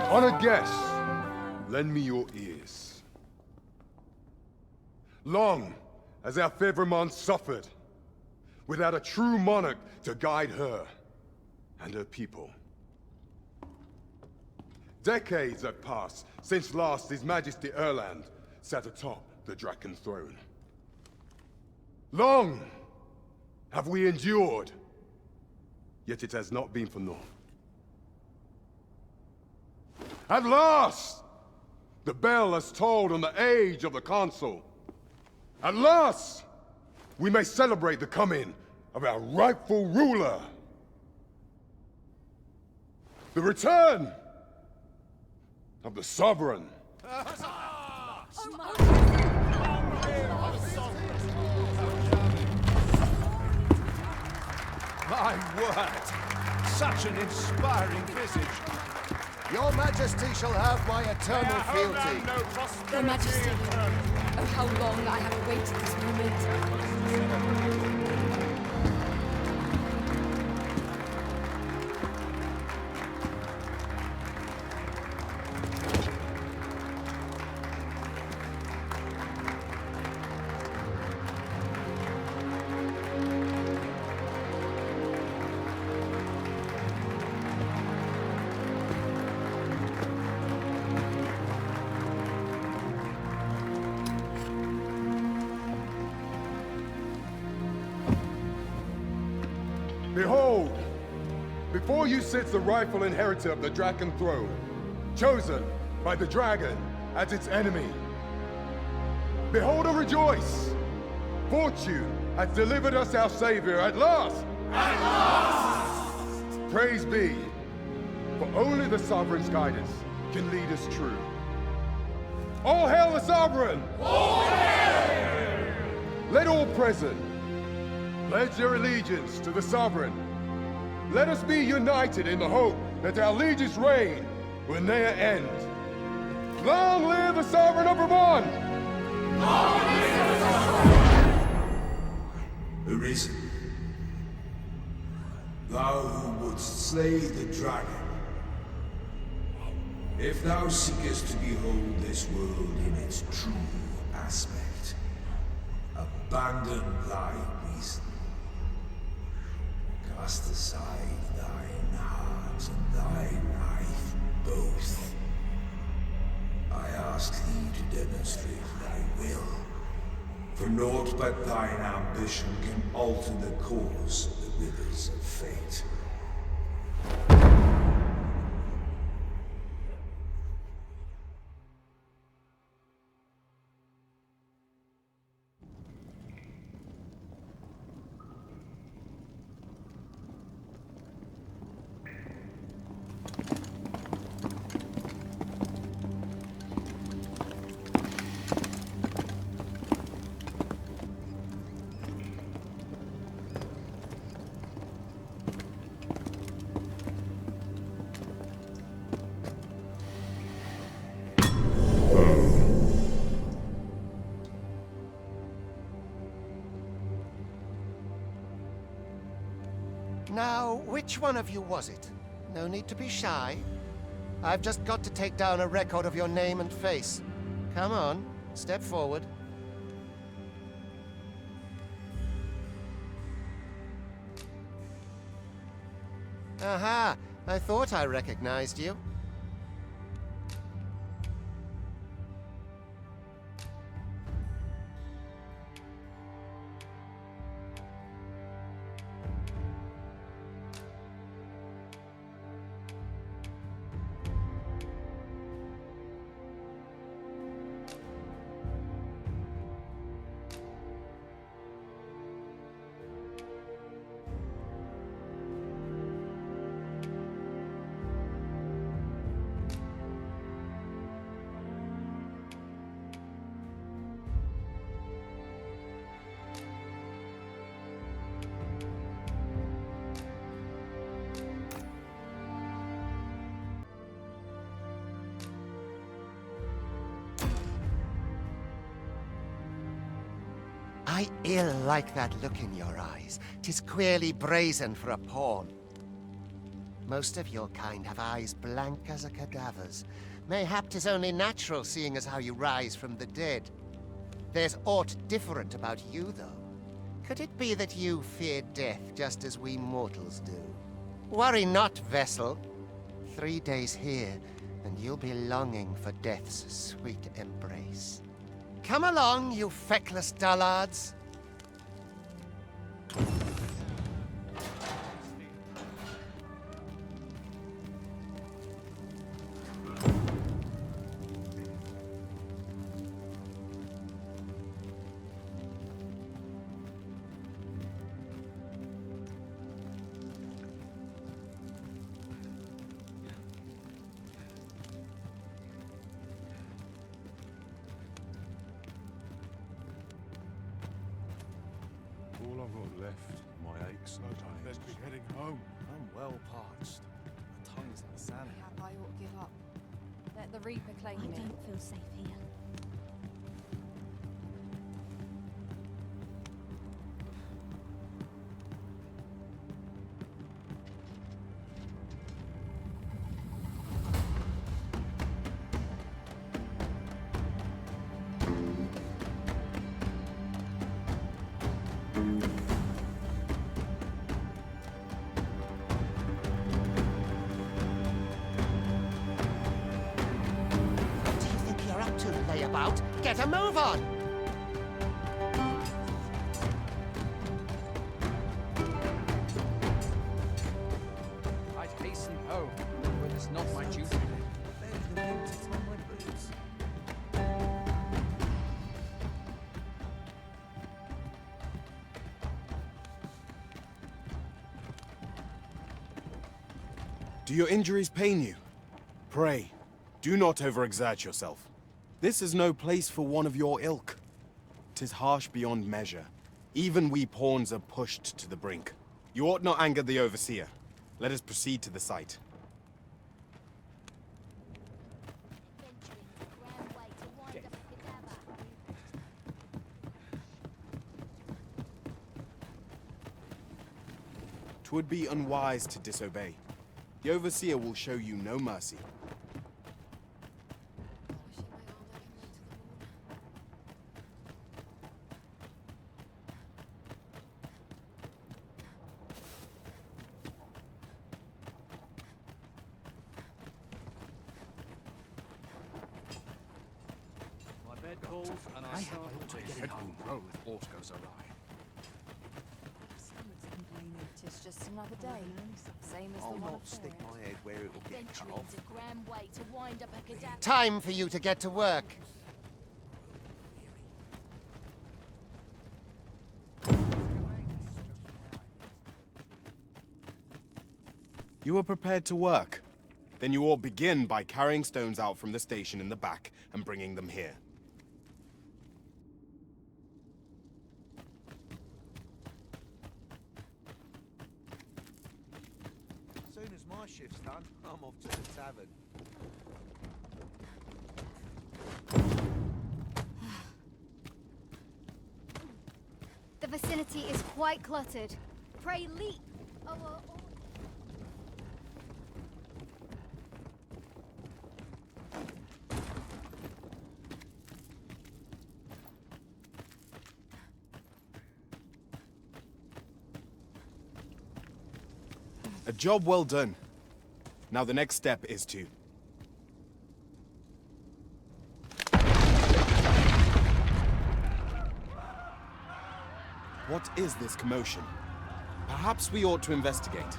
Honored guests, lend me your ears. Long has our Fevrimon suffered, without a true monarch to guide her and her people. Decades have passed since last His Majesty Erland sat atop the Draken throne. Long have we endured, yet it has not been for naught. At last, the bell has tolled on the age of the Consul. At last, we may celebrate the coming of our rightful ruler. The return of the Sovereign. My word! Such an inspiring visage. Your Majesty shall have my eternal fealty. Your Majesty, oh how long I have awaited this moment. Behold, before you sits the rightful inheritor of the Draken throne, chosen by the dragon as its enemy. Behold and rejoice! Fortune has delivered us our savior at last! At last! Praise be, for only the Sovereign's guidance can lead us true. All hail the Sovereign! All hail! Let all present pledge their allegiance to the Sovereign. Let us be united in the hope that our liege's reign will ne'er end. Long live the Sovereign of Vermont! Long live the Sovereign! Arisen, thou who wouldst slay the dragon, if thou seekest to behold this world in its true aspect, abandon thy reason. Cast aside thine heart and thy life both. I ask thee to demonstrate thy will, for naught but thine ambition can alter the course of the rivers of fate. Now, which one of you was it? No need to be shy. I've just got to take down a record of your name and face. Come on, step forward. Aha! I thought I recognized you. I ill like that look in your eyes. 'Tis queerly brazen for a pawn. Most of your kind have eyes blank as a cadaver's. Mayhap 'tis only natural, seeing as how you rise from the dead. There's aught different about you, though. Could it be that you fear death just as we mortals do? Worry not, vessel. 3 days here, and you'll be longing for death's sweet embrace. Come along, you feckless dullards. All I've got left, my aches and pains. Best be heading home. I'm well parched. My tongue's like sand. Yeah, I ought to give up. Let the Reaper claim I me. don't feel safe here. What do you think you're up to, layabout? Get a move on! I'd hasten home, but it's not my duty. There's the wind to tie my boots. Do your injuries pain you? Pray, do not overexert yourself. This is no place for one of your ilk. 'Tis harsh beyond measure. Even we pawns are pushed to the brink. You ought not anger the overseer. Let us proceed to the site. Twould be unwise to disobey. The overseer will show you no mercy. My bed calls, and I start head home if aught goes awry. It's just another day. Same as I'll the one not before stick it. my head where it'll get cut off. Venturing's a grand way to wind up a cadaver. Time for you to get to work. You are prepared to work? Then you ought begin by carrying stones out from the station in the back and bringing them here. As soon as my shift's done, I'm off to the tavern. The vicinity is quite cluttered. Pray leap. Oh. A job well done. Now the next step is to... What is this commotion? Perhaps we ought to investigate.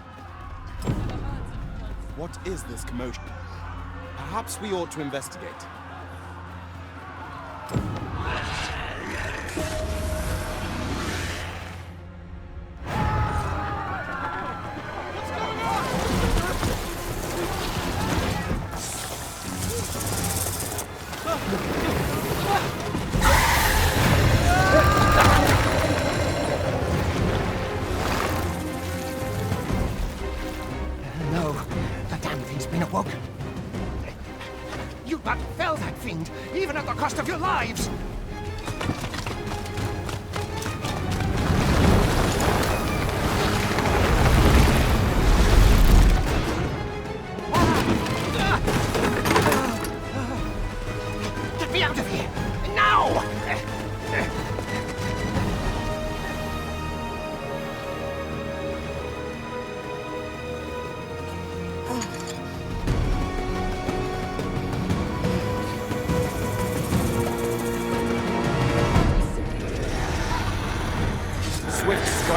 What is this commotion? Perhaps we ought to investigate. No, the damn thing's been awoken. You but fell that fiend, even at the cost of your lives!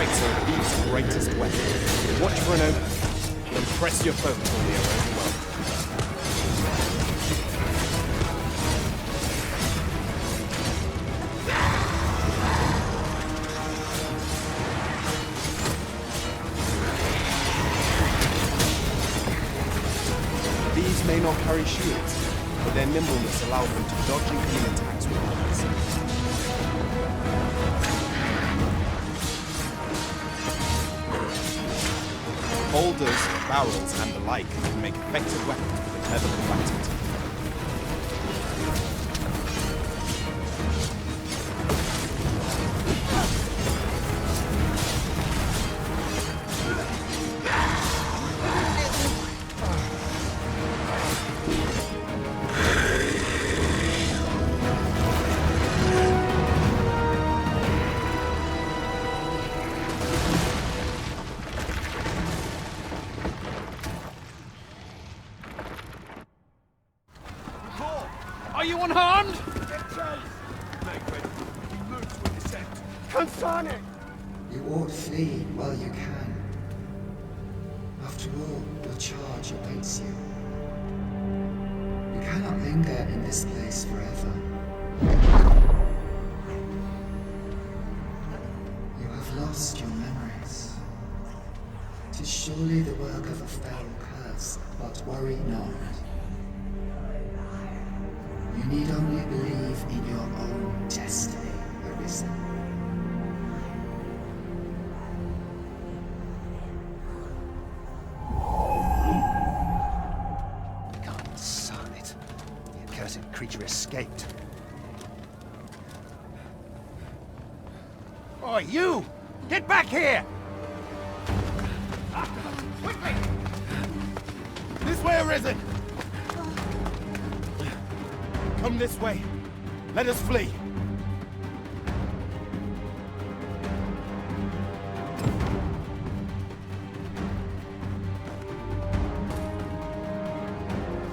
strikes are a thief's greatest weapon. Watch for an opening, and press your foe until they are overwhelmed. These may not carry shields, but their nimbleness allows them to dodge incoming attacks with ease. Boulders, barrels, and the like can make effective weapons for the clever combatant. Are you unharmed? You ought flee while you can. After all, your charge awaits you. You cannot linger in this place forever. You have lost your memories. 'Tis surely the work of a fell curse, but worry not. You need only believe in your own destiny, Arisen. God son it. The accursed creature escaped. Oh, you! Get back here! Quickly! This way, Arisen! Come this way. Let us flee.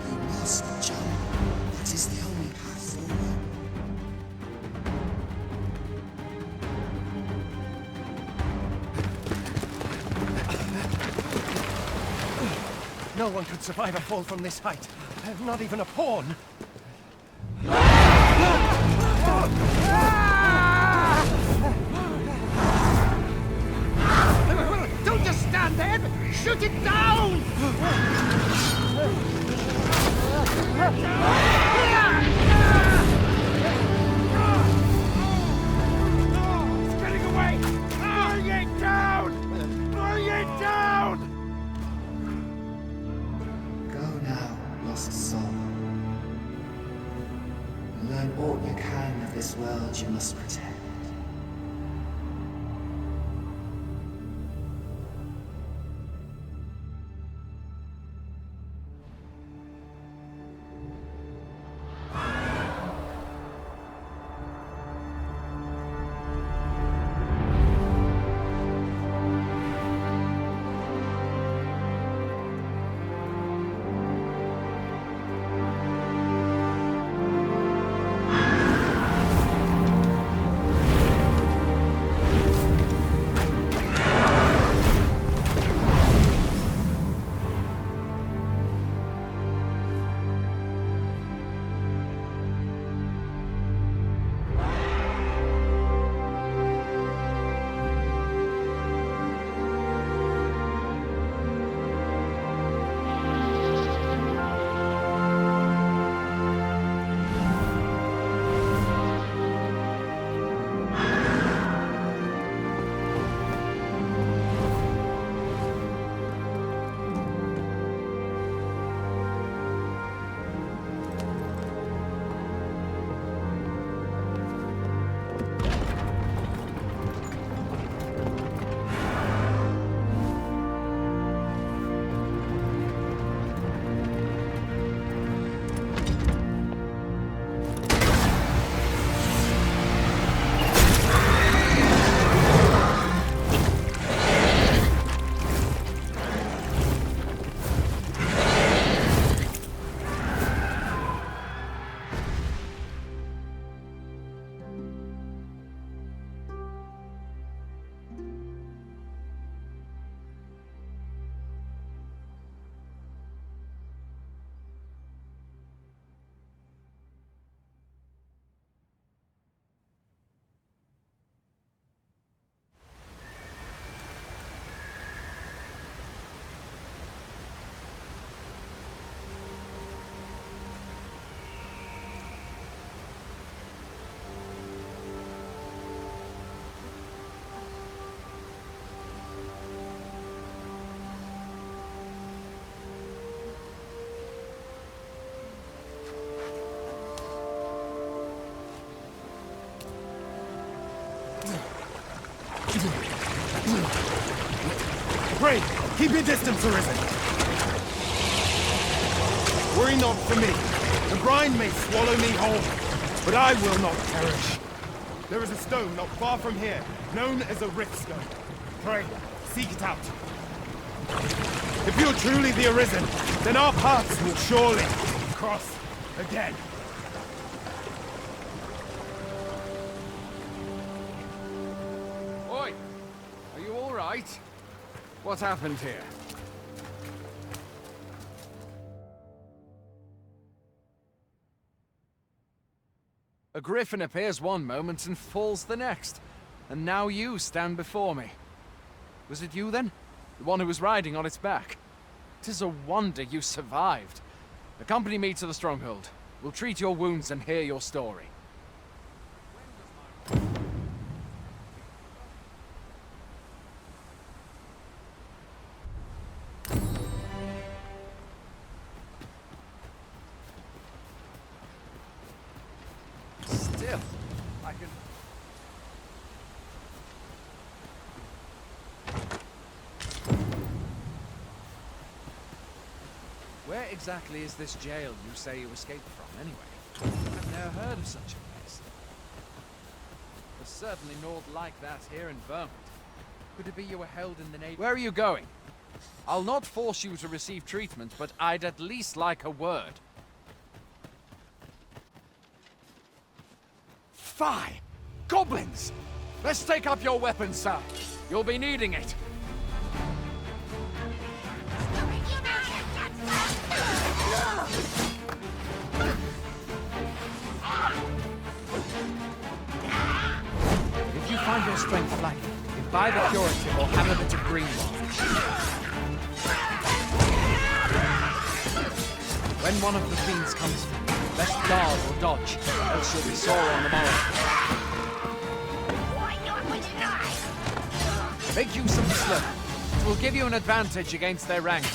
You must jump. That is the only path forward. No one could survive a fall from this height. Not even a pawn. Don't just stand there! Shoot it down! It's getting away! Bring it down! Bring it down! Go now, lost soul. Learn all you can of this world you must protect. Pray, keep your distance, Arisen. Worry not for me. The brine may swallow me whole, but I will not perish. There is a stone not far from here, known as a rift stone. Pray, seek it out. If you're truly the Arisen, then our paths will surely cross again. Oi! Are you all right? What happened here? A griffin appears one moment and falls the next. And now you stand before me. Was it you then? The one who was riding on its back? 'Tis a wonder you survived. Accompany me to the stronghold. We'll treat your wounds and hear your story. Still, I can... Where exactly is this jail you say you escaped from, anyway? I've never heard of such a place. There's certainly naught like that here in Vermont. Could it be you were held in the Navy? Where are you going? I'll not force you to receive treatment, but I'd at least like a word. Fie! Goblins! Let's take up your weapons, sir. You'll be needing it. If you find your strength lacking, buy the curative or have a bit of green one. When one of the fiends comes for you, let's guard or dodge, else you'll be sore on the morrow. Make use of the slip. It will give you an advantage against their ranks.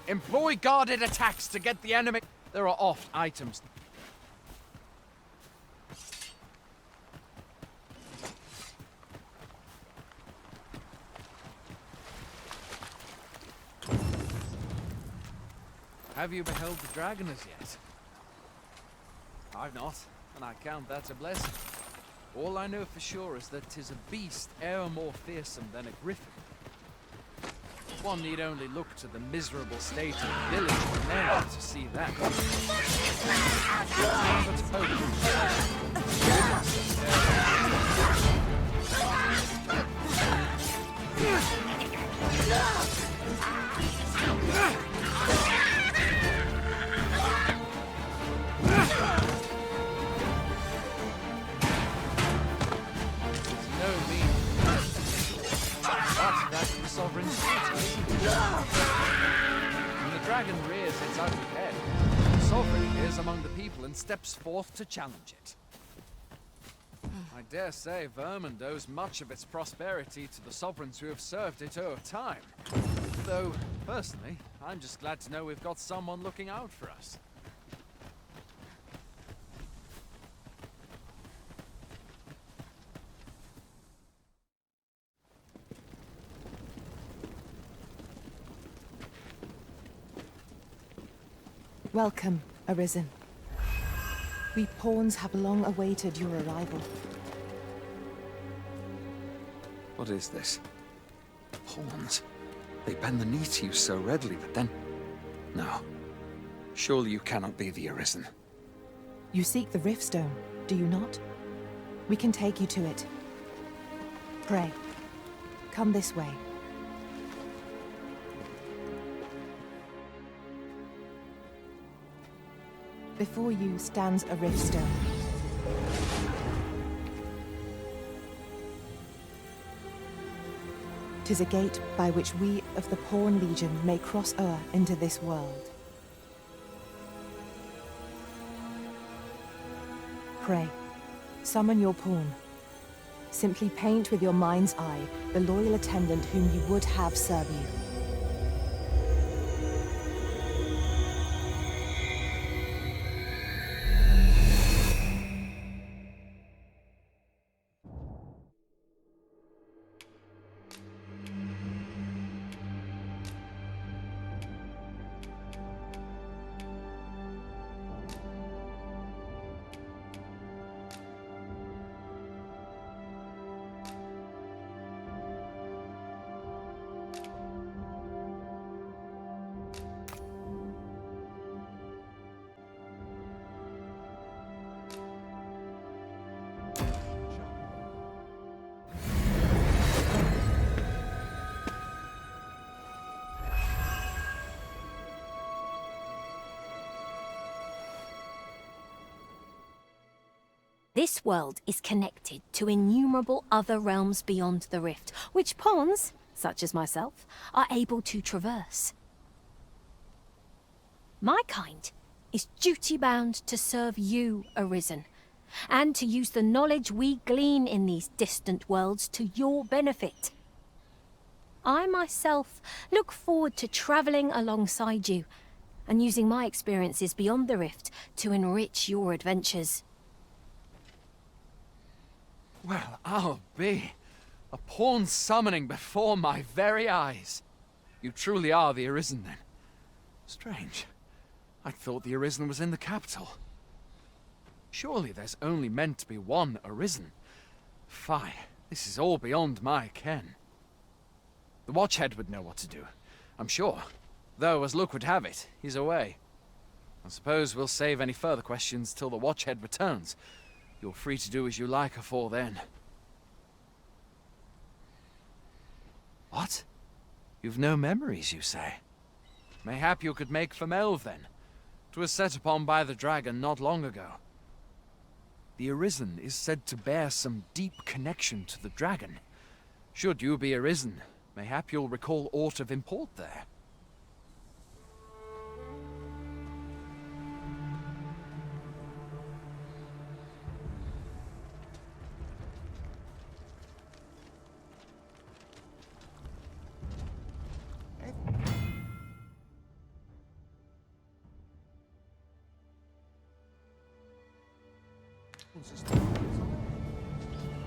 Employ guarded attacks to get the enemy. There are oft items. Have you beheld the dragon as yet? I've not, and I count that a blessing. All I know for sure is that 'tis a beast e'er more fearsome than a griffin. One need only look to the miserable state of the village of men to see that. Sovereign's duty. When the dragon rears its ugly head, the sovereign appears among the people and steps forth to challenge it. I dare say Vermont owes much of its prosperity to the sovereigns who have served it over time. Though, personally, I'm just glad to know we've got someone looking out for us. Welcome, Arisen. We pawns have long awaited your arrival. What is this? Pawns? They bend the knee to you so readily, but then... No. Surely you cannot be the Arisen. You seek the Riftstone, do you not? We can take you to it. Pray, come this way. Before you stands a Riftstone. "'Tis a gate by which we of the Pawn Legion may cross o'er into this world. Pray, summon your pawn. Simply paint with your mind's eye the loyal attendant whom you would have serve you. This world is connected to innumerable other realms beyond the rift, which pawns, such as myself, are able to traverse. My kind is duty-bound to serve you, Arisen, and to use the knowledge we glean in these distant worlds to your benefit. I myself look forward to travelling alongside you and using my experiences beyond the rift to enrich your adventures. Well, I'll be. A pawn summoning before my very eyes. You truly are the Arisen, then. Strange. I thought the Arisen was in the capital. Surely there's only meant to be one Arisen. Fie, this is all beyond my ken. The Watchhead would know what to do, I'm sure. Though, as luck would have it, he's away. I suppose we'll save any further questions till the Watchhead returns. You're free to do as you like afore then. What? You've no memories, you say? Mayhap you could make for Melve, then. 'Twas set upon by the dragon not long ago. The Arisen is said to bear some deep connection to the dragon. Should you be Arisen, mayhap you'll recall aught of import there.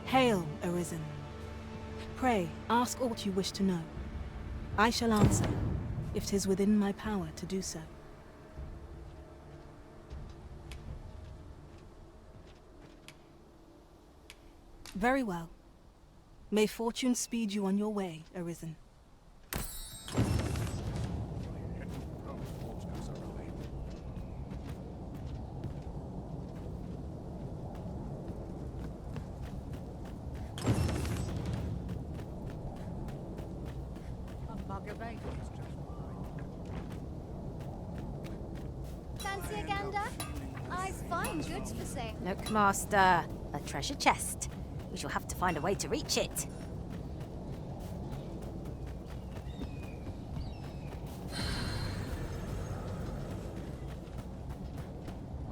Hail, Arisen. Pray, ask aught you wish to know. I shall answer, if 'tis within my power to do so. Very well. May fortune speed you on your way, Arisen. Fancy a gander? Eyes fine goods for sale. Look, Master, a treasure chest. We shall have to find a way to reach it.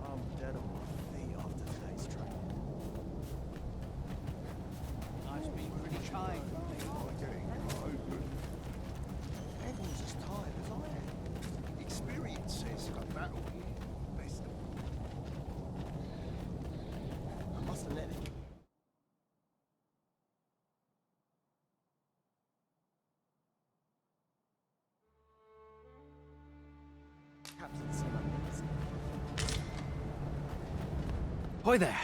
I'm dead on my feet after today's training. Life's been pretty trying. Everyone's as tired as I am. Experience says a battle here. Best. I must have let it. Hoy there.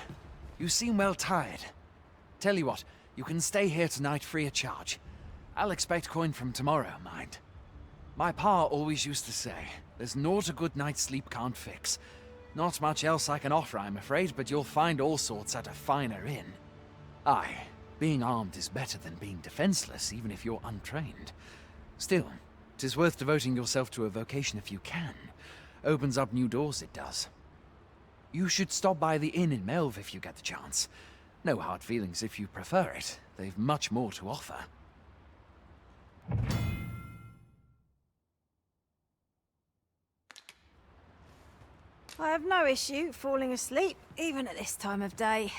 You seem well tired. Tell you what, you can stay here tonight free of charge. I'll expect coin from tomorrow, mind. My pa always used to say, there's naught a good night's sleep can't fix. Not much else I can offer, I'm afraid, but you'll find all sorts at a finer inn. Aye, being armed is better than being defenseless, even if you're untrained. Still, 'tis worth devoting yourself to a vocation if you can. Opens up new doors, it does. You should stop by the inn in Melve if you get the chance. No hard feelings if you prefer it. They've much more to offer. I have no issue falling asleep, even at this time of day.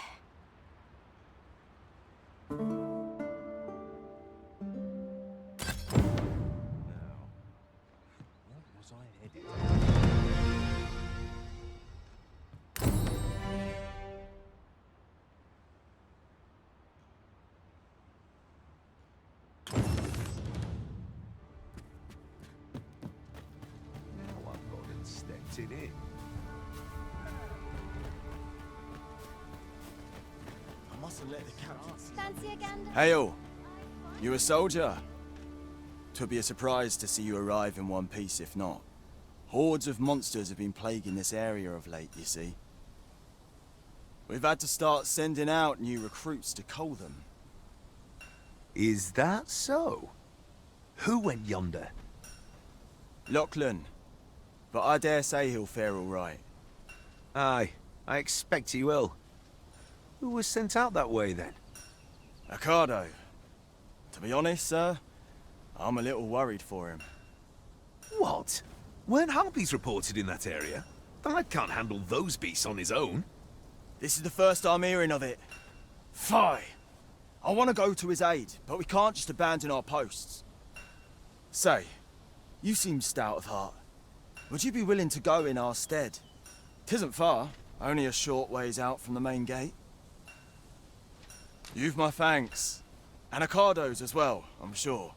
In it. I must have let the captain. Fancy a gander? Hail! You a soldier? 'Twould be a surprise to see you arrive in one piece, if not. Hordes of monsters have been plaguing this area of late, you see. We've had to start sending out new recruits to cull them. Is that so? Who went yonder? Lachlan. But I dare say he'll fare all right. Aye, I expect he will. Who was sent out that way, then? Ricardo. To be honest, sir, I'm a little worried for him. What? Weren't harpies reported in that area? The lad can't handle those beasts on his own. This is the first I'm hearing of it. Fie! I want to go to his aid, but we can't just abandon our posts. Say, you seem stout of heart. Would you be willing to go in our stead? 'Tisn't far, only a short ways out from the main gate. You've my thanks. And Ricardo's as well, I'm sure.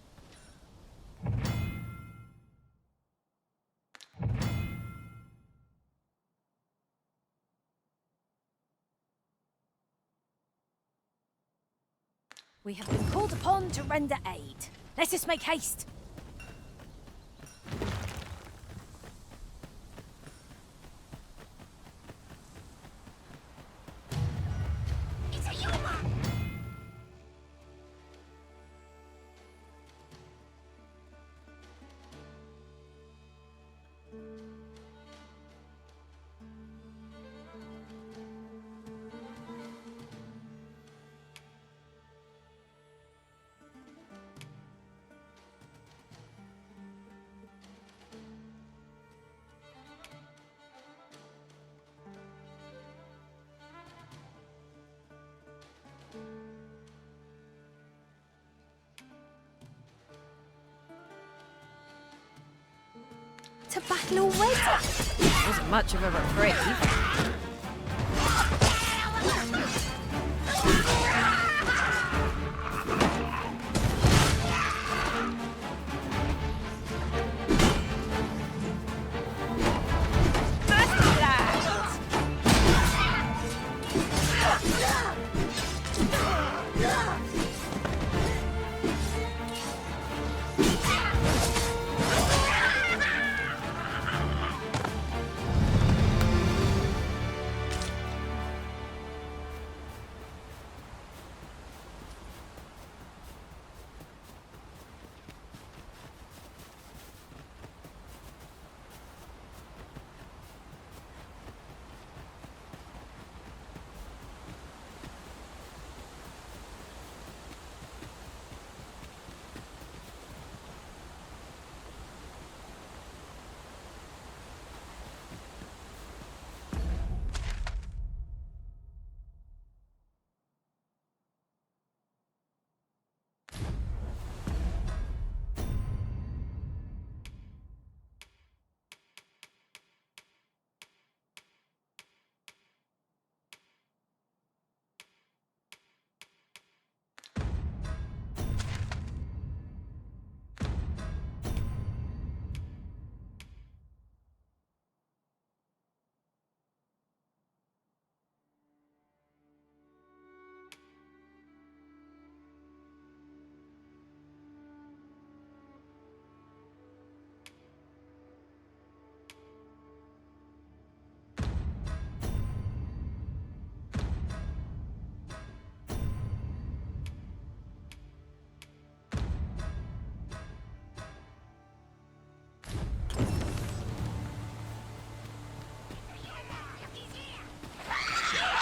We have been called upon to render aid. Let us make haste. To battle already? Wasn't much of a reprieve.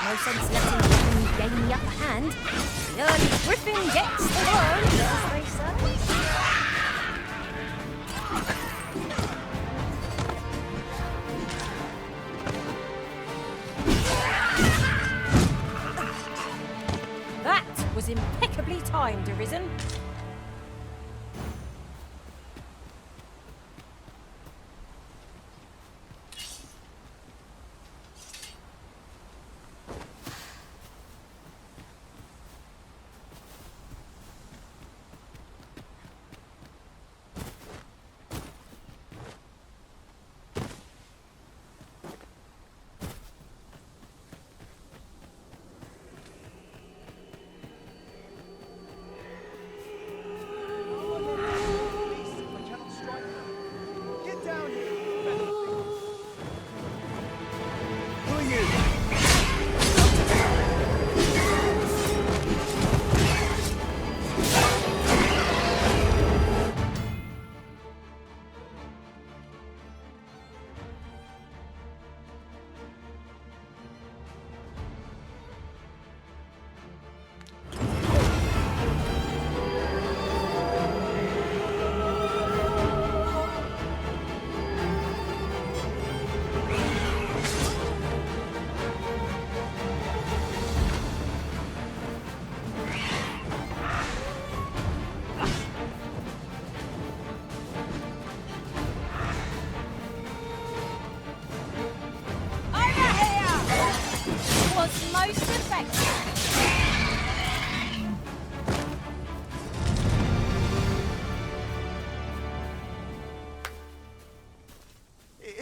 No sense letting him gain the upper hand. The early griffin gets the worm, as they say. That was impeccably timed, Arisen.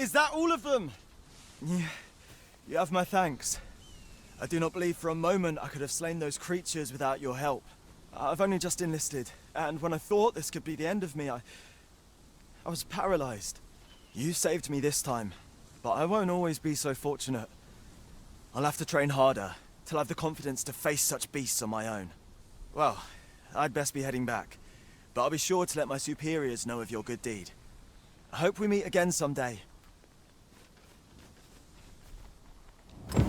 Is that all of them? You have my thanks. I do not believe for a moment I could have slain those creatures without your help. I've only just enlisted, and when I thought this could be the end of me, I was paralyzed. You saved me this time, but I won't always be so fortunate. I'll have to train harder, till I've the confidence to face such beasts on my own. Well, I'd best be heading back, but I'll be sure to let my superiors know of your good deed. I hope we meet again someday.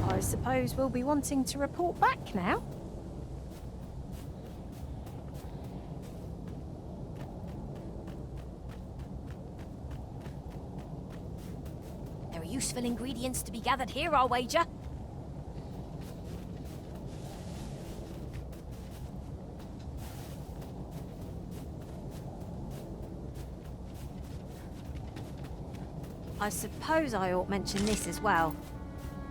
I suppose we'll be wanting to report back now. There are useful ingredients to be gathered here, I'll wager. I suppose I ought mention this as well.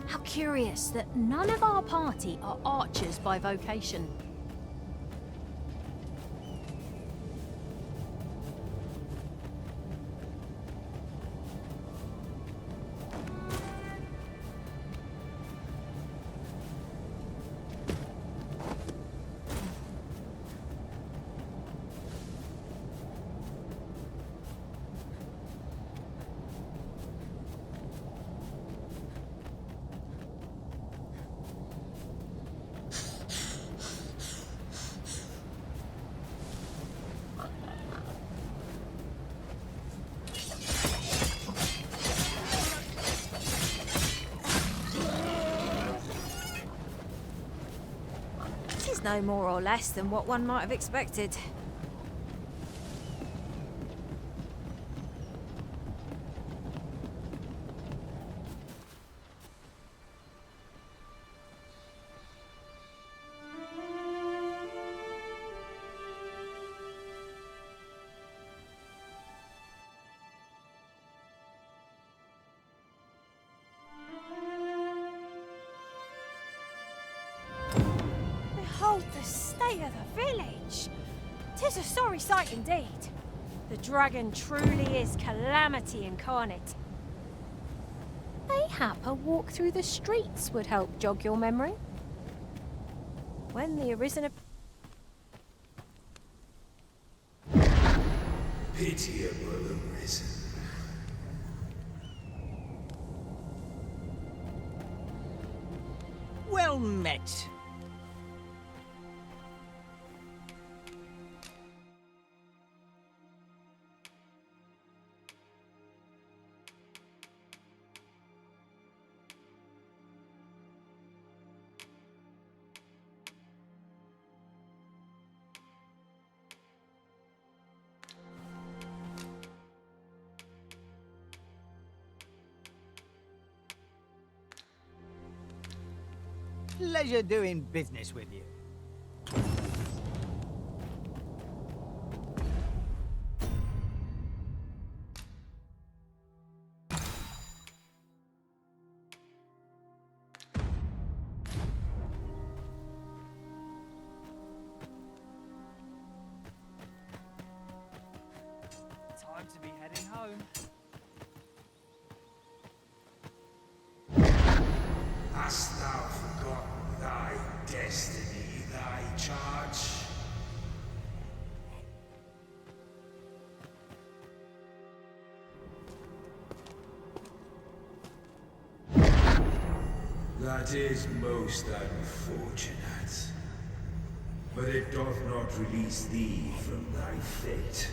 How curious that none of our party are archers by vocation. No more or less than what one might have expected. Behold the state of the village! 'Tis a sorry sight indeed. The dragon truly is calamity incarnate. Mayhap a walk through the streets would help jog your memory. When the Arisen... Pitiable Arisen. Well met. Pleasure doing business with you. Time to be heading home. Hast thou forgotten thy destiny, thy charge? That is most unfortunate. But it doth not release thee from thy fate.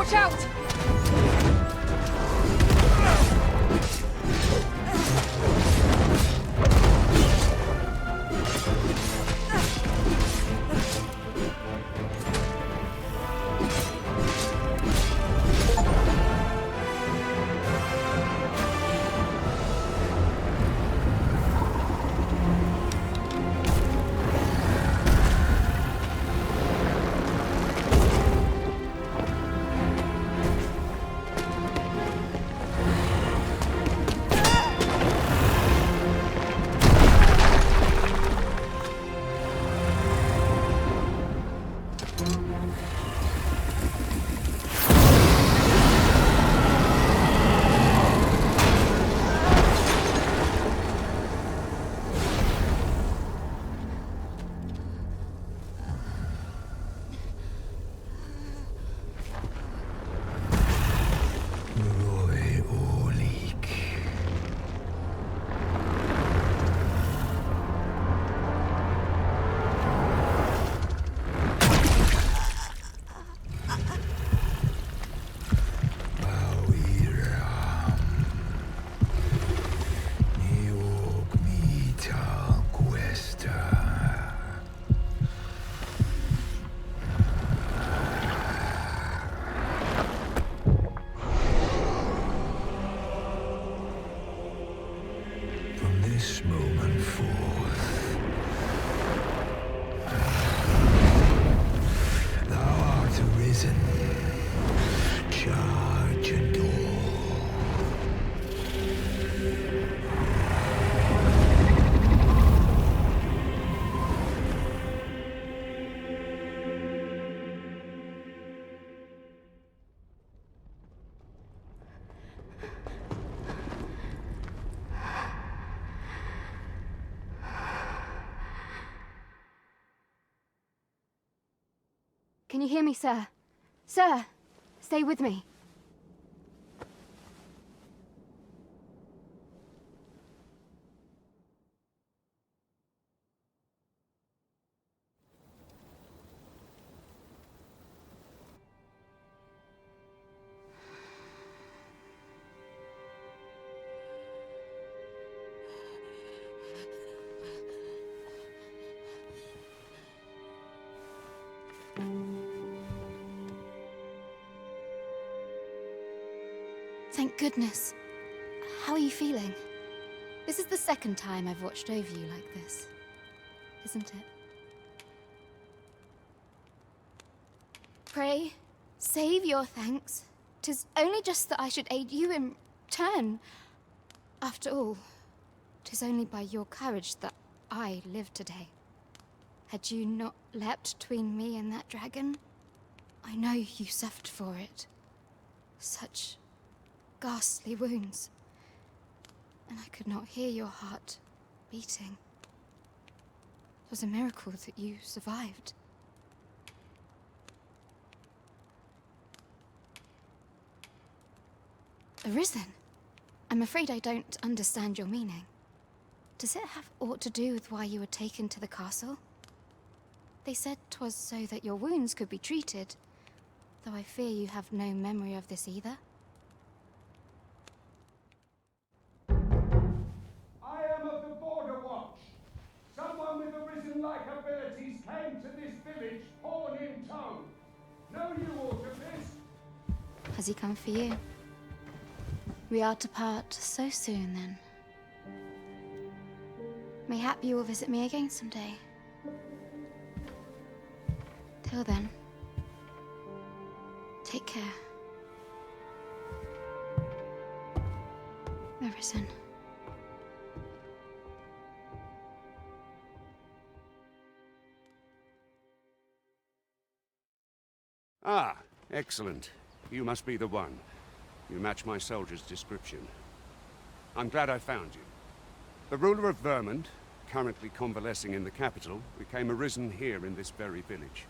Watch out! This moment forth, thou art arisen. Charge and all. Can you hear me, sir? Sir, stay with me. Thank goodness. How are you feeling? This is the second time I've watched over you like this, isn't it? Pray, save your thanks. 'Tis only just that I should aid you in turn. After all, 'tis only by your courage that I live today. Had you not leapt between me and that dragon, I know you suffered for it. Such ghastly wounds. And I could not hear your heart beating. It was a miracle that you survived. Arisen? I'm afraid I don't understand your meaning. Does it have aught to do with why you were taken to the castle? They said 'twas so that your wounds could be treated, though I fear you have no memory of this either. I am of the Border Watch. Someone with Arisen-like abilities came to this village, horn in tow. Know you aught of this? Has he come for you? We are to part so soon, then. Mayhap you will visit me again someday. Till then, take care. Arisen. Ah, excellent. You must be the one. You match my soldier's description. I'm glad I found you. The ruler of Vermont, currently convalescing in the capital, became arisen here in this very village.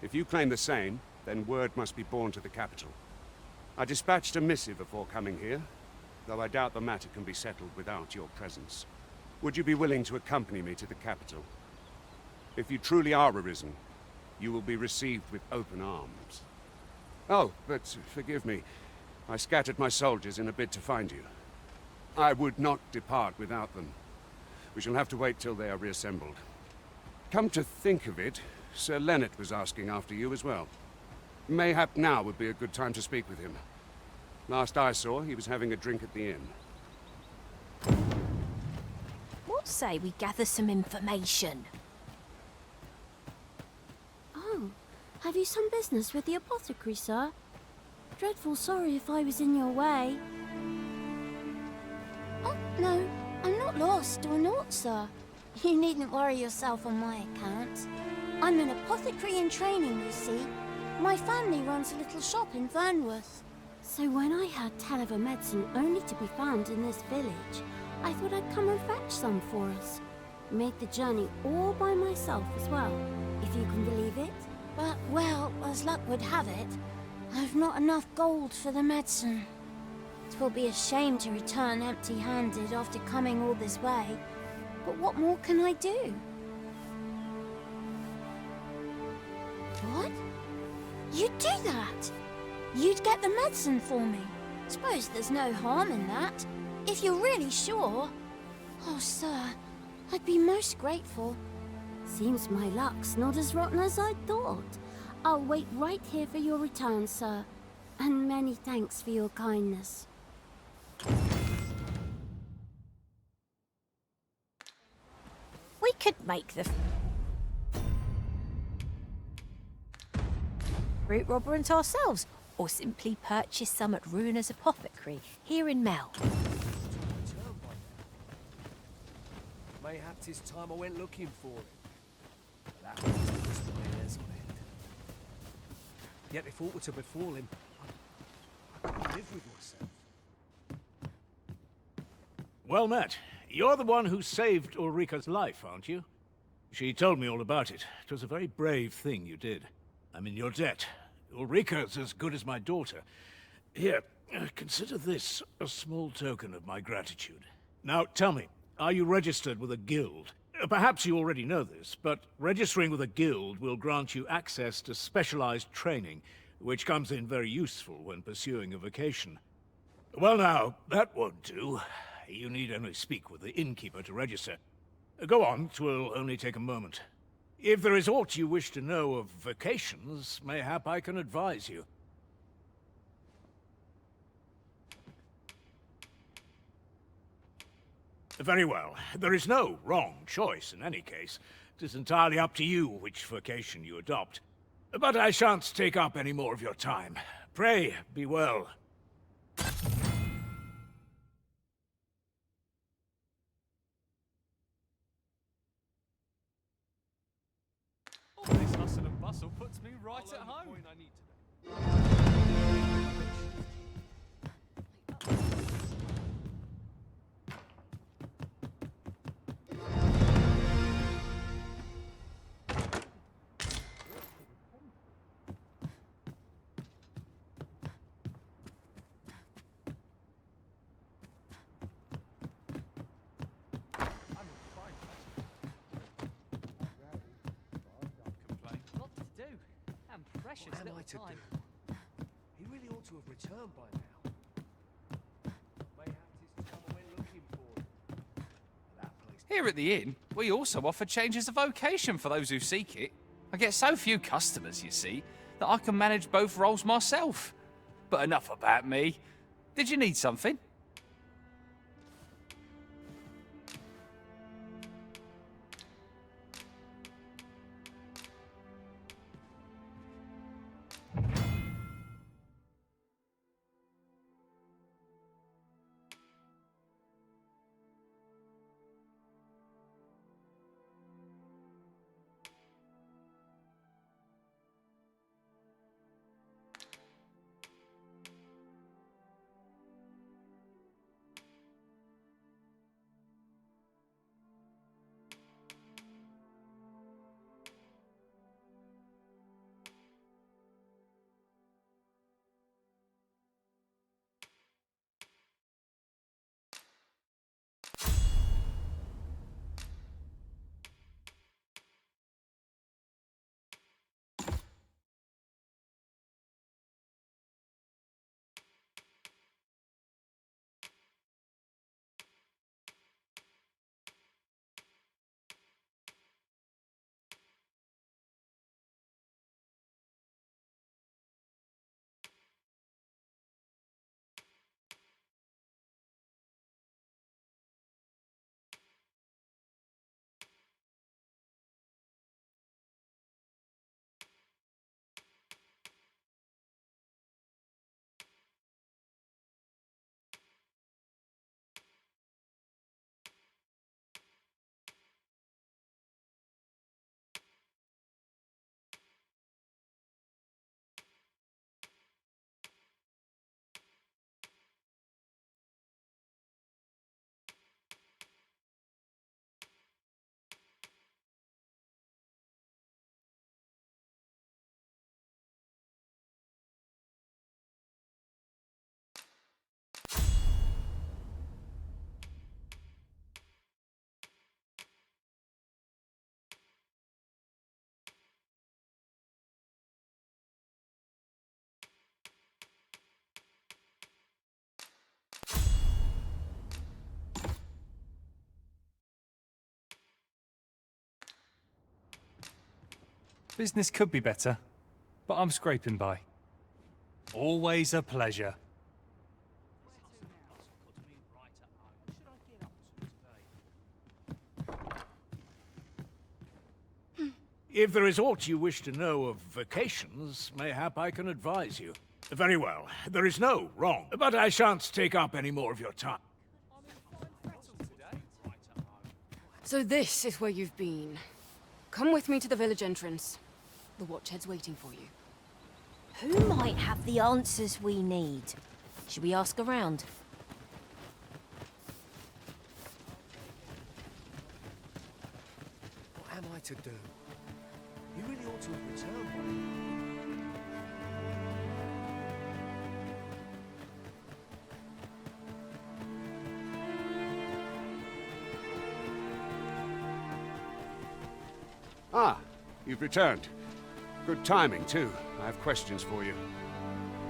If you claim the same, then word must be borne to the capital. I dispatched a missive before coming here, though I doubt the matter can be settled without your presence. Would you be willing to accompany me to the capital? If you truly are arisen, you will be received with open arms. Oh, but forgive me. I scattered my soldiers in a bid to find you. I would not depart without them. We shall have to wait till they are reassembled. Come to think of it, Sir Leonard was asking after you as well. Mayhap now would be a good time to speak with him. Last I saw, he was having a drink at the inn. What say we gather some information? Oh, have you some business with the apothecary, sir? Dreadful sorry if I was in your way. Oh, no, I'm not lost or naught, sir. You needn't worry yourself on my account. I'm an apothecary in training, you see. My family runs a little shop in Vernworth. So when I heard tell of a medicine only to be found in this village, I thought I'd come and fetch some for us. Made the journey all by myself as well, if you can believe it. But, well, as luck would have it, I've not enough gold for the medicine. It will be a shame to return empty-handed after coming all this way. But what more can I do? What? You'd do that? You'd get the medicine for me? Suppose there's no harm in that. If you're really sure. Oh, sir, I'd be most grateful. Seems my luck's not as rotten as I thought. I'll wait right here for your return, sir. And many thanks for your kindness. We could make the fruit robberant ourselves, or simply purchase some at Ruiner's Apothecary here in Mel. Mayhap 'tis time I went looking for him. That was my heirs on end. Yet if aught were to befall him, I couldn't live with myself. Well met. You're the one who saved Ulrika's life, aren't you? She told me all about it. It was a very brave thing you did. I'm in your debt. Ulrika's as good as my daughter. Here, consider this a small token of my gratitude. Now, tell me, are you registered with a guild? Perhaps you already know this, but registering with a guild will grant you access to specialized training, which comes in very useful when pursuing a vocation. Well now, that won't do. You need only speak with the innkeeper to register. Go on, 'twill only take a moment. If there is aught you wish to know of vocations, mayhap I can advise you. Very well. There is no wrong choice in any case. It is entirely up to you which vocation you adopt. But I shan't take up any more of your time. Pray, be well. All this hustle and bustle puts me right at home. Precious what am little I to time. do? He really ought to have returned by now. Mayhap 'tis time I went looking for him. That place. Here at the inn, we also offer changes of vocation for those who seek it. I get so few customers, you see, that I can manage both roles myself. But enough about me. Did you need something? Business could be better, but I'm scraping by. Always a pleasure. If there is aught you wish to know of vacations, mayhap I can advise you. Very well, there is no wrong, but I shan't take up any more of your time. So this is where you've been. Come with me to the village entrance. The Watchhead's waiting for you. Who might have the answers we need? Should we ask around? What am I to do? You really ought to have returned. Ah, you've returned. Good timing, too. I have questions for you.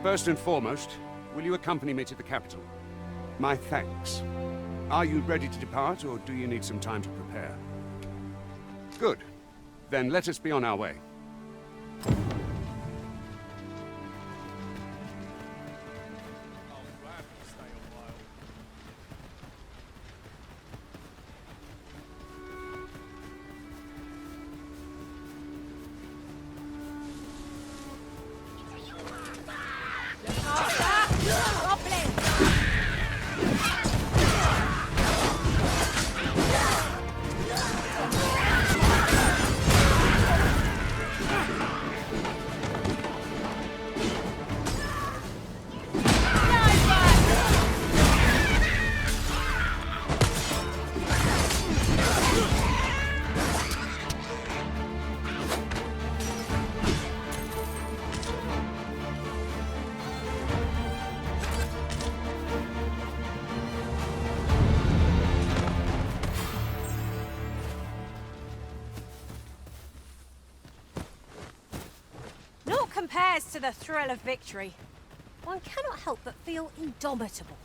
First and foremost, will you accompany me to the capital? My thanks. Are you ready to depart, or do you need some time to prepare? Good. Then let us be on our way. Compares to the thrill of victory. One cannot help but feel indomitable.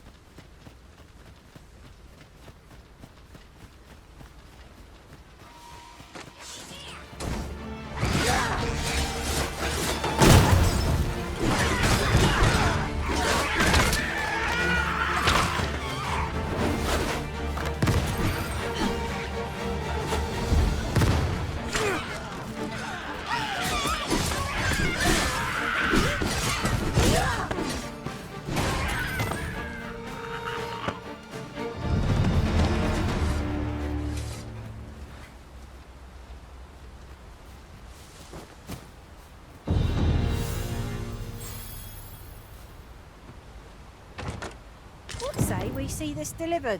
Say we see this delivered.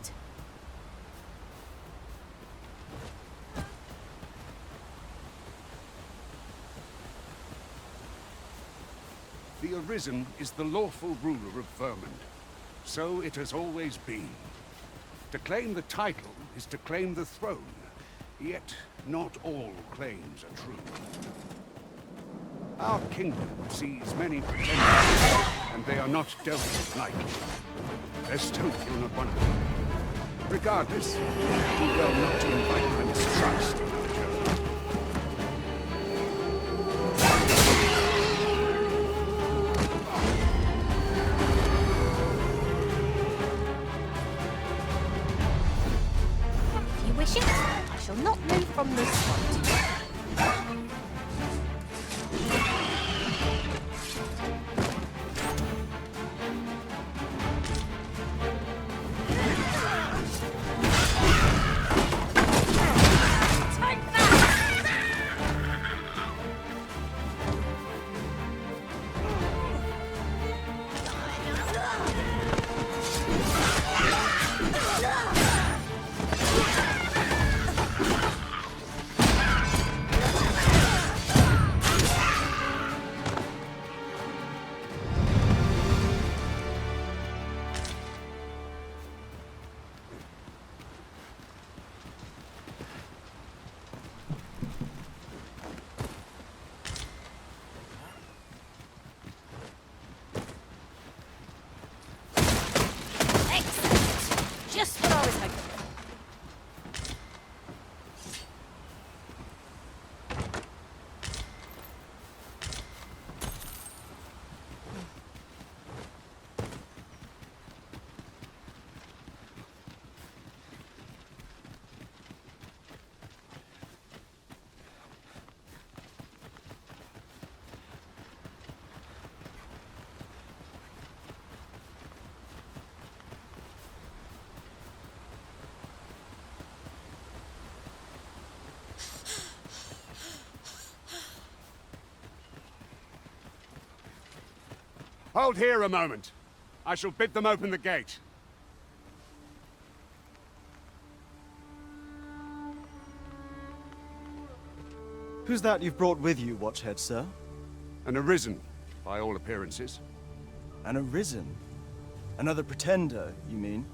The Arisen is the lawful ruler of Vermund. So it has always been. To claim the title is to claim the throne. Yet, not all claims are true. Our kingdom sees many pretenders, and they are not dealt with lightly. Best hope you're not one of them. Regardless, do well not to invite my mistrust in our journey. If you wish it, I shall not move from this spot. Hold here a moment. I shall bid them open the gate. Who's that you've brought with you, Watchhead, sir? An Arisen, by all appearances. An Arisen? Another pretender, you mean?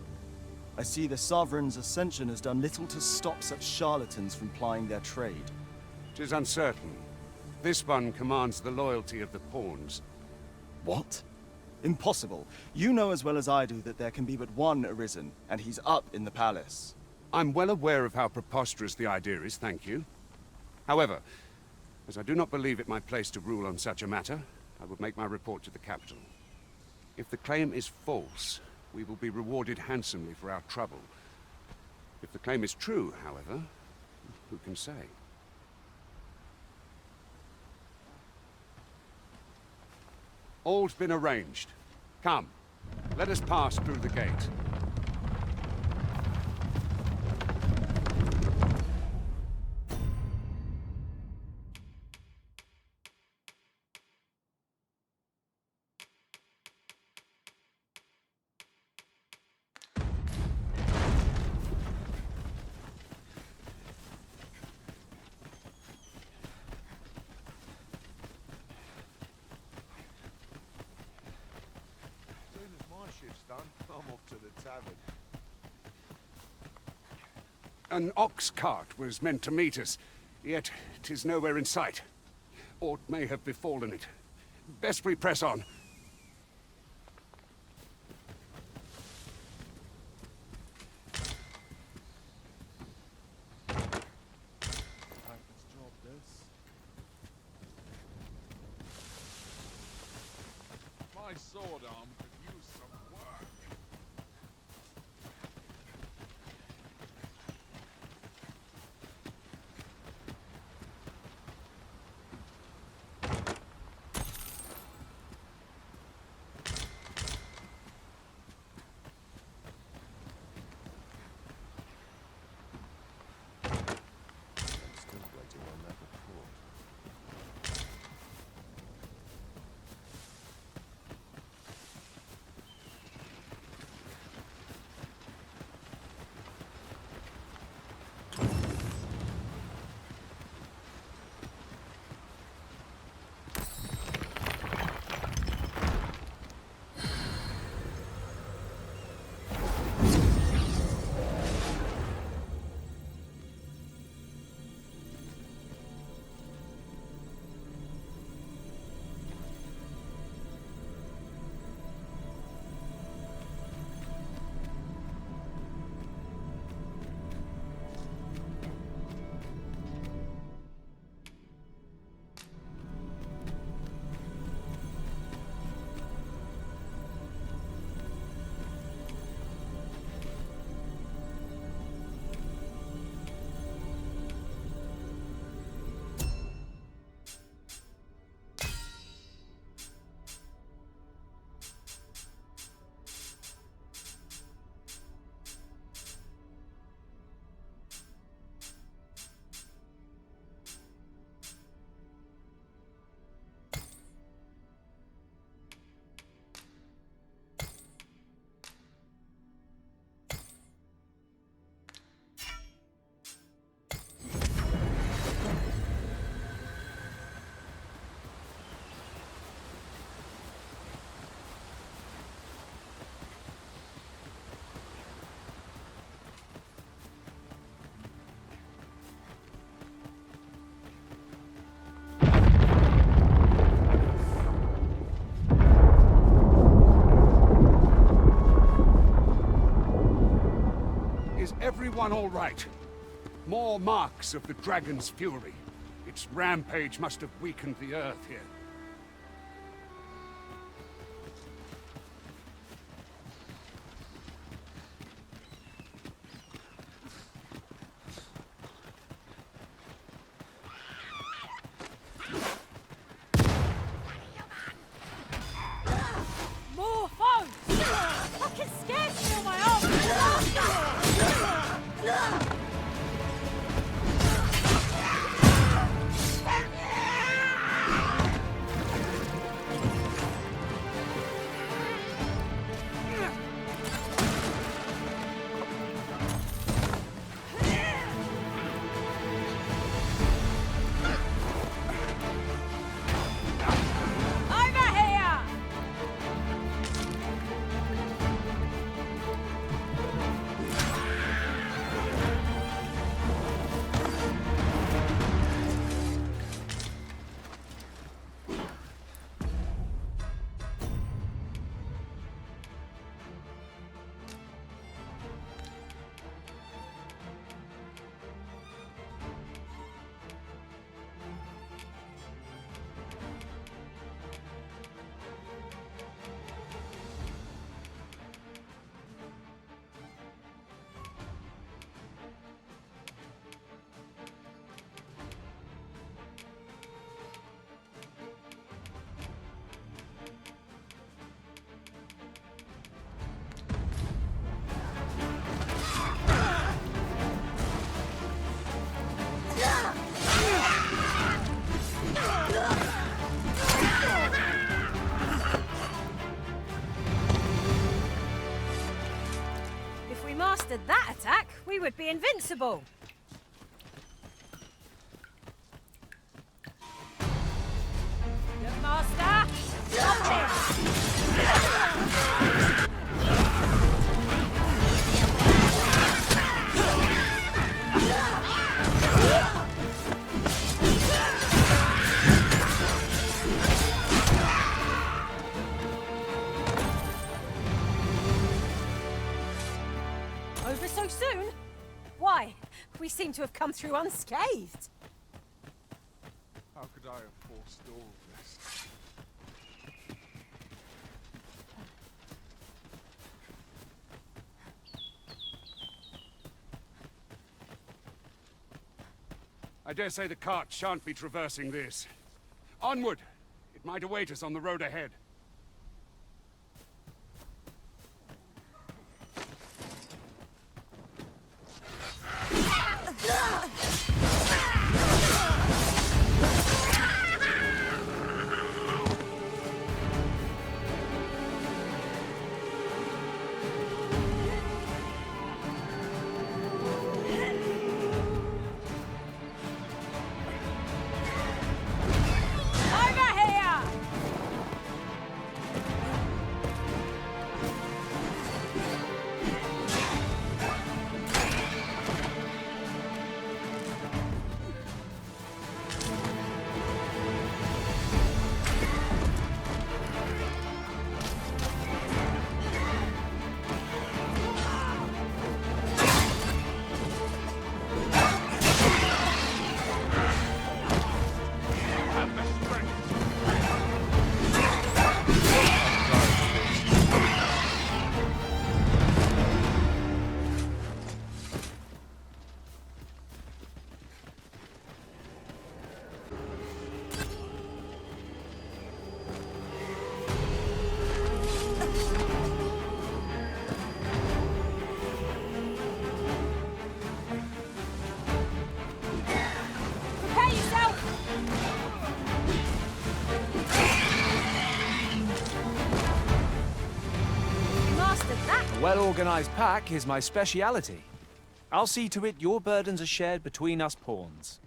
I see the Sovereign's ascension has done little to stop such charlatans from plying their trade. 'Tis uncertain. This one commands the loyalty of the pawns. What? Impossible. You know as well as I do that there can be but one Arisen, and he's up in the palace. I'm well aware of how preposterous the idea is, thank you. However, as I do not believe it my place to rule on such a matter, I will make my report to the capital. If the claim is false, we will be rewarded handsomely for our trouble. If the claim is true, however, who can say? All's been arranged. Come, let us pass through the gate. I'm off to the tavern. An ox cart was meant to meet us, yet 'tis nowhere in sight. Aught may have befallen it. Best we press on. My sword arm could use some work. Everyone all right? More marks of the dragon's fury. Its rampage must have weakened the earth here. More foes! I can scarce feel my arms! mastered that attack, we would be invincible. Good master! Stop Over so soon? Why? We seem to have come through unscathed. How could I have forestalled this? I dare say the cart shan't be traversing this. Onward! It might await us on the road ahead. A well-organized pack is my speciality. I'll see to it your burdens are shared between us pawns.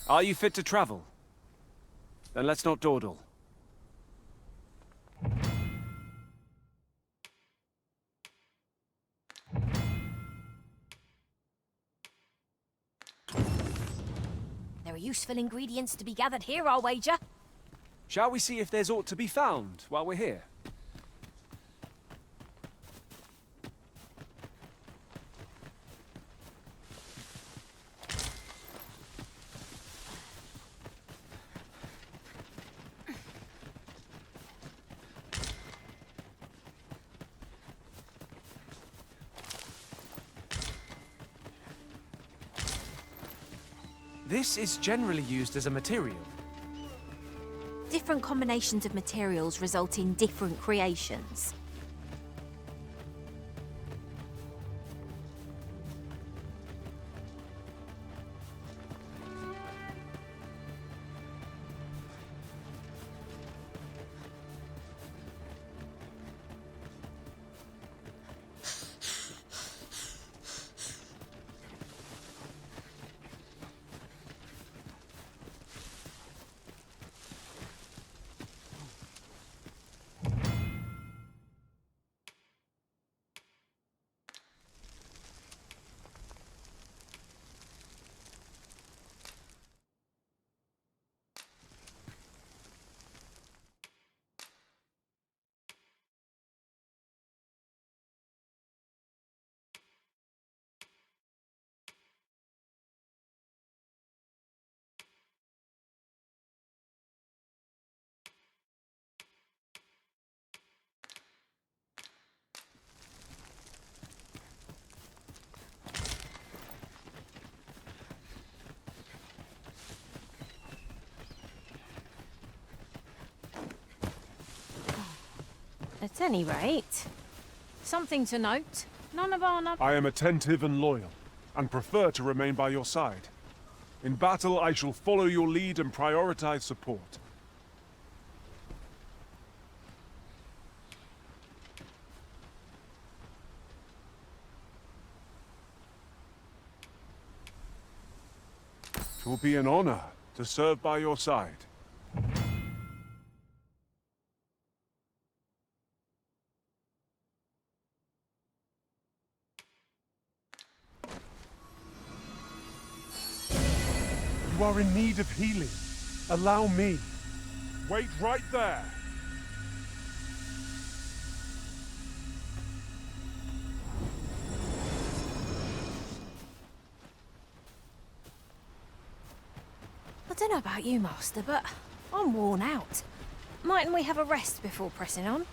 Are you fit to travel? Then let's not dawdle. There are useful ingredients to be gathered here, I'll wager. Shall we see if there's aught to be found while we're here? This is generally used as a material. Different combinations of materials result in different creations. At any rate, something to note. None of our I am attentive and loyal, and prefer to remain by your side. In battle, I shall follow your lead and prioritize support. It will be an honor to serve by your side. You are in need of healing. Allow me. Wait right there. I don't know about you, Master, but I'm worn out. Mightn't we have a rest before pressing on?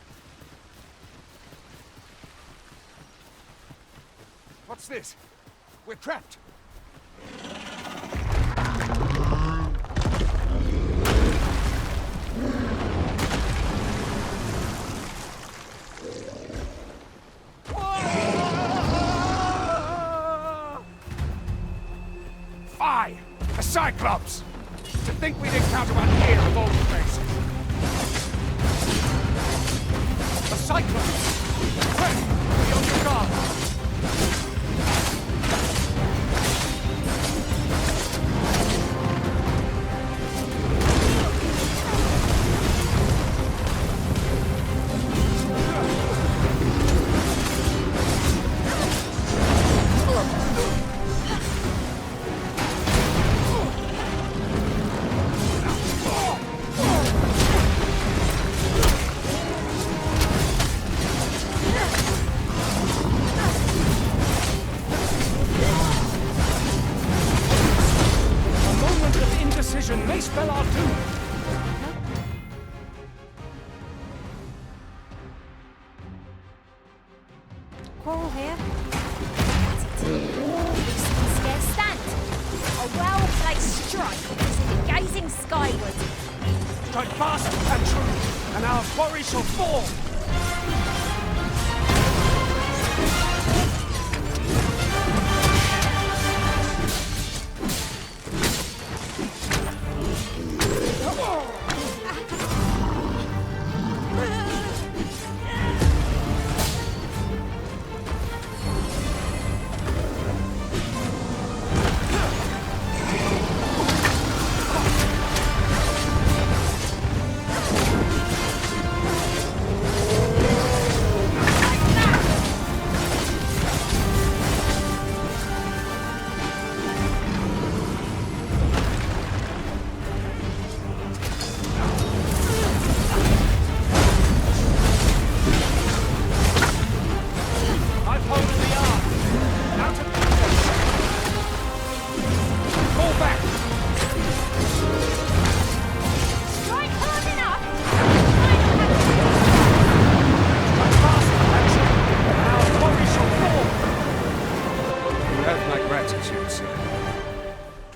What's this? We're trapped. Fie! A Cyclops! To think we'd encounter one here of all places! A Cyclops! Quick! Beyond the guard! May spell our doom. Quarrel here? This can scarce stand. A well-placed strike is in gazing skyward. Strike fast and true, and our quarry shall fall.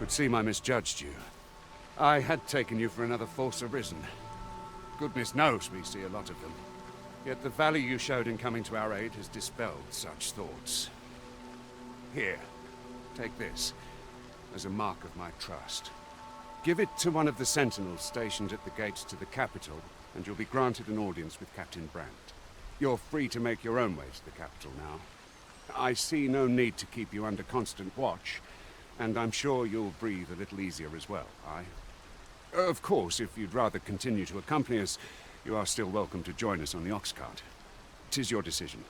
Seem I misjudged you. I had taken you for another Force Arisen. Goodness knows we see a lot of them. Yet the valor you showed in coming to our aid has dispelled such thoughts. Here, take this, as a mark of my trust. Give it to one of the sentinels stationed at the gates to the capital, and you'll be granted an audience with Captain Brandt. You're free to make your own way to the capital now. I see no need to keep you under constant watch, and I'm sure you'll breathe a little easier as well, aye? Of course, if you'd rather continue to accompany us, you are still welcome to join us on the ox cart. 'Tis your decision.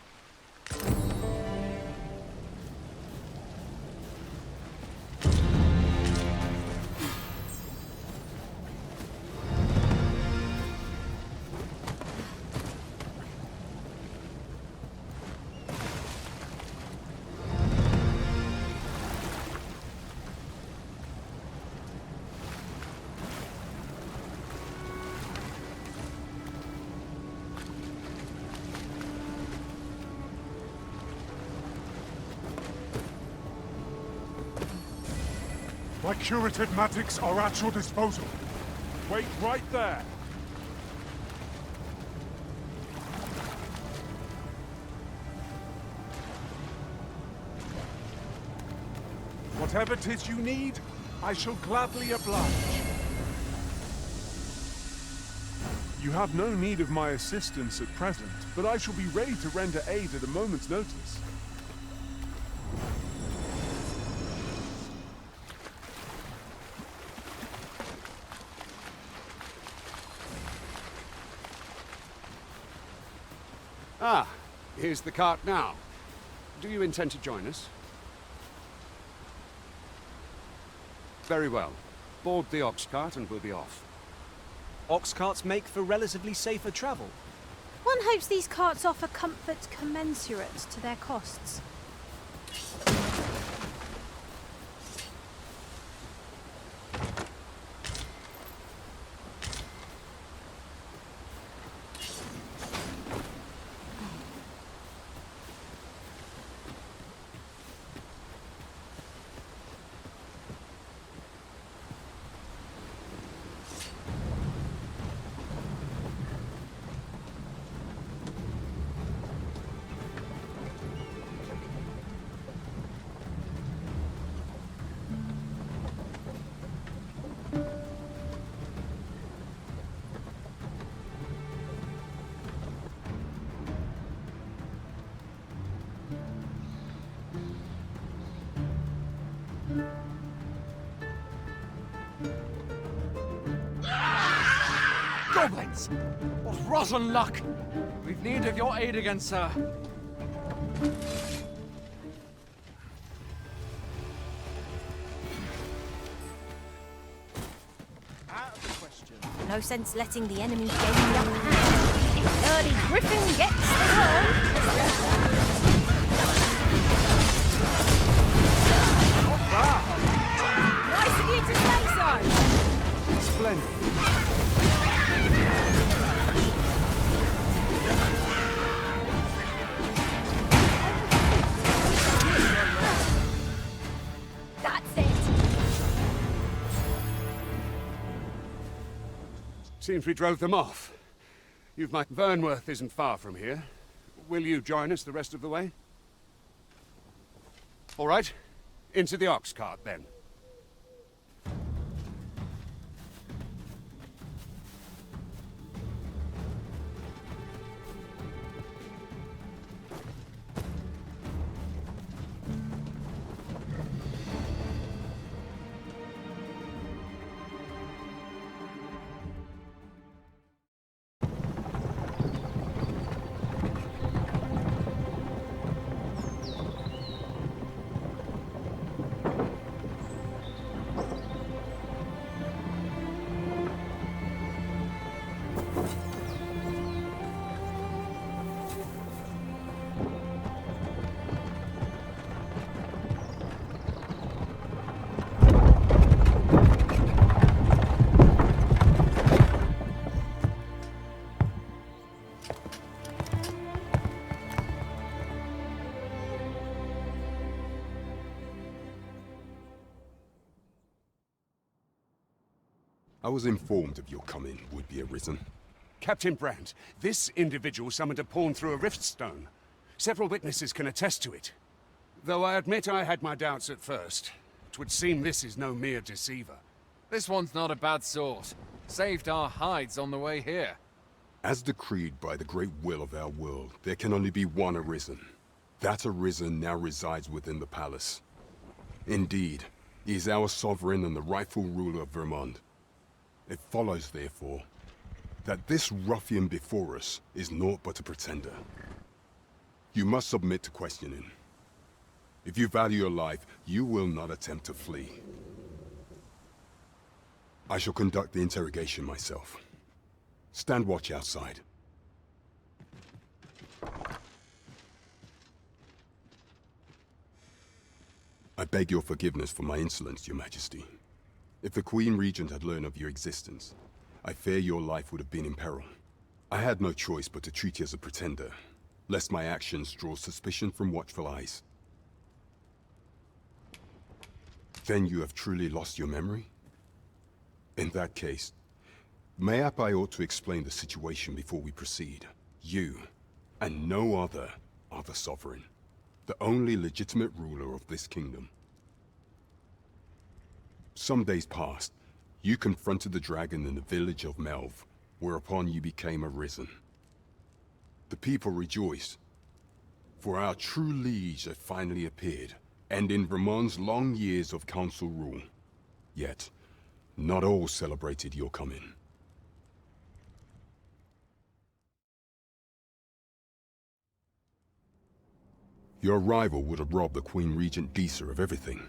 My curative magics are at your disposal. Wait right there. Whatever 'tis you need, I shall gladly oblige. You have no need of my assistance at present, but I shall be ready to render aid at a moment's notice. Ah, here's the cart now. Do you intend to join us? Very well. Board the ox cart and we'll be off. Ox carts make for relatively safer travel. One hopes these carts offer comfort commensurate to their costs. Goblins! What rotten luck! We've need of your aid again, sir. Out of the question. No sense letting the enemy gain the upper hand. The early griffin gets the worm. Nice of you to say so! Splendid. That's it! Seems we drove them off. Vernworth isn't far from here. Will you join us the rest of the way? All right. Into the ox cart, then. I was informed of your coming would be arisen. Captain Brandt, this individual summoned a pawn through a rift stone. Several witnesses can attest to it. Though I admit I had my doubts at first. 'Twould seem this is no mere deceiver. This one's not a bad sort. Saved our hides on the way here. As decreed by the great will of our world, there can only be one Arisen. That Arisen now resides within the palace. Indeed, he is our sovereign and the rightful ruler of Vermont. It follows, therefore, that this ruffian before us is naught but a pretender. You must submit to questioning. If you value your life, you will not attempt to flee. I shall conduct the interrogation myself. Stand watch outside. I beg your forgiveness for my insolence, Your Majesty. If the Queen Regent had learned of your existence, I fear your life would have been in peril. I had no choice but to treat you as a pretender, lest my actions draw suspicion from watchful eyes. Then you have truly lost your memory? In that case, mayhap I ought to explain the situation before we proceed. You, and no other, are the sovereign, the only legitimate ruler of this kingdom. Some days passed. You confronted the dragon in the village of Melv, whereupon you became arisen. The people rejoiced, for our true liege had finally appeared, and in Ramon's long years of council rule. Yet, not all celebrated your coming. Your arrival would have robbed the Queen Regent Disa of everything.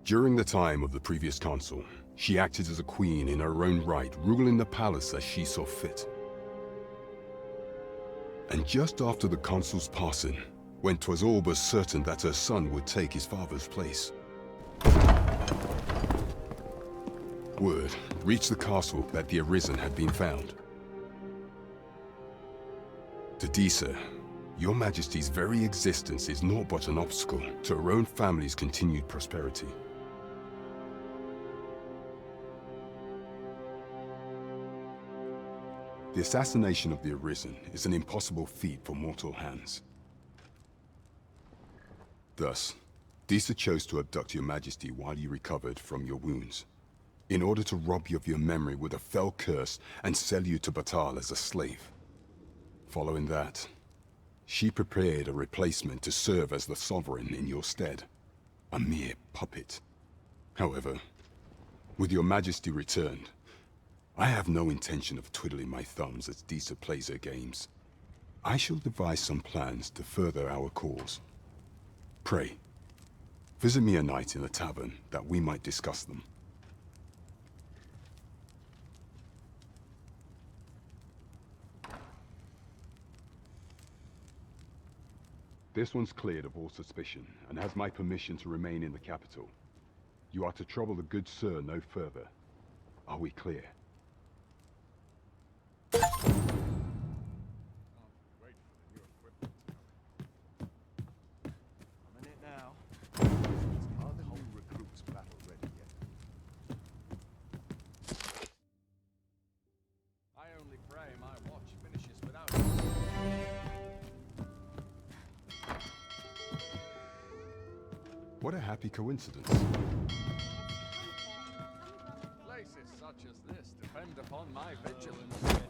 During the time of the previous council, she acted as a queen in her own right, ruling the palace as she saw fit. And just after the council's passing, when 'twas all but certain that her son would take his father's place, word reached the castle that the Arisen had been found. To Disa, your Majesty's very existence is naught but an obstacle to her own family's continued prosperity. The assassination of the Arisen is an impossible feat for mortal hands. Thus, Disa chose to abduct your Majesty while you recovered from your wounds, in order to rob you of your memory with a fell curse and sell you to Batal as a slave. Following that, she prepared a replacement to serve as the sovereign in your stead, a mere puppet. However, with your Majesty returned, I have no intention of twiddling my thumbs as Disa plays her games. I shall devise some plans to further our cause. Pray, visit me a night in the tavern that we might discuss them. This one's cleared of all suspicion and has my permission to remain in the capital. You are to trouble the good sir no further. Are we clear? What a happy coincidence. Places such as this depend upon my vigilance.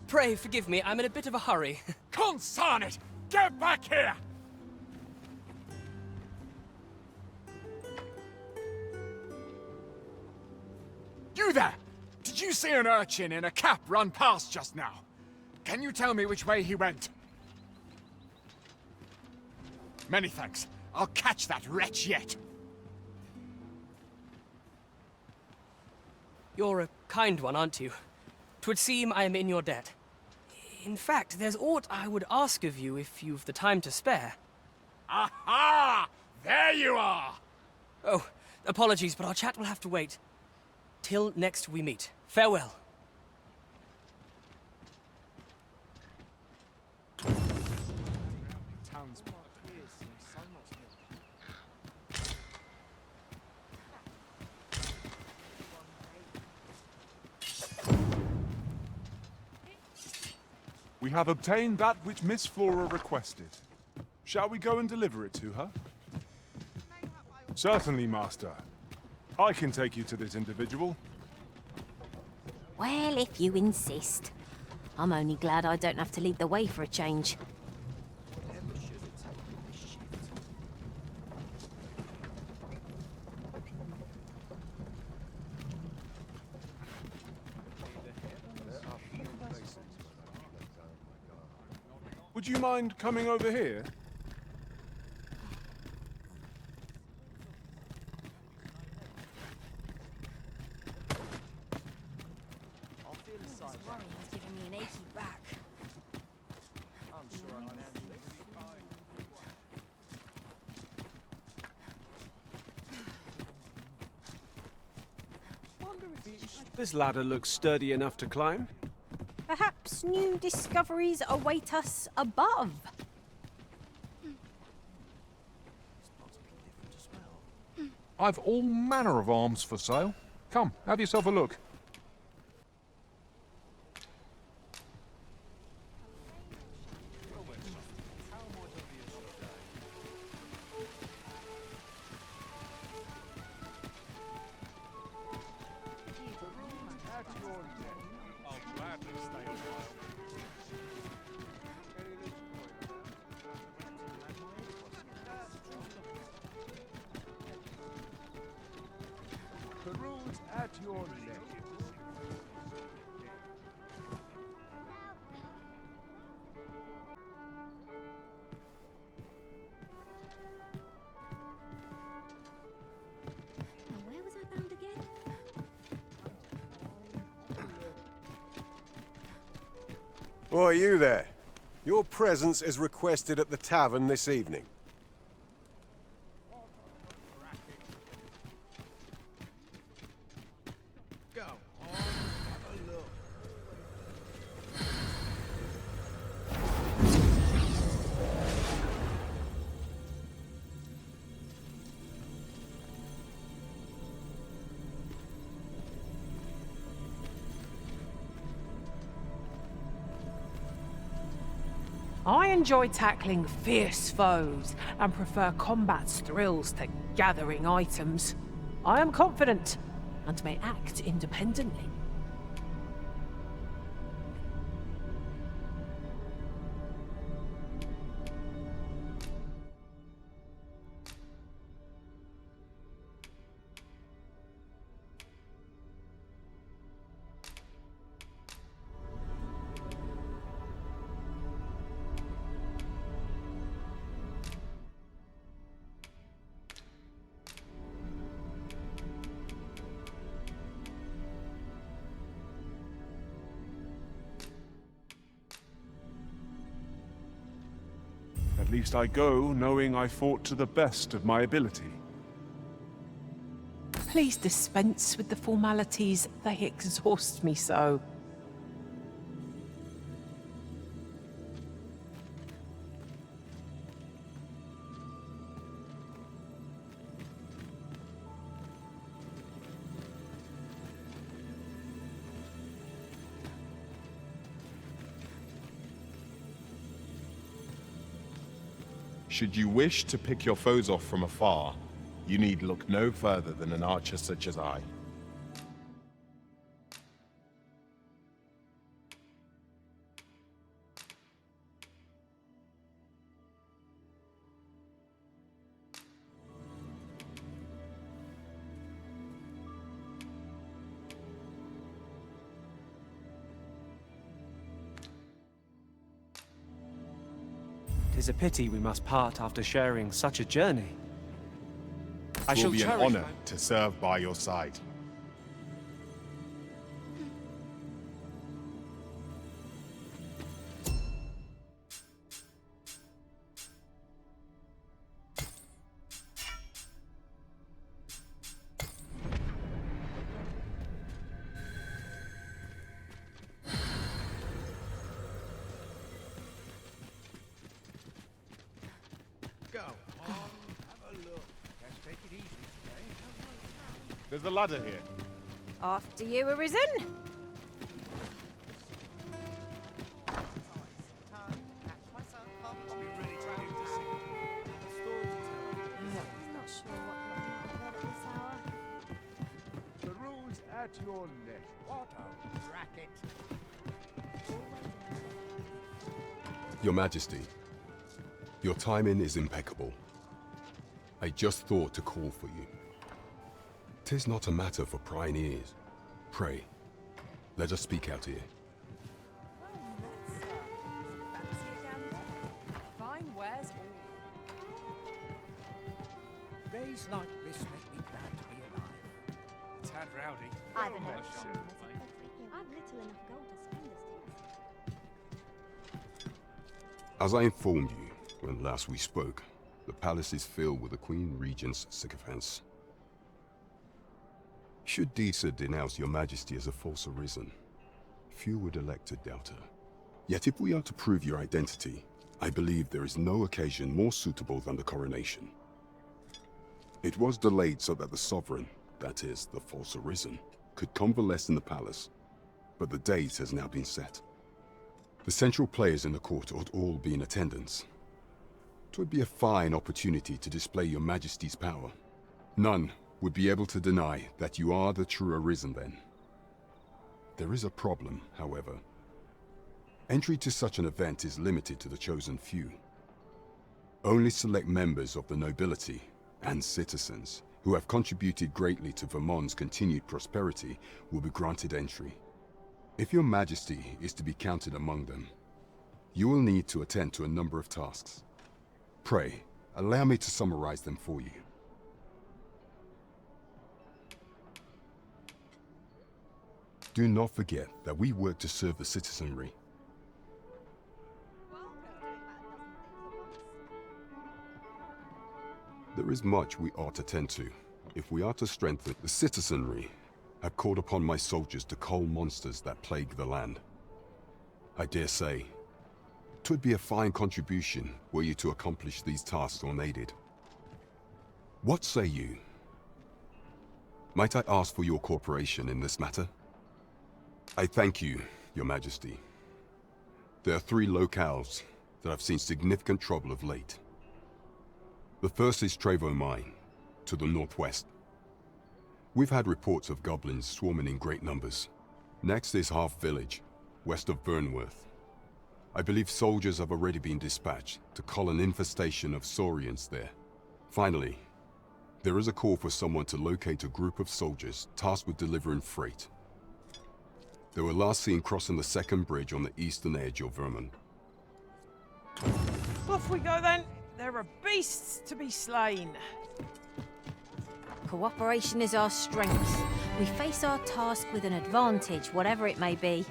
Pray forgive me, I'm in a bit of a hurry. Consign it! Get back here! You there! Did you see an urchin in a cap run past just now? Can you tell me which way he went? Many thanks. I'll catch that wretch yet. You're a kind one, aren't you? 'Twould seem I am in your debt. In fact, there's aught I would ask of you if you've the time to spare. Aha! There you are! Oh, apologies, but our chat will have to wait. Till next we meet. Farewell. We have obtained that which Miss Flora requested. Shall we go and deliver it to her? Certainly, Master. I can take you to this individual. Well, if you insist. I'm only glad I don't have to lead the way for a change. Would you mind coming over here? This ladder looks sturdy enough to climb. Perhaps new discoveries await us above. I've all manner of arms for sale. Come, have yourself a look. your neck. Now, where was I bound again? Why, you there? Your presence is requested at the tavern this evening. Go on, have a look. I enjoy tackling fierce foes and prefer combat's thrills to gathering items. I am confident and may act independently. At least I go knowing I fought to the best of my ability. Please dispense with the formalities. They exhaust me so. Should you wish to pick your foes off from afar, you need look no further than an archer such as I. Tis a pity we must part after sharing such a journey. I It shall will be an cherish honor to serve by your side. Go on, have a look. Let's take it easy today. There's a ladder here. After you, Arisen. Not sure what got me out of bed at this hour. The rule's at your neck. What a racket. Your Majesty, your timing is impeccable. I just thought to call for you. 'Tis not a matter for prying ears. Pray, let us speak out here. Fine wares all. Days like this make me glad to be alive. Tad rowdy. I've Oh, heard my of shit. I've little enough gold to spend as days. As I informed you when last we spoke, the palace is filled with the Queen Regent's sycophants. Should Disa denounce your Majesty as a false arisen, few would elect to doubt her. Yet if we are to prove your identity, I believe there is no occasion more suitable than the coronation. It was delayed so that the sovereign, that is, the false arisen, could convalesce in the palace, but the date has now been set. The central players in the court ought all be in attendance. 'Twould be a fine opportunity to display your Majesty's power. None would be able to deny that you are the true Arisen then. There is a problem, however. Entry to such an event is limited to the chosen few. Only select members of the nobility and citizens who have contributed greatly to Vermont's continued prosperity will be granted entry. If your majesty is to be counted among them, you will need to attend to a number of tasks. Pray, allow me to summarize them for you. Do not forget that we work to serve the citizenry. There is much we ought to tend to. If we are to strengthen the citizenry, have called upon my soldiers to cull monsters that plague the land. I dare say, 'twould be a fine contribution were you to accomplish these tasks unaided. What say you? Might I ask for your cooperation in this matter? I thank you, Your Majesty. There are 3 locales that have seen significant trouble of late. The first is Trevo Mine, to the northwest. We've had reports of goblins swarming in great numbers. Next is Half Village, west of Vernworth. I believe soldiers have already been dispatched to cull an infestation of saurians there. Finally, there is a call for someone to locate a group of soldiers tasked with delivering freight. They were last seen crossing the second bridge on the eastern edge of Vermont. Off we go then. There are beasts to be slain. Cooperation is our strength. We face our task with an advantage, whatever it may be.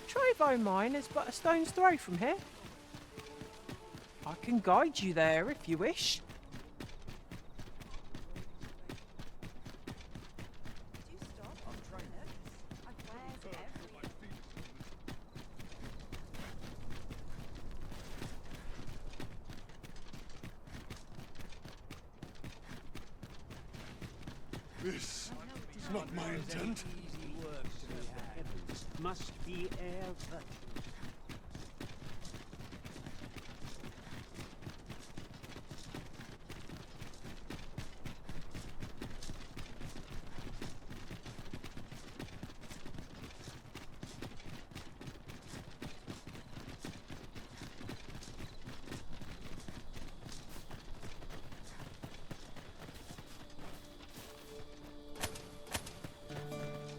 Trevo Mine is but a stone's throw from here. I can guide you there if you wish. This is not my intent. Must be air virtue.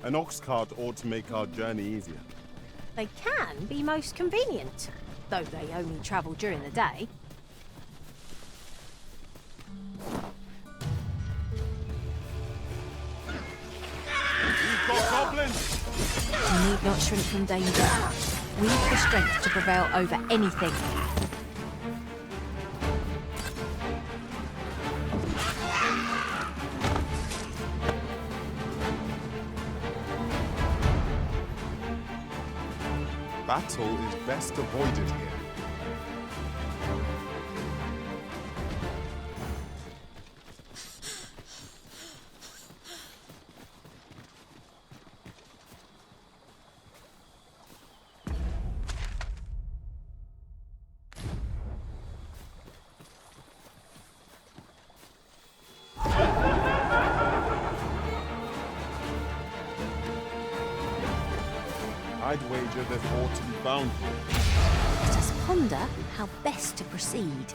An ox cart ought to make our journey easier. They can be most convenient, though they only travel during the day. We've got goblins! You need not shrink from danger. We have the strength to prevail over anything. Battle is best avoided here. I'd wager there's more to be found here. Let us ponder how best to proceed.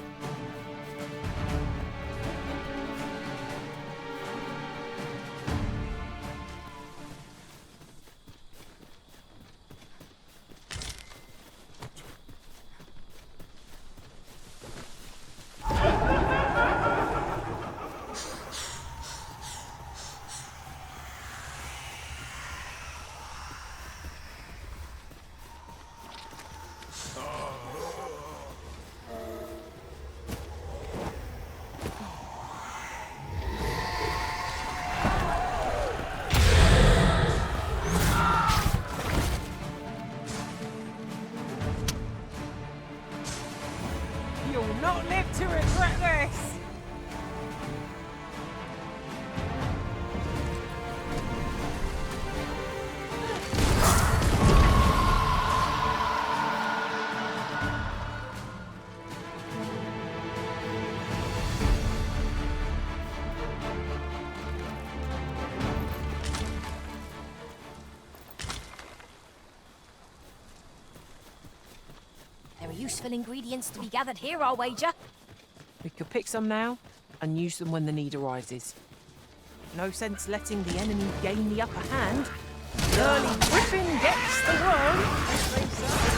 useful ingredients to be gathered here, I'll wager. We could pick some now and use them when the need arises. No sense letting the enemy gain the upper hand. The early griffin gets the worm, as they say.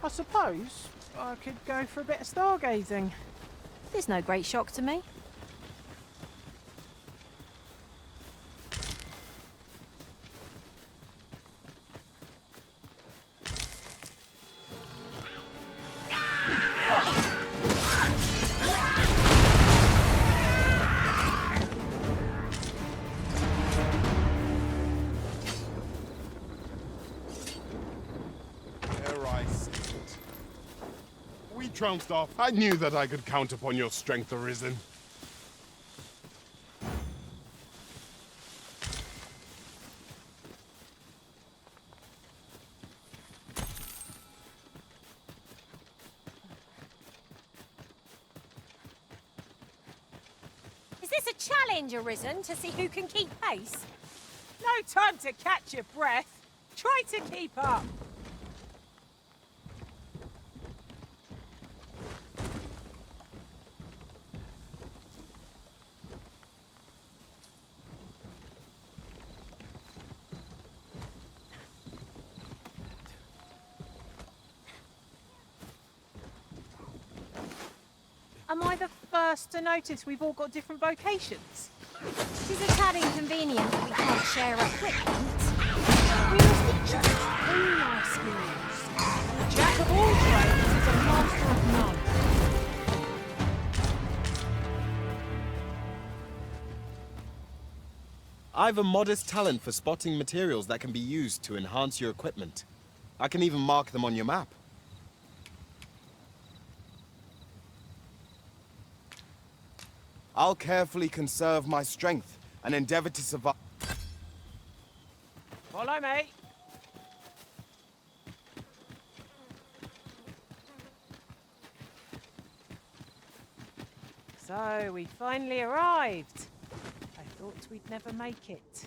I suppose I could go for a bit of stargazing. There's no great shock to me. Trounced off. I knew that I could count upon your strength, Arisen. Is this a challenge, Arisen, to see who can keep pace? No time to catch your breath. Try to keep up. Am I the first to notice we've all got different vocations? It's a tad inconvenient that we can't share equipment. We must just hone our skills. The jack of all trades is a master of none. I've a modest talent for spotting materials that can be used to enhance your equipment. I can even mark them on your map. I'll carefully conserve my strength and endeavor to survive. Follow me. So, we finally arrived. I thought we'd never make it.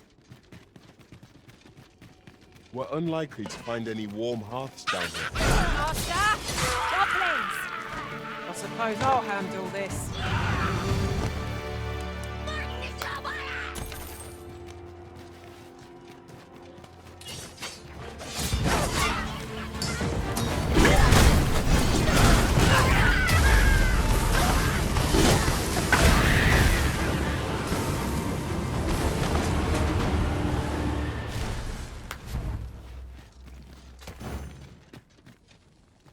We're unlikely to find any warm hearths down here. Master! Goblins! I suppose I'll handle this.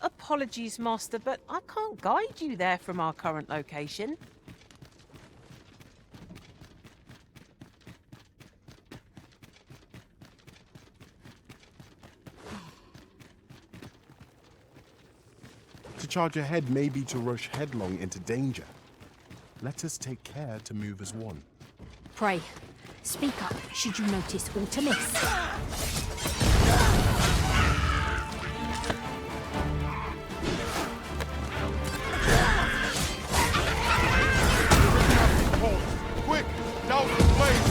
Apologies, Master, but I can't guide you there from our current location. To charge ahead may be to rush headlong into danger. Let us take care to move as one. Pray, speak up should you notice aught amiss. Quick! Down the blade!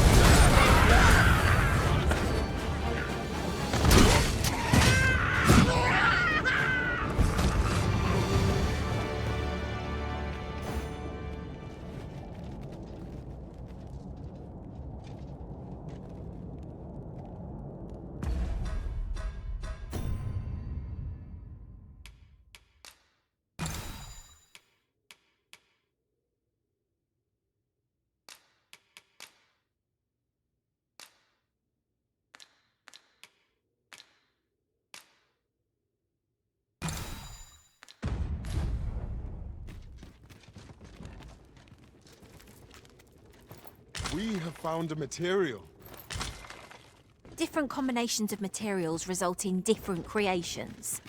We have found a material. Different combinations of materials result in different creations.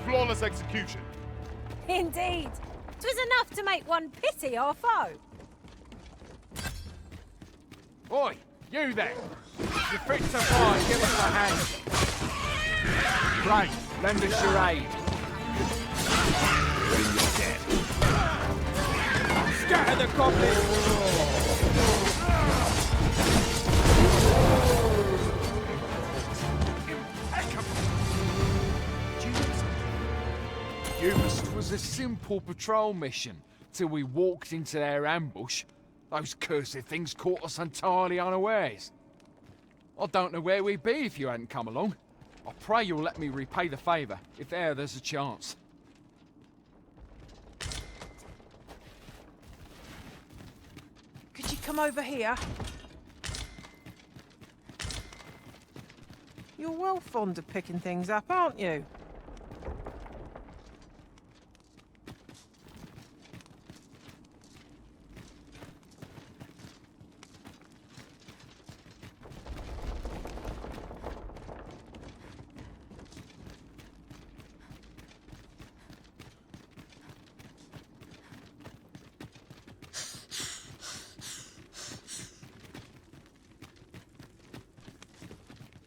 Flawless execution. Indeed. 'Twas enough to make one pity our foe. Oi, you there! You fit to fly, give us a hand. Great, lend us your aid. Bring your dead. Scatter the goblins! It was a simple patrol mission till we walked into their ambush. Those cursed things caught us entirely unawares. I don't know where we'd be if you hadn't come along. I pray you'll let me repay the favour, if there's a chance. Could you come over here? You're well fond of picking things up, aren't you?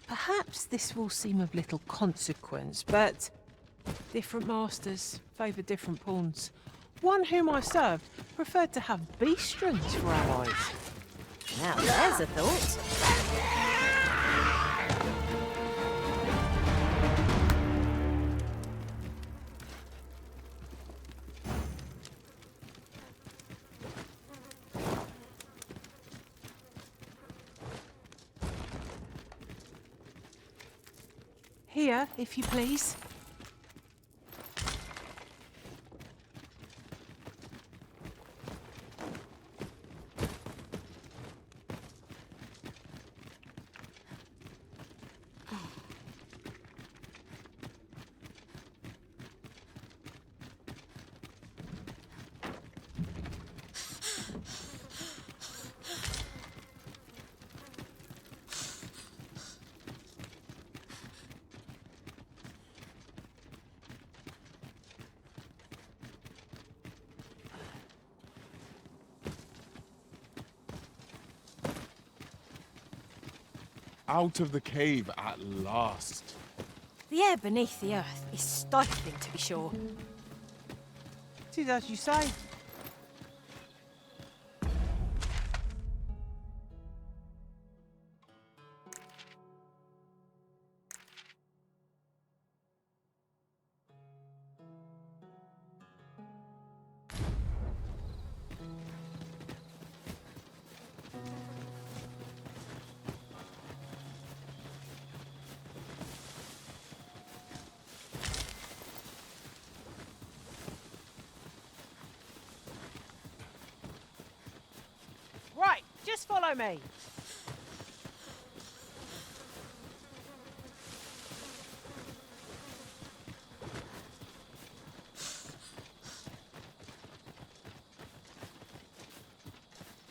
Perhaps this will seem of little consequence, but different masters favour different pawns. One whom I served preferred to have beastrons for allies. Now there's a thought. Here, if you please. Out of the cave at last. The air beneath the earth is stifling, to be sure. It is as you say. Right, just follow me.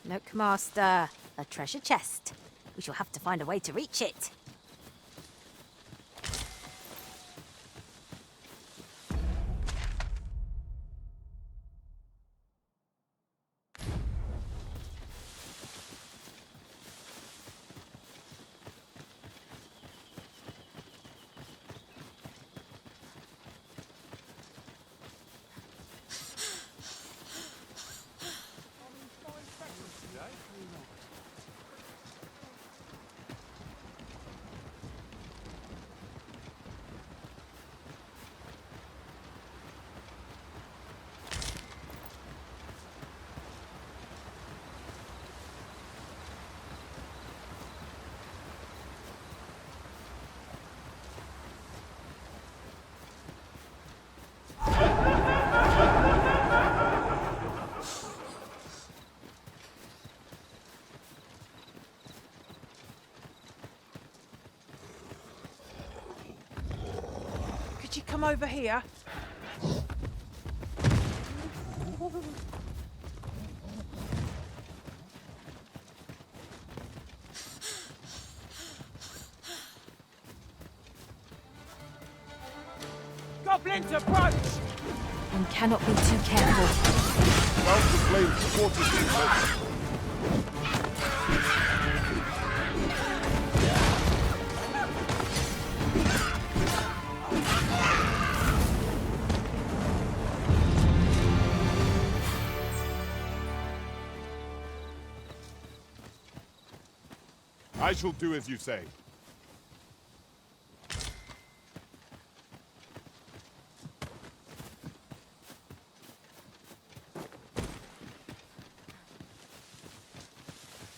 Look, Master, a treasure chest. We shall have to find a way to reach it. come over here. Goblins approach! One cannot be too careful. Without the flames, water is I shall do as you say.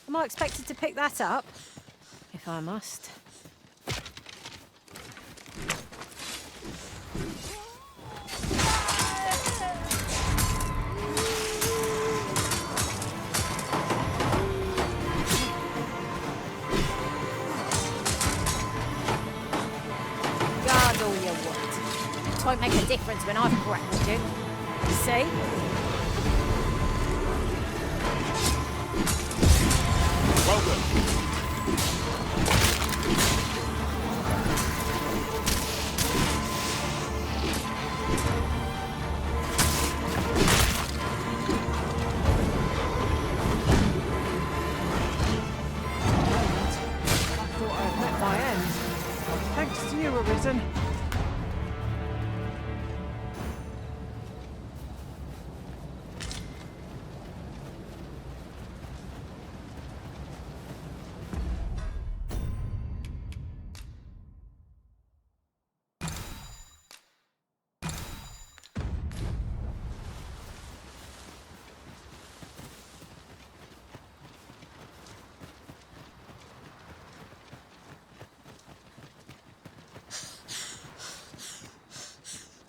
Am I expected to pick that up? If I must. Guard all you want. It won't make a difference when I've cracked you. See? Well done. I thought I'd met my end. Thanks to you, Arisen.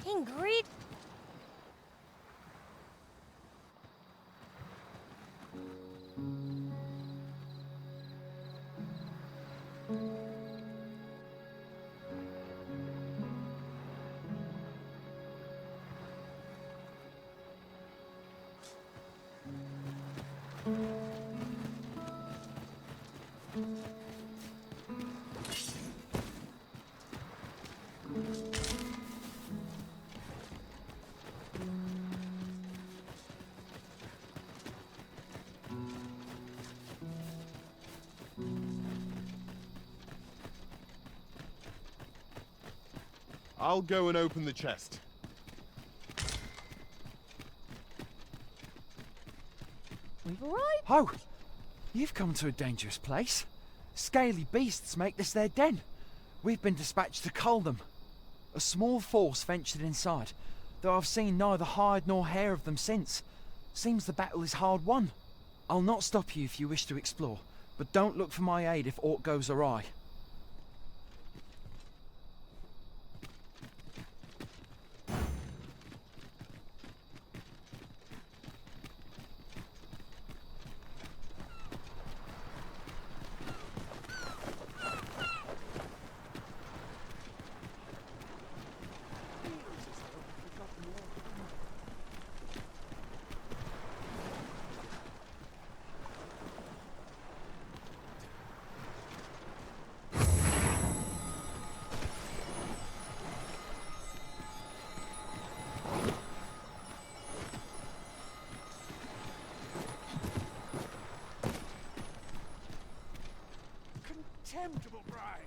Ingrid? I'll go and open the chest. We've arrived. Oh, you've come to a dangerous place. Scaly beasts make this their den. We've been dispatched to cull them. A small force ventured inside, though I've seen neither hide nor hair of them since. Seems the battle is hard won. I'll not stop you if you wish to explore, but don't look for my aid if aught goes awry. Contemptible bride!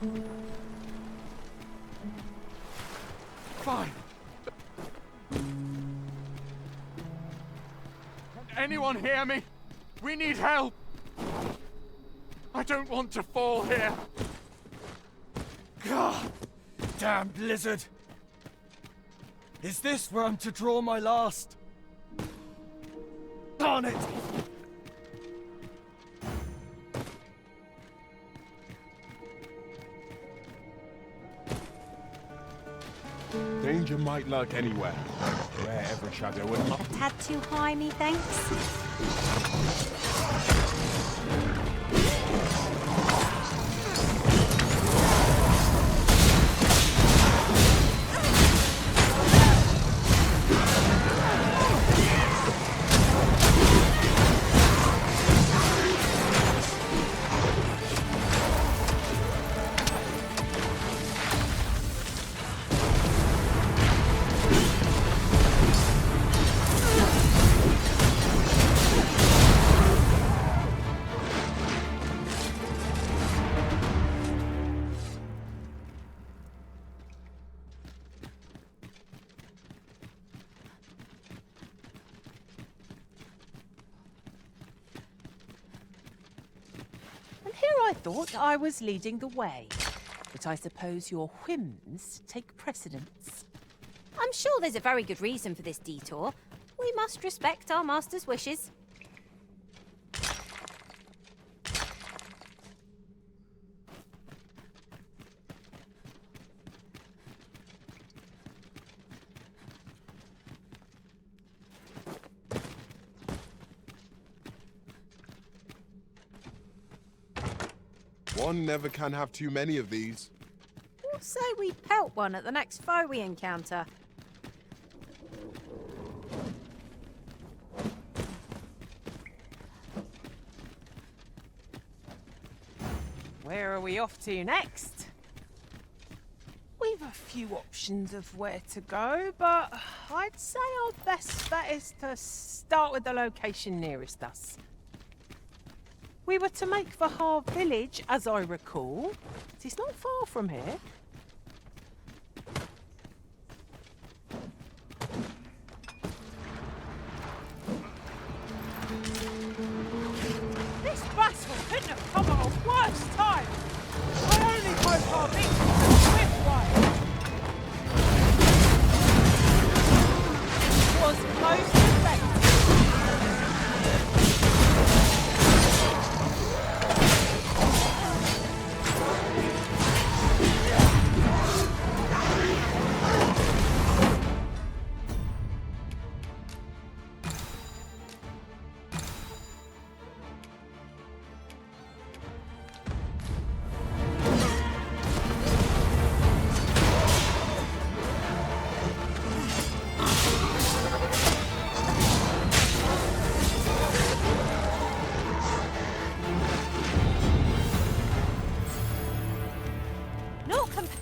What fine. Can anyone hear me? We need help. I don't want to fall here. God, damn blizzard. Is this where I'm to draw my last? Darn it! Danger might lurk anywhere, wherever shadow and light. A tad too high, methinks. I thought I was leading the way, but I suppose your whims take precedence. I'm sure there's a very good reason for this detour. We must respect our master's wishes. One never can have too many of these. We'll say we pelt one at the next foe we encounter. Where are we off to next? We've a few options of where to go, but I'd say our best bet is to start with the location nearest us. We were to make for Har village, as I recall. It is not far from here. This battle couldn't have come at a worse time. I only hope our victory is a swift one. Was most effective.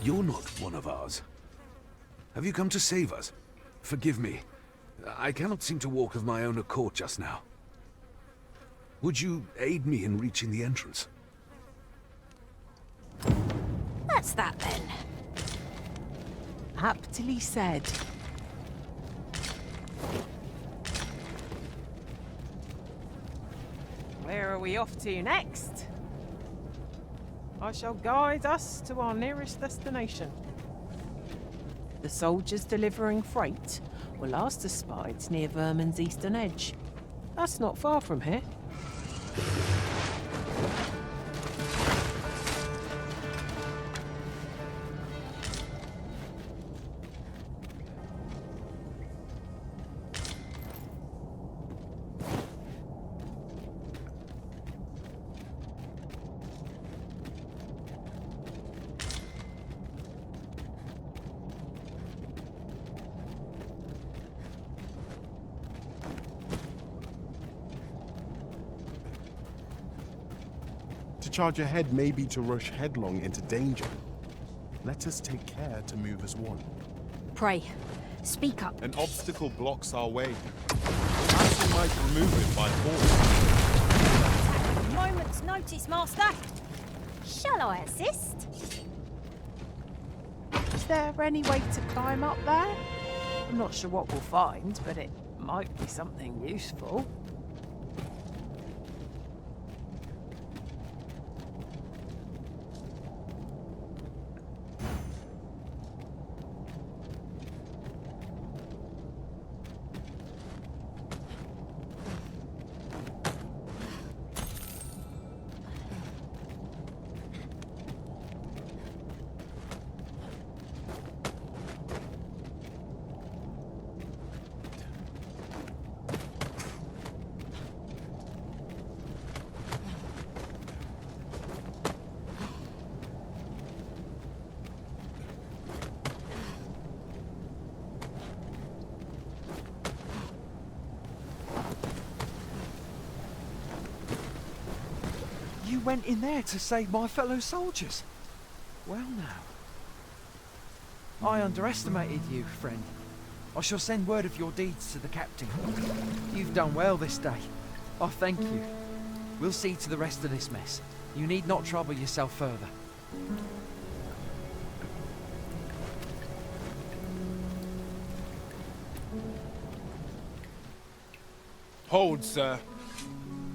You're not one of ours. Have you come to save us? Forgive me. I cannot seem to walk of my own accord just now. Would you aid me in reaching the entrance? That's that then. Aptly said. Where are we off to next? I shall guide us to our nearest destination. The soldiers delivering freight were last espied near Vermin's eastern edge. That's not far from here. To charge ahead may be to rush headlong into danger. Let us take care to move as one. Pray, speak up. An obstacle blocks our way. Perhaps we might remove it by force. Moment's notice, Master. Shall I assist? Is there any way to climb up there? I'm not sure what we'll find, but it might be something useful. You went in there to save my fellow soldiers. Well now. I underestimated you, friend. I shall send word of your deeds to the captain. You've done well this day. I thank you. We'll see to the rest of this mess. You need not trouble yourself further. Hold, sir.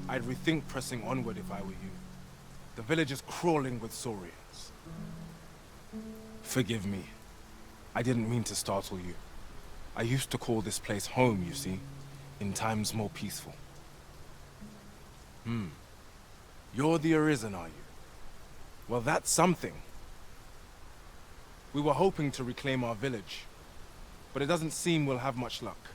I'd rethink pressing onward if I were you. The village is crawling with saurians. Forgive me. I didn't mean to startle you. I used to call this place home, you see, in times more peaceful. You're the Arisen, are you? Well, that's something. We were hoping to reclaim our village, but it doesn't seem we'll have much luck.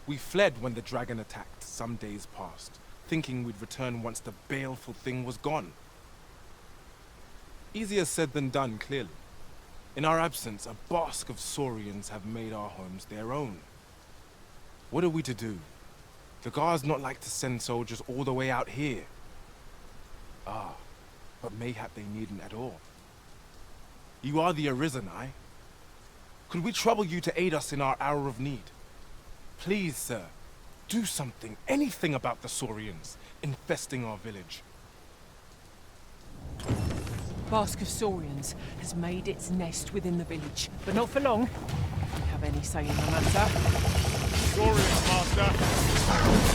We fled when the dragon attacked some days past, thinking we'd return once the baleful thing was gone. Easier said than done, clearly. In our absence, a bask of saurians have made our homes their own. What are we to do? The guards not like to send soldiers all the way out here. Ah, but mayhap they needn't at all. You are the Arisen, aye? Could we trouble you to aid us in our hour of need? Please, sir, do something, anything about the saurians infesting our village. Bask of saurians has made its nest within the village, but not for long. Do you have any say in the matter? Saurians, Master.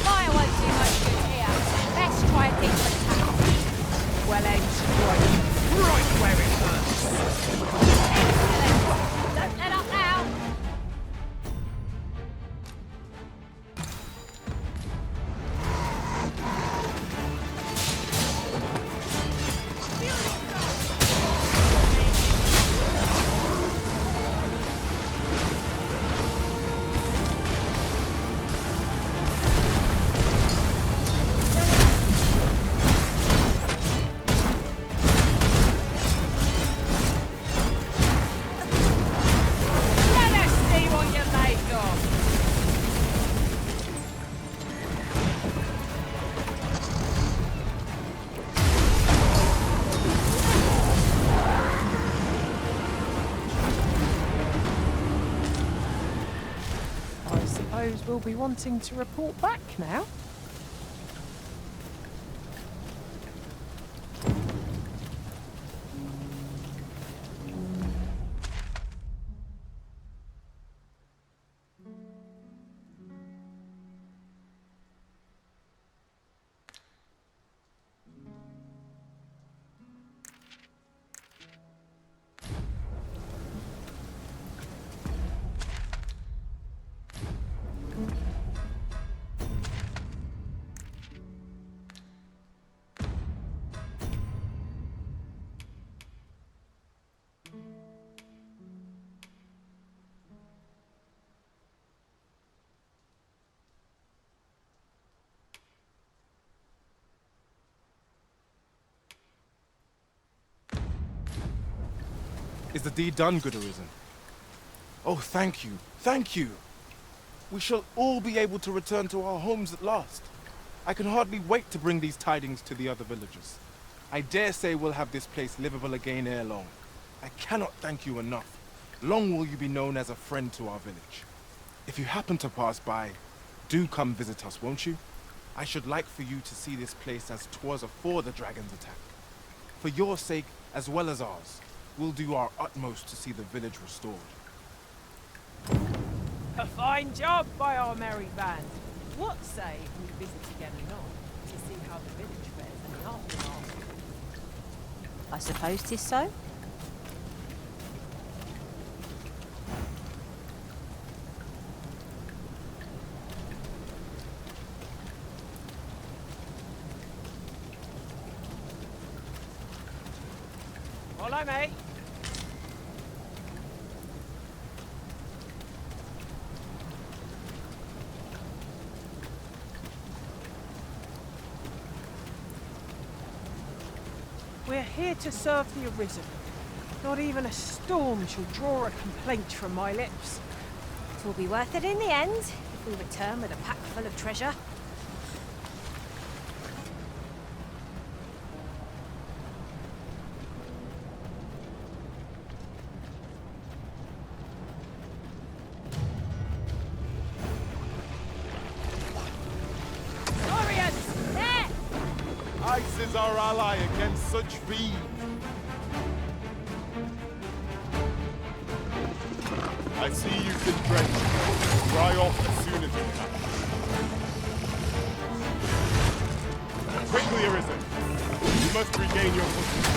Fire won't do much good here. Let's try a different tack. Well-aimed strike. Right where it hurts. Excellent. Don't let up now. We'll be wanting to report back now. Is the deed done, good Arisen? Oh, thank you, thank you. We shall all be able to return to our homes at last. I can hardly wait to bring these tidings to the other villagers. I dare say we'll have this place livable again ere long. I cannot thank you enough. Long will you be known as a friend to our village. If you happen to pass by, do come visit us, won't you? I should like for you to see this place as 'twas afore the dragon's attack. For your sake, as well as ours. We'll do our utmost to see the village restored. A fine job by our merry band. What say we visit again anon to see how the village fares in the aftermath? I suppose 'tis so. Follow me. We're here to serve the Arisen. Not even a storm shall draw a complaint from my lips. It will be worth it in the end, if we return with a pack full of treasure. Warriors, there! Ice is our ally against such fiends. I see you've been drenched. Dry off as soon as you can. Quickly, Arisen. You must regain your position.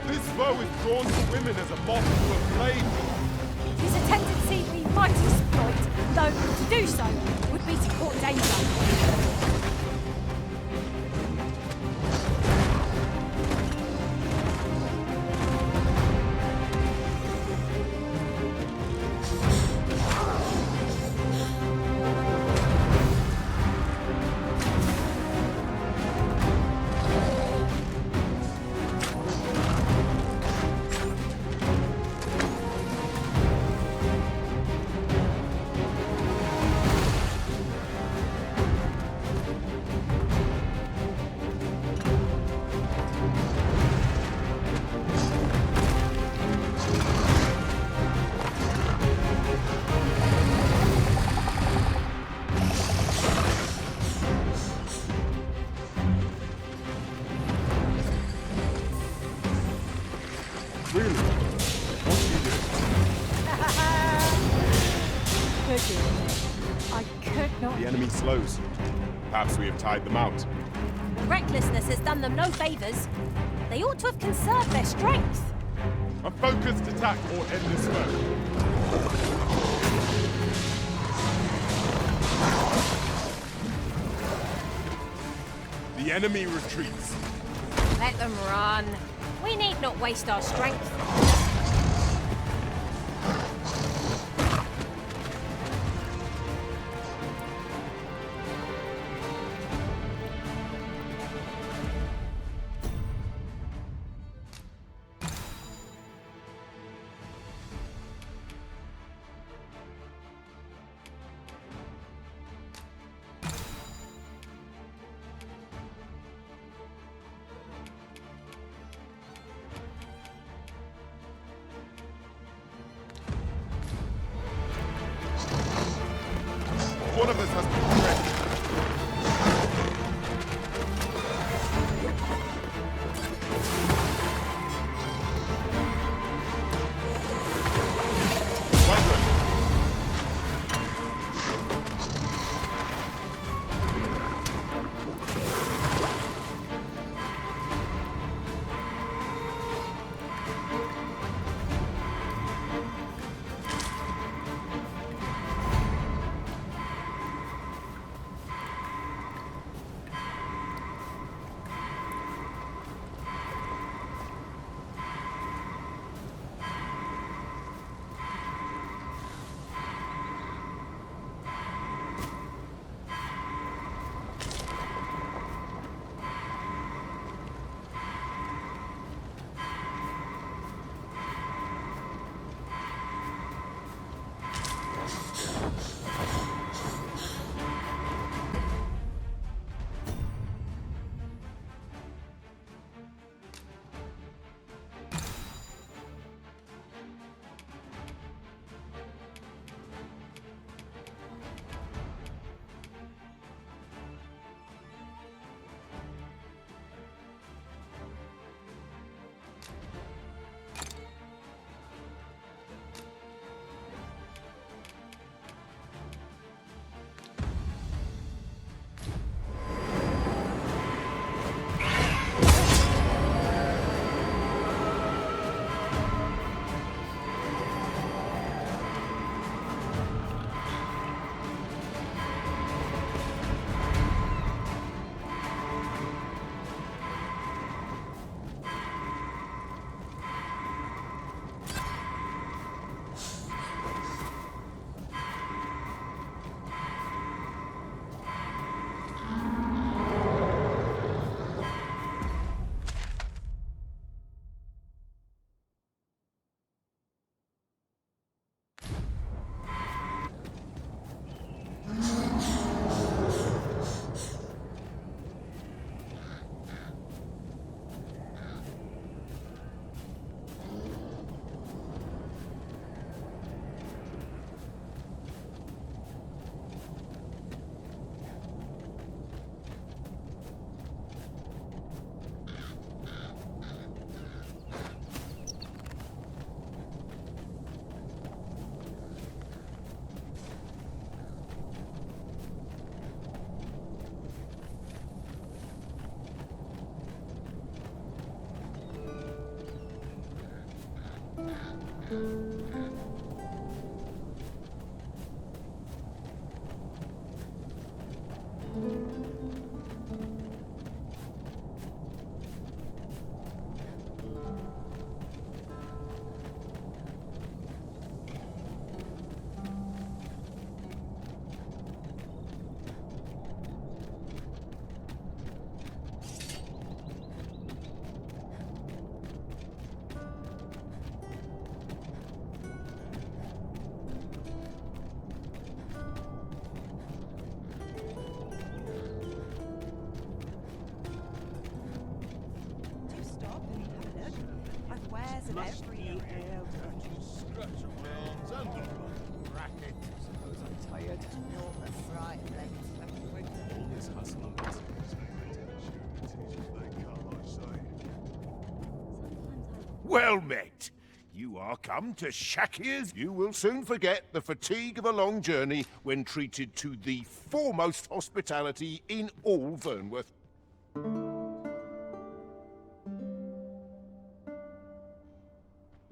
This foe is drawn to women as a moth to a flame. It is a tendency we might exploit, though to do so would be to court danger. Really? What are you doing? Could you? I could not. The enemy slows. Perhaps we have tied them out. Recklessness has done them no favours. They ought to have conserved their strength. A focused attack will end this foe. The enemy retreats. Let them run. We need not waste our strength. One of us has been threatened. Well met. You are come to Shakir's. You will soon forget the fatigue of a long journey when treated to the foremost hospitality in all Vernworth. The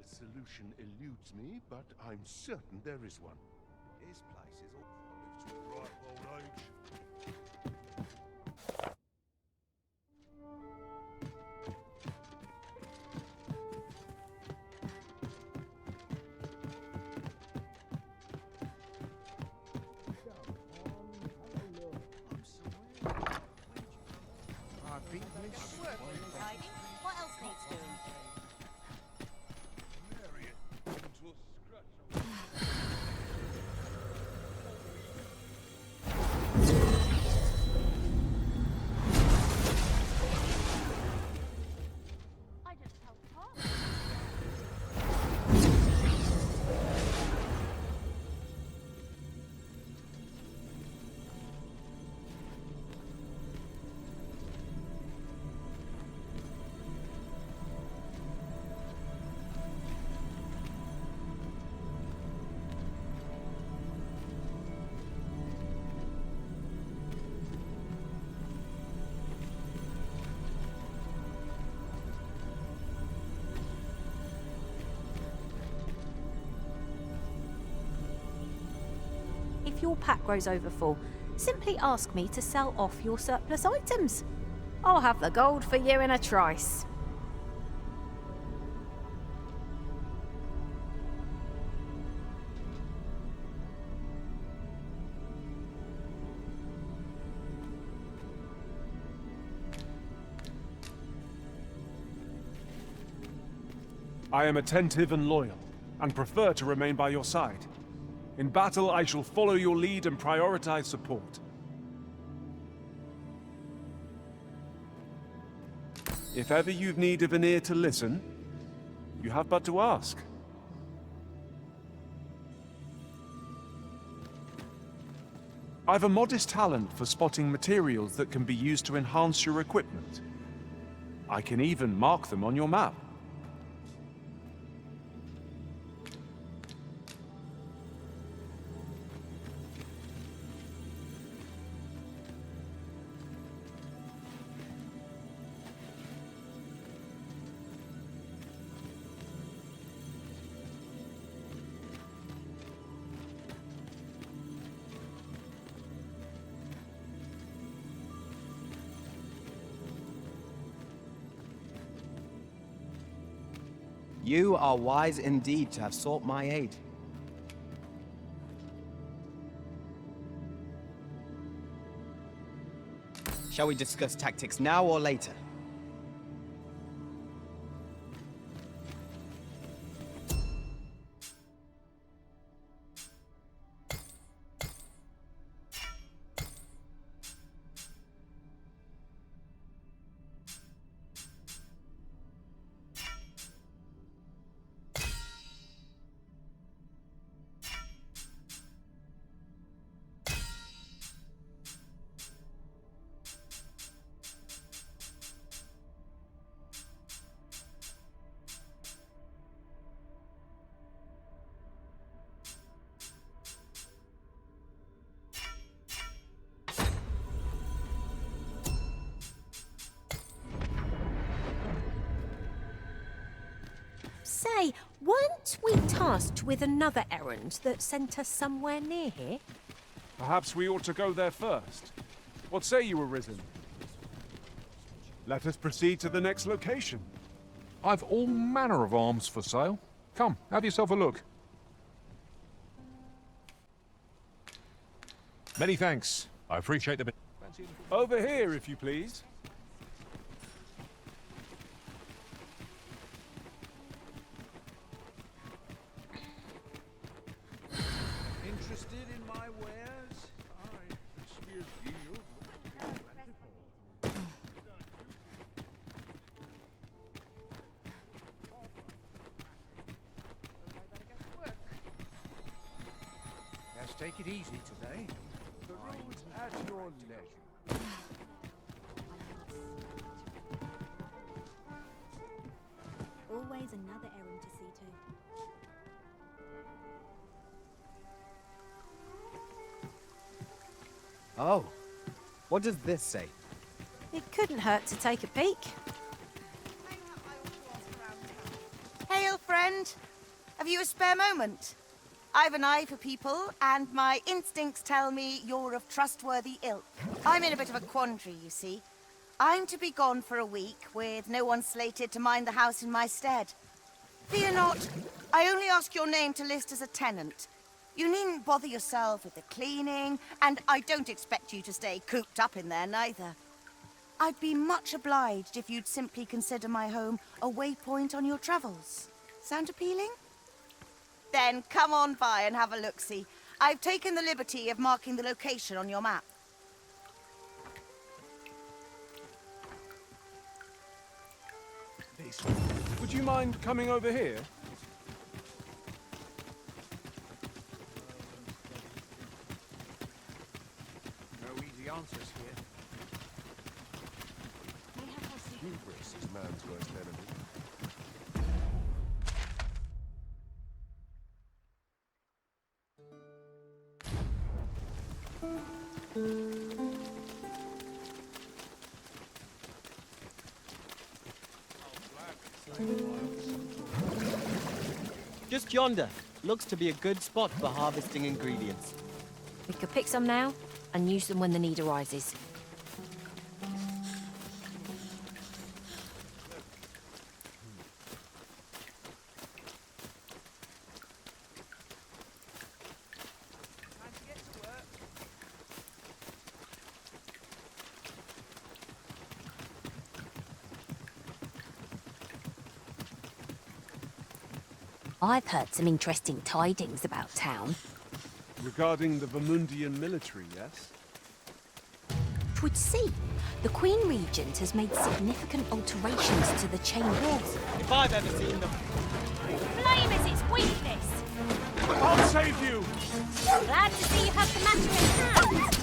solution eludes me, but I'm certain there is one. This place is all to a ripe old age. What else needs doing? I just helped Tom. If your pack grows over full, simply ask me to sell off your surplus items. I'll have the gold for you in a trice. I am attentive and loyal, and prefer to remain by your side. In battle, I shall follow your lead and prioritize support. If ever you've need of an ear to listen, you have but to ask. I've a modest talent for spotting materials that can be used to enhance your equipment. I can even mark them on your map. You are wise indeed to have sought my aid. Shall we discuss tactics now or later? Say, Weren't we tasked with another errand that sent us somewhere near here? Perhaps we ought to go there first. What say you, Arisen? Let us proceed to the next location. I've all manner of arms for sale. Come, have yourself a look. Many thanks. I appreciate the... Over here, if you please. Interested in my wares? I see a deal. Let's take it easy today. The road's at your leisure. Always another errand to see to. Oh, what does this say? It couldn't hurt to take a peek. Hail, friend. Have you a spare moment? I've an eye for people, and my instincts tell me you're of trustworthy ilk. I'm in a bit of a quandary, you see. I'm to be gone for a week, with no one slated to mind the house in my stead. Fear not, I only ask your name to list as a tenant. You needn't bother yourself with the cleaning, and I don't expect you to stay cooped up in there, neither. I'd be much obliged if you'd simply consider my home a waypoint on your travels. Sound appealing? Then come on by and have a look-see. I've taken the liberty of marking the location on your map. Would you mind coming over here? No easy answers here. Hubris is man's worst enemy. Just yonder. Looks to be a good spot for harvesting ingredients. We could pick some now and use them when the need arises. I've heard some interesting tidings about town. Regarding the Vermundian military, yes? Twould see. The Queen Regent has made significant alterations to the chain walls. If I've ever seen them. Flame is its weakness! I'll save you! Glad to see you have the matter in hand!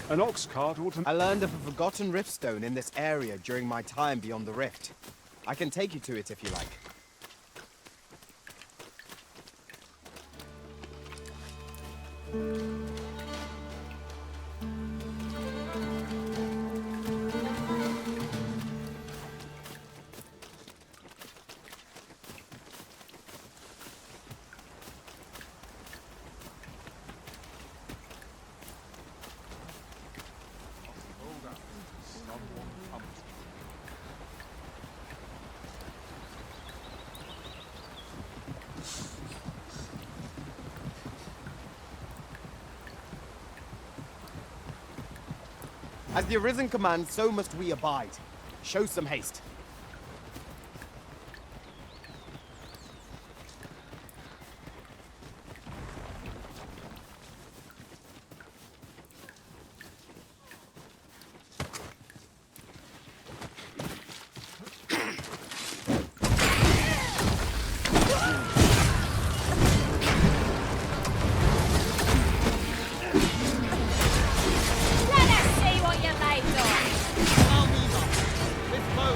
An ox cart ought to... I learned of a forgotten riftstone in this area during my time beyond the rift. I can take you to it if you like. As the Arisen commands, so must we abide. Show some haste. Let us see what you're made of! This bow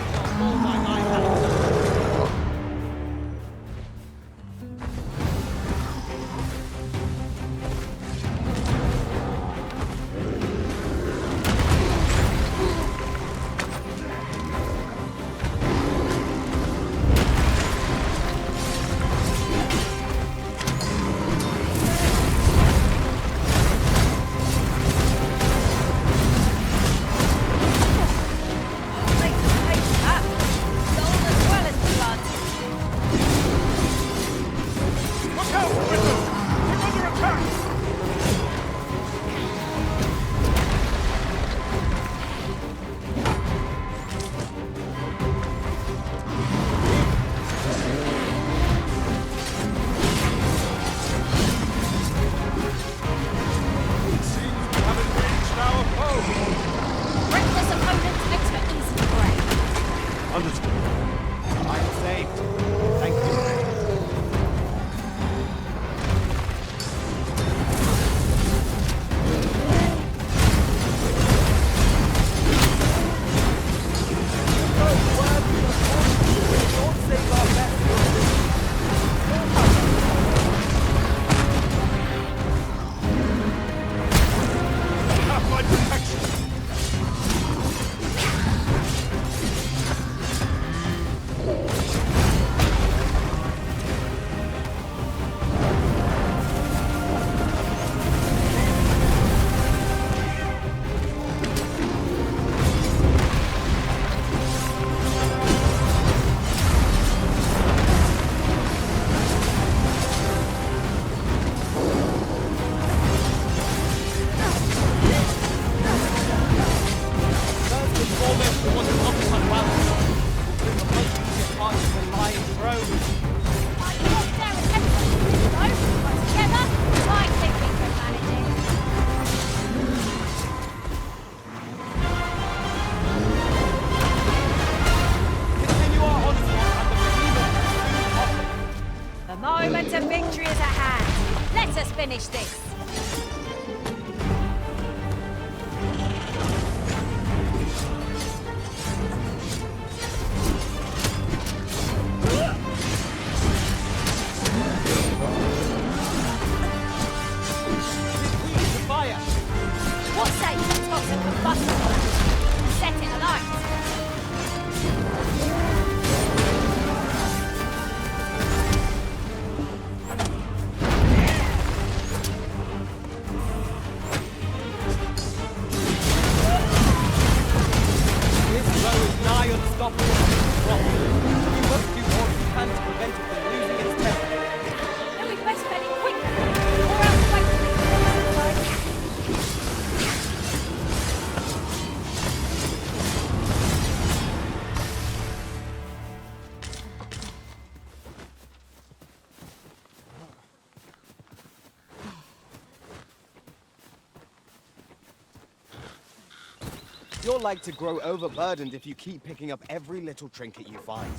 You're like to grow overburdened if you keep picking up every little trinket you find.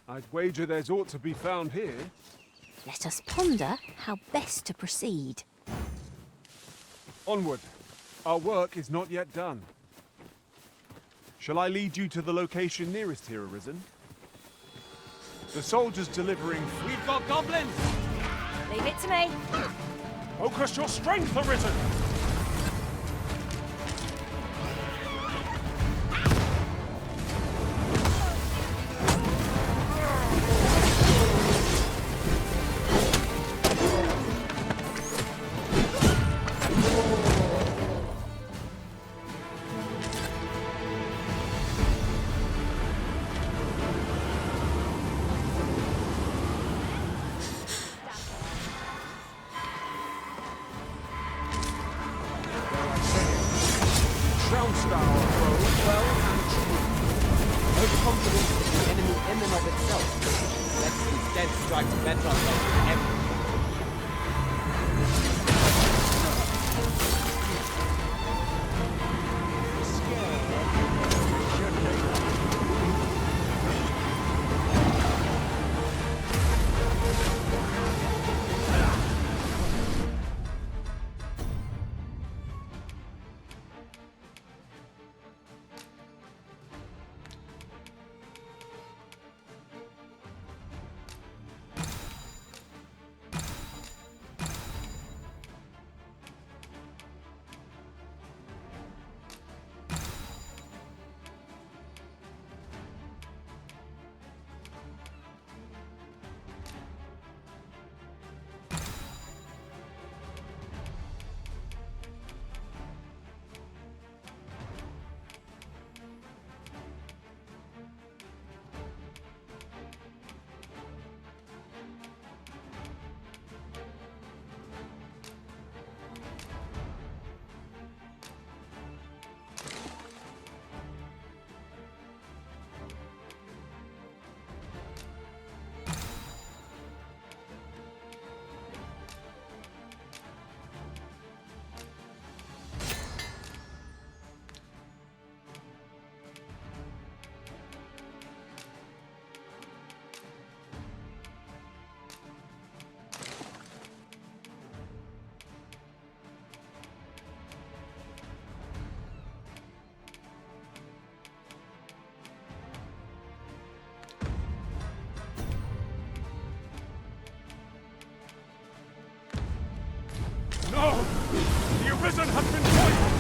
I'd wager there's aught to be found here. Let us ponder how best to proceed. Onward. Our work is not yet done. Shall I lead you to the location nearest here, Arisen? The soldiers delivering... We've got goblins! Leave it to me. Focus your strength, Arisen! Overconfidence is the enemy in and of itself. Let's instead strive to better ourselves with everything. No! The Arisen have been joined!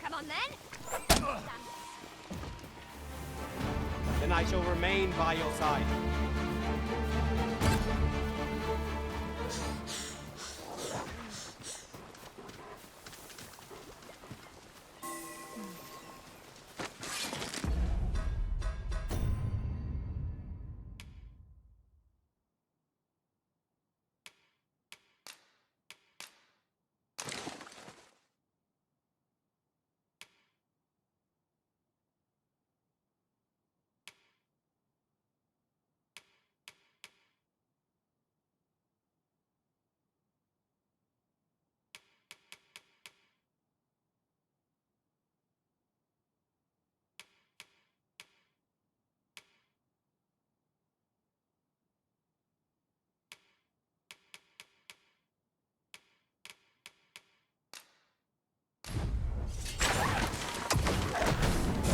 Come on then. Then I shall remain by your side.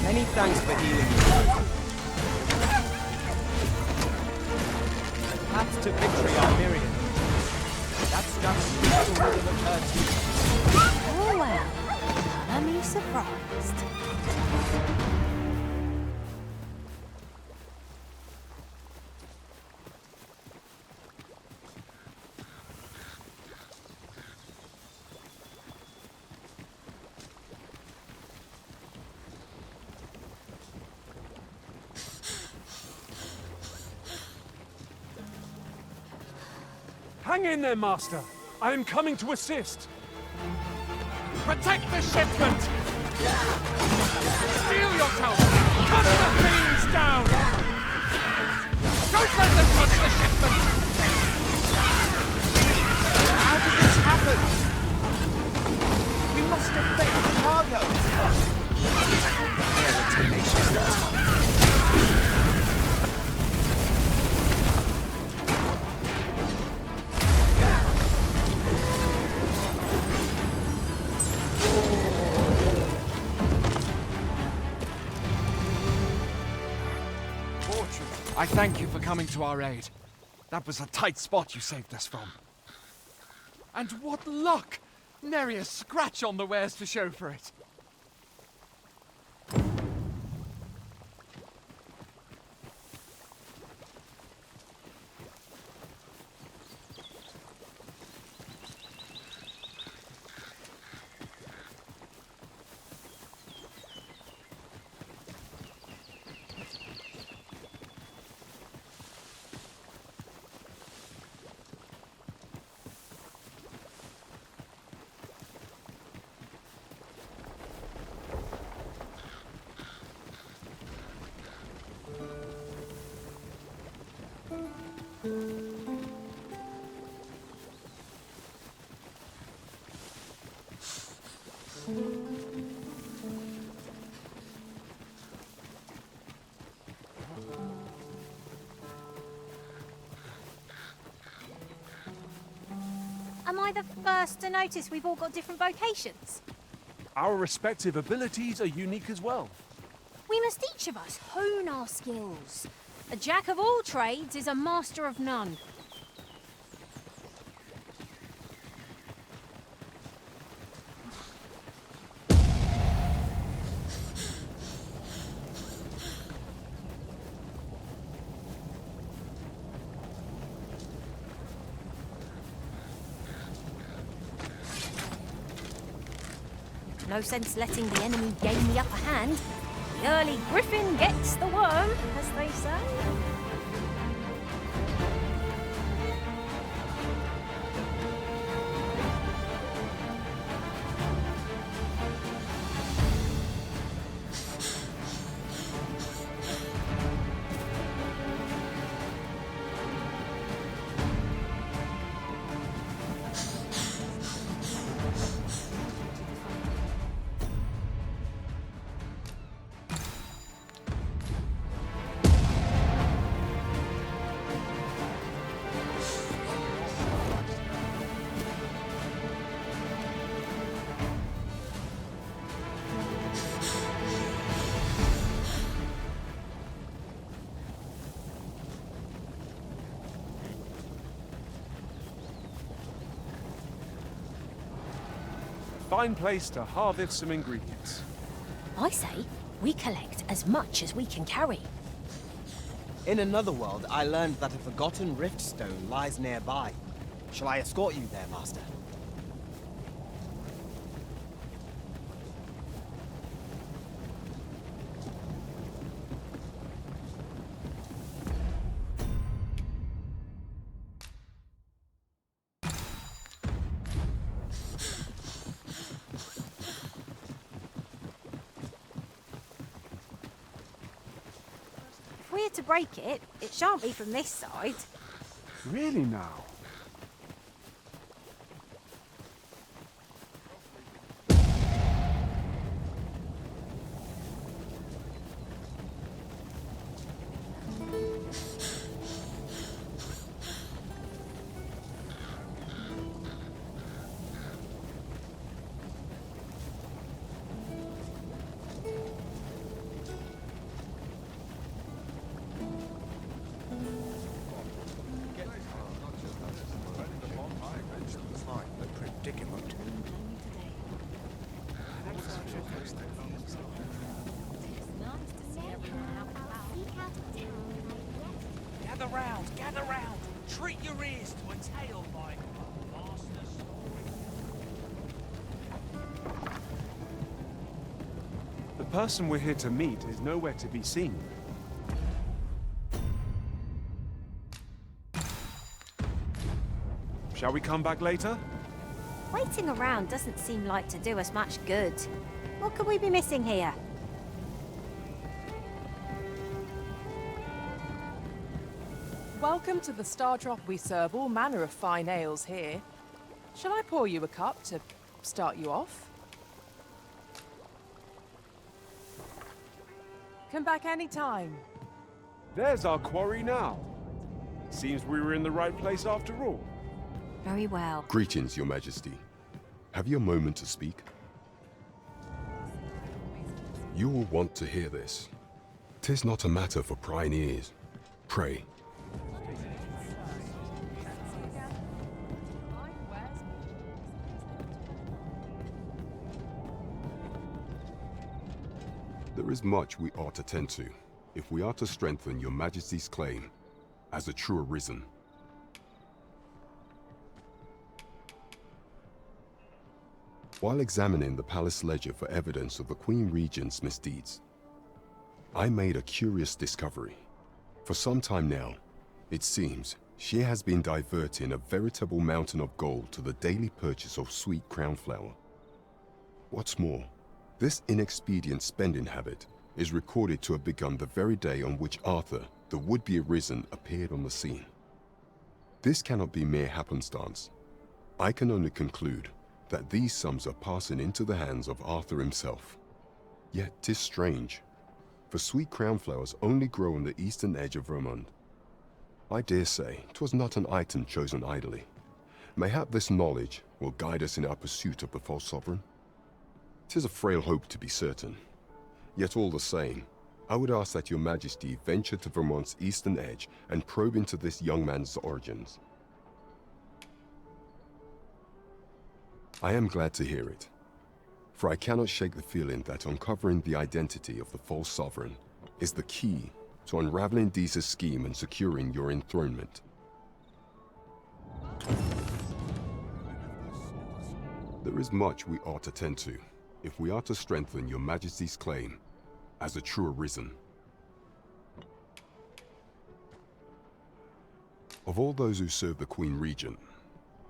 Many thanks for healing me. The paths to victory are myriad. That strategy would have occurred to you. Oh well, I'm surprised. Hang in there, Master. I am coming to assist. Protect the shipment! Steel yourself! Cut the things down! Don't let them touch the shipment! How did this happen? We must have failed the cargo. They're a tenacious lot. I thank you for coming to our aid. That was a tight spot you saved us from. And what luck! Nary a scratch on the wares to show for it. Am I the first to notice we've all got different vocations? Our respective abilities are unique as well. We must each of us hone our skills. A jack of all trades is a master of none. No sense letting the enemy gain the upper hand. The early griffin gets the worm, as they say. Fine place to harvest some ingredients. I say, we collect as much as we can carry. In another world, I learned that a forgotten rift stone lies nearby. Shall I escort you there, Master? If we're to break it, it shan't be from this side. Really now? Gather round, gather round. Treat your ears to a tale by Master Story. The person we're here to meet is nowhere to be seen. Shall we come back later? Waiting around doesn't seem like to do us much good. What could we be missing here? Welcome to the Star Drop. We serve all manner of fine ales here. Shall I pour you a cup to start you off? Come back anytime. There's our quarry now. Seems we were in the right place after all. Very well. Greetings, Your Majesty. Have you a moment to speak? You will want to hear this. 'Tis not a matter for prying ears. Pray. There is much we ought to tend to, if we are to strengthen Your Majesty's claim as a true Arisen. While examining the palace ledger for evidence of the Queen Regent's misdeeds, I made a curious discovery. For some time now, it seems she has been diverting a veritable mountain of gold to the daily purchase of sweet crown flower. What's more, this inexpedient spending habit is recorded to have begun the very day on which Arthur, the would-be Arisen, appeared on the scene. This cannot be mere happenstance. I can only conclude that these sums are passing into the hands of Arthur himself. Yet 'tis strange, for sweet crown flowers only grow on the eastern edge of Vermont. I dare say 'twas not an item chosen idly. Mayhap this knowledge will guide us in our pursuit of the false sovereign. 'Tis a frail hope to be certain, yet all the same, I would ask that Your Majesty venture to Vermont's eastern edge and probe into this young man's origins. I am glad to hear it, for I cannot shake the feeling that uncovering the identity of the false sovereign is the key to unraveling Deeza's scheme and securing your enthronement. There is much we ought to tend to, if we are to strengthen Your Majesty's claim as a true Arisen. Of all those who serve the Queen Regent,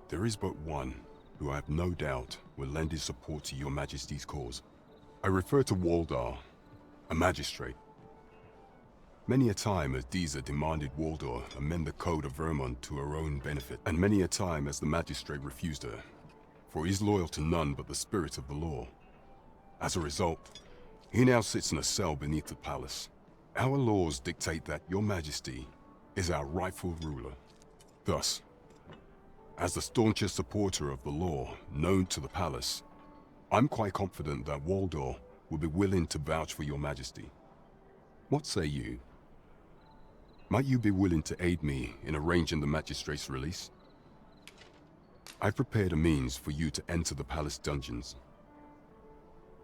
there is but one who I have no doubt will lend his support to Your Majesty's cause. I refer to Waldar, a magistrate. Many a time has Deeza demanded Waldar amend the code of Vermont to her own benefit, and many a time has the magistrate refused her, for he is loyal to none but the spirit of the law. As a result, he now sits in a cell beneath the palace. Our laws dictate that Your Majesty is our rightful ruler. Thus, as the staunchest supporter of the law known to the palace, I'm quite confident that Waldor will be willing to vouch for Your Majesty. What say you? Might you be willing to aid me in arranging the magistrate's release? I've prepared a means for you to enter the palace dungeons.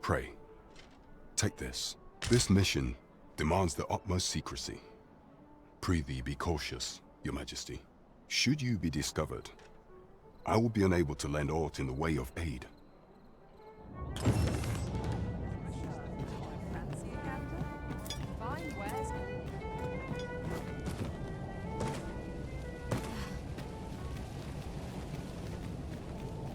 Pray, take this. This mission demands the utmost secrecy. Prithee be cautious, Your Majesty. Should you be discovered, I will be unable to lend aught in the way of aid.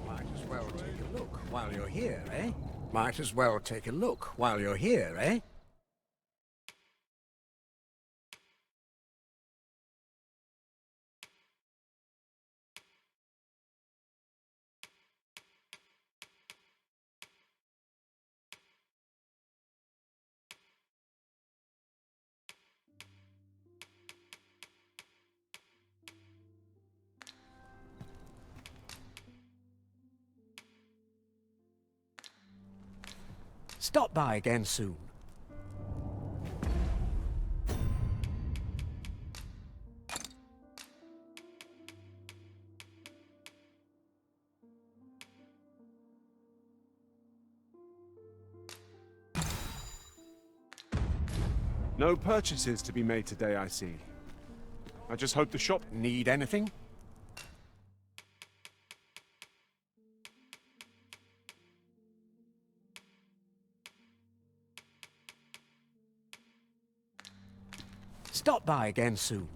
Might as well take a look while you're here, eh? Might as well take a look while you're here, eh? Stop by again soon. No purchases to be made today, I see. I just hope the shop... Need anything? Stop by again soon.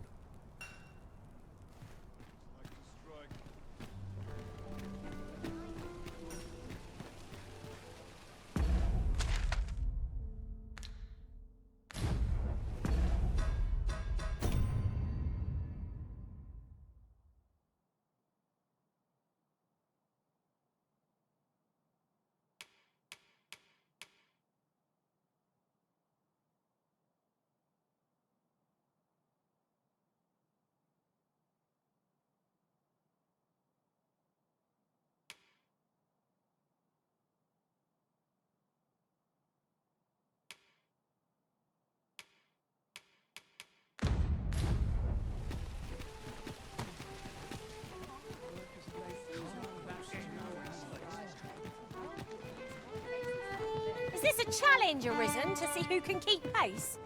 a challenge arisen to see who can keep pace?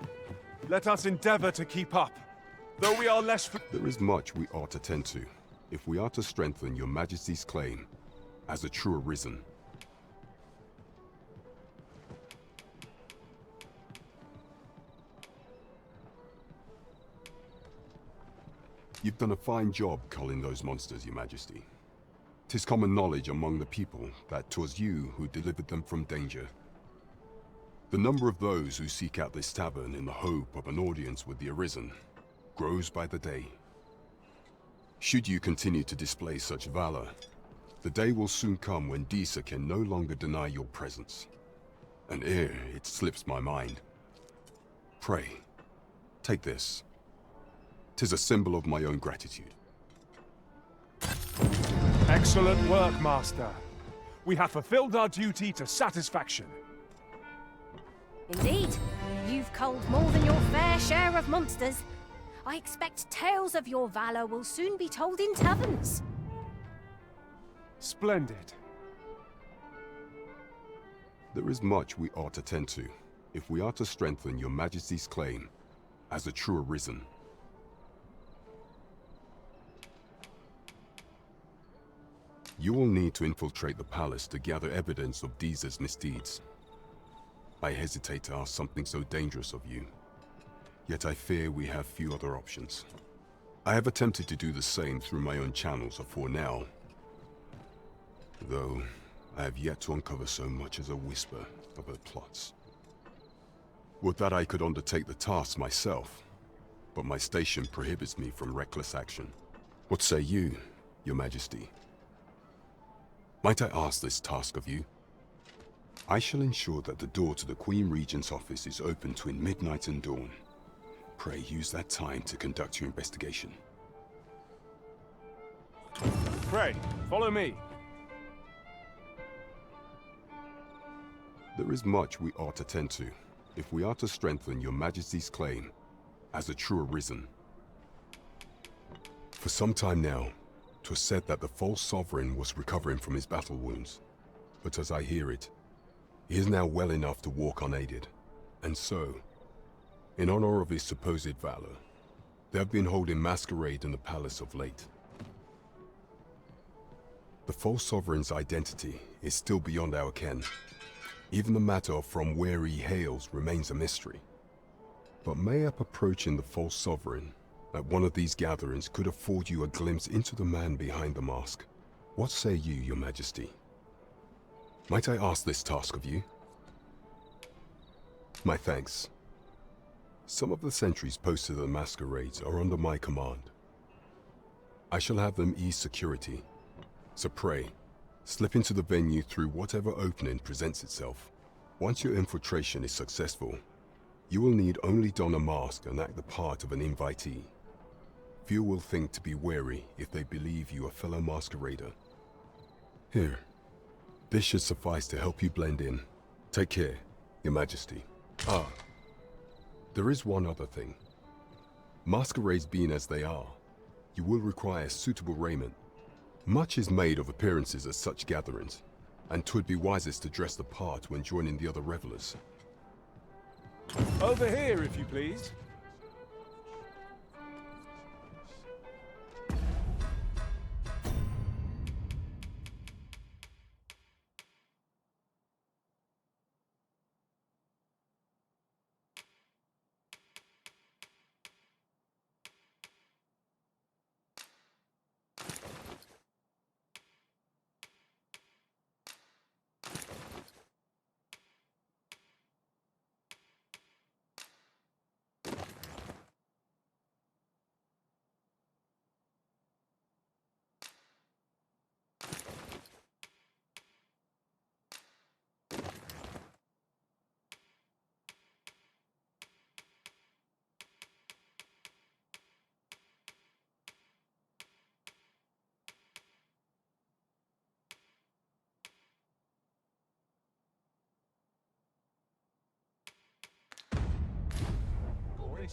Let us endeavor to keep up. Though we are less... There is much we ought to tend to, if we are to strengthen your majesty's claim as a true arisen. You've done a fine job culling those monsters, your majesty. 'Tis common knowledge among the people that 'twas you who delivered them from danger. The number of those who seek out this tavern in the hope of an audience with the Arisen grows by the day. Should you continue to display such valor, the day will soon come when Disa can no longer deny your presence. And ere it slips my mind, pray, take this. 'Tis a symbol of my own gratitude. Excellent work, Master. We have fulfilled our duty to satisfaction. Indeed, you've culled more than your fair share of monsters. I expect tales of your valor will soon be told in taverns. Splendid. There is much we ought to tend to, if we are to strengthen your majesty's claim as a true arisen. You will need to infiltrate the palace to gather evidence of Disa's misdeeds. I hesitate to ask something so dangerous of you, yet I fear we have few other options. I have attempted to do the same through my own channels afore now, though I have yet to uncover so much as a whisper of her plots. Would that I could undertake the task myself, but my station prohibits me from reckless action. What say you, your majesty? Might I ask this task of you? I shall ensure that the door to the Queen Regent's office is open between midnight and dawn. Pray use that time to conduct your investigation. Pray, follow me. There is much we ought to tend to, if we are to strengthen your majesty's claim as a true arisen. For some time now, 'twas said that the false sovereign was recovering from his battle wounds, but as I hear it, he is now well enough to walk unaided, and so, in honor of his supposed valor, they have been holding masquerade in the palace of late. The false sovereign's identity is still beyond our ken. Even the matter of from where he hails remains a mystery. But mayhap approaching the false sovereign at one of these gatherings could afford you a glimpse into the man behind the mask. What say you, your majesty? Might I ask this task of you? My thanks. Some of the sentries posted at the masquerades are under my command. I shall have them ease security, so pray, slip into the venue through whatever opening presents itself. Once your infiltration is successful, you will need only don a mask and act the part of an invitee. Few will think to be wary if they believe you a fellow masquerader. Here, this should suffice to help you blend in. Take care, your majesty. Ah, there is one other thing. Masquerades being as they are, you will require suitable raiment. Much is made of appearances at such gatherings, and 'twould be wisest to dress the part when joining the other revelers. Over here, if you please.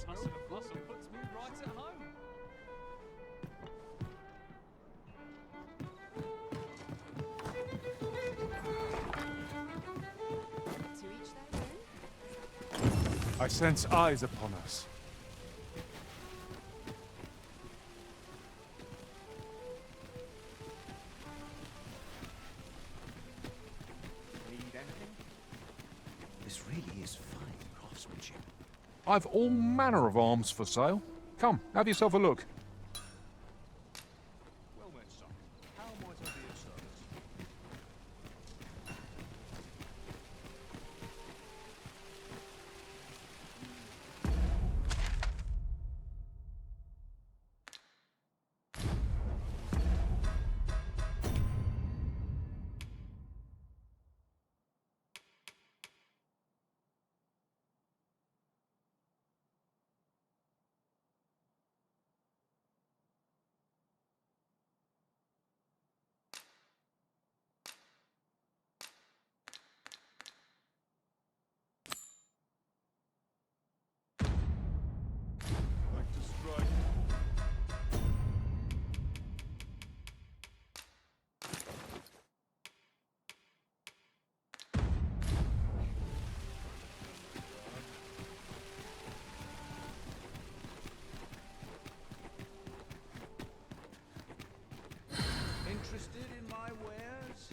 Hustle and bustle puts me right at home. To each their own. I sense eyes upon us. Need anything? This really is fine craftsmanship. I've all manner of arms for sale. Come, have yourself a look. Well met, son. How might I be of service? Like to strike. Interested in my wares?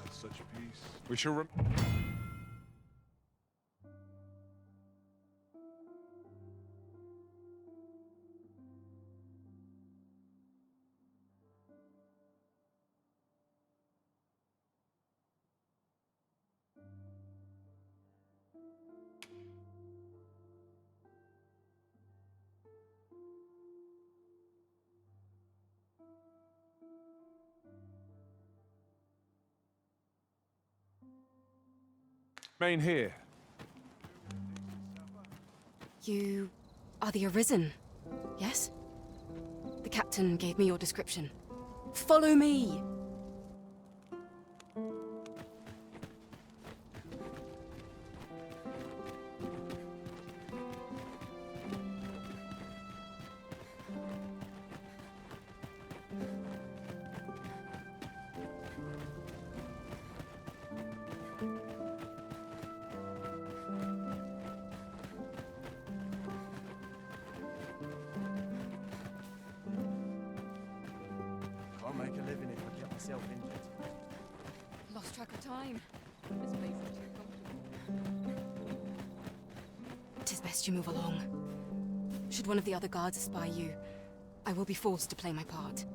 That's such peace. We shall remain here. You are the Arisen, yes? The captain gave me your description. Follow me! Can't make a living if I get myself injured. Lost track of time. This place is too comfortable. 'Tis best you move along. Should one of the other guards espy you, I will be forced to play my part.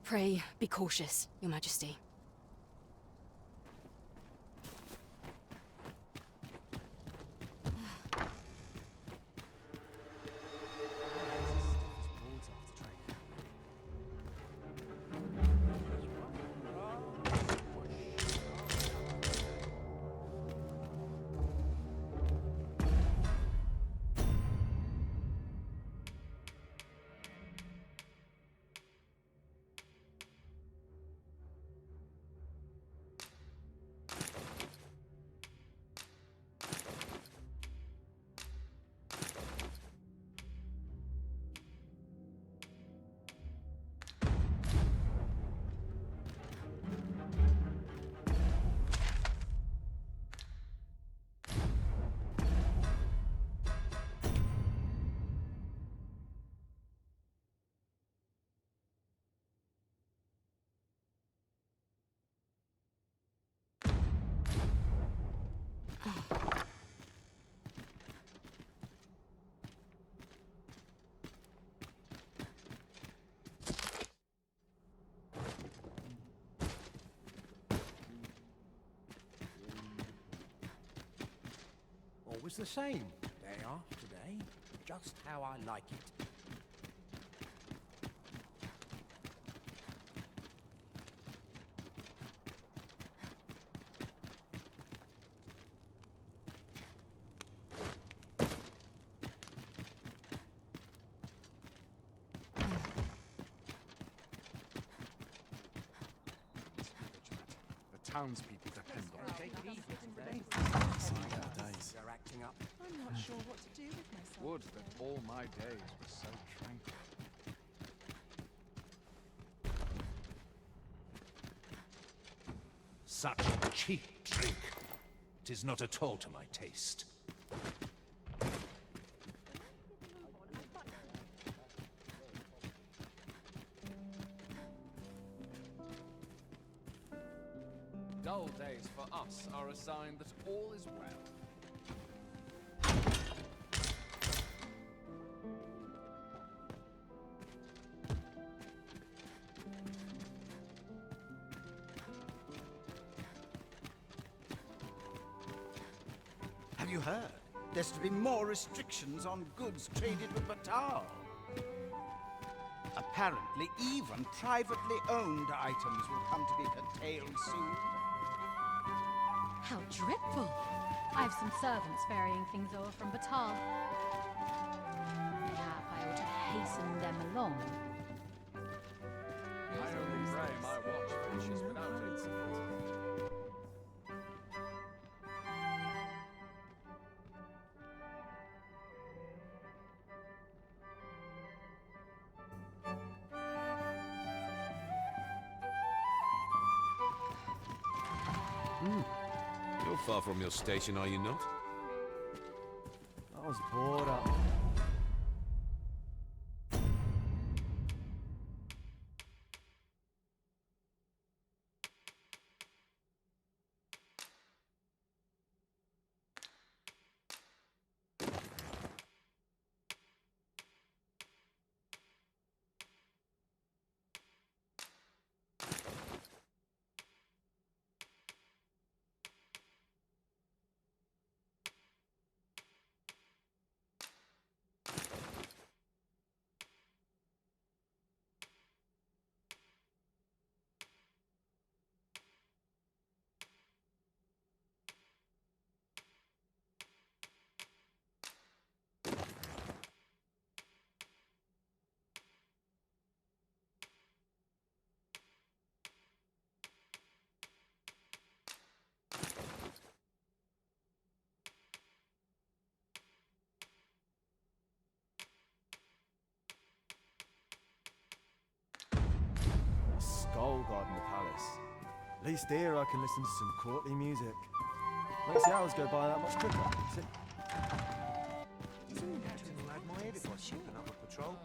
Pray, be cautious, Your Majesty. Always the same, day after day. just how I like it. The townspeople depend on it. You're acting up. I'm not sure what to do with myself. Would that all my days were so tranquil. Such cheap drink. 'Tis not at all to my taste. Dull days for us are a sign that all is well. Have you heard? There's to be more restrictions on goods traded with Batal. Apparently, even privately owned items will come to be curtailed soon. How dreadful! I have some servants ferrying things over from Batal. Mayhap I ought to hasten them along. I only pray my watch finishes without incident. You're far from your station, are you not? I was bored up. Skull God in the palace. At least here I can listen to some courtly music. Makes the hours go by that much quicker. Captain will add my head if I shoot another patrol.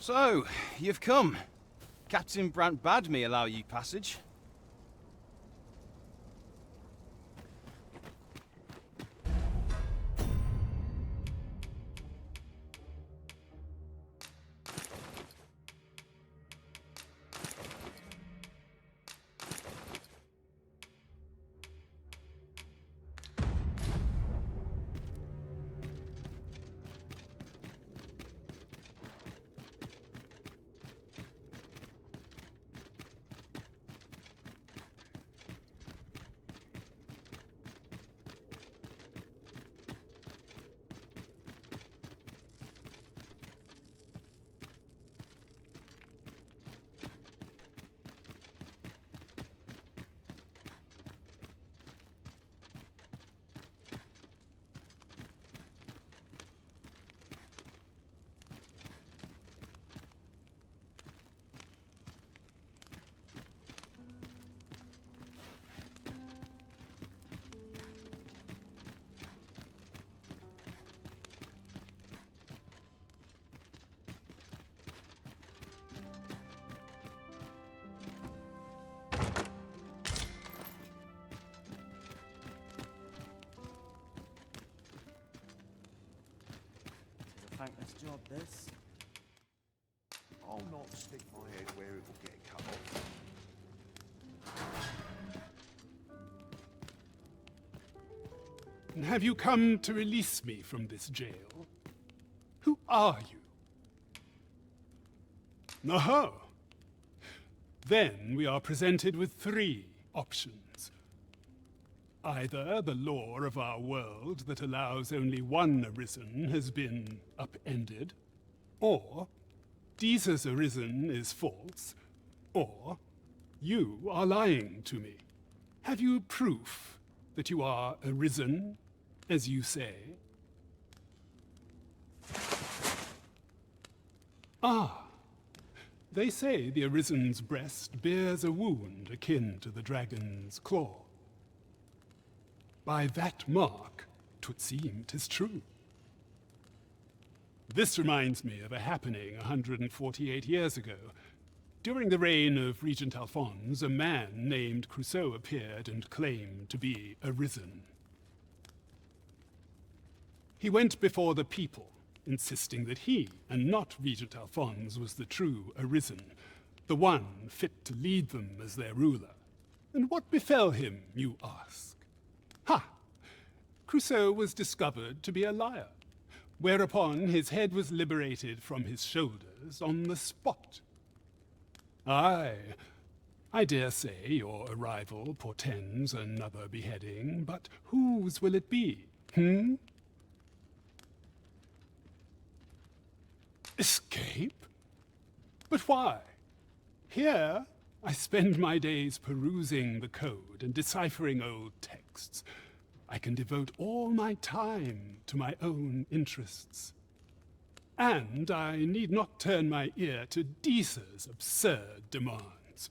So, you've come. Captain Brant bade me allow you passage. thankless job, this. I'll not stick my head where it will get cut off. Have you come to release me from this jail? Who are you? Oh. Then we are presented with 3 options. Either the law of our world that allows only one Arisen has been upended, or Jesus Arisen is false, or you are lying to me. Have you proof that you are Arisen, as you say? Ah. They say the Arisen's breast bears a wound akin to the dragon's claw. By that mark, 'twould seem 'tis true. This reminds me of a happening 148 years ago. During the reign of Regent Alphonse, a man named Crusoe appeared and claimed to be Arisen. He went before the people, insisting that he, and not Regent Alphonse, was the true Arisen, the one fit to lead them as their ruler. And what befell him, you ask? Ha! Crusoe was discovered to be a liar, whereupon his head was liberated from his shoulders on the spot. Aye, I dare say your arrival portends another beheading, but whose will it be, Escape? But why? Here, I spend my days perusing the code and deciphering old texts. I can devote all my time to my own interests. And I need not turn my ear to Deesa's absurd demands.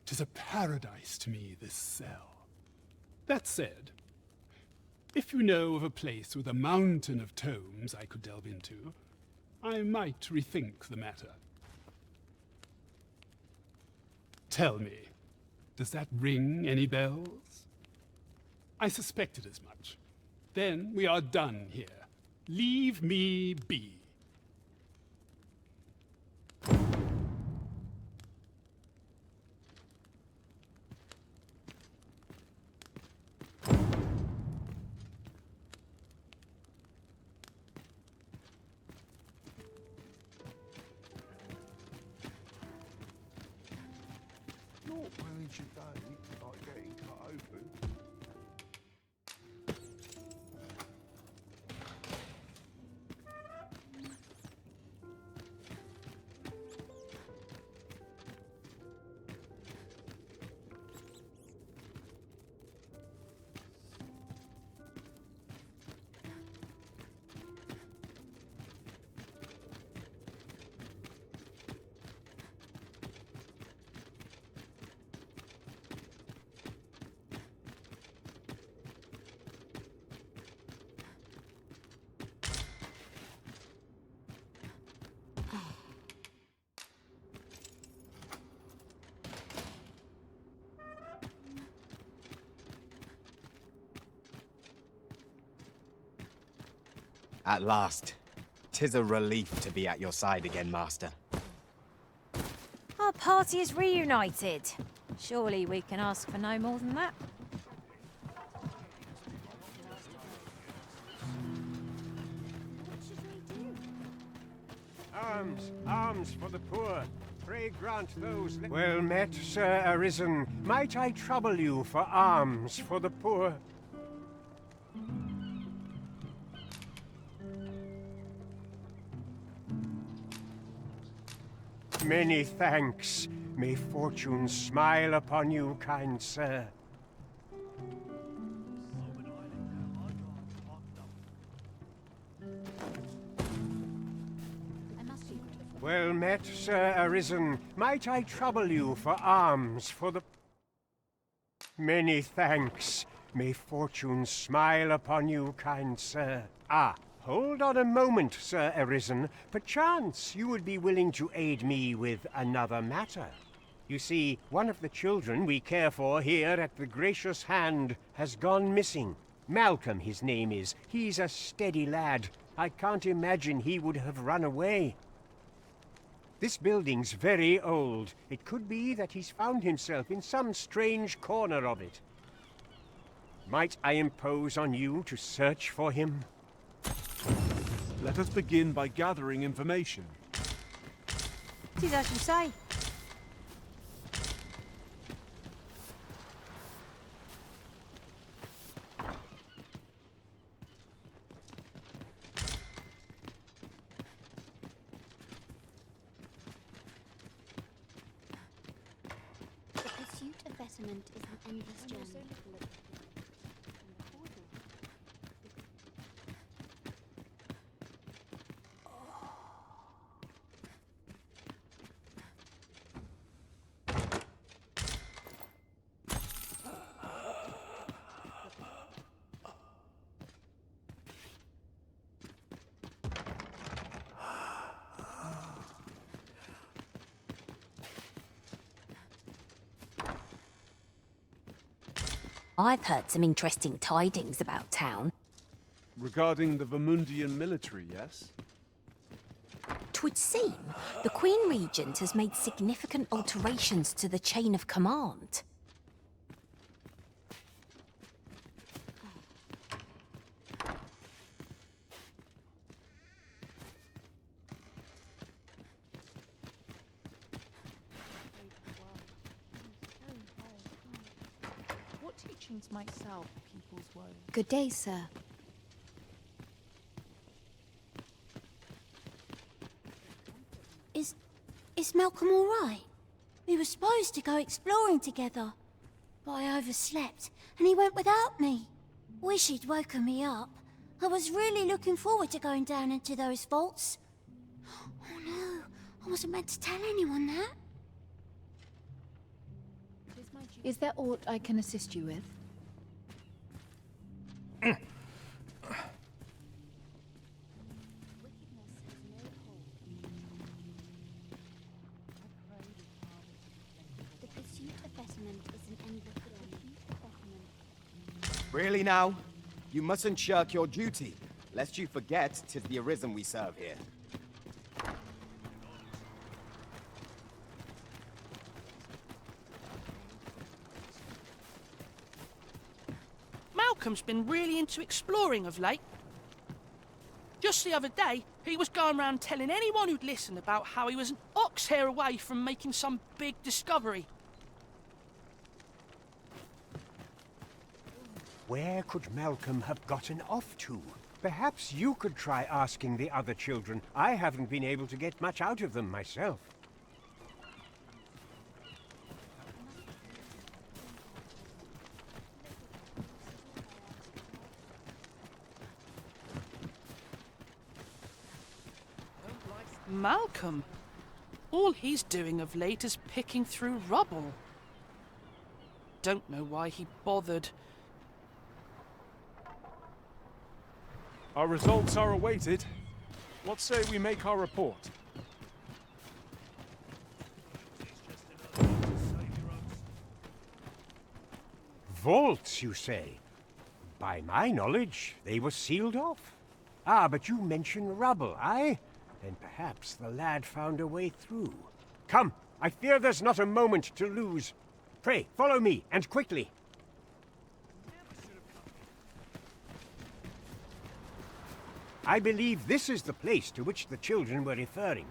'Tis a paradise to me, this cell. That said, if you know of a place with a mountain of tomes I could delve into, I might rethink the matter. Tell me, does that ring any bells? I suspected as much. Then we are done here. Leave me be. Not willing today, like getting cut open. At last. 'Tis a relief to be at your side again, Master. Our party is reunited. Surely we can ask for no more than that. Arms, arms for the poor. Pray grant those... Well met, Sir Arisen. Might I trouble you for alms for the poor? Many thanks. May fortune smile upon you, kind sir. Well met, Sir Arisen. Might I trouble you for alms for the... Many thanks. May fortune smile upon you, kind sir. Ah, hold on a moment, Sir Arisen. Perchance you would be willing to aid me with another matter. You see, one of the children we care for here at the Gracious Hand has gone missing. Malcolm, his name is. He's a steady lad. I can't imagine he would have run away. This building's very old. It could be that he's found himself in some strange corner of it. Might I impose on you to search for him? Let us begin by gathering information. It is as you say. The pursuit of betterment is an endless journey. I've heard some interesting tidings about town. Regarding the Vermundian military, yes? 'Twould seem the Queen Regent has made significant alterations to the chain of command. What teachings might salve people's woes? Good day, sir. Is Malcolm all right? We were supposed to go exploring together, but I overslept and he went without me. Wish he'd woken me up. I was really looking forward to going down into those vaults. Oh no, I wasn't meant to tell anyone that. Is there aught I can assist you with? The pursuit of betterment is an endless journey. Really now? You mustn't shirk your duty, lest you forget 'tis the Arisen we serve here. Malcolm's been really into exploring of late. Just the other day, he was going around telling anyone who'd listen about how he was an ox hair away from making some big discovery. Where could Malcolm have gotten off to? Perhaps you could try asking the other children. I haven't been able to get much out of them myself. Malcolm? All he's doing of late is picking through rubble. Don't know why he bothered. Our results are awaited. What say we make our report? Vaults, you say? By my knowledge, they were sealed off. Ah, but you mention rubble, aye? Then perhaps the lad found a way through. Come, I fear there's not a moment to lose. Pray, follow me, and quickly. I believe this is the place to which the children were referring.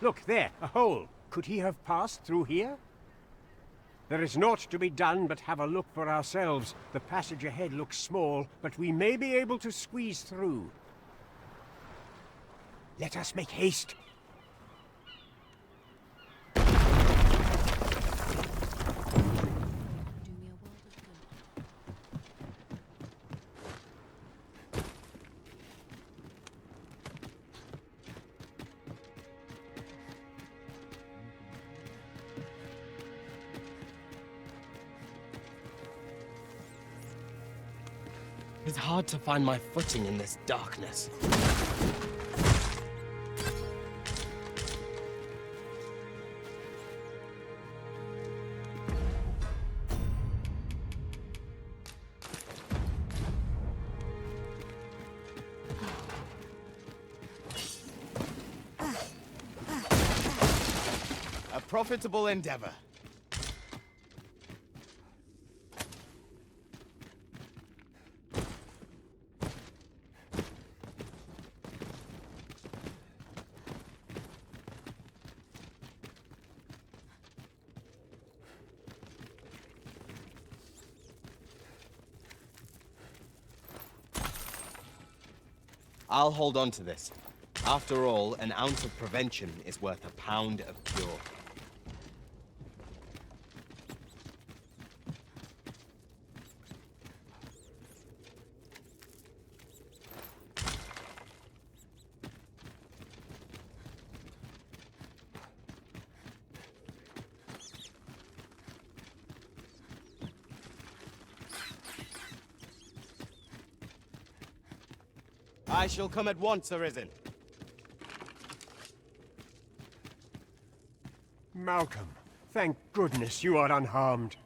Look, there, a hole. Could he have passed through here? There is naught to be done but have a look for ourselves. The passage ahead looks small, but we may be able to squeeze through. Let us make haste. It's hard to find my footing in this darkness. profitable endeavor. I'll hold on to this. After all, an ounce of prevention is worth a pound of cure. I shall come at once, Arisen. Malcolm, thank goodness you are unharmed.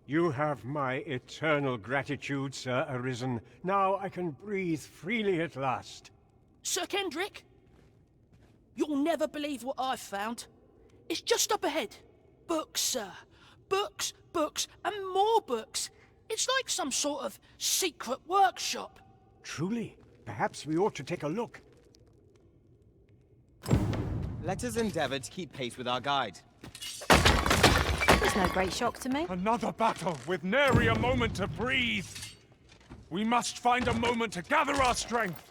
You have my eternal gratitude, Sir Arisen. Now I can breathe freely at last. Sir Kendrick? You'll never believe what I've found. It's just up ahead. Books, sir. Books, books, and more books. It's like some sort of secret workshop. Truly? Perhaps we ought to take a look. Let us endeavor to keep pace with our guide. It's no great shock to me. Another battle with nary a moment to breathe. We must find a moment to gather our strength.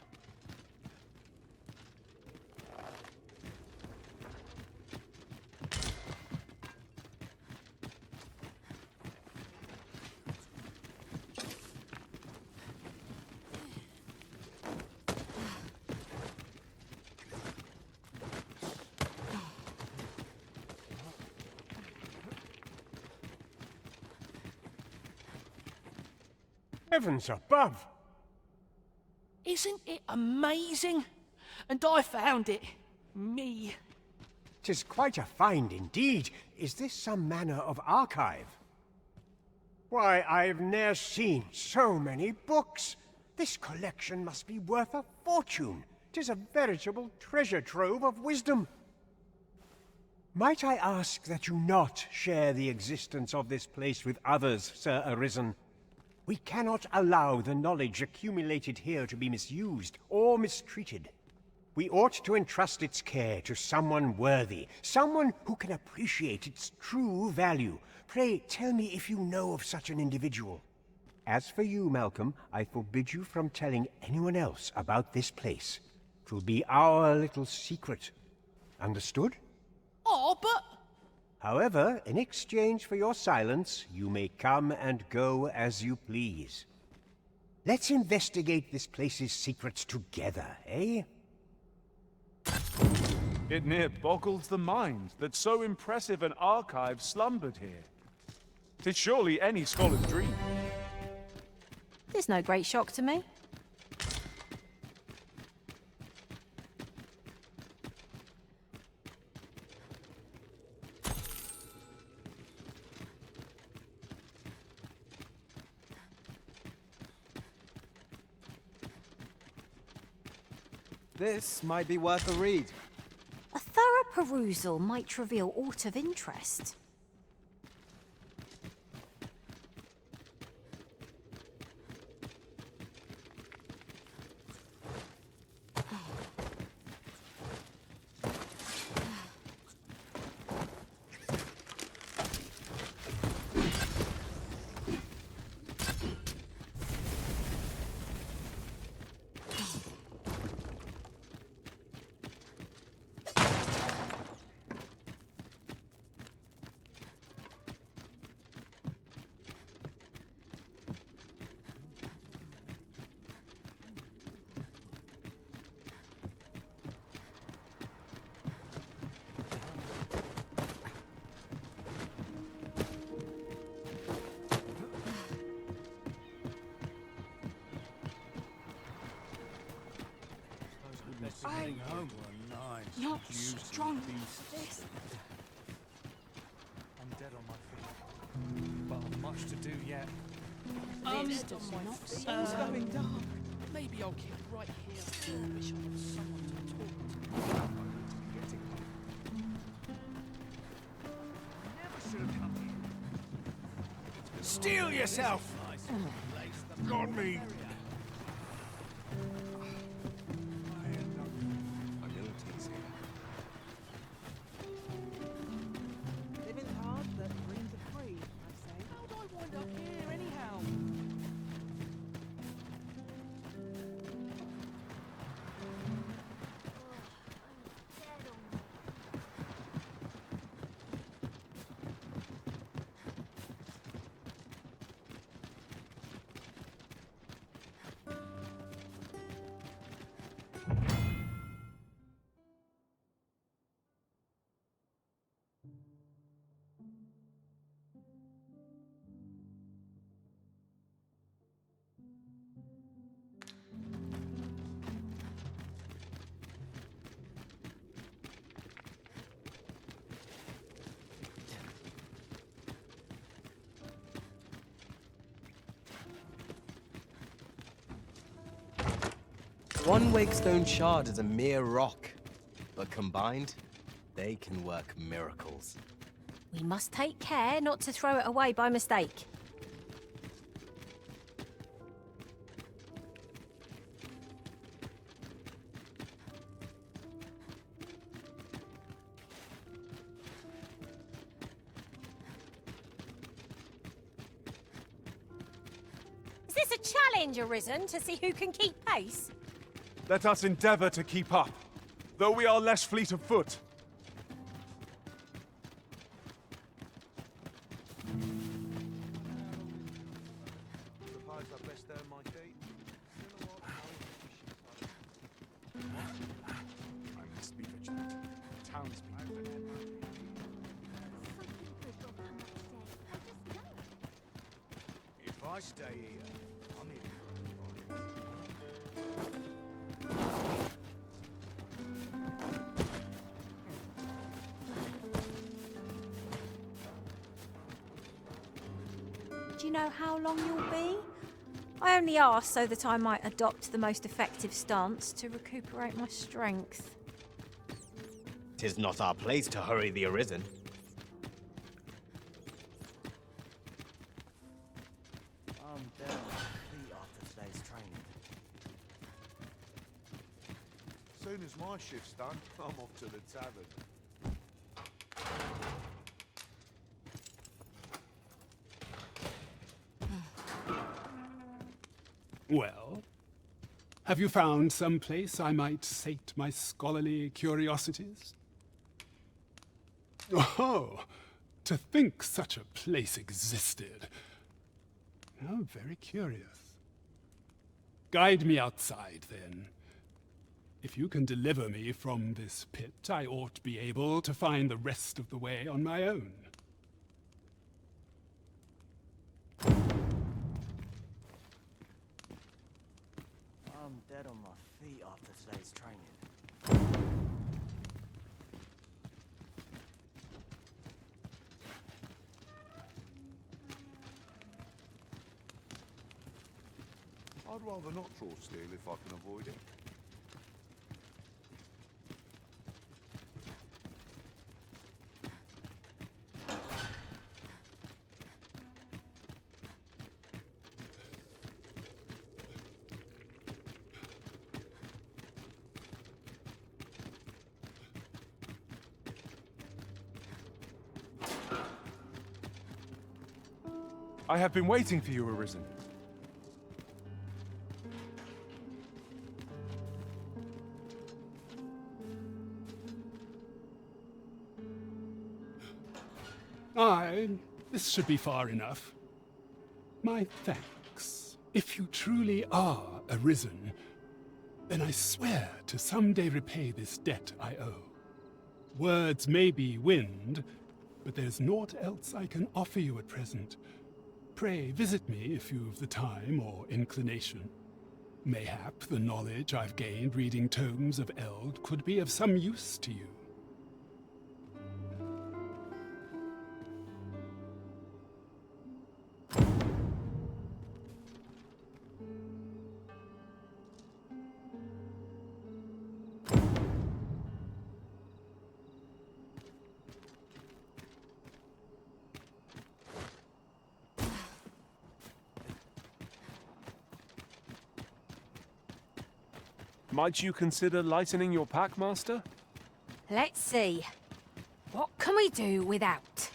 Heavens above! Isn't it amazing? And I found it. Me. 'Tis quite a find indeed. Is this some manner of archive? Why, I've ne'er seen so many books. This collection must be worth a fortune. 'Tis a veritable treasure trove of wisdom. Might I ask that you not share the existence of this place with others, Sir Arisen? We cannot allow the knowledge accumulated here to be misused or mistreated. We ought to entrust its care to someone worthy, someone who can appreciate its true value. Pray tell me if you know of such an individual. As for you, Malcolm, I forbid you from telling anyone else about this place. 'Twill be our little secret. Understood? Oh, but... However, in exchange for your silence, you may come and go as you please. Let's investigate this place's secrets together, eh? It near boggles the mind that so impressive an archive slumbered here. 'Tis surely any scholar's dream. It's no great shock to me. This might be worth a read. A thorough perusal might reveal aught of interest. I'm not strong. This. I'm dead on my feet, but I've much to do yet. This does not seem going dark. Maybe I'll keep right here. I wish I had someone to talk to. Steel yourself! Got me! Living hard, but dreams are free, I say. How'd I wind up here, anyhow? One Wakestone shard is a mere rock, but combined, they can work miracles. We must take care not to throw it away by mistake. Is this a challenge, Arisen, to see who can keep pace? Let us endeavour to keep up, though we are less fleet of foot. I must be vigilant. Townspeople. If I stay here, I'm in for a while. Do you know how long you'll be? I only asked so that I might adopt the most effective stance to recuperate my strength. 'Tis not our place to hurry the Arisen. I'm down on my feet after today's training. Soon as my shift's done, I'm off to the tavern. Well, have you found some place I might sate my scholarly curiosities? Oh, to think such a place existed. How very curious. Guide me outside, then. If you can deliver me from this pit, I ought to be able to find the rest of the way on my own. I'm dead on my feet after today's training. I'd rather not draw steel if I can avoid it. I have been waiting for you, Arisen. Aye, this should be far enough. My thanks. If you truly are Arisen, then I swear to someday repay this debt I owe. Words may be wind, but there's naught else I can offer you at present. Pray visit me if you've the time or inclination. Mayhap the knowledge I've gained reading tomes of Eld could be of some use to you. Might you consider lightening your pack, Master? Let's see. What can we do without?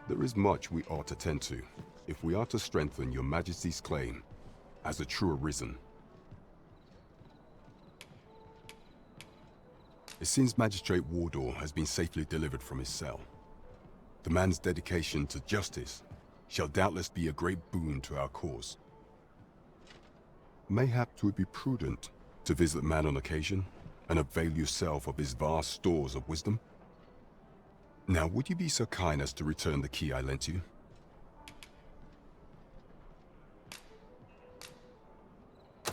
There is much we ought to tend to, if we are to strengthen your Majesty's claim as a true Arisen. It seems Magistrate Wardor has been safely delivered from his cell. The man's dedication to justice shall doubtless be a great boon to our cause. Mayhap 'twould be prudent to visit the man on occasion and avail yourself of his vast stores of wisdom. Now, would you be so kind as to return the key I lent you?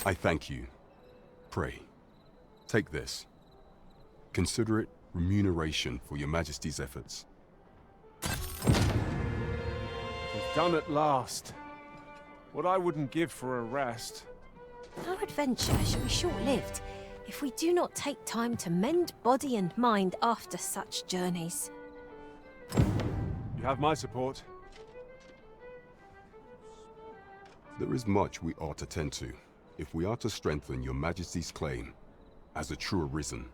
I thank you. Pray, take this. Consider it remuneration for your Majesty's efforts. It's done at last. What I wouldn't give for a rest. Our adventure shall be short-lived if we do not take time to mend body and mind after such journeys. You have my support. There is much we ought to tend to, if we are to strengthen your Majesty's claim as a true Arisen.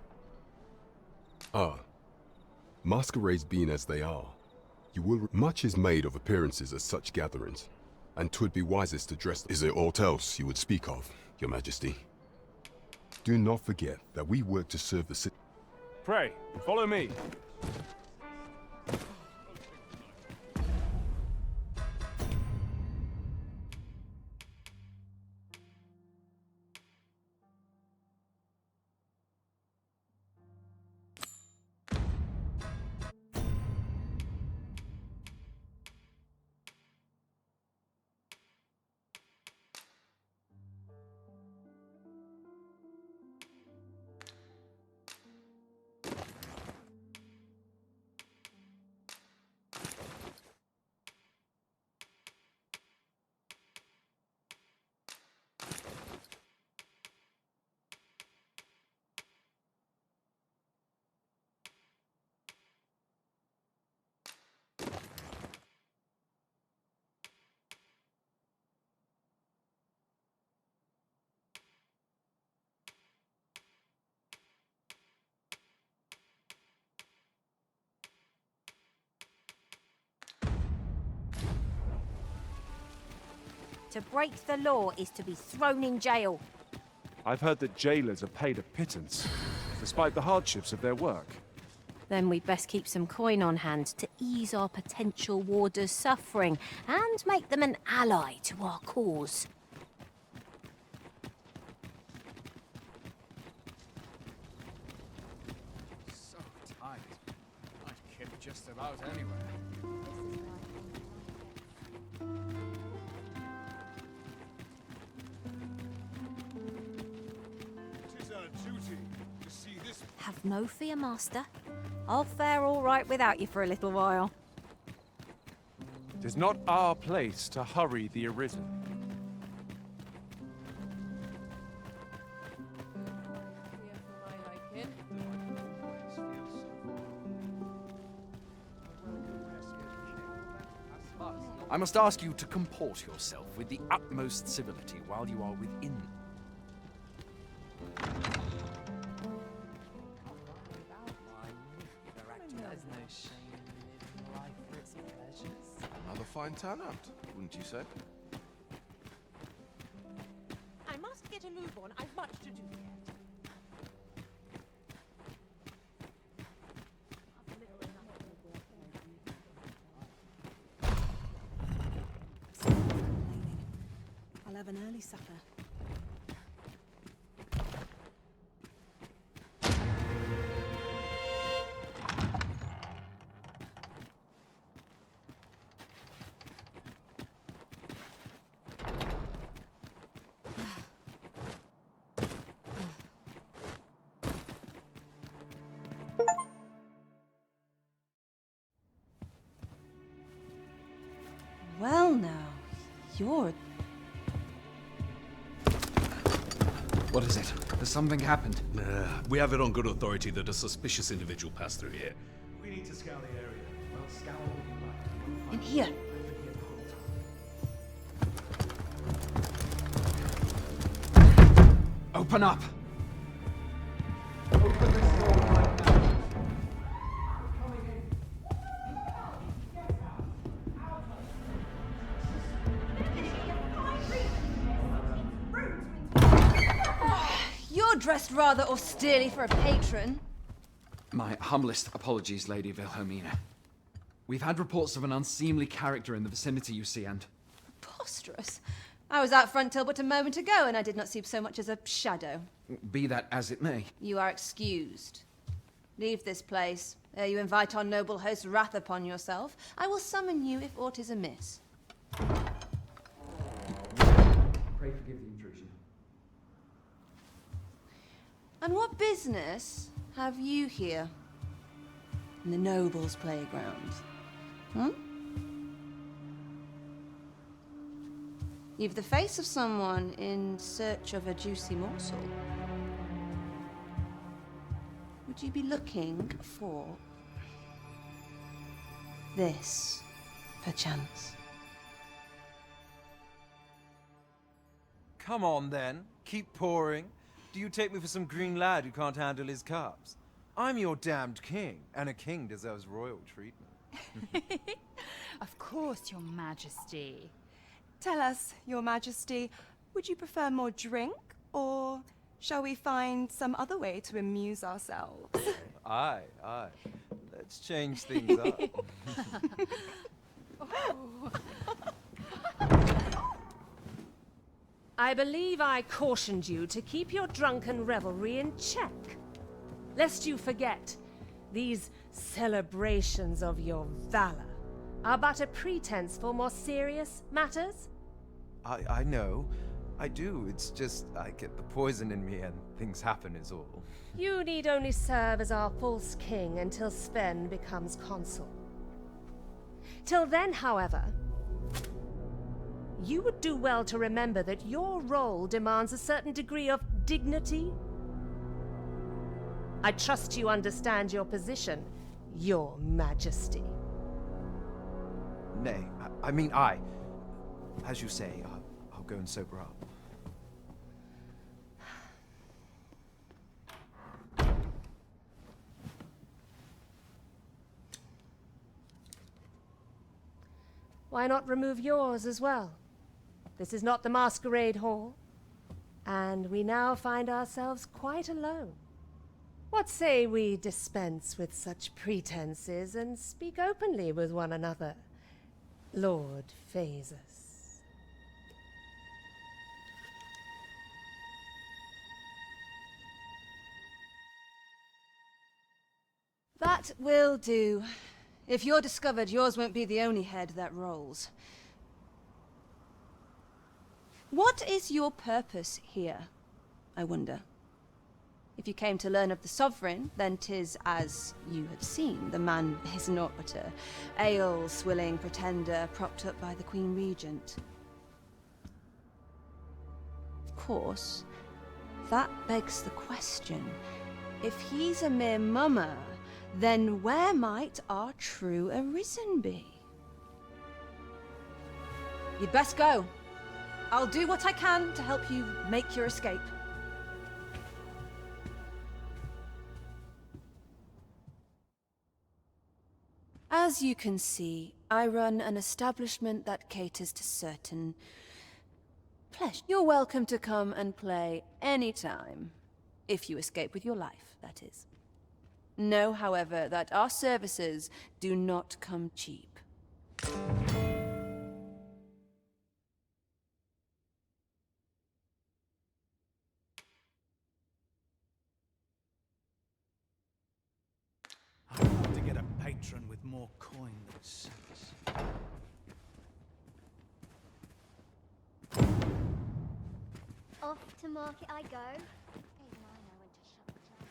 Masquerades being as they are, much is made of appearances at such gatherings, and 'twould be wisest to dress. Is there aught else you would speak of, your Majesty? Do not forget that we work to serve the city. Pray, follow me. To break the law is to be thrown in jail. I've heard that jailers are paid a pittance, despite the hardships of their work. Then we'd best keep some coin on hand to ease our potential warders' suffering and make them an ally to our cause. So tight. I'd kip just about anywhere. Have no fear, Master. I'll fare all right without you for a little while. It is not our place to hurry the Arisen. I must ask you to comport yourself with the utmost civility while you are within. There's no shame in living life for its pleasures. Another fine turnout, wouldn't you say? I must get a move on. I've much to do yet. I'll have an early supper. Well now, you're... What is it? Has something happened? We have it on good authority that a suspicious individual passed through here. We need to scour the area. Well, scour what you like. In here. Open up! You're dressed rather austerely for a patron. My humblest apologies, Lady Wilhelmina. We've had reports of an unseemly character in the vicinity, you see, and... Preposterous. I was out front till but a moment ago, and I did not see so much as a shadow. Be that as it may. You are excused. Leave this place, ere you invite our noble host's wrath upon yourself. I will summon you if aught is amiss. Pray forgive the intrusion. And what business have you here? In the nobles' playground? Hmm? You've the face of someone in search of a juicy morsel. Would you be looking for this, perchance? Come on, then. Keep pouring. Do you take me for some green lad who can't handle his cups? I'm your damned king, and a king deserves royal treatment. Of course, Your Majesty. Tell us, Your Majesty, would you prefer more drink, or shall we find some other way to amuse ourselves? Aye. Let's change things up. I believe I cautioned you to keep your drunken revelry in check. Lest you forget, these celebrations of your valor are but a pretense for more serious matters. I know. I do. It's just I get the poison in me and things happen is all. You need only serve as our false king until Sven becomes consul. Till then, however, you would do well to remember that your role demands a certain degree of dignity. I trust you understand your position, Your Majesty. Nay, I mean, as you say, I'll go and sober up. Why not remove yours as well? This is not the masquerade hall, and we now find ourselves quite alone. What say we dispense with such pretenses and speak openly with one another, Lord Phasus? That will do. If you're discovered, yours won't be the only head that rolls. What is your purpose here, I wonder? If you came to learn of the Sovereign, then 'tis as you have seen. The man is naught but a ale-swilling pretender propped up by the Queen Regent. Of course, that begs the question. If he's a mere mummer, then where might our true Arisen be? You'd best go. I'll do what I can to help you make your escape. As you can see, I run an establishment that caters to certain pleasure. You're welcome to come and play anytime, if you escape with your life, that is. Know, however, that our services do not come cheap. I'd love to get a patron with more coin than sense. Off to market I go. Even I know when to shut the trap.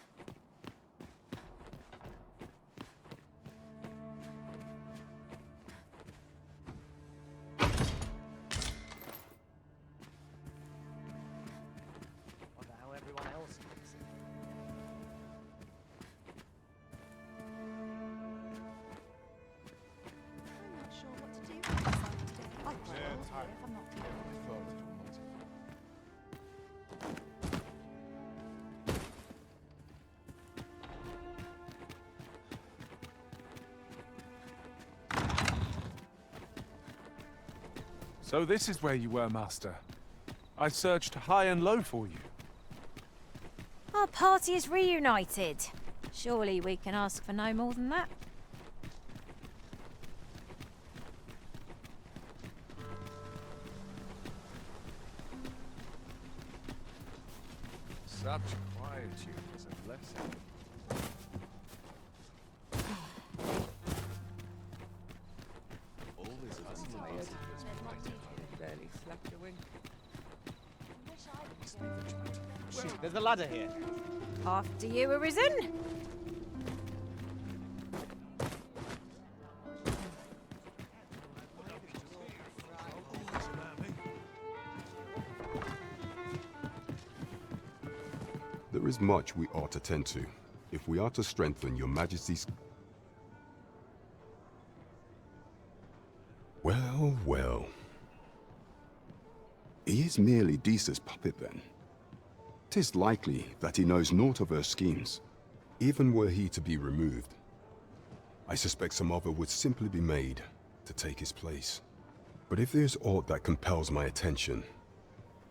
So this is where you were, Master. I searched high and low for you. Our party is reunited. Surely we can ask for no more than that. Such quietude is a blessing. All this hustle and bustle has barely slapped a wink. Shoot, there's a ladder here. After you, Arisen. There is much we ought to tend to, if we are to strengthen your Majesty's... Well, well. He is merely Disa's puppet, then. 'Tis likely that he knows naught of her schemes, even were he to be removed. I suspect some other would simply be made to take his place. But if there's aught that compels my attention,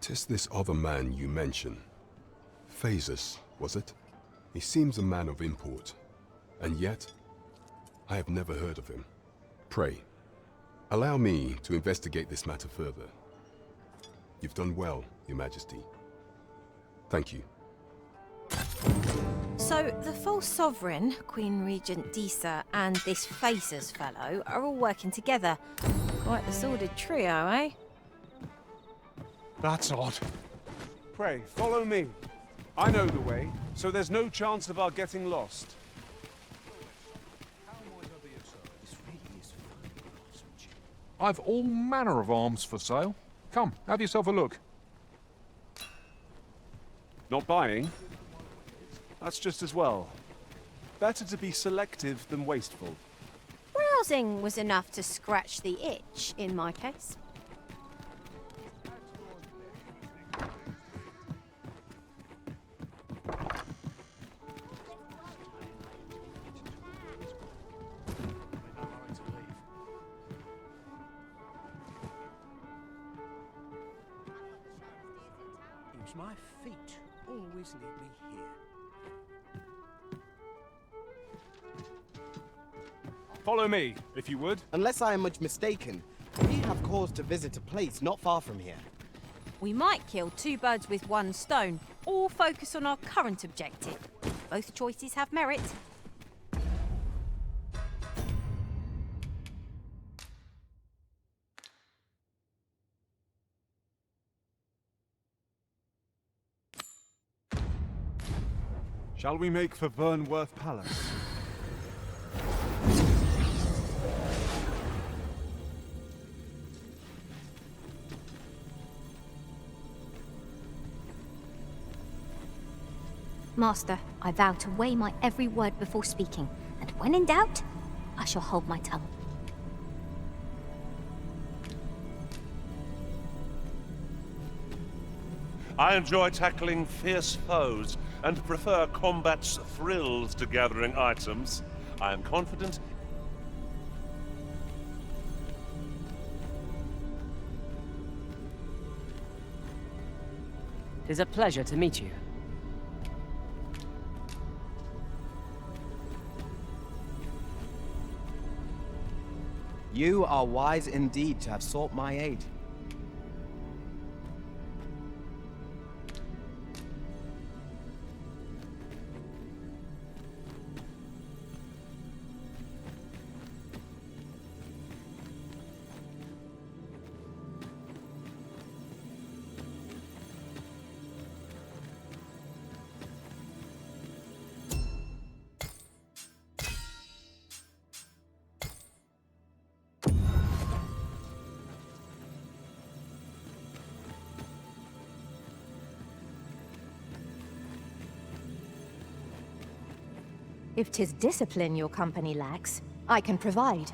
'tis this other man you mention. Phasus, was it? He seems a man of import, and yet I have never heard of him. Pray, allow me to investigate this matter further. You've done well, Your Majesty. Thank you. So, the false sovereign, Queen Regent Disa, and this Phasus fellow are all working together. Quite the sordid trio, eh? That's odd. Pray, follow me. I know the way, so there's no chance of our getting lost. I've all manner of arms for sale. Come, have yourself a look. Not buying? That's just as well. Better to be selective than wasteful. Browsing was enough to scratch the itch, in my case. My feet always lead me here. Follow me, if you would. Unless I am much mistaken, we have cause to visit a place not far from here. We might kill two birds with one stone, or focus on our current objective. Both choices have merit. Shall we make for Vernworth Palace? Master, I vow to weigh my every word before speaking, and when in doubt, I shall hold my tongue. I enjoy tackling fierce foes, and prefer combat's thrills to gathering items. I am confident... It is a pleasure to meet you. You are wise indeed to have sought my aid. If 'tis discipline your company lacks, I can provide.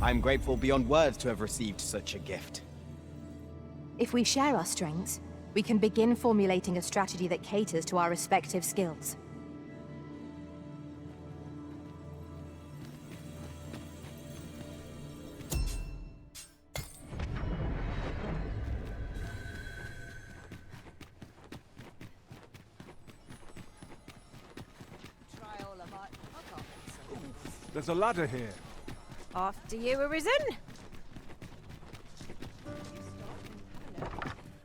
I'm grateful beyond words to have received such a gift. If we share our strengths, we can begin formulating a strategy that caters to our respective skills. There's a ladder here. After you, Arisen.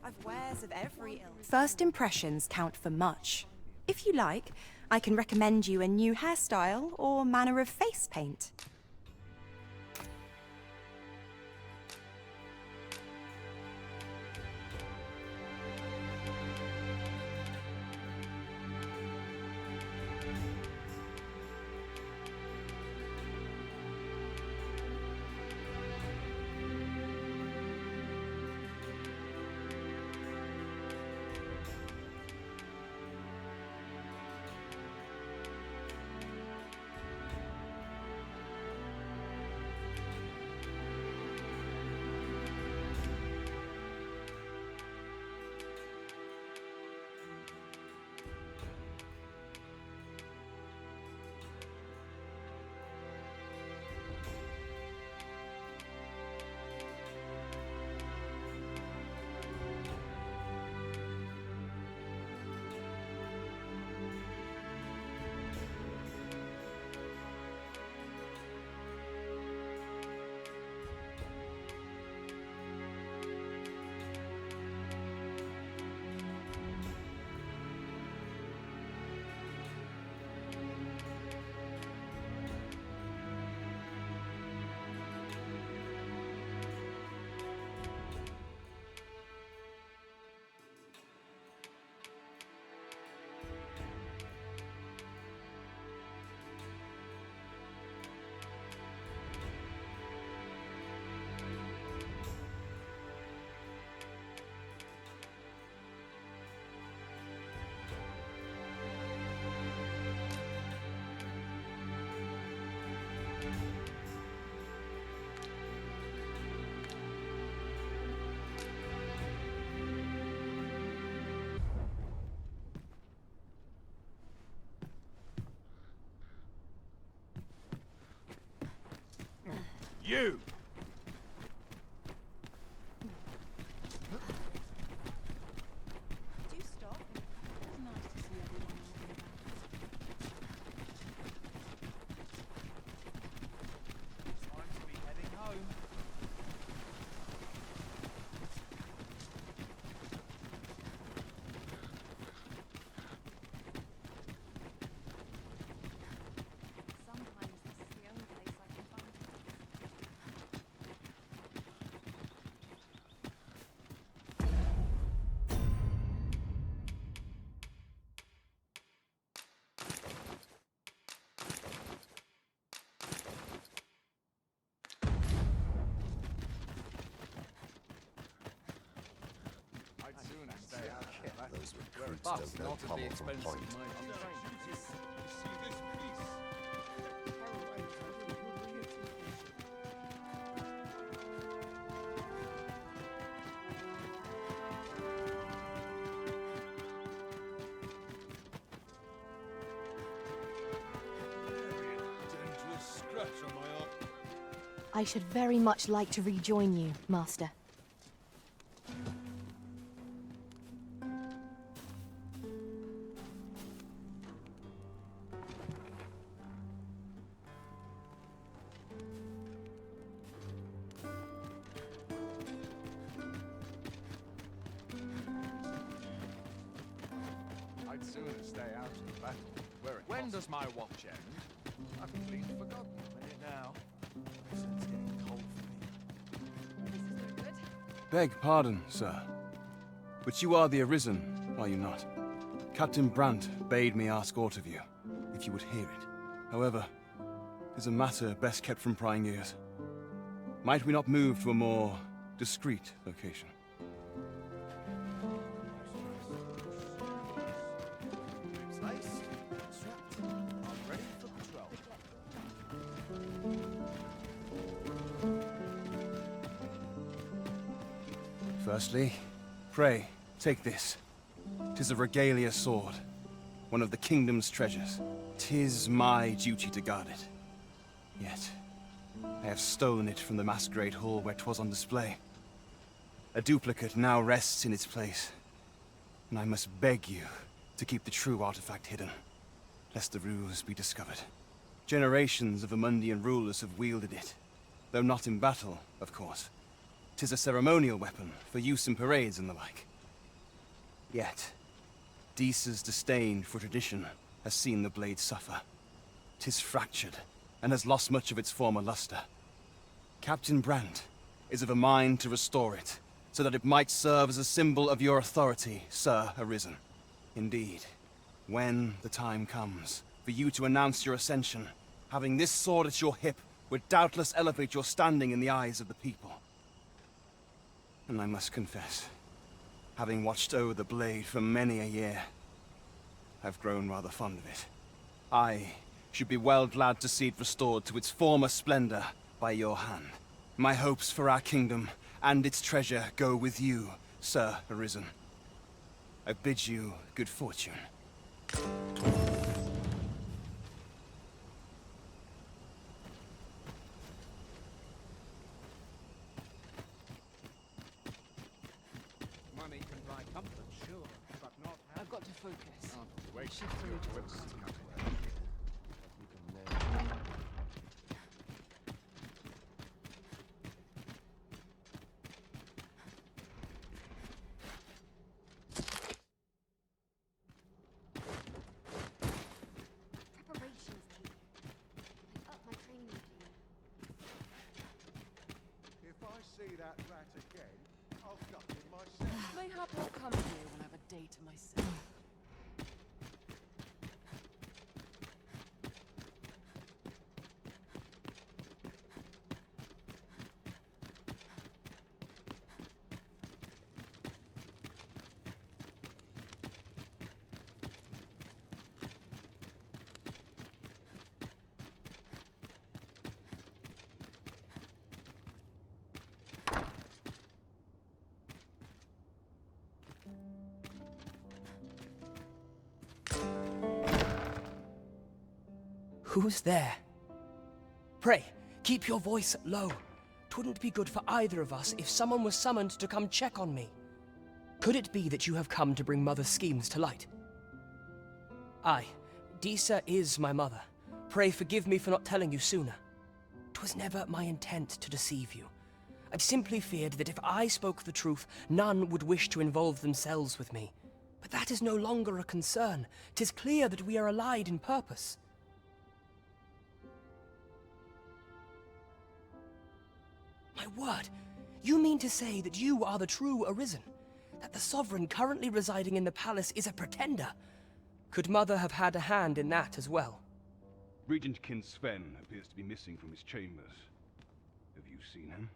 I've wares of every ilk. First impressions count for much. If you like, I can recommend you a new hairstyle or manner of face paint. You! Do stop. It's nice to see everyone moving about. Time to be heading home. Sometimes this is the only place I can find it. I'd sooner stay out of that. Those recruits But don't know not at come the off expense on of point. my Gentlest scratch on my arm. I should very much like to rejoin you, Master. I'd sooner stay out of the battle. When does my watch end? I've clean forgotten. Minute now. It's getting cold for me. This is no good. Beg pardon, sir. But you are the Arisen, are you not? Captain Brandt bade me ask aught of you, if you would hear it. However, 'tis a matter best kept from prying ears. Might we not move to a more discreet location? Placed, strapped, I'm ready for patrol. Firstly, pray, take this. 'Tis a regalia sword, one of the kingdom's treasures. 'Tis my duty to guard it. Yet, I have stolen it from the masquerade hall where 'twas on display. A duplicate now rests in its place, and I must beg you to keep the true artifact hidden, lest the ruse be discovered. Generations of Amundian rulers have wielded it, though not in battle, of course. 'Tis a ceremonial weapon for use in parades and the like. Yet, Disa's disdain for tradition has seen the blade suffer. 'Tis fractured, and has lost much of its former luster. Captain Brandt is of a mind to restore it, so that it might serve as a symbol of your authority, Sir Arisen. Indeed, when the time comes for you to announce your ascension, having this sword at your hip would doubtless elevate your standing in the eyes of the people. And I must confess, having watched over the blade for many a year, I've grown rather fond of it. I should be well glad to see it restored to its former splendor by your hand. My hopes for our kingdom and its treasure go with you, Sir Arisen. I bid you good fortune. Money can buy comfort, sure, but not happiness. I've got to focus. Wait, Shift for me to Preparations key. I've upped my training routine. If I see that rat again, I'll gut him myself. Mayhap I'll come here when I've a day to myself. Who's there? Pray, keep your voice low. 'Twouldn't be good for either of us if someone was summoned to come check on me. Could it be that you have come to bring Mother's schemes to light? Aye, Disa is my mother. Pray forgive me for not telling you sooner. 'Twas never my intent to deceive you. I simply feared that if I spoke the truth, none would wish to involve themselves with me. But that is no longer a concern. 'Tis clear that we are allied in purpose. My word, you mean to say that you are the true Arisen? That the Sovereign currently residing in the palace is a pretender? Could Mother have had a hand in that as well? Regent Kin Sven appears to be missing from his chambers. Have you seen him?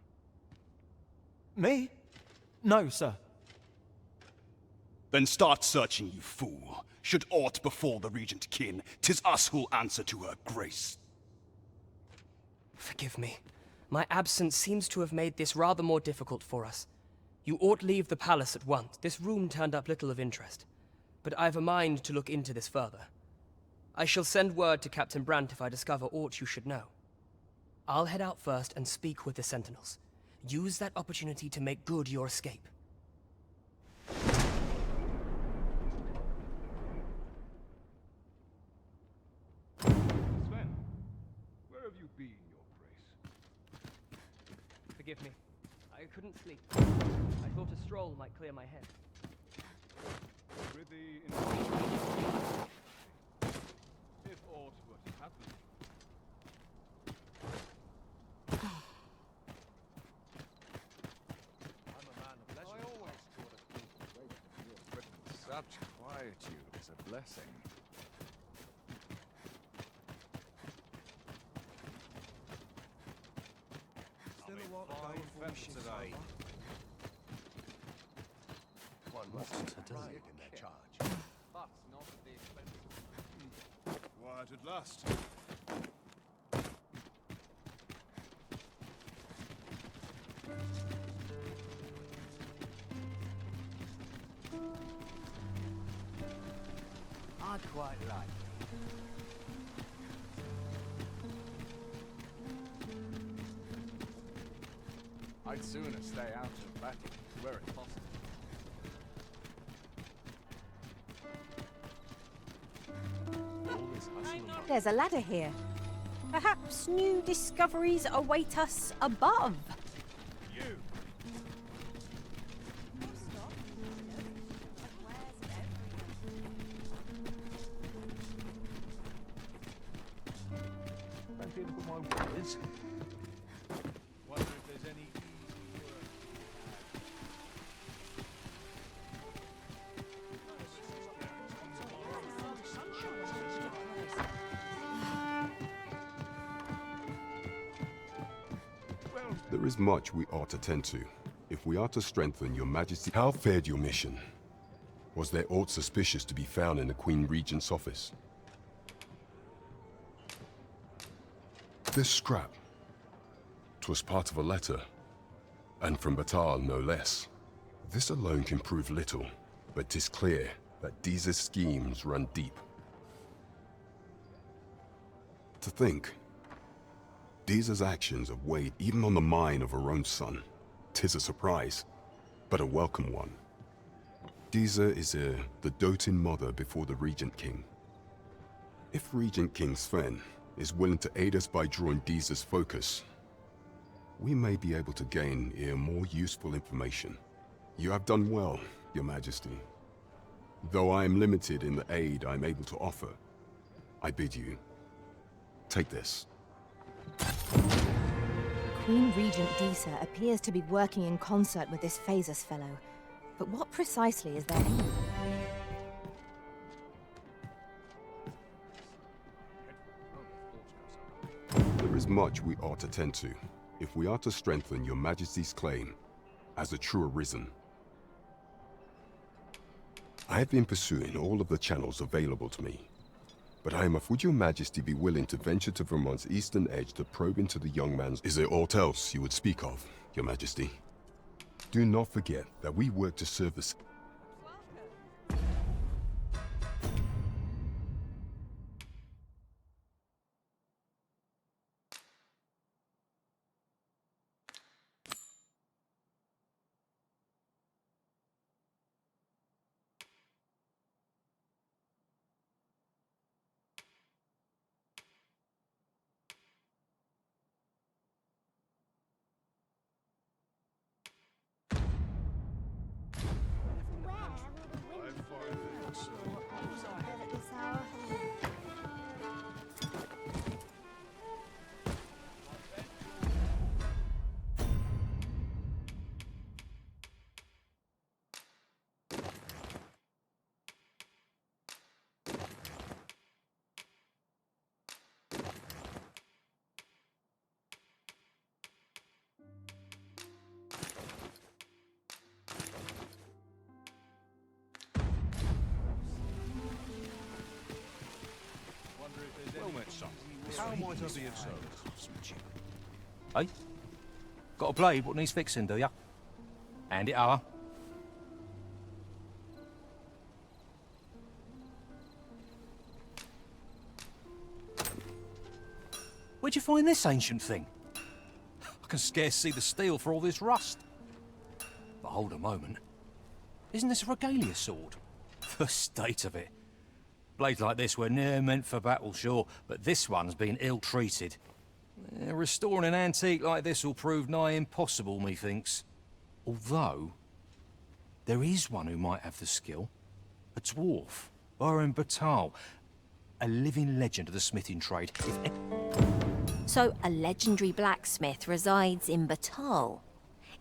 Me? No, sir. Then start searching, you fool. Should aught befall the Regent Kin, 'tis us who'll answer to her grace. Forgive me. My absence seems to have made this rather more difficult for us. You ought leave the palace at once. This room turned up little of interest. But I've a mind to look into this further. I shall send word to Captain Brandt if I discover aught you should know. I'll head out first and speak with the Sentinels. Use that opportunity to make good your escape. Sven, where have you been, your grace? Forgive me. I couldn't sleep. I thought a stroll might clear my head. Prithee, if aught were to happen. I'm a man of leisure. I always thought a But such quietude is a blessing. Still a while to go before we shift today. One must have today in their charge. But not at the expense of... Quiet at last. quite like. I'd sooner stay out of battle, were it possible. There's a ladder here. Perhaps new discoveries await us above. Wonder if there's any There is much we ought to tend to, if we are to strengthen your majesty. How fared your mission? Was there aught suspicious to be found in the Queen Regent's office? This scrap. 'Twas part of a letter, and from Batal no less. This alone can prove little, but 'tis clear that Deeza's schemes run deep. To think, Deeza's actions have weighed even on the mind of her own son. 'Tis a surprise, but a welcome one. Deeza is the doting mother before the Regent King. If Regent King Sven is willing to aid us by drawing Deeza's focus, we may be able to gain more useful information. You have done well, Your Majesty. Though I am limited in the aid I am able to offer, I bid you, take this. Queen Regent Deeza appears to be working in concert with this Phasus fellow. But what precisely is their aim? There is much we ought to tend to, if we are to strengthen Your Majesty's claim as a true Arisen. I have been pursuing all of the channels available to me, but would Your Majesty be willing to venture to Vermont's eastern edge to probe into the young man's... Is there aught else you would speak of, Your Majesty? Do not forget that we work to serve the... How might I be of service? Hey? Got a blade what needs fixing, do ya? Hand it over. Where'd you find this ancient thing? I can scarce see the steel for all this rust. But hold a moment. Isn't this a regalia sword? The state of it. Blades like this were ne'er meant for battle, sure, but this one's been ill-treated. Restoring an antique like this will prove nigh impossible, methinks. Although, there is one who might have the skill. A dwarf, Baron Batal, a living legend of the smithing trade. So, a legendary blacksmith resides in Batal.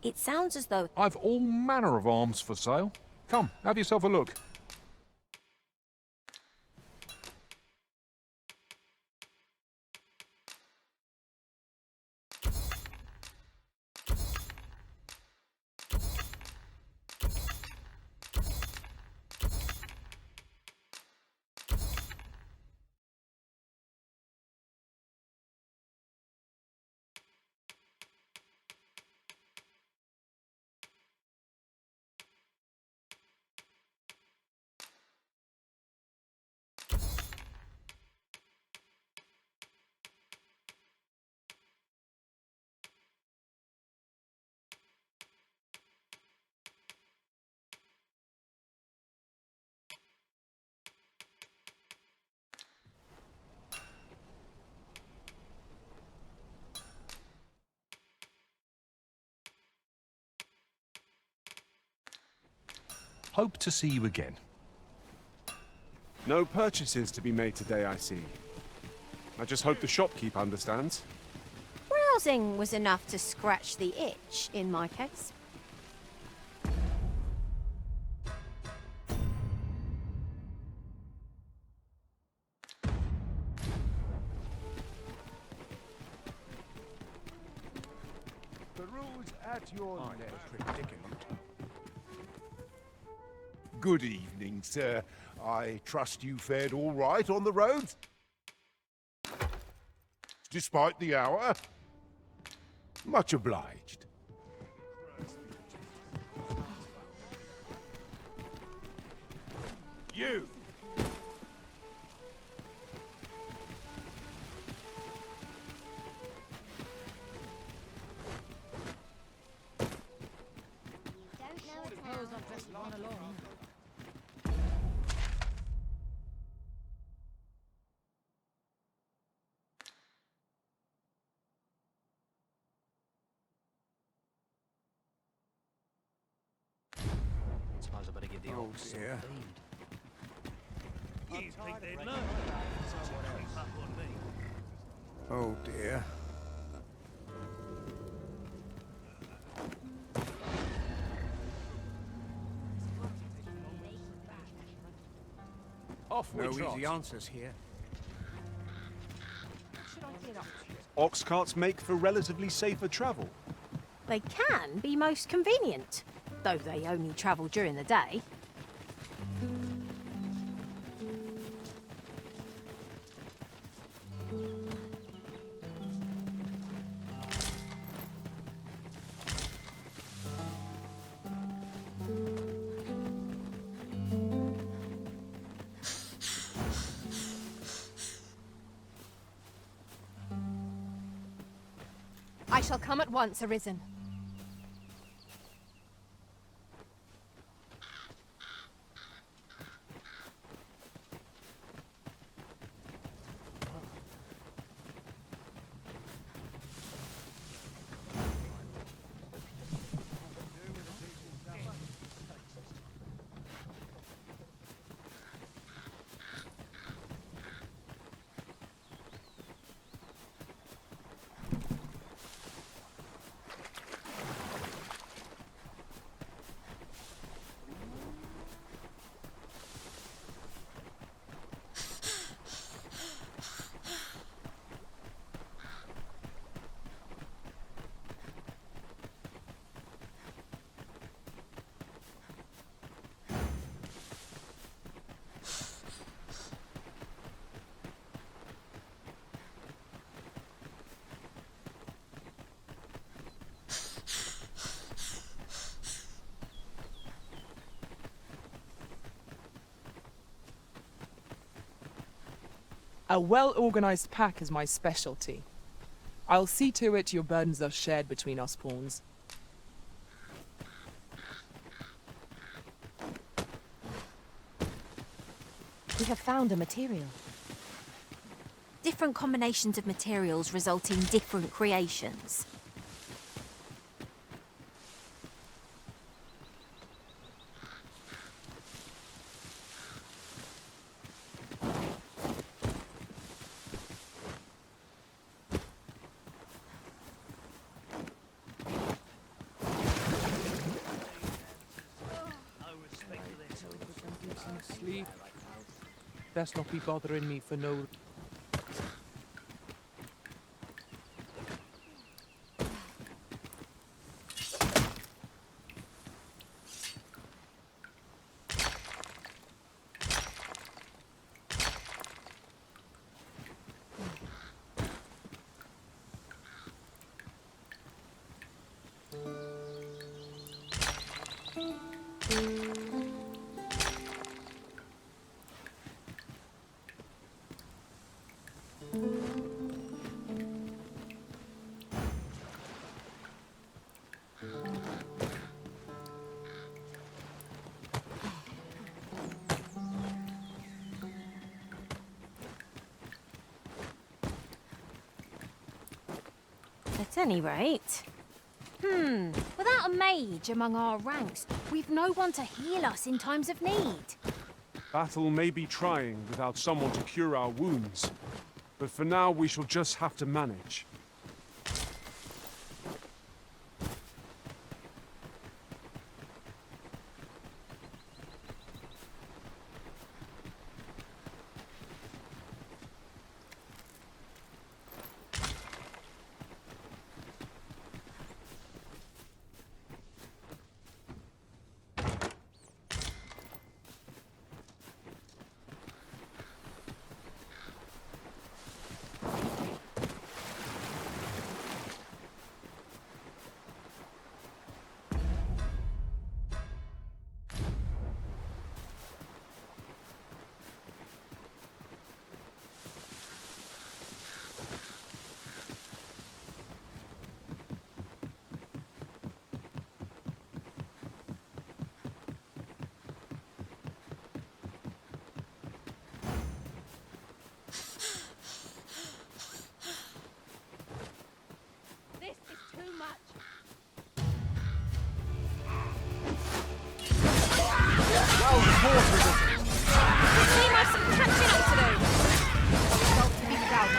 It sounds as though... I've all manner of arms for sale. Come, have yourself a look. Hope to see you again. No purchases to be made today, I see. I just hope the shopkeep understands. Browsing was enough to scratch the itch, in my case. The rules at your predicament. Good evening, sir. I trust you fared all right on the roads? Despite the hour? Much obliged. You! Suppose I better give the old some dear. feed. You'd think they'd learn. Oh dear. Off we No trot. easy answers here. Ox carts make for relatively safer travel. They can be most convenient, though they only travel during the day. I shall come at once, Arisen. A well-organized pack is my specialty. I'll see to it your burdens are shared between us pawns. We have found a material. Different combinations of materials result in different creations. Sleep. Best not be bothering me for no... At any rate, Without a mage among our ranks, we've no one to heal us in times of need. Battle may be trying without someone to cure our wounds, but for now we shall just have to manage. This is too much. Well, the porters are... We seem to have some catching up to do. Result to be proud of.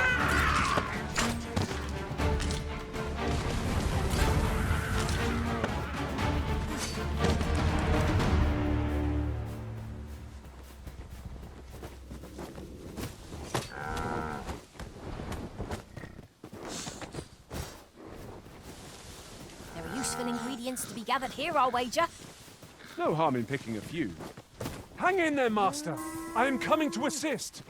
There are useful ingredients to be gathered here, I'll wager. No harm in picking a few. Hang in there, Master! I am coming to assist!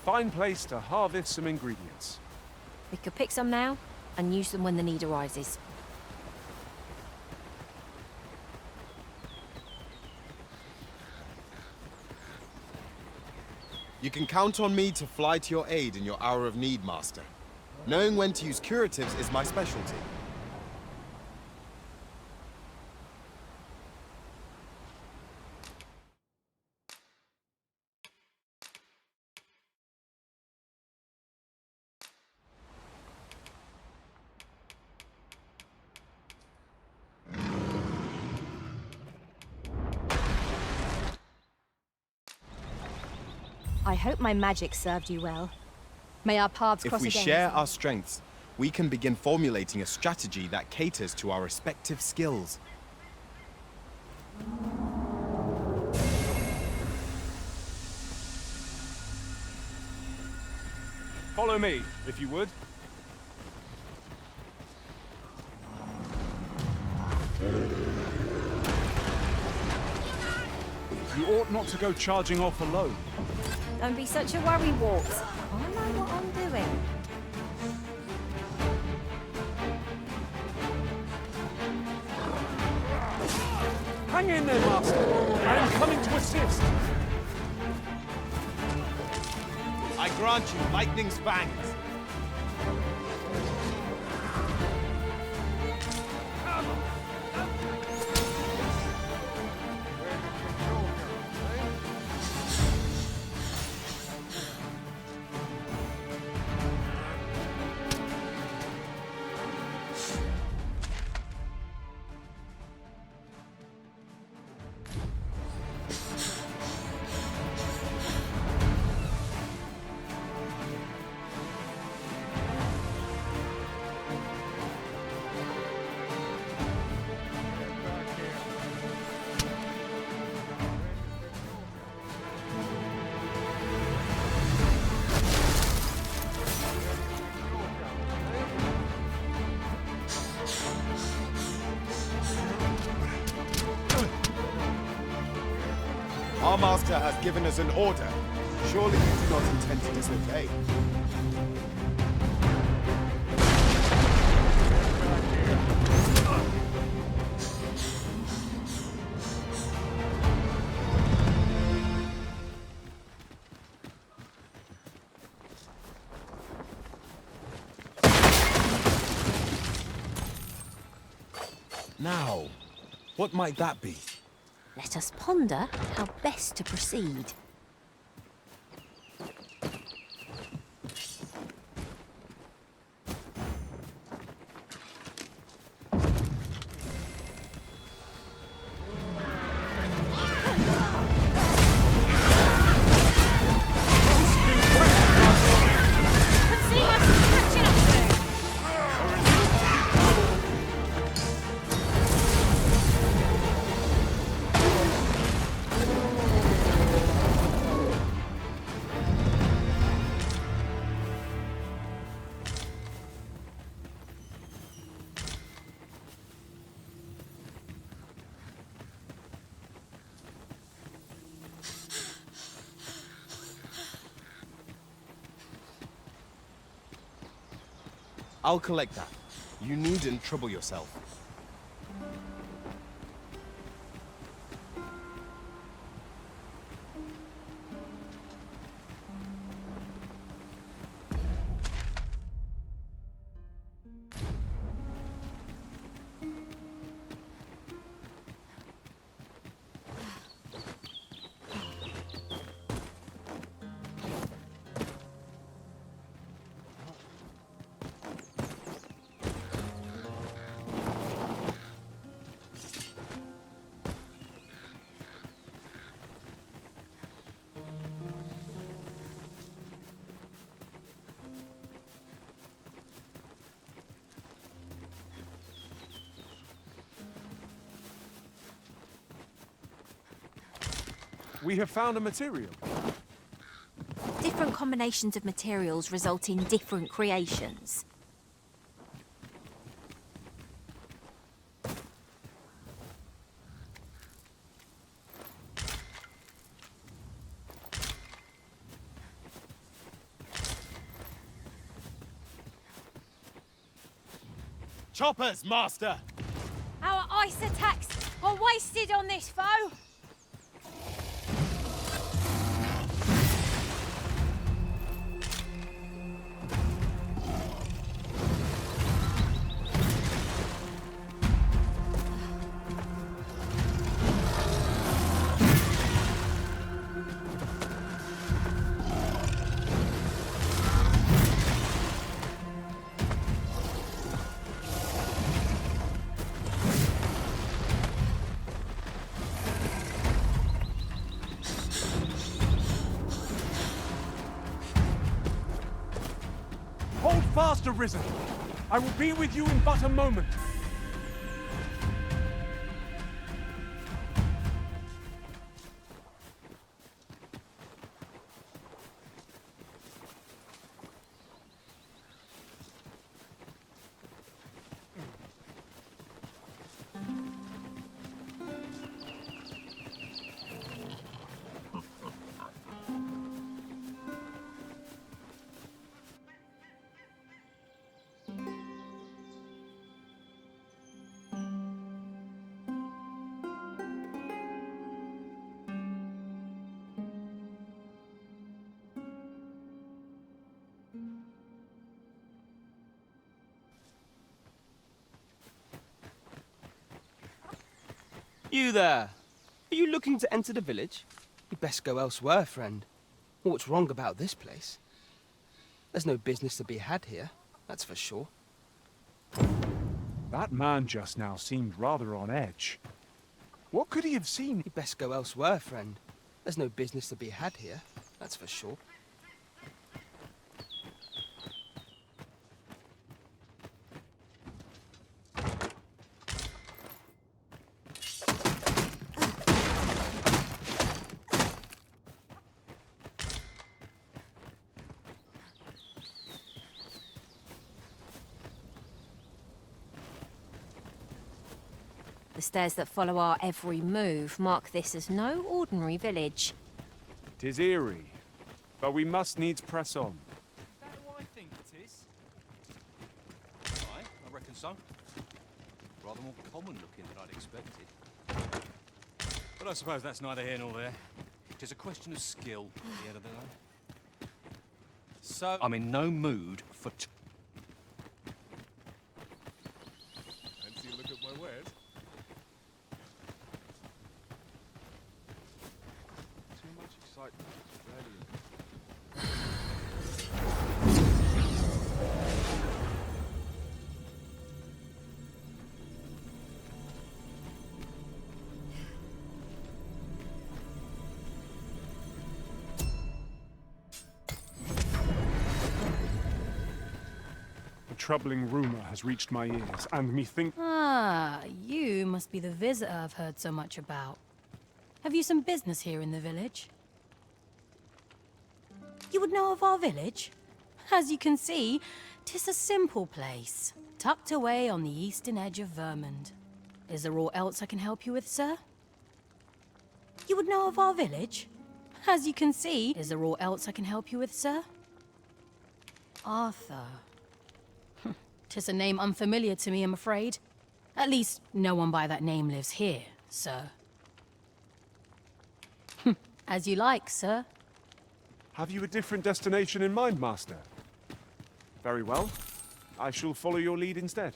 Fine place to harvest some ingredients. We could pick some now and use them when the need arises. You can count on me to fly to your aid in your hour of need, Master. Knowing when to use curatives is my specialty. I hope my magic served you well. May our paths cross If again. we share our strengths, we can begin formulating a strategy that caters to our respective skills. Follow me, if you would. You ought not to go charging off alone. Don't be such a worrywart. I know what I'm doing. Hang in there, Master. I am coming to assist. I grant you lightning's fangs. Our master has given us an order. Surely you do not intend to disobey. Now, what might that be? Let us ponder how best to proceed. I'll collect that. You needn't trouble yourself. We have found a material. Different combinations of materials result in different creations. Choppers, master! Our ice attacks are wasted on this foe. Hold fast, Arisen! I will be with you in but a moment. You there! Are you looking to enter the village? You'd best go elsewhere, friend. What's wrong about this place? There's no business to be had here, that's for sure. That man just now seemed rather on edge. What could he have seen? You'd best go elsewhere, friend. There's no business to be had here, that's for sure. The stairs that follow our every move mark this as no ordinary village. 'Tis eerie, but we must needs press on. Is that who I think it is? Aye, I reckon so. Rather more common looking than I'd expected. But I suppose that's neither here nor there. It is a question of skill at the end of the day. So, I'm in no mood for Fancy a look at my wares? Too much excitement. Troubling rumor has reached my ears, and methinks... Ah, you must be the visitor I've heard so much about. Have you some business here in the village? You would know of our village? As you can see, 'tis a simple place, tucked away on the eastern edge of Vermund. Is there aught else I can help you with, sir? You would know of our village? As you can see, is there aught else I can help you with, sir? Arthur. 'Tis a name unfamiliar to me, I'm afraid. At least, no one by that name lives here, sir. As you like, sir. Have you a different destination in mind, Master? Very well. I shall follow your lead instead.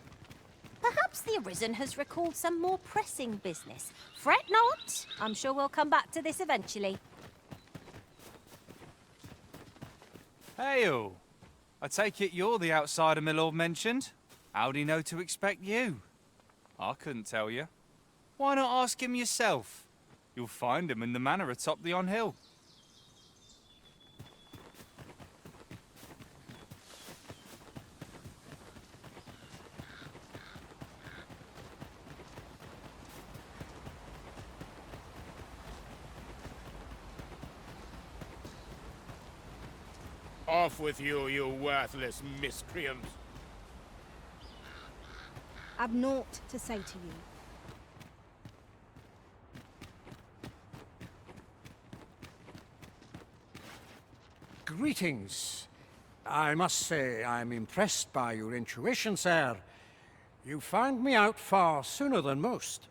Perhaps the Arisen has recalled some more pressing business. Fret not. I'm sure we'll come back to this eventually. Hail! I take it you're the outsider my lord mentioned? How'd he know to expect you? I couldn't tell you. Why not ask him yourself? You'll find him in the manor atop the on-hill. Off with you, you worthless miscreant! I've naught to say to you. Greetings. I must say I'm impressed by your intuition, sir. You found me out far sooner than most.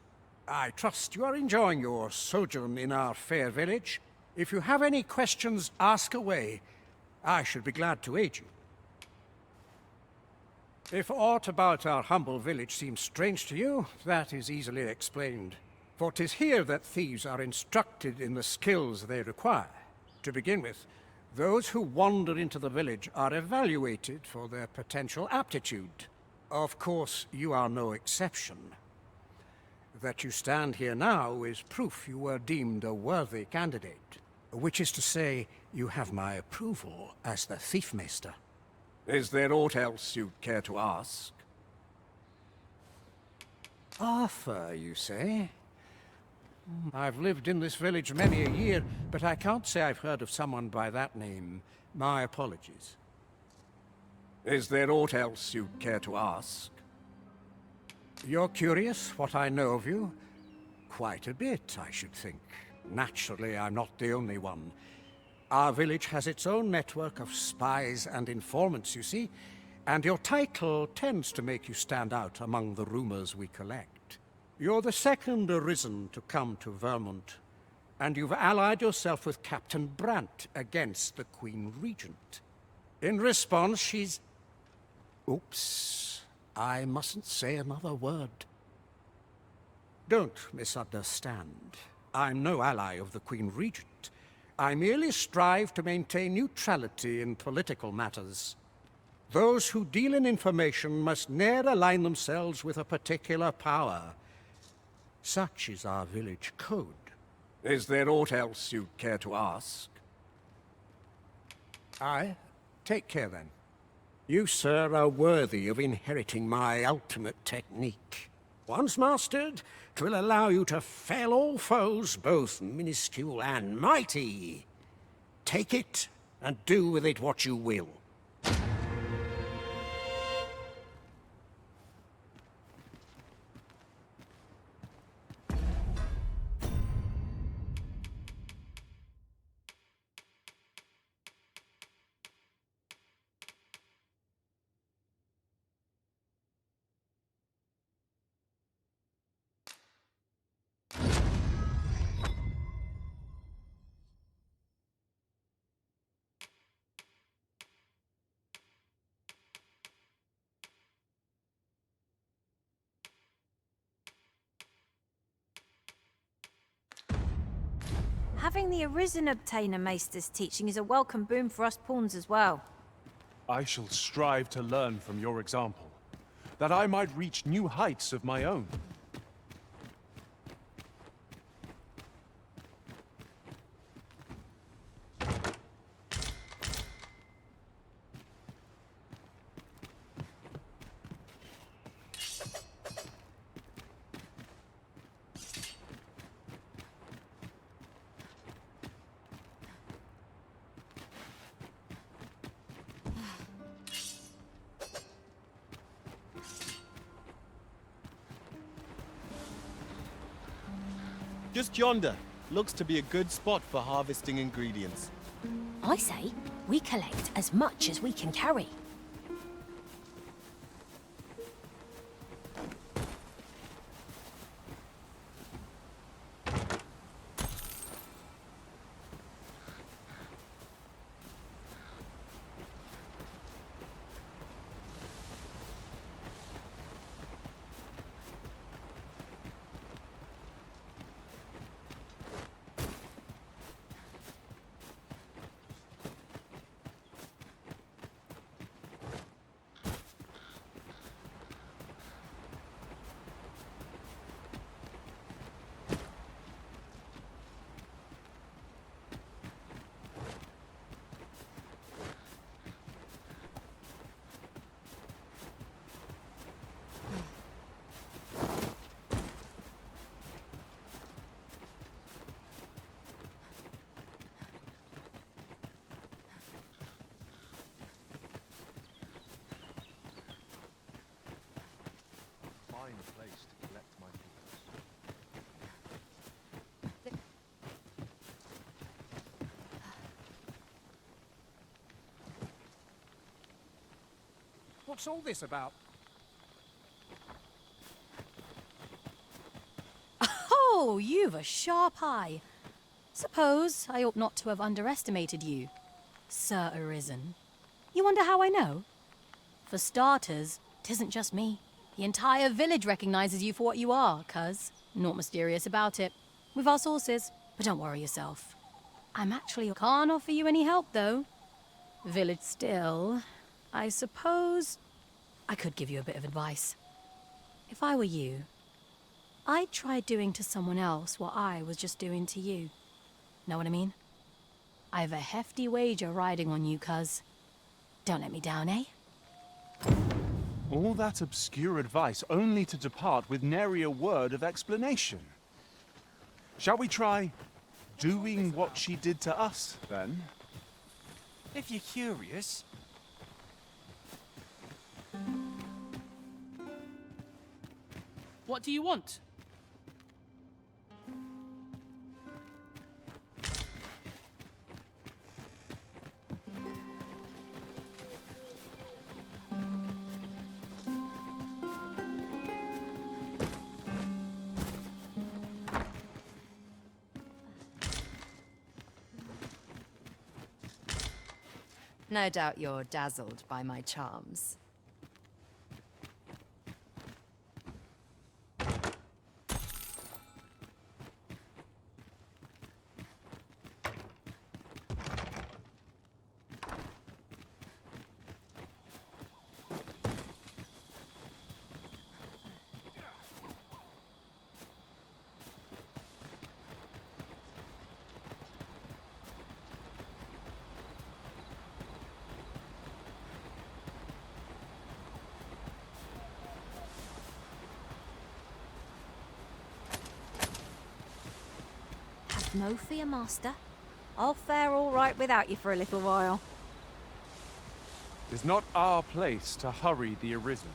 I trust you are enjoying your sojourn in our fair village. If you have any questions, ask away. I should be glad to aid you. If aught about our humble village seems strange to you, that is easily explained. For 'tis here that thieves are instructed in the skills they require. To begin with, those who wander into the village are evaluated for their potential aptitude. Of course, you are no exception. That you stand here now is proof you were deemed a worthy candidate. Which is to say, you have my approval as the Thiefmaster. Is there aught else you care to ask? Arthur, you say? I've lived in this village many a year, but I can't say I've heard of someone by that name. My apologies. Is there aught else you care to ask? You're curious what I know of you? Quite a bit, I should think. Naturally, I'm not the only one. Our village has its own network of spies and informants, you see, and your title tends to make you stand out among the rumors we collect. You're the second Arisen to come to Vermund, and you've allied yourself with Captain Brant against the Queen Regent. In response, she's... Oops, I mustn't say another word. Don't misunderstand. I'm no ally of the Queen Regent. I merely strive to maintain neutrality in political matters. Those who deal in information must ne'er align themselves with a particular power. Such is our village code. Is there aught else you'd care to ask? Aye. Take care, then. You, sir, are worthy of inheriting my ultimate technique. Once mastered, 'twill allow you to fell all foes, both minuscule and mighty. Take it, and do with it what you will. Having the Arisen obtain a Maester's teaching is a welcome boon for us pawns as well. I shall strive to learn from your example, that I might reach new heights of my own. Just yonder. Looks to be a good spot for harvesting ingredients. I say, we collect as much as we can carry. Fine place to collect my tools. What's all this about? Oh, you've a sharp eye. Suppose I ought not to have underestimated you, Sir Arisen. You wonder how I know? For starters, 'tisn't just me. The entire village recognizes you for what you are, cuz. Naught mysterious about it. We've our sources, but don't worry yourself. I'm actually can't offer you any help, though. Village still. I suppose I could give you a bit of advice. If I were you, I'd try doing to someone else what I was just doing to you. Know what I mean? I've a hefty wager riding on you, cuz. Don't let me down, eh? All that obscure advice only to depart with nary a word of explanation. Shall we try doing what she did to us, then? If you're curious. What do you want? No doubt you're dazzled by my charms. No fear, Master. I'll fare all right without you for a little while. 'Tis not our place to hurry the Arisen.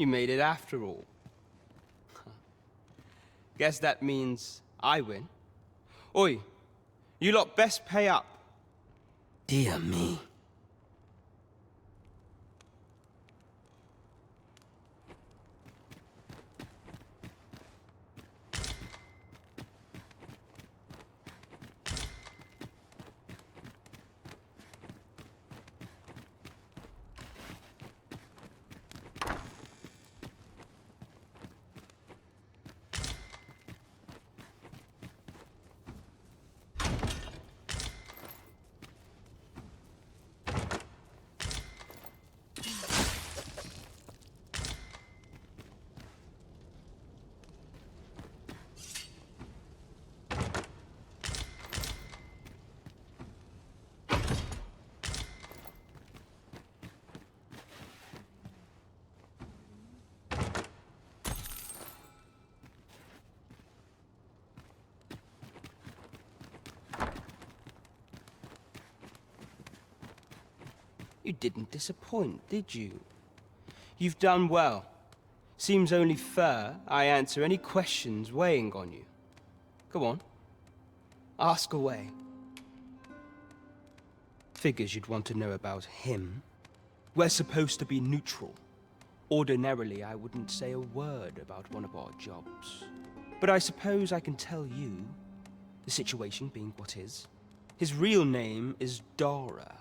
You made it after all. Guess that means I win. Oi, you lot best pay up. Dear me. You didn't disappoint, did you? You've done well. Seems only fair I answer any questions weighing on you. Go on. Ask away. Figures you'd want to know about him. We're supposed to be neutral. Ordinarily, I wouldn't say a word about one of our jobs. But I suppose I can tell you, the situation being what is. His real name is Dara.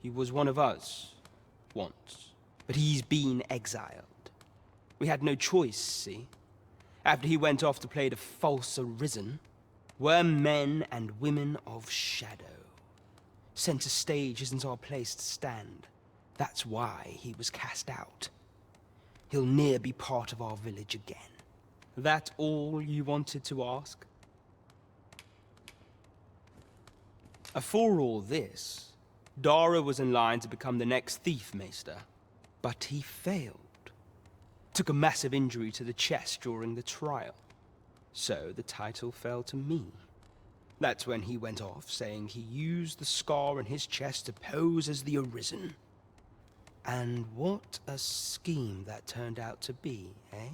He was one of us, once. But he's been exiled. We had no choice, see? After he went off to play the false Arisen, we're men and women of shadow. Center stage isn't our place to stand. That's why he was cast out. He'll ne'er be part of our village again. That all you wanted to ask? For all this, Dara was in line to become the next Thief Maester, but he failed. Took a massive injury to the chest during the trial. So the title fell to me. That's when he went off, saying he used the scar in his chest to pose as the Arisen. And what a scheme that turned out to be, eh?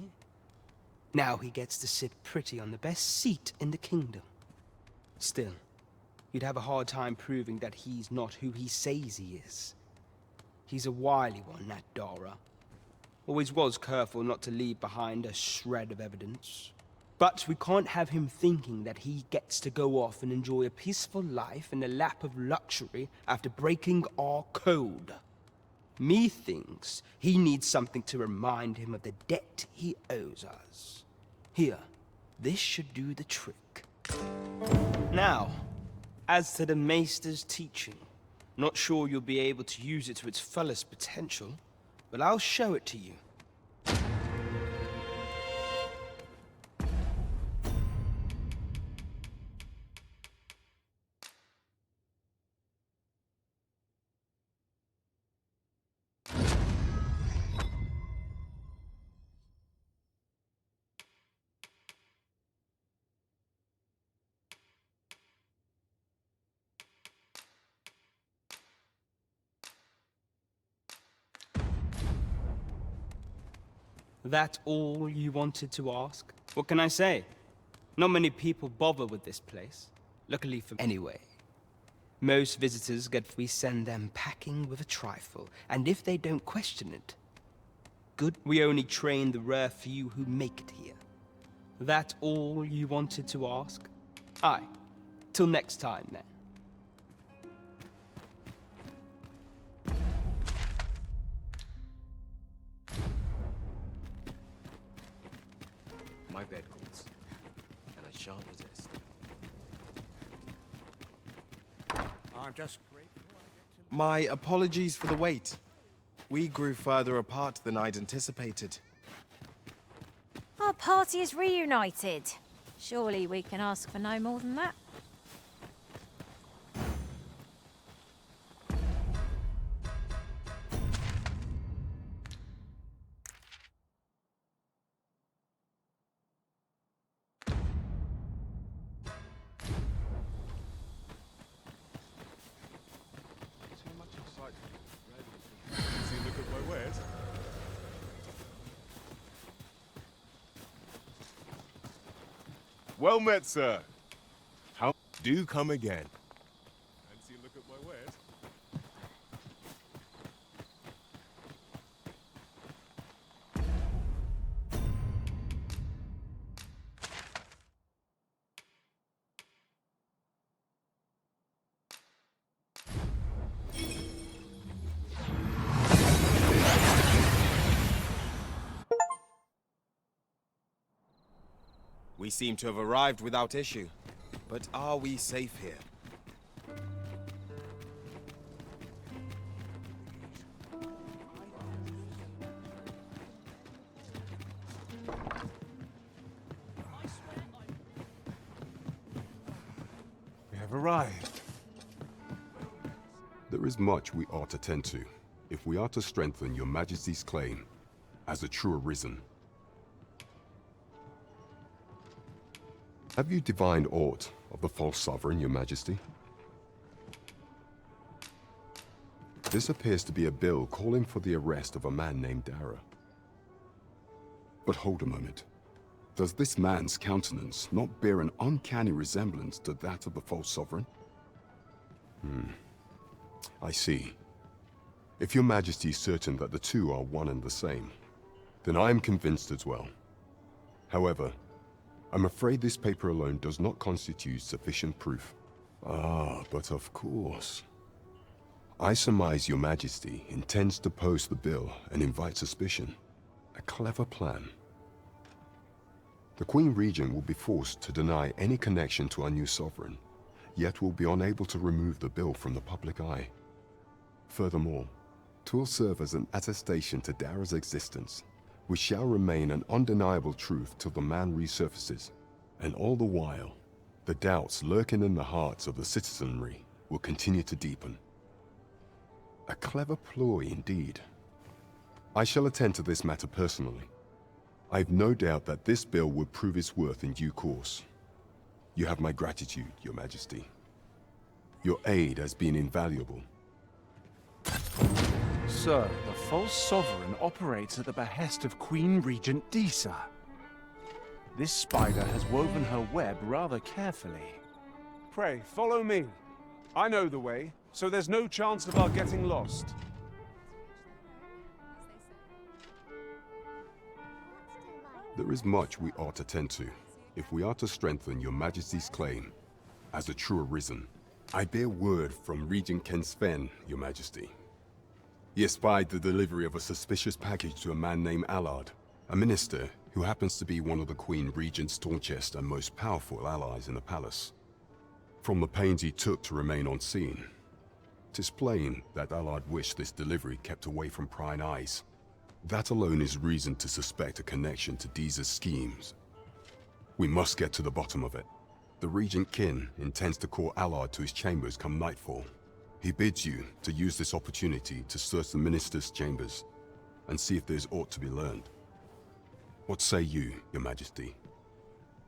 Now he gets to sit pretty on the best seat in the kingdom. Still, you'd have a hard time proving that he's not who he says he is. He's a wily one, that Dara. Always was careful not to leave behind a shred of evidence. But we can't have him thinking that he gets to go off and enjoy a peaceful life in the lap of luxury after breaking our code. Methinks he needs something to remind him of the debt he owes us. Here, this should do the trick. Now, as to the Maester's teaching, not sure you'll be able to use it to its fullest potential, but I'll show it to you. That all you wanted to ask? What can I say? Not many people bother with this place. Luckily for anyway. Most visitors we send them packing with a trifle, and if they don't question it, good. We only train the rare few who make it here. That all you wanted to ask? Aye. Till next time, then. My bed calls, and I shan't resist. I'm just grateful. My apologies for the wait. We grew further apart than I'd anticipated. Our party is reunited. Surely we can ask for no more than that. Well met, sir. How do come again? Fancy a look at my wares? We seem to have arrived without issue. But are we safe here? We have arrived. There is much we ought to tend to, if we are to strengthen your Majesty's claim as a true Arisen. Have you divined aught of the false sovereign, your Majesty? This appears to be a bill calling for the arrest of a man named Dara. But hold a moment. Does this man's countenance not bear an uncanny resemblance to that of the false sovereign? I see. If your Majesty is certain that the two are one and the same, then I am convinced as well. However, I'm afraid this paper alone does not constitute sufficient proof. But of course. I surmise your Majesty intends to post the bill and invite suspicion. A clever plan. The Queen Regent will be forced to deny any connection to our new sovereign, yet will be unable to remove the bill from the public eye. Furthermore, 'twill serve as an attestation to Dara's existence, which shall remain an undeniable truth till the man resurfaces. And all the while, the doubts lurking in the hearts of the citizenry will continue to deepen. A clever ploy indeed. I shall attend to this matter personally. I've no doubt that this bill will prove its worth in due course. You have my gratitude, your Majesty. Your aid has been invaluable. Sir, the false sovereign operates at the behest of Queen Regent Disa. This spider has woven her web rather carefully. Pray, follow me. I know the way, so there's no chance of our getting lost. There is much we ought to tend to, if we are to strengthen your Majesty's claim as a true Arisen. I bear word from Regent Ken Sven, your Majesty. He espied the delivery of a suspicious package to a man named Allard, a minister who happens to be one of the Queen Regent's staunchest and most powerful allies in the palace. From the pains he took to remain unseen, 'tis plain that Allard wished this delivery kept away from prying eyes. That alone is reason to suspect a connection to Disa's schemes. We must get to the bottom of it. The Regent Kin intends to call Allard to his chambers come nightfall. He bids you to use this opportunity to search the minister's chambers and see if there's aught to be learned. What say you, your Majesty?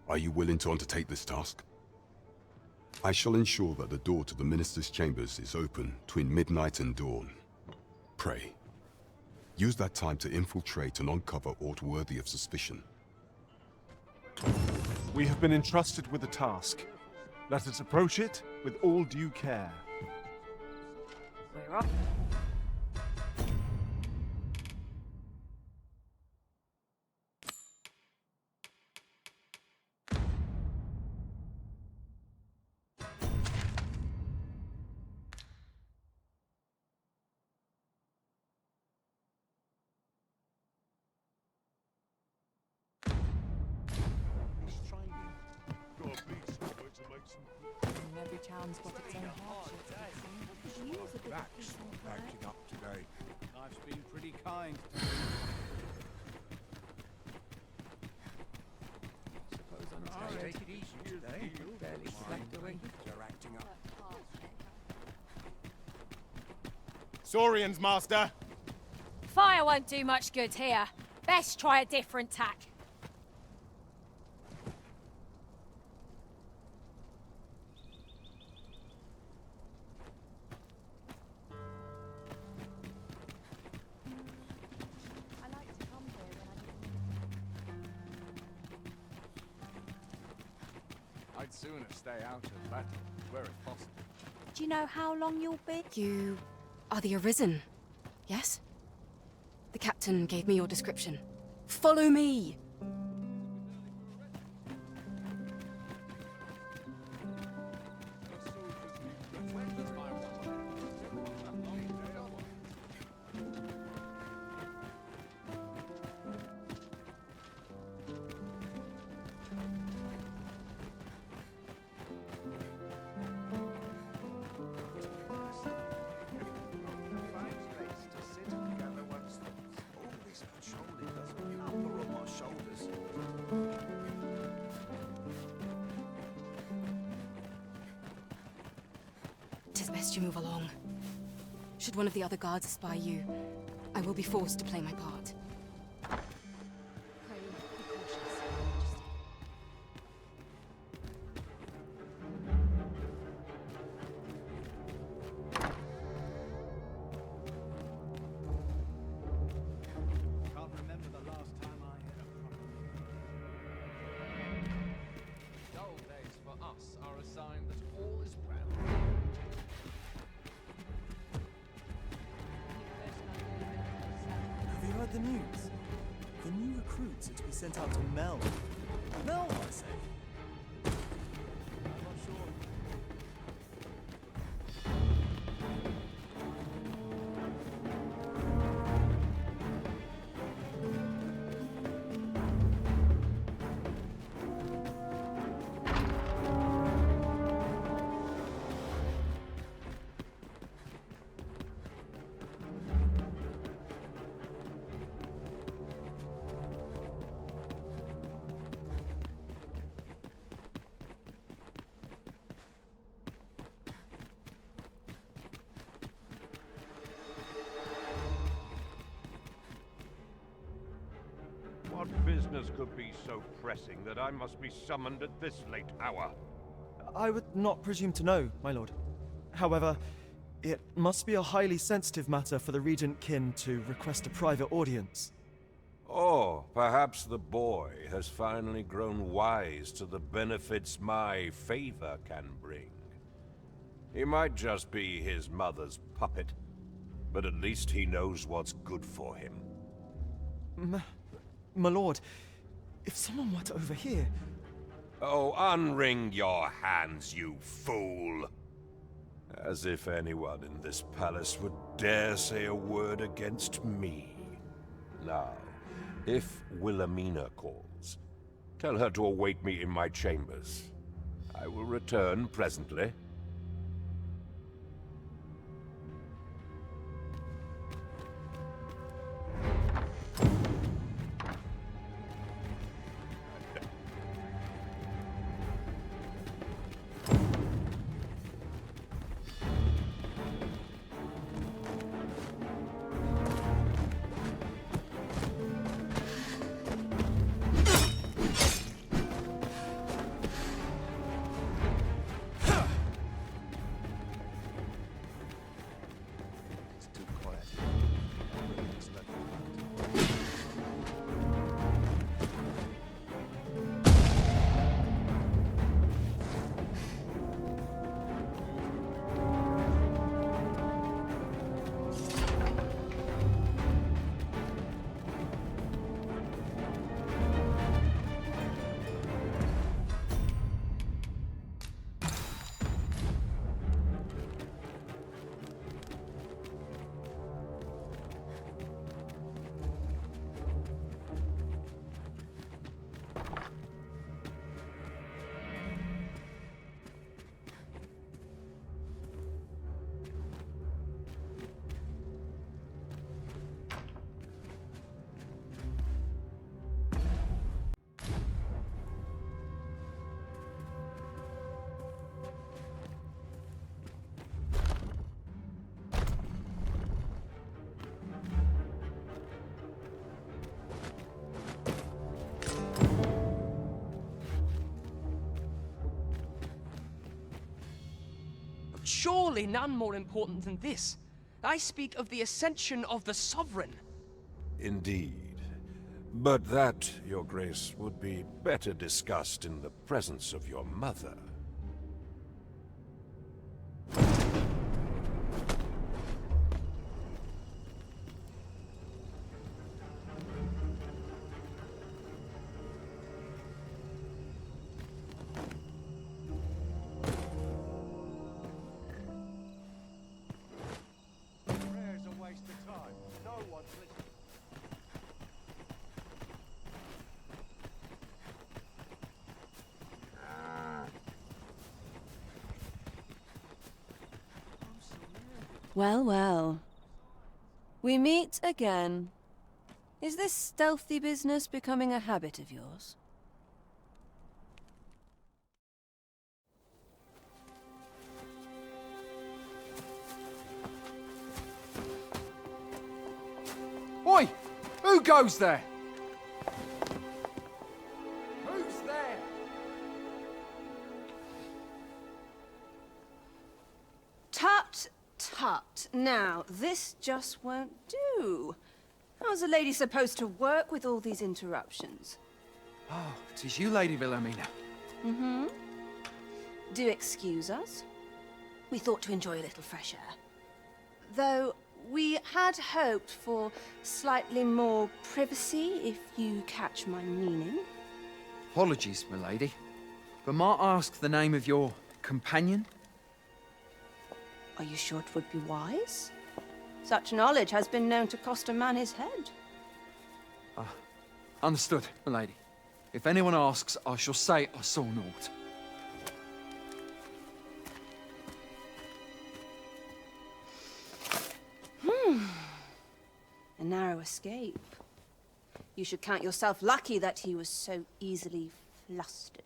Are you willing to undertake this task? I shall ensure that the door to the minister's chambers is open between midnight and dawn. Pray, use that time to infiltrate and uncover aught worthy of suspicion. We have been entrusted with a task. Let us approach it with all due care. We're off. Every town's got its own hardships. That's acting up today. Life's been pretty kind to me. Suppose I'm take it easy today. Barely slept away. You're acting up. Saurians, Master! Fire won't do much good here. Best try a different tack. I'd sooner stay out of battle, where if possible. Do you know how long you'll be? You are the Arisen, yes? The captain gave me your description. Follow me! Tis best you move along. Should one of the other guards spy you, I will be forced to play my part. Can't remember the last time I had a Dull days for us are a sign that all is well. Have you heard the news? The new recruits are to be sent out to Mel. Mel, I say. I'm not sure. What business could be so pressing that I must be summoned at this late hour? I would not presume to know, my lord. However, it must be a highly sensitive matter for the Regent Kin to request a private audience. Or perhaps the boy has finally grown wise to the benefits my favor can bring. He might just be his mother's puppet, but at least he knows what's good for him. My lord, if someone were to overhear... Oh, unwring your hands, you fool! As if anyone in this palace would dare say a word against me. Now, if Wilhelmina calls, tell her to await me in my chambers. I will return presently. Surely none more important than this. I speak of the ascension of the Sovereign. Indeed. But that, Your Grace, would be better discussed in the presence of your mother. Well, well. We meet again. Is this stealthy business becoming a habit of yours? Oi! Who goes there? Who's there? Tut, tut. Now, this just won't do. How's a lady supposed to work with all these interruptions? Oh, it is you, Lady Wilhelmina. Mm-hmm. Do excuse us. We thought to enjoy a little fresh air. Though, we had hoped for slightly more privacy, if you catch my meaning. Apologies, milady. But might I ask the name of your companion? Are you sure it would be wise? Such knowledge has been known to cost a man his head. Understood, milady. If anyone asks, I shall say I saw naught. A narrow escape. You should count yourself lucky that he was so easily flustered.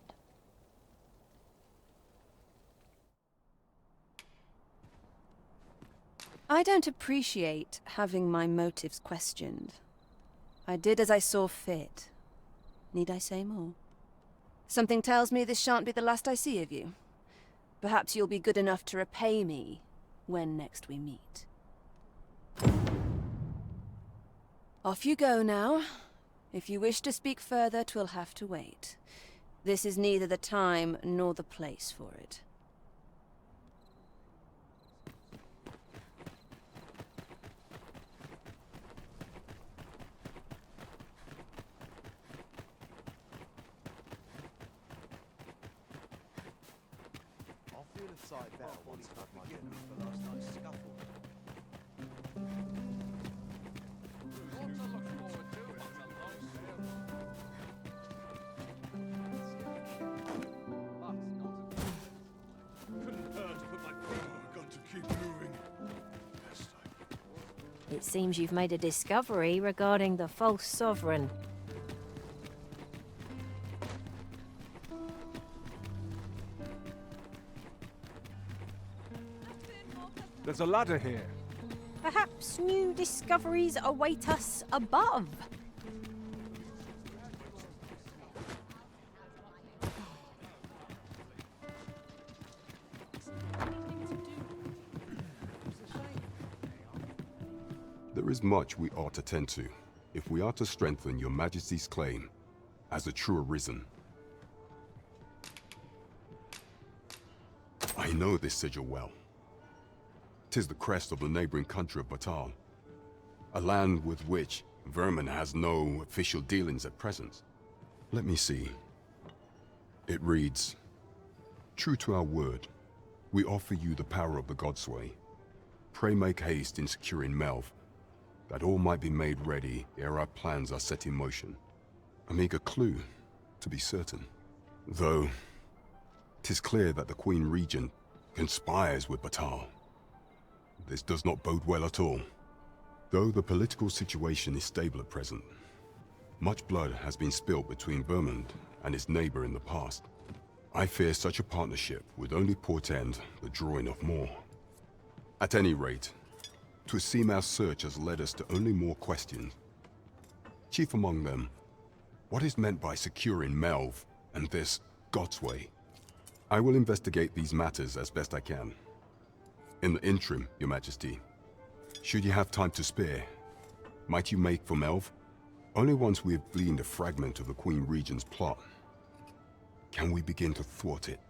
I don't appreciate having my motives questioned. I did as I saw fit. Need I say more? Something tells me this shan't be the last I see of you. Perhaps you'll be good enough to repay me when next we meet. Off you go now. If you wish to speak further, 'twill have to wait. This is neither the time nor the place for it. I'll feel a sight better once I've had my dinner for last night's scuffle. It seems you've made a discovery regarding the false sovereign. There's a ladder here. Perhaps new discoveries await us above. There is much we ought to tend to, if we are to strengthen your Majesty's claim as a true Arisen. I know this sigil well. 'Tis the crest of the neighboring country of Batal, a land with which Vermin has no official dealings at present. Let me see. It reads, "True to our word, we offer you the power of the Godsway. Pray make haste in securing Melv, that all might be made ready ere our plans are set in motion." A meager clue, to be certain. Though, 'tis clear that the Queen Regent conspires with Batal. This does not bode well at all. Though the political situation is stable at present, much blood has been spilled between Vermund and its neighbor in the past. I fear such a partnership would only portend the drawing of more. At any rate, 'twould seem our search has led us to only more questions. Chief among them, what is meant by securing Melv and this Godsway? I will investigate these matters as best I can. In the interim, Your Majesty, should you have time to spare, might you make for Melv? Only once we have gleaned a fragment of the Queen Regent's plot can we begin to thwart it.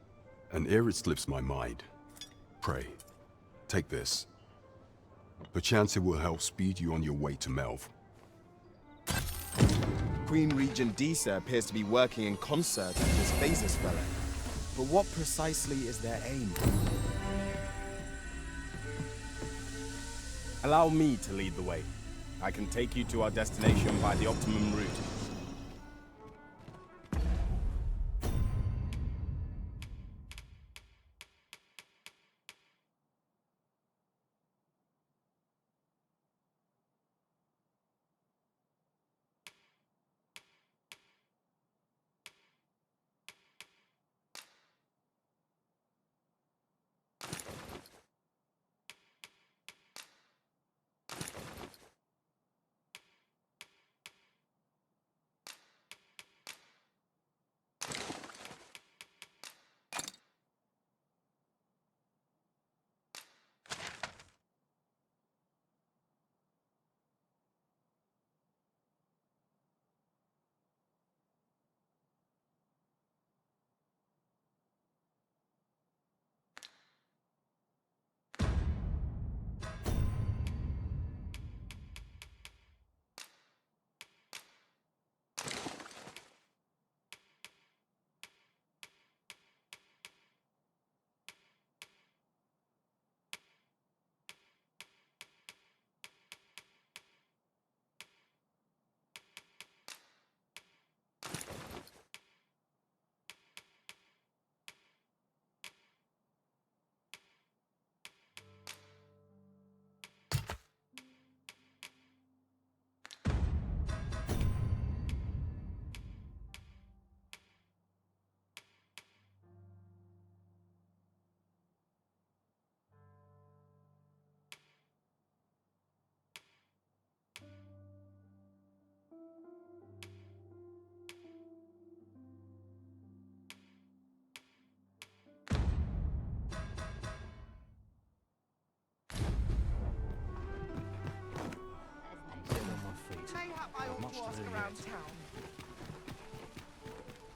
And ere it slips my mind, pray, take this. Perchance it will help speed you on your way to Melv. Queen Regent Disa appears to be working in concert with this Phasis fellow. But what precisely is their aim? Allow me to lead the way. I can take you to our destination by the optimum route.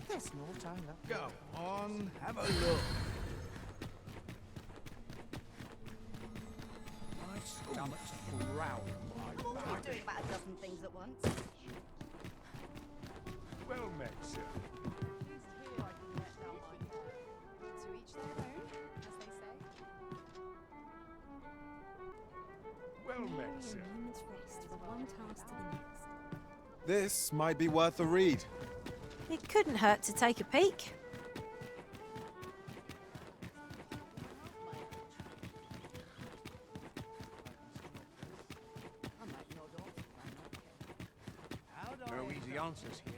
There's no time left. Go on, have a look. My stomach's growling. I'm doing about a dozen things at once. Well met, sir. To each their own, as they say. Well met, sir. A moment's rest from one task to the next. This might be worth a read. It couldn't hurt to take a peek. No easy answers here.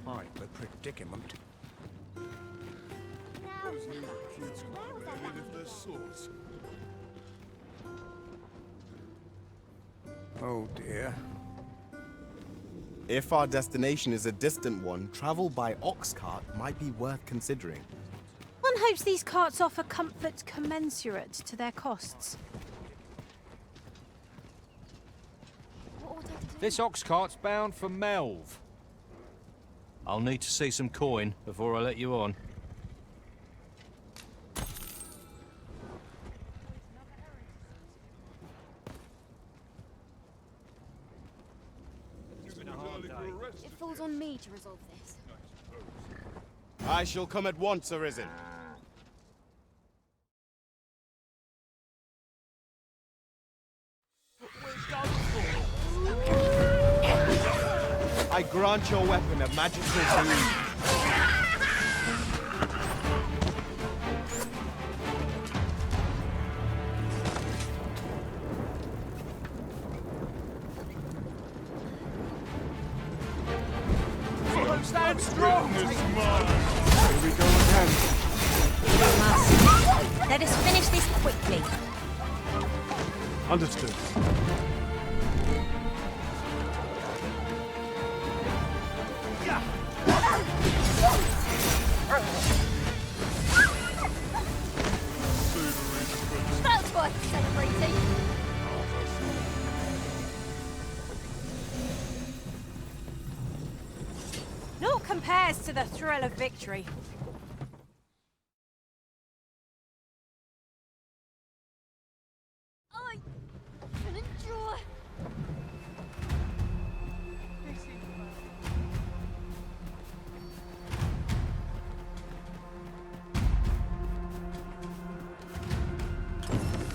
Quite the predicament. Those new recruits are rid of their swords. Oh dear. If our destination is a distant one, travel by ox cart might be worth considering. One hopes these carts offer comfort commensurate to their costs. This ox cart's bound for Melv. I'll need to see some coin before I let you on. It falls on me to resolve this. I shall come at once, Arisen. I grant your weapon a magical boon. Here we go again. We must. Let us finish this quickly. Understood. That's worth celebrating. Naught compares to the thrill of victory. I can endure.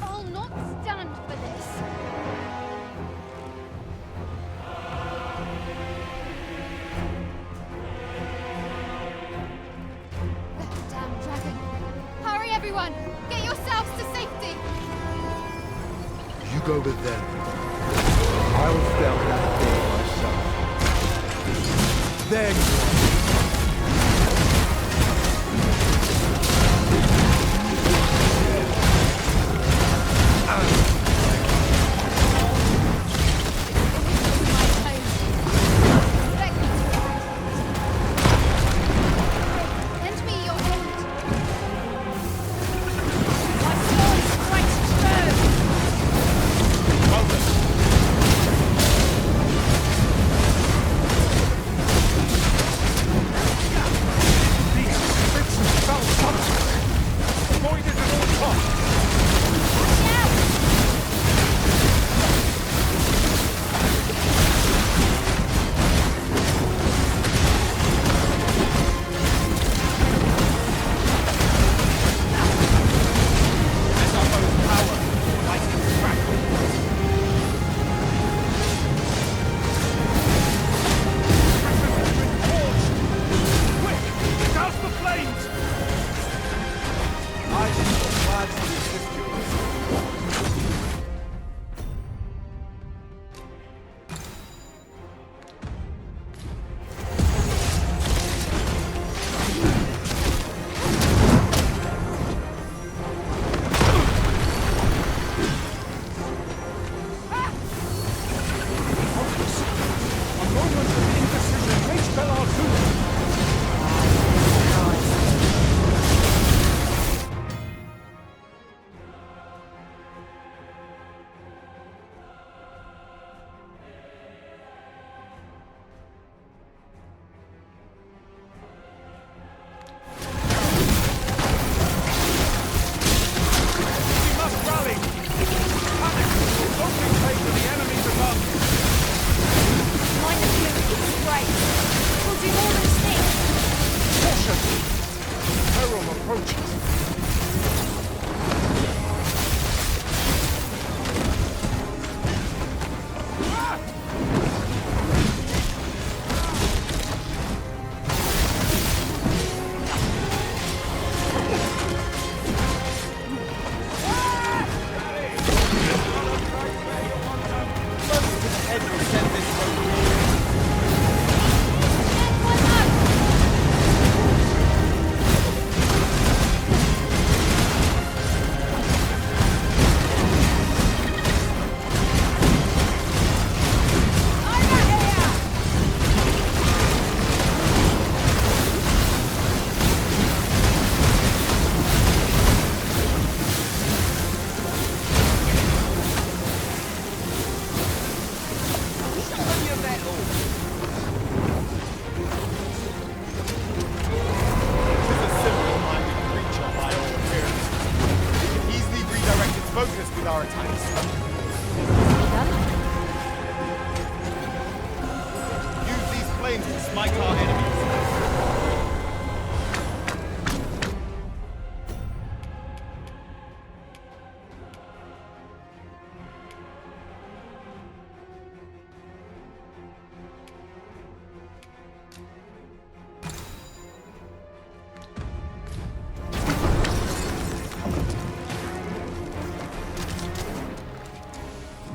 I'll not stand for this. That damn dragon. Hurry, everyone! Get yourselves to safety! You go with them. I'll fell that thing myself. Then lend me your aid. My sword strikes true.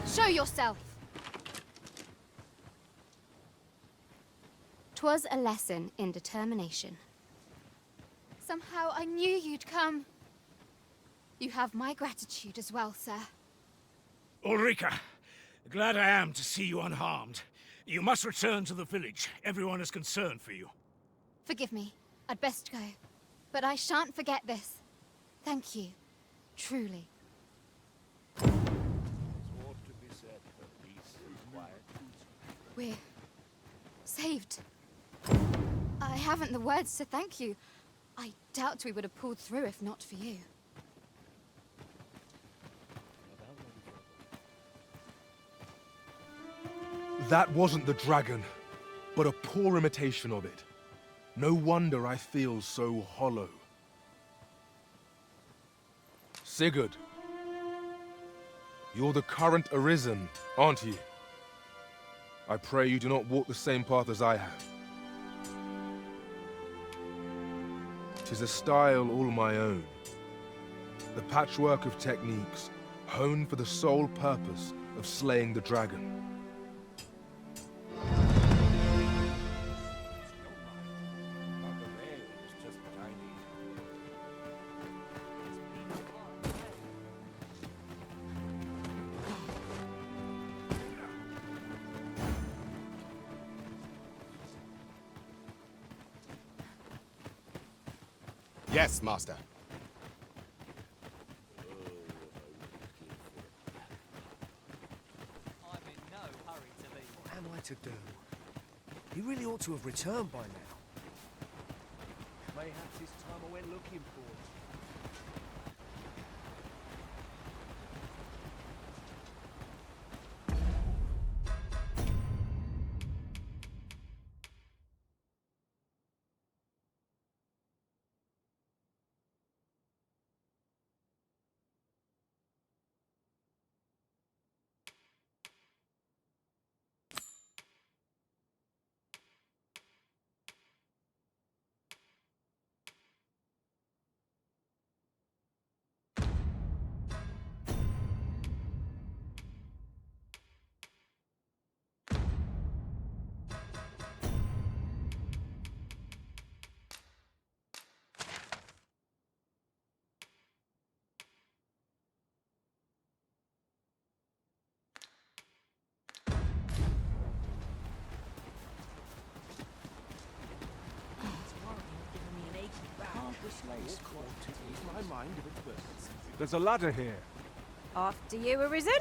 Show yourself. 'Twas a lesson in determination. Somehow I knew you'd come. You have my gratitude as well, sir. Ulrika, glad I am to see you unharmed. You must return to the village. Everyone is concerned for you. Forgive me. I'd best go. But I shan't forget this. Thank you. Truly. We're saved. I haven't the words to thank you. I doubt we would have pulled through if not for you. That wasn't the dragon, but a poor imitation of it. No wonder I feel so hollow. Sigurd, you're the current Arisen, aren't you? I pray you do not walk the same path as I have. 'Tis a style all my own. The patchwork of techniques, honed for the sole purpose of slaying the dragon. Yes, Master. What am I to do? He really ought to have returned by now. Mayhaps it's time I went looking for him. There's a ladder here. After you, Arisen.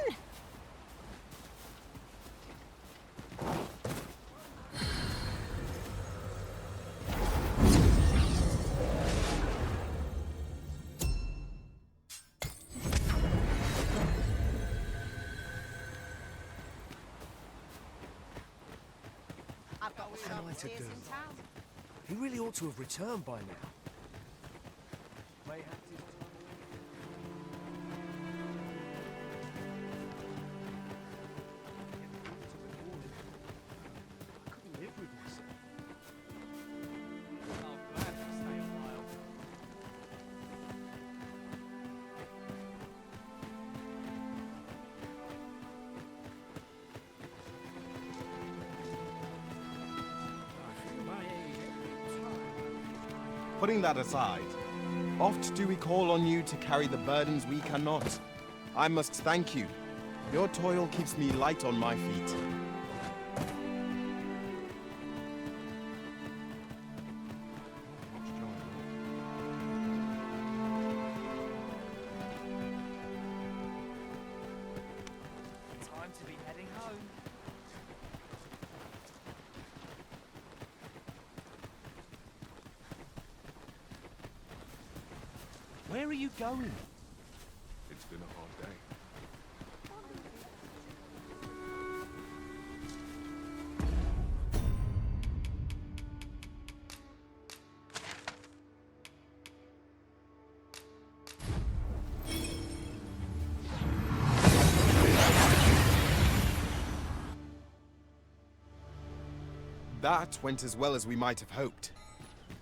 What am I to do? He really ought to have returned by now. Mayhaps it's Putting that aside, oft do we call on you to carry the burdens we cannot. I must thank you. Your toil keeps me light on my feet. Time to be heading home. Where are you going? It's been a hard day. That went as well as we might have hoped.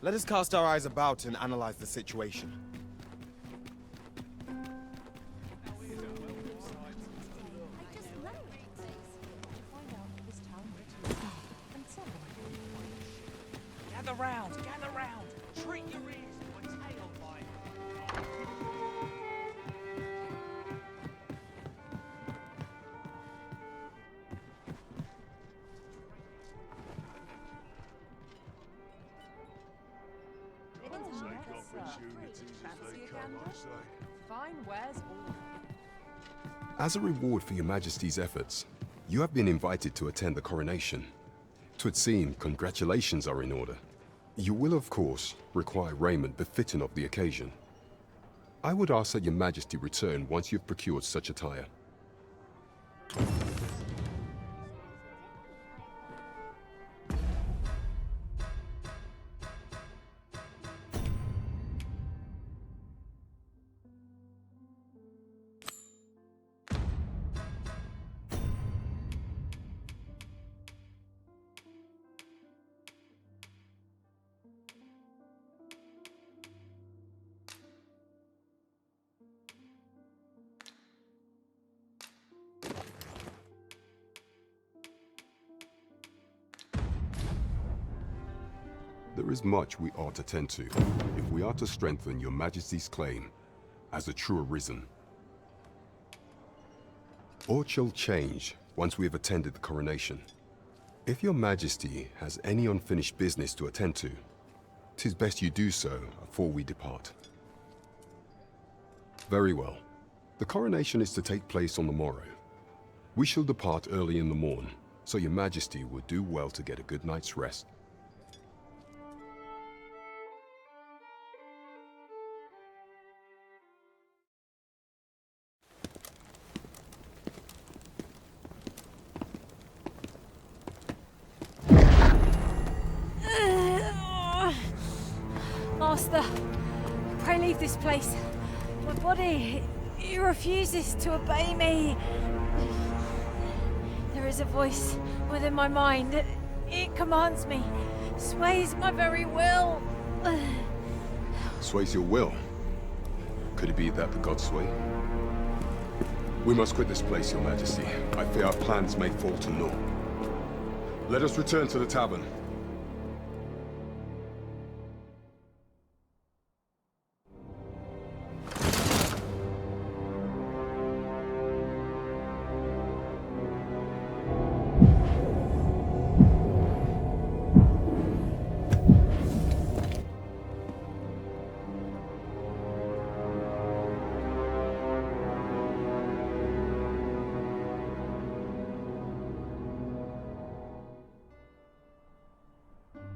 Let us cast our eyes about and analyze the situation. ground. Treat your ears to a tailpipe. Fine wares all. As a reward for your Majesty's efforts, you have been invited to attend the coronation. 'Twould seem congratulations are in order. You will, of course, require raiment befitting of the occasion. I would ask that your Majesty return once you've procured such attire. There is much we ought to tend to, if we are to strengthen your Majesty's claim as a true Arisen. Aught shall change once we have attended the coronation. If your Majesty has any unfinished business to attend to, 'tis best you do so afore we depart. Very well. The coronation is to take place on the morrow. We shall depart early in the morn, so your Majesty would do well to get a good night's rest. Master, pray leave this place. My body, it refuses to obey me. There is a voice within my mind. It commands me, sways my very will. Sways your will? Could it be that the gods sway? We must quit this place, your Majesty. I fear our plans may fall to naught. Let us return to the tavern.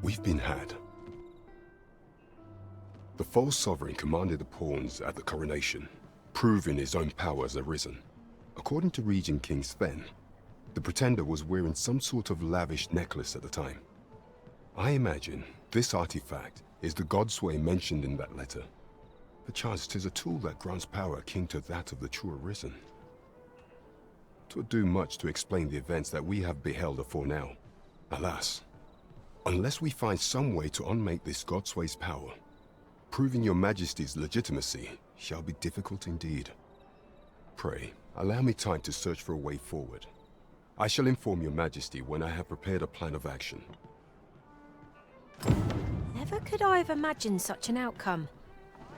We've been had. The false sovereign commanded the pawns at the coronation, proving his own power as Arisen. According to Regent King Sven, the pretender was wearing some sort of lavish necklace at the time. I imagine this artifact is the Godsway mentioned in that letter. Perchance 'tis a tool that grants power akin to that of the true Arisen. 'Twould do much to explain the events that we have beheld afore now. Alas, unless we find some way to unmake this Godsway's power, proving your Majesty's legitimacy shall be difficult indeed. Pray, allow me time to search for a way forward. I shall inform your Majesty when I have prepared a plan of action. Never could I have imagined such an outcome.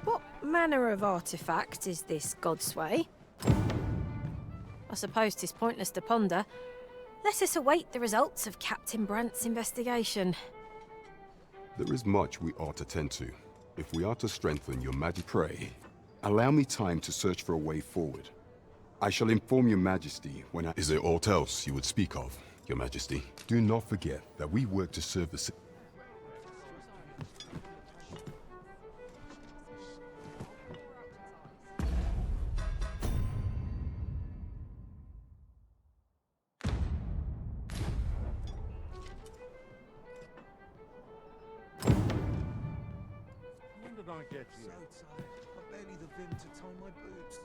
What manner of artifact is this Godsway? I suppose 'tis pointless to ponder. Let us await the results of Captain Brandt's investigation. There is much we ought to tend to, if we are to strengthen your Majesty. Pray, allow me time to search for a way forward. I shall inform your Majesty when I... Is there aught else you would speak of, your Majesty? Do not forget that we work to serve the...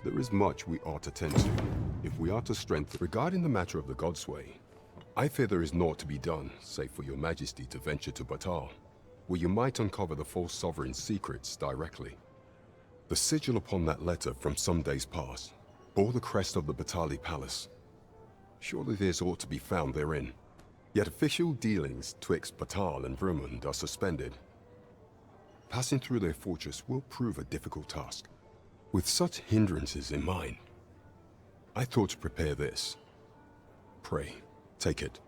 There is much we ought to tend to, if we are to strengthen... Regarding the matter of the Godsway, I fear there is naught to be done, save for your Majesty to venture to Batal, where you might uncover the false sovereign's secrets directly. The sigil upon that letter from some days past bore the crest of the Batali Palace. Surely there's aught to be found therein. Yet official dealings twixt Batal and Vermund are suspended. Passing through their fortress will prove a difficult task. With such hindrances in mind, I thought to prepare this. Pray, take it.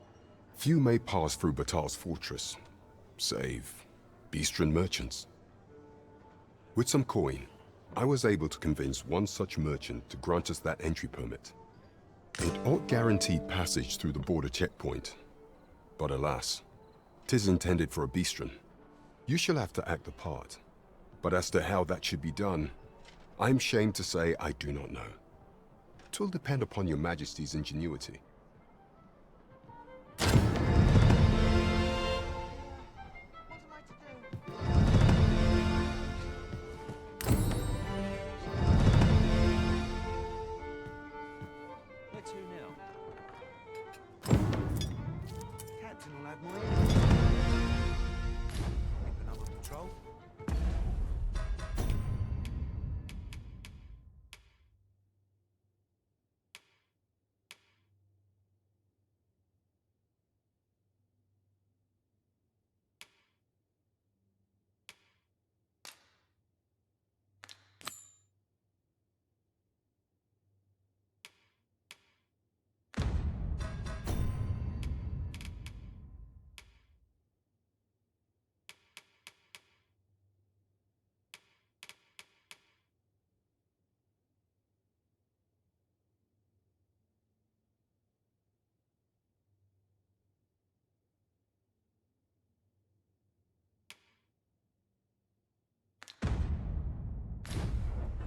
Few may pass through Batal's fortress, save Beastren merchants. With some coin, I was able to convince one such merchant to grant us that entry permit. It ought guaranteed passage through the border checkpoint. But alas, 'tis intended for a Beastren. You shall have to act the part. But as to how that should be done, I'm shamed to say I do not know. 'Twill depend upon your Majesty's ingenuity. Where to now? Captain will have more. Keeping up on patrol.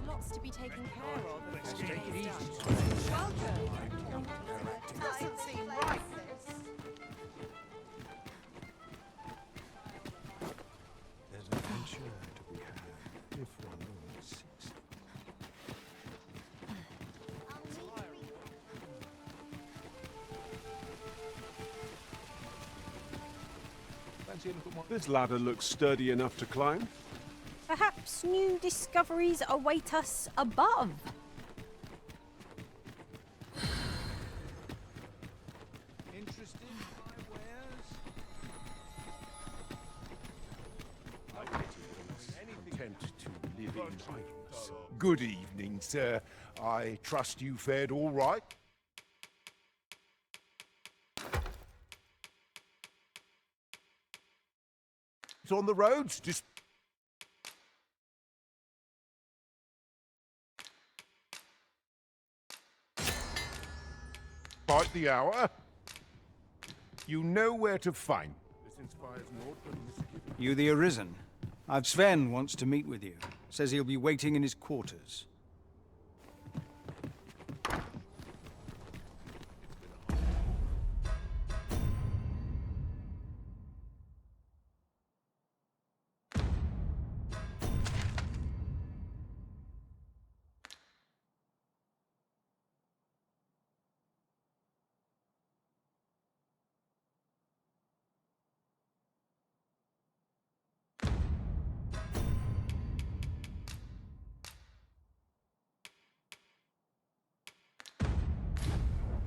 Lots to be taken care of. Let's take it easy. Welcome. Doesn't seem right, this. There's adventure to be had if one only seeks. This ladder looks sturdy enough to climb. Perhaps new discoveries await us above. Interested in my wares? Content to live in idleness. Good evening, sir. I trust you fared all right? It's on the roads, just... Bite the hour. You know where to find. This inspires naught but misgiving. You the Arisen? I've Sven wants to meet with you. Says he'll be waiting in his quarters.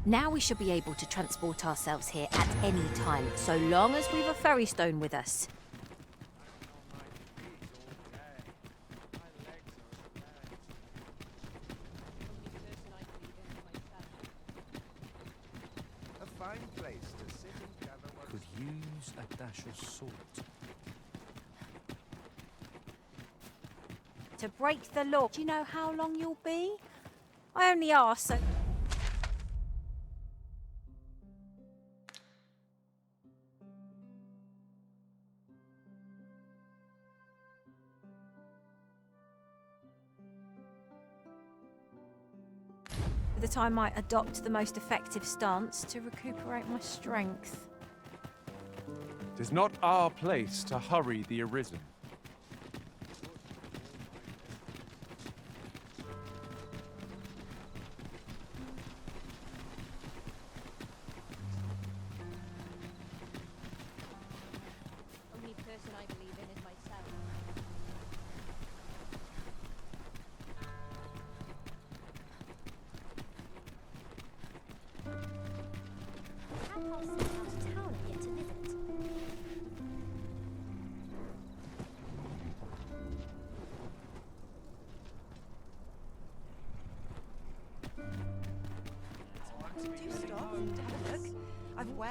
Now we should be able to transport ourselves here at any time, so long as we've a ferry stone with us. A fine place to sit and gather what Could use a dash of salt. To break the law. Do you know how long you'll be? I only ask so... that I might adopt the most effective stance to recuperate my strength. It is not our place to hurry the Arisen. Only person I believe in is myself. How far out of town are yet to visit?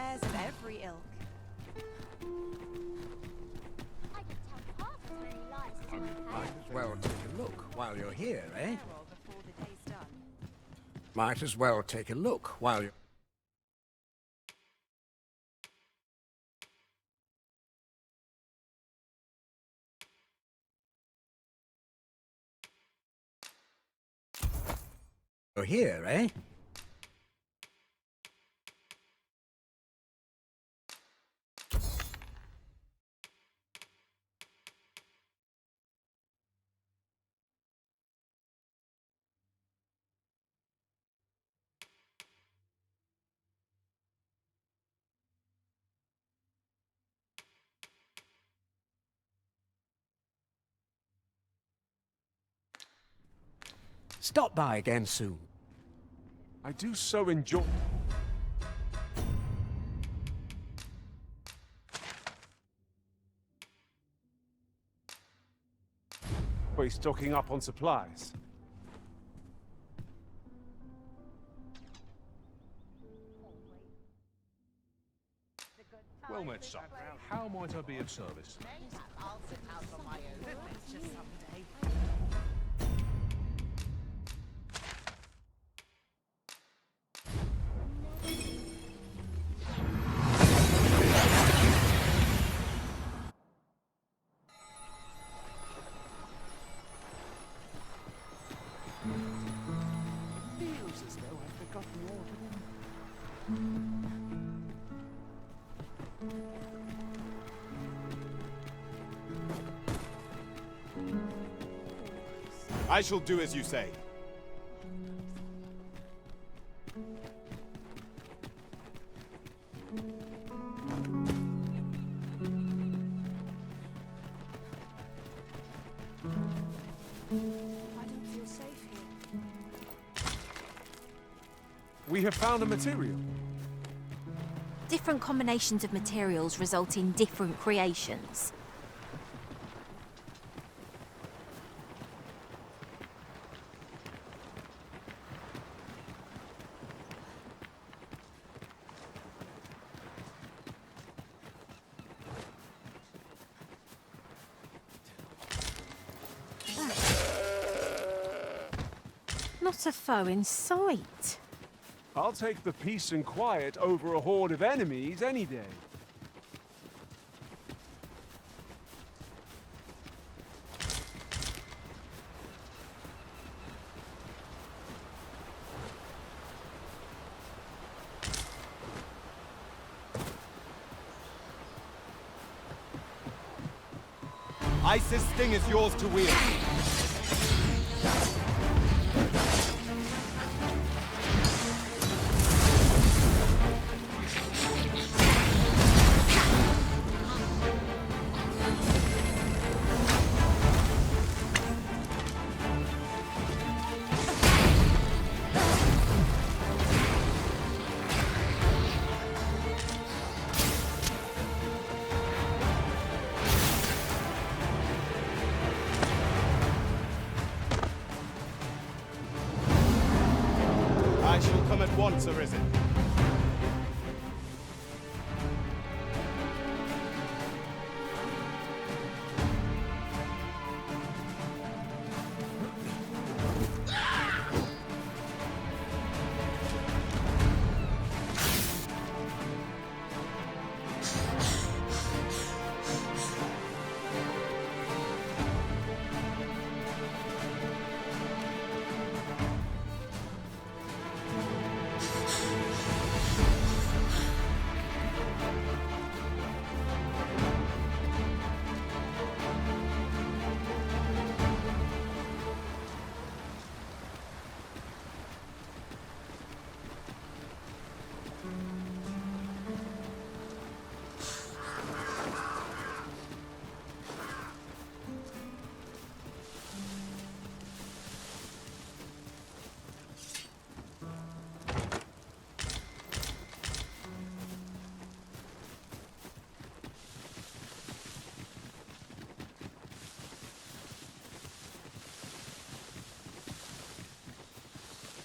wares of every ilk. Might as well take a look while you're here, eh? Might as well take a look while you're... You're here, eh? Stop by again soon. I do so enjoy... We're stocking up on supplies. Well met, son. How might I be of service? I'll sit out on my own adventure someday. Feels as though I've forgotten all to them. I shall do as you say. We have found a material. Different combinations of materials result in different creations. Not a foe in sight. I'll take the peace and quiet over a horde of enemies any day. Isis' sting is yours to wield. I shall come at once, Arisen.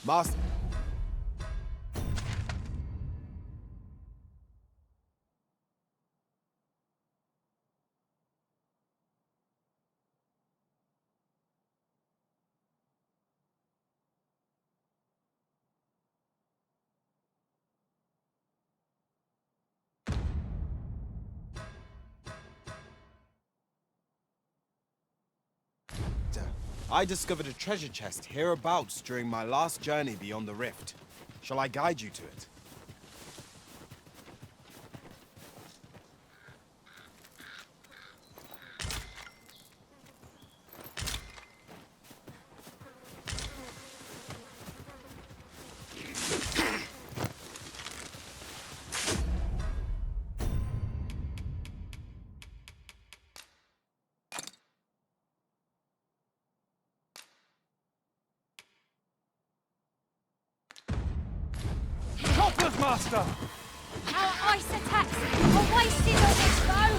Master. I discovered a treasure chest hereabouts during my last journey beyond the rift. Shall I guide you to it? Choppers, Master! Our ice attacks are wasted on this foe!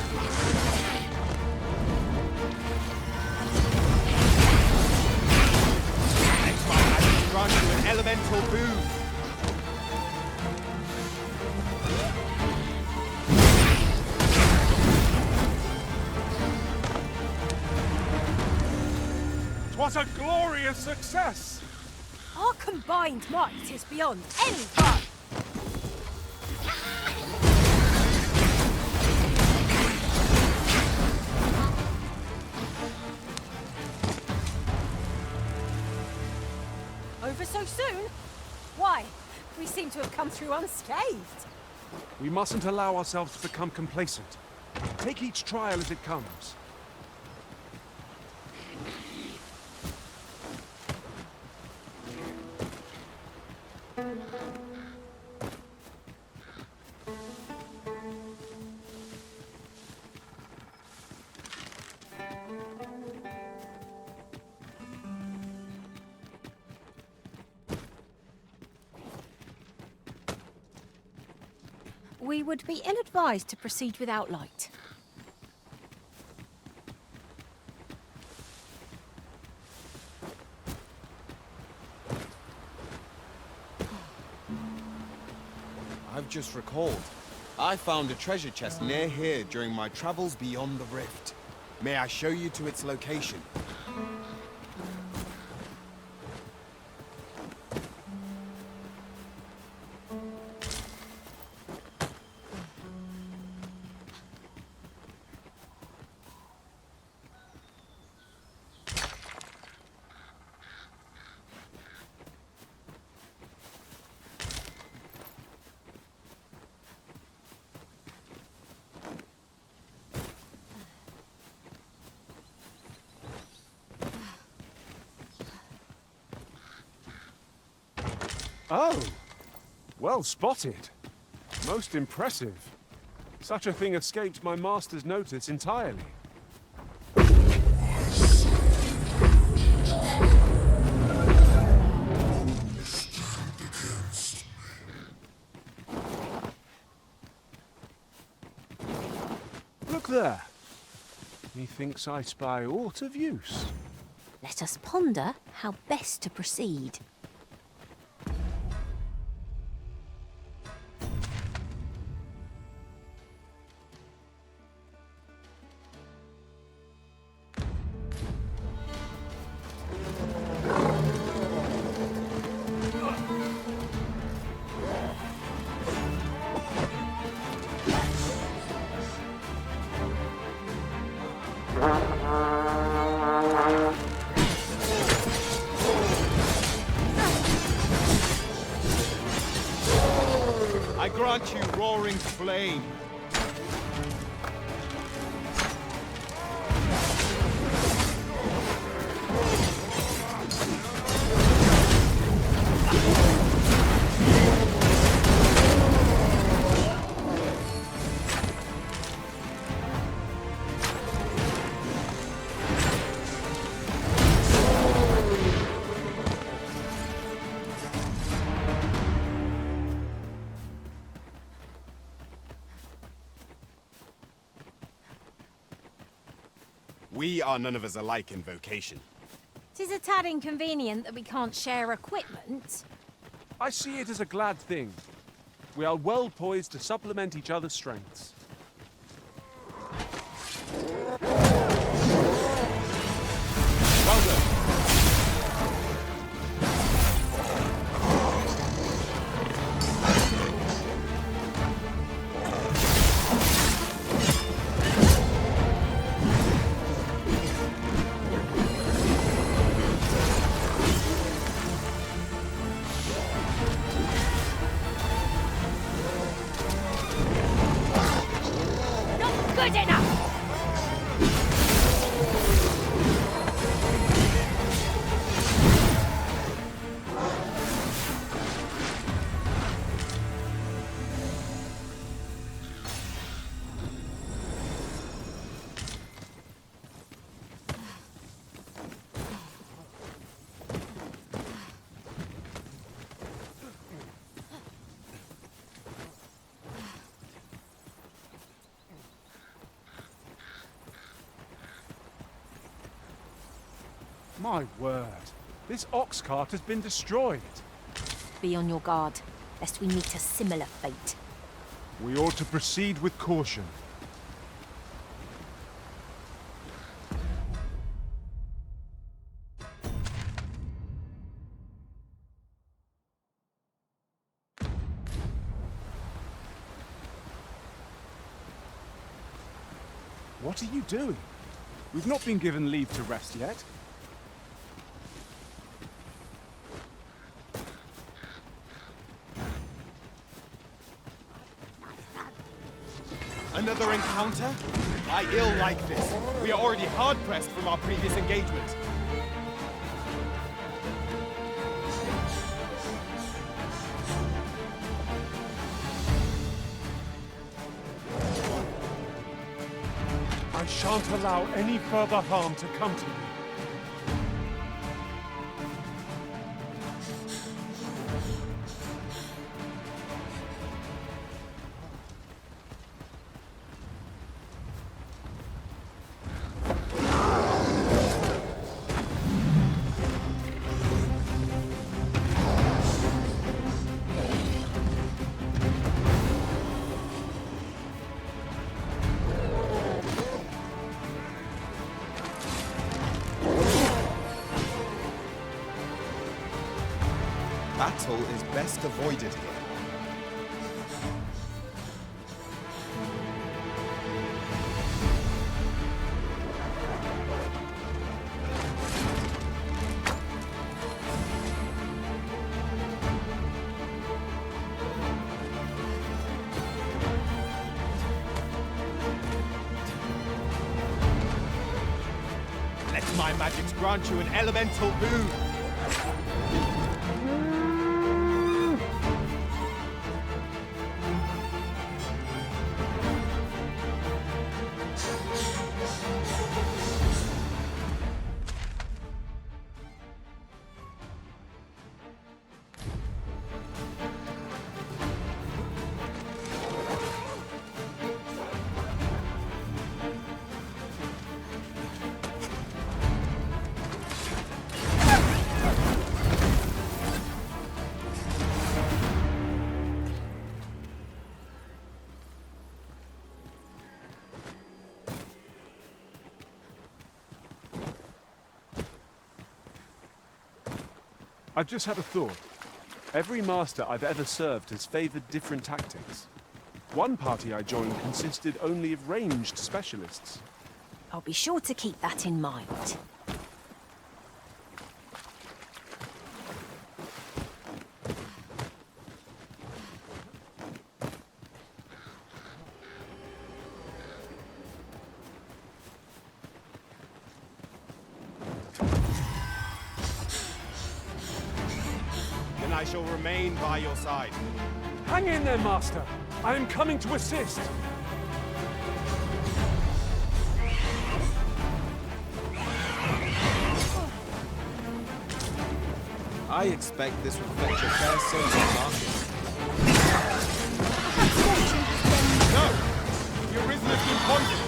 Next time I can grant you an elemental boon. What a glorious success! Our combined might is beyond any foe. Over so soon? Why? We seem to have come through unscathed. We mustn't allow ourselves to become complacent. Take each trial as it comes. We would be ill-advised to proceed without light. I've just recalled. I found a treasure chest near here during my travels beyond the rift. May I show you to its location? Oh! Well spotted. Most impressive. Such a thing escaped my master's notice entirely. Look there. Methinks I spy aught of use. Let us ponder how best to proceed. I grant you roaring flame. We are none of us alike in vocation. 'Tis a tad inconvenient that we can't share equipment. I see it as a glad thing. We are well poised to supplement each other's strengths. Well done. My word. This ox cart has been destroyed. Be on your guard, lest we meet a similar fate. We ought to proceed with caution. What are you doing? We've not been given leave to rest yet. Another encounter? I ill like this. We are already hard-pressed from our previous engagement. I shan't allow any further harm to come to you. Battle is best avoided here. Let my magics grant you an elemental boon. I've just had a thought. Every master I've ever served has favored different tactics. One party I joined consisted only of ranged specialists. I'll be sure to keep that in mind. Then I shall remain by your side. Hang in there, Master! I am coming to assist! I expect this will fetch a fair sum in Marcus. No! The Arisen has been pondered!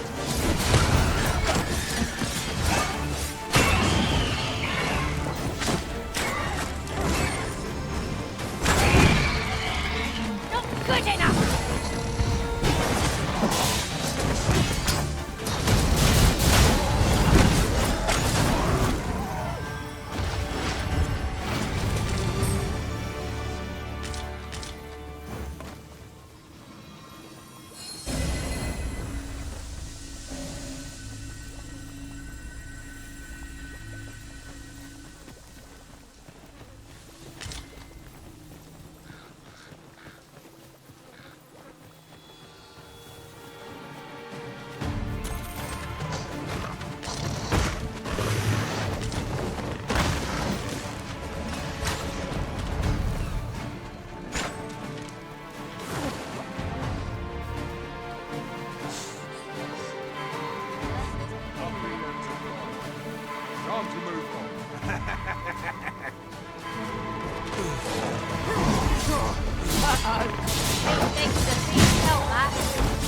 Good enough! Time to move on. Didn't think the team felt that.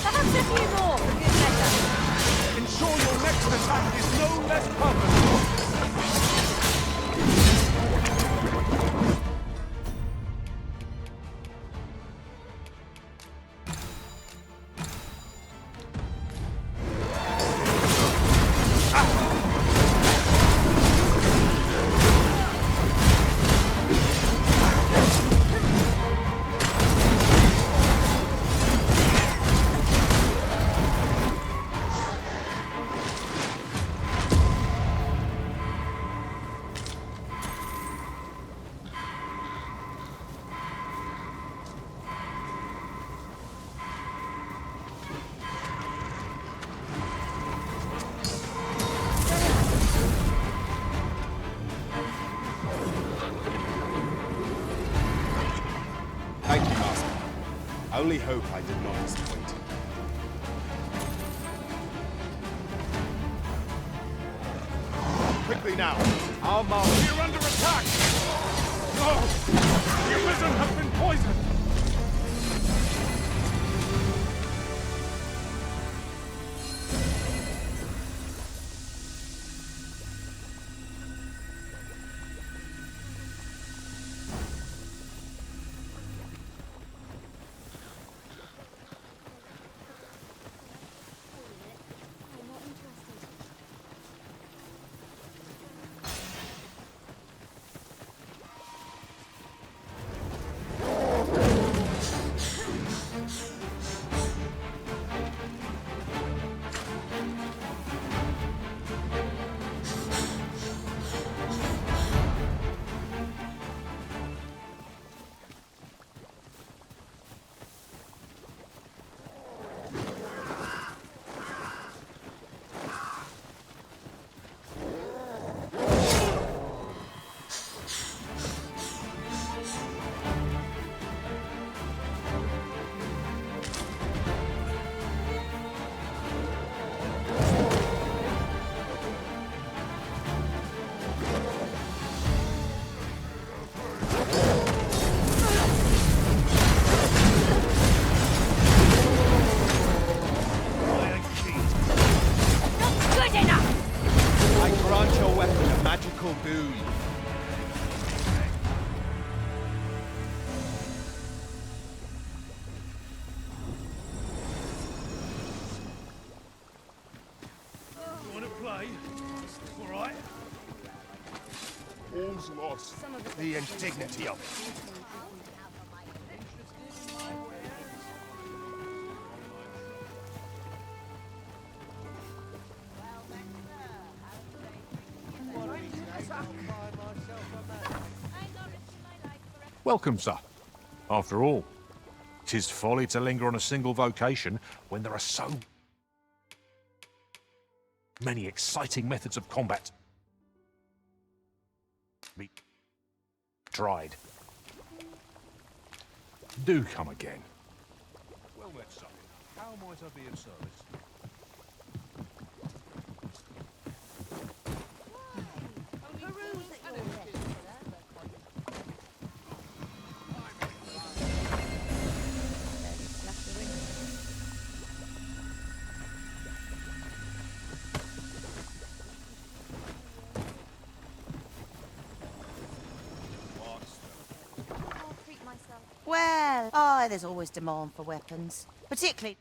Perhaps a few more for good measure. Ensure your next attack is no less purposeful! only hope I did not disappoint him. Quickly now! Our march! We're under attack! No! The Arisen have been poisoned! Boon. You want to play? All right. All's lost. The indignity of it. Welcome, sir. After all, 'tis folly to linger on a single vocation when there are so many exciting methods of combat. Be tried. Do come again. Well met, sir. How might I be of service? Well, there's always demand for weapons, particularly...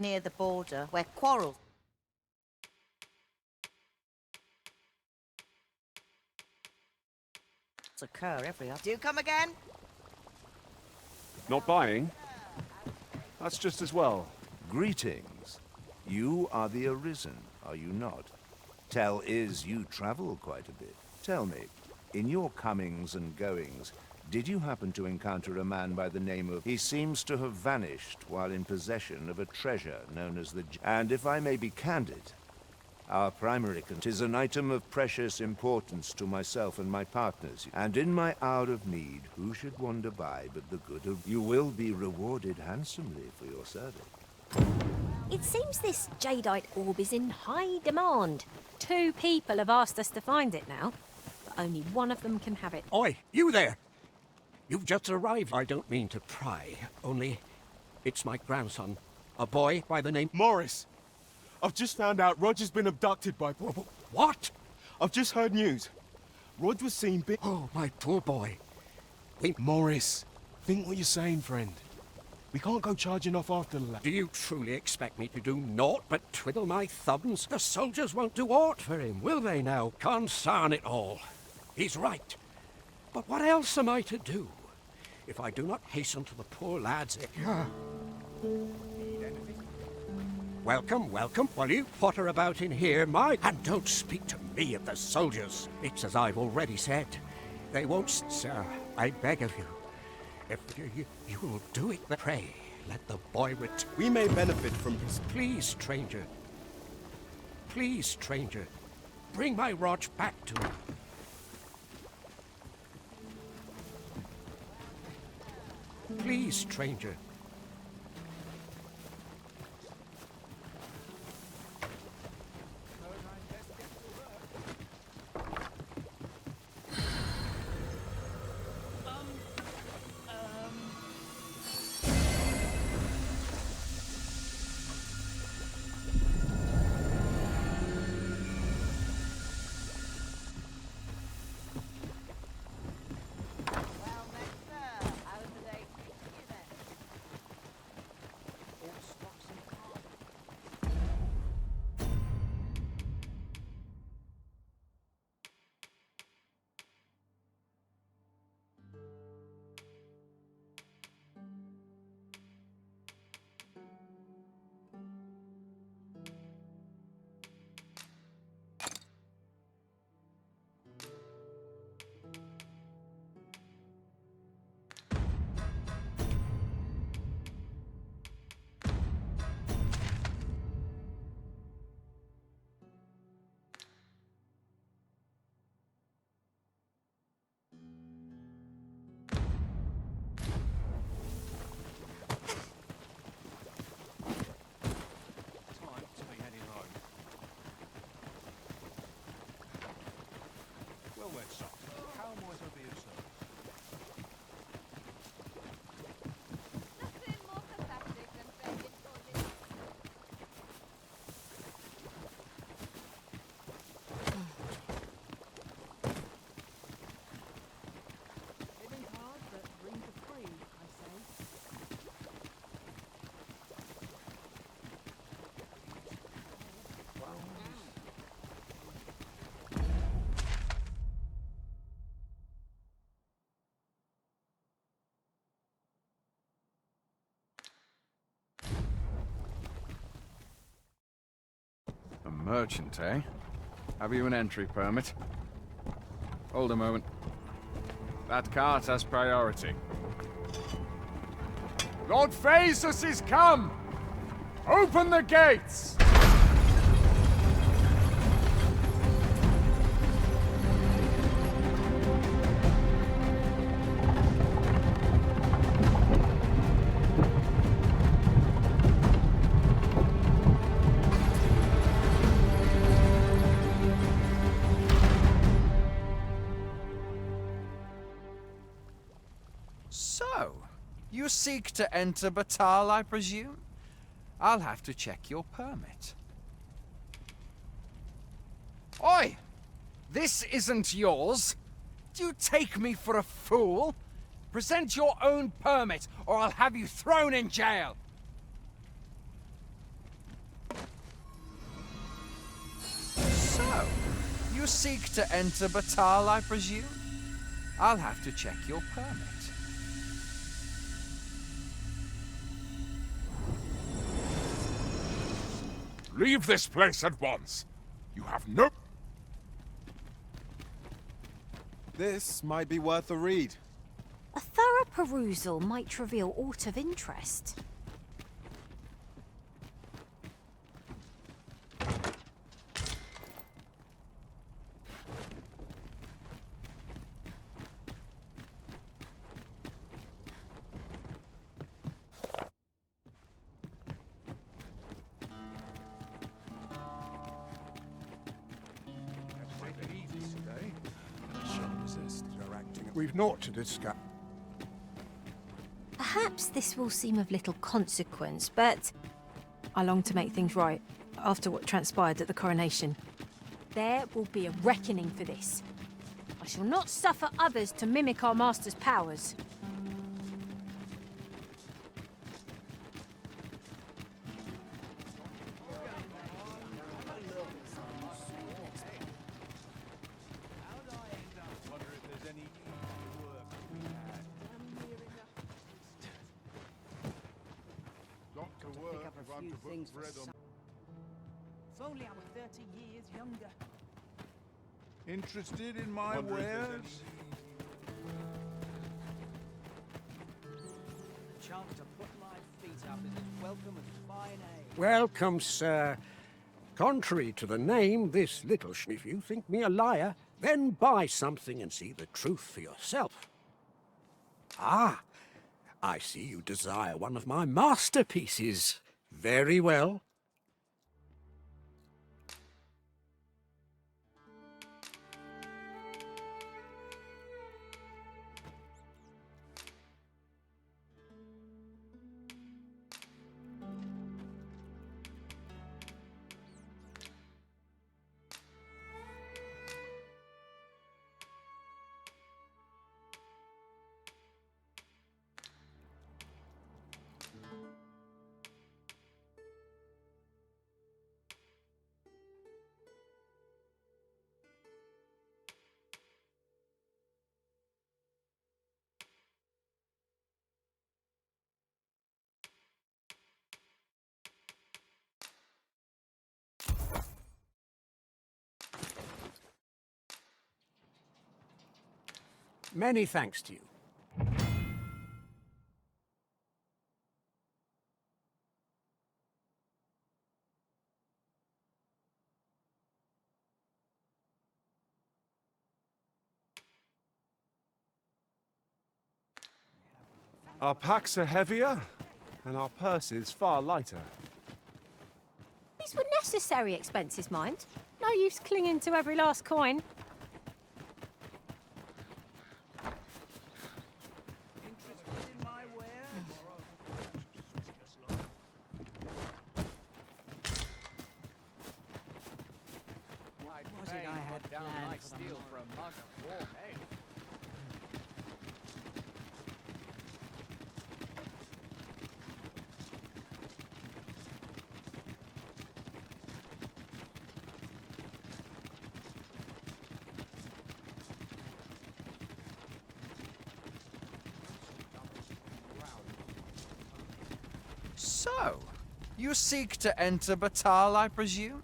near the border, where quarrels occur every other... Do you come again? Not buying? That's just as well. Greetings. You are the Arisen, are you not? Tell is you travel quite a bit. Tell me, in your comings and goings, did you happen to encounter a man by the name of... He seems to have vanished while in possession of a treasure known as the... And if I may be candid, our primary is an item of precious importance to myself and my partners. And in my hour of need, who should wander by but the good of... You will be rewarded handsomely for your service. It seems this jadeite orb is in high demand. 2 people have asked us to find it now, but only one of them can have it. Oi, you there! You've just arrived. I don't mean to pry, only it's my grandson, a boy by the name... Morris! I've just found out Roger's been abducted by... What? I've just heard news. Rog was seen Oh, my poor boy. Morris, think what you're saying, friend. We can't go charging off after the lad. Do you truly expect me to do naught but twiddle my thumbs? The soldiers won't do aught for him, will they now? Consarn it all. He's right. But what else am I to do? If I do not hasten to the poor lad's... Welcome, welcome. While you potter about in here, and don't speak to me of the soldiers. It's as I've already said. They won't... Sir, I beg of you. If you will do it, pray, let the boy return. We may benefit from his... Please, stranger. Please, stranger. Bring my Rog back to me. Please, stranger. A merchant, eh? Have you an entry permit? Hold a moment. That cart has priority. Lord Phaesus is come! Open the gates! So, you seek to enter Batal, I presume? I'll have to check your permit. Oi! This isn't yours. Do you take me for a fool? Present your own permit, or I'll have you thrown in jail! So, you seek to enter Batal, I presume? I'll have to check your permit. Leave this place at once. You have no... This might be worth a read. A thorough perusal might reveal aught of interest. We've naught to discuss. Perhaps this will seem of little consequence, but I long to make things right after what transpired at the coronation. There will be a reckoning for this. I shall not suffer others to mimic our master's powers. few things for some. If only I were 30 years younger. Interested in my Wonder if there's wares? The chance to put my feet up is as welcome as fine ale. Welcome, sir. Contrary to the name, this little if you think me a liar, then buy something and see the truth for yourself. Ah, I see you desire one of my masterpieces. Very well. Many thanks to you. Our packs are heavier, and our purses far lighter. These were necessary expenses, mind. No use clinging to every last coin. Was it I had down my steel for a mug of warm ale? So, you seek to enter Batal, I presume?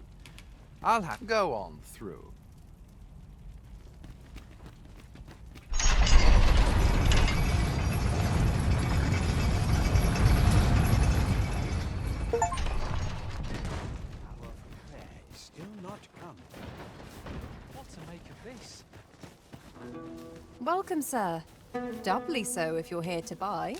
I'll have go on through. Still not come. What to make of this? Welcome, sir. Doubly so if you're here to buy.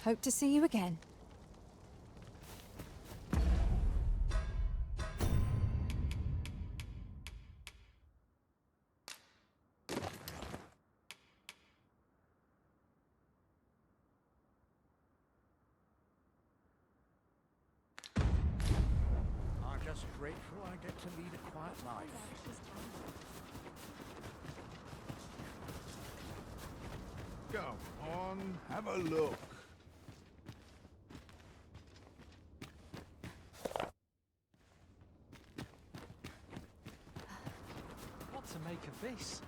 Hope to see you again. I'm just grateful I get to lead a quiet life. Come on, have a look. What to make of this?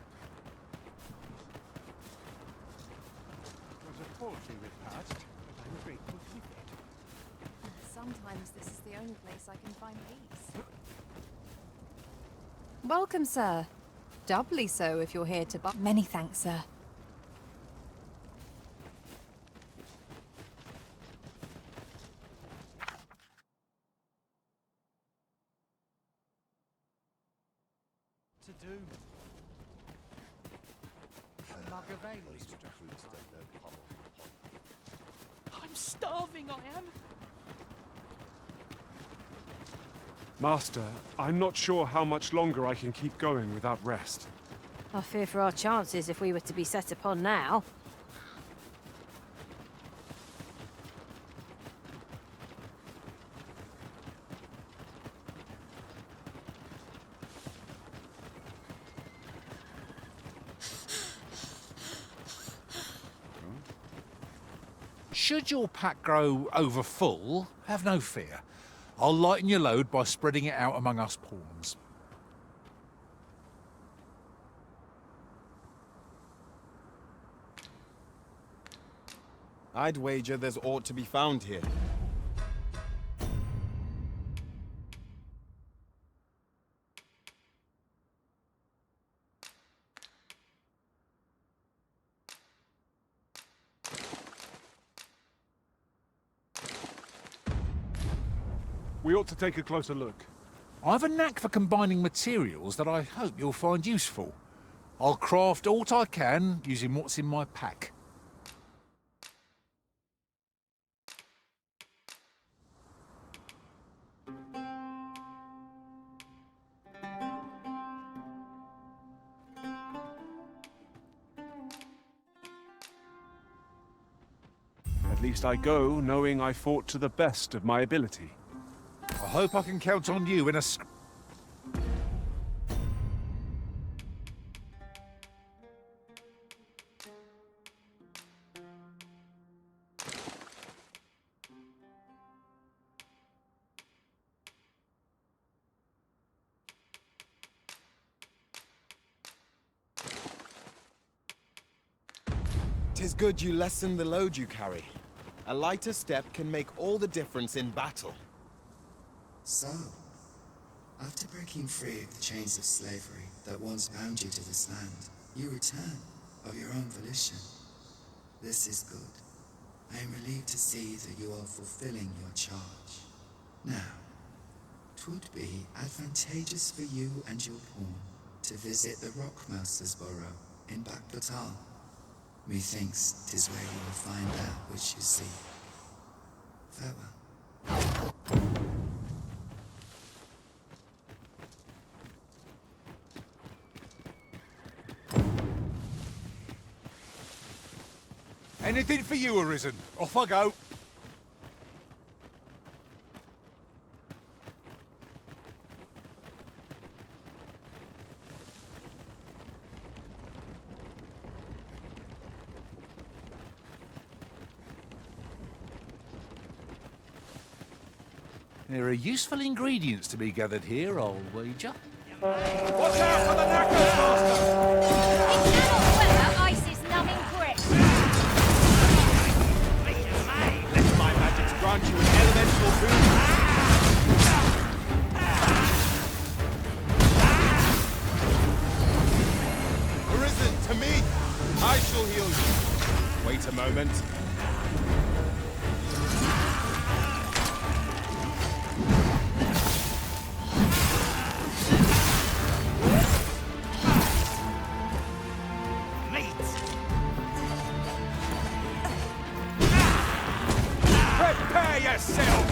It was a paltry repast, but I'm grateful to be fed. Sometimes this is the only place I can find peace. Welcome, sir. Doubly so if you're here to buy. Many thanks, sir. To do. A mug of ale. I'm starving, I am. Master, I'm not sure how much longer I can keep going without rest. I fear for our chances if we were to be set upon now. Should your pack grow over full, have no fear. I'll lighten your load by spreading it out among us pawns. I'd wager there's aught to be found here. We ought to take a closer look. I've a knack for combining materials that I hope you'll find useful. I'll craft aught I can using what's in my pack. At least I go knowing I fought to the best of my ability. I hope I can count on you in a... Tis good you lessen the load you carry. A lighter step can make all the difference in battle. So, after breaking free of the chains of slavery that once bound you to this land, you return of your own volition. This is good. I am relieved to see that you are fulfilling your charge. Now, 'twould be advantageous for you and your pawn to visit the Rockmouser's burrow in Bakbatal. Methinks 'tis where you will find that which you seek. Farewell. Anything for you, Arisen. Off I go. There are useful ingredients to be gathered here, I'll wager. Watch out for the knackers, Master! It cannot weather Ice's numbing grip. Let my magic grant you an elemental boon. Arisen, to me! I shall heal you. Wait a moment. Prepare yourself!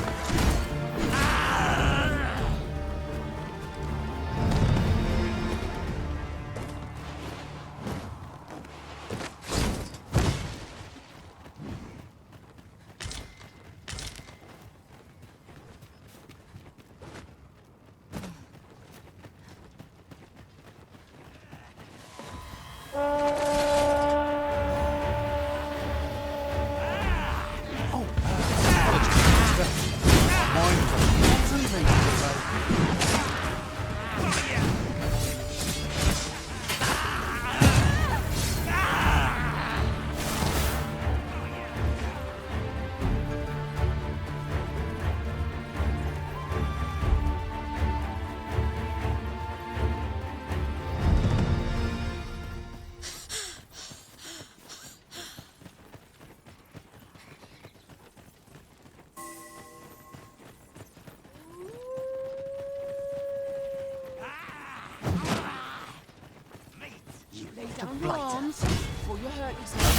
Down your arms before you hurt yourself.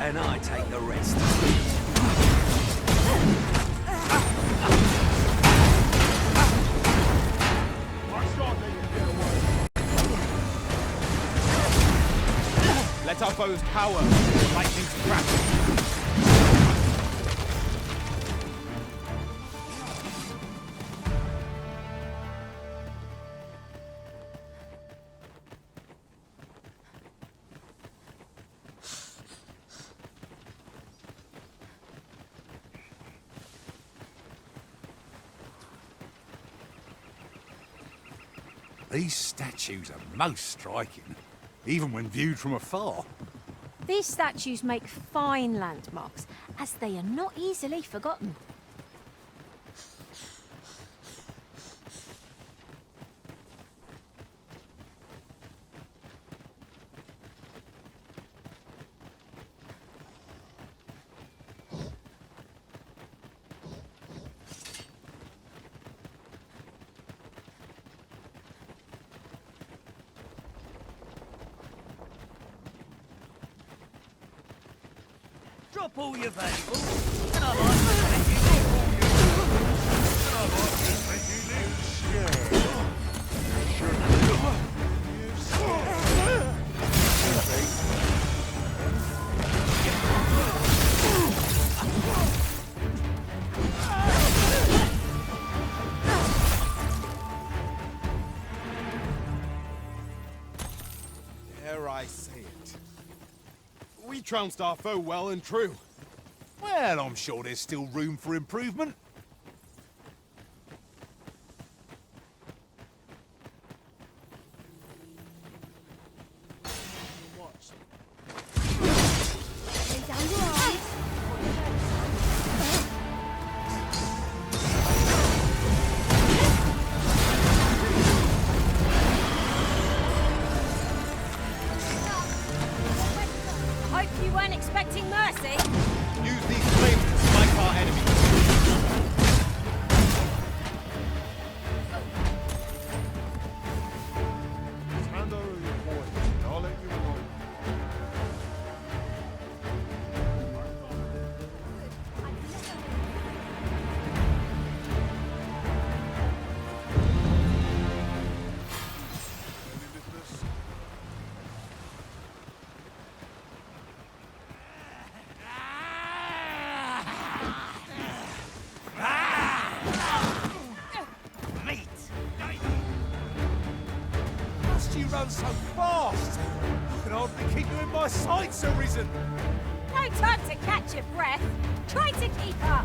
And I take the rest. Let our foes cower, lightning's crash. These statues are most striking, even when viewed from afar. These statues make fine landmarks, as they are not easily forgotten. Drop all your valuables, and I might let you Dare I say it? We trounced our foe well and true. Well, I'm sure there's still room for improvement. Hope you weren't expecting mercy. Use these flames to smite our enemies. Just hand over your coins, and I'll let you alone. Must you run so fast? I can hardly keep you in my sights, Arisen. No time to catch your breath. Try to keep up.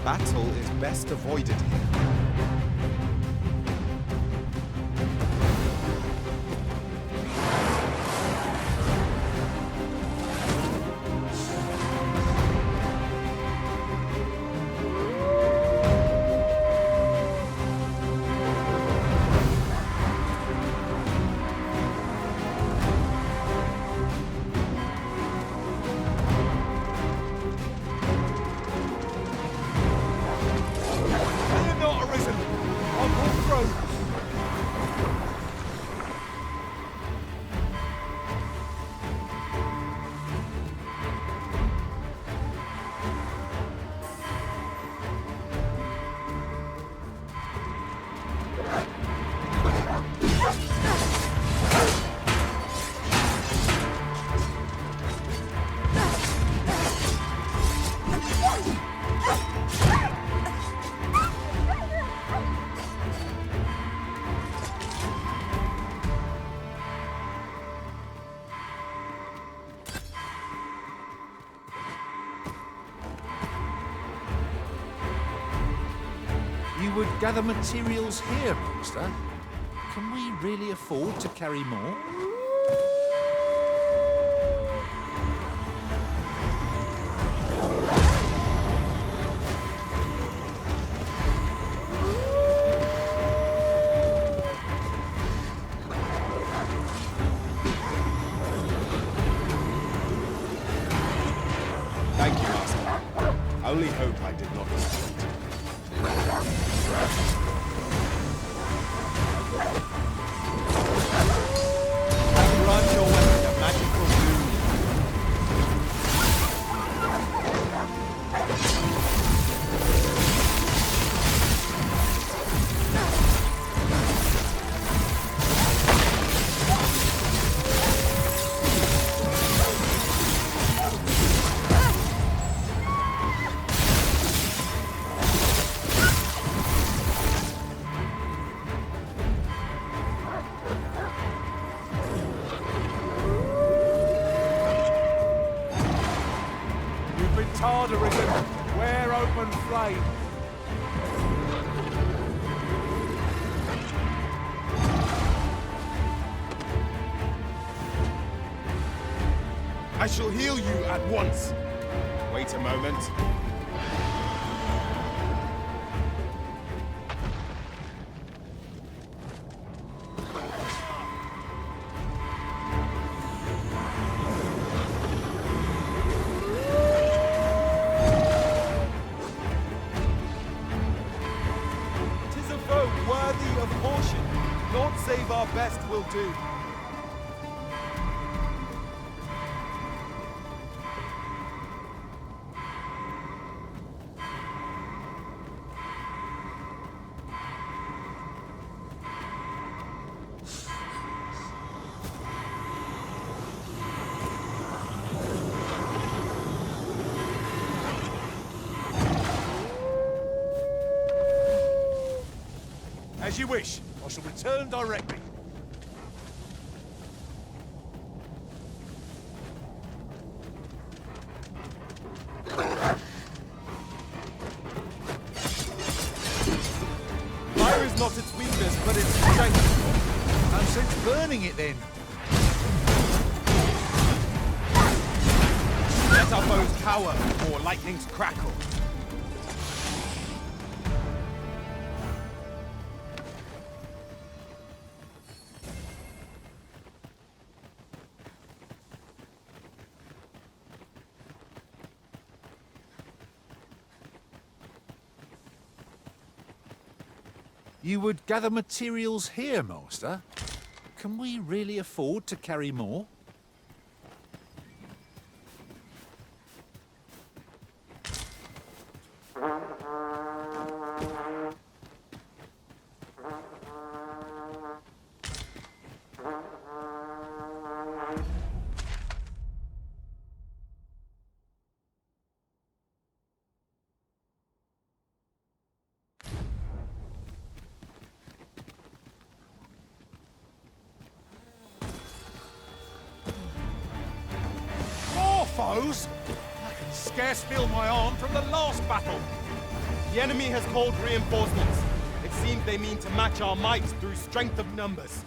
Battle is best avoided here. You're not Arisen. I'll pull through. You would gather materials here, monster. Can we really afford to carry more? Thank you, Master. I only hope I did not disappoint. Grant your weapon a magical boon. hard, Arisen. Wear open flame. I shall heal you at once. Wait a moment. Tis a foe worthy of caution. Naught save our best will do. As you wish. I shall return directly. Fire is not its weakness, but its strength. And since burning it then? Let our foes cower before lightning's crackle. You would gather materials here, Master? Can we really afford to carry more? Foes? I can scarce feel my arm from the last battle. The enemy has called reinforcements. It seems they mean to match our might through strength of numbers.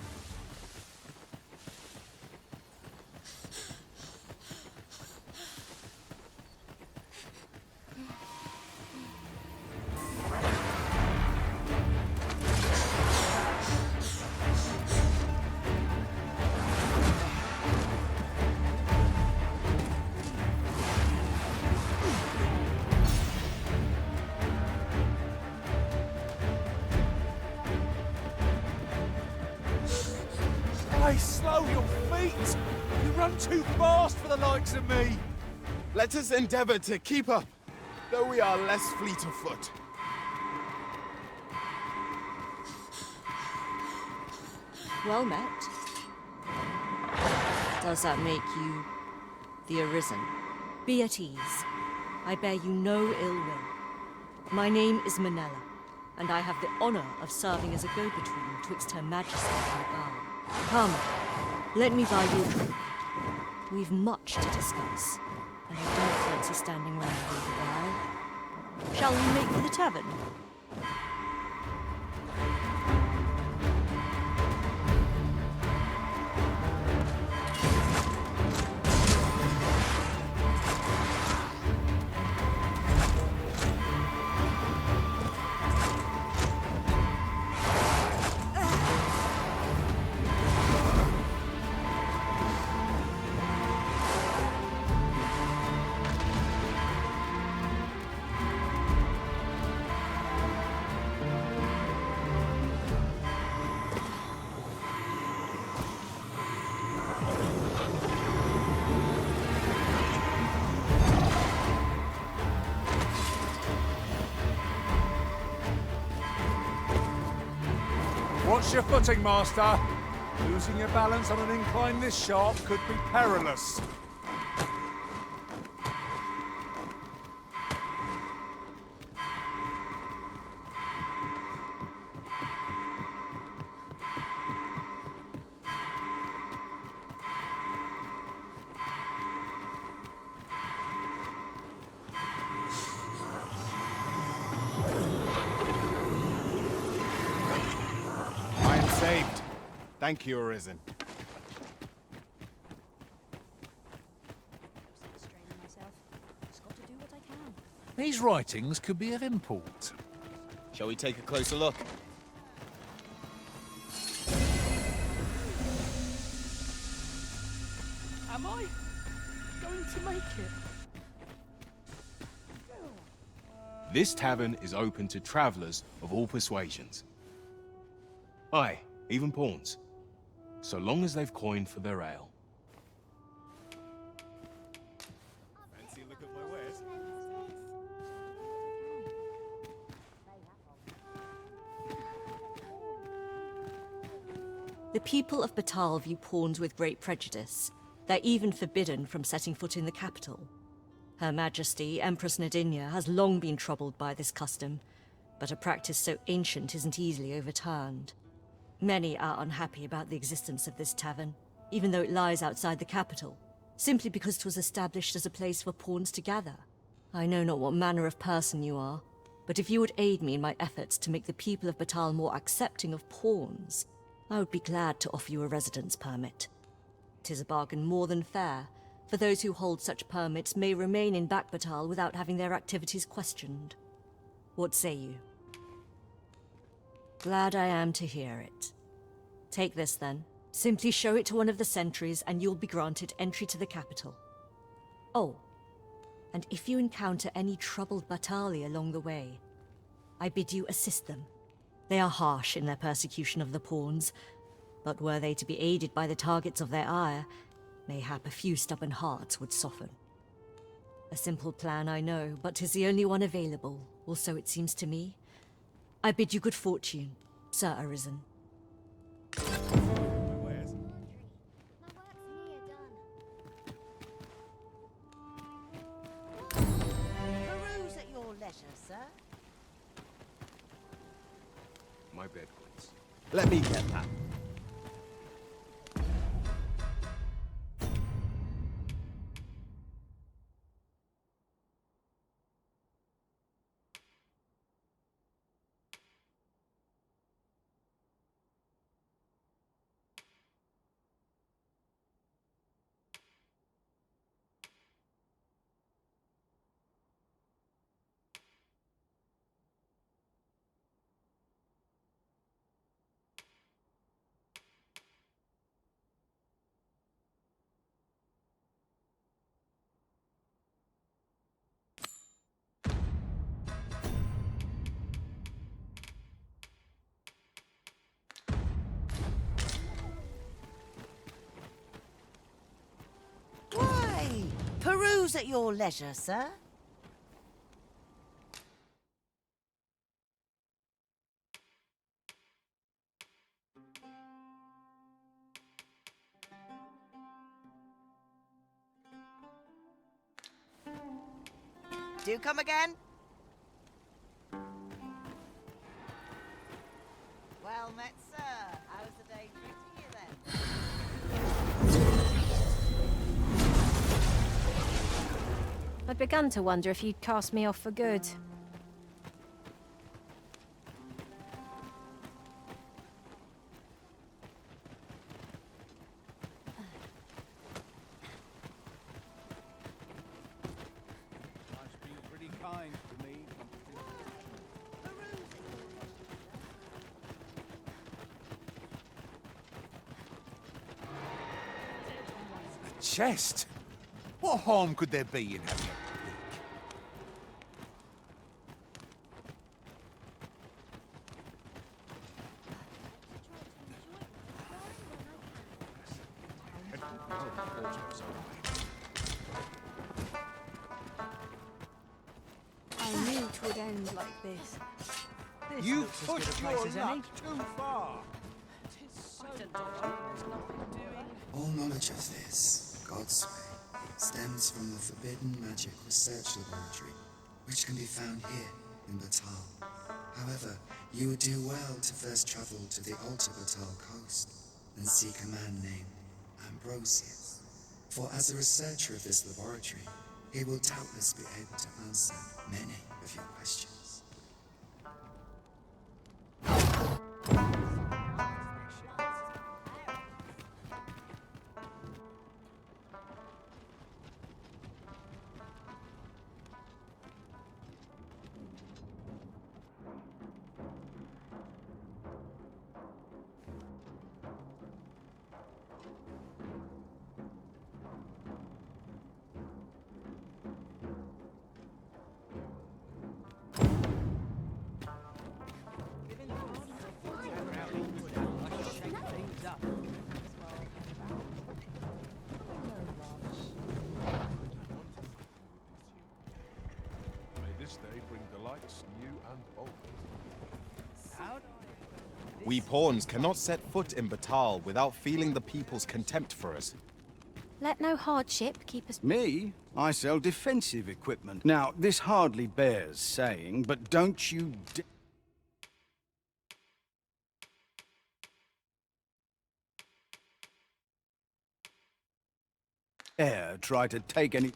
Hey, slow your feet! You run too fast for the likes of me! Let us endeavor to keep up, though we are less fleet of foot. Well met. Does that make you the Arisen? Be at ease. I bear you no ill will. My name is Manella, and I have the honor of serving as a go-between twixt Her Majesty and the Guard. Come, let me buy you a drink. We've much to discuss, and I don't fancy standing round all the while. Shall we make for the tavern? Watch your footing, Master. Losing your balance on an incline this sharp could be perilous. Thank you, Arisen. These writings could be of import. Shall we take a closer look? Am I going to make it? This tavern is open to travelers of all persuasions. Aye, even pawns. So long as they've coined for their ale. Fancy a look at my wares? The people of Batal view pawns with great prejudice. They're even forbidden from setting foot in the capital. Her Majesty, Empress Nadinia, has long been troubled by this custom, but a practice so ancient isn't easily overturned. Many are unhappy about the existence of this tavern, even though it lies outside the capital, simply because it was established as a place for pawns to gather. I know not what manner of person you are, but if you would aid me in my efforts to make the people of Batal more accepting of pawns, I would be glad to offer you a residence permit. 'Tis a bargain more than fair, for those who hold such permits may remain in Batal without having their activities questioned. What say you? Glad I am to hear it. Take this then. Simply show it to one of the sentries and you'll be granted entry to the capital. Oh, and if you encounter any troubled Batali along the way, I bid you assist them. They are harsh in their persecution of the pawns, but were they to be aided by the targets of their ire, mayhap a few stubborn hearts would soften. A simple plan, I know, but 'tis the only one available, or so it seems to me. I bid you good fortune, Sir Arisen. Peruse at your leisure, sir. My bed, please. Let me get that. Why? Peruse at your leisure, sir. Do come again. Well met, sir. How's the day treating you then? I'd begun to wonder if you'd cast me off for good. Chest? What harm could there be in having it? I knew it would end like this. You've pushed your luck too far. All knowledge of this, God's way, stems from the forbidden magic research laboratory, which can be found here in Batal. However, you would do well to first travel to the Alta Batal coast and seek a man named Ambrosius. For as a researcher of this laboratory, he will doubtless be able to answer many of your questions. We pawns cannot set foot in Batal without feeling the people's contempt for us. Let no hardship keep us... Me? I sell defensive equipment. Now, this hardly bears saying, but don't you dare try to take any...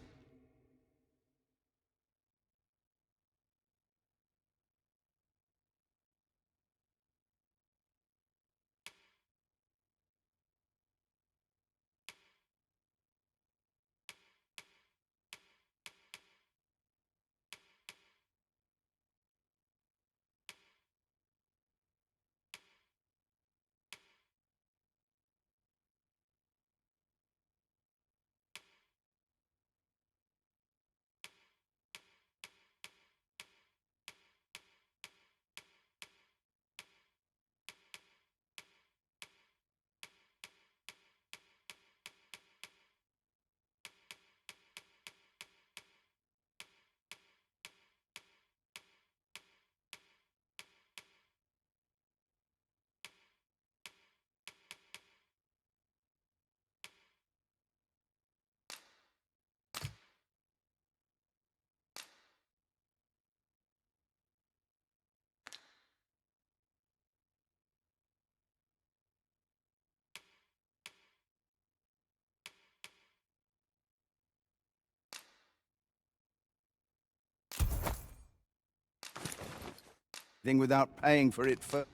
thing without paying for it for...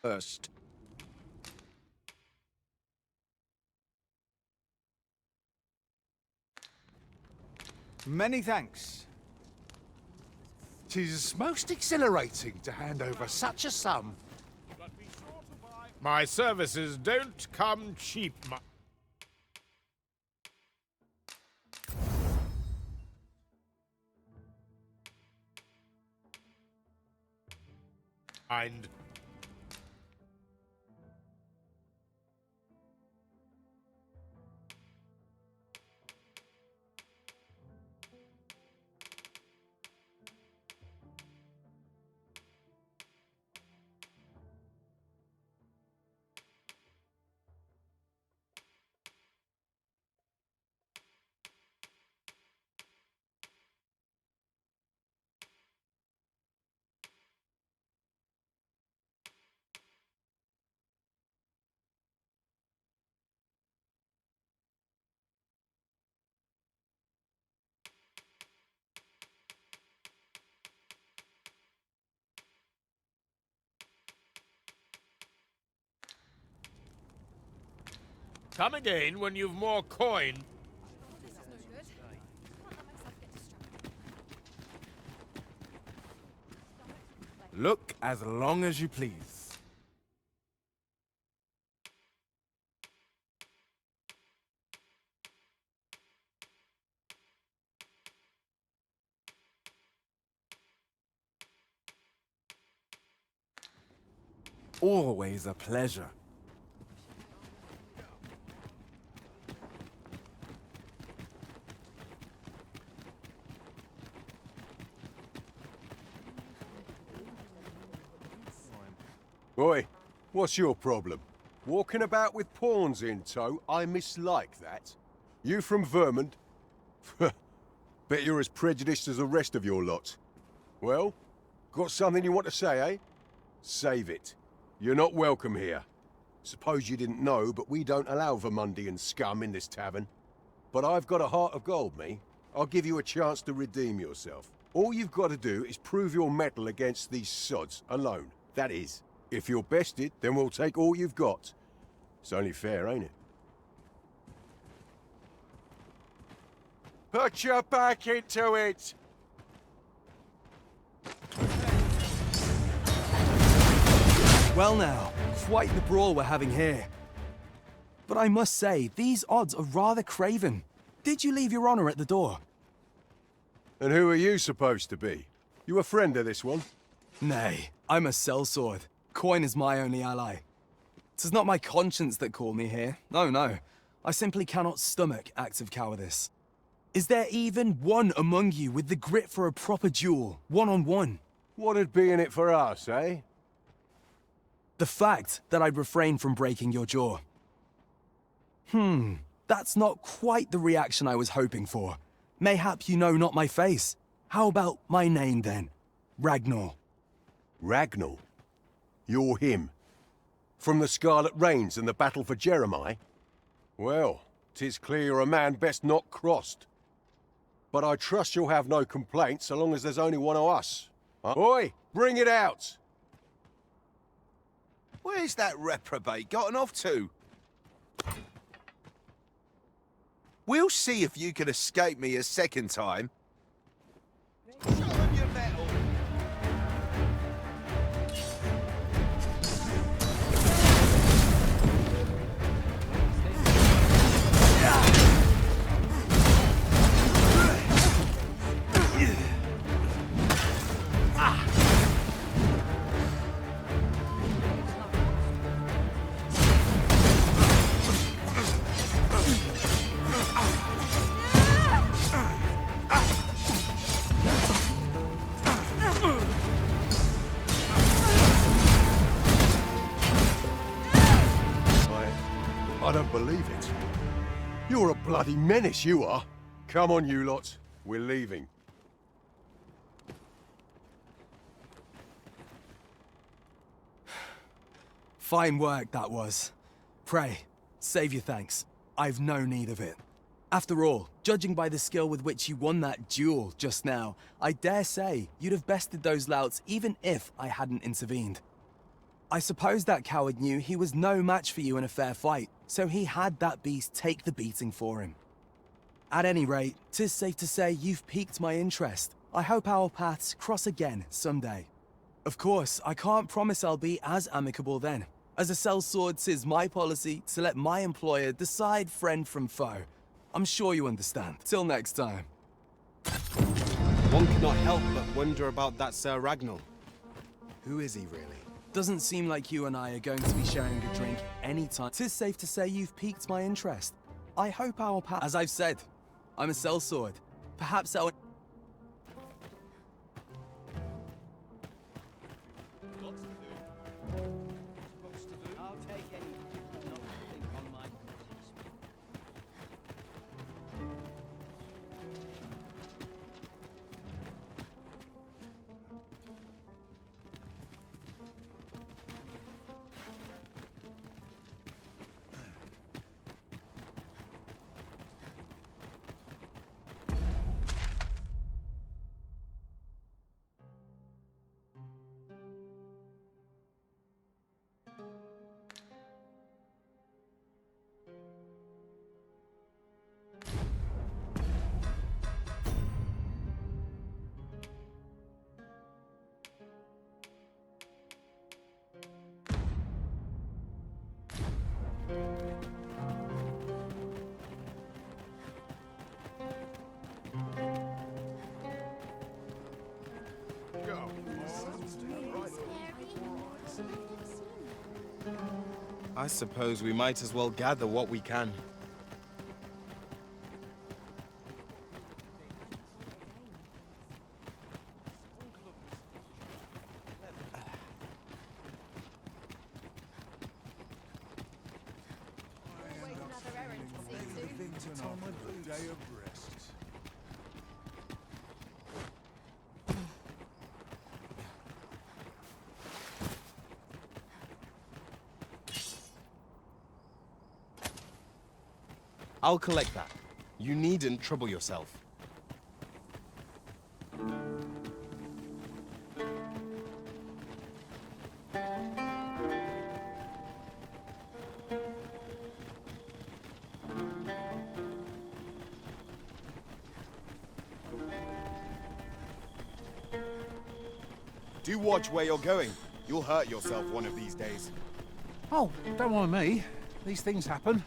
First. Many thanks. 'Tis most exhilarating to hand over such a sum. My services don't come cheap, mind. Come again when you've more coin. Look as long as you please. Always a pleasure. Oi, what's your problem? Walking about with pawns in tow? I mislike that. You from Vermont? Bet you're as prejudiced as the rest of your lot. Well, got something you want to say, eh? Save it. You're not welcome here. Suppose you didn't know, but we don't allow Vermundian scum in this tavern. But I've got a heart of gold, me. I'll give you a chance to redeem yourself. All you've got to do is prove your mettle against these sods, alone. That is. If you're bested, then we'll take all you've got. It's only fair, ain't it? Put your back into it! Well now, quite the brawl we're having here. but I must say, these odds are rather craven. Did you leave your honor at the door? And who are you supposed to be? You a friend of this one? Nay, I'm a sellsword. Coin is my only ally. 'Tis not my conscience that called me here. No. I simply cannot stomach acts of cowardice. Is there even one among you with the grit for a proper duel, one-on-one? What'd be in it for us, eh? The fact that I'd refrain from breaking your jaw. That's not quite the reaction I was hoping for. Mayhap you know not my face. How about my name then? Ragnar. Ragnar? You're him? From the Scarlet Rains and the battle for Jeremiah? Well, 'tis clear you're a man best not crossed. But I trust you'll have no complaints so long as there's only one of us. Huh? Oi, bring it out! Where's that reprobate gotten off to? We'll see if you can escape me a second time. Show him your mettle. I don't believe it. You're a bloody menace, you are. Come on, you lot. We're leaving. Fine work, that was. Pray, save your thanks. I've no need of it. After all, judging by the skill with which you won that duel just now, I dare say you'd have bested those louts even if I hadn't intervened. I suppose that coward knew he was no match for you in a fair fight, so he had that beast take the beating for him. At any rate, 'tis safe to say you've piqued my interest. I hope our paths cross again someday. Of course, I can't promise I'll be as amicable then. As a sellsword, 'tis my policy to let my employer decide friend from foe. I'm sure you understand. Till next time. One cannot help but wonder about that Sir Ragnar. Who is he really? Doesn't seem like you and I are going to be sharing a drink anytime. 'Tis safe to say you've piqued my interest. I hope our path... As I've said, I'm a sellsword. Perhaps our... I suppose we might as well gather what we can. I'll collect that. You needn't trouble yourself. Do watch where you're going. You'll hurt yourself one of these days. Oh, don't mind me. These things happen.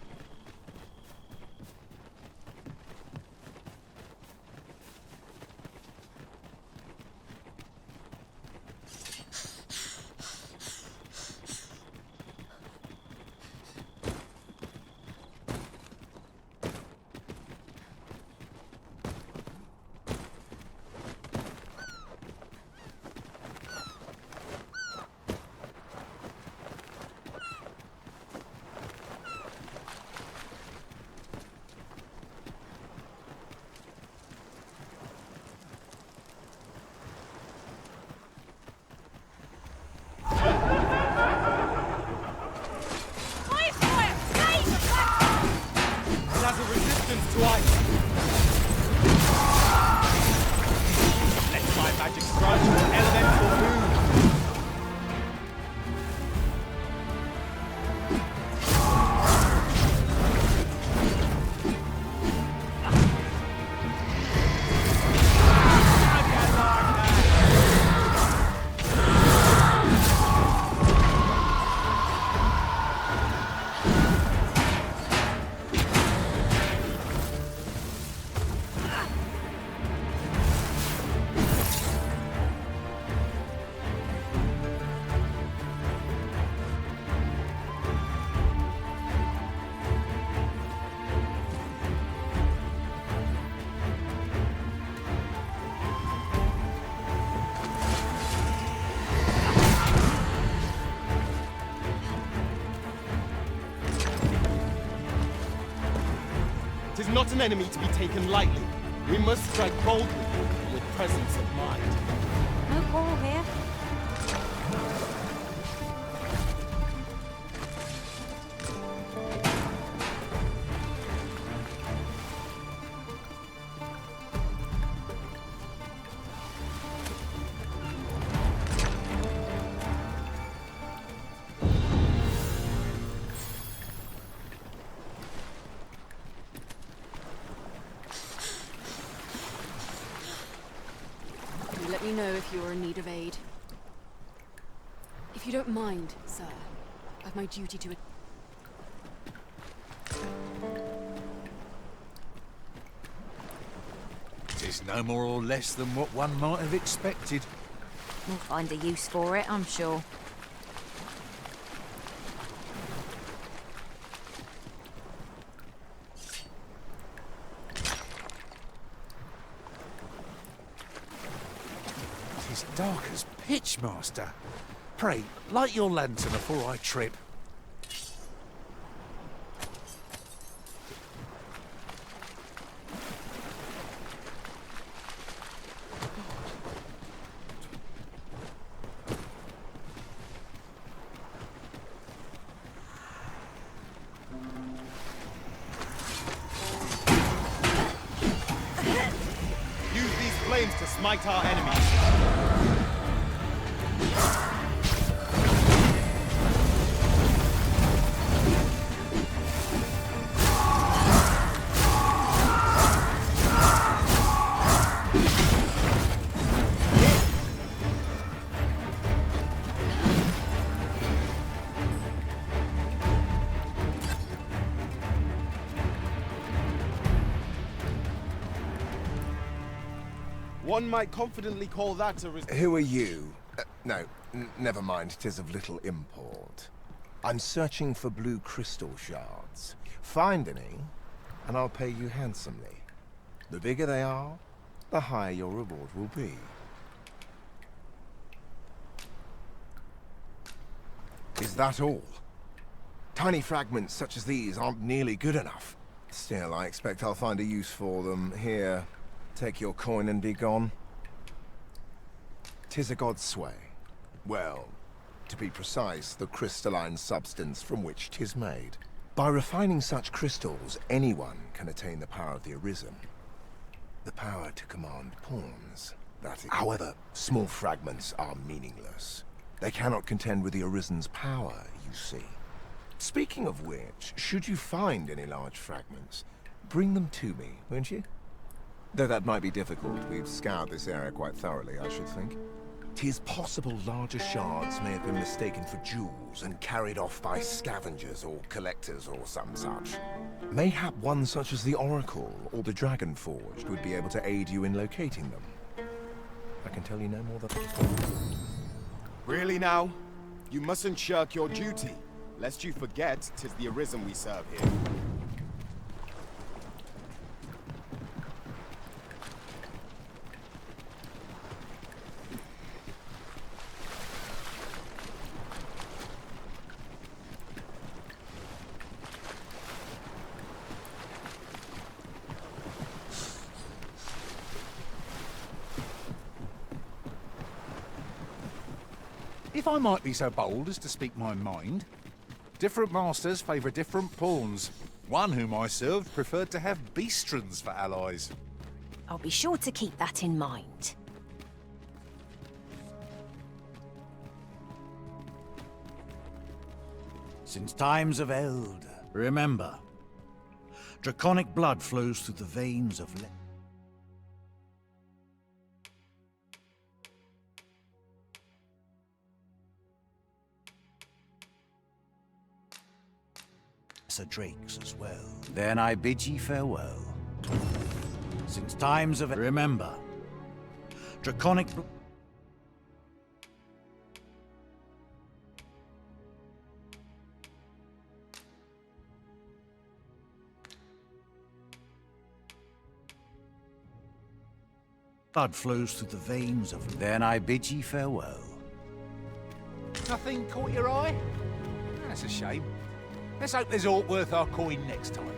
not an enemy to be taken lightly. We must strike boldly and with presence of mind. No quarrel here. Let me know if you're in need of aid. If you don't mind, sir, I've my duty to... 'Tis no more or less than what one might have expected. We'll find a use for it, I'm sure. It's dark as pitch, Master. Pray, light your lantern before I trip. Use these flames to smite our enemies. One might confidently call that a... Who are you? No, never mind, 'tis of little import. I'm searching for blue crystal shards. Find any, and I'll pay you handsomely. The bigger they are, the higher your reward will be. Is that all? Tiny fragments such as these aren't nearly good enough. Still, I expect I'll find a use for them. Here, take your coin and be gone. 'Tis a god's sway. Well, to be precise, the crystalline substance from which 'tis made. By refining such crystals, anyone can attain the power of the Arisen. The power to command pawns. That is. However, small fragments are meaningless. They cannot contend with the Arisen's power, you see. Speaking of which, should you find any large fragments, bring them to me, won't you? Though that might be difficult, we've scoured this area quite thoroughly, I should think. 'Tis possible larger shards may have been mistaken for jewels and carried off by scavengers or collectors or some such. Mayhap one such as the Oracle or the Dragon Forged would be able to aid you in locating them. I can tell you no more than... Really now? You mustn't shirk your duty, lest you forget 'tis the Arisen we serve here. If I might be so bold as to speak my mind, different masters favour different pawns. One whom I served preferred to have beastrons for allies. I'll be sure to keep that in mind. Since times of eld, remember, draconic blood flows through the veins of lesser drakes as well. Then I bid ye farewell. Since times of... Remember, draconic... blood flows through the veins of... Then I bid ye farewell. Nothing caught your eye? That's a shame. Let's hope there's aught worth our coin next time.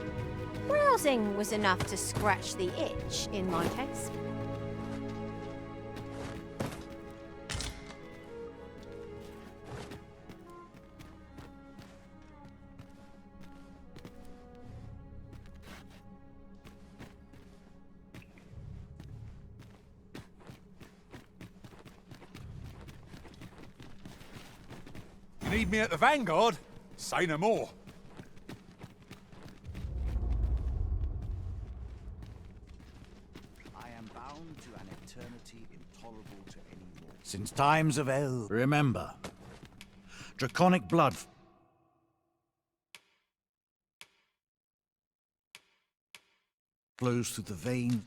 Browsing was enough to scratch the itch in my case. You need me at the Vanguard? Say no more. I am bound to an eternity intolerable to any more. Since times of El, remember, draconic blood flows through the vein.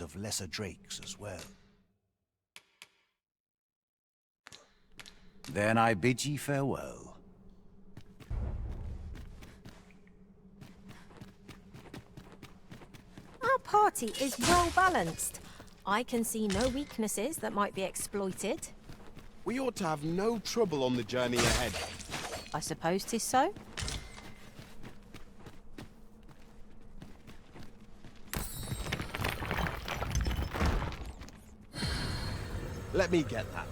Of lesser drakes as well. Then I bid ye farewell. Our party is well balanced. I can see no weaknesses that might be exploited. We ought to have no trouble on the journey ahead. I suppose 'tis so. Let me get that.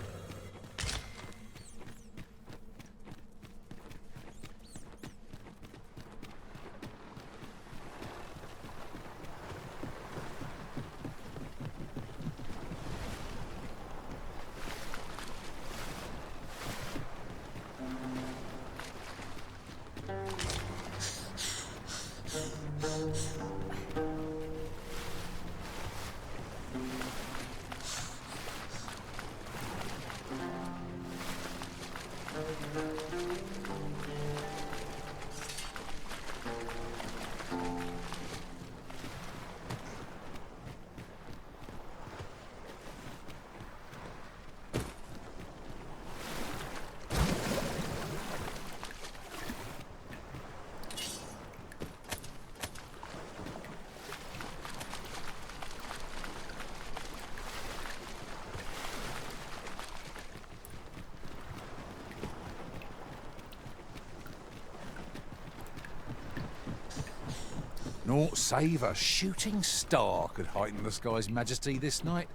Naught save a shooting star could heighten the sky's majesty this night.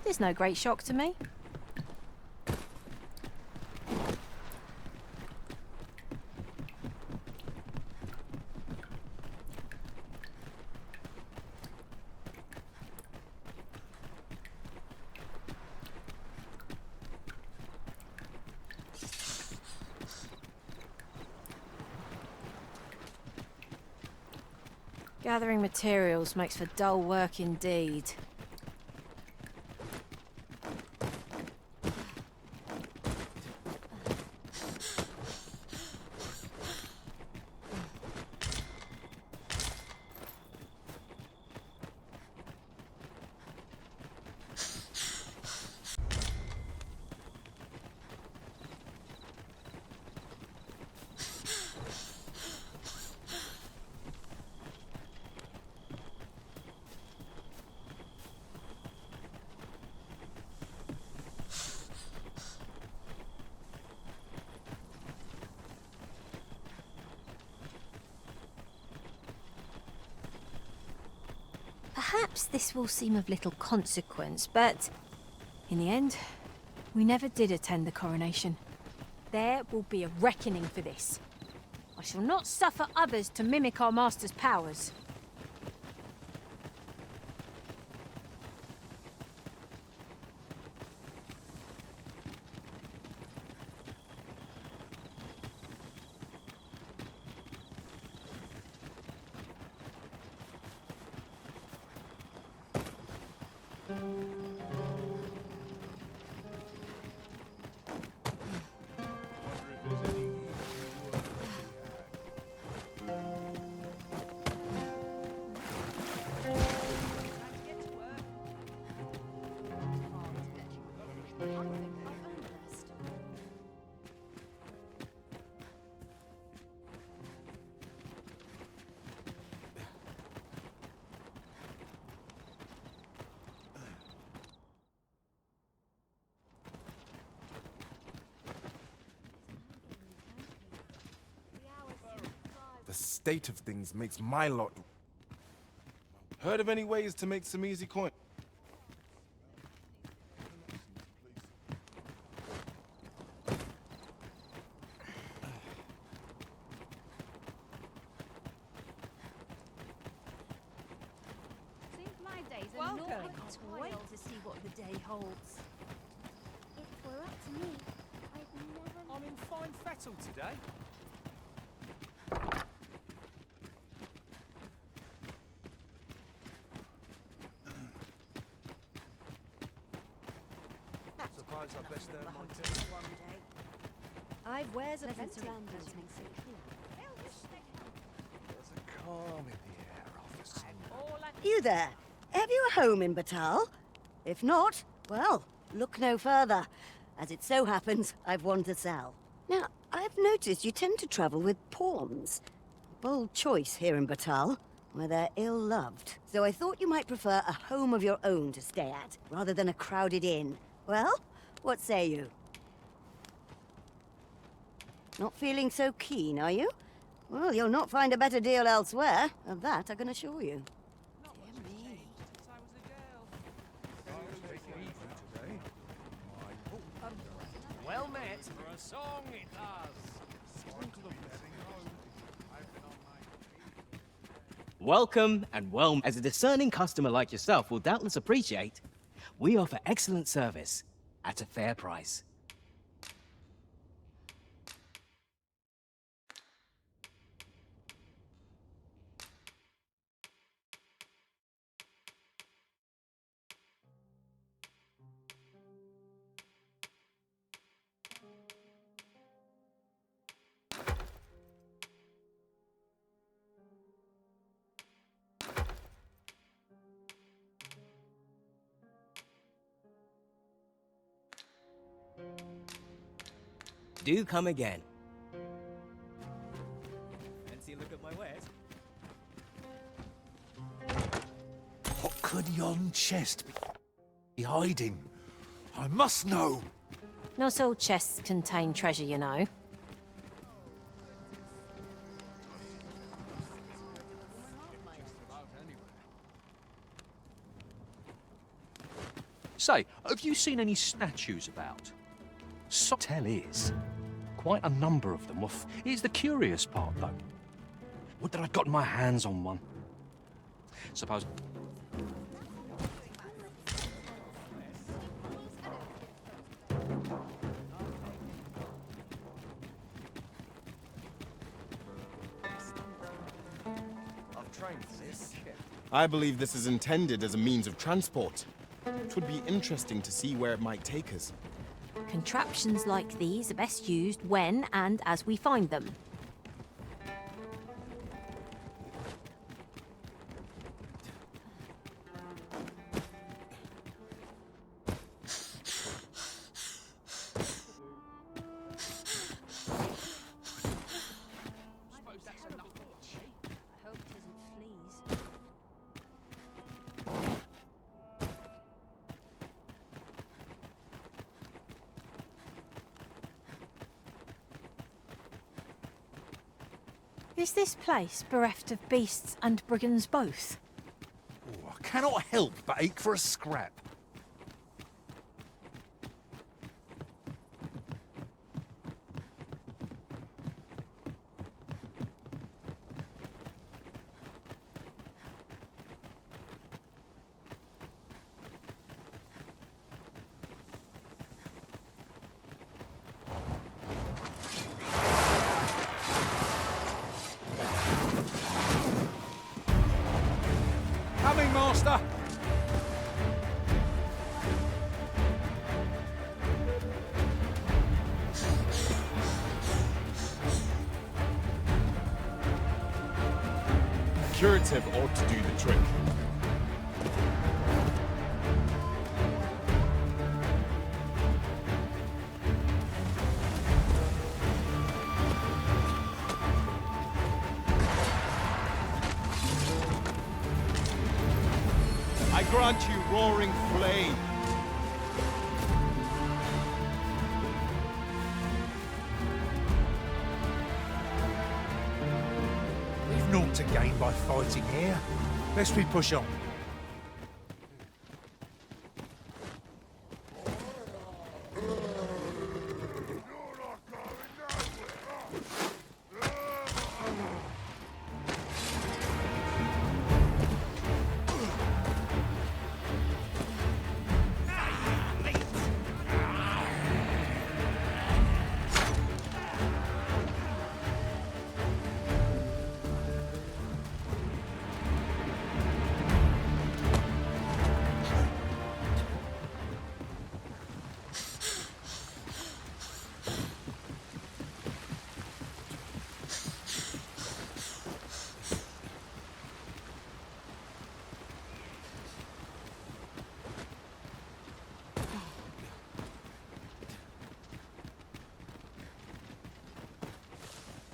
There's no great shock to me. Gathering materials makes for dull work indeed. Perhaps this will seem of little consequence, but in the end, we never did attend the coronation. There will be a reckoning for this. I shall not suffer others to mimic our master's powers. The state of things makes my lot... Heard of any ways to make some easy coin? Seems my days are Welcome. naughty. I can't wait to see what the day holds. If it were up to me, I'd never... I'm in fine fettle today. Suppose I best earn my turn. I've wares of Pleasant plenty, surroundings as you can makes see. it clear. There's a calm in the air after sun. You there? Have you a home in Batal? If not, well, look no further. As it so happens, I've one to sell. Now, I've noticed you tend to travel with pawns. Bold choice here in Batal, where they're ill-loved. So I thought you might prefer a home of your own to stay at, rather than a crowded inn. Well, what say you? Not feeling so keen, are you? Well, you'll not find a better deal elsewhere, of that I can assure you. Well met. For a song it does. Welcome and well. As a discerning customer like yourself will doubtless appreciate, we offer excellent service at a fair price. Do come again. Fancy a look at my wares? What could yon chest be hiding? I must know. Not all chests contain treasure, you know. Say, have you seen any statues about? So tell is, quite a number of them. Here's the curious part, though. Would that I'd gotten my hands on one. Suppose... I've trained for this. I believe this is intended as a means of transport. It would be interesting to see where it might take us. Contraptions like these are best used when and as we find them. Is this place bereft of beasts and brigands both? Oh, I cannot help but ache for a scrap. Coming, Master! A curative ought to do the trick. I grant you roaring flame. We've naught to gain by fighting here. Lest we push on.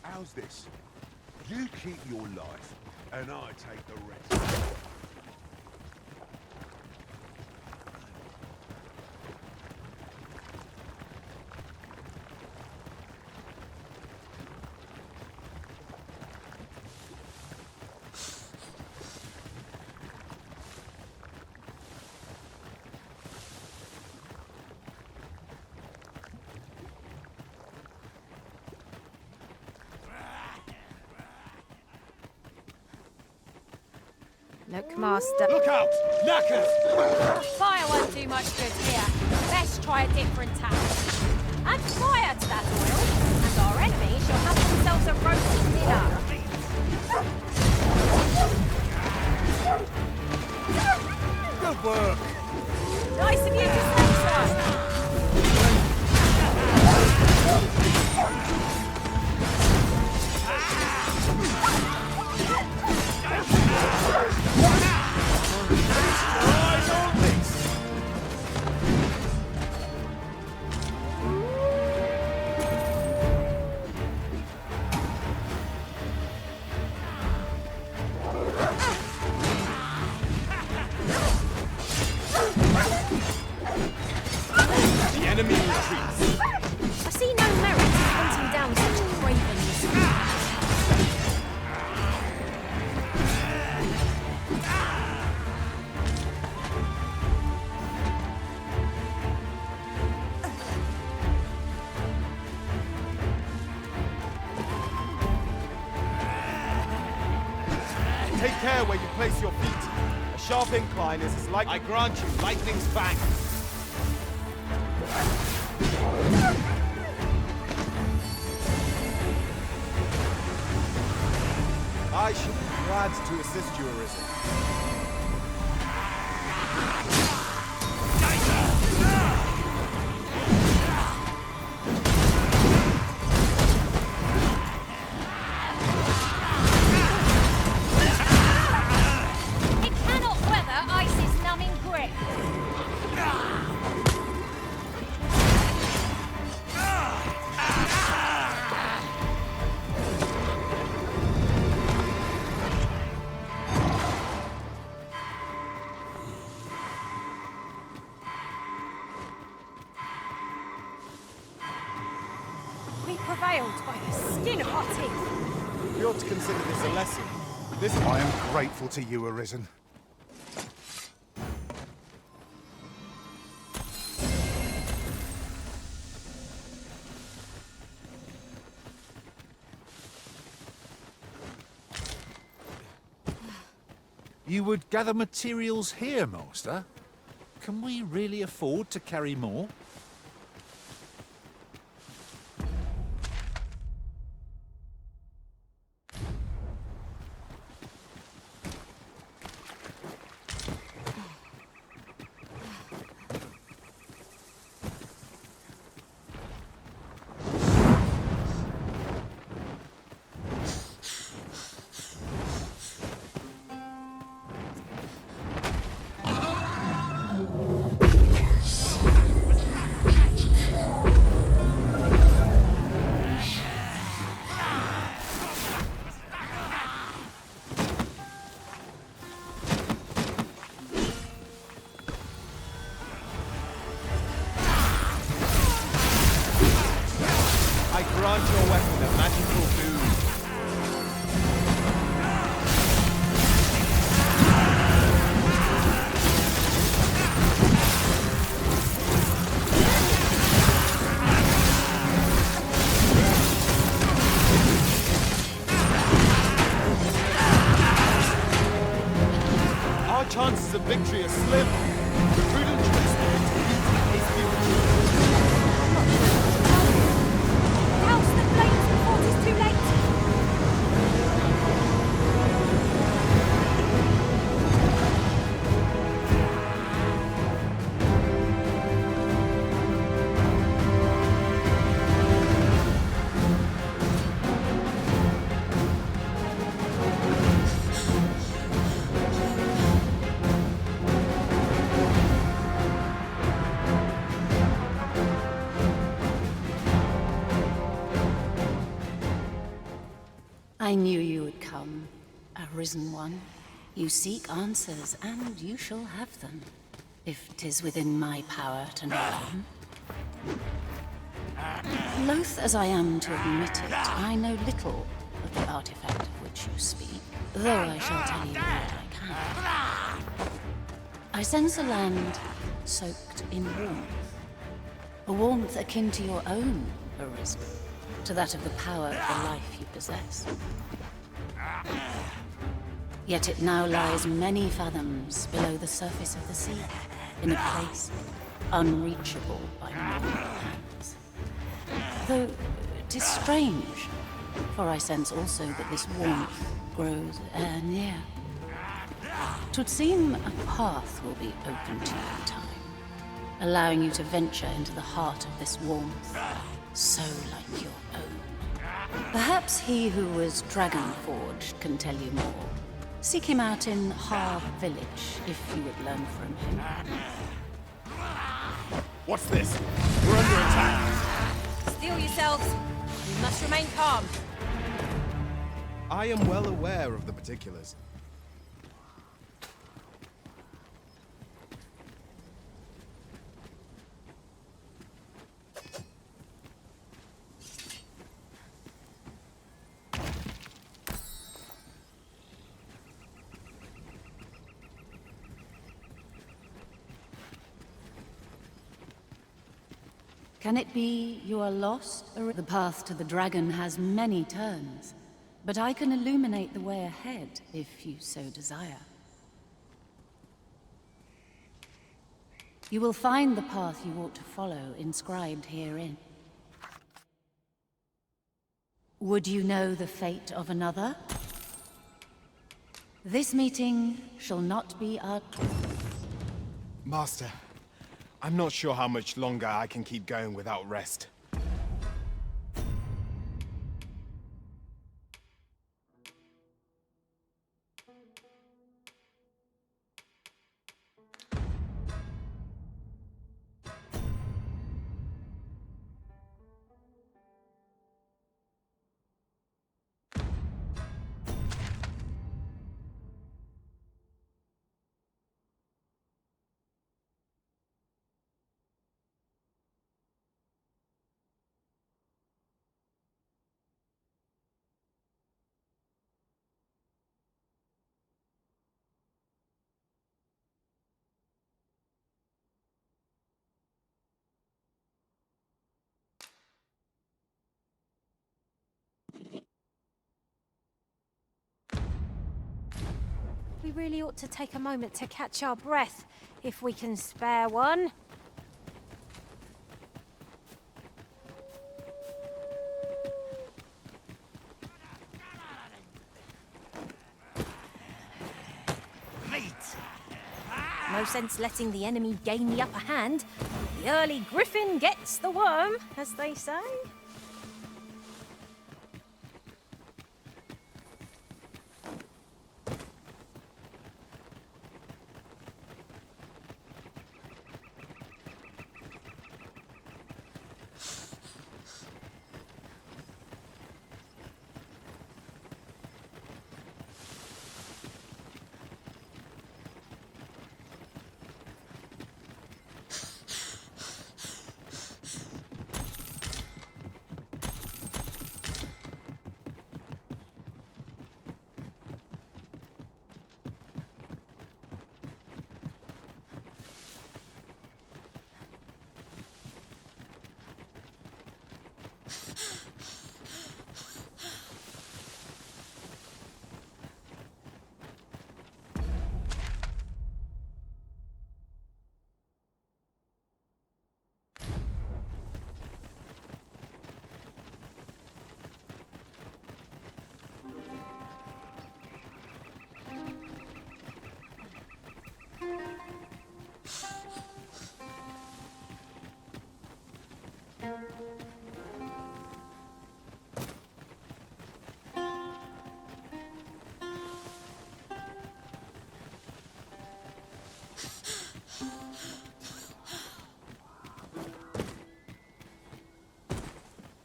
How's this? You keep your life, and I take the rest. Look, Master. Look out! Knackers! Fire won't do much good here. Best try a different tack. Add fire to that oil, and our enemies shall have themselves a roasted dinner. Good work! Nice of you to say so. The enemy retreats. I see no merit in hunting down such cravens. Take care where you place your feet. A sharp incline is as like I grant you lightning's fang. I should be glad to assist you, Arisen. It cannot weather ice's numbing grip. We prevailed by the skin of our teeth. We ought to consider this a lesson. This I am grateful to you, Arisen. You would gather materials here, Master? Can we really afford to carry more? chances of victory are slim. The prudent choice will be to meet a hasty retreat. Douse the flames before it is too late! I knew you would come, Arisen One. You seek answers, and you shall have them, if 'tis within my power to know them. Loath as I am to admit it, I know little of the artifact of which you speak, though I shall tell you what I can. I sense a land soaked in warmth, a warmth akin to your own, Arisen, to that of the power of the life you possess. Yet it now lies many fathoms below the surface of the sea, in a place unreachable by mortal hands. Though 'tis strange, for I sense also that this warmth grows near. 'Twould seem a path will be open to you in time, allowing you to venture into the heart of this warmth, so like your own. Perhaps he who was dragon-forged can tell you more. Seek him out in Harv Village, if you would learn from him. What's this? We're under attack! Steel yourselves. You must remain calm. I am well aware of the particulars. Can it be you are lost? The path to the dragon has many turns, but I can illuminate the way ahead if you so desire. You will find the path you ought to follow inscribed herein. Would you know the fate of another? This meeting shall not be our... Master, I'm not sure how much longer I can keep going without rest. We really ought to take a moment to catch our breath, if we can spare one. No sense letting the enemy gain the upper hand. The early griffin gets the worm, as they say.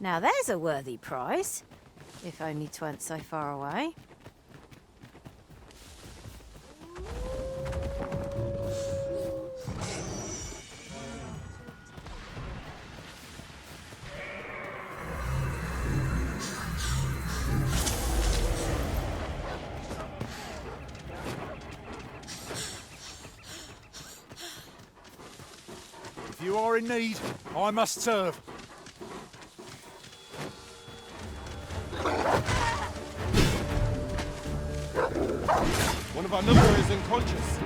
Now there's a worthy prize. If only 'tweren't so far away. If you are in need, I must serve. One of our number is unconscious.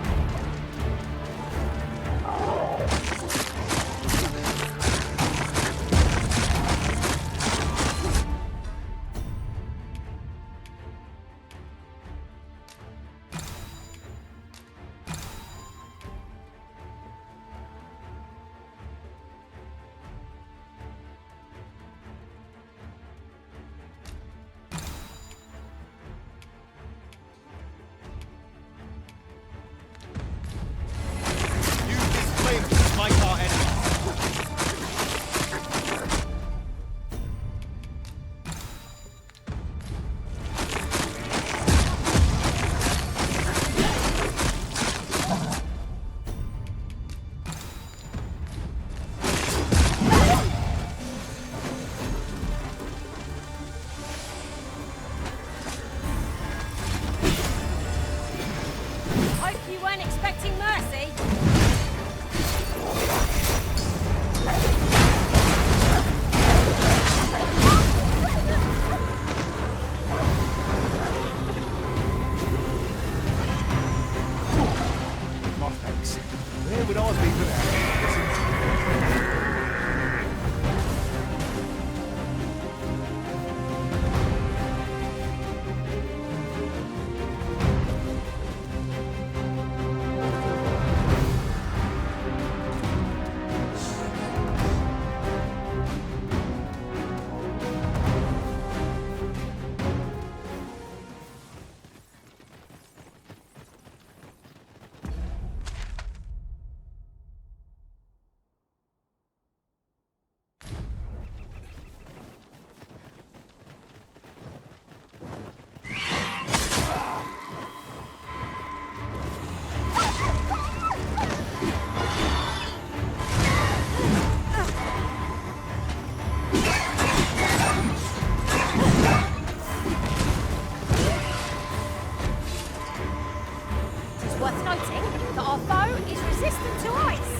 Worth noting that our foe is resistant to ice.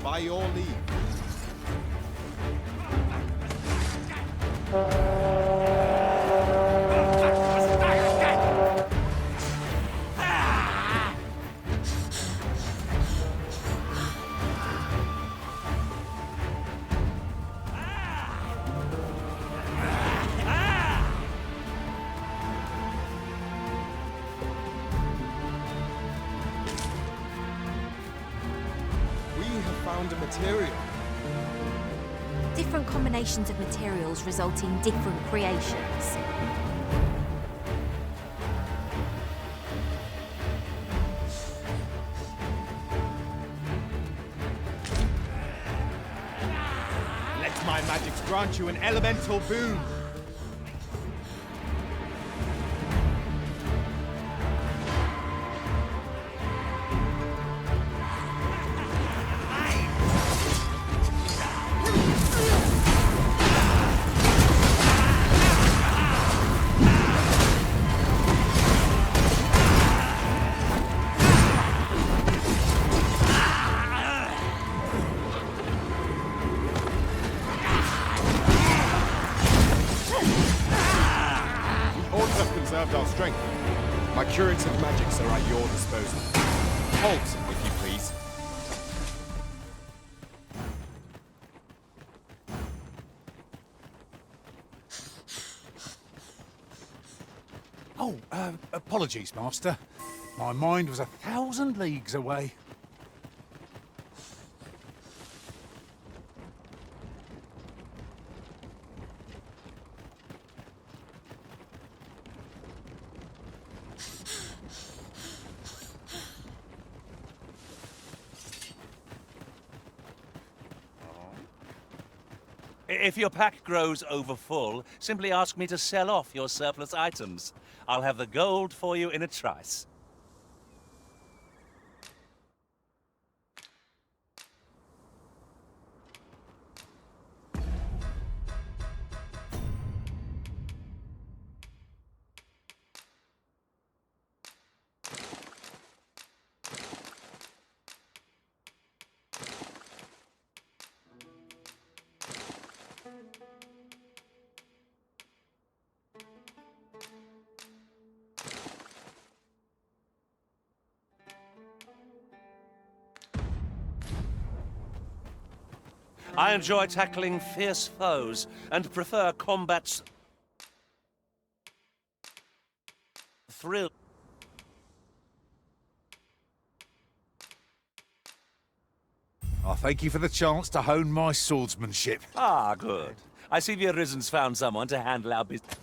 By your leave. Found a material. Different combinations of materials result in different creations. Let my magics grant you an elemental boon. Our strength. My curative magics are at your disposal. Halt, if you please. Oh, apologies, Master. My mind was 1,000 leagues away. If your pack grows overfull, simply ask me to sell off your surplus items. I'll have the gold for you in a trice. I enjoy tackling fierce foes and prefer combat's thrill. I thank you for the chance to hone my swordsmanship. Ah, good. I see the Arisen's found someone to handle our business.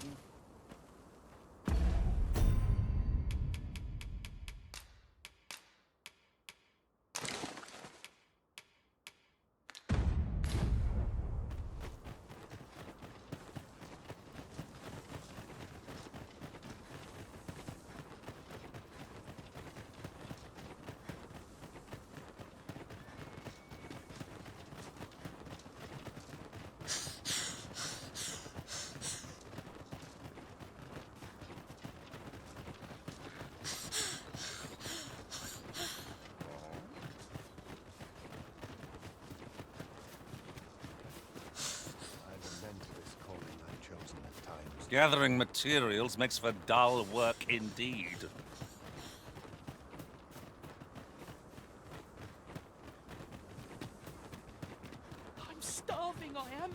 Gathering materials makes for dull work indeed. I'm starving, I am.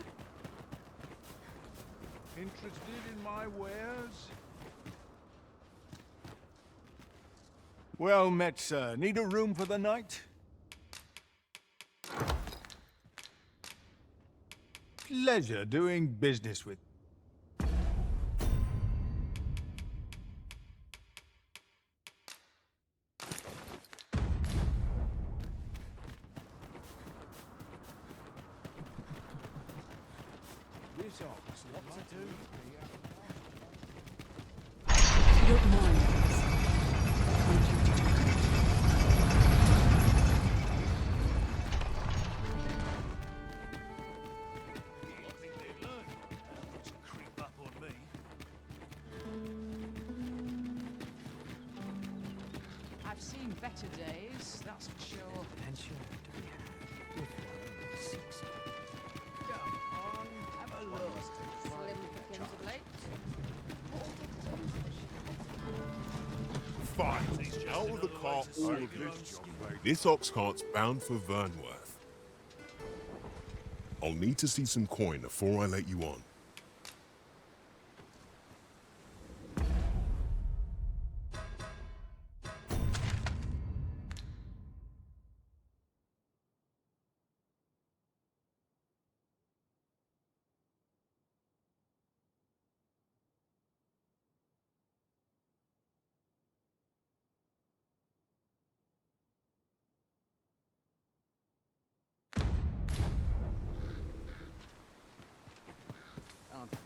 Interested in my wares? Well met, sir. Need a room for the night? Pleasure doing business with. This ox, what to do? You don't mind. I've seen better days, that's for sure. Fine. Out of the cart, all of this. This ox cart's bound for Vernworth. I'll need to see some coin before I let you on.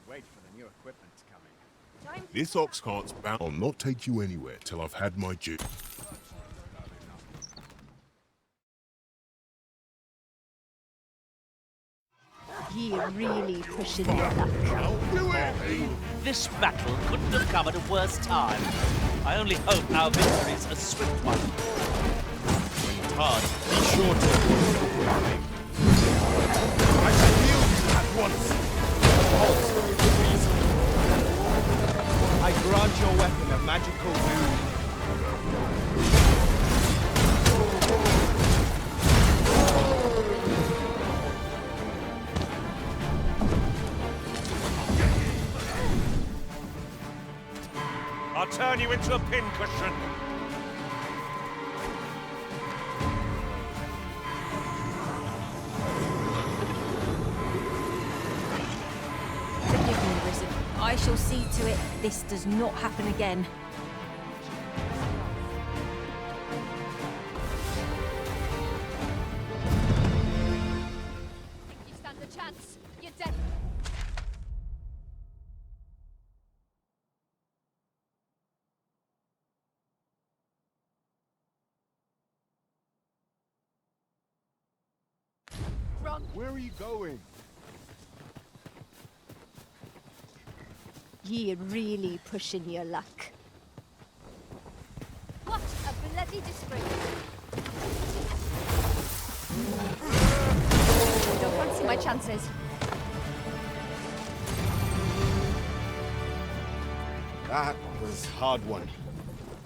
Wait for the new equipment's coming. This ox cart's bound. I'll not take you anywhere till I've had my due. Ye really pushing your luck. This battle couldn't have come at a worse time. I only hope our victory's a swift one. When it's hard, be sure to I shall heal you at once. Halt, please. I grant your weapon a magical boon. I'll turn you into a pincushion. Forgive me, Arisen. I shall see to it this does not happen again. Think you stand a chance? You're dead. on! Where are you going? Ye really pushing your luck. What a bloody disgrace! Don't fancy my chances. That was hard one.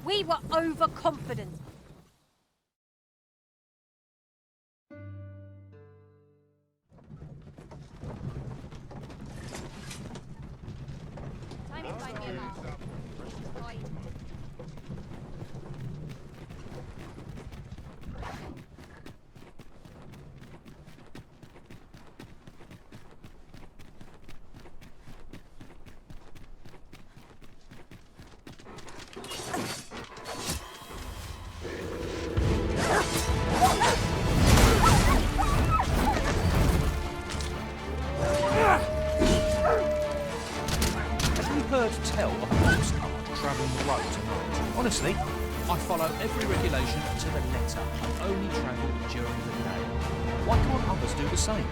We were overconfident. Time to find me a mark. Oi. Heard tell of a postcard travelling the road tonight. Honestly, I follow every regulation to the letter. I only travel during the day. Why can't others do the same?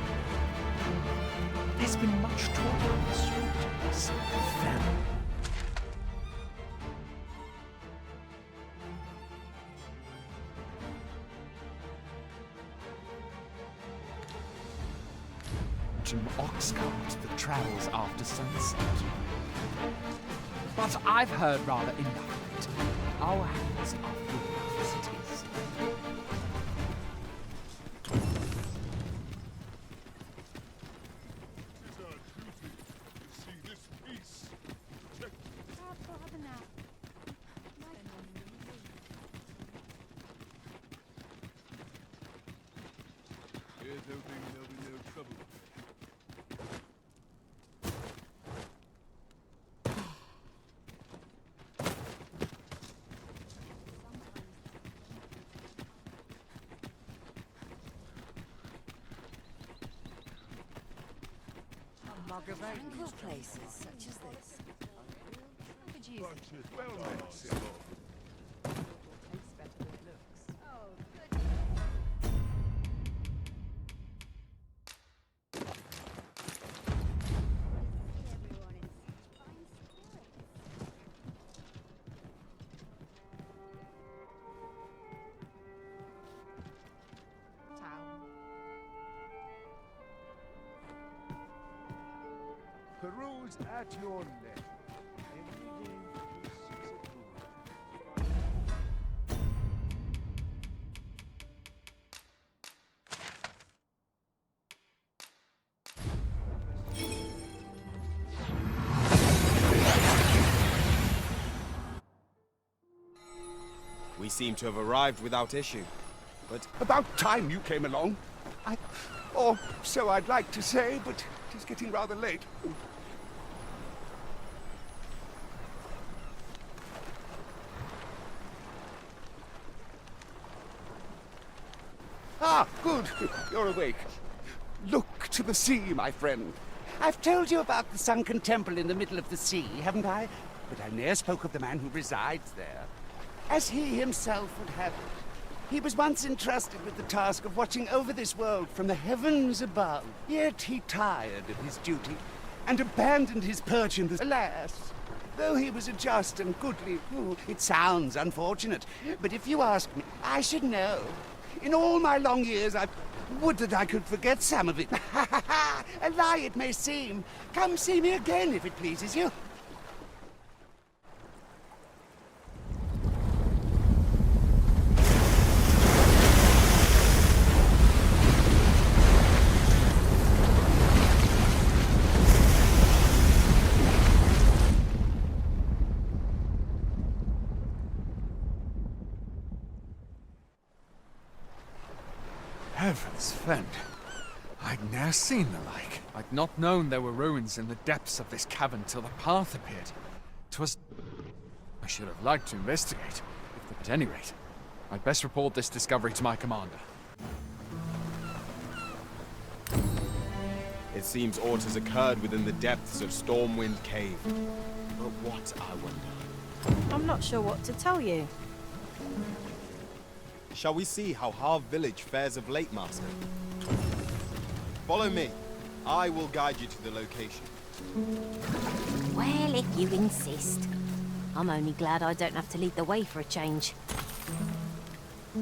There's been much talk on the street of this family. Ox cart that travels after sunset. But I've heard rather enough of it. Our hands are full as it is. Here's hoping there'll be no trouble. Tranquil places such as this. Well met, Sybil. Peruse at your leisure. Anything We seem to have arrived without issue, but... About time you came along. Or so I'd like to say, but it is getting rather late. Ah, good. You're awake. Look to the sea, my friend. I've told you about the sunken temple in the middle of the sea, haven't I? But I ne'er spoke of the man who resides there. As he himself would have it, he was once entrusted with the task of watching over this world from the heavens above. Yet he tired of his duty and abandoned his perch in the... Alas, though he was a just and goodly fool, it sounds unfortunate, but if you ask me, I should know. In all my long years, I would that I could forget some of it. A lie it may seem. Come see me again if it pleases you. Heavens fend. I'd ne'er seen the like. I'd not known there were ruins in the depths of this cavern till the path appeared. 'Twas... I should have liked to investigate. At any rate, I'd best report this discovery to my commander. It seems aught has occurred within the depths of Stormwind Cave. But what, I wonder? I'm not sure what to tell you. Shall we see how Harve Village fares of late, Master? Follow me. I will guide you to the location. Well, if you insist. I'm only glad I don't have to lead the way for a change. Oh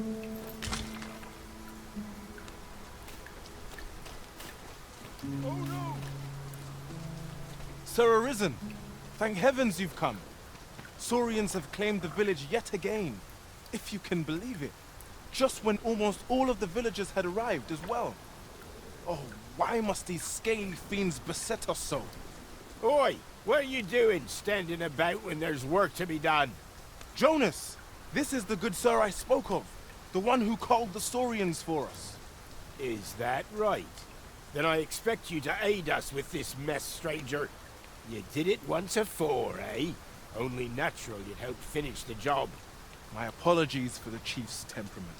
no! Sir Arisen, thank heavens you've come. Saurians have claimed the village yet again, if you can believe it. Just when almost all of the villagers had arrived as well. Oh, why must these scaly fiends beset us so? Oi! What are you doing standing about when there's work to be done? Jonas! This is the good sir I spoke of. The one who called the Saurians for us. Is that right? Then I expect you to aid us with this mess, stranger. You did it once afore, eh? Only natural you'd help finish the job. My apologies for the chief's temperament.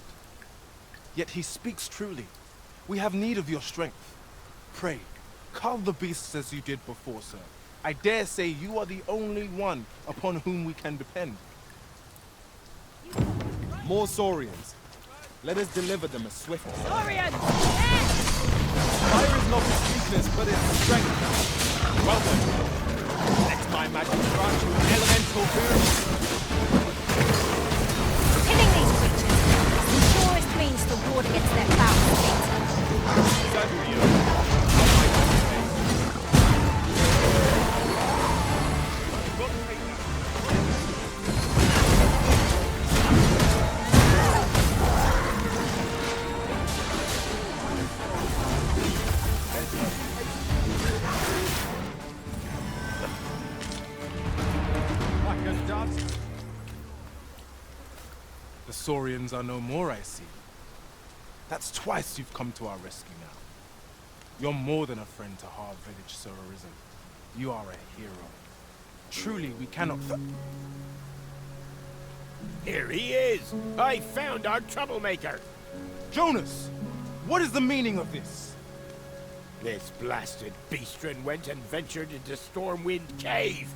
Yet he speaks truly. We have need of your strength. Pray, cull the beasts as you did before, sir. I dare say you are the only one upon whom we can depend. More Saurians. Let us deliver them as swiftly. Saurians! Fire is not its weakness, but its strength. Well then, let my magic grant you an elemental boon. Killing these creatures is the surest means to ward against their foul fate. Certainly. The Saurians are no more, I see. That's twice you've come to our rescue now. You're more than a friend to Harv Village, Sir Arisen. You are a hero. Truly, we cannot Here he is! I found our troublemaker! Jonas! What is the meaning of this? This blasted beastren went and ventured into Stormwind Cave.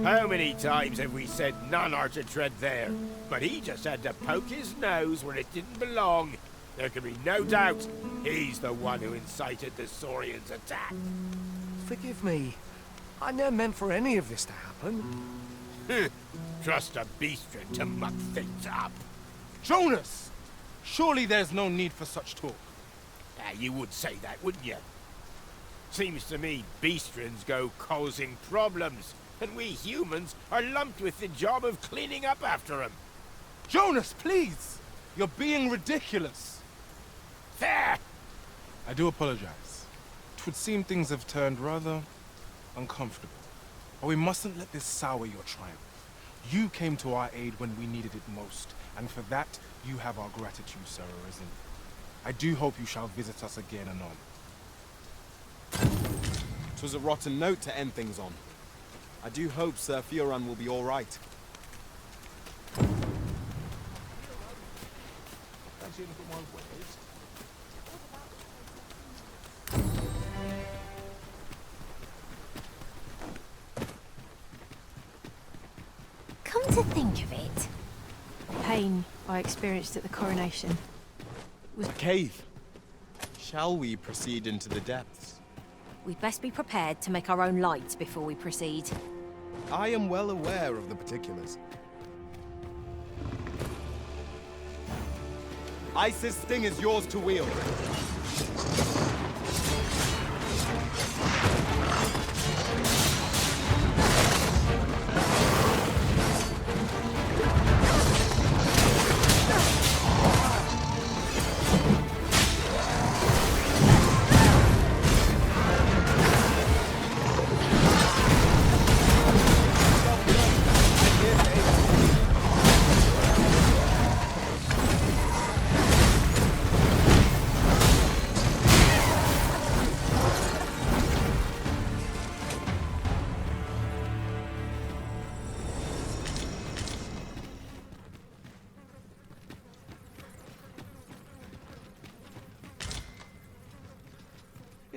How many times have we said none are to tread there? But he just had to poke his nose where it didn't belong. There can be no doubt he's the one who incited the Saurians' attack. Forgive me. I never meant for any of this to happen. Trust a beastren to muck things up. Jonas! Surely there's no need for such talk. You would say that, wouldn't you? Seems to me beastrens go causing problems, and we humans are lumped with the job of cleaning up after them. Jonas, please! You're being ridiculous. There! I do apologize. It would seem things have turned rather uncomfortable. But we mustn't let this sour your triumph. You came to our aid when we needed it most, and for that, you have our gratitude, Sir Arisen. I do hope you shall visit us again anon. 'Twas a rotten note to end things on. I do hope Sir Fioran will be all right. Come to think of it, The pain I experienced at the coronation was... A cave. Shall we proceed into the depths? we'd best be prepared to make our own light before we proceed. I am well aware of the particulars. Isis' sting is yours to wield.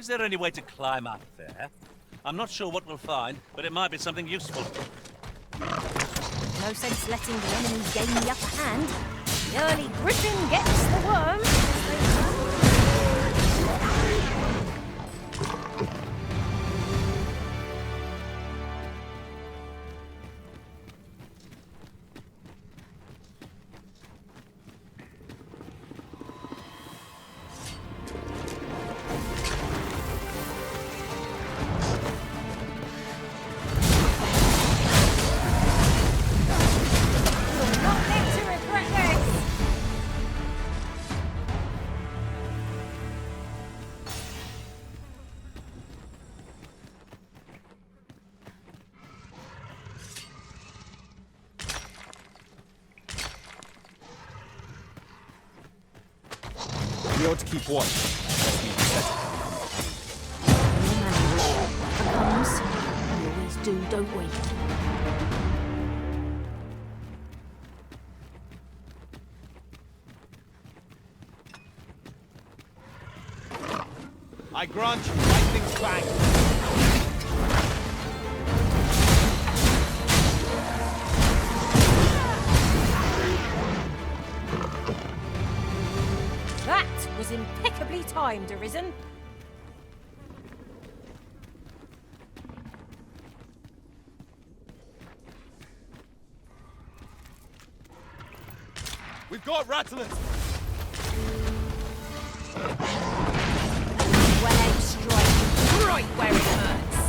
Is there any way to climb up there? I'm not sure what we'll find, but it might be something useful. No sense letting the enemy gain the upper hand. The early griffin gets the worm. We ought to keep watch. Lest we be set Comes. We always do, don't we? I grant you lightning's bang. That was impeccably timed, Arisen. We've got rattlers. Well aimed strike, right where it hurts.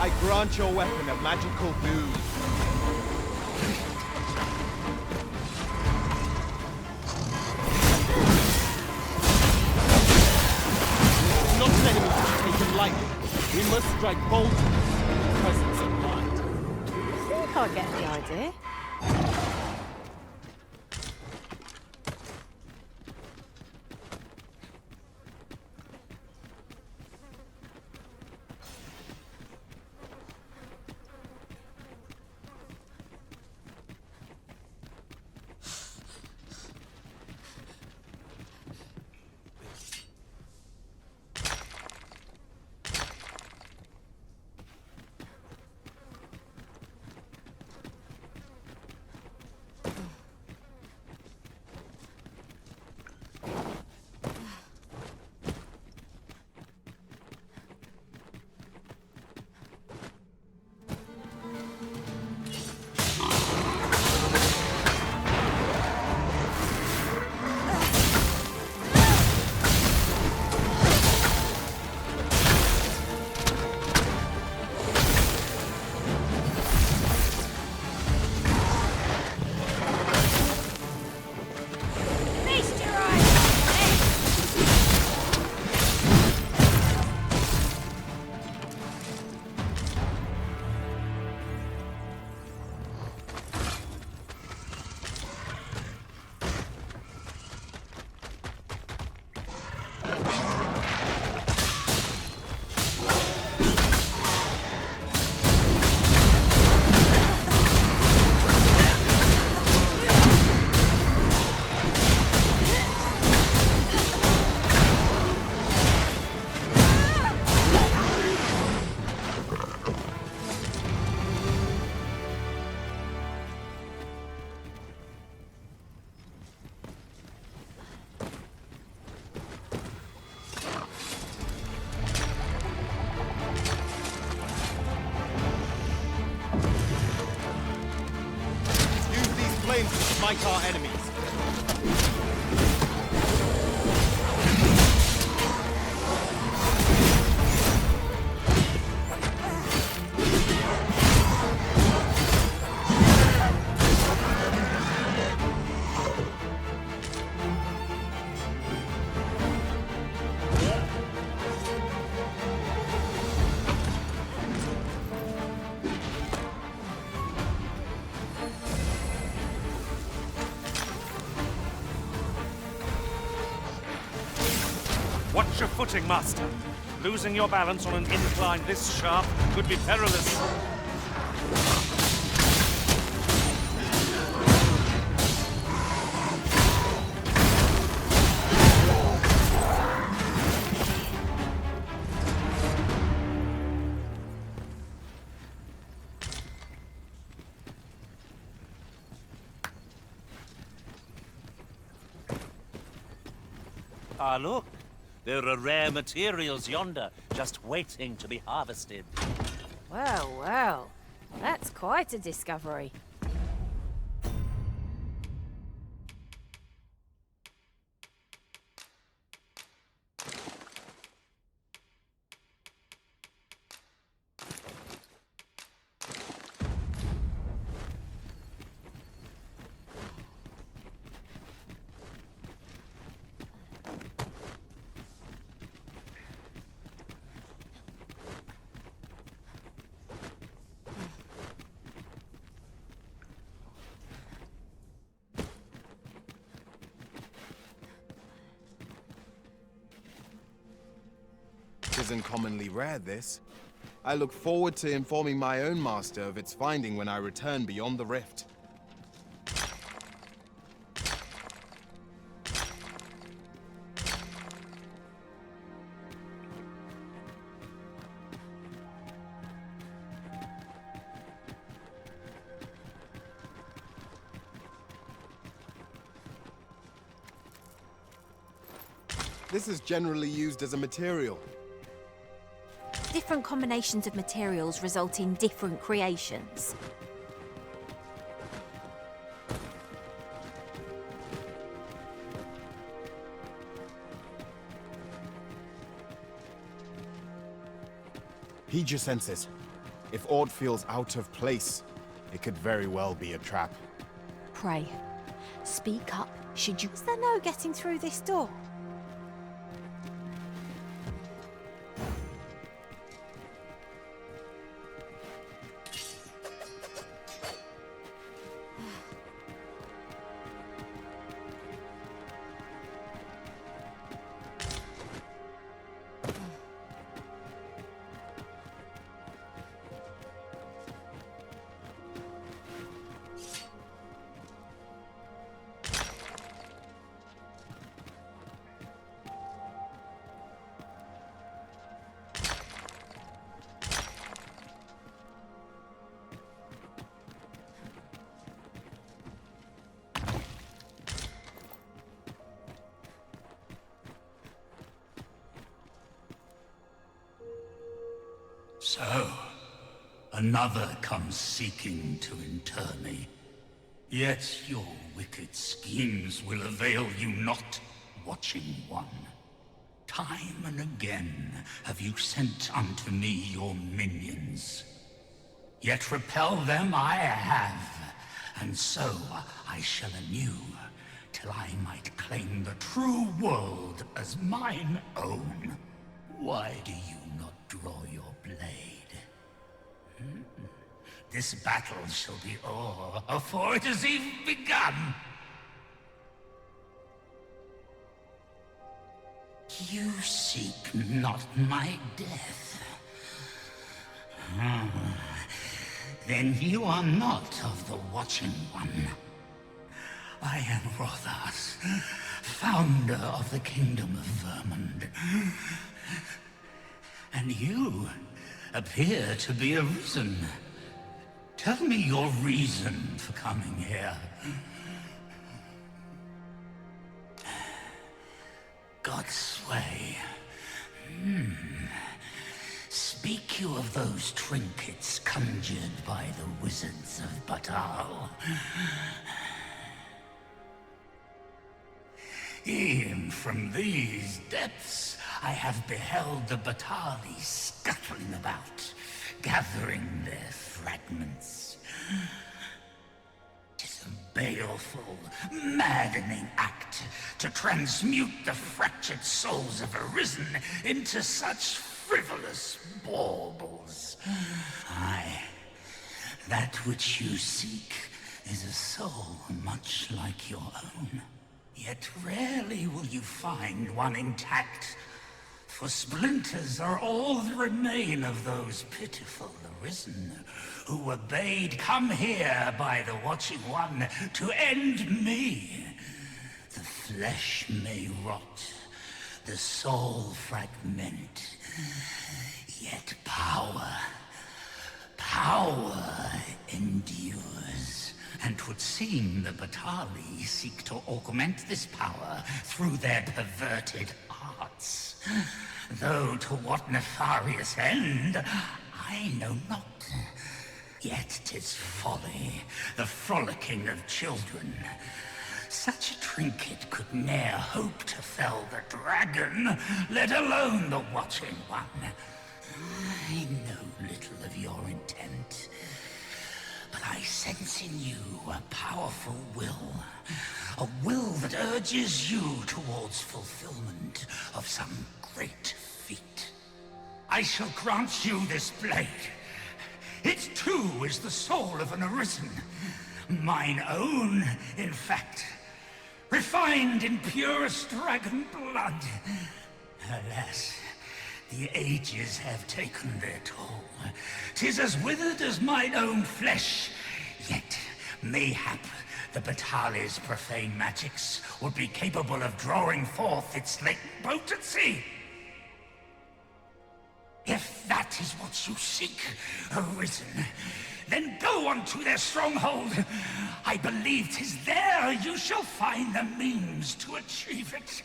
I grant your weapon a magical boon. Not an enemy to be taken lightly. We must strike bold with presence of mind. I think I get the idea. flames to smite our enemies. footing, Master. Losing your balance on an incline this sharp could be perilous. Ah, look. There are rare materials yonder, just waiting to be harvested. Well, well. That's quite a discovery. Isn't commonly rare, this. I look forward to informing my own master of its finding when I return beyond the rift. This is generally used as a material. Different combinations of materials result in different creations. Heed your senses. If aught feels out of place, it could very well be a trap. Pray. Speak up, should you... Is there no getting through this door? So, another comes seeking to inter me. Yet your wicked schemes will avail you not, Watching One. Time and again have you sent unto me your minions. Yet repel them I have, and so I shall anew, till I might claim the true world as mine own. Why do you not draw your blade? This battle shall be o'er afore it has even begun. You seek not my death. Then you are not of the Watching One. I am Rothas, founder of the Kingdom of Vermund. And you appear to be arisen. Tell me your reason for coming here. Godsway. Speak you of those trinkets conjured by the wizards of Batal? E'en from these depths, I have beheld the Batali scuttling about, gathering their fragments. 'Tis a baleful, maddening act to transmute the fractured souls of Arisen into such frivolous baubles. Aye, that which you seek is a soul much like your own. Yet rarely will you find one intact, For splinters are all that remain of those pitiful Arisen, who were bade come here by the Watching One to end me. The flesh may rot, the soul fragment, yet power endures. And 'twould seem the Batali seek to augment this power through their perverted arts. Though to what nefarious end, I know not. Yet 'tis folly, the frolicking of children. Such a trinket could ne'er hope to fell the dragon, let alone the Watching One. I know little of your intent, but I sense in you a powerful will. A will that urges you towards fulfillment of some great feat. I shall grant you this blade. It too is the soul of an Arisen. Mine own, in fact. Refined in purest dragon blood. Alas, the ages have taken their toll. 'Tis as withered as mine own flesh. Yet, mayhap, the Batali's profane magics would be capable of drawing forth its latent potency. If that is what you seek, Arisen, then go unto their stronghold. I believe 'tis there you shall find the means to achieve it.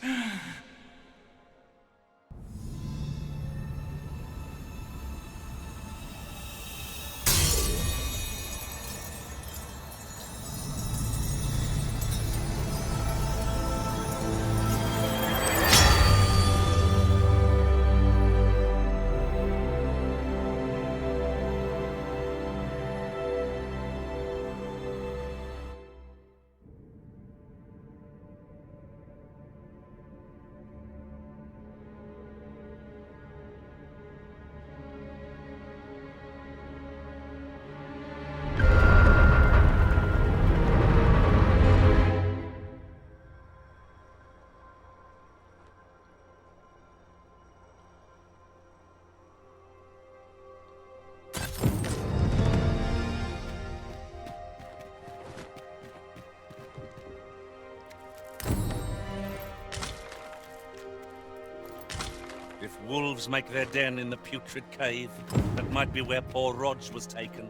If wolves make their den in the putrid cave, that might be where poor Rog was taken.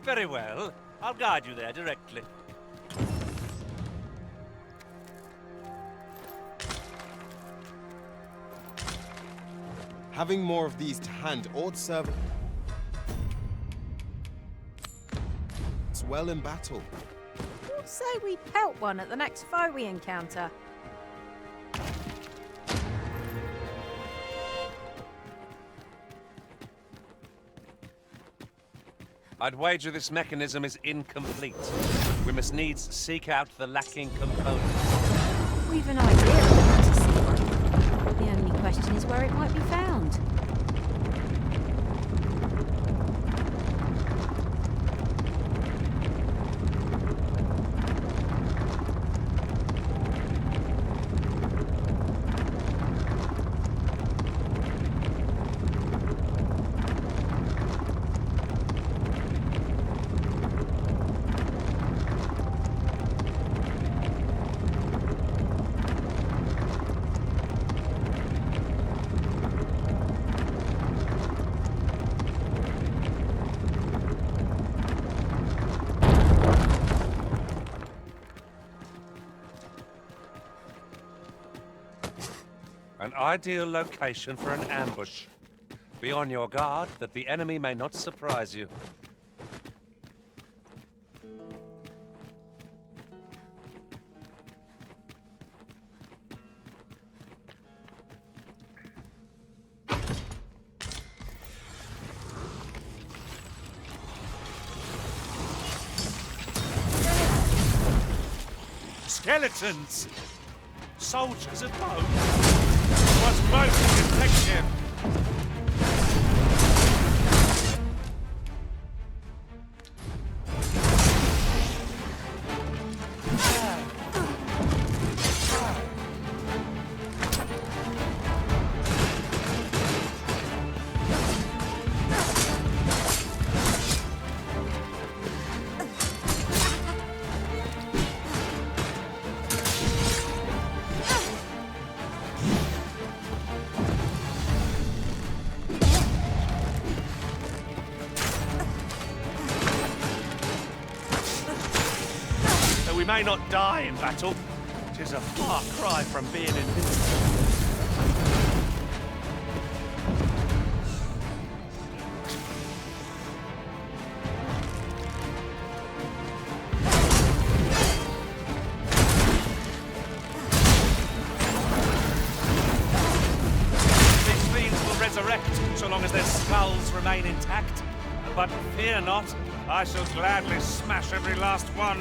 Very well. I'll guide you there directly. Having more of these to hand ought serve us well in battle. Say we pelt one at the next foe we encounter. I'd wager this mechanism is incomplete. We must needs seek out the lacking component. We've an idea of what to seek. The only question is where it might be found. An ideal location for an ambush. Be on your guard that the enemy may not surprise you. Skeletons! Soldiers at home! Was most effective! may not die in battle, it is a far cry from being invincible. So long as their skulls remain intact. But fear not, I shall gladly smash every last one.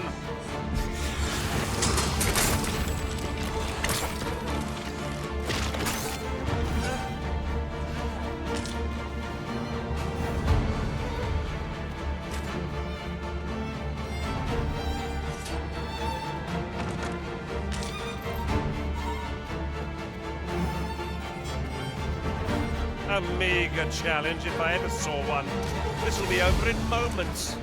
A meager challenge if I ever saw one. This will be over in moments.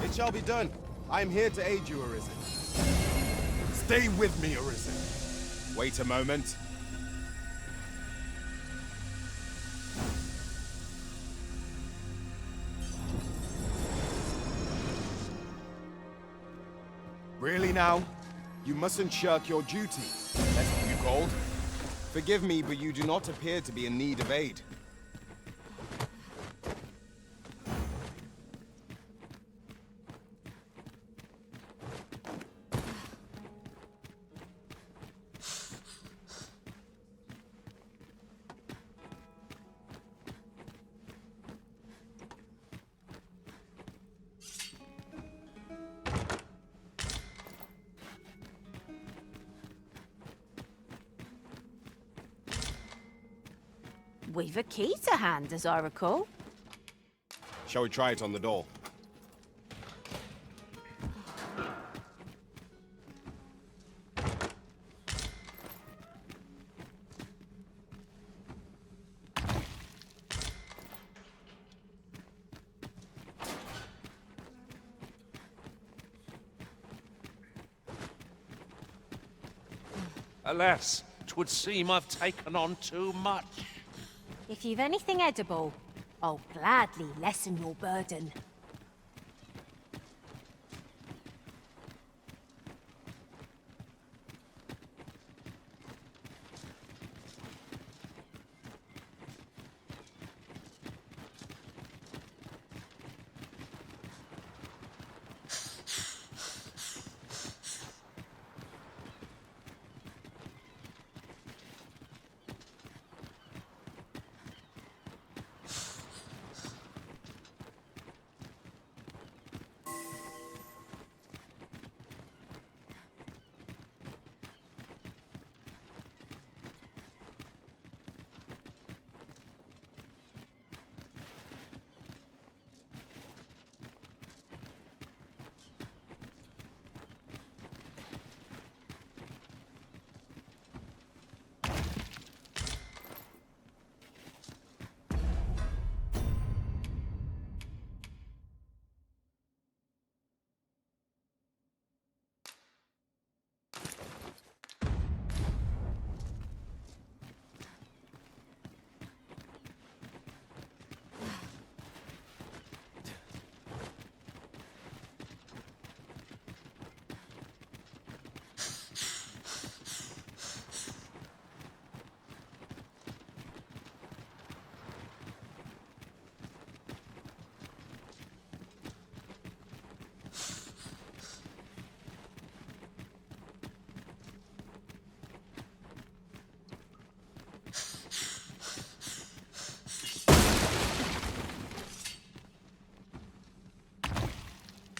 It shall be done. I am here to aid you, Arisen. Stay with me, Arisen. Wait a moment. Really now? You mustn't shirk your duty. That's what you called. Forgive me, but you do not appear to be in need of aid. We've a key to hand, as I recall. Shall we try it on the door? Alas, 'twould seem I've taken on too much. If you've anything edible, I'll gladly lessen your burden.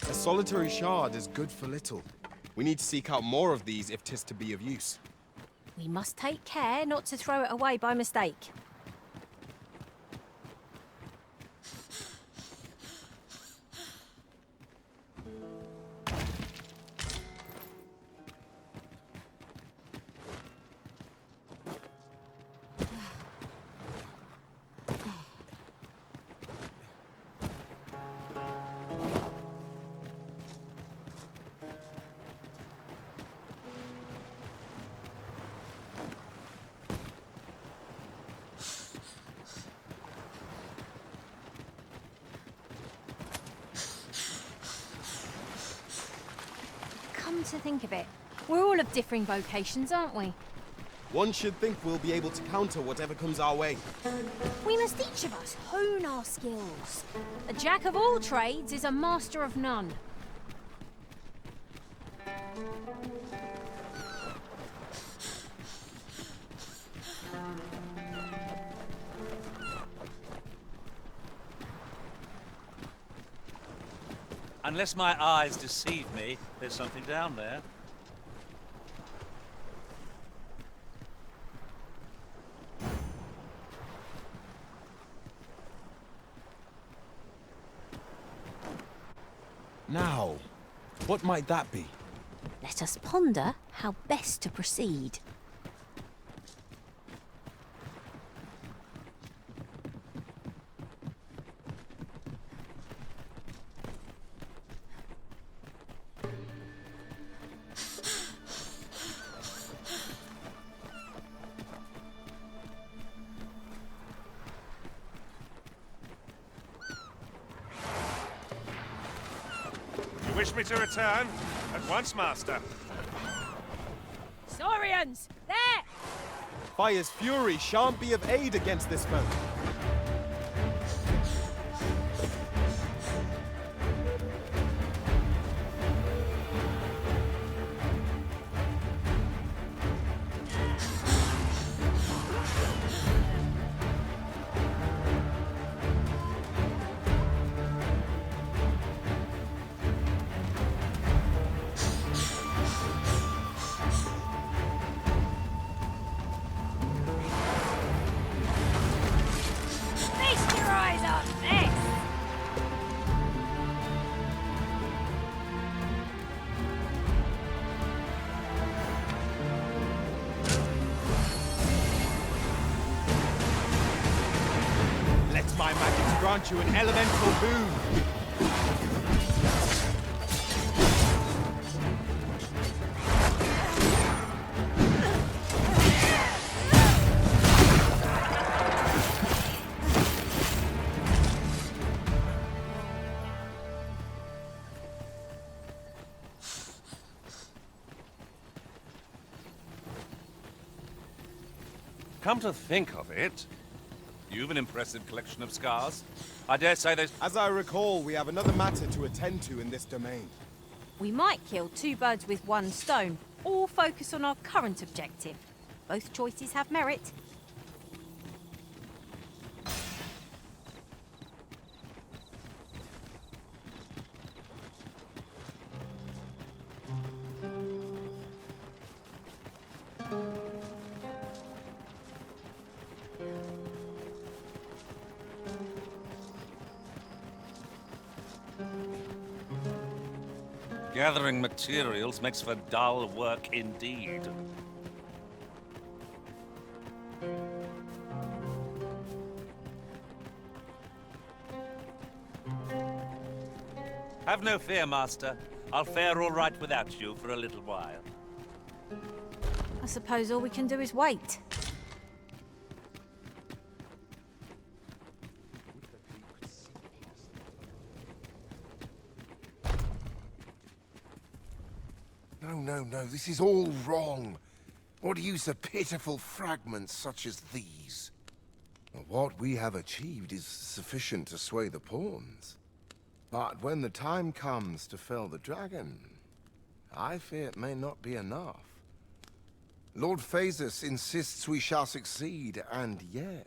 A solitary shard is good for little. We need to seek out more of these if 'tis to be of use. We must take care not to throw it away by mistake. come to think of it, we're all of differing vocations, aren't we? One should think we'll be able to counter whatever comes our way. We must each of us hone our skills. A jack of all trades is a master of none. Unless my eyes deceive me, there's something down there. Now, what might that be? Let us ponder how best to proceed. You wish me to return? At once, Master. Saurians! There! Fire's fury shan't be of aid against this foe. Feast your eyes on this! Let my magic grant you an elemental boon. Come to think of it, you've an impressive collection of scars. I dare say there's... As I recall, we have another matter to attend to in this domain. We might kill two birds with one stone, or focus on our current objective. Both choices have merit. Gathering materials makes for dull work indeed. Have no fear, Master. I'll fare all right without you for a little while. I suppose all we can do is wait. No, this is all wrong. What use are pitiful fragments such as these? What we have achieved is sufficient to sway the pawns. But when the time comes to fell the dragon, I fear it may not be enough. Lord Phasus insists we shall succeed, and yet...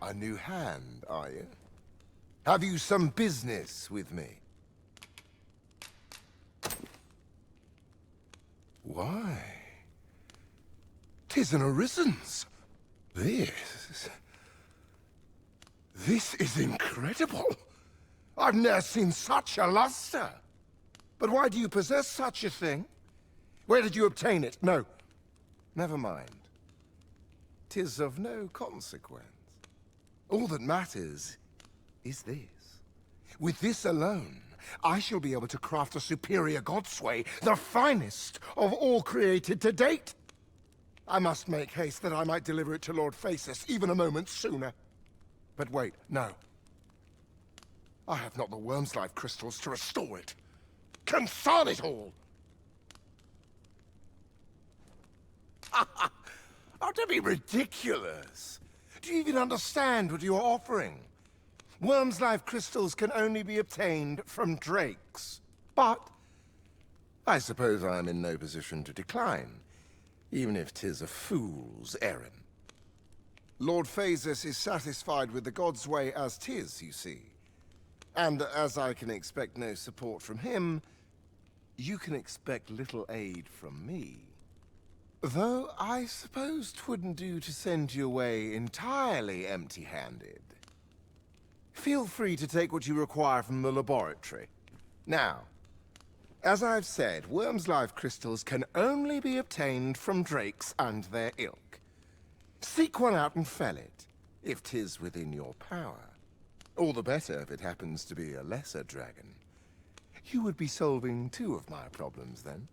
A new hand, are you? Have you some business with me? Why? 'Tis an Arisen's. This is incredible. I've never seen such a luster. But why do you possess such a thing? Where did you obtain it? No, never mind. 'tis of no consequence. All that matters is this. With this alone, I shall be able to craft a superior godsway, the finest of all created to date. I must make haste that I might deliver it to Lord Phasis even a moment sooner. But wait, no. I have not the worm's life crystals to restore it. Confound it all! Don't be ridiculous. Do you even understand what you are offering? Worm's life crystals can only be obtained from drakes. But I suppose I am in no position to decline, even if 'tis a fool's errand. Lord Phasis is satisfied with the God's way as 'tis, you see. And as I can expect no support from him, you can expect little aid from me. Though I suppose 'twouldn't do to send you away entirely empty-handed. Feel free to take what you require from the laboratory. Now, as I've said, worm's life crystals can only be obtained from drakes and their ilk. Seek one out and fell it, if 'tis within your power. All the better if it happens to be a lesser dragon. You would be solving 2 of my problems then.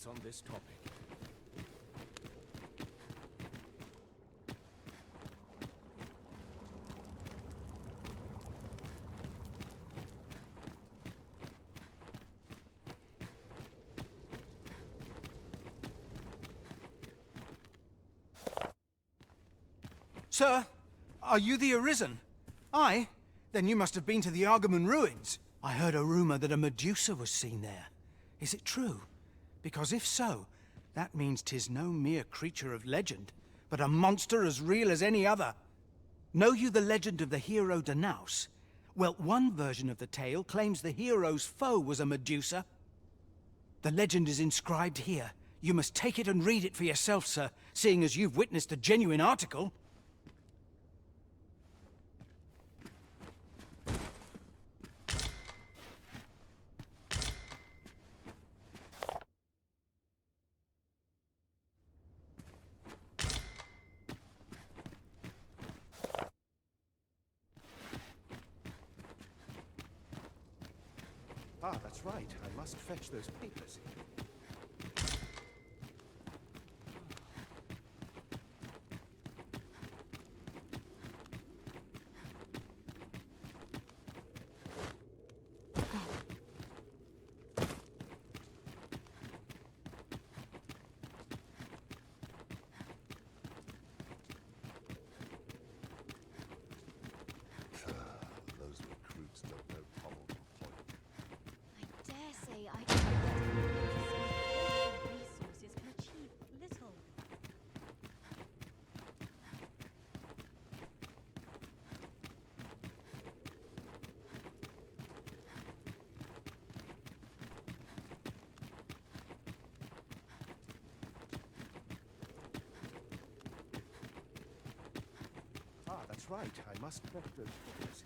On this topic. Sir, are you the Arisen? Aye? Then you must have been to the Argamon ruins. I heard a rumor that a Medusa was seen there. Is it true? Because if so, that means 'tis no mere creature of legend, but a monster as real as any other. Know you the legend of the hero Danaus? Well, one version of the tale claims the hero's foe was a Medusa. The legend is inscribed here. You must take it and read it for yourself, sir, seeing as you've witnessed a genuine article. Ah, that's right. I must fetch those papers. Those recruits don't know pommel from point. I dare say I can get resources can achieve little. Ah, that's right. I must fetch those papers.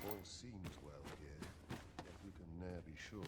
All seems well here, yet we can ne'er be sure.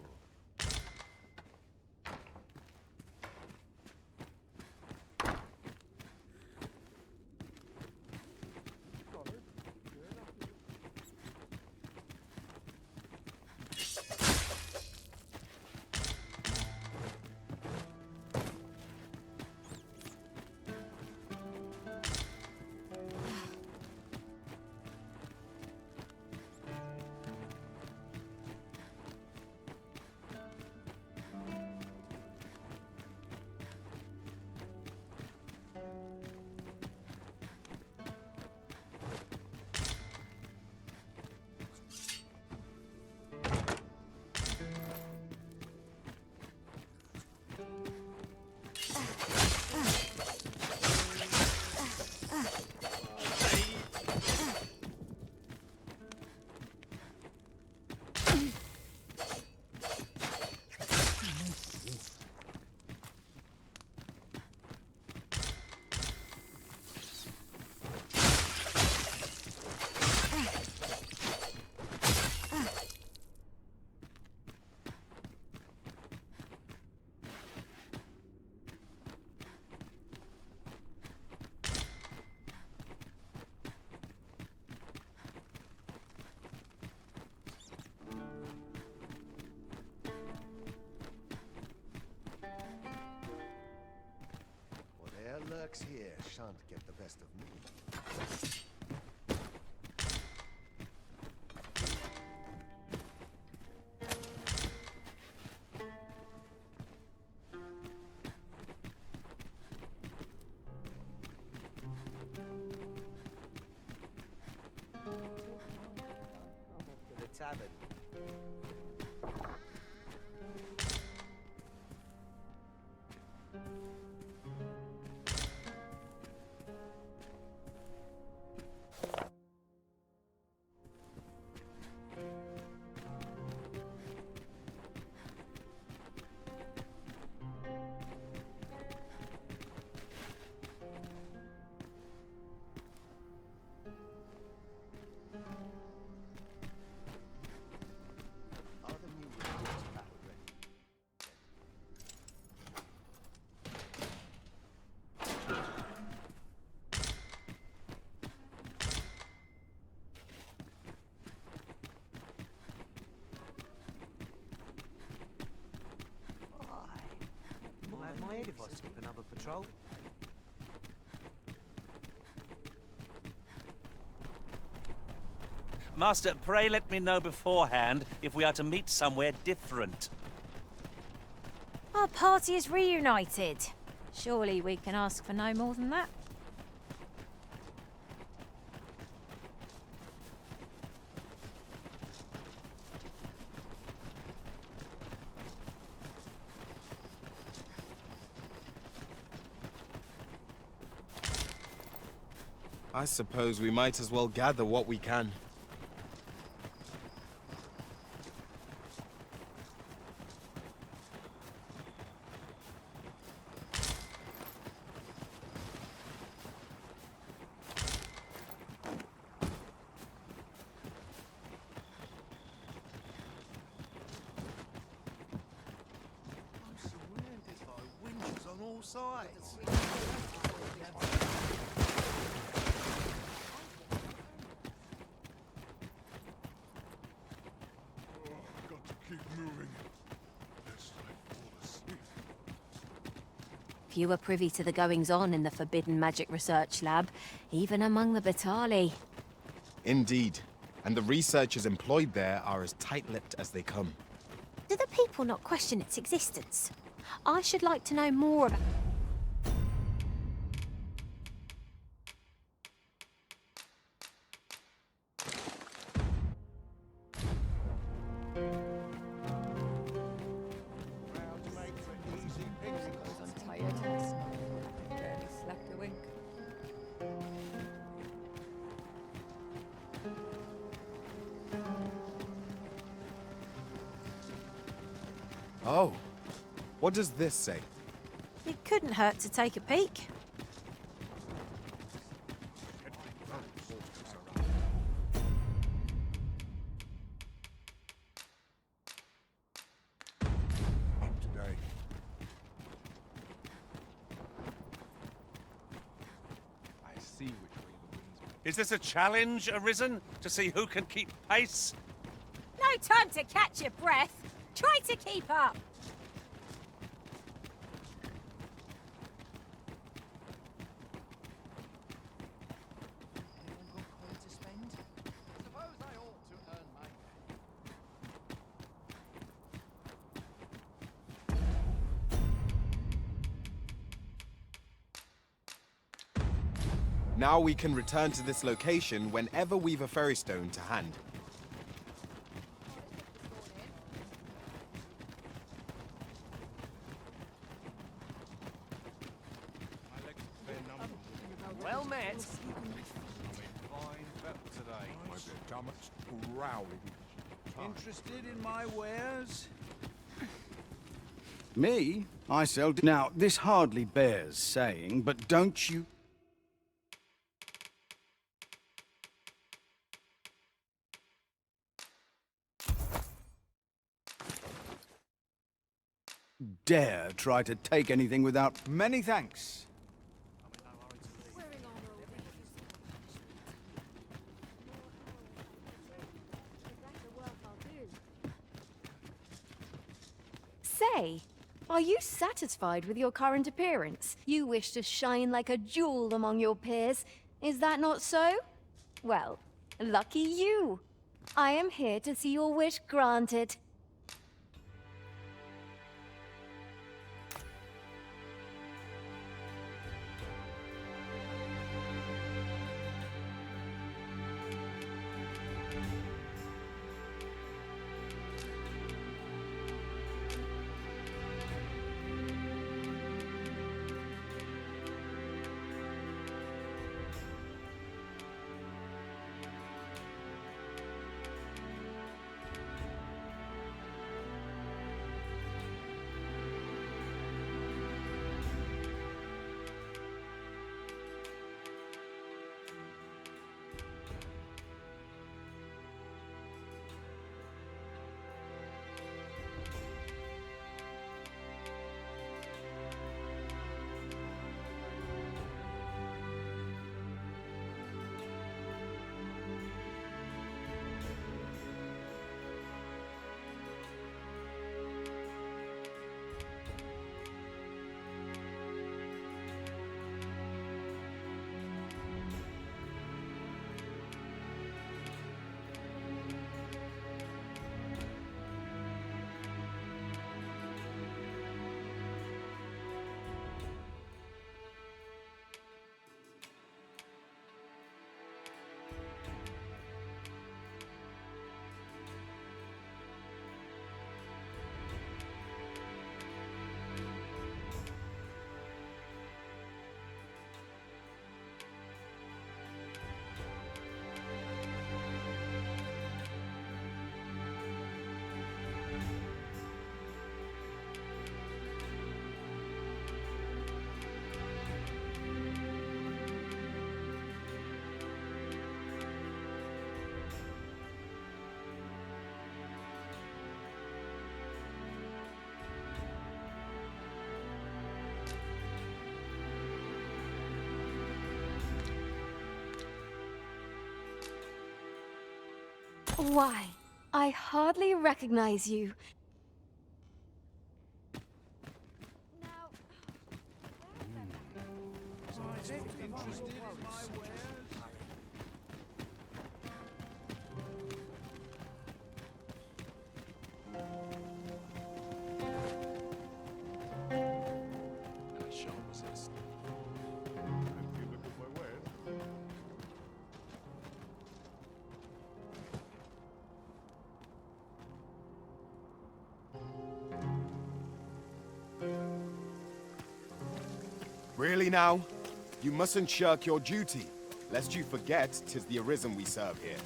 folks here shan't get the best of me. To the tavern. Might have my head if I skip another patrol. Master, pray let me know beforehand if we are to meet somewhere different. Our party is reunited. Surely we can ask for no more than that. I suppose we might as well gather what we can. Winches on all sides. Got to keep moving. Lest I fall asleep. Few are privy to the goings-on in the Forbidden Magic Research Lab, even among the Batali. Indeed. And the researchers employed there are as tight-lipped as they come. Do the people not question its existence? I should like to know more about... Oh. What does this say? It couldn't hurt to take a peek. Today. I see which way the winds blow. Is this a challenge, Arisen? To see who can keep pace? No time to catch your breath. Try to keep up. Now we can return to this location whenever we've a ferry stone to hand. Well met. Fine battle today. Might be a stomach's growling. Interested in my wares? Me? I sell... Now, this hardly bears saying, but don't you... dare try to take anything without... Many thanks. Say, Are you satisfied with your current appearance? You wish to shine like a jewel among your peers. Is that not so? Well, lucky you. I am here to see your wish granted. Why, I hardly recognize you. Really now? You mustn't shirk your duty, lest you forget 'tis the Arisen we serve here.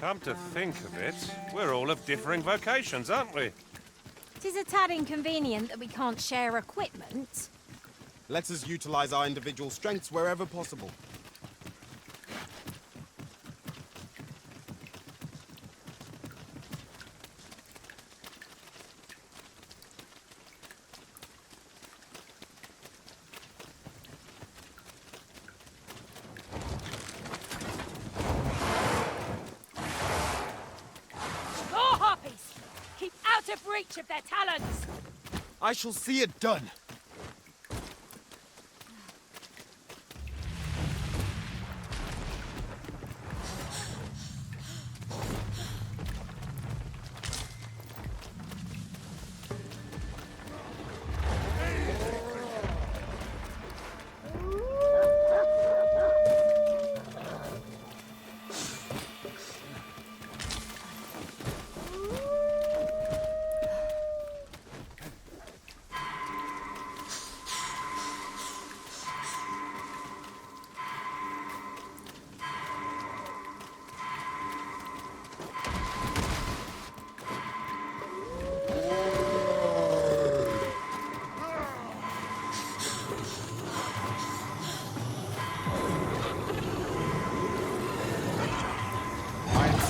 Come to think of it, we're all of differing vocations, aren't we? Tis a tad inconvenient that we can't share equipment. Let us utilize our individual strengths wherever possible. Score, Harpies! Keep out of reach of their talons! I shall see it done.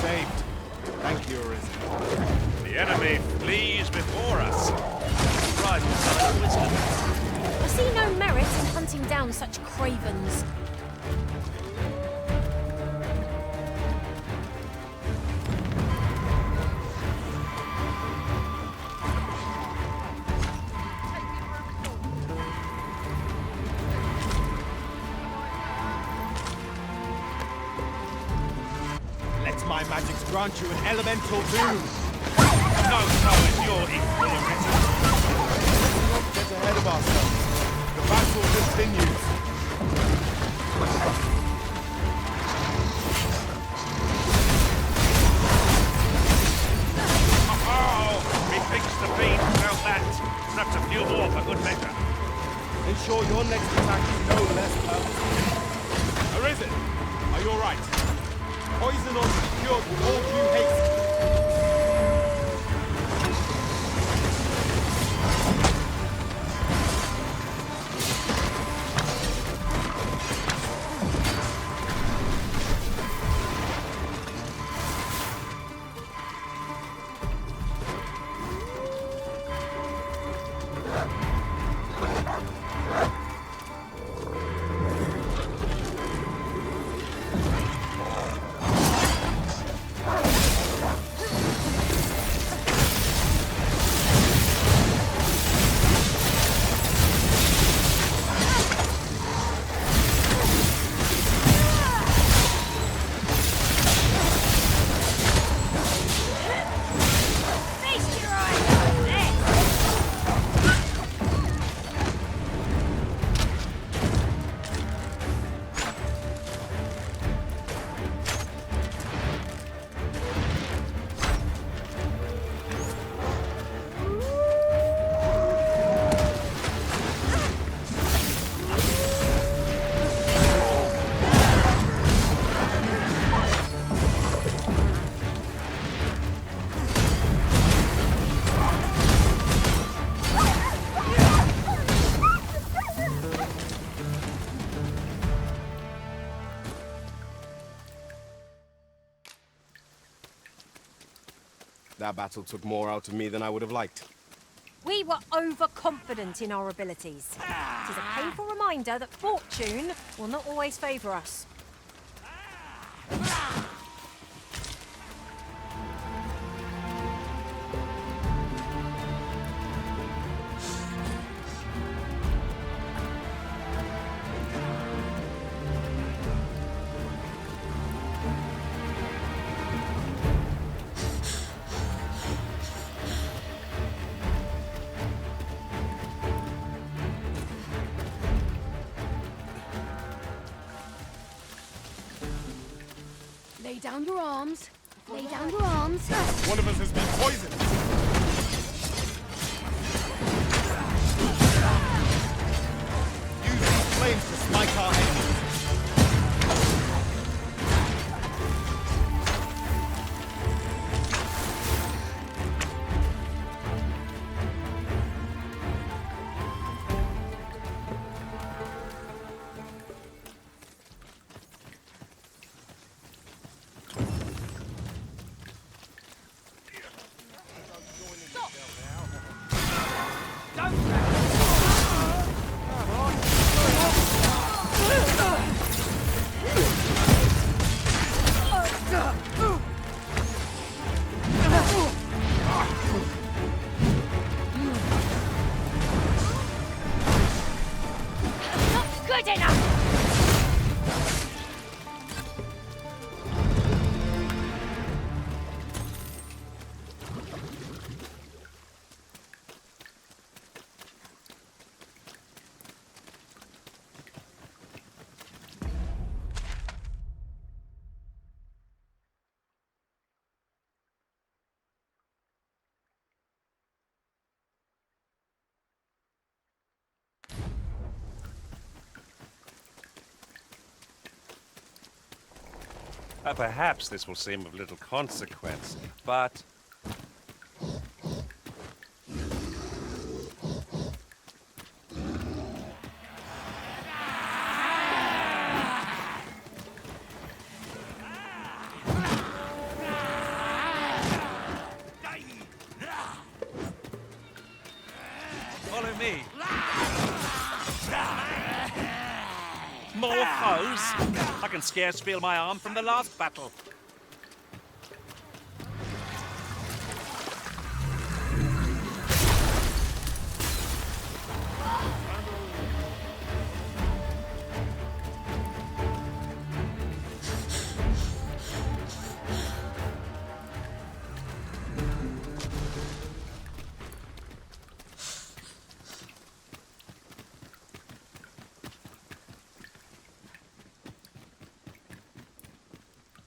saved. Thank you, Arisen. The enemy flees before us. Rivals are wisdom. I see no merit in hunting down such cravens. Let my magics grant you an elemental boon. No foe is your equal, Arisen. Let's not get ahead of ourselves. The battle continues. Oh, methinks the fiend felt that. Perhaps a few more for good measure. Ensure your next attack is no less purposeful. Arisen, are you alright? Poison ought to be cured with all due haste. That battle took more out of me than I would have liked. We were overconfident in our abilities. It is a painful reminder that fortune will not always favour us. Lay down your arms. Lay down your arms. One of us has been poisoned. Use these flames to smite our enemies. Good enough! Perhaps this will seem of little consequence, but I can scarce feel my arm from the last battle.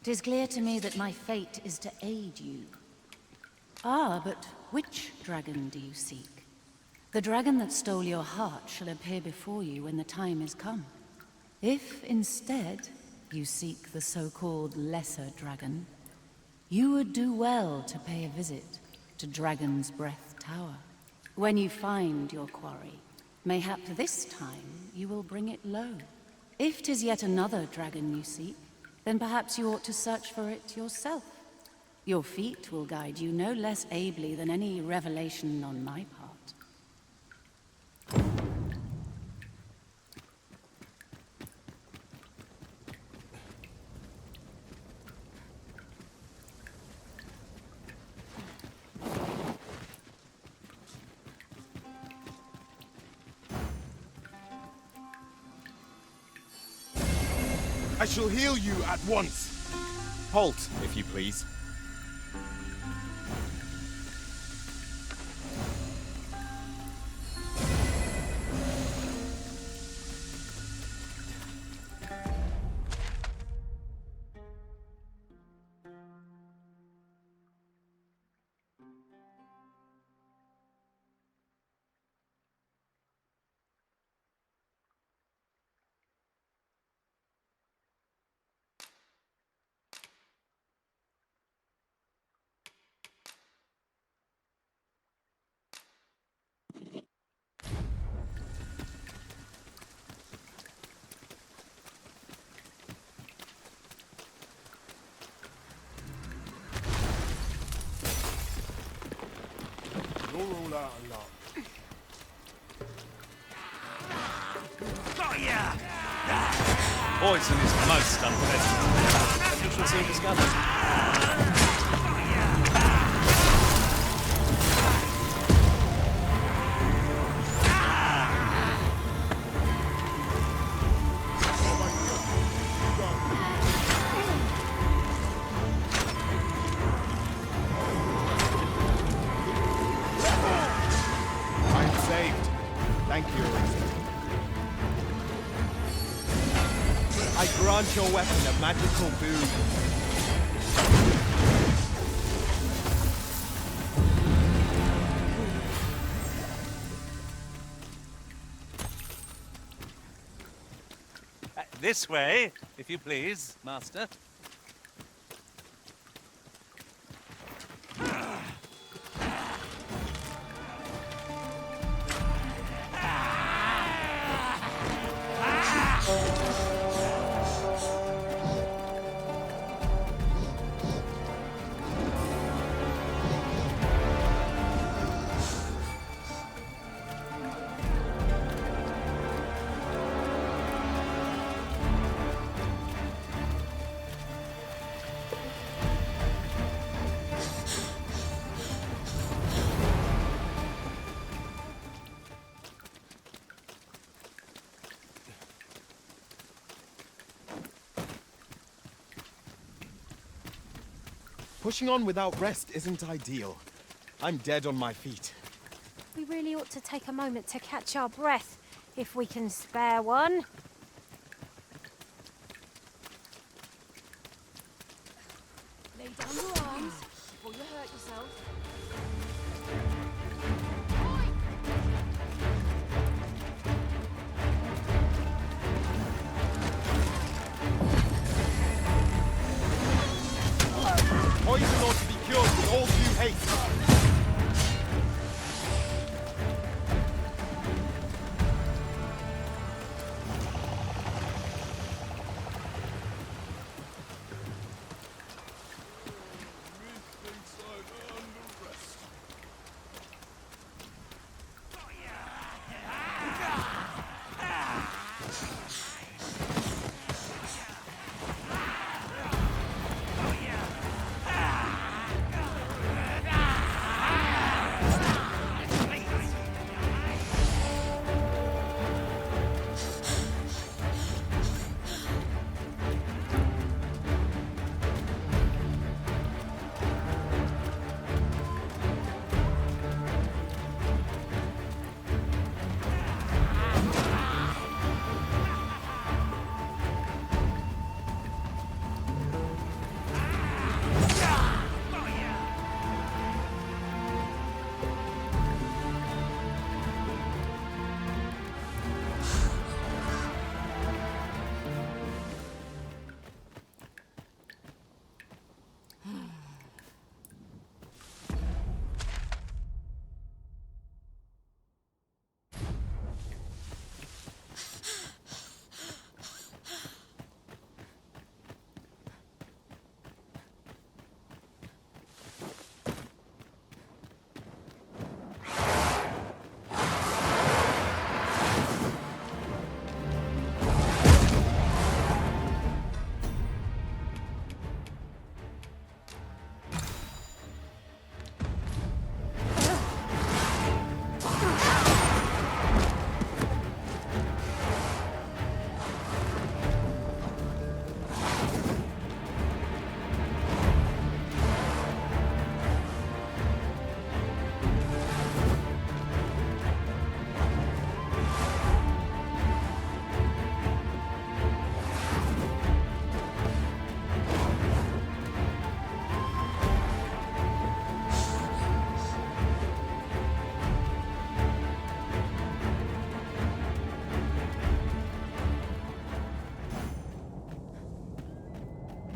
Tis clear to me that my fate is to aid you. Ah, but which dragon do you seek? The dragon that stole your heart shall appear before you when the time is come. If, instead, you seek the so-called lesser dragon, you would do well to pay a visit to Dragon's Breath Tower. When you find your quarry, mayhap this time you will bring it low. If 'tis yet another dragon you seek, then perhaps you ought to search for it yourself. Your feet will guide you no less ably than any revelation on my part. I shall heal you at once. Halt, if you please. You're all out of luck. Got ya! Poison is most unpleasant, as you shall soon discover. Thank you, Arisa. I grant your weapon a magical boon. This way, if you please, Master. Pushing on without rest isn't ideal. I'm dead on my feet. We really ought to take a moment to catch our breath, if we can spare one. Lay down your arms before you hurt yourself. Poison ought to be cured with all due haste.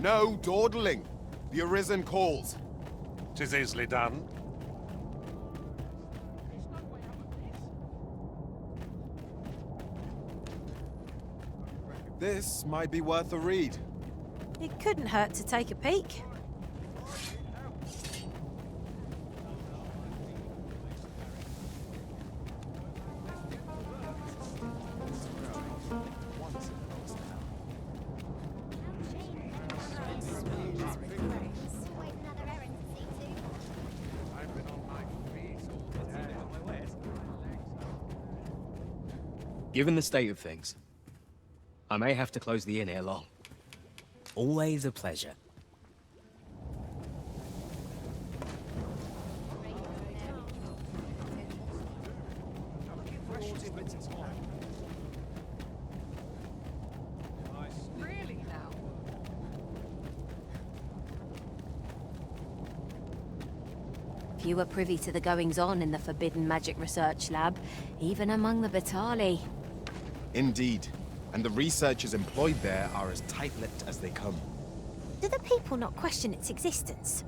No dawdling. The Arisen calls. 'Tis easily done. This might be worth a read. It couldn't hurt to take a peek. Given the state of things, I may have to close the inn ere long. Always a pleasure. If you were privy to the goings-on in the Forbidden Magic Research Lab, even among the Batali. Indeed. And the researchers employed there are as tight-lipped as they come. Do the people not question its existence?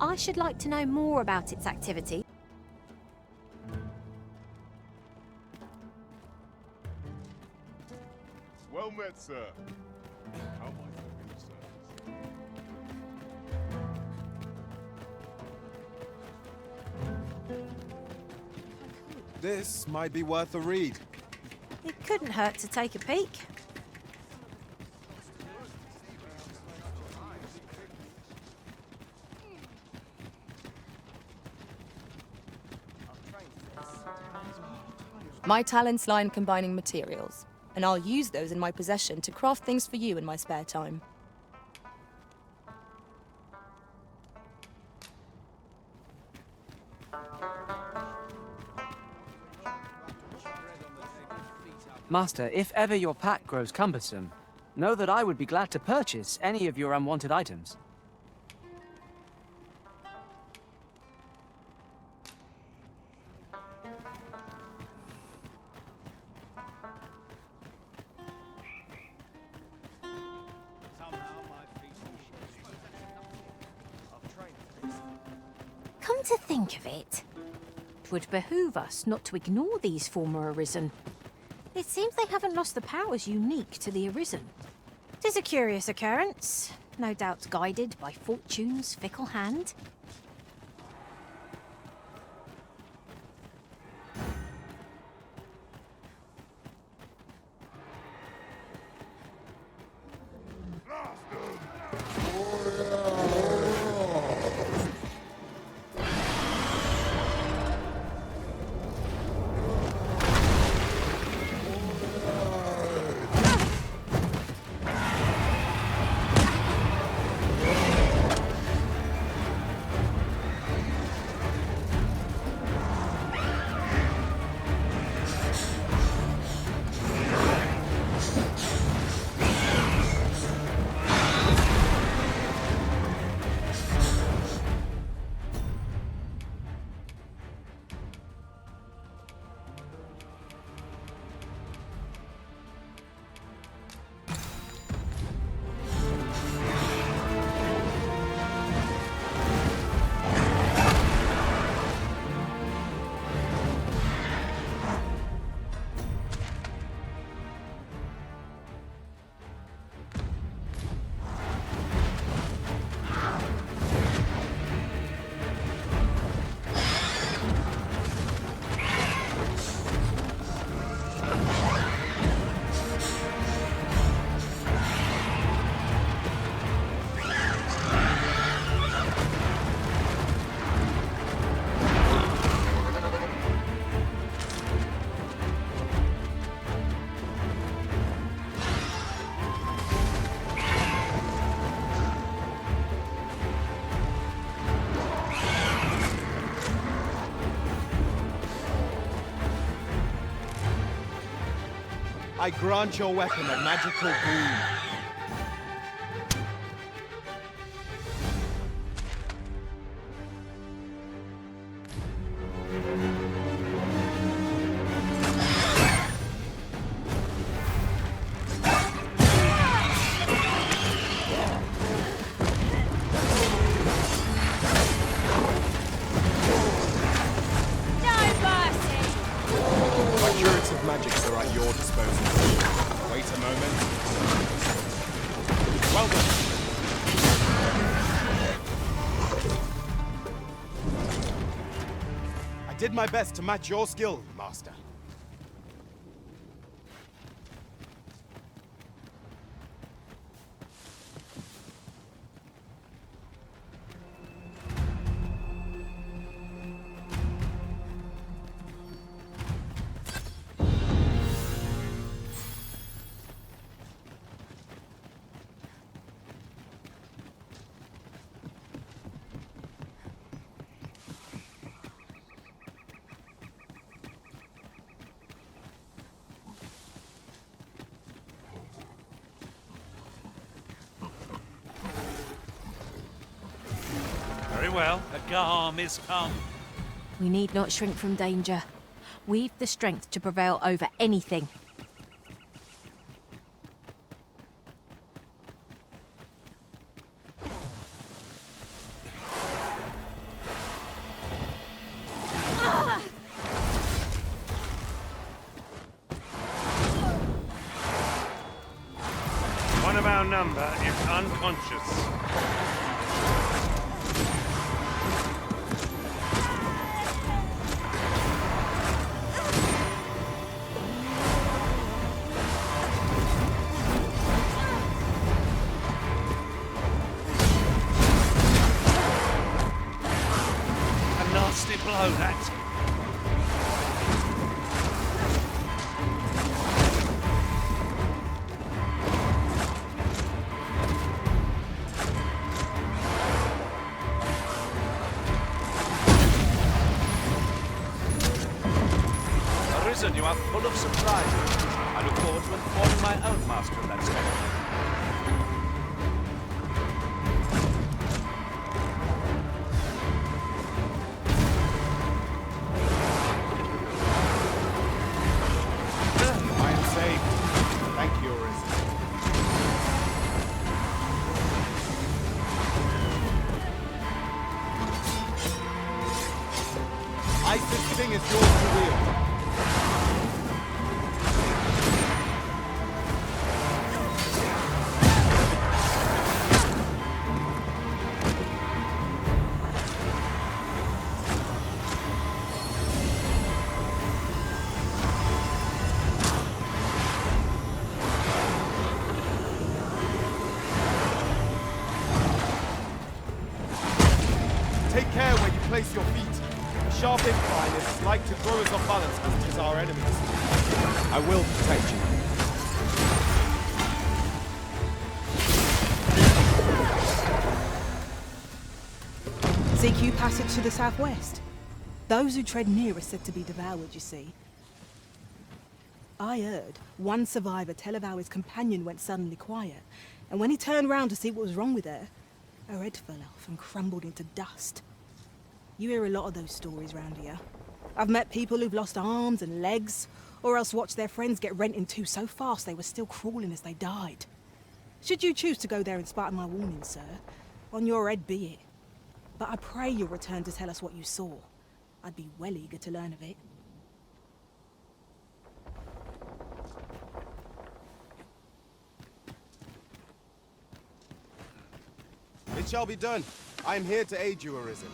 I should like to know more about its activity. Well met, sir. How might I be of service? This might be worth a read. It couldn't hurt to take a peek. My talents lie in combining materials, and I'll use those in my possession to craft things for you in my spare time. Master, if ever your pack grows cumbersome, know that I would be glad to purchase any of your unwanted items. Come to think of it, it would behoove us not to ignore these former Arisen. It seems they haven't lost the powers unique to the Arisen. 'Tis a curious occurrence, no doubt guided by Fortune's fickle hand. I grant your weapon a magical boon. Well done. I did my best to match your skill, Master. Very well, the Garm is come. We need not shrink from danger. We've the strength to prevail over anything. One of our number is unconscious. A nasty blow, that. Arisen, you are full of surprises. I look forward to informing my own master of that spectacle. I am saved. Thank you, Arisen. Isis Thing is yours to wield. Take care where you place your feet. A sharp incline is like to throw us off balance as it is our enemies. I will protect you. CQ passage to the southwest. Those who tread near are said to be devoured, you see. I heard one survivor tell of how his companion went suddenly quiet, and when he turned round to see what was wrong with her head fell off and crumbled into dust. You hear a lot of those stories round here. I've met people who've lost arms and legs, or else watched their friends get rent in two so fast they were still crawling as they died. Should you choose to go there in spite of my warning, sir, on your head be it. But I pray you'll return to tell us what you saw. I'd be well eager to learn of it. It shall be done. I am here to aid you, Arisen.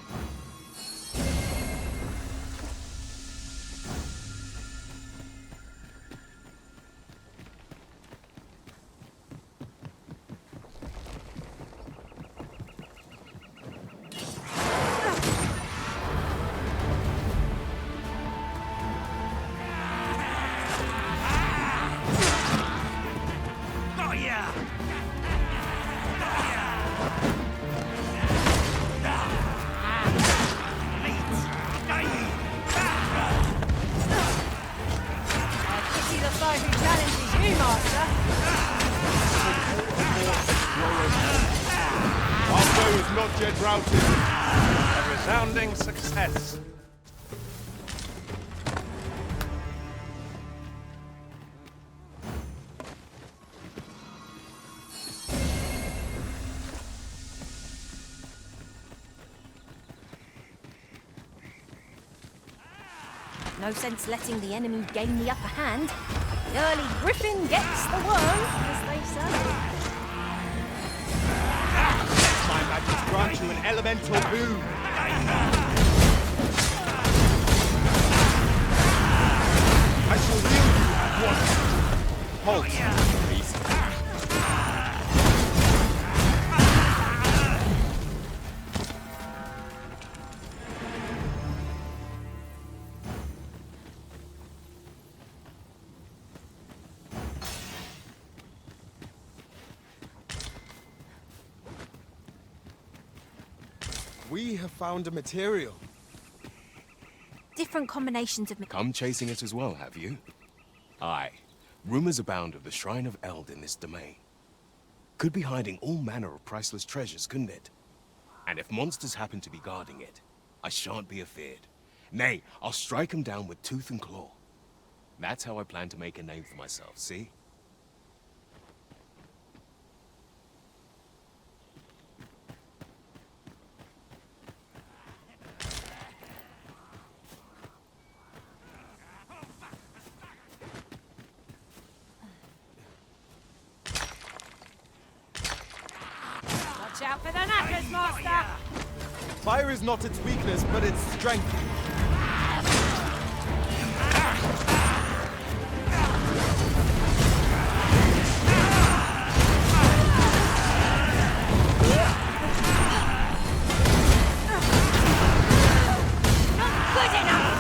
A resounding success. No sense letting the enemy gain the upper hand. The early griffin gets the worm, as they say. elemental boom. I shall wield you at once. Halt, please. We have found a material. Different combinations of... Come chasing it as well, have you? Aye. Rumors abound of the Shrine of Eld in this domain. Could be hiding all manner of priceless treasures, couldn't it? And if monsters happen to be guarding it, I shan't be afeared. Nay, I'll strike 'em down with tooth and claw. That's how I plan to make a name for myself, see? Watch out for the knackers, Master! Fire is not its weakness, but its strength. Good enough!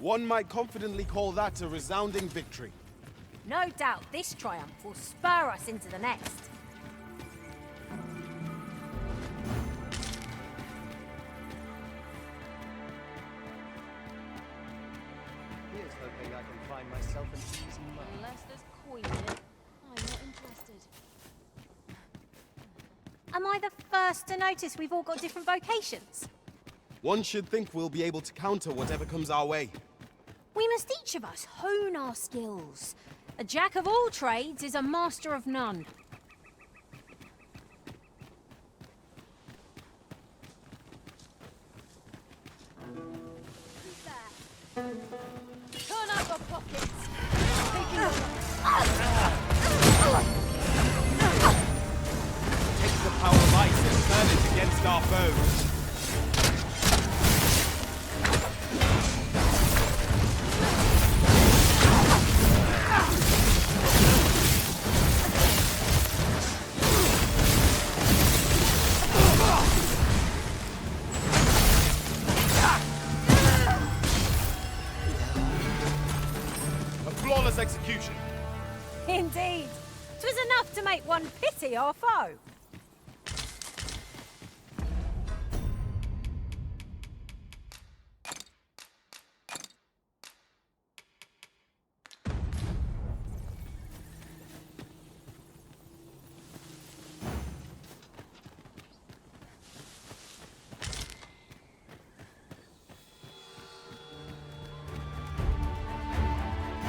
One might confidently call that a resounding victory. No doubt this triumph will spur us into the next. Here's hoping I can find myself an easy mark. Unless there's coin in it, I'm not interested. Am I the first to notice we've all got different vocations? One should think we'll be able to counter whatever comes our way. We must each of us hone our skills. A jack of all trades is a master of none. Turn out your pockets! Take the power of ice and turn it against our foes. Execution. Indeed. 'Twas enough to make one pity our foe.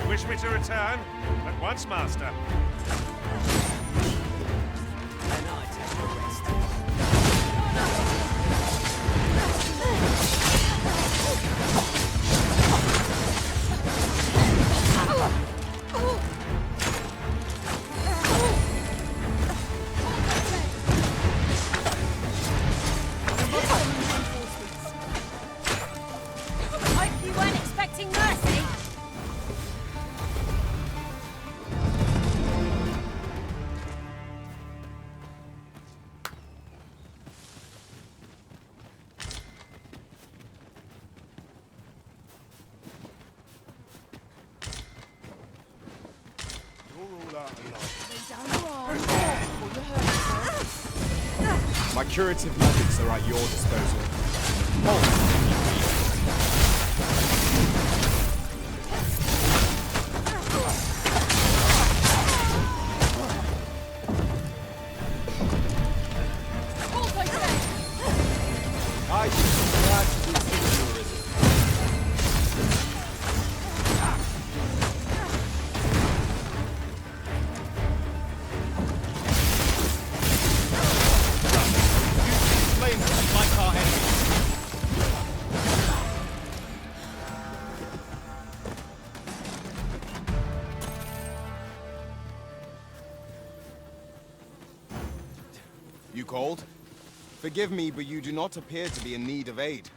Wish me to return? At once, Master. And I take the rest. Hope you weren't expecting mercy. My curative methods are at your disposal. Halt! I should be glad to be secure. You called? Forgive me, but you do not appear to be in need of aid.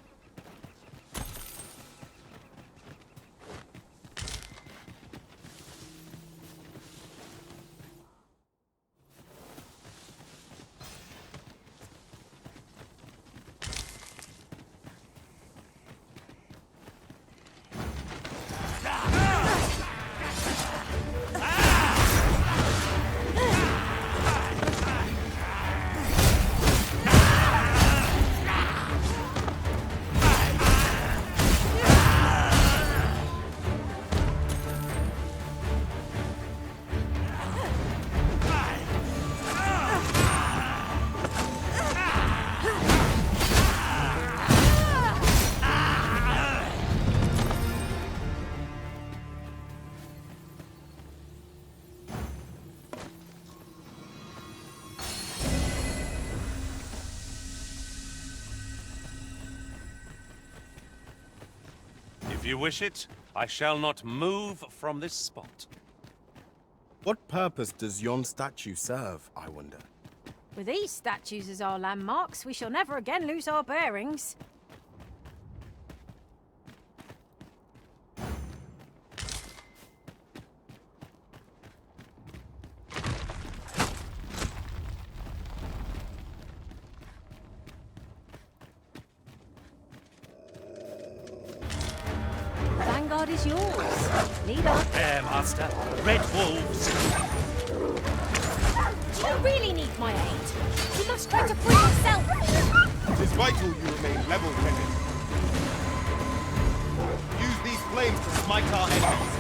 If you wish it, I shall not move from this spot. What purpose does yon statue serve, I wonder? With these statues as our landmarks, we shall never again lose our bearings. Vanguard is yours. Lead on. There, Master. Red wolves. Do you really need my aid? You must try to free yourself. It is vital you remain level-headed. Use these flames to smite our enemies.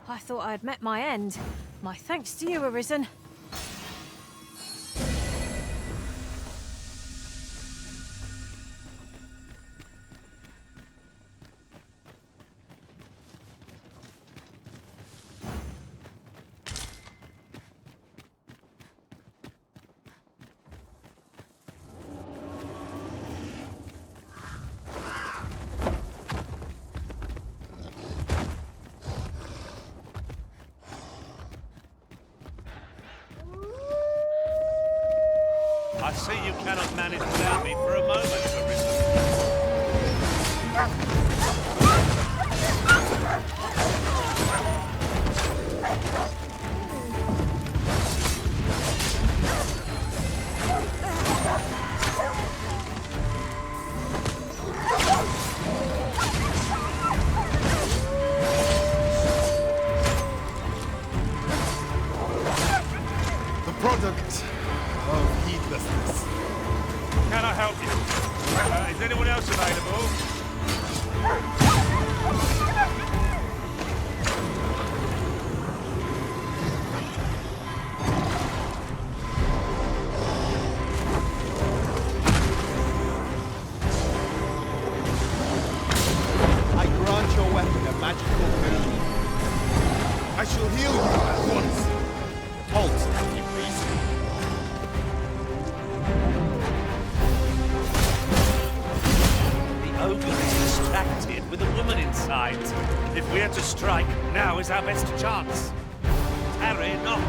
I thought I had met my end. My thanks to you, Arisen. I see you cannot manage without me for a moment, Arisen. The product of heedlessness. Can I help you? Is anyone else available? I grant your weapon a magical boon. I shall heal you at once. Halt, if you please. The ogre is distracted with a woman inside. If we are to strike, now is our best chance. Tarry not.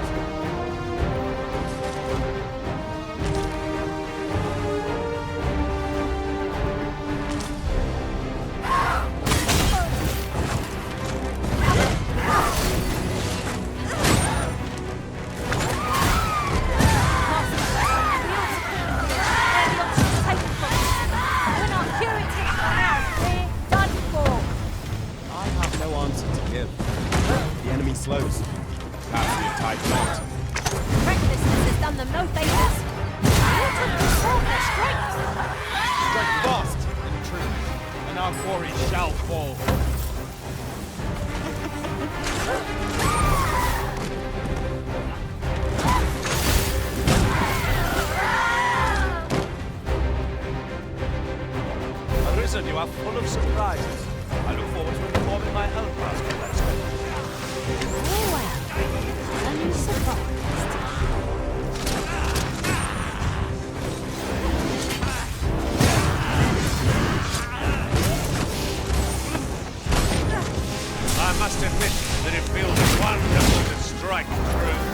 I have no answer to give. The enemy slows. That's the tight knot. Recklessness has done them no favors. You took control of their strength. Strike fast and true, and our quarry shall fall. I must admit that it feels wonderful to strike true.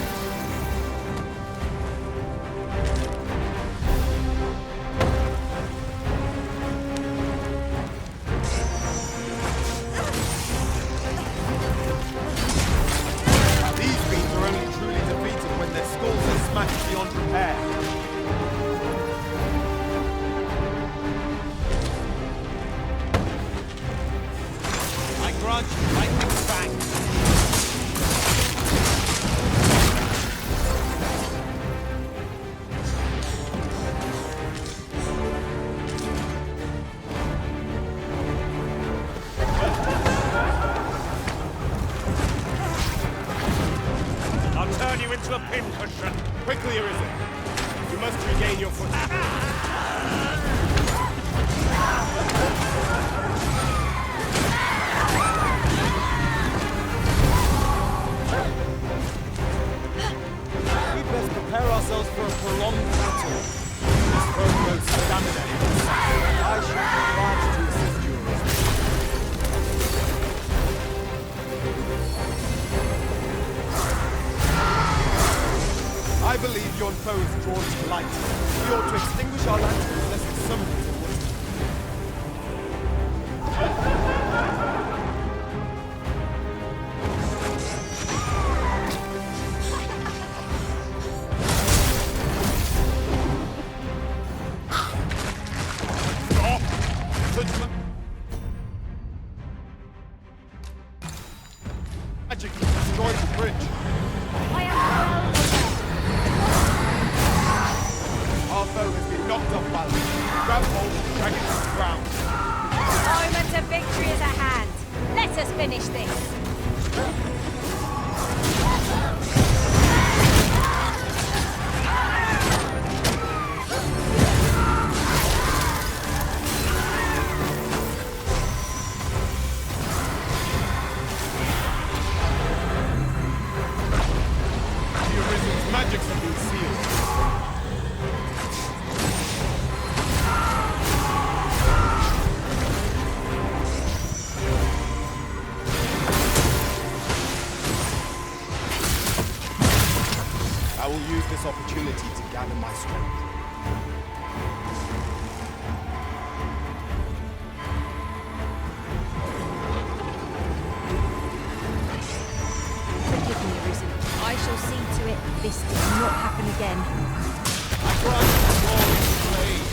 These beams are only truly defeated when their skulls are smashed beyond repair. I grant you lightning fang. I'll turn you into a pincushion. Quickly, Arisen. You must regain your footing. We'd best prepare ourselves for a prolonged battle. This foe knows stamina in this battle. I shall be glad to assist you, Arisen. I believe yon foe is drawn to light. We ought to extinguish our lanterns lest it summon us. Magic destroyed the bridge. Our foe has been knocked off balance. Grab hold and drag it to the ground. The moment of victory is at hand. Let us finish this. The Arisen's magics have been sealed. I will use this opportunity to gather my strength. Forgive me, Arisen. I shall see to it this does not happen again. I grant you glorious blade.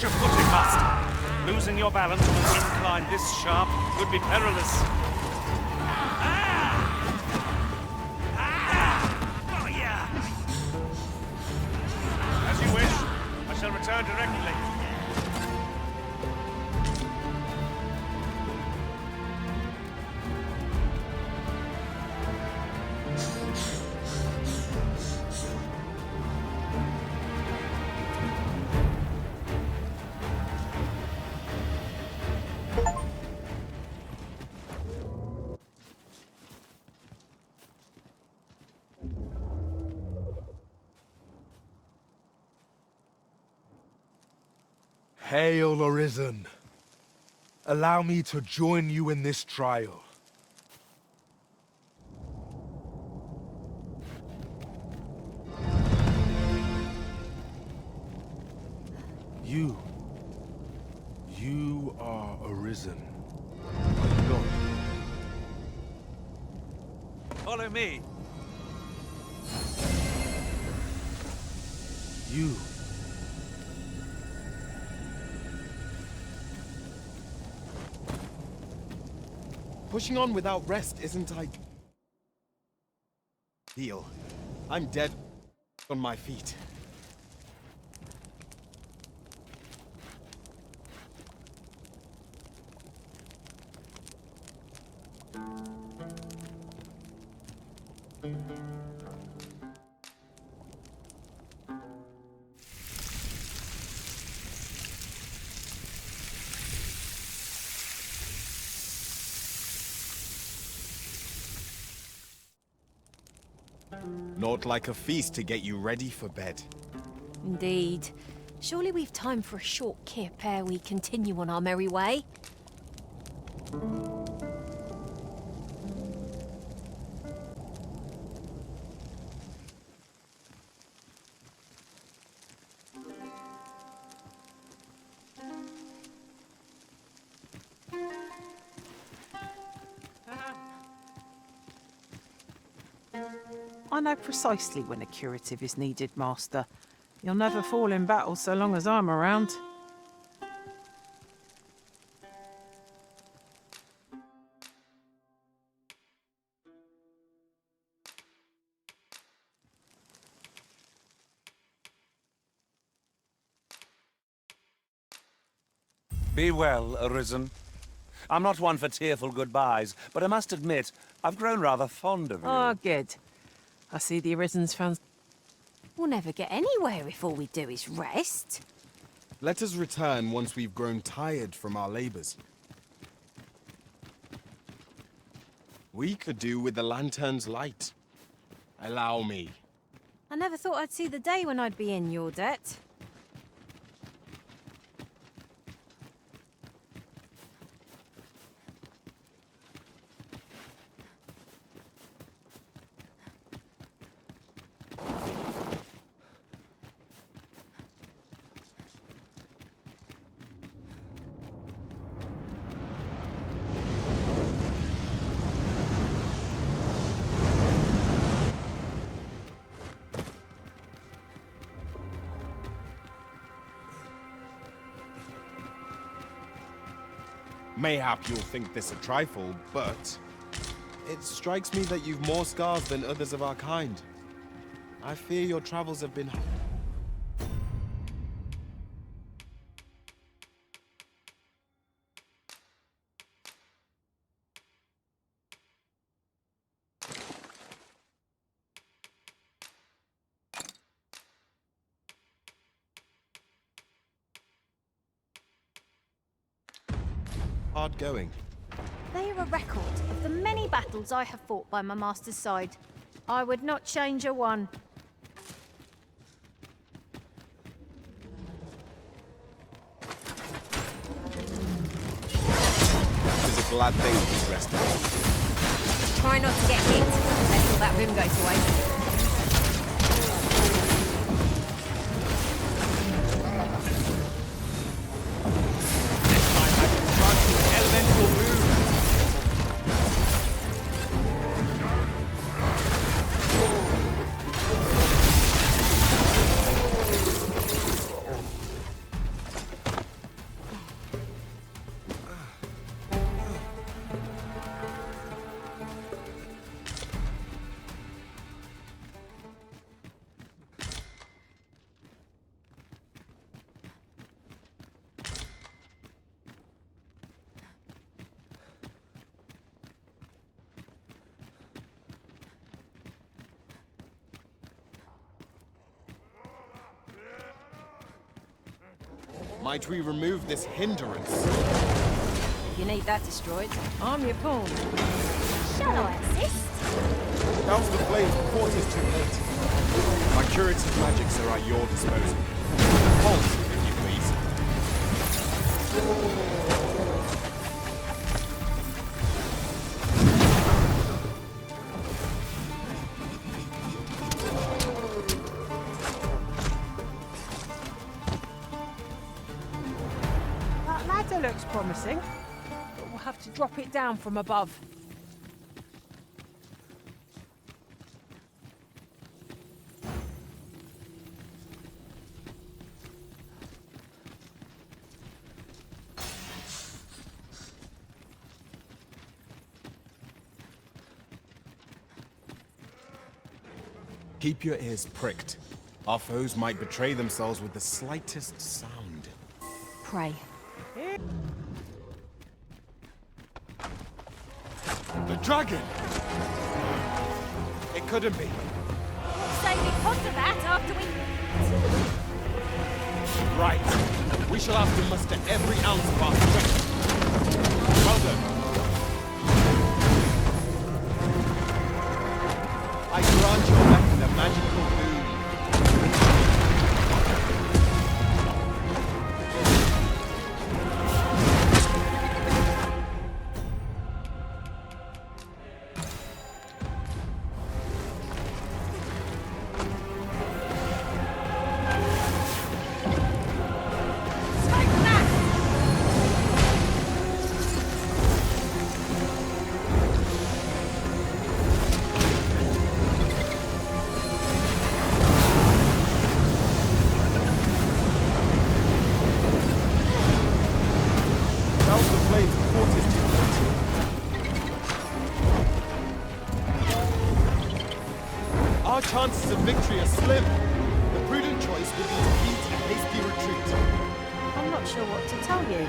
Your footing, Master. Losing your balance on an incline this sharp would be perilous. Oh, yeah. As you wish. I shall return directly. Hail, Arisen. Allow me to join you in this trial. You are Arisen. follow me. You. Pushing on without rest isn't ideal. I'm dead on my feet. Not like a feast to get you ready for bed. Indeed. Surely we've time for a short kip ere we continue on our merry way. I know precisely when a curative is needed, Master. You'll never fall in battle so long as I'm around. Be well, Arisen. I'm not one for tearful goodbyes, but I must admit, I've grown rather fond of you. Ah, good. I see the Arisen's found... We'll never get anywhere if all we do is rest. Let us return once we've grown tired from our labors. We could do with the lantern's light. Allow me. I never thought I'd see the day when I'd be in your debt. Mayhap you'll think this a trifle, but it strikes me that you've more scars than others of our kind. I fear your travels have been... hard going. They are a record of the many battles I have fought by my master's side. I would not change a one. It is a glad thing to be rested. Try not to get hit, unless all that room goes to waste. Might we remove this hindrance? You need that destroyed. I'm your pawn. Shall I assist? Douse the flames before it is too late. My curative magics are at your disposal. Halt, if you please. That ladder looks promising, but we'll have to drop it down from above. Keep your ears pricked. Our foes might betray themselves with the slightest sound. Pray. The dragon! It couldn't be. Say we put to that after we... Right. We shall have to muster every ounce of our strength. Well done. I grant your weapon a magical boon. Our chances of victory are slim. The prudent choice would be to beat a hasty retreat. I'm not sure what to tell you.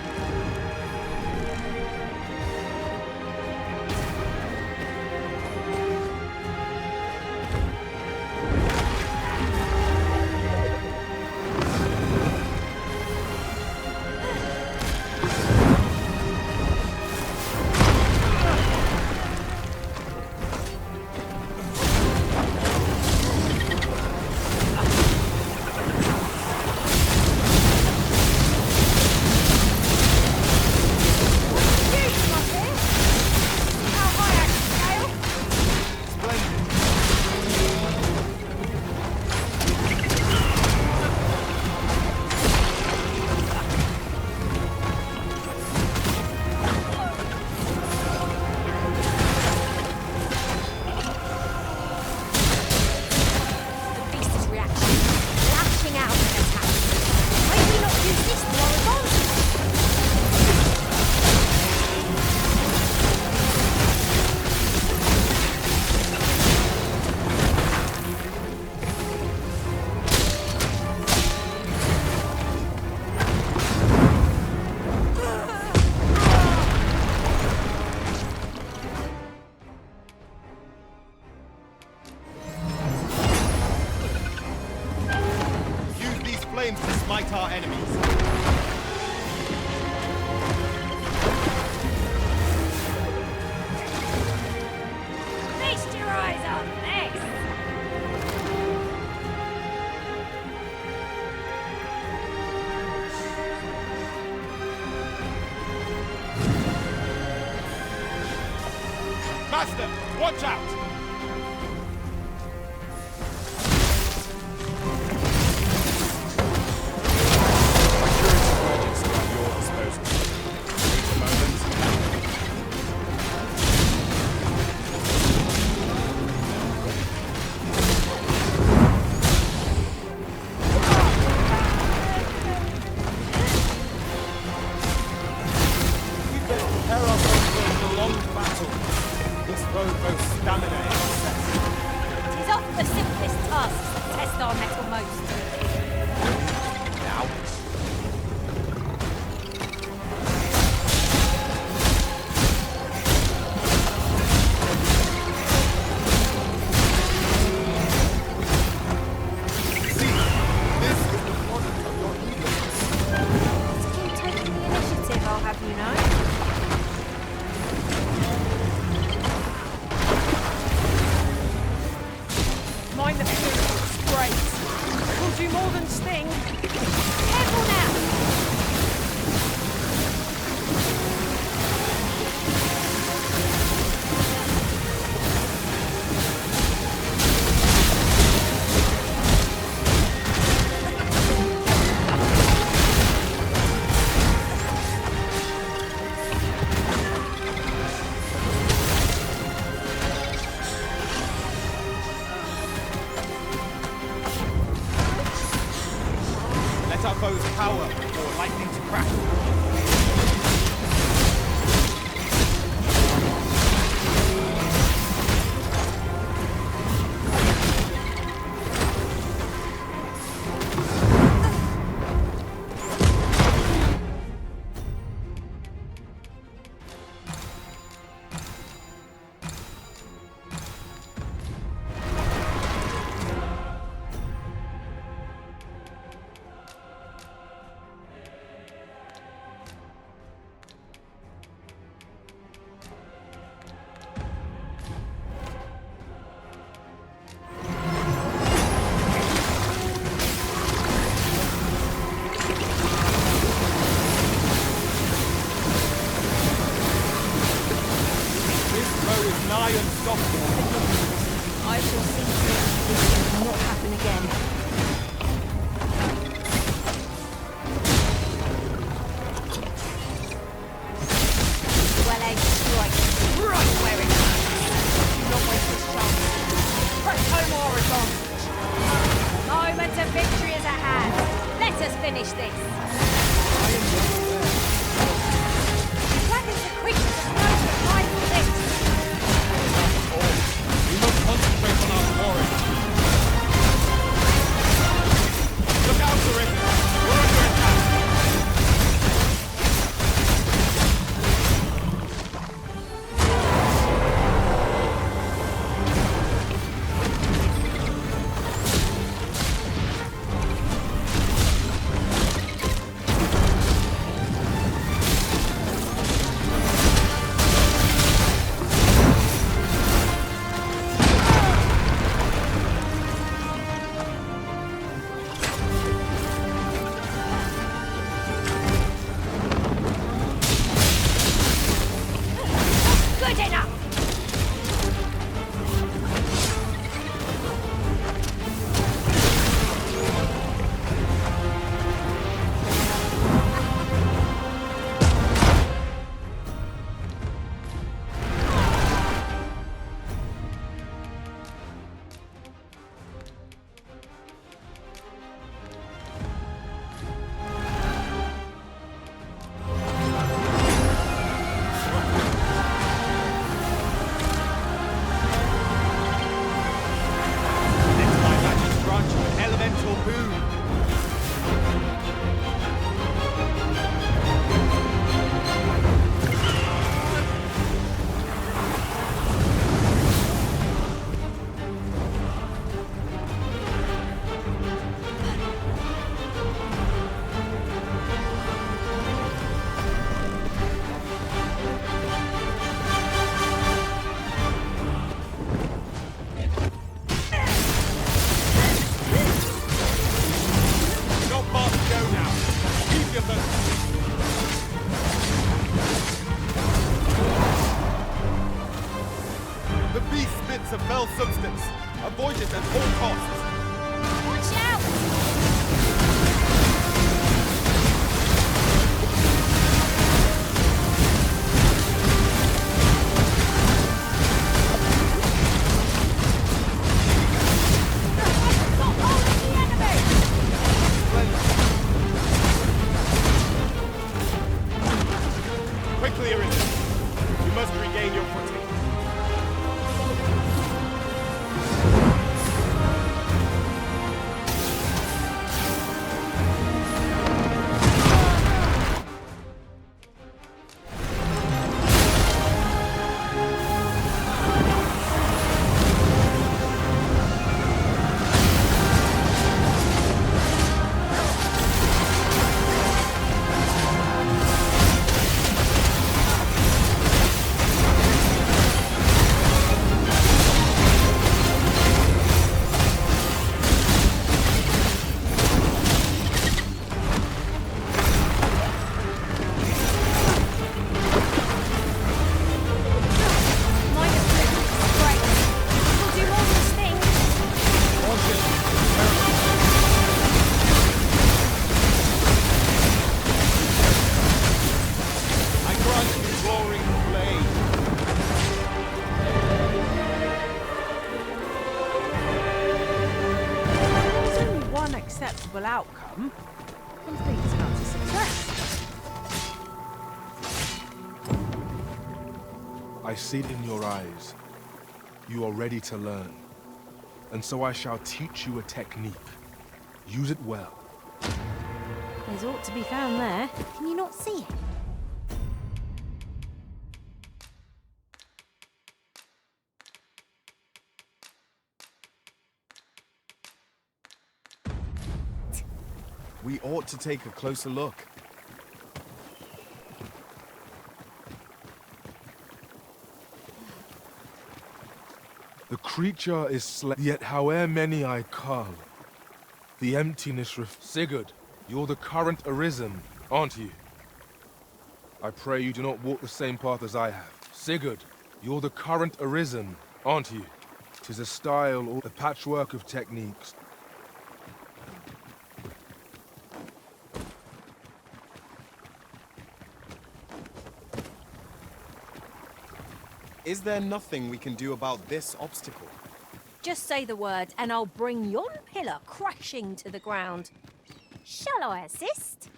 Flames to smite our enemies. Feast your eyes on this! Master, watch out! Tis often the simplest tasks that test our mettle most. Now. See, this is the product of your eagerness. Keep taking the initiative, I'll have you know. Mind the food, great. Will do more than sting. Careful now! Let our foes cower before lightning to crack. danger is nigh unstoppable. I shall see to it this will not happen again. Well aimed strike, right where it hurts. Do not waste this chance. Press home or horizon. Moment of victory is at hand. Let us finish this. Dragons are creatures of no survival this. We must concentrate on our quarry. Look out for it! We're under attack! Good enough! The beast spits a fell substance. Avoid it at all costs. Watch out! Quickly, Arisen. You must regain your footing. acceptable outcome, complete out to success. I see it in your eyes. You are ready to learn. And so I shall teach you a technique. Use it well. There's ought to be found there. Can you not see it? We ought to take a closer look. The creature is slain, yet however many I call, the emptiness Sigurd, you're the current Arisen, aren't you? I pray you do not walk the same path as I have. Sigurd, You're the current Arisen, aren't you? 'Tis a style or a patchwork of techniques. Is there nothing we can do about this obstacle? Just say the word, and I'll bring yon pillar crashing to the ground. Shall I assist?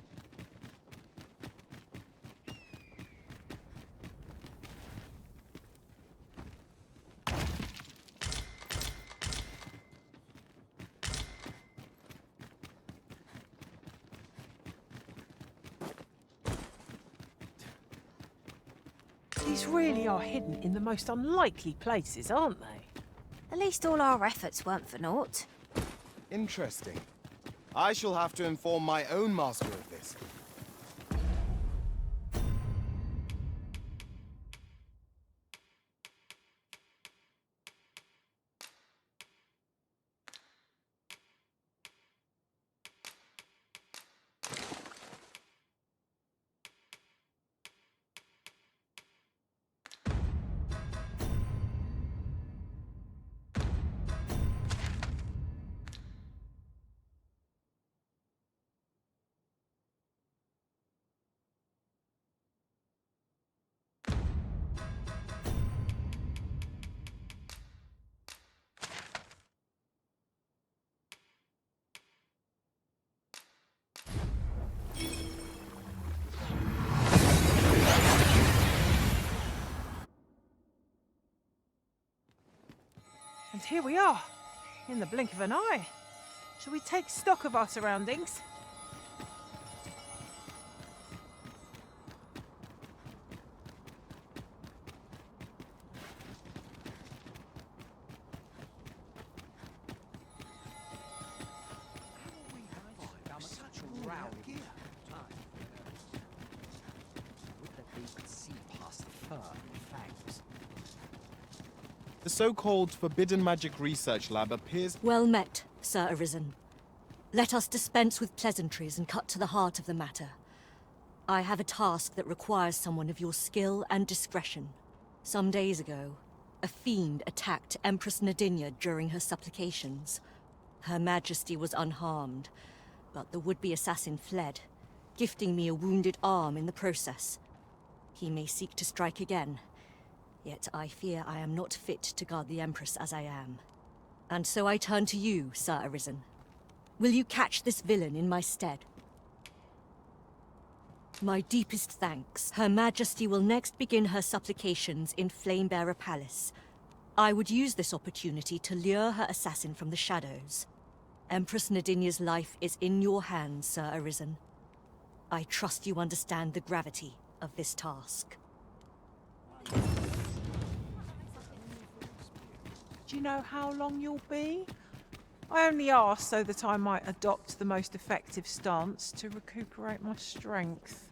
These really are hidden in the most unlikely places, aren't they? At least all our efforts weren't for naught. Interesting. I shall have to inform my own master of this. And here we are, in the blink of an eye. Shall we take stock of our surroundings? The so-called Forbidden Magic Research Lab appears... Well met, Sir Arisen. Let us dispense with pleasantries and cut to the heart of the matter. I have a task that requires someone of your skill and discretion. Some days ago, a fiend attacked Empress Nadinia during her supplications. Her Majesty was unharmed, but the would-be assassin fled, gifting me a wounded arm in the process. He may seek to strike again, yet I fear I am not fit to guard the Empress as I am. And so I turn to you, Sir Arisen. Will you catch this villain in my stead? My deepest thanks. Her Majesty will next begin her supplications in Flamebearer Palace. I would use this opportunity to lure her assassin from the shadows. Empress Nadinia's life is in your hands, Sir Arisen. I trust you understand the gravity of this task. Do you know how long you'll be? I only ask so that I might adopt the most effective stance to recuperate my strength.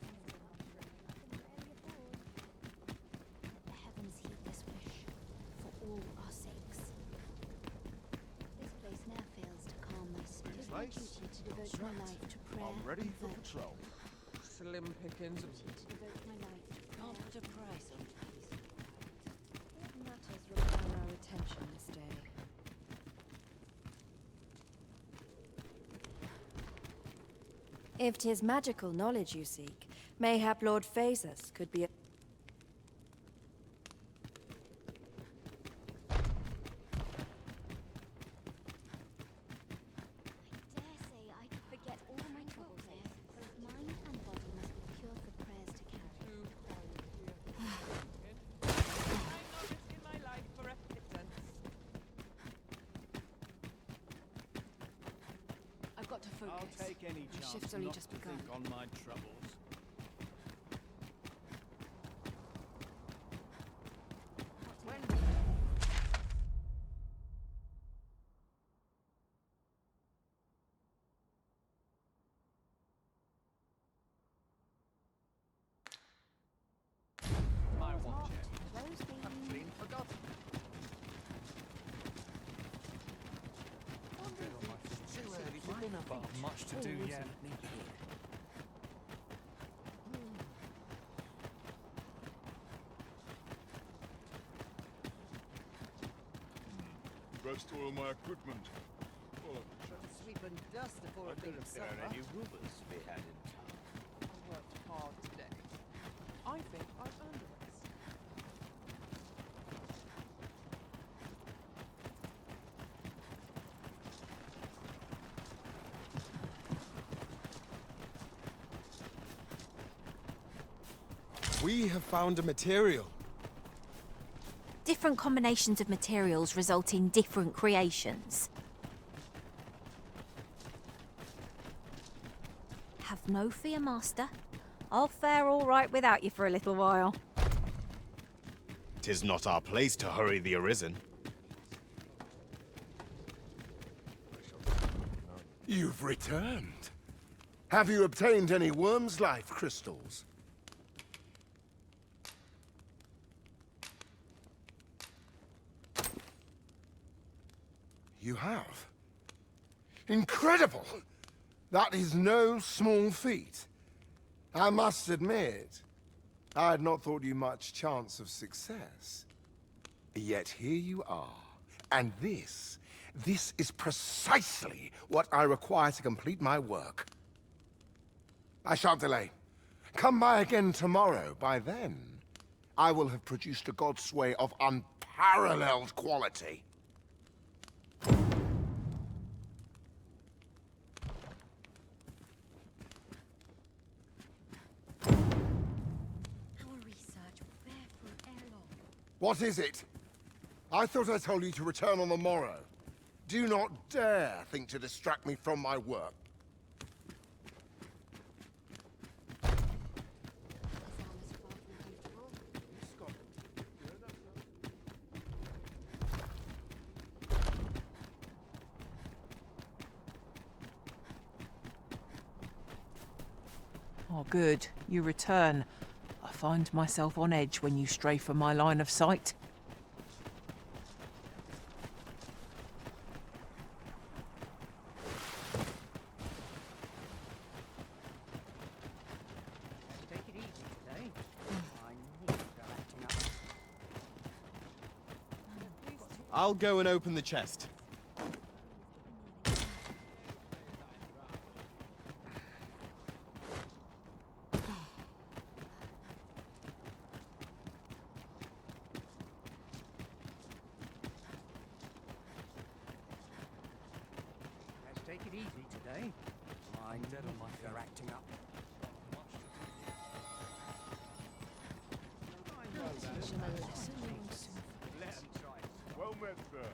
The heavens heed this wish, for all our sakes. This place ne'er fails to calm my spirit. It is my duty to devote my life to prayer. I'm ready and for virtue. patrol. Slim pickings. To devote my life to prayer. Can't put a price on peace. What matters require our attention this day? If 'tis magical knowledge you seek, mayhap Lord Phasus could be a... Dare say I could forget all my troubles here. Both mind and body must be pure for prayers to carry. I've got to focus. I'll take any My chance shift's only not just to begun. think on my troubles. My watch. Rose beam. Been forgotten. Too early for dinner, but I've much to do yet. best oil my equipment. Sweep and dust before a big supper. Any rumors to be had in town? I worked hard today. I think I've earned a rest. We have found a material. Different combinations of materials result in different creations. Have no fear, Master. I'll fare all right without you for a little while. 'Tis not our place to hurry the Arisen. You've returned. Have you obtained any worm's life crystals? You have? Incredible! That is no small feat. I must admit, I had not thought you much chance of success. Yet here you are. And this is precisely what I require to complete my work. I shan't delay. Come by again tomorrow. By then, I will have produced a god's way of unparalleled quality. What is it? I thought I told you to return on the morrow. Do not dare think to distract me from my work. Oh, good. You return. I find myself on edge when you stray from my line of sight. Take it easy today. I need to go acting up. I'll go and open the chest. Take it easy today. I'm dead on my feet. Acting up. Well met, sir.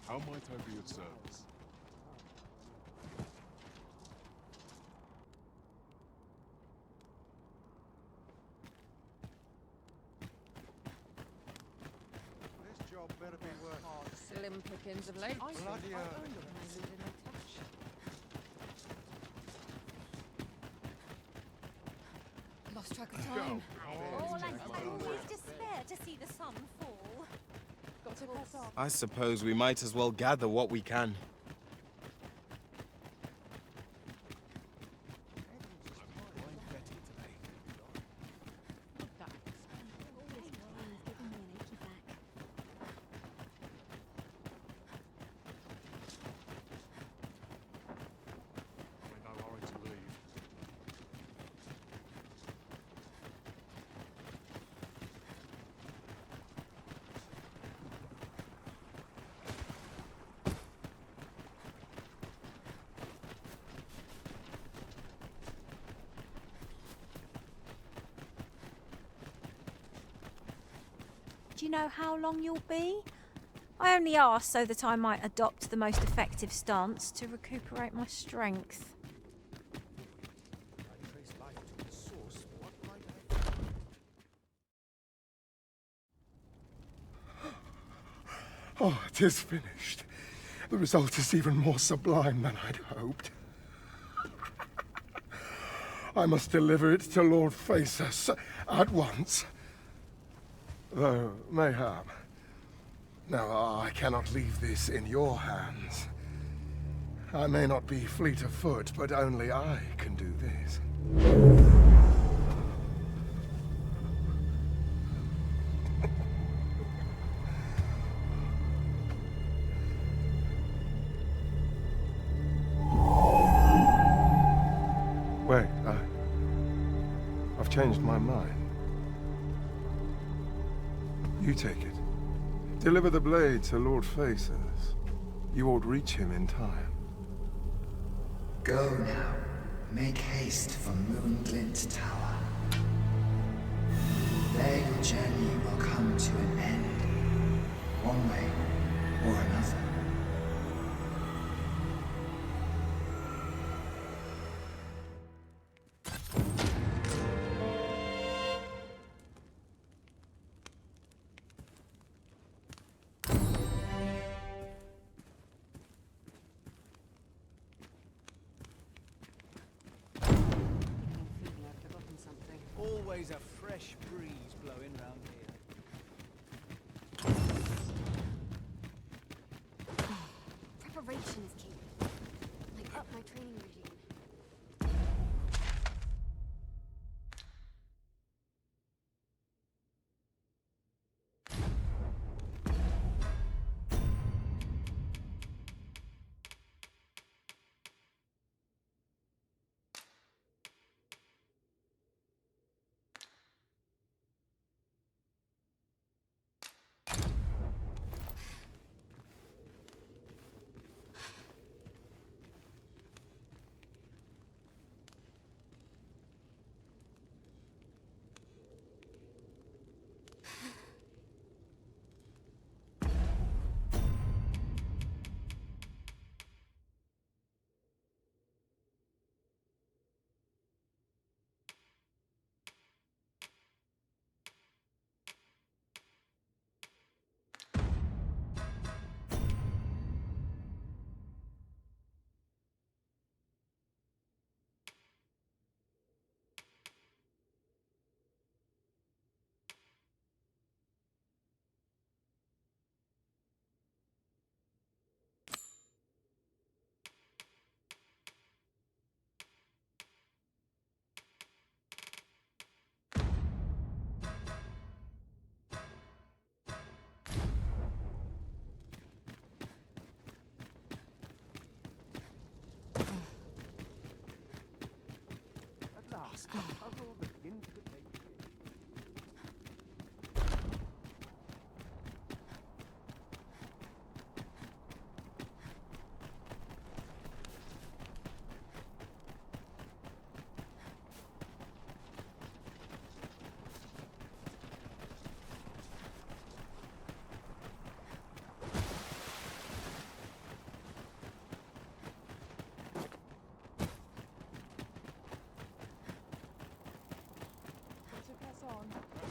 How might I be of service? This job better be worth slim pickings of late. Bloody Lost track of time. All I always despair to see the sun fall. Got to press on. I suppose we might as well gather what we can. Do you know how long you'll be? I only asked so that I might adopt the most effective stance to recuperate my strength. Oh, 'tis finished. The result is even more sublime than I'd hoped. I must deliver it to Lord Phaesus at once. Though, mayhap. Now, I cannot leave this in your hands. I may not be fleet of foot, but only I can do this. changed my mind. You take it. Deliver the blade to Lord Faces. You won't reach him in time. Go now. Make haste for Moonglint Tower. There your journey will come to an end, one way or another. Always a fresh breeze blowing round here. Preparation is key. I up my training regime.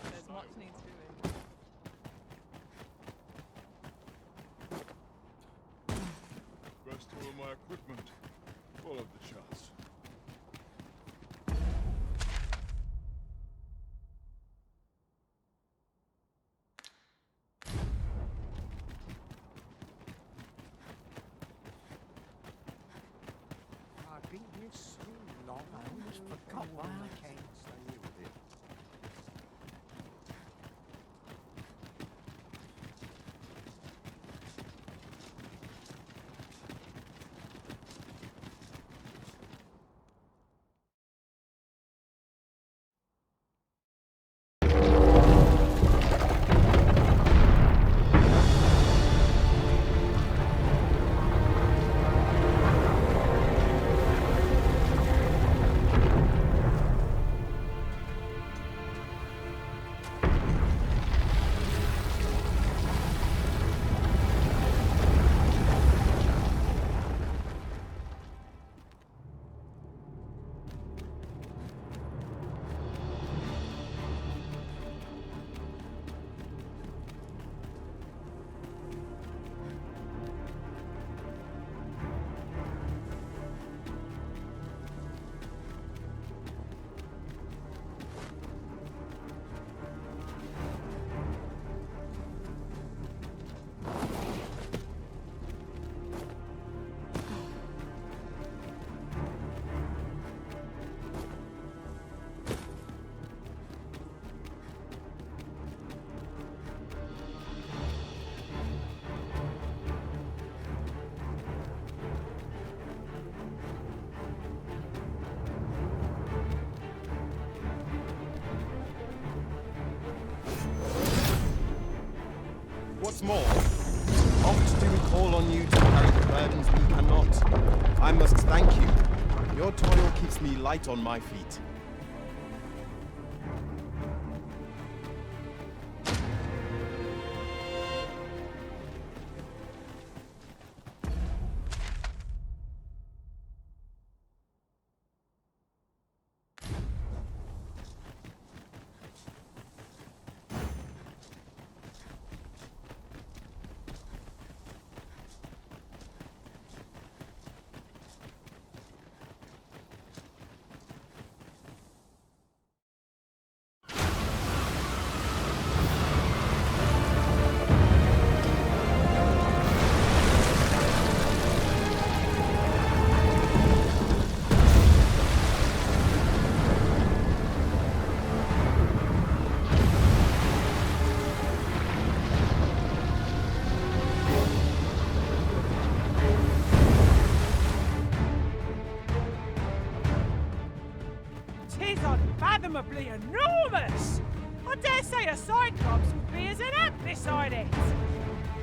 There's much needs doing. Rest all of my equipment. Follow the chance. I've been here so long, I almost forgot why I came. Stay here with it. What's more, oft do we call on you to carry the burdens we cannot. I must thank you. Your toil keeps me light on my feet. Tis unfathomably enormous! I dare say a Cyclops would be as an ant beside it!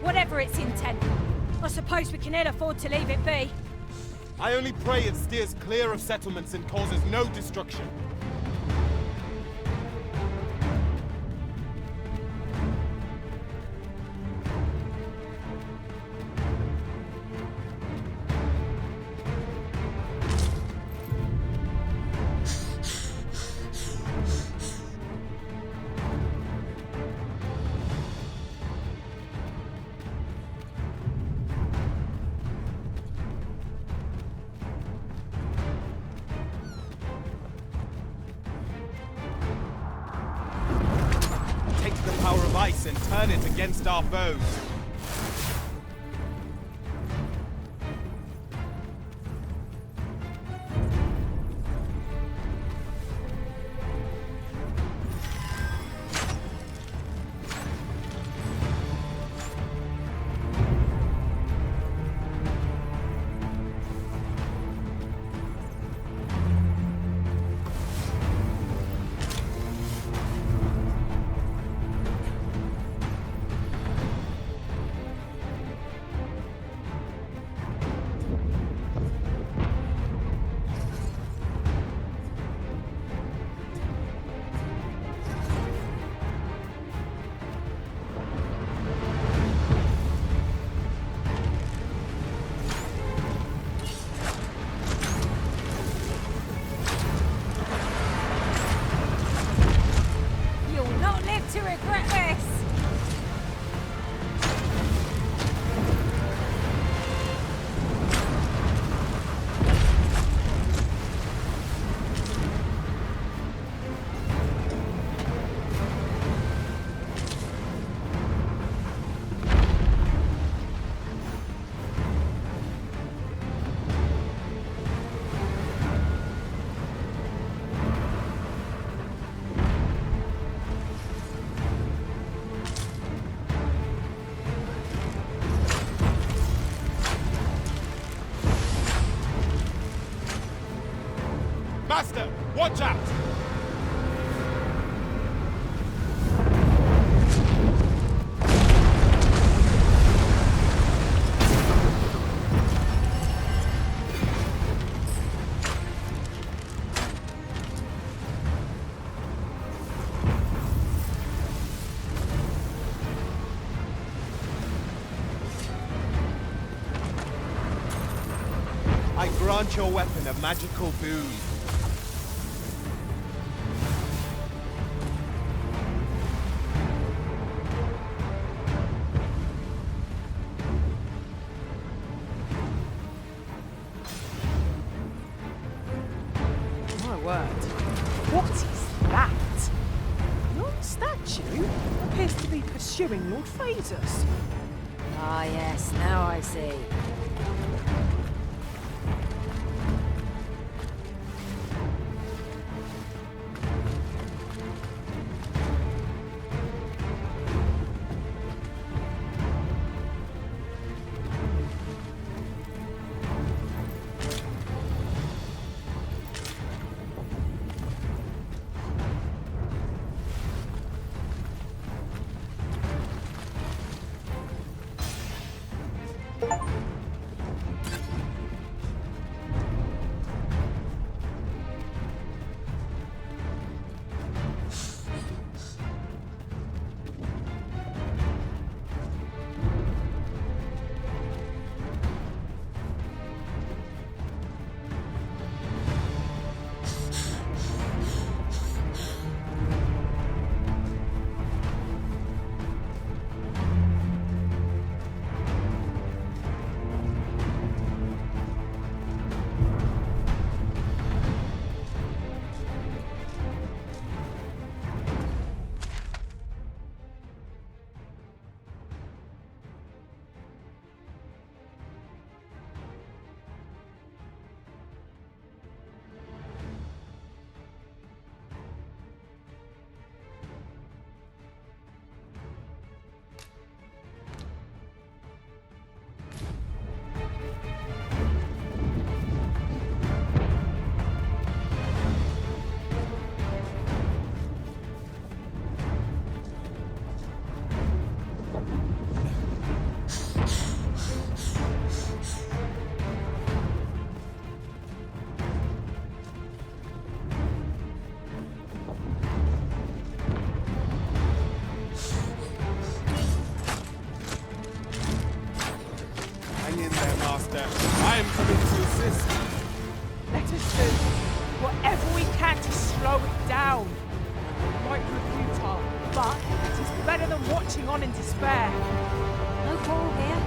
Whatever its intent, I suppose we can ill afford to leave it be. I only pray it steers clear of settlements and causes no destruction. Take the power of ice and turn it against our foes. You'll not live to regret this! Master, watch out! I grant your weapon a magical boon. My word. What is that? Your statue appears to be pursuing Lord Phaedrus. Ah yes, now I see. Hang in there, Master. I am coming to assist. Let us do whatever we can to slow it down. It might prove futile, but it is better than watching on in despair. No quarrel here.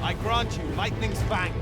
I grant you lightning's fangs.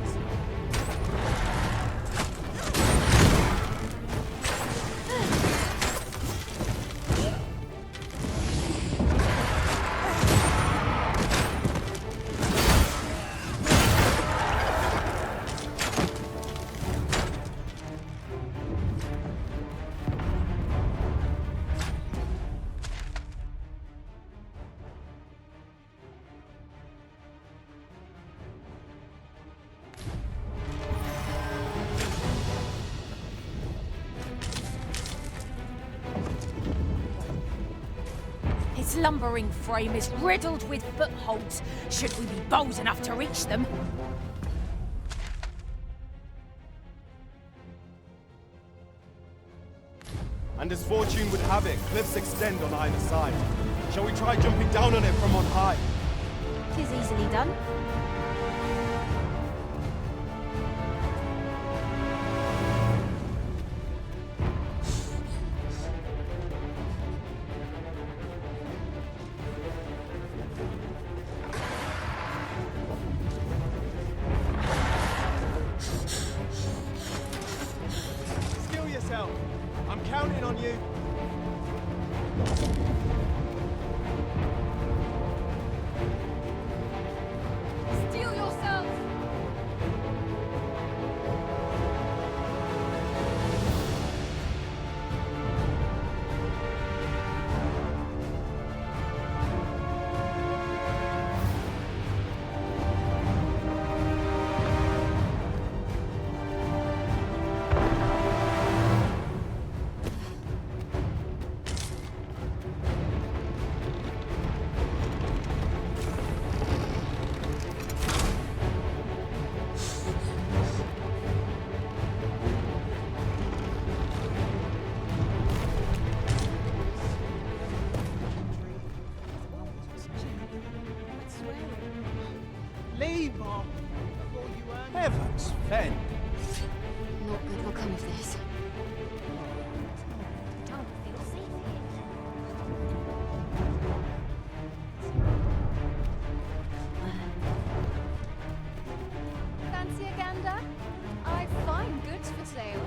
Its lumbering frame is riddled with footholds, should we be bold enough to reach them. And as fortune would have it, cliffs extend on either side. Shall we try jumping down on it from on high? 'Tis easily done. Steel yourself. I'm counting on you. Steel yourself! Leave, Mom, before you earn... Heavens, Fen. Not good will come of this. Don't feel safe here. Fancy a gander? I've fine goods for sale.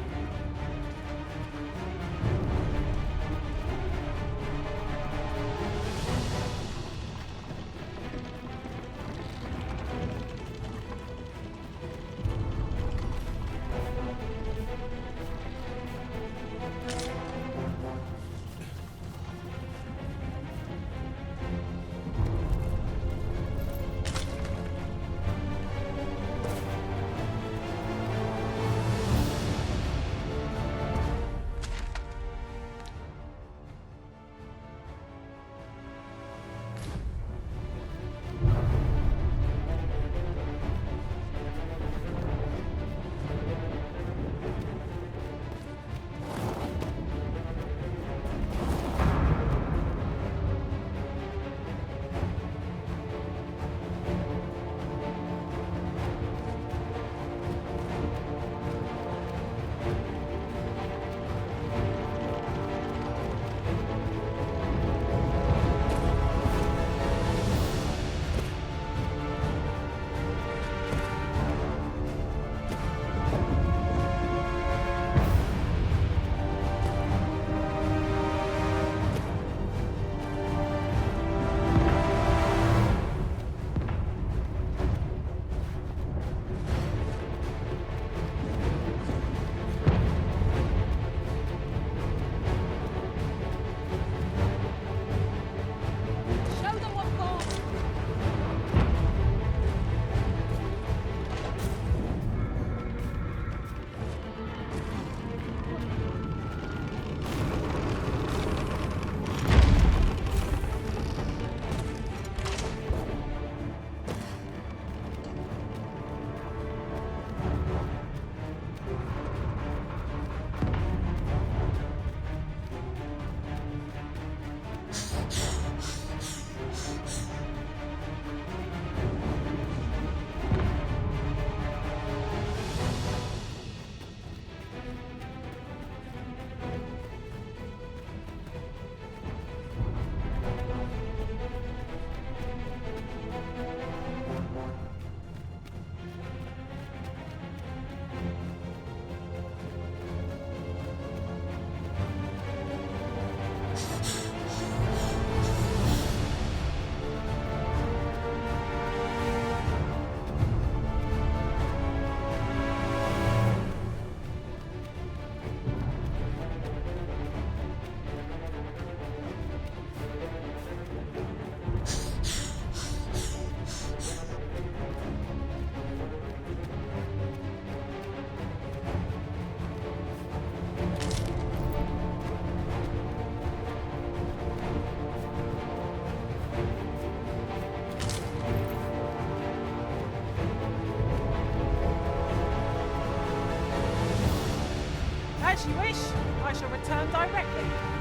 As you wish. I shall return directly.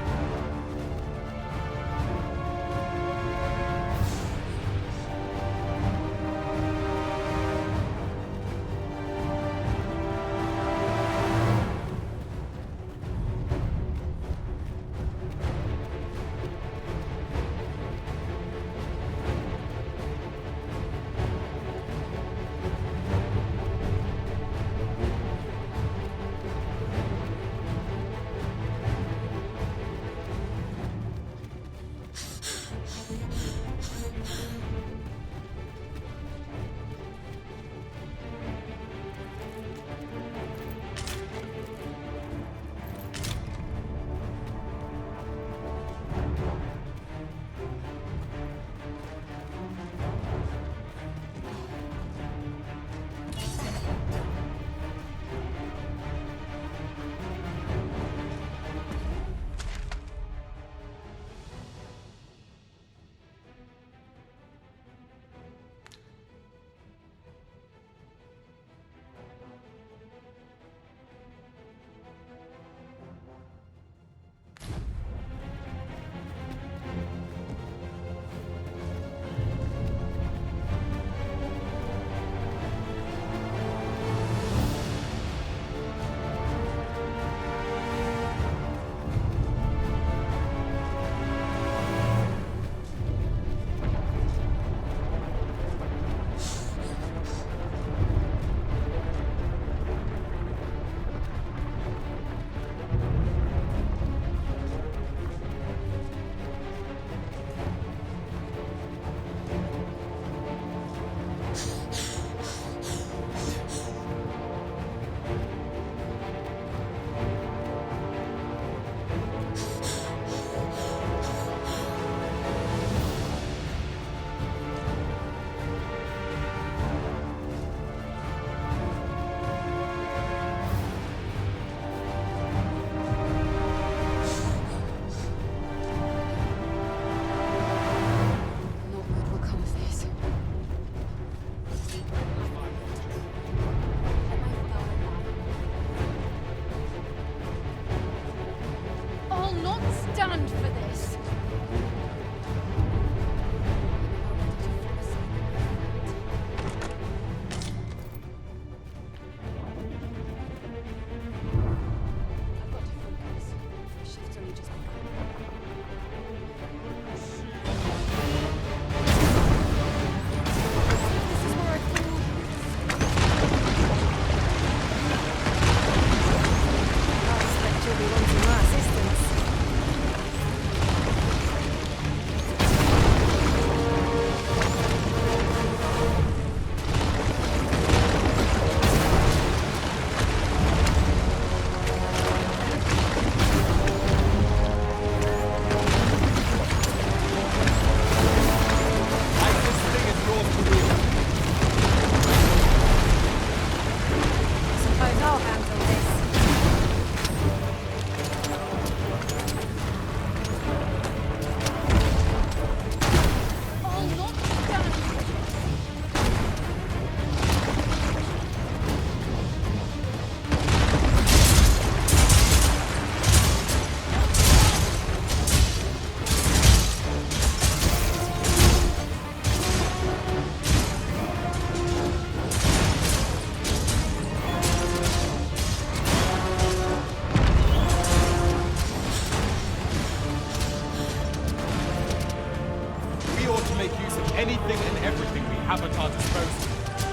have at our disposal.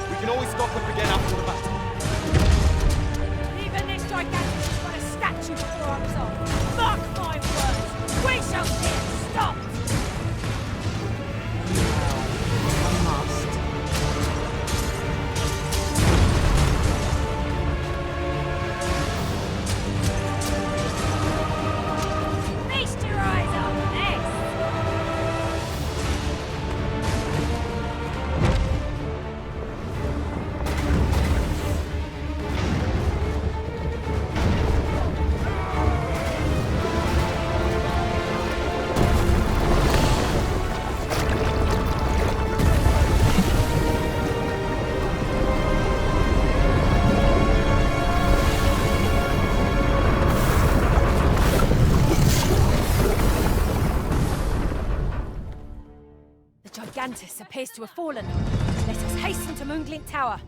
We can always stock up again after the battle. Even this gigantic has got a statue before I was on. Mark my words, we shall see it stopped! Feast your eyes on this! Gigantus appears to have fallen. Let us hasten to Moonglint Tower.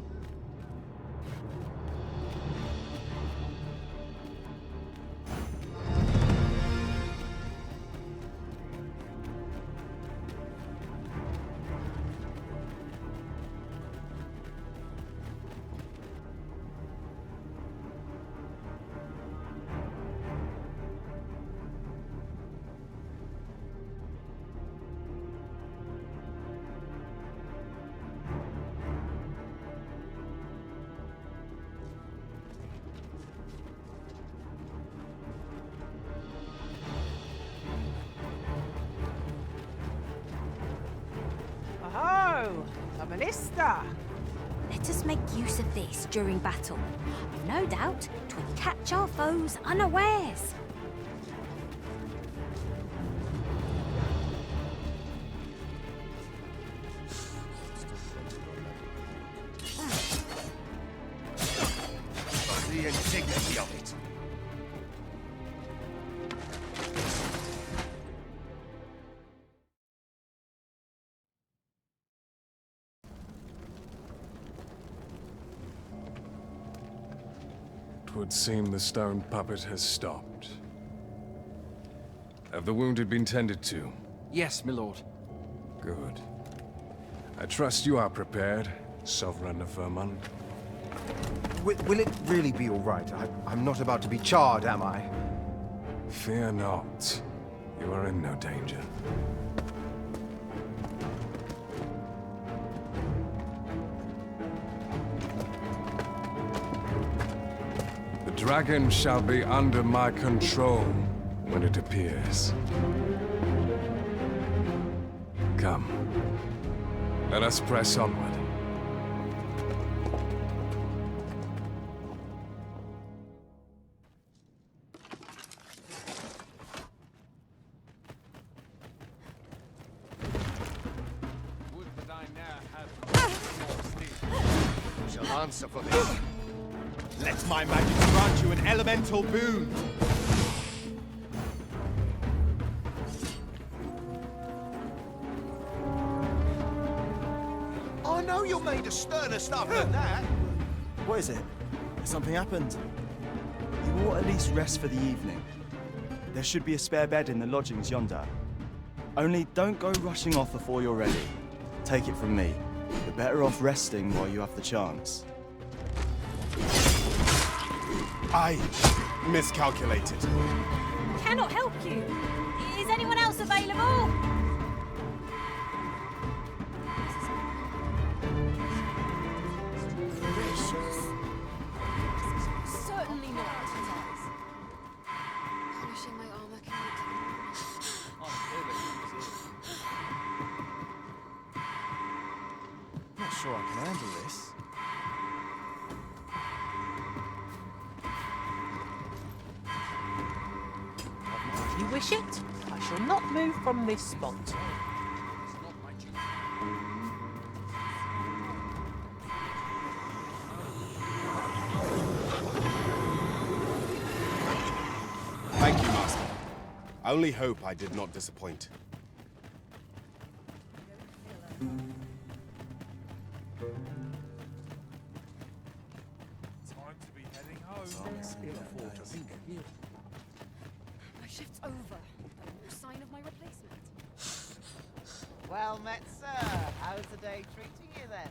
Oh, a ballista. Let us make use of this during battle. I've no doubt 'twould catch our foes unawares. The indignity of it. Twould seem the stone puppet has stopped. Have the wounded been tended to? Yes, my lord. Good. I trust you are prepared, Sovereign of Vermont. Will it really be all right? I'm not about to be charred, am I? Fear not. You are in no danger. The dragon shall be under my control when it appears. Come. Let us press onward. Answer for this. Let my magic grant you an elemental boon. I know you're made of sterner stuff than that. What is it? Has something happened? You will at least rest for the evening. There should be a spare bed in the lodgings yonder. Only don't go rushing off before you're ready. Take it from me. You're better off resting while you have the chance. I miscalculated. Cannot help you. Is anyone else available? Certainly not. Polishing my armor Not sure I can handle this. If you wish it, I shall not move from this spot. Thank you, Master. I only hope I did not disappoint. Time to be heading home. My shift's over. No sign of my replacement. Well met, sir. How's the day treating you then?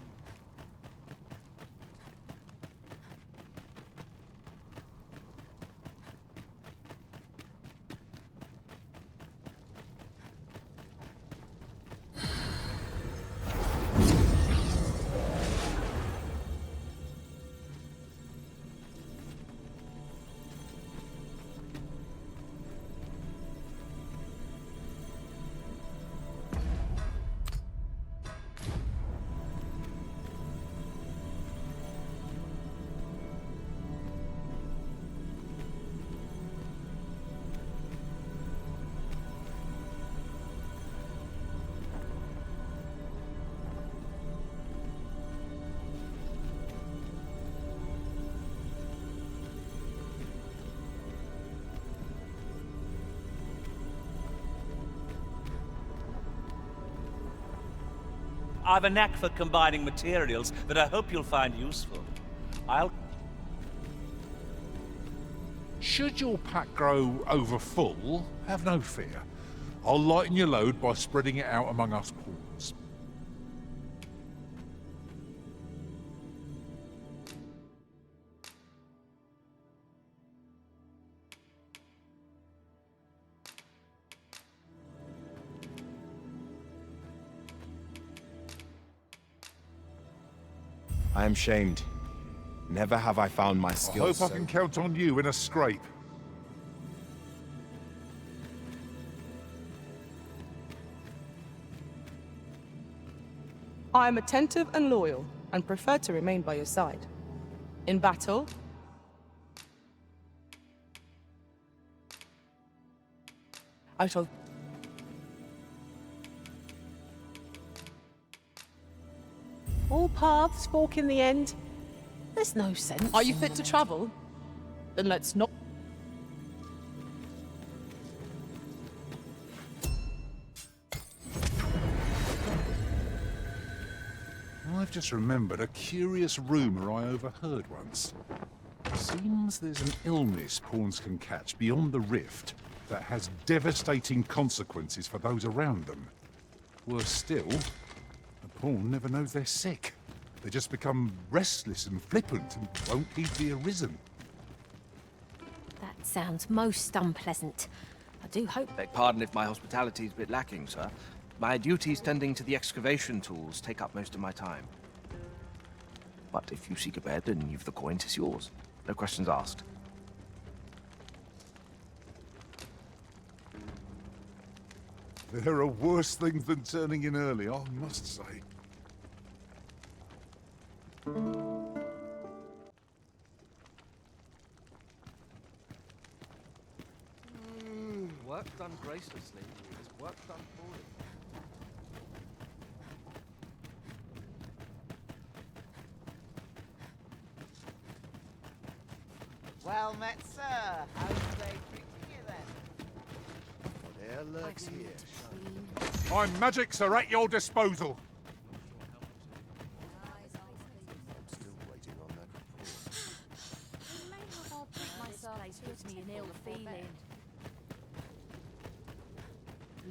I've a knack for combining materials that I hope you'll find useful. Should your pack grow over full, have no fear. I'll lighten your load by spreading it out among us pawns. I am shamed. Never have I found my I skills hope I can count on you in a scrape. I am attentive and loyal, and prefer to remain by your side. In battle, I shall... All paths fork in the end. There's no sense. Are you fit to travel? Then let's not... I've just remembered a curious rumour I overheard once. Seems there's an illness pawns can catch beyond the rift that has devastating consequences for those around them. Worse still, a pawn never knows they're sick. They just become restless and flippant and won't heed the Arisen. That sounds most unpleasant. I do hope... Beg pardon if my hospitality is a bit lacking, sir. My duties tending to the excavation tools take up most of my time. But if you seek a bed and you've the coin, 'tis yours. No questions asked. There are worse things than turning in early, I must say. Work done gracelessly is work done poorly. Well met, sir. How's the day treating you then? There lurks here. My magics are at your disposal. Still waiting on that Place gives me an ill feeling.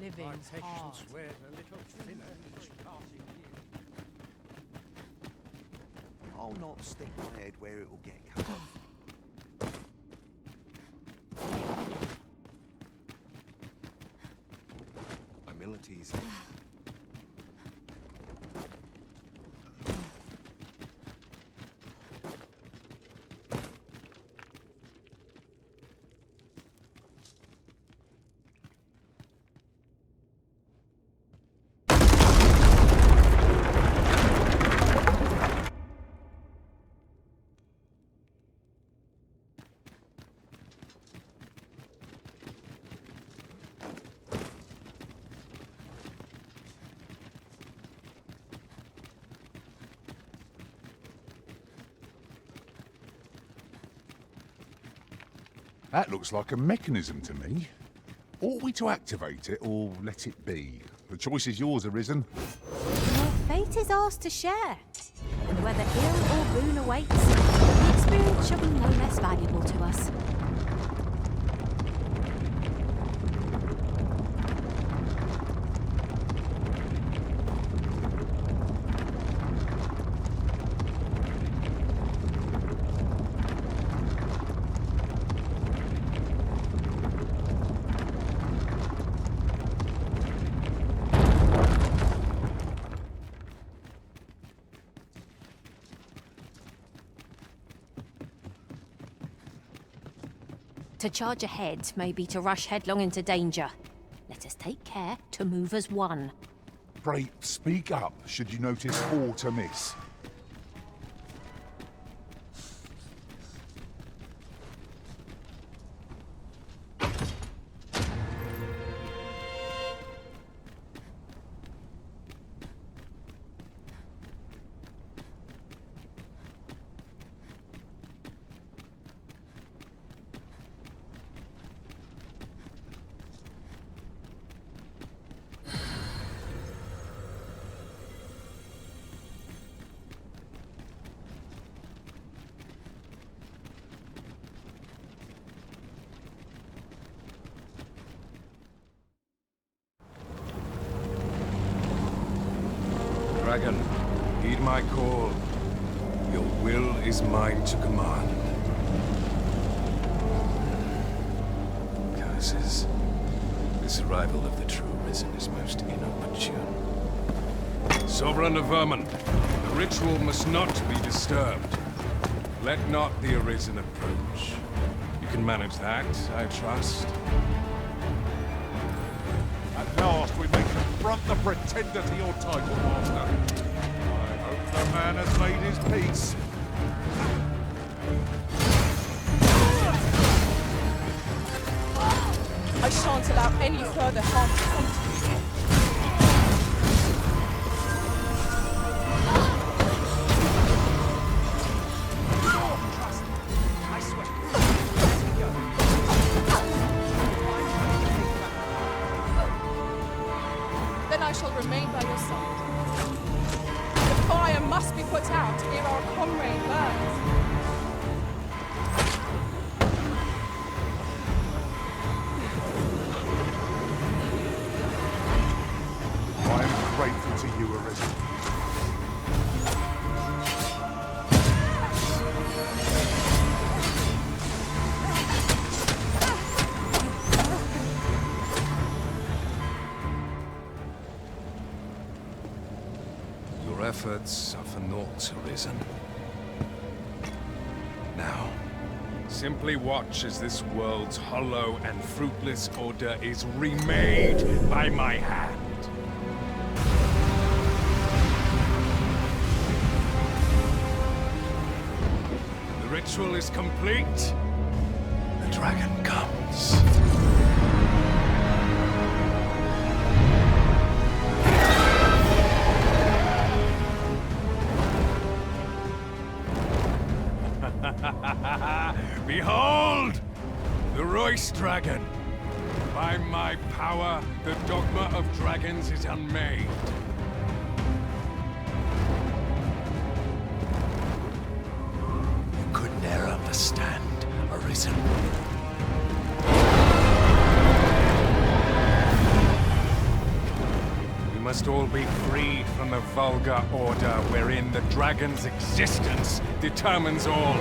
Living hard. wears a little thinner each passing year. I'll not stick my head where it will get cut off. Humility's That looks like a mechanism to me. Ought we to activate it or let it be? The choice is yours, Arisen. Your fate is ours to share. And whether ill or boon awaits, the experience shall be no less valuable to us. To charge ahead may be to rush headlong into danger. Let us take care to move as one. Pray, speak up should you notice aught amiss. Dragon, heed my call. Your will is mine to command. Curses. This arrival of the true Risen is most inopportune. Sovereign of Vermin, the ritual must not be disturbed. Let not the Arisen approach. You can manage that, I trust. At last we may confront the pretender to your title, Master. I hope the man has made his peace. I shan't allow any further harm to come to you. Then I shall remain by your side. The fire must be put out ere our comrade burns. I am grateful to you, Arisen. Your efforts are for naught, Arisen. Now, simply watch as this world's hollow and fruitless order is remade by my hand. The ritual is complete. The dragon comes. Behold! The Royce Dragon! By my power, the Dogma of Dragons is unmade. You could ne'er understand, Arisen. We must all be freed from the vulgar order wherein the dragon's existence determines all.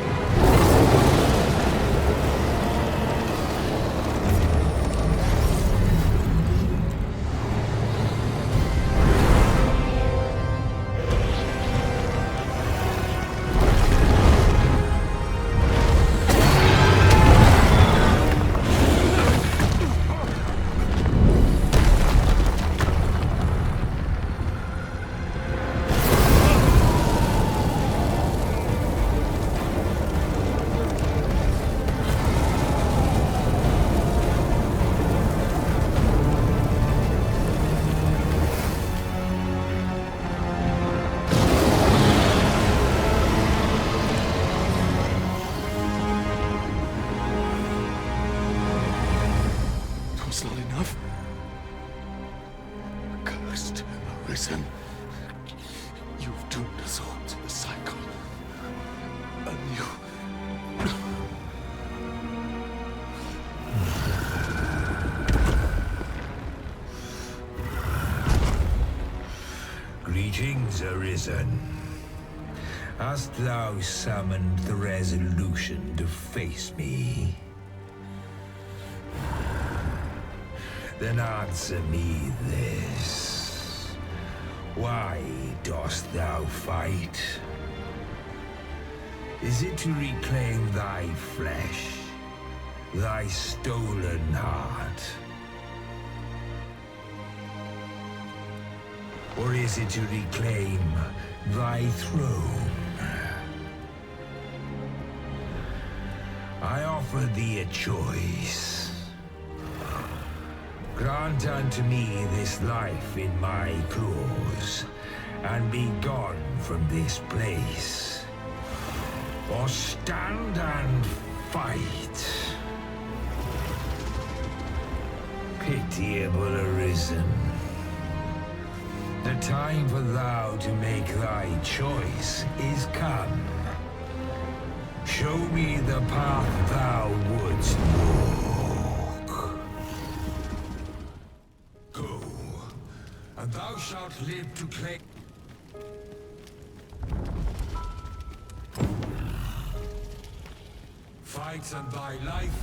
It's not enough. Cursed, Arisen. You've doomed us all to the cycle. And you... Greetings, Arisen. Hast thou summoned the resolution to face me? Then answer me this. Why dost thou fight? Is it to reclaim thy flesh, thy stolen heart? Or is it to reclaim thy throne? I offer thee a choice. Grant unto me this life in my claws, and be gone from this place. Or stand and fight. Pitiable Arisen. The time for thou to make thy choice is come. Show me the path thou wouldst walk. Go, and thou shalt live to claim... Fight and thy life.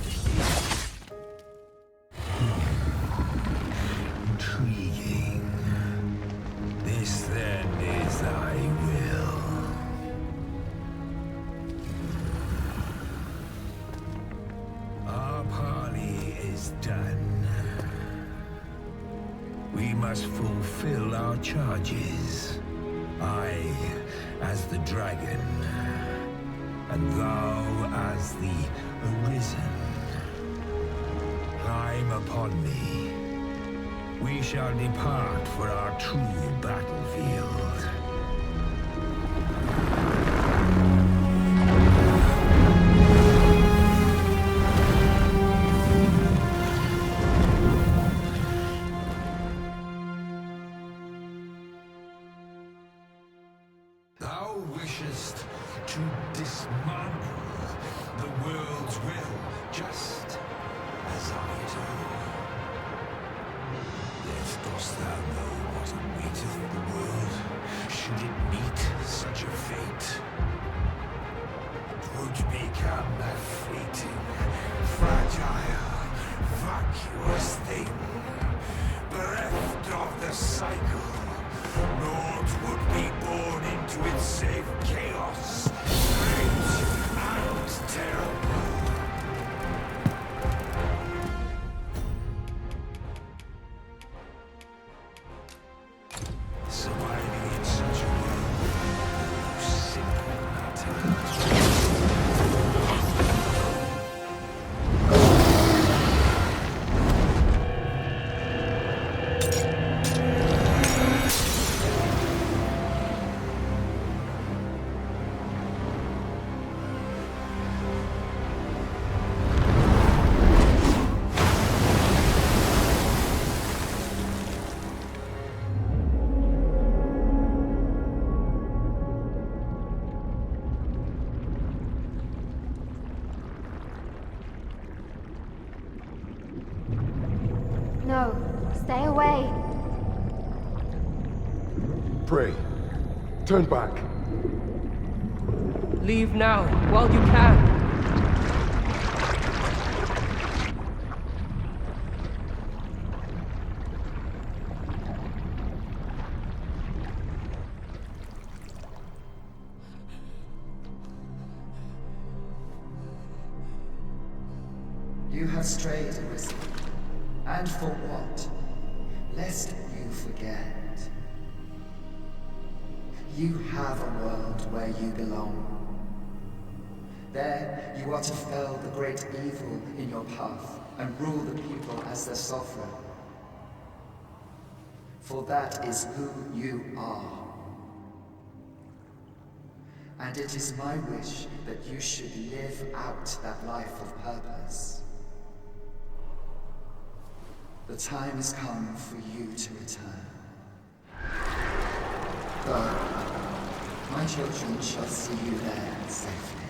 Intriguing. This then is thy will. Our parley is done. We must fulfill our charges. I, as the dragon, and thou as the Arisen. Climb upon me. We shall depart for our true battlefield. Thou wishest to dismantle the world's will, just as I do. Yet dost thou know what awaiteth the world, should it meet such a fate? 'Twould become a fleeting, fragile, vacuous thing, bereft of the cycle. Naught would be born into its save chaos, great and terrible. Surviving in such a world, no simple matter. No, stay away. Pray. Turn back. Leave now, while you can. You have strayed, Arisen. And for what? Lest you forget. You have a world where you belong. There, you are to fell the great evil in your path and rule the people as their sovereign. For that is who you are. And it is my wish that you should live out that life of purpose. The time has come for you to return. Go. My children shall see you there safely.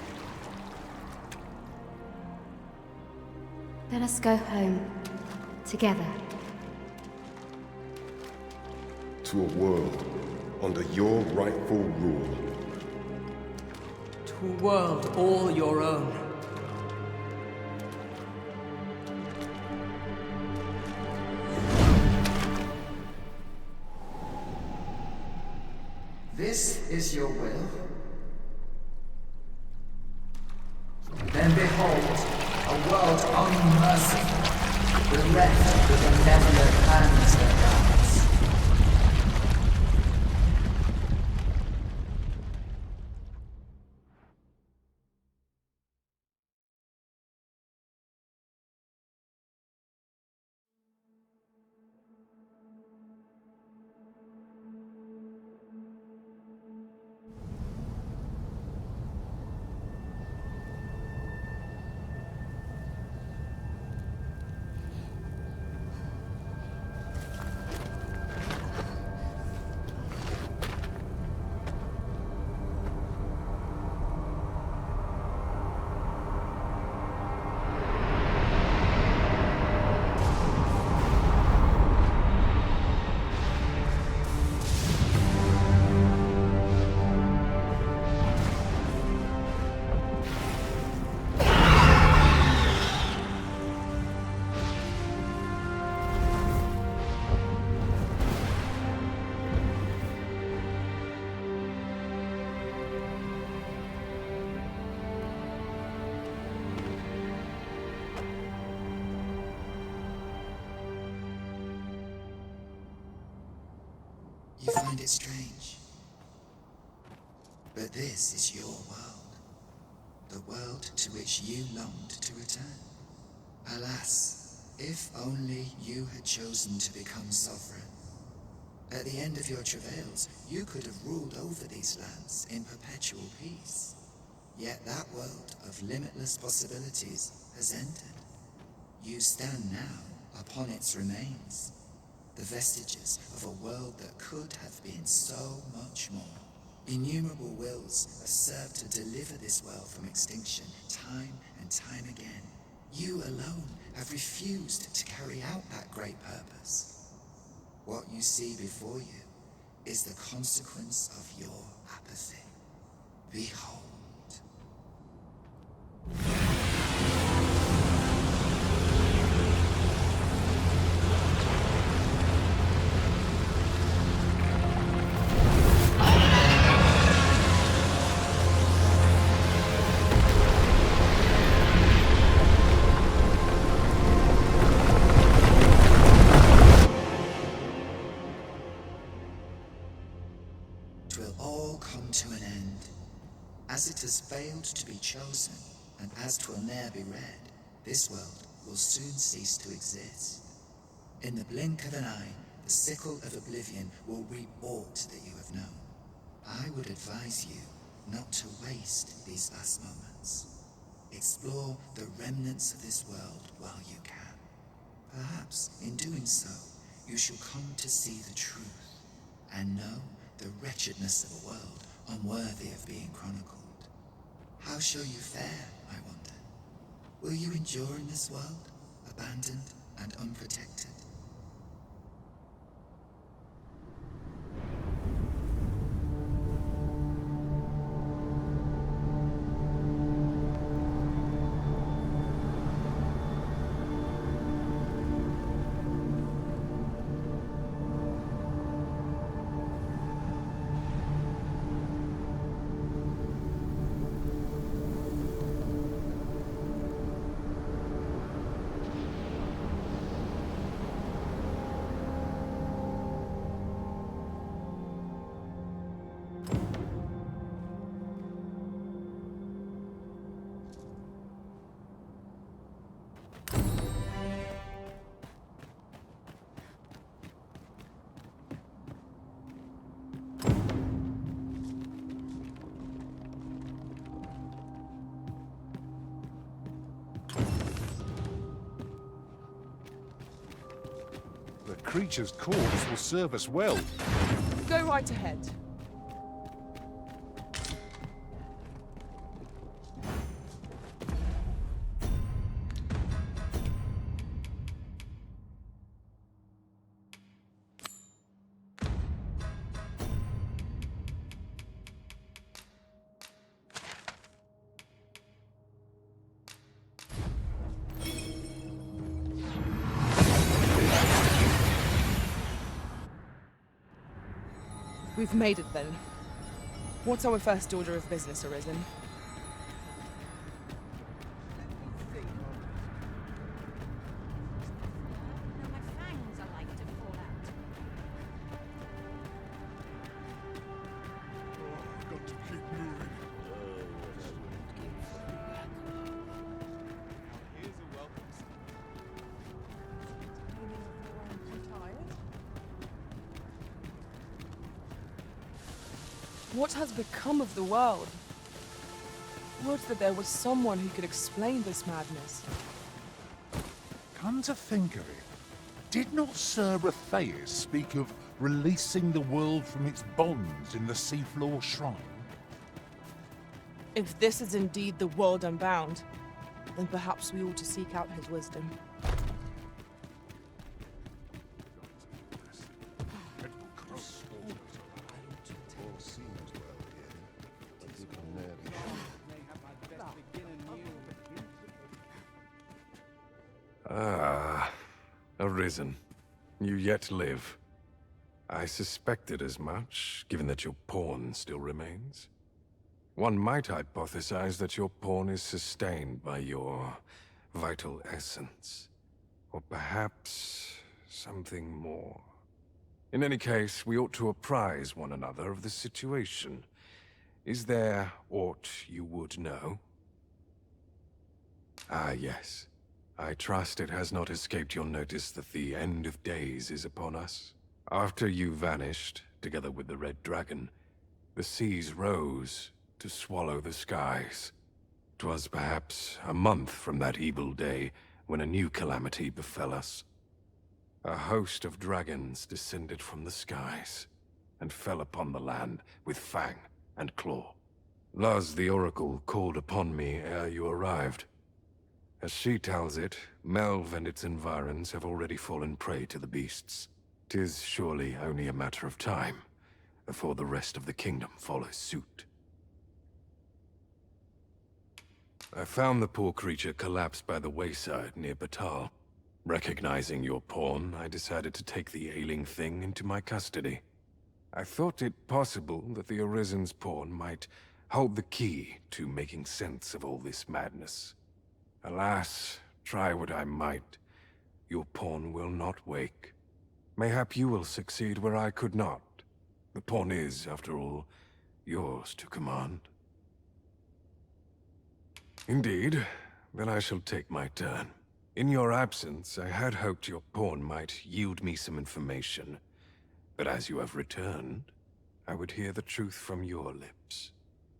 Let us go home. Together. To a world under your rightful rule. To a world all your own. This is your will? Then behold, a world unmerciful, bereft with benevolent hands that guides. You find it strange. But this is your world. The world to which you longed to return. Alas, if only you had chosen to become sovereign. At the end of your travails, you could have ruled over these lands in perpetual peace. Yet that world of limitless possibilities has ended. You stand now upon its remains, the vestiges of a world that could have been so much more. Innumerable wills have served to deliver this world from extinction time and time again. You alone have refused to carry out that great purpose. What you see before you is the consequence of your apathy. Behold. As it has failed to be chosen, and as 'twill ne'er be read, this world will soon cease to exist. In the blink of an eye, the sickle of oblivion will reap aught that you have known. I would advise you not to waste these last moments. Explore the remnants of this world while you can. Perhaps, in doing so, you shall come to see the truth, and know the wretchedness of a world unworthy of being chronicled. How shall you fare, I wonder? Will you endure in this world, abandoned and unprotected? The creature's corpse will serve us well. Go right ahead. We've made it then. What's our first order of business, Arisen? What has become of the world? Would that there was someone who could explain this madness. Come to think of it, did not Sir Ratheus speak of releasing the world from its bonds in the Seafloor Shrine? If this is indeed the world unbound, then perhaps we ought to seek out his wisdom. Ah, Arisen. You yet live. I suspected as much, given that your pawn still remains. One might hypothesize that your pawn is sustained by your vital essence. Or perhaps something more. In any case, we ought to apprise one another of the situation. Is there aught you would know? Ah, yes. I trust it has not escaped your notice that the end of days is upon us. After you vanished, together with the Red Dragon, the seas rose to swallow the skies. 'Twas perhaps a month from that evil day when a new calamity befell us. A host of dragons descended from the skies and fell upon the land with fang and claw. Luz the Oracle called upon me ere you arrived. As she tells it, Melve and its environs have already fallen prey to the beasts. 'Tis surely only a matter of time before the rest of the kingdom follows suit. I found the poor creature collapsed by the wayside near Batal. Recognizing your pawn, I decided to take the ailing thing into my custody. I thought it possible that the Arisen's pawn might hold the key to making sense of all this madness. Alas, try what I might, your pawn will not wake. Mayhap you will succeed where I could not. The pawn is, after all, yours to command. Indeed, then I shall take my turn. In your absence, I had hoped your pawn might yield me some information. But as you have returned, I would hear the truth from your lips.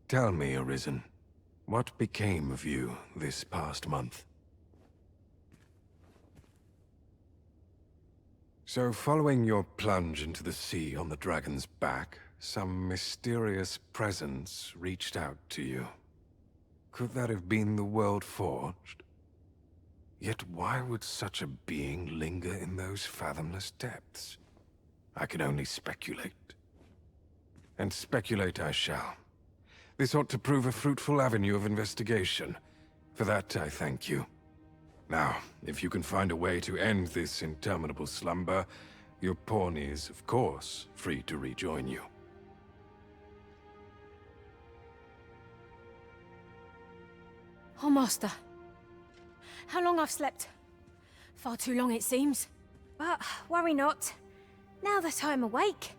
Tell me, Arisen, what became of you this past month? So, following your plunge into the sea on the dragon's back, some mysterious presence reached out to you. Could that have been the World Forged? Yet why would such a being linger in those fathomless depths? I can only speculate. And speculate I shall. This ought to prove a fruitful avenue of investigation. For that, I thank you. Now, if you can find a way to end this interminable slumber, your pawn is, of course, free to rejoin you. Oh, Master. How long I've slept? Far too long, it seems. But worry not. Now that I'm awake,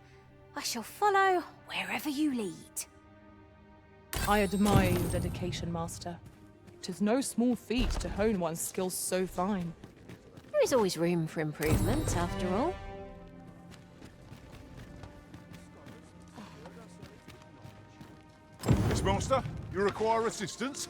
I shall follow wherever you lead. I admire your dedication, Master. 'Tis no small feat to hone one's skills so fine. There is always room for improvement, after all. Yes, Master? You require assistance?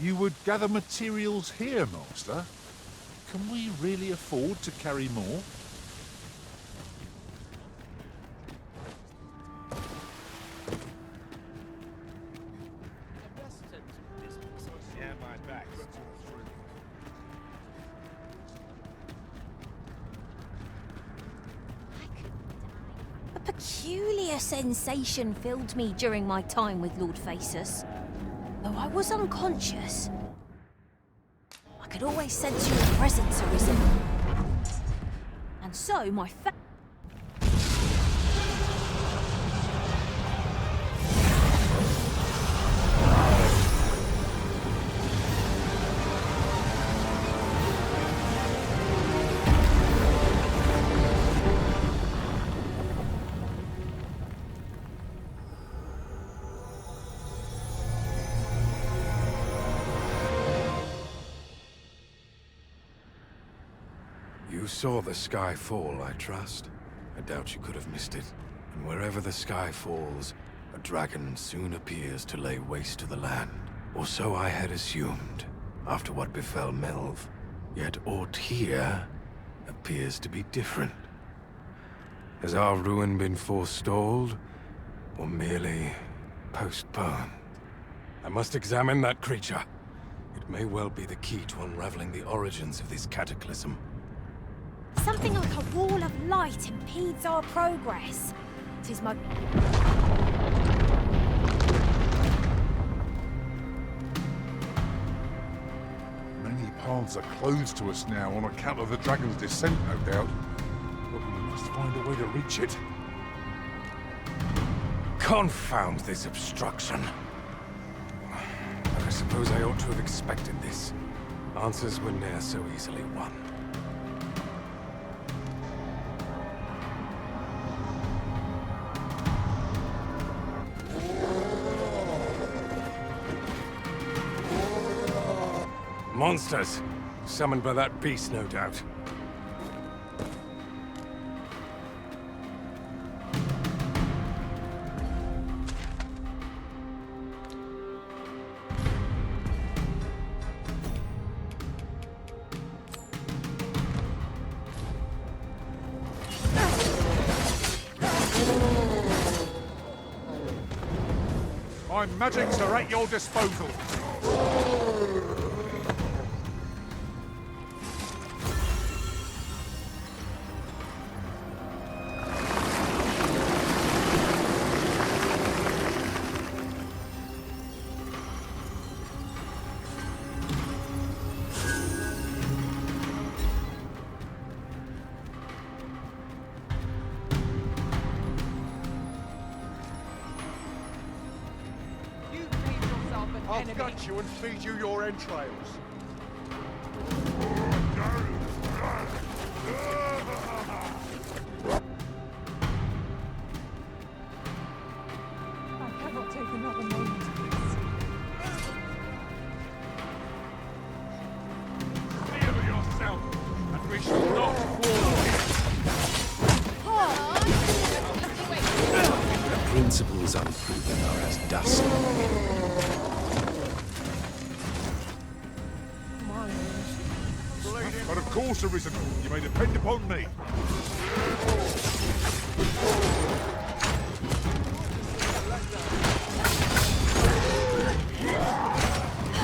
You would gather materials here, Master? Can we really afford to carry more? Yeah, my back. A peculiar sensation filled me during my time with Lord Faesus. Though I was unconscious, I could always sense your presence, Arisen. And so my You saw the sky fall, I trust. I doubt you could have missed it. And wherever the sky falls, a dragon soon appears to lay waste to the land. Or so I had assumed, after what befell Melve. Yet aught here appears to be different. Has our ruin been forestalled, or merely postponed? I must examine that creature. It may well be the key to unraveling the origins of this cataclysm. something like a wall of light impedes our progress. 'Tis my paths are closed to us now on account of the dragon's descent, no doubt. But we must find a way to reach it. Confound this obstruction. But I suppose I ought to have expected this. Answers were ne'er so easily won. Monsters! Summoned by that beast, no doubt. My magics are at your disposal. I'll gut you and feed you your entrails. I cannot take another moment of this. Feel yourself, and we shall not fall. The principles unproven are as dust in the wind. But of course, Arisen, you may depend upon me.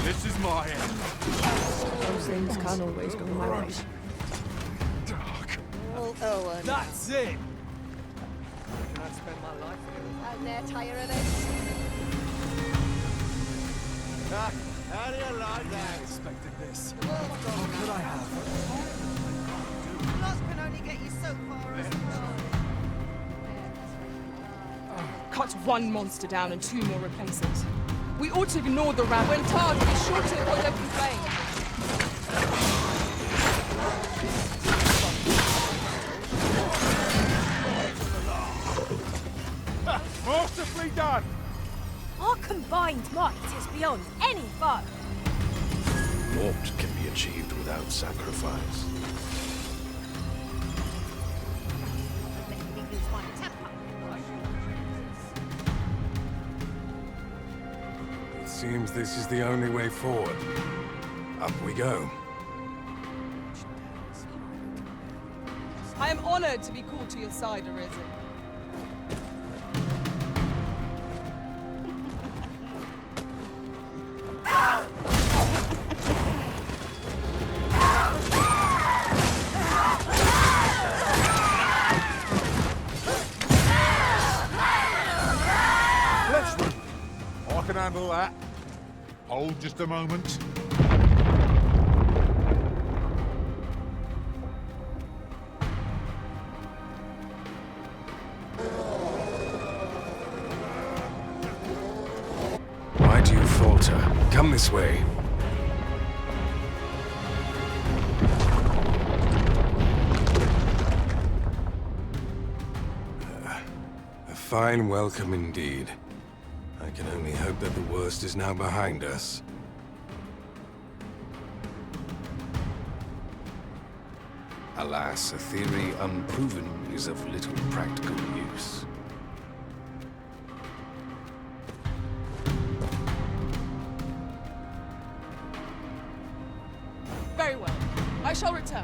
This is my end. Those things can't always go my way. Owen. That's it! Can I spend my life here? I'm near tired of this. How do you like that? I expected this. What could I have? Loss can only get you so far as Cut one monster down and 2 more replaces. We ought to ignore the rat when tarred. Be sure to avoid open flame. Masterfully done! Our combined might is beyond any foe. Naught can be achieved without sacrifice. It seems this is the only way forward. Up we go. I am honored to be called to your side, Arisen. I can handle that. Hold just a moment. Why do you falter? Come this way. A fine welcome indeed. I can only hope that the worst is now behind us. Alas, a theory unproven is of little practical use. Very well. I shall return.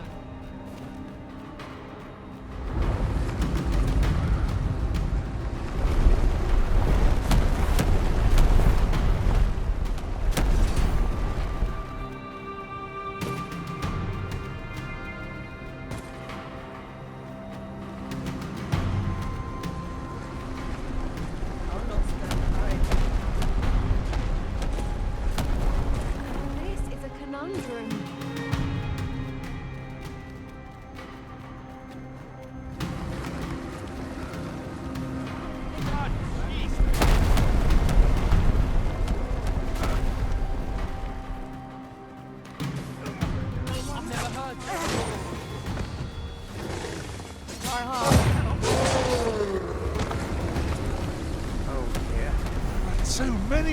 This is a conundrum.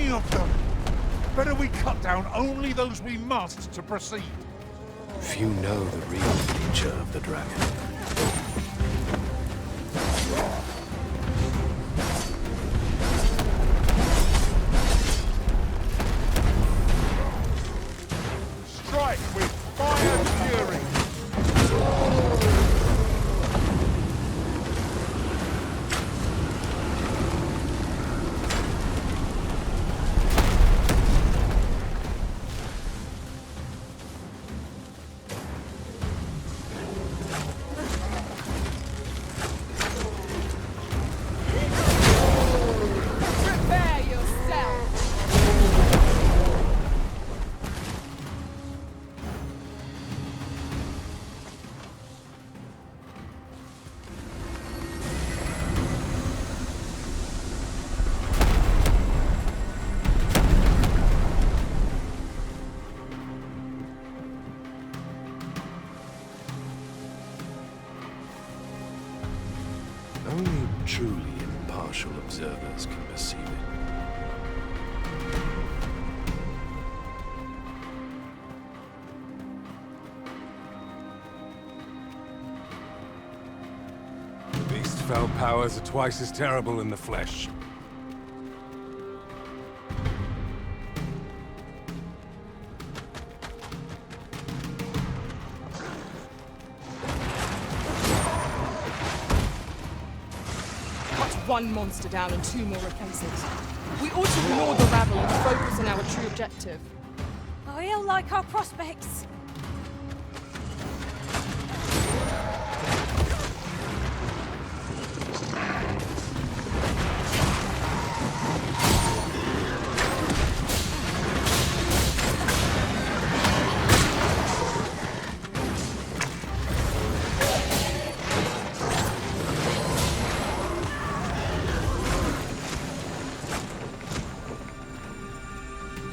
many of them. Better we cut down only those we must to proceed. Few know the real nature of the dragon. Strike with fire fury! Prepare yourself! Only truly impartial observers can perceive it. Beast fell powers are twice as terrible in the flesh. Cut one monster down and 2 more replaces. We ought to ignore the rabble and focus on our true objective. I ill like our prospects.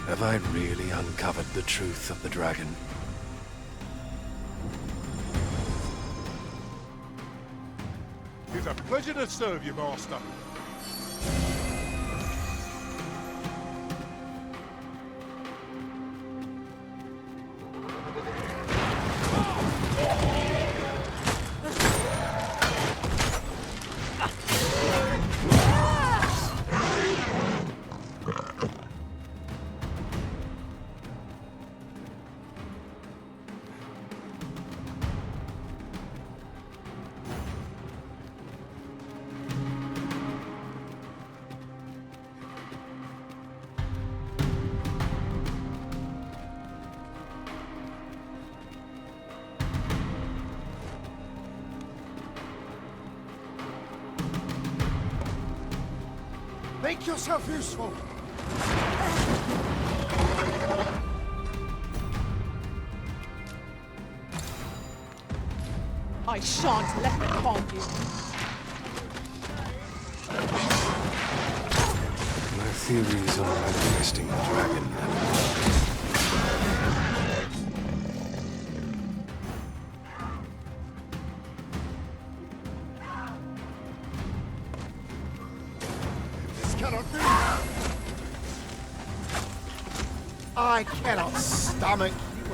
Have I really uncovered the truth of the dragon? It's a pleasure to serve you, Master. Make yourself useful. I shan't let them harm you. My theories on manifesting the dragon and Cannot be. I cannot stomach you.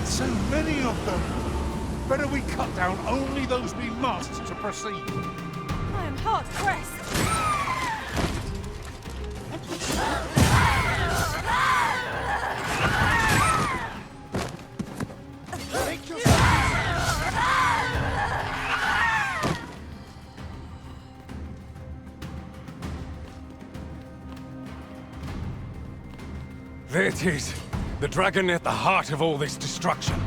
So many of them. Better we cut down only those we must to proceed. I am hard pressed. Make yourself there it is! The dragon at the heart of all this destruction.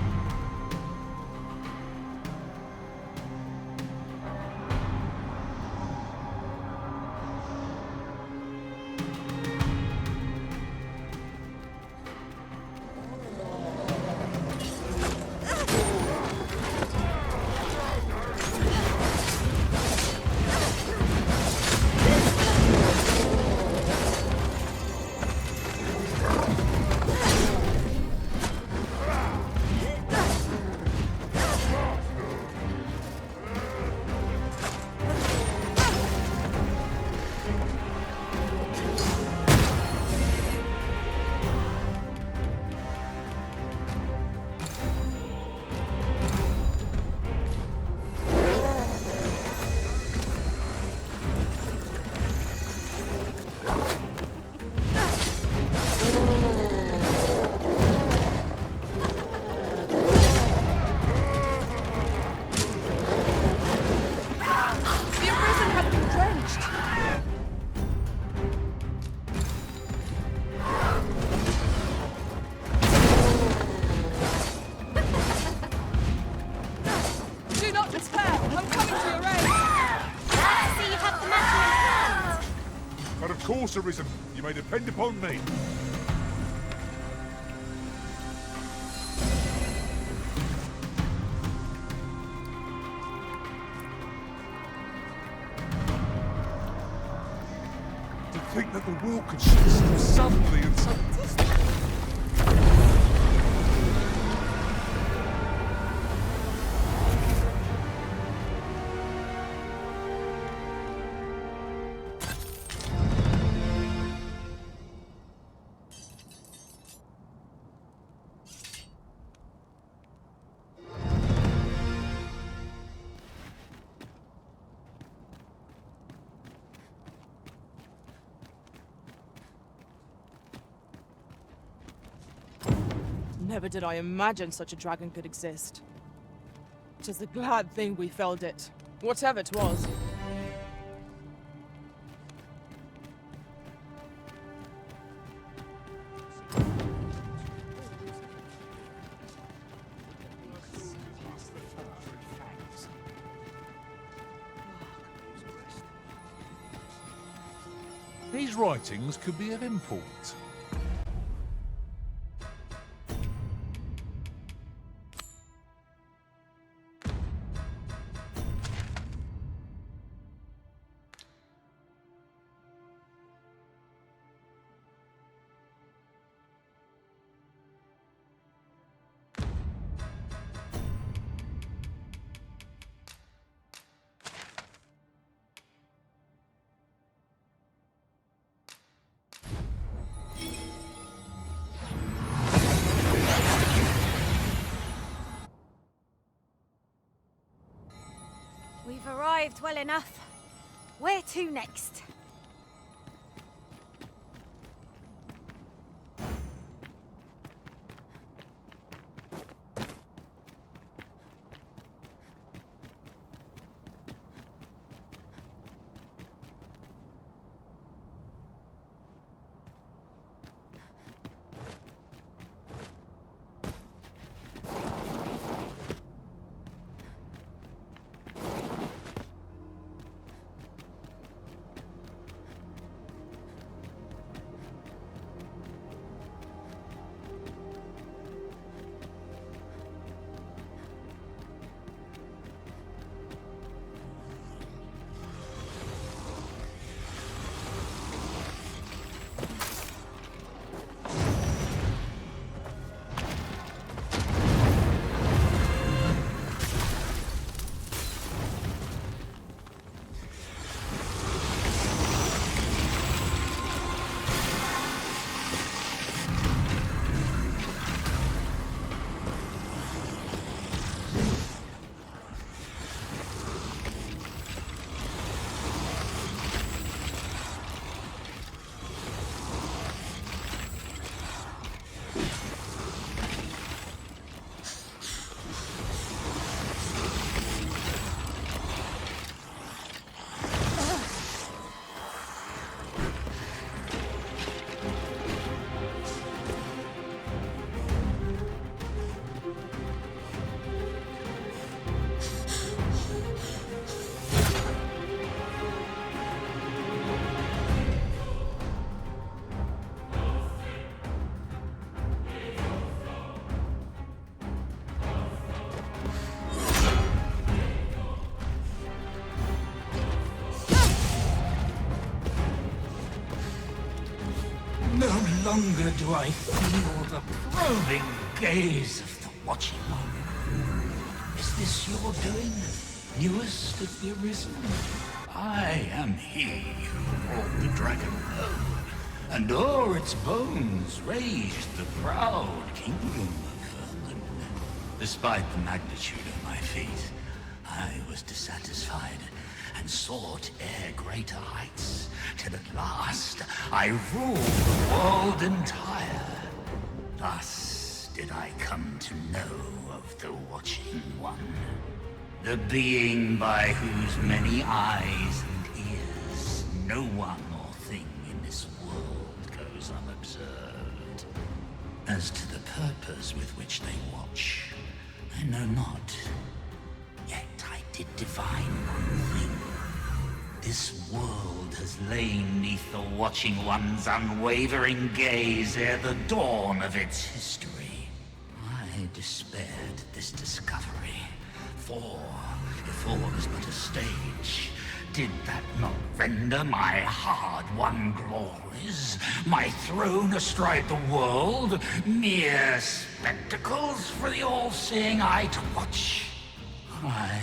course, Arisen. You may depend upon me. To think that the world could shift so suddenly and so... Never did I imagine such a dragon could exist. 'Tis a glad thing we felled it, whatever 'twas. These writings could be of import. We've arrived well enough. Where to next? No longer do I feel the probing gaze of the Watching One. Is this your doing, newest of the Arisen? I am he who brought the dragon home, and o'er its bones raised the proud kingdom of Vermin. Despite the magnitude of my fate, I was dissatisfied and sought e'er greater heights, till at last I ruled the world entire. Thus did I come to know of the Watching One, the being by whose many eyes and ears no one or thing in this world goes unobserved. As to the purpose with which they watch, I know not. Yet I did divine one thing. This world has lain neath the Watching One's unwavering gaze ere the dawn of its history. I despaired at this discovery, for if all is but a stage, did that not render my hard-won glories, my throne astride the world, mere spectacles for the all-seeing eye to watch? Aye,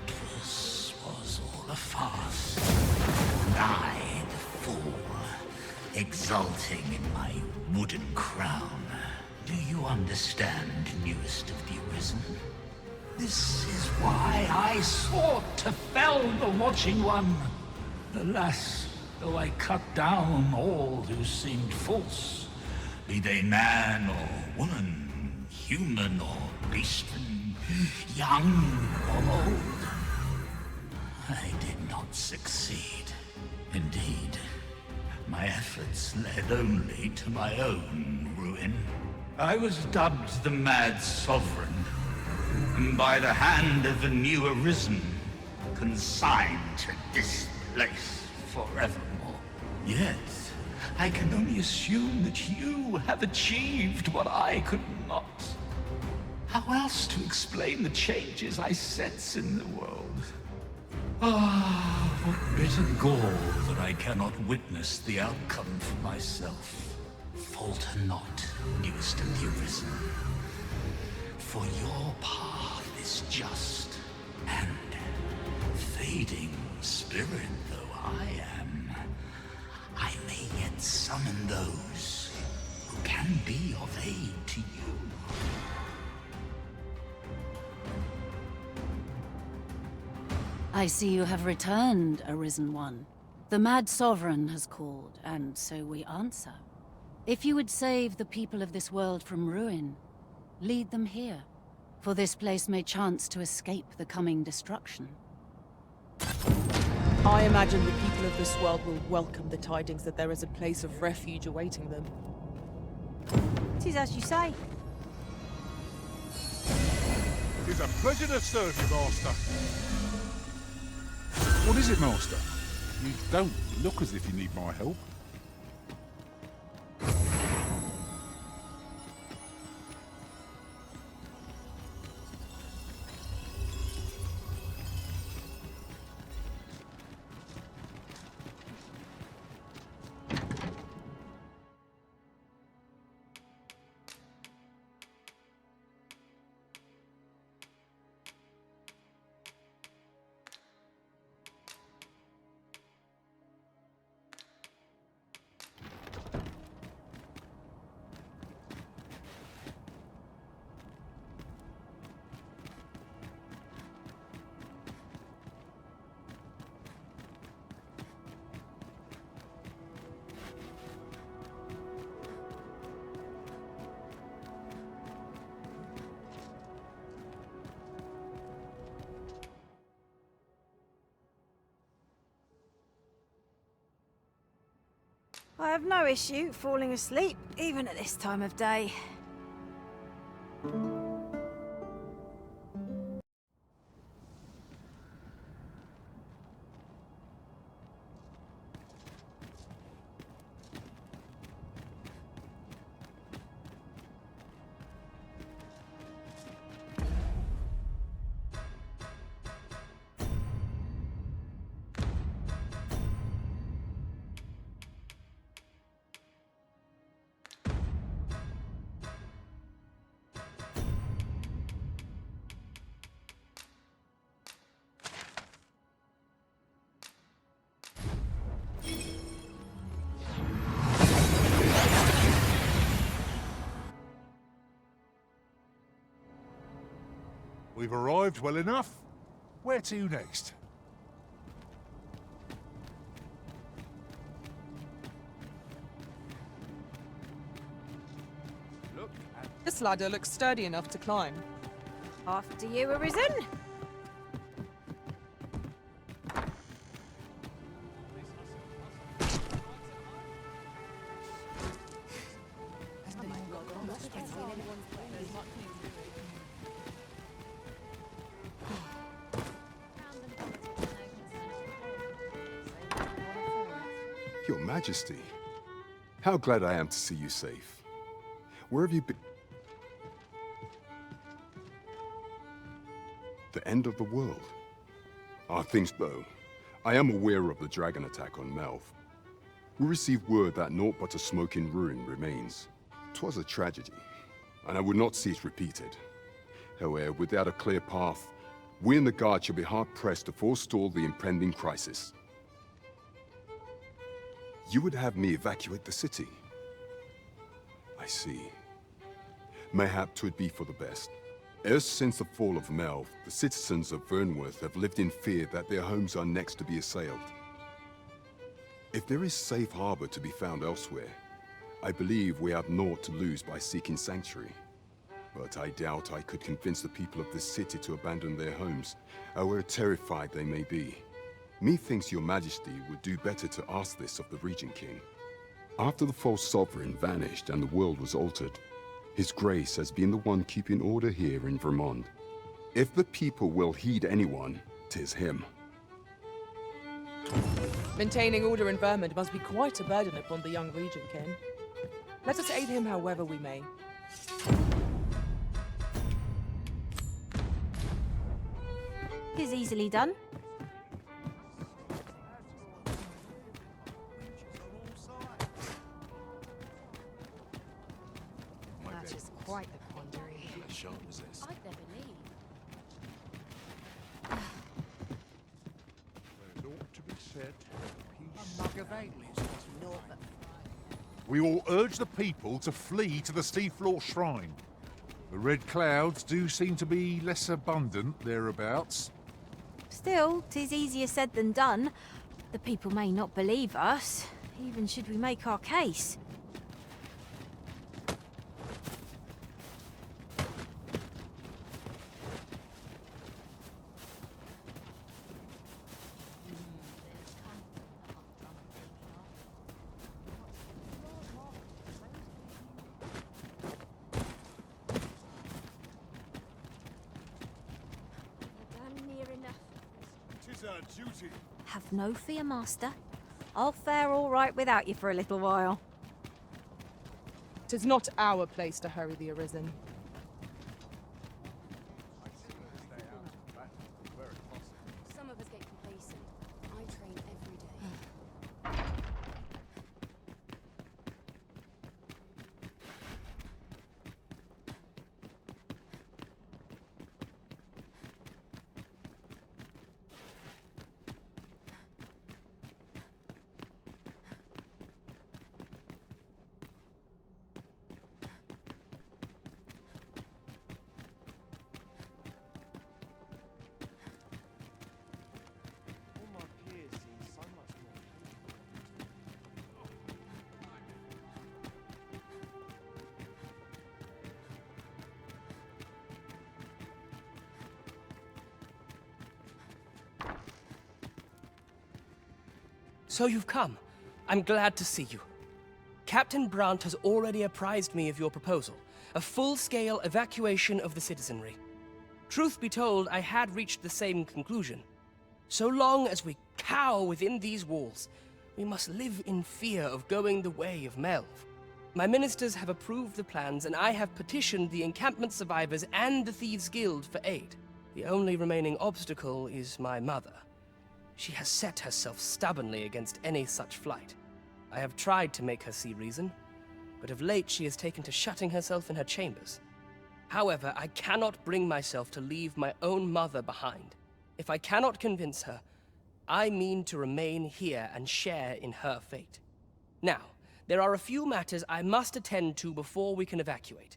'twas all a farce, and I, the fool, exulting in my wooden crown. Do you understand, newest of the Arisen? This is why I sought to fell the Watching One. Alas, though I cut down all who seemed false, be they man or woman, human or beastren, young or old, I did not succeed. Indeed, my efforts led only to my own ruin. I was dubbed the Mad Sovereign, by the hand of the new Arisen, consigned to this place forevermore. Yet, I can only assume that you have achieved what I could not. How else to explain the changes I sense in the world? Ah, what bitter gall that I cannot witness the outcome for myself. Falter not, newest of the Arisen. For your path is just, and fading spirit though I am, I may yet summon those who can be of aid to you. I see you have returned, Arisen One. The Mad Sovereign has called, and so we answer. If you would save the people of this world from ruin, lead them here, for this place may chance to escape the coming destruction. I imagine the people of this world will welcome the tidings that there is a place of refuge awaiting them. It is as you say. It is a pleasure to serve you, Master. What is it, Master? You don't look as if you need my help. I have no issue falling asleep, even at this time of day. We've arrived well enough. Where to next? This ladder looks sturdy enough to climb. After you, Arisen. Your Majesty, how glad I am to see you safe. Where have you been? The end of the world. Things though. I am aware of the dragon attack on Melv. We received word that naught but a smoking ruin remains. 'Twas a tragedy, and I would not see it repeated. However, without a clear path, we and the Guard shall be hard-pressed to forestall the impending crisis. You would have me evacuate the city? I see. Mayhap 'twould be for the best. Ever since the fall of Melv, the citizens of Vernworth have lived in fear that their homes are next to be assailed. If there is safe harbor to be found elsewhere, I believe we have naught to lose by seeking sanctuary. But I doubt I could convince the people of this city to abandon their homes, however terrified they may be. Methinks your Majesty would do better to ask this of the Regent King. After the false sovereign vanished and the world was altered, His Grace has been the one keeping order here in Vermont. If the people will heed anyone, 'tis him. Maintaining order in Vermont must be quite a burden upon the young Regent King. Let us aid him however we may. Is easily done. That is quite the quandary. I'd never leave. There's ought to be said. A mug of ale is naught but We will urge the people to flee to the Seafloor Shrine. The red clouds do seem to be less abundant thereabouts. Still, 'tis easier said than done. The people may not believe us, even should we make our case. Duty. Have no fear, Master. I'll fare all right without you for a little while. 'Tis not our place to hurry the Arisen. Some of us get complacent. I train every day. So you've come. I'm glad to see you. Captain Brandt has already apprised me of your proposal, a full-scale evacuation of the citizenry. Truth be told, I had reached the same conclusion. So long as we cower within these walls, we must live in fear of going the way of Melv. My ministers have approved the plans, and I have petitioned the encampment survivors and the Thieves' Guild for aid. The only remaining obstacle is my mother. She has set herself stubbornly against any such flight. I have tried to make her see reason, but of late she has taken to shutting herself in her chambers. However, I cannot bring myself to leave my own mother behind. If I cannot convince her, I mean to remain here and share in her fate. Now, there are a few matters I must attend to before we can evacuate,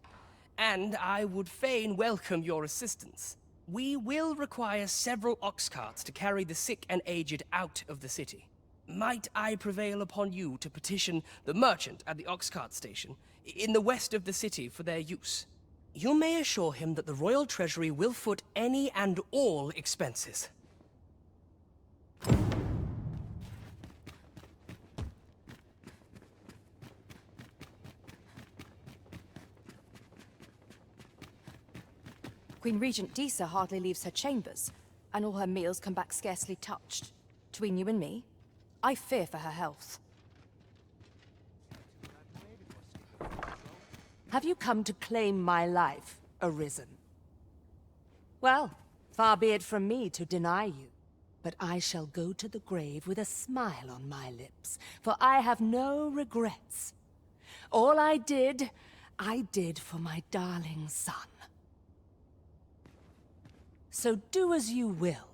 and I would fain welcome your assistance. We will require several ox carts to carry the sick and aged out of the city. Might I prevail upon you to petition the merchant at the ox cart station in the west of the city for their use? You may assure him that the royal treasury will foot any and all expenses. Queen Regent Disa hardly leaves her chambers, and all her meals come back scarcely touched. Between you and me, I fear for her health. Have you come to claim my life, Arisen? Well, far be it from me to deny you, but I shall go to the grave with a smile on my lips, for I have no regrets. All I did for my darling son. So do as you will.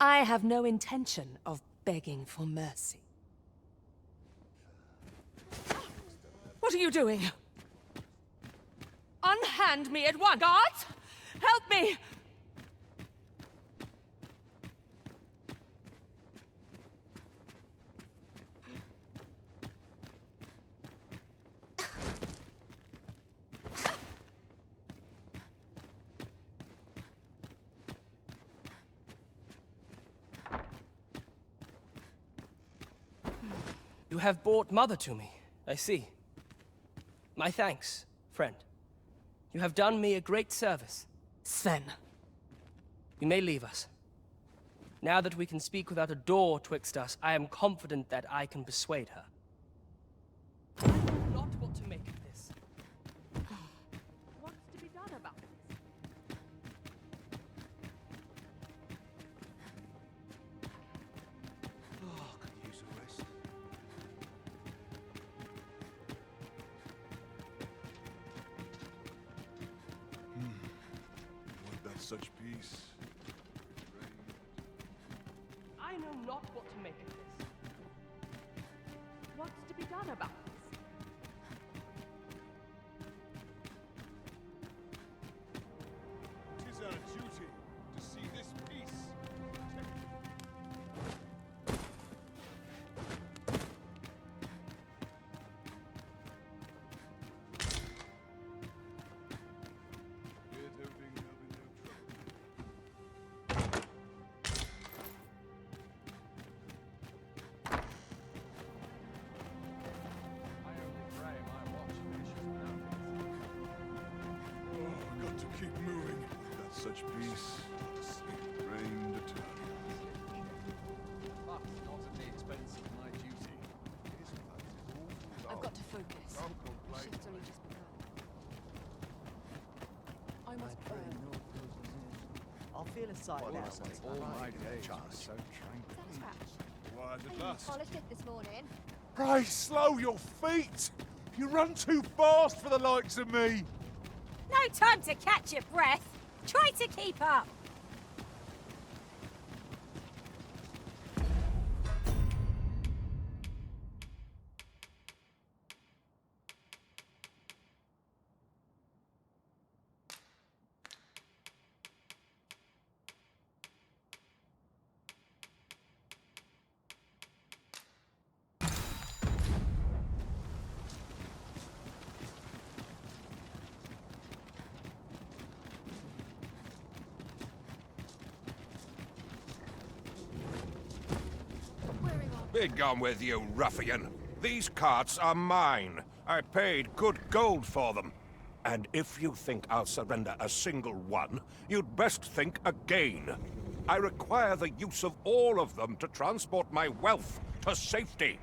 I have no intention of begging for mercy. What are you doing? Unhand me at once! Guards! Help me! You have brought Mother to me, I see. My thanks, friend. You have done me a great service. Sven. You may leave us. Now that we can speak without a door twixt us, I am confident that I can persuade her. I know not what to make of this. What's to be done about this? Oh, could use a rest. Would that such peace? I know not what to make of this. What's to be done about this? Tis our duty to see this peace protected. With hoping there'll be no trouble. Oh, got to keep moving. That such peace, reigned eternal. But not at the expense of my duty. I've got to focus. Don't The complain. shift's only just begun. I must burn. I'll feel a sight now. All my days were so Why, at I last. polished it this morning. Pray, slow your feet! You run too fast for the likes of me! No time to catch your breath. Try to keep up. Begone with you, ruffian. These carts are mine. I paid good gold for them. And if you think I'll surrender a single one, you'd best think again. I require the use of all of them to transport my wealth to safety.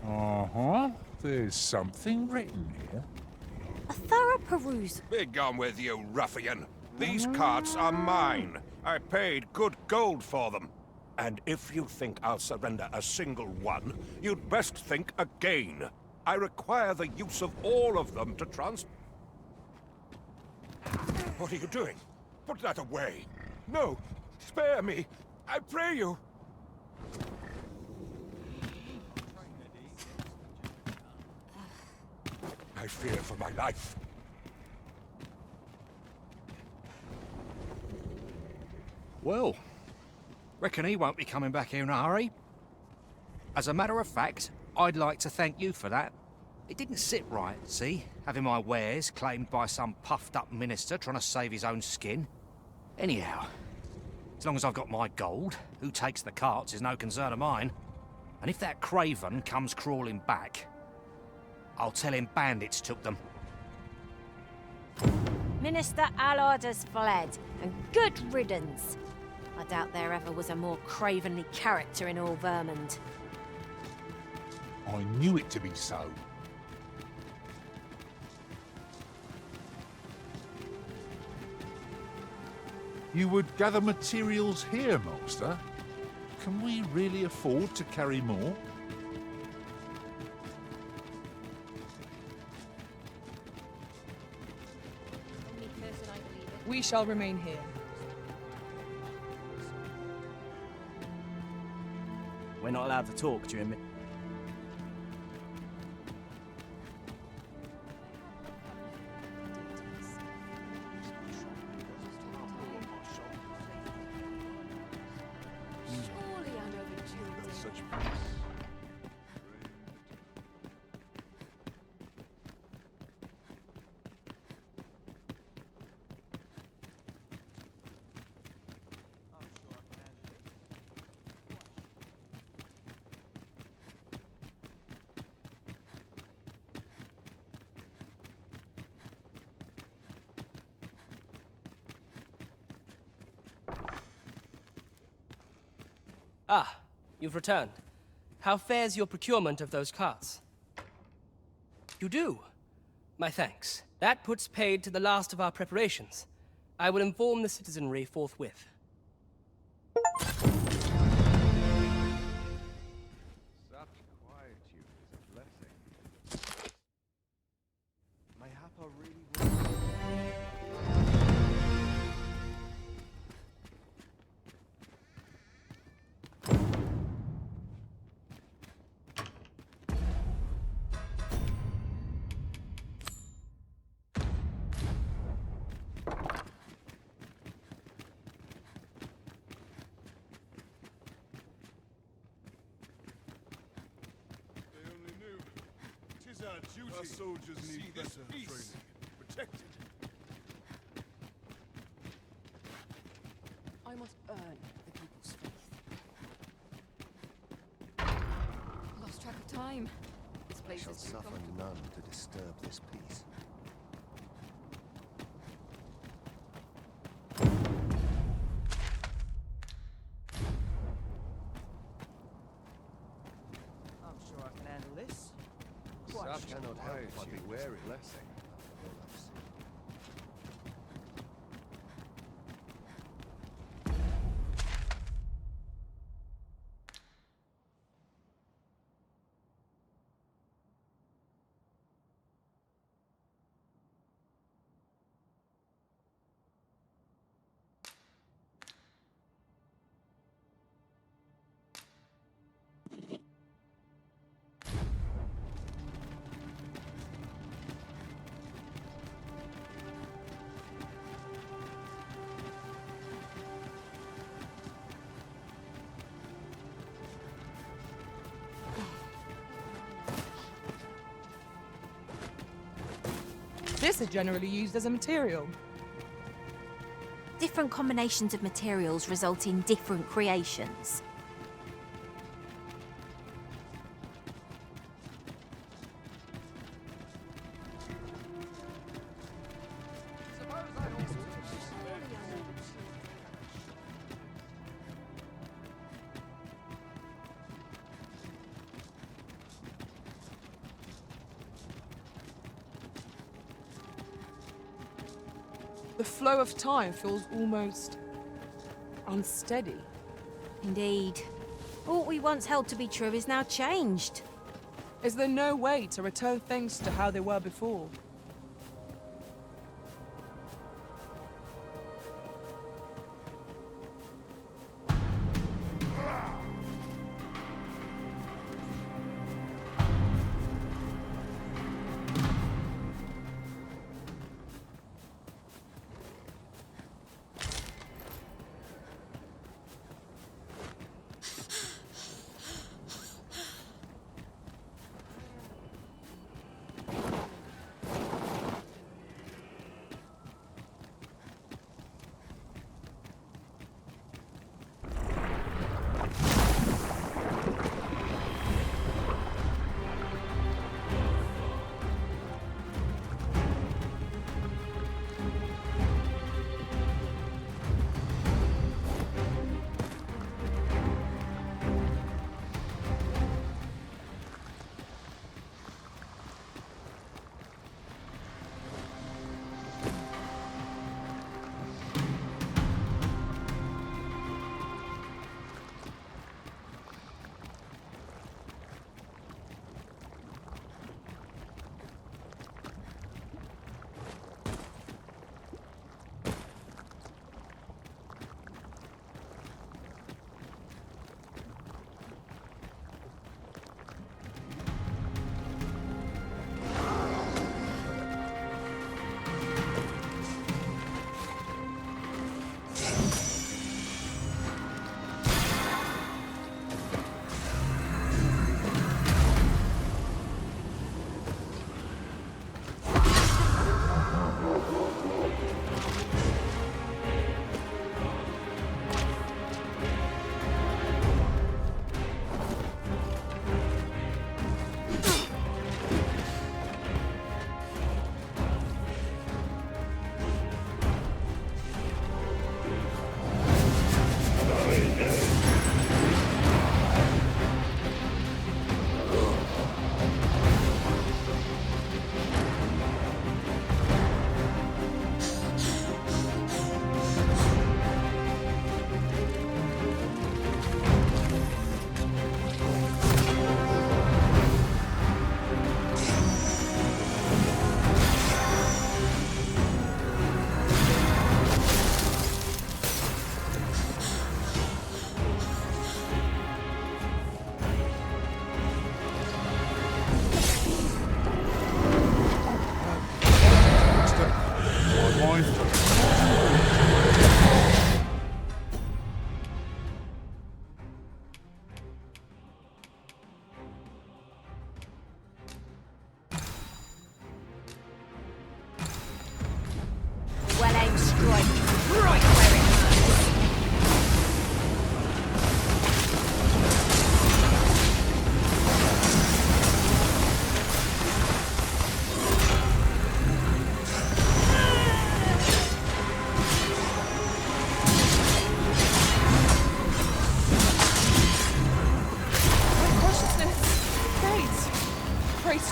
Uh-huh. There's something written here. A thorough perusal. Begone with you, ruffian. These carts are mine. I paid good gold for them. And if you think I'll surrender a single one, you'd best think again. I require the use of all of them to What are you doing? Put that away. No, spare me. I pray you. I fear for my life. Well, reckon he won't be coming back here in a hurry. As a matter of fact, I'd like to thank you for that. It didn't sit right, see? Having my wares claimed by some puffed-up minister trying to save his own skin. Anyhow, as long as I've got my gold, who takes the carts is no concern of mine. And if that craven comes crawling back, I'll tell him bandits took them. Minister Allard has fled, and good riddance. I doubt there ever was a more cravenly character in all Vermund. I knew it to be so. You would gather materials here, Master? Can we really afford to carry more? We shall remain here. We're not allowed to talk during... Surely I'm overdoing Such Ah, you've returned. How fares your procurement of those carts? You do? My thanks. That puts paid to the last of our preparations. I will inform the citizenry forthwith. Such quietude is a blessing. Mayhap I really will. Our duty. Our soldiers need better training. Protected. I must earn the people's faith. Lost track of time. This place shall is too suffer comfortable. none to disturb this peace. I'm sure I can handle this. Such cannot help but be wary. Blessing. This is generally used as a material. Different combinations of materials result in different creations. The flow of time feels almost unsteady. Indeed. What we once held to be true is now changed. Is there no way to return things to how they were before?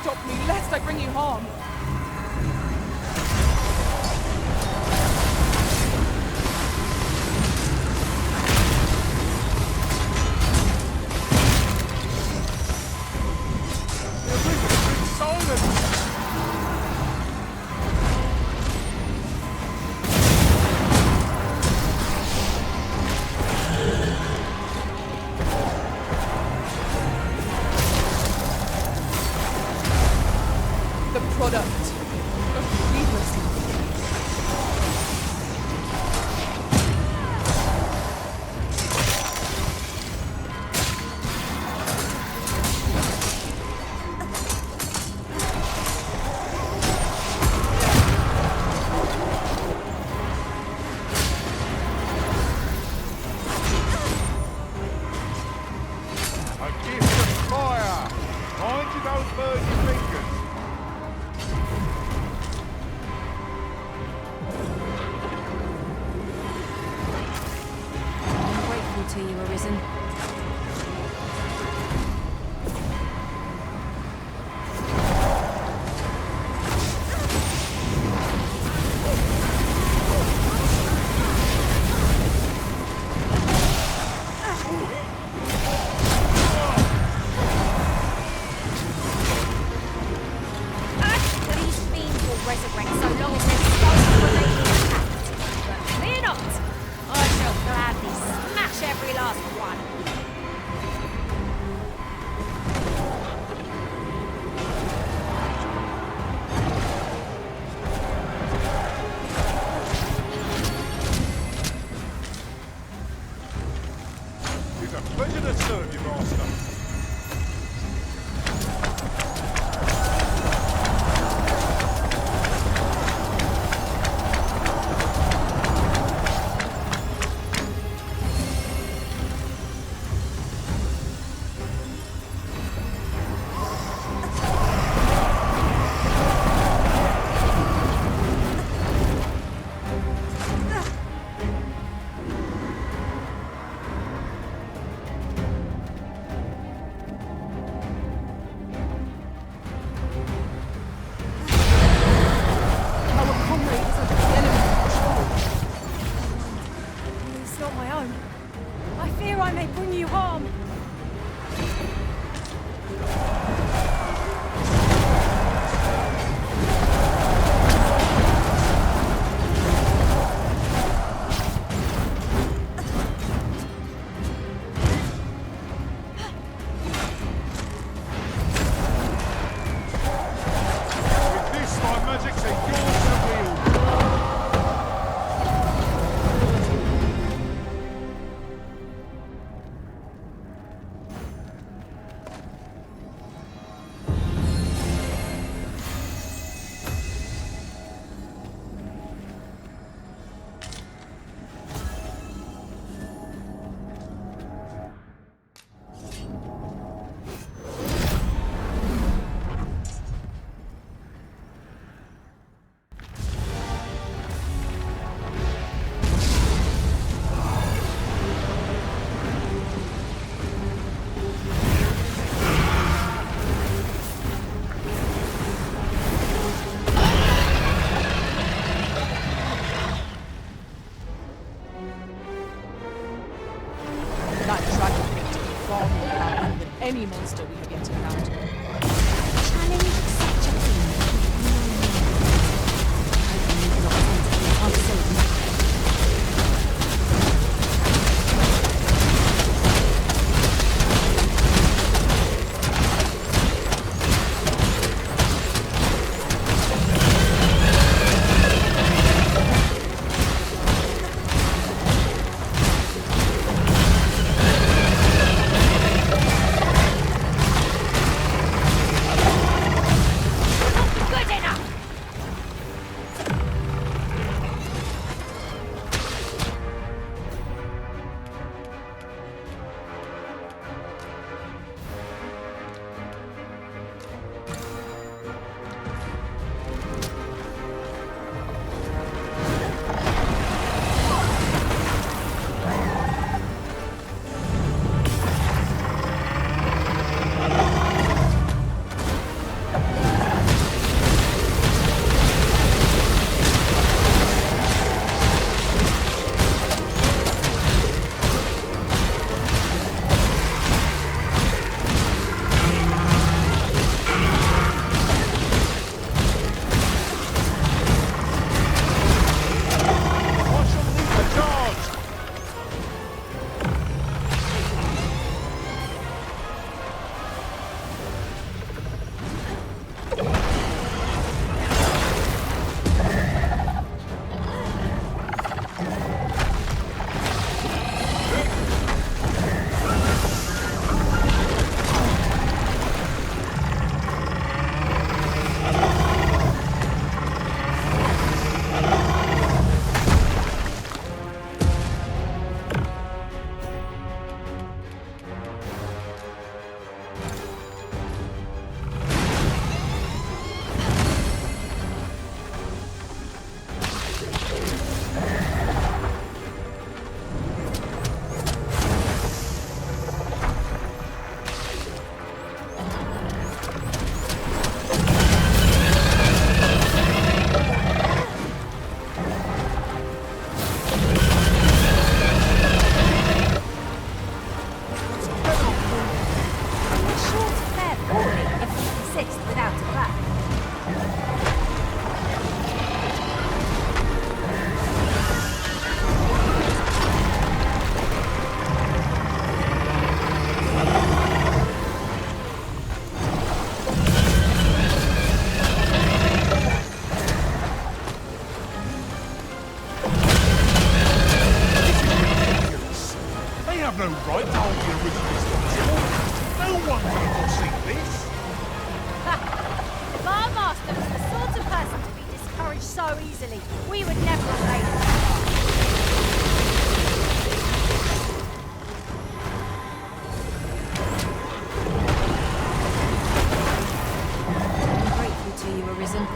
stop me, lest I bring you harm. To you, Arisen. These fiends will resurrect so long as their skulls remain intact. But fear not! I shall gladly smash every last one. It's a pleasure to serve you, Master. I may bring you harm. With this, my magics are yours to wield. That dragon looked to be far more powerful than any monster we have yet encountered. Challenge such a thing. I need not want to be unsafe. None of you will see this. If our master was the sort of person to be discouraged so easily, we would never have made it that far. I'm grateful to you, Arisen.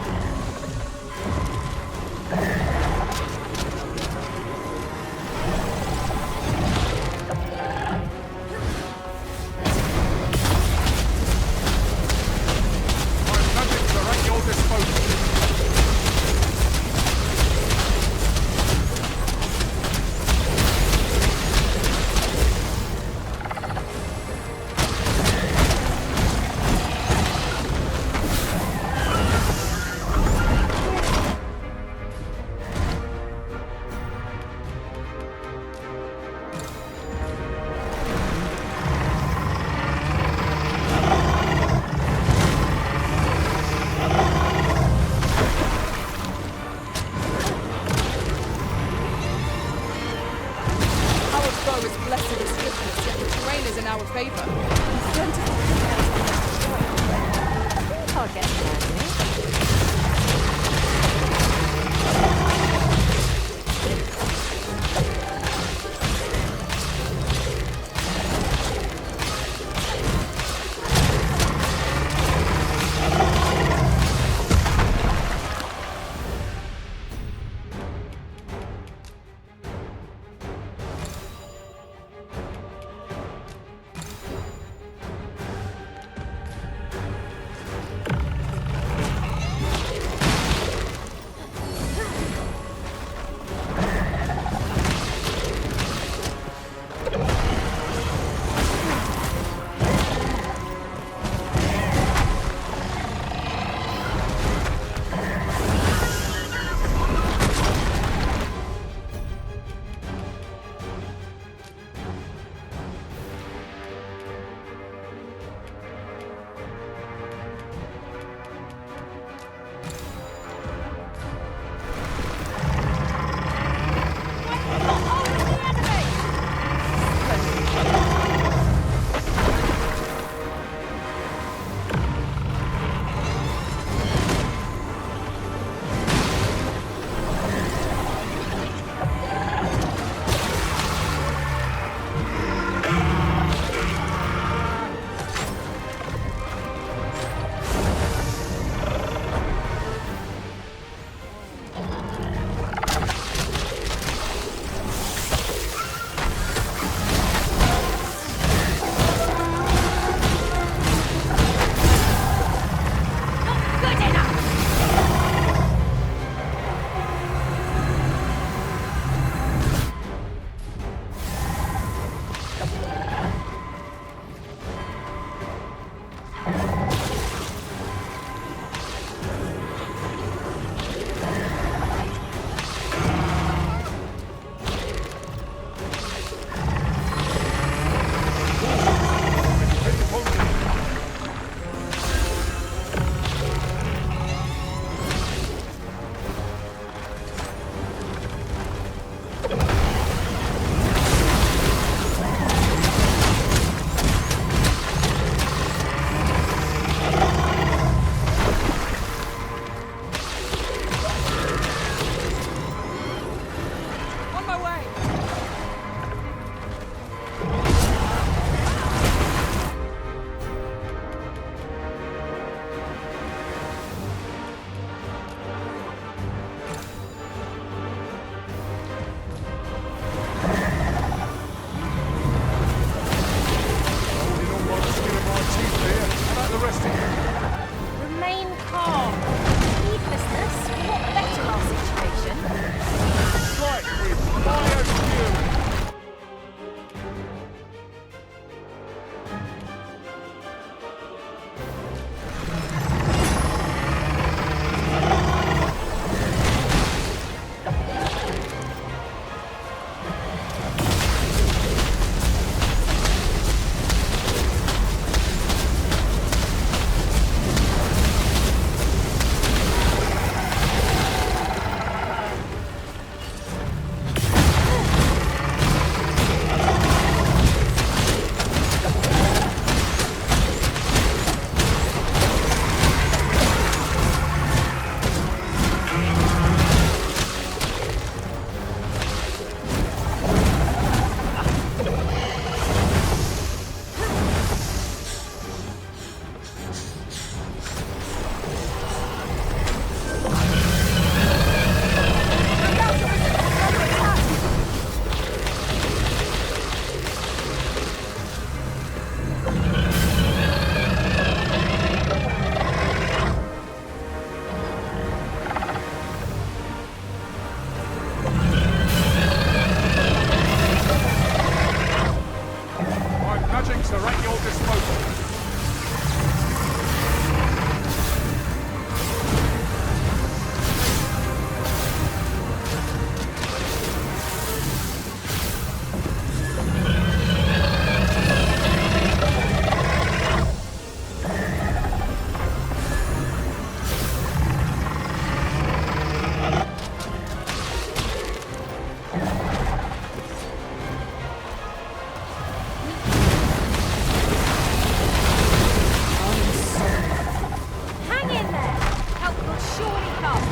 at your disposal. Hang in there! Help will surely come!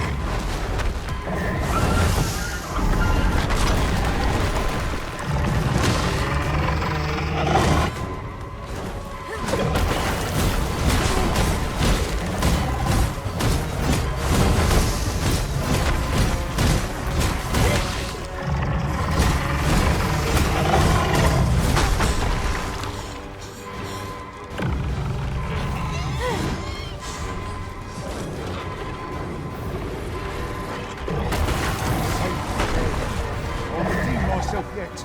I'll redeem myself yet.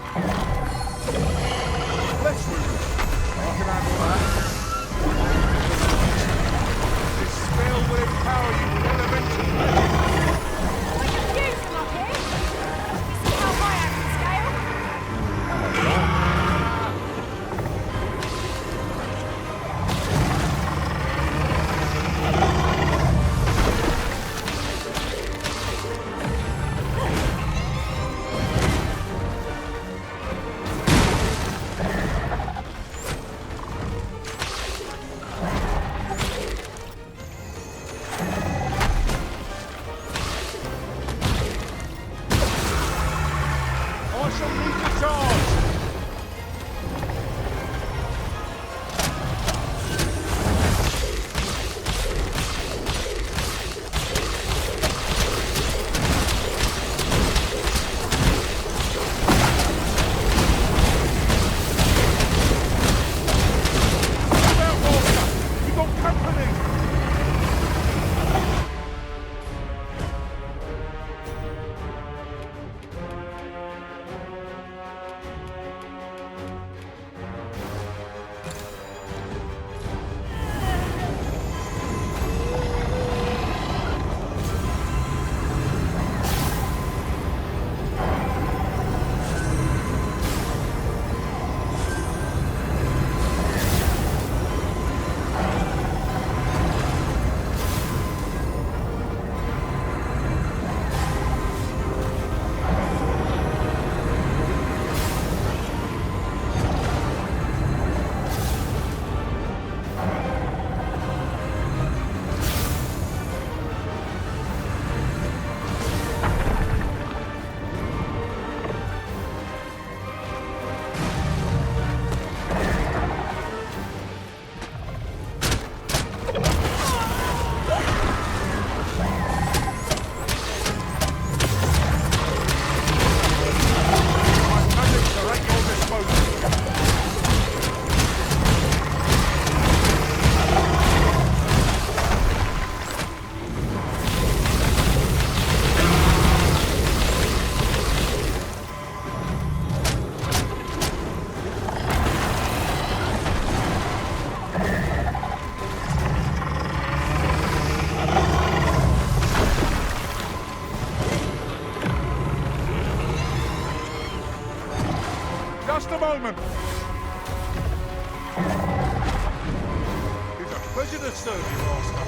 Let's move. I can handle that. This spell will empower you with elemental magic. We're confused, Lucky! You see how high I can scale? I shall lead the charge. Look out, Walker. We've got company. Just a moment. It's a pleasure to serve you, Master.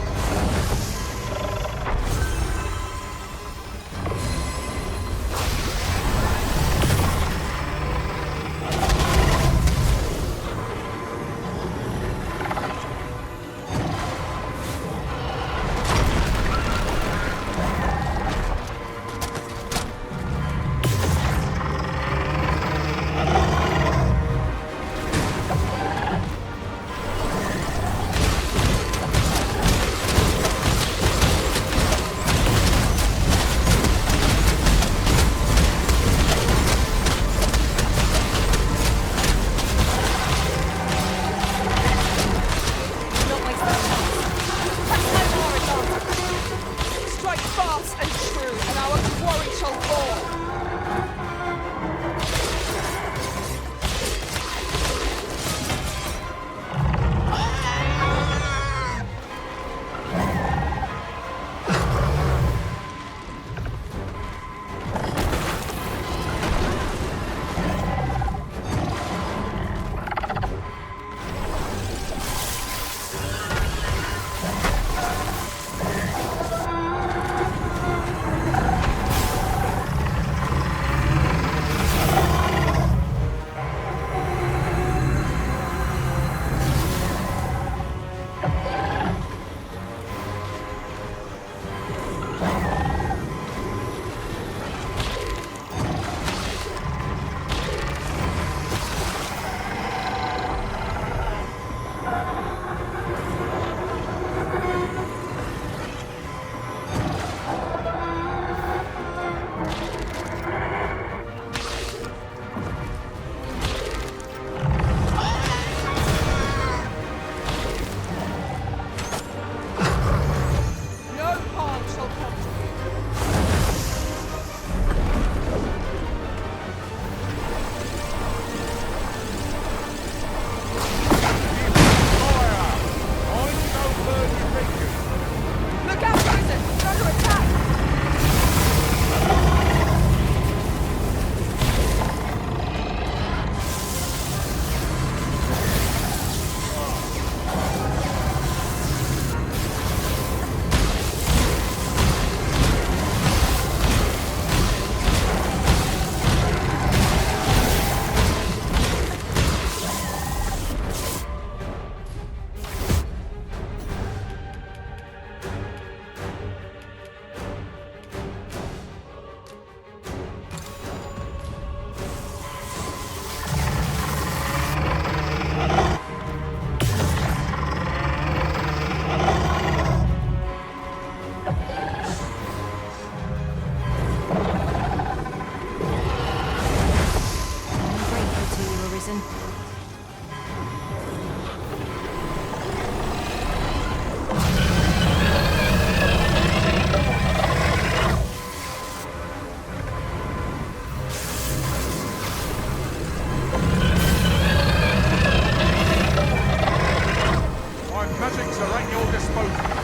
disposal.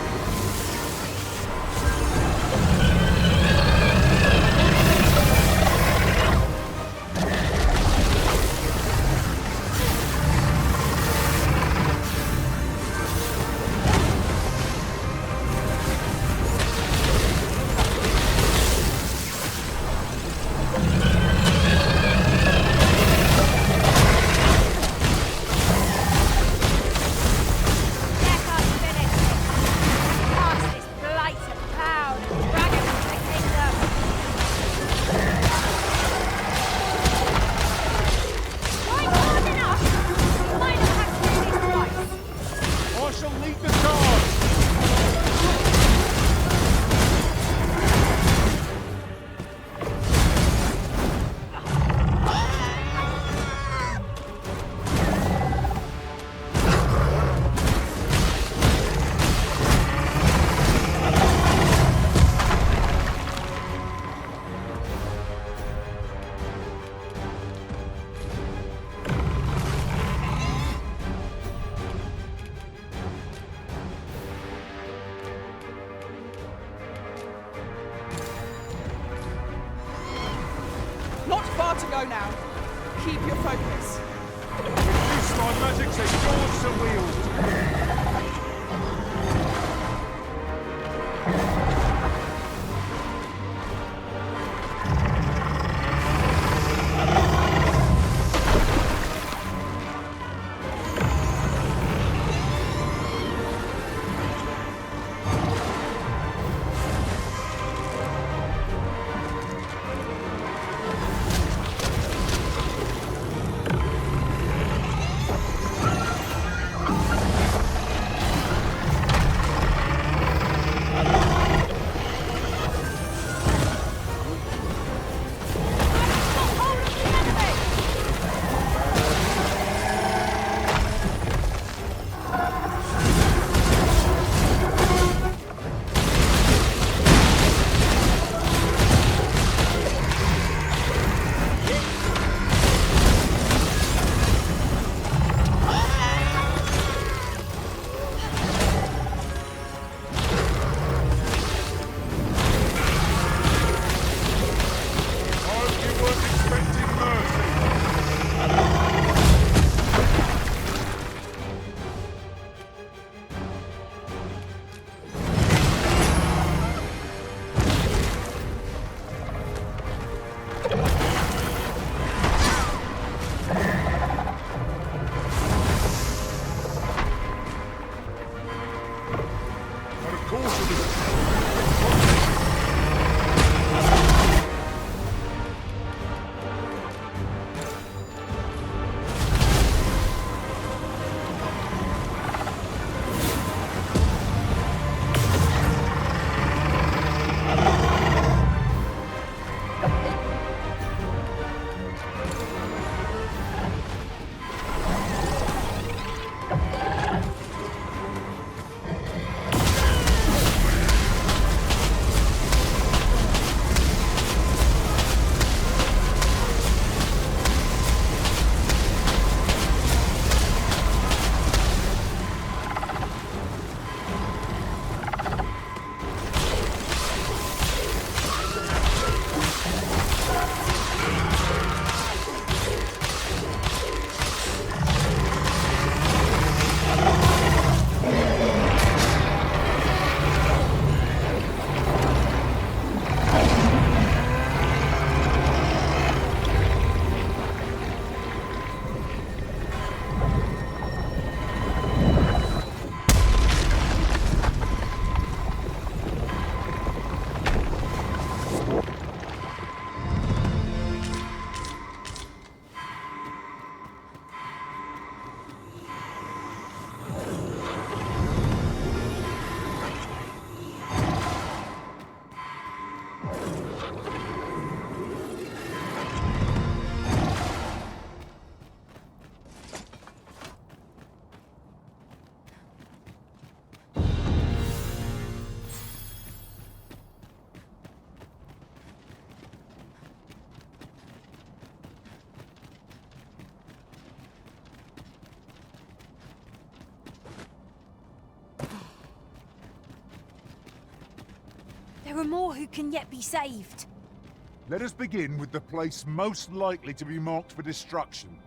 Not far to go now. Keep your focus. Use my magic to forge the wheels. There are more who can yet be saved. Let us begin with the place most likely to be marked for destruction.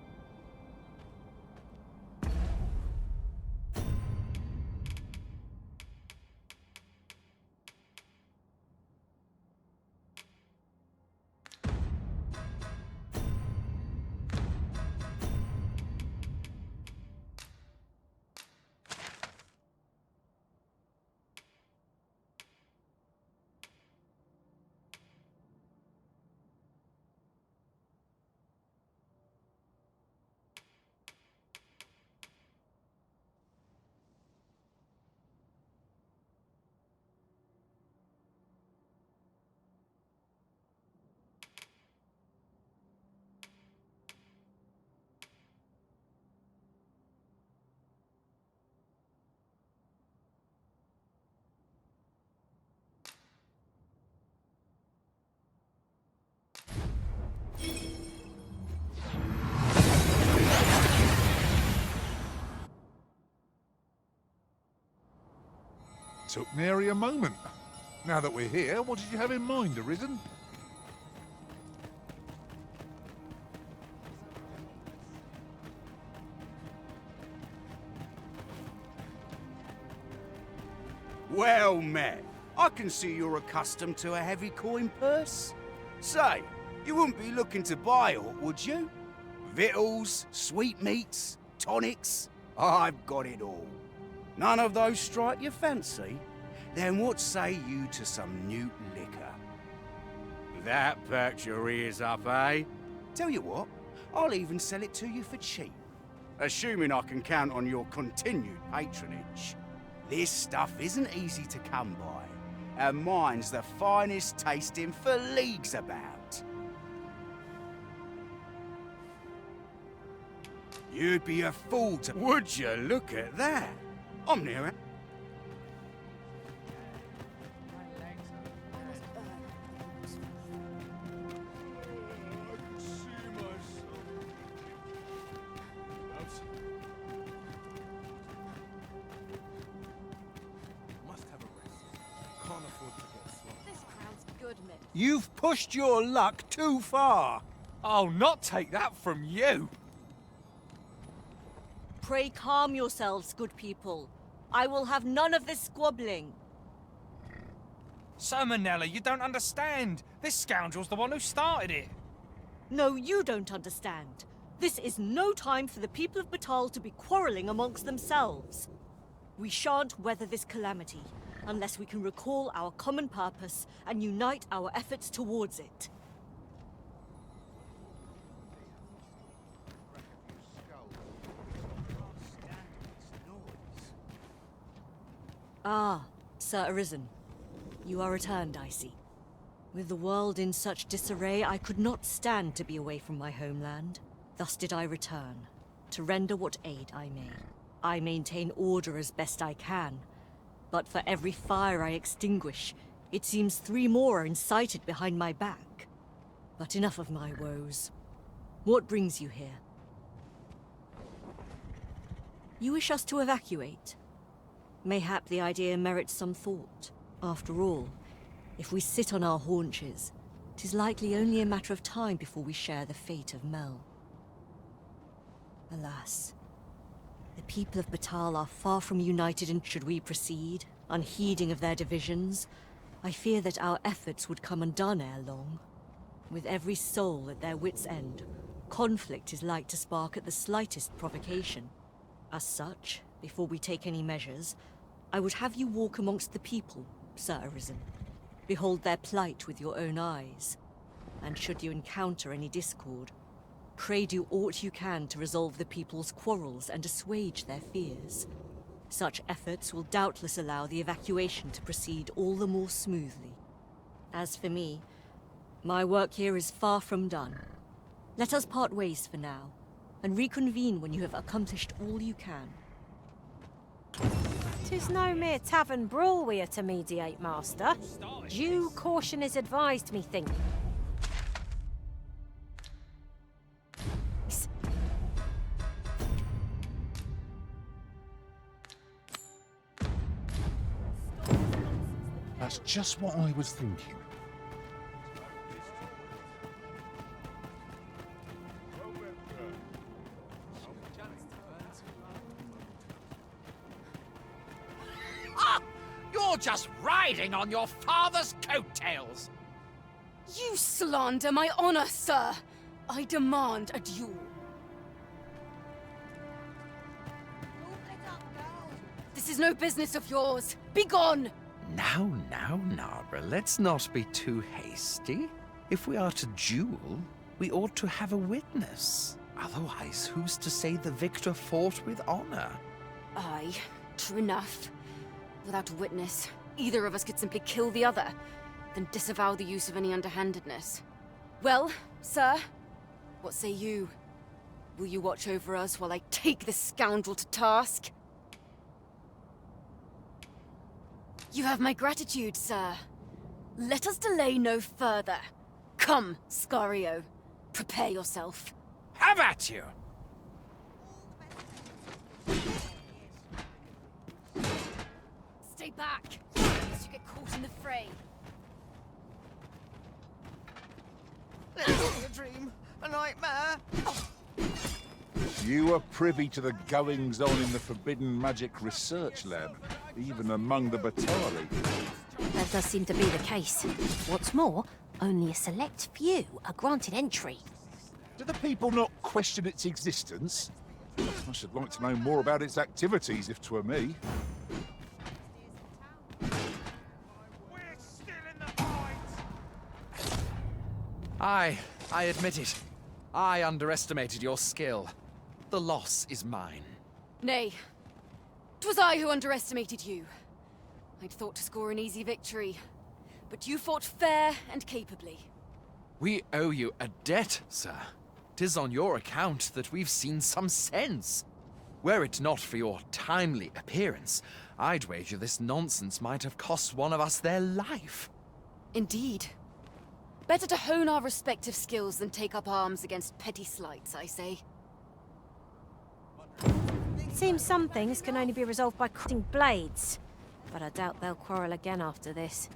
Took nary a moment. Now that we're here, what did you have in mind, Arisen? Well met. I can see you're accustomed to a heavy coin purse. Say, you wouldn't be looking to buy aught, would you? Victuals, sweetmeats, tonics. I've got it all. None of those strike your fancy? Then what say you to some new liquor? That perks your ears up, eh? Tell you what, I'll even sell it to you for cheap. Assuming I can count on your continued patronage. This stuff isn't easy to come by, and mine's the finest tasting for leagues about. You'd be a fool to... Would you look at that? I'm near it. You've pushed your luck too far. I'll not take that from you. Pray calm yourselves, good people. I will have none of this squabbling. So, Manella, you don't understand. This scoundrel's the one who started it. No, you don't understand. This is no time for the people of Batal to be quarreling amongst themselves. We shan't weather this calamity unless we can recall our common purpose and unite our efforts towards it. Ah, Sir Arisen. You are returned, I see. With the world in such disarray, I could not stand to be away from my homeland. Thus did I return, to render what aid I may. I maintain order as best I can, but for every fire I extinguish, it seems 3 more are incited behind my back. But enough of my woes. What brings you here? You wish us to evacuate? Mayhap the idea merits some thought. After all, if we sit on our haunches, 'tis likely only a matter of time before we share the fate of Mel. Alas, the people of Batal are far from united, and should we proceed, unheeding of their divisions, I fear that our efforts would come undone ere long. With every soul at their wits' end, conflict is like to spark at the slightest provocation. As such, before we take any measures, I would have you walk amongst the people, Sir Arisen. Behold their plight with your own eyes. And should you encounter any discord, pray do aught you can to resolve the people's quarrels and assuage their fears. Such efforts will doubtless allow the evacuation to proceed all the more smoothly. As for me, my work here is far from done. Let us part ways for now, and reconvene when you have accomplished all you can. 'Tis no mere tavern brawl we are to mediate, Master. Due caution is advised, methink. That's just what I was thinking. Ah! You're just riding on your father's coattails! You slander my honor, sir! I demand a duel. This is no business of yours. Begone! Now, Nara, let's not be too hasty. If we are to duel, we ought to have a witness. Otherwise, who's to say the victor fought with honor? Aye, true enough. Without a witness, either of us could simply kill the other, then disavow the use of any underhandedness. Well, sir, what say you? Will you watch over us while I take this scoundrel to task? You have my gratitude, sir. Let us delay no further. Come, Scario. Prepare yourself. Have at you! Stay back, lest you get caught in the fray. Let it be a dream, a nightmare. You are privy to the goings-on in the Forbidden Magic Research Lab, even among the Batali. That does seem to be the case. What's more, only a select few are granted entry. Do the people not question its existence? I should like to know more about its activities, if 'twere me. I admit it. I underestimated your skill. The loss is mine. Nay, 'twas I who underestimated you. I'd thought to score an easy victory, but you fought fair and capably. We owe you a debt, sir. 'Tis on your account that we've seen some sense. Were it not for your timely appearance, I'd wager this nonsense might have cost one of us their life. Indeed. Better to hone our respective skills than take up arms against petty slights, I say. Seems some things can only be resolved by cutting blades, but I doubt they'll quarrel again after this.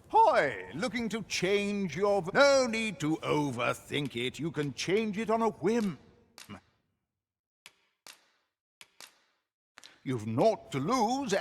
Hoy! Looking to change your... No need to overthink it. You can change it on a whim. You've naught to lose.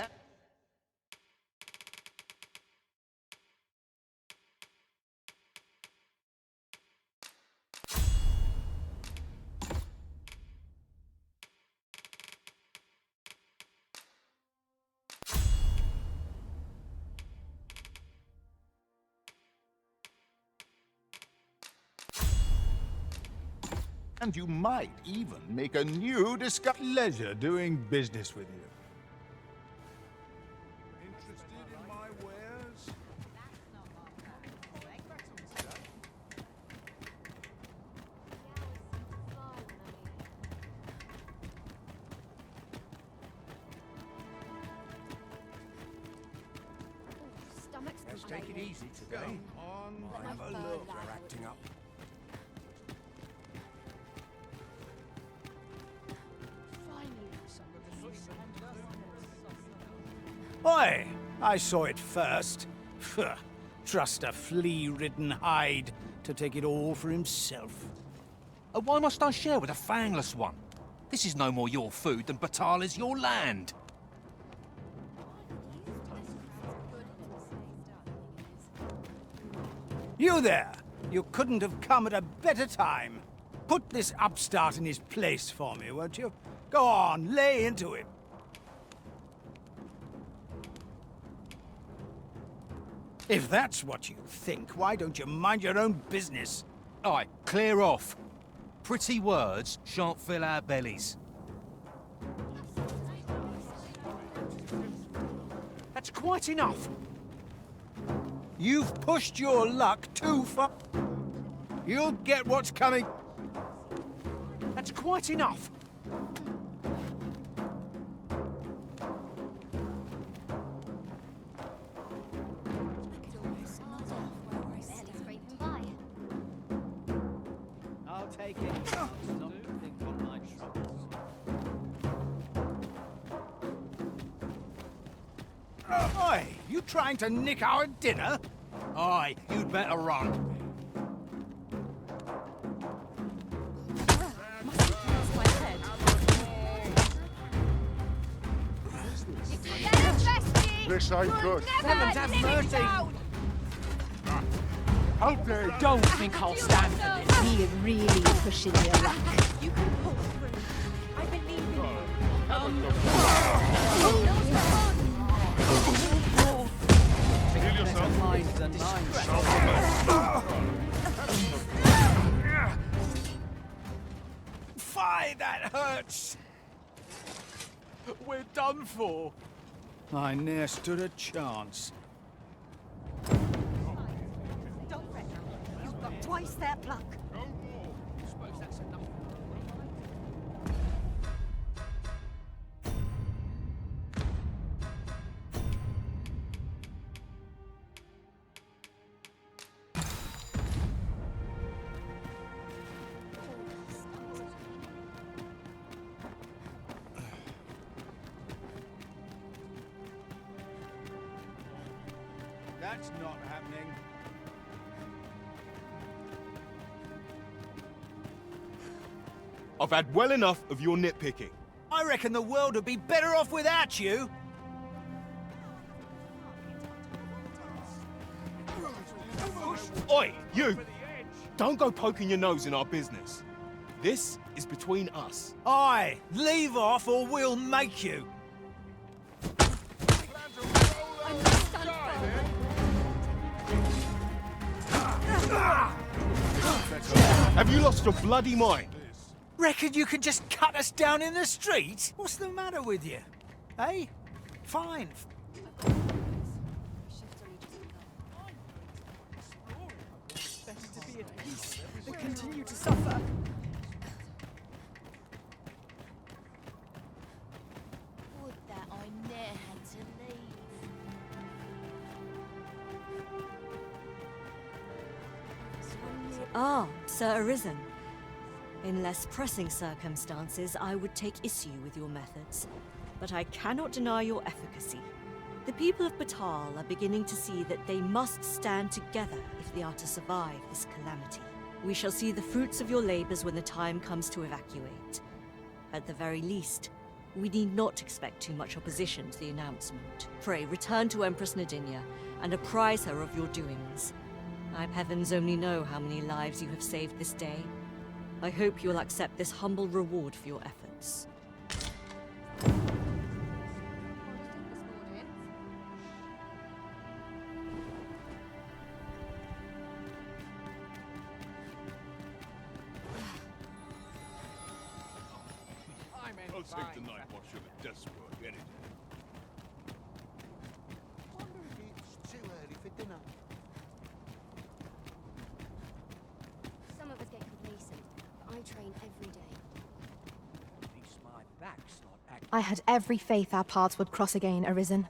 And you might even make a new discovery. Pleasure doing business with you. Interested in my wares? Let's take it easy today. On, Have a look. They're acting up. Oi! I saw it first. Phew, trust a flea-ridden hide to take it all for himself. Why must I share with a fangless one? This is no more your food than Batal is your land. You there! You couldn't have come at a better time. Put this upstart in his place for me, won't you? Go on, lay into him. If that's what you think, why don't you mind your own business? Aye, clear off. Pretty words shan't fill our bellies. That's quite enough. You've pushed your luck too far. You'll get what's coming. That's quite enough. I'll take it. Stop to think on my troubles. Oi, you trying to nick our dinner? Oi, you'd better run. This ain't good. Heavens have mercy! How dare you? Don't think I'll stand for this. He is really pushing your luck. You can pull through. I believe in you. Heal yourself. Minds and Fie, that hurts! We're done for. I ne'er stood a chance. You've got twice their pluck. That's not happening. I've had well enough of your nitpicking. I reckon the world would be better off without you. Oi, you! Don't go poking your nose in our business. This is between us. Aye, leave off or we'll make you. Have you lost your bloody mind? Reckon you can just cut us down in the street? What's the matter with you? Eh? Fine. better to be at peace than continue to suffer. Would that I ne'er had to leave. Ah, Sir Arisen. In less pressing circumstances, I would take issue with your methods, but I cannot deny your efficacy. The people of Batal are beginning to see that they must stand together if they are to survive this calamity. We shall see the fruits of your labors when the time comes to evacuate. At the very least, we need not expect too much opposition to the announcement. Pray, return to Empress Nadinia and apprise her of your doings. Heavens only know how many lives you have saved this day. I hope you will accept this humble reward for your efforts. I'll take the night watch of the desk work any day. Wonder if it's too early for dinner. Some of us get complacent. I train every day. At least my back's not acting. I had every faith our paths would cross again, Arisen.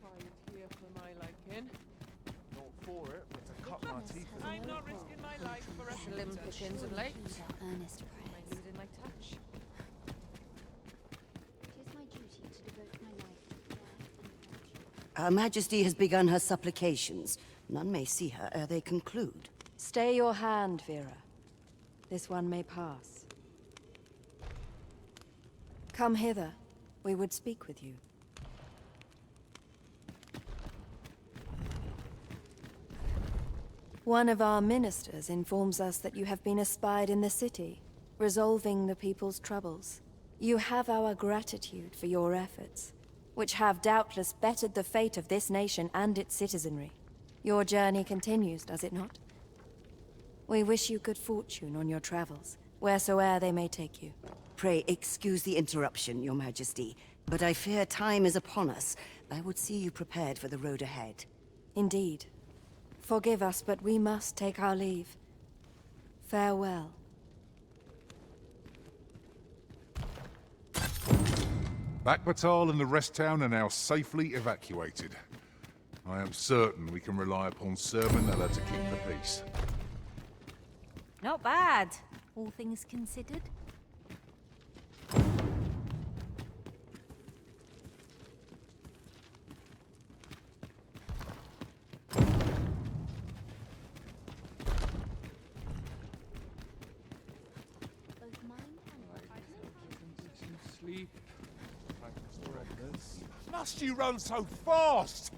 Quiet here for my liking. Not for it, but to cut my teeth. I'm not risking my life for a slim pickings of late. Earnest My prayers. lead in my touch. It is my duty to devote my life. Her Majesty has begun her supplications. None may see her ere they conclude. Stay your hand, Vera. This one may pass. Come hither. We would speak with you. One of our ministers informs us that you have been espied in the city, resolving the people's troubles. You have our gratitude for your efforts, which have doubtless bettered the fate of this nation and its citizenry. Your journey continues, does it not? We wish you good fortune on your travels, wheresoe'er they may take you. Pray excuse the interruption, Your Majesty, but I fear time is upon us. I would see you prepared for the road ahead. Indeed. Forgive us, but we must take our leave. Farewell. Batal and the rest town are now safely evacuated. I am certain we can rely upon Sir Manella to keep the peace. Not bad, all things considered. Sleep. Must you run so fast?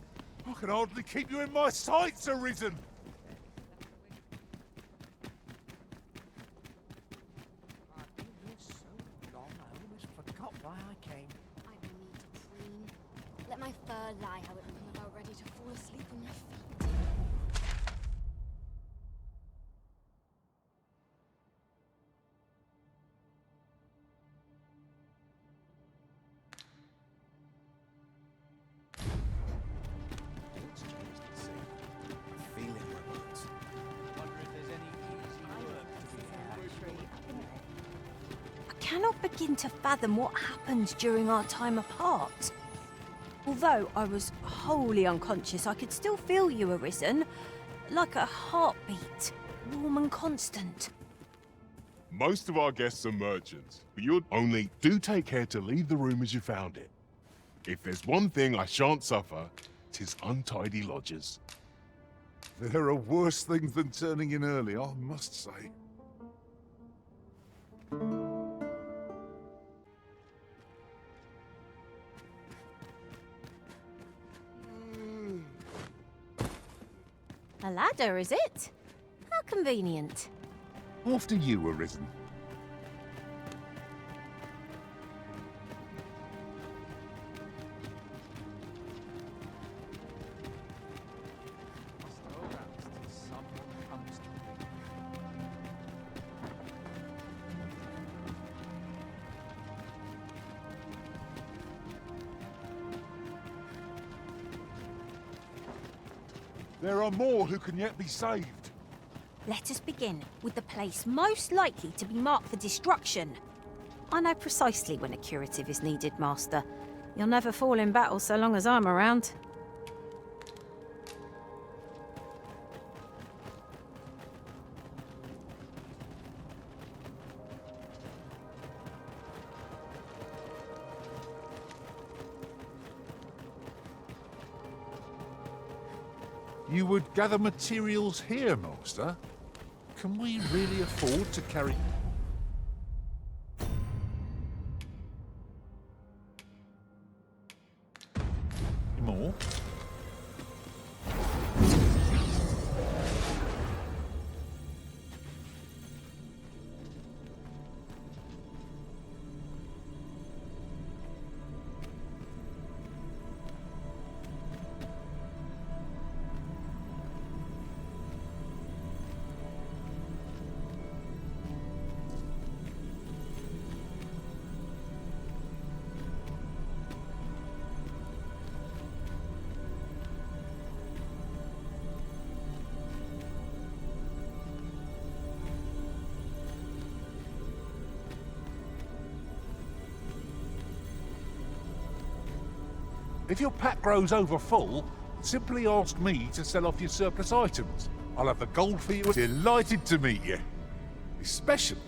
I can hardly keep you in my sights, Arisen. Forgot why I came. I will need to clean. Let my fur lie how it was about ready to fall asleep on my feet. I cannot begin to fathom what happened during our time apart. Although I was wholly unconscious, I could still feel you, Arisen. Like a heartbeat, warm and constant. Most of our guests are merchants, but you only do take care to leave the room as you found it. If there's one thing I shan't suffer, 'tis untidy lodgers. There are worse things than turning in early, I must say. A ladder, is it? How convenient. After you, Arisen. There are more who can yet be saved. Let us begin with the place most likely to be marked for destruction. I know precisely when a curative is needed, Master. You'll never fall in battle so long as I'm around. You would gather materials here, Master? Can we really afford to carry... more? If your pack grows over full, simply ask me to sell off your surplus items. I'll have the gold for you. Delighted to meet you. Especially...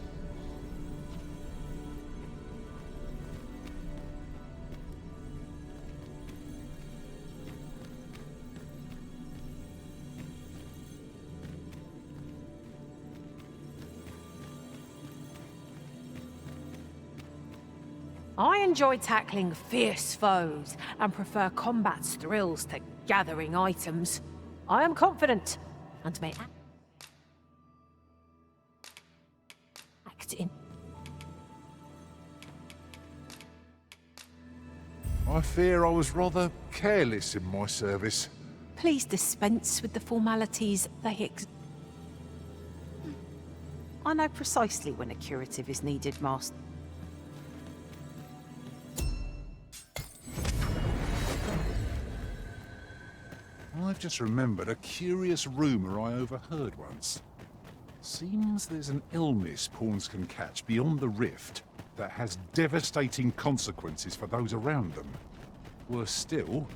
I enjoy tackling fierce foes and prefer combat's thrills to gathering items. I am confident and may act in... I fear I was rather careless in my service. Please dispense with the formalities. I know precisely when a curative is needed, Master. I've just remembered a curious rumour I overheard once. Seems there's an illness pawns can catch beyond the rift that has devastating consequences for those around them. Worse still,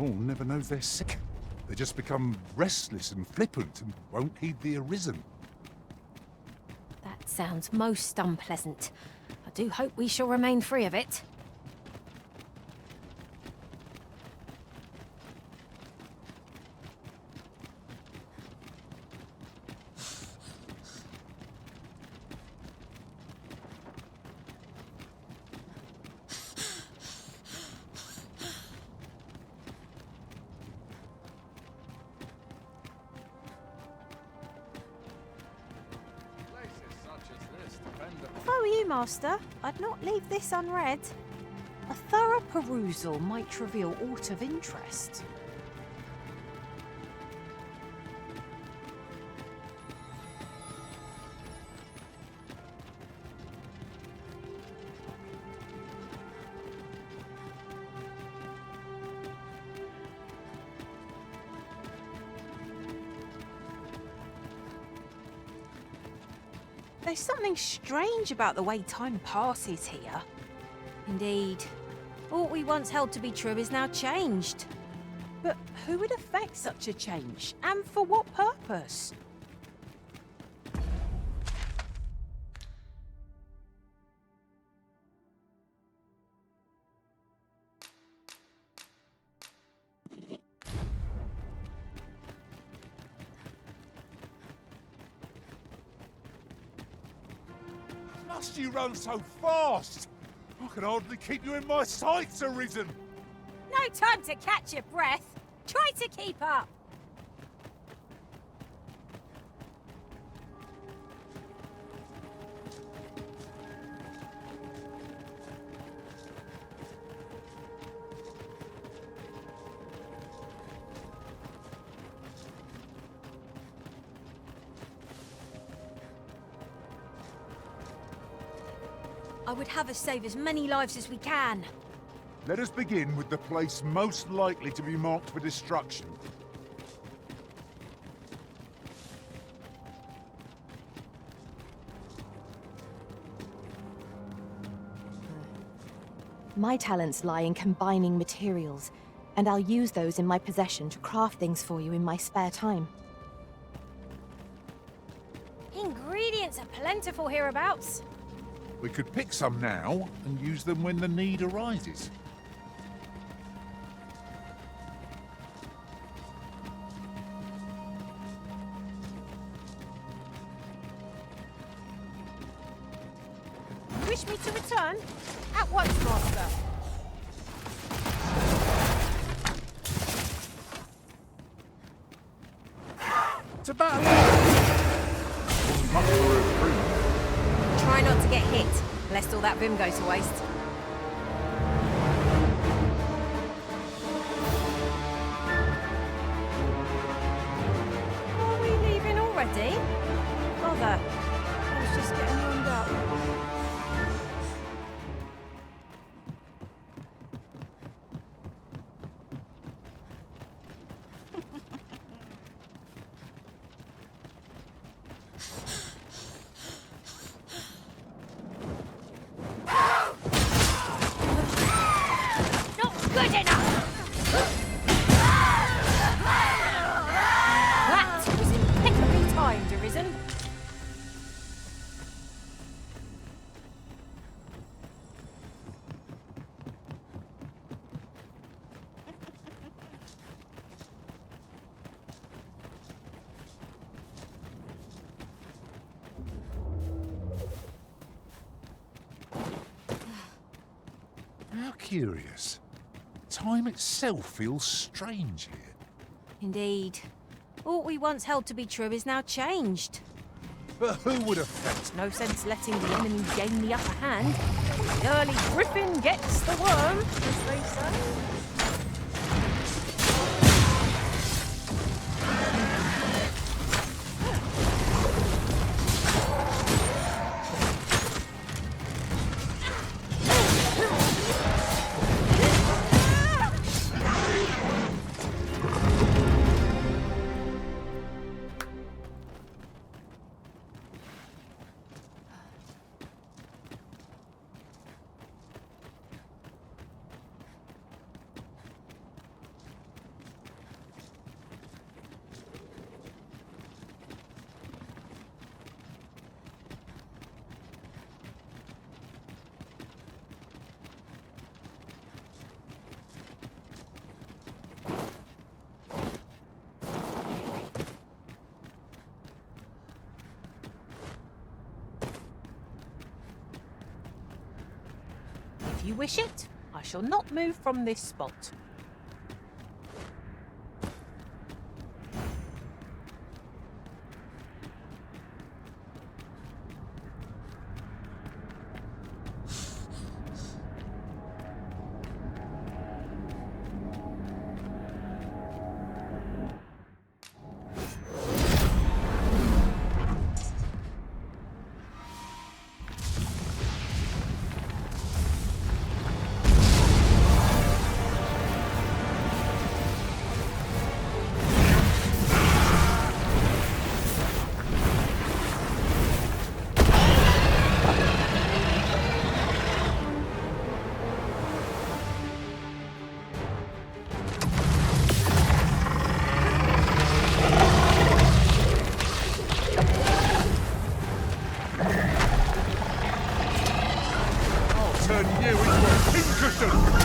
pawn never knows they're sick. They just become restless and flippant and won't heed the Arisen. That sounds most unpleasant. I do hope we shall remain free of it. If I were you, Master, I'd not leave this unread. A thorough perusal might reveal aught of interest. There's something strange about the way time passes here. Indeed. All we once held to be true is now changed. But who would affect such a change? And for what purpose? Must you run so fast? I can hardly keep you in my sights, Arisen. No time to catch your breath. Try to keep up. I would have us save as many lives as we can. Let us begin with the place most likely to be marked for destruction. My talents lie in combining materials, and I'll use those in my possession to craft things for you in my spare time. Ingredients are plentiful hereabouts. We could pick some now and use them when the need arises. Wish me to return? At once, Master. To battle! Try not to get hit, lest all that vim go to waste. Are we leaving already? Bother. I was just getting warmed up. Good enough! That was impeccably timed, Arisen. How curious. Time itself feels strange here. Indeed. All we once held to be true is now changed. But who would affect? No sense letting the enemy gain the upper hand. The early griffin gets the worm, as they say. you wish it, I shall not move from this spot. Turn you into a pincushion!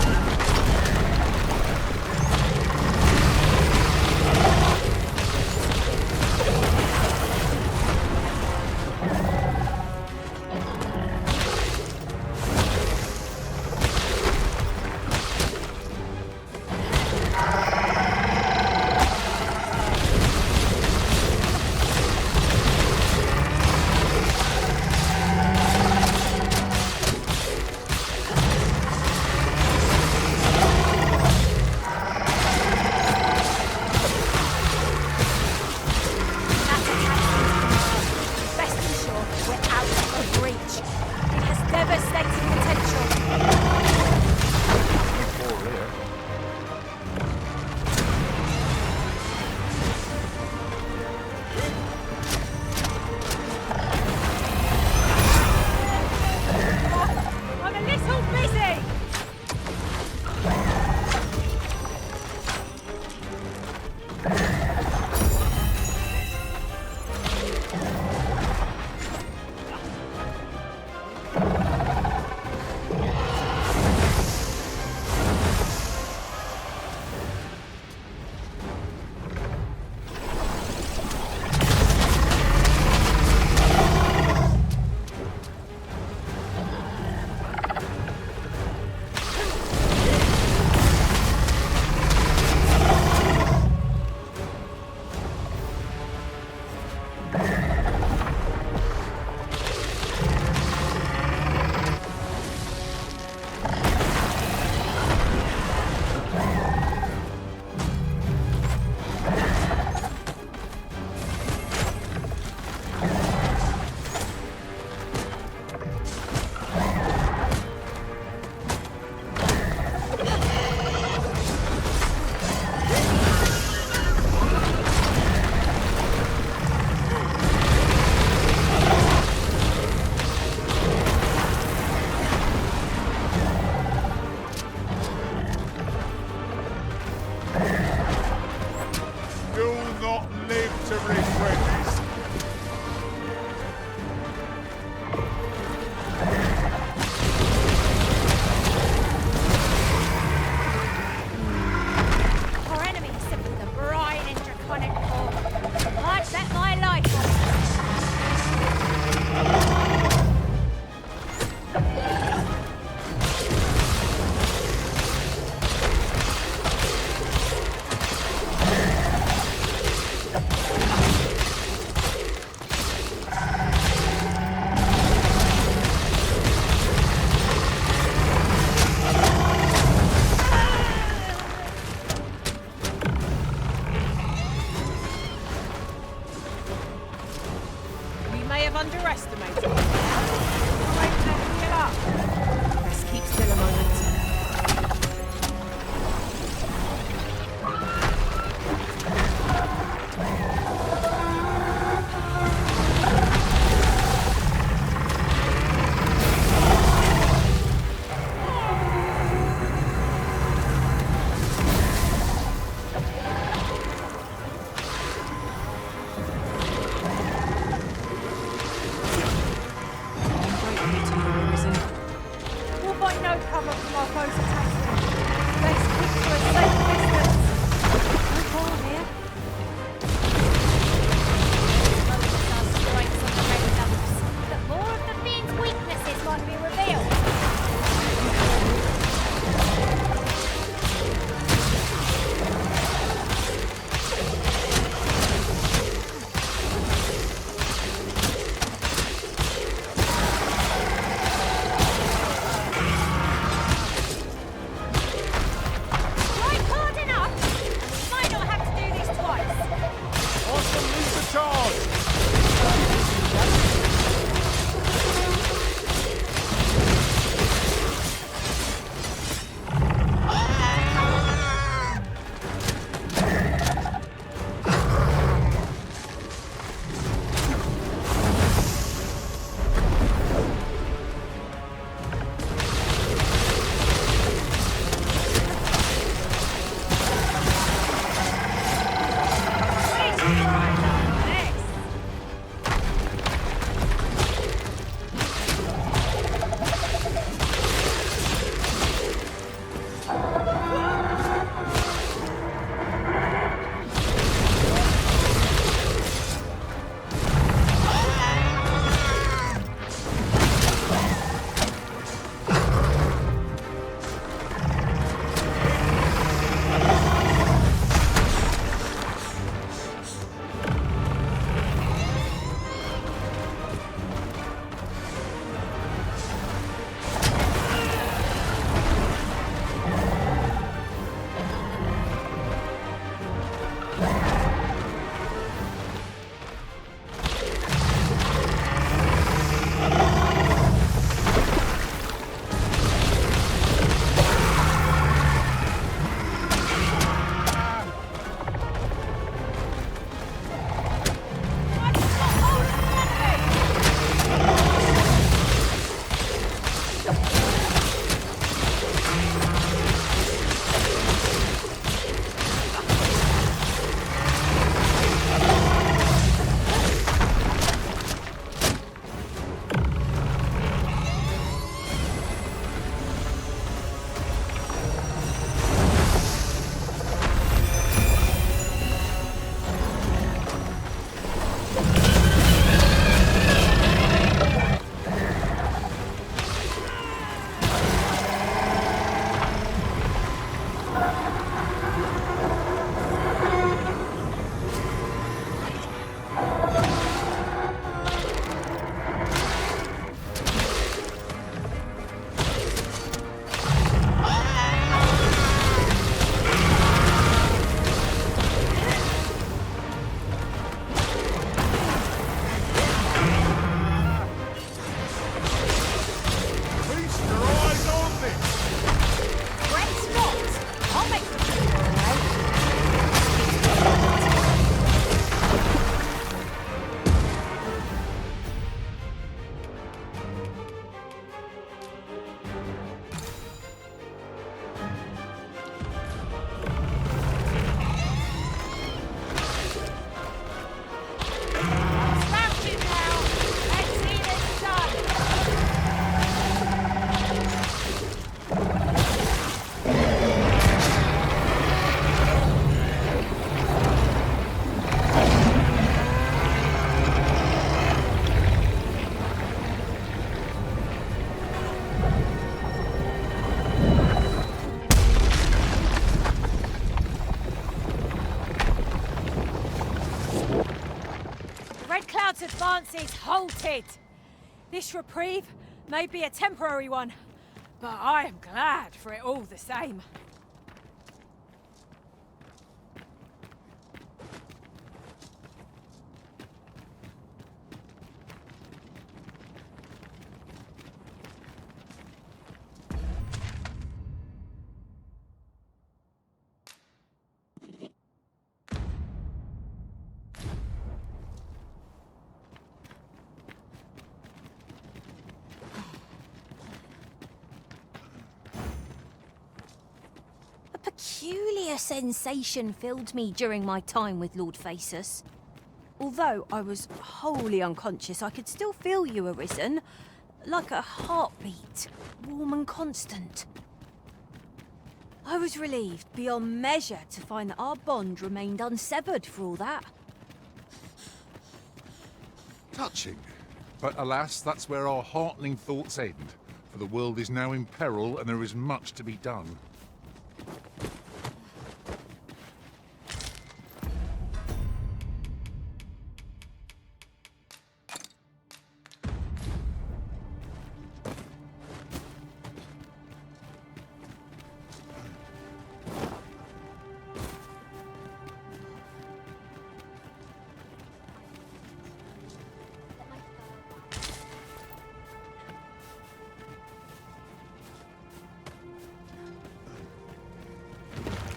Red Cloud's advance is halted. This reprieve may be a temporary one, but I am glad for it all the same. A peculiar sensation filled me during my time with Lord Faesus. Although I was wholly unconscious, I could still feel you, Arisen, like a heartbeat, warm and constant. I was relieved beyond measure to find that our bond remained unsevered for all that. Touching. But alas, that's where our heartening thoughts end. For the world is now in peril and there is much to be done.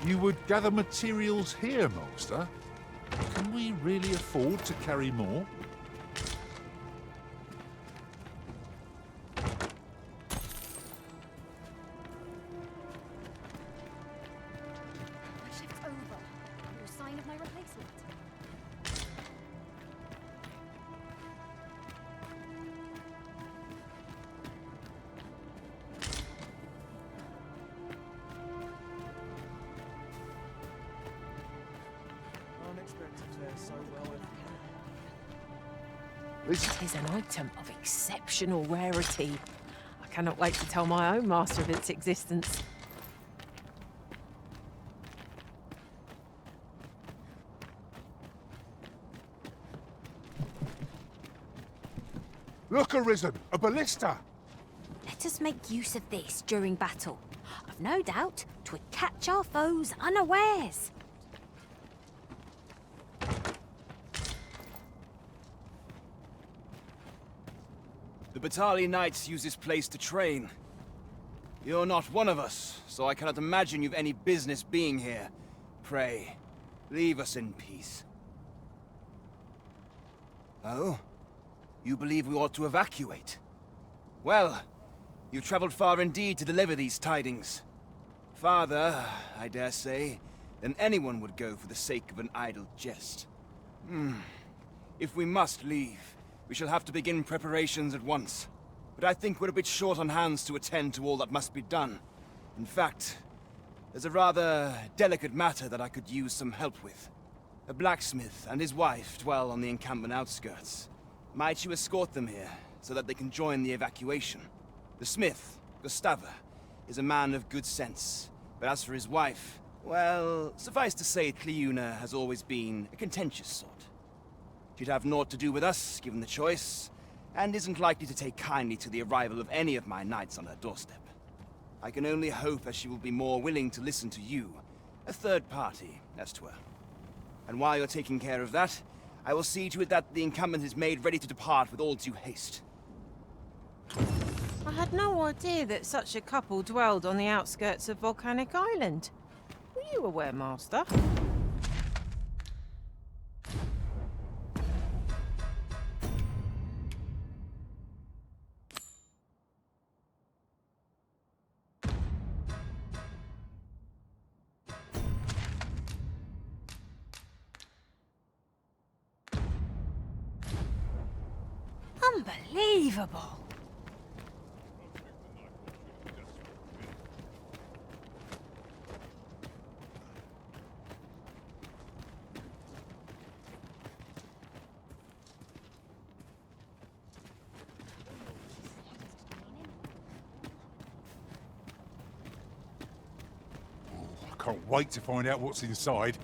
You would gather materials here, Master? Can we really afford to carry more? My shift's over. No sign of my replacement. It is an item of exceptional rarity. I cannot wait to tell my own master of its existence. Look, Arisen! A ballista! Let us make use of this during battle. I've no doubt 'twould catch our foes unawares. The Battalion Knights use this place to train. You're not one of us, so I cannot imagine you've any business being here. Pray, leave us in peace. Oh? You believe we ought to evacuate? Well, you traveled far indeed to deliver these tidings. Farther, I dare say, than anyone would go for the sake of an idle jest. If we must leave, we shall have to begin preparations at once. But I think we're a bit short on hands to attend to all that must be done. In fact, there's a rather delicate matter that I could use some help with. A blacksmith and his wife dwell on the encampment outskirts. Might you escort them here, so that they can join the evacuation? The smith, Gustava, is a man of good sense. But as for his wife, well, suffice to say, Cleuna has always been a contentious sort. She'd have naught to do with us, given the choice, and isn't likely to take kindly to the arrival of any of my knights on her doorstep. I can only hope that she will be more willing to listen to you, a third party, as 'twere. And while you're taking care of that, I will see to it that the encampment is made ready to depart with all due haste. I had no idea that such a couple dwelled on the outskirts of Volcanic Island. Were you aware, Master? Unbelievable! I can't wait to find out what's inside.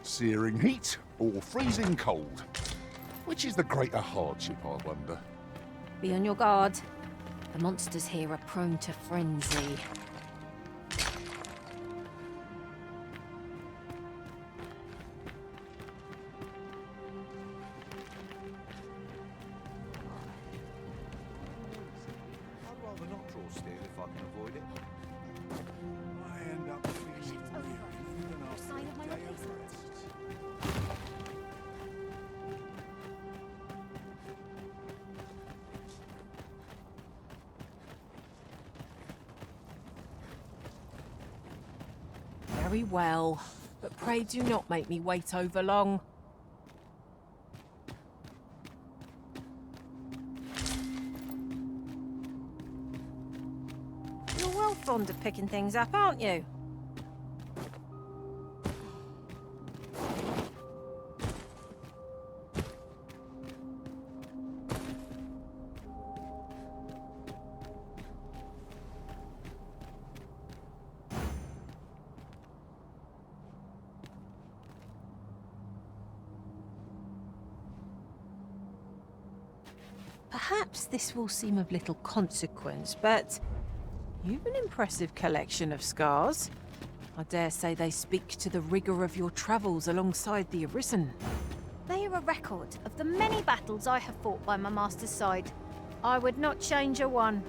Searing heat or freezing cold? Which is the greater hardship, I wonder? Be on your guard. The monsters here are prone to frenzy. I'd rather not draw steel if I can avoid it. I end up feeling weary even after a day of rest. Very well, but pray do not make me wait over long. You're well fond of picking things up, aren't you? Perhaps this will seem of little consequence, but you've an impressive collection of scars. I dare say they speak to the rigour of your travels alongside the Arisen. They are a record of the many battles I have fought by my master's side. I would not change a one.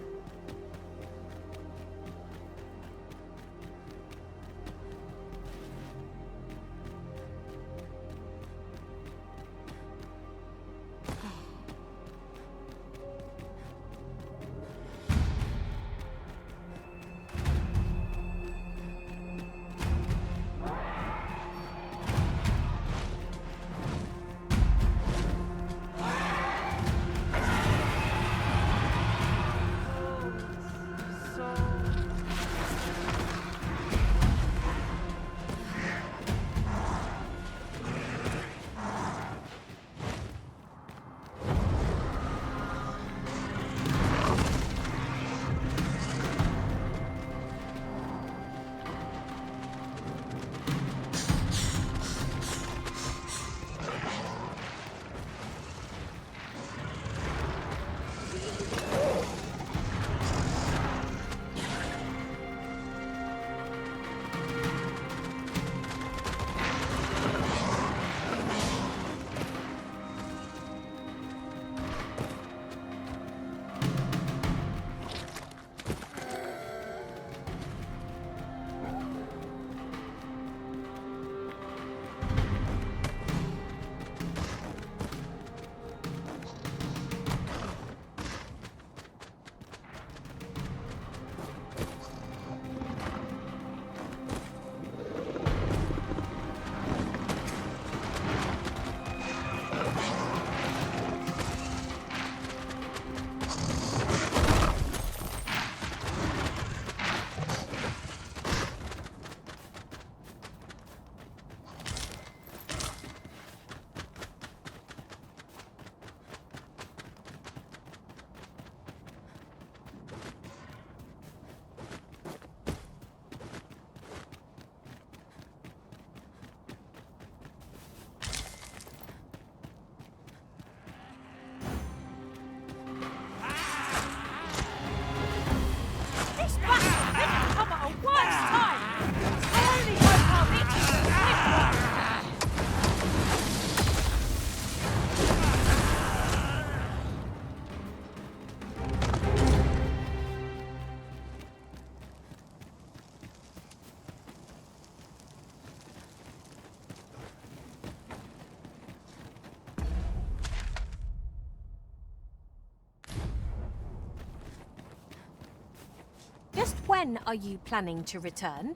Just when are you planning to return?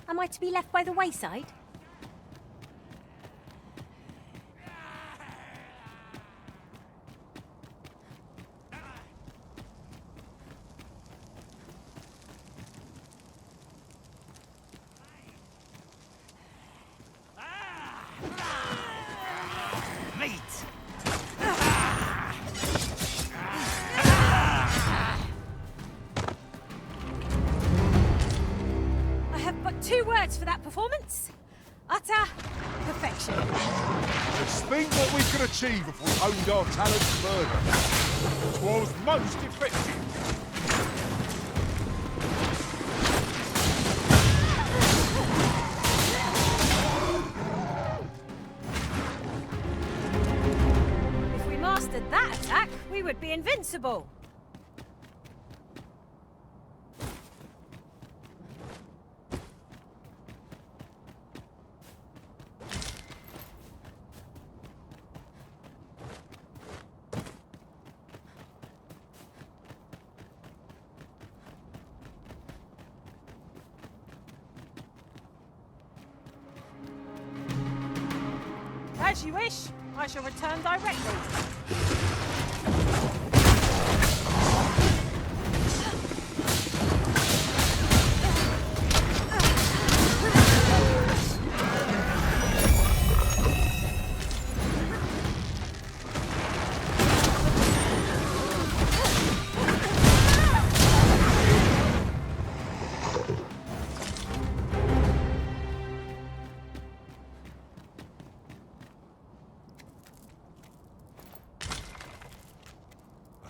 Am I to be left by the wayside? Two words for that performance. Utter perfection. Just think what we could achieve if we honed our talents further. 'Twas most effective. If we mastered that attack, we would be invincible. As you wish. I shall return directly.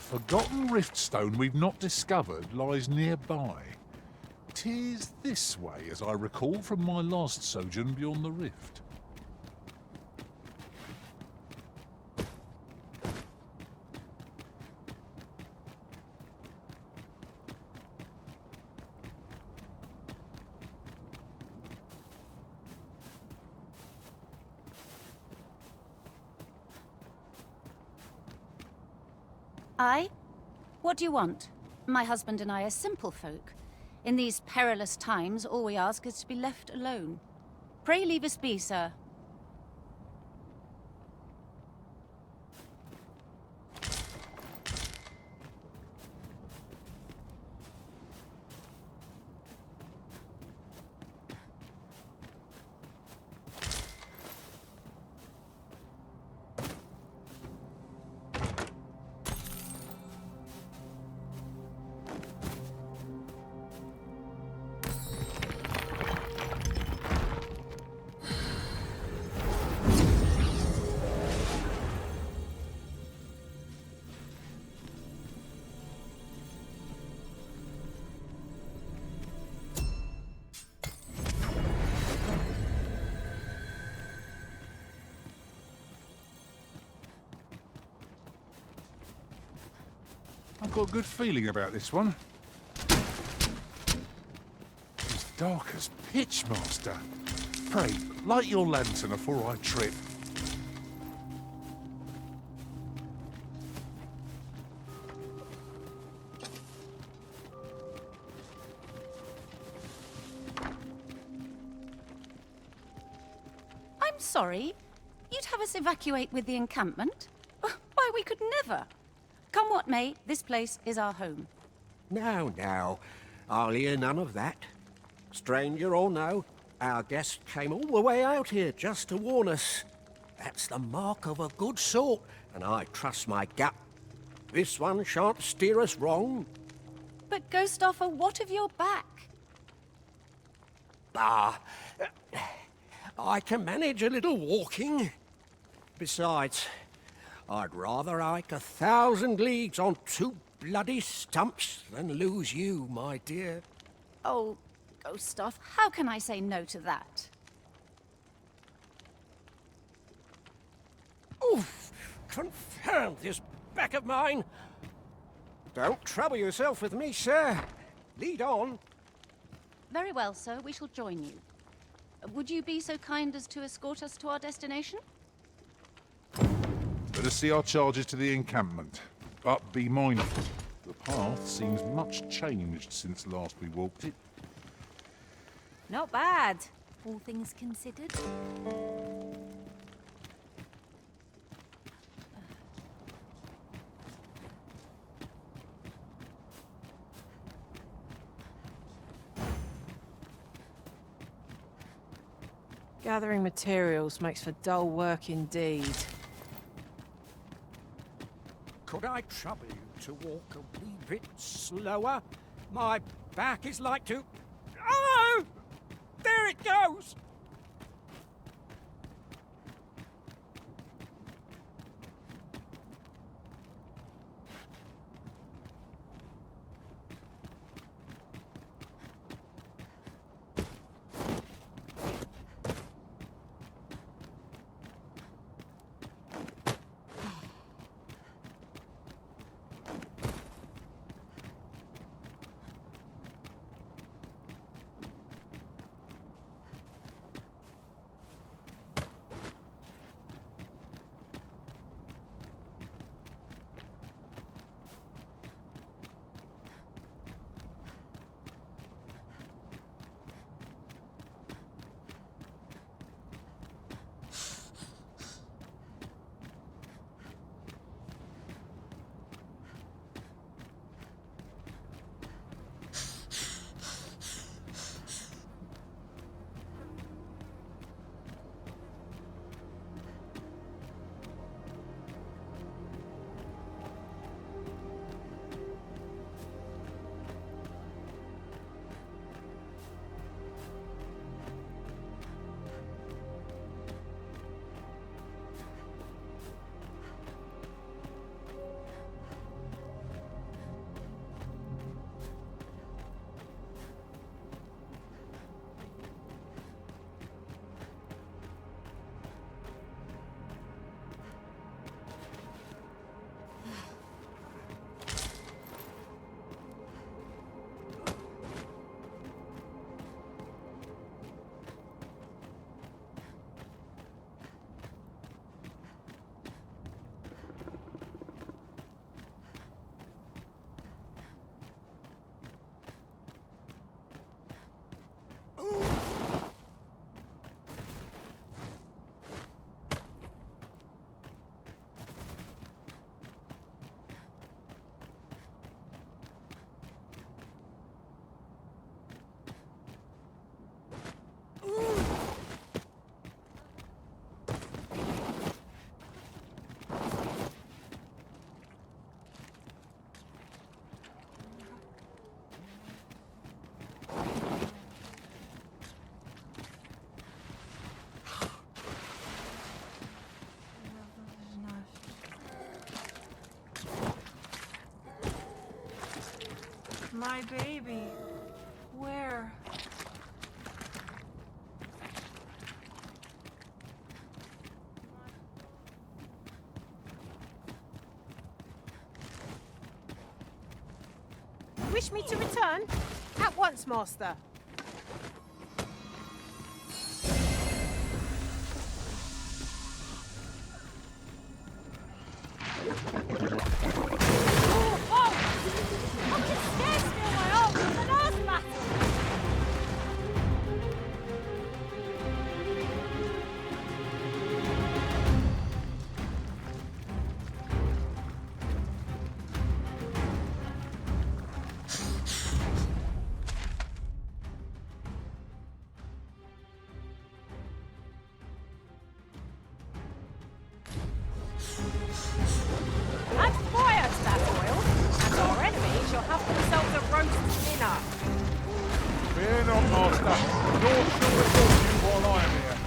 Forgotten riftstone we've not discovered lies nearby. 'Tis this way, as I recall from my last sojourn beyond the rift. Aye? What do you want? My husband and I are simple folk. In these perilous times, all we ask is to be left alone. Pray leave us be, sir. I've got a good feeling about this one. It's dark as pitch, Master. Pray, light your lantern before I trip. I'm sorry. You'd have us evacuate with the encampment? Why, we could never. Come what may, this place is our home. Now, I'll hear none of that. Stranger or no, our guest came all the way out here just to warn us. That's the mark of a good sort, and I trust my gut. This one shan't steer us wrong. But Ghost Offer, what of your back? I can manage a little walking. Besides, I'd rather hike 1,000 leagues on 2 bloody stumps than lose you, my dear. Oh, Ghost Off, how can I say no to that? Oof! Confound this back of mine! Don't trouble yourself with me, sir. Lead on. Very well, sir, we shall join you. Would you be so kind as to escort us to our destination? Let us see our charges to the encampment. But be mindful, the path seems much changed since last we walked it. Not bad, all things considered. Gathering materials makes for dull work indeed. Could I trouble you to walk a wee bit slower? My back is like to... Oh! There it goes! My baby. Where? Wish me to return? At once, master. Add fire to that oil, and our enemies shall have themselves a roast dinner. Fear not, Master. Nor shall report you while I am here.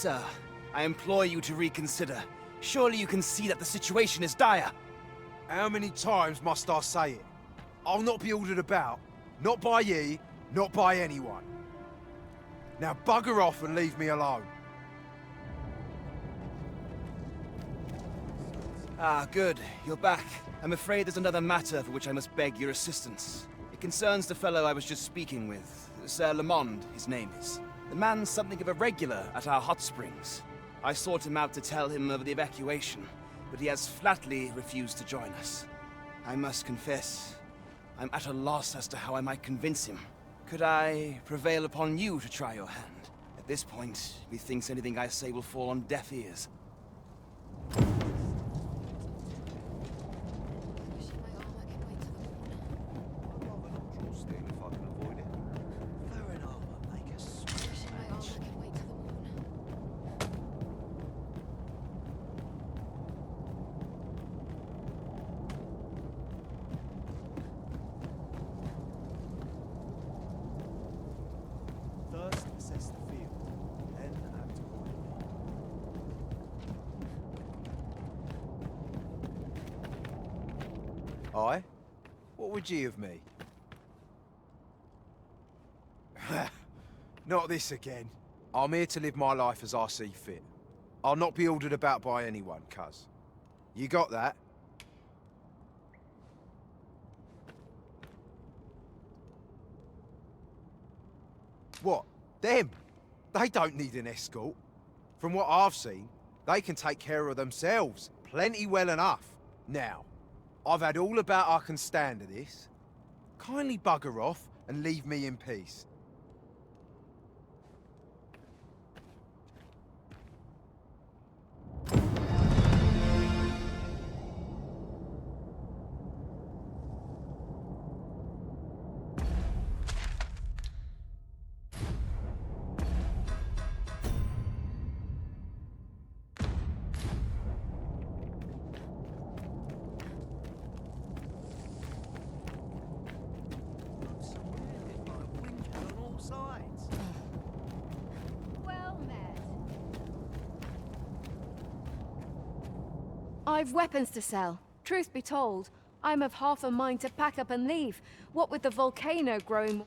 sir. I implore you to reconsider. Surely you can see that the situation is dire. How many times must I say it? I'll not be ordered about. Not by ye, not by anyone. Now bugger off and leave me alone. Ah, good. You're back. I'm afraid there's another matter for which I must beg your assistance. It concerns the fellow I was just speaking with. Sir Lamond, his name is. The man's something of a regular at our hot springs. I sought him out to tell him of the evacuation, but he has flatly refused to join us. I must confess, I'm at a loss as to how I might convince him. Could I prevail upon you to try your hand? At this point, methinks anything I say will fall on deaf ears. First, assess the field, then act accordingly. Aye? What would ye of me? Not this again. I'm here to live my life as I see fit. I'll not be ordered about by anyone, cuz. You got that? What? Them? They don't need an escort. From what I've seen, they can take care of themselves plenty well enough. Now, I've had all about I can stand of this. Kindly bugger off and leave me in peace. Well met. I've weapons to sell. Truth be told, I'm of half a mind to pack up and leave. What with the volcano growing...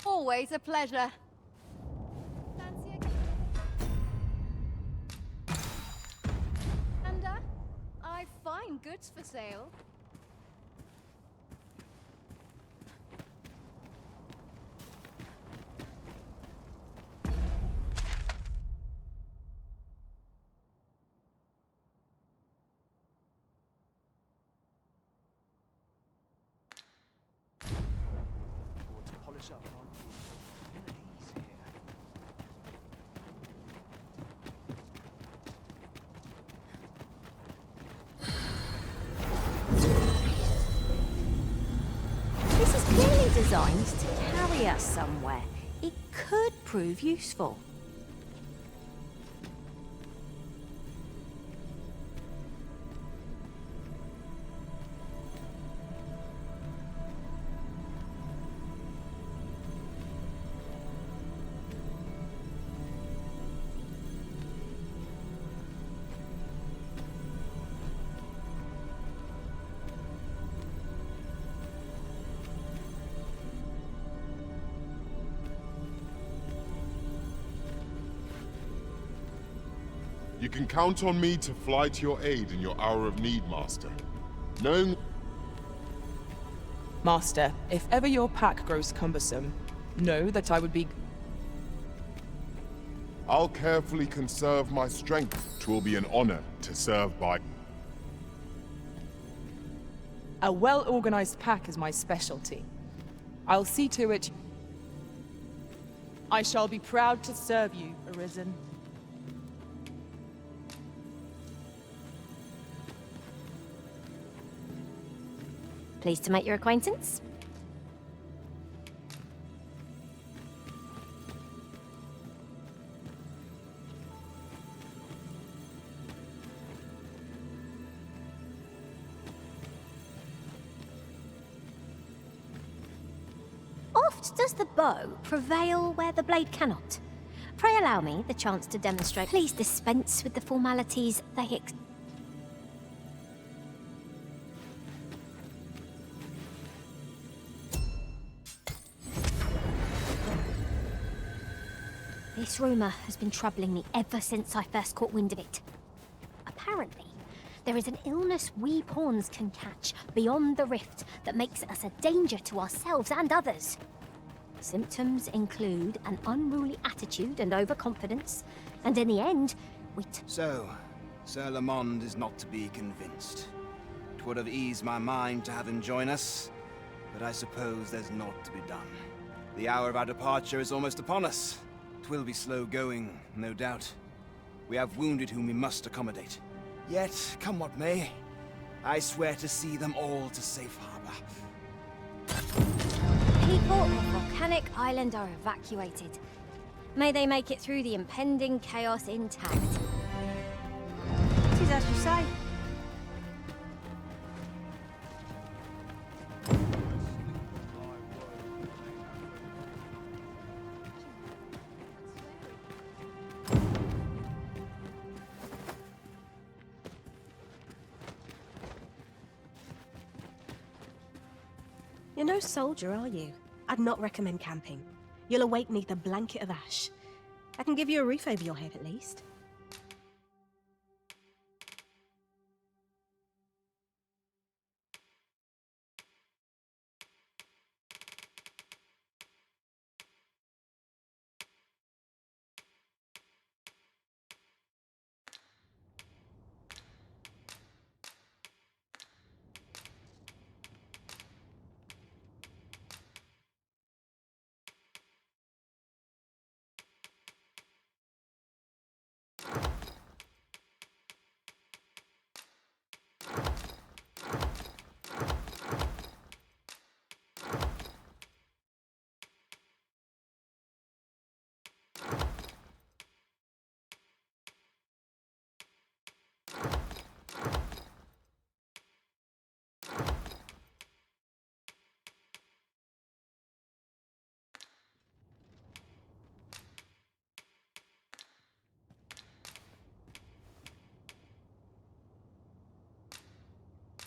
Always a pleasure. Fancy a... Amanda, I find goods for sale. Polish up on This is clearly designed to carry us somewhere. It could prove useful. You can count on me to fly to your aid in your hour of need, Master. Knowing... Master, if ever your pack grows cumbersome, know that I would be... I'll carefully conserve my strength. 'Twill be an honor to serve by... A well-organized pack is my specialty. I'll see to it... I shall be proud to serve you, Arisen. Pleased to make your acquaintance. Oft does the bow prevail where the blade cannot. Pray allow me the chance to demonstrate. Please dispense with the formalities they This rumour has been troubling me ever since I first caught wind of it. Apparently, there is an illness we pawns can catch beyond the rift that makes us a danger to ourselves and others. Symptoms include an unruly attitude and overconfidence, and in the end, So, Sir Lamond is not to be convinced. 'Twould have eased my mind to have him join us, but I suppose there's naught to be done. The hour of our departure is almost upon us. 'Twill be slow going, no doubt. We have wounded whom we must accommodate. Yet, come what may, I swear to see them all to safe harbor. People of Volcanic Island are evacuated. May they make it through the impending chaos intact. It is as you say. You're no soldier, are you? I'd not recommend camping. You'll awake neath a blanket of ash. I can give you a roof over your head at least.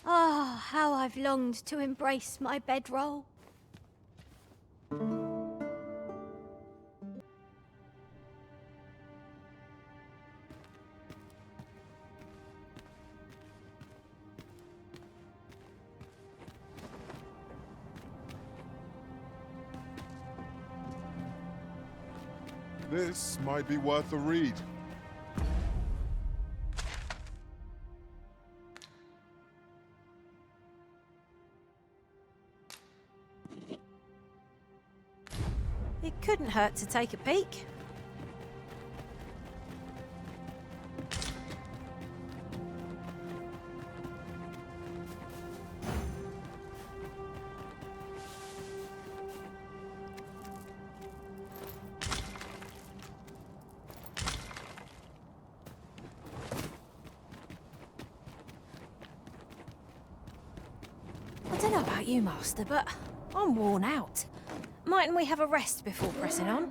Ah, how I've longed to embrace my bedroll. This might be worth a read. It couldn't hurt to take a peek. I don't know about you, Master, but I'm worn out. Mightn't we have a rest before pressing on?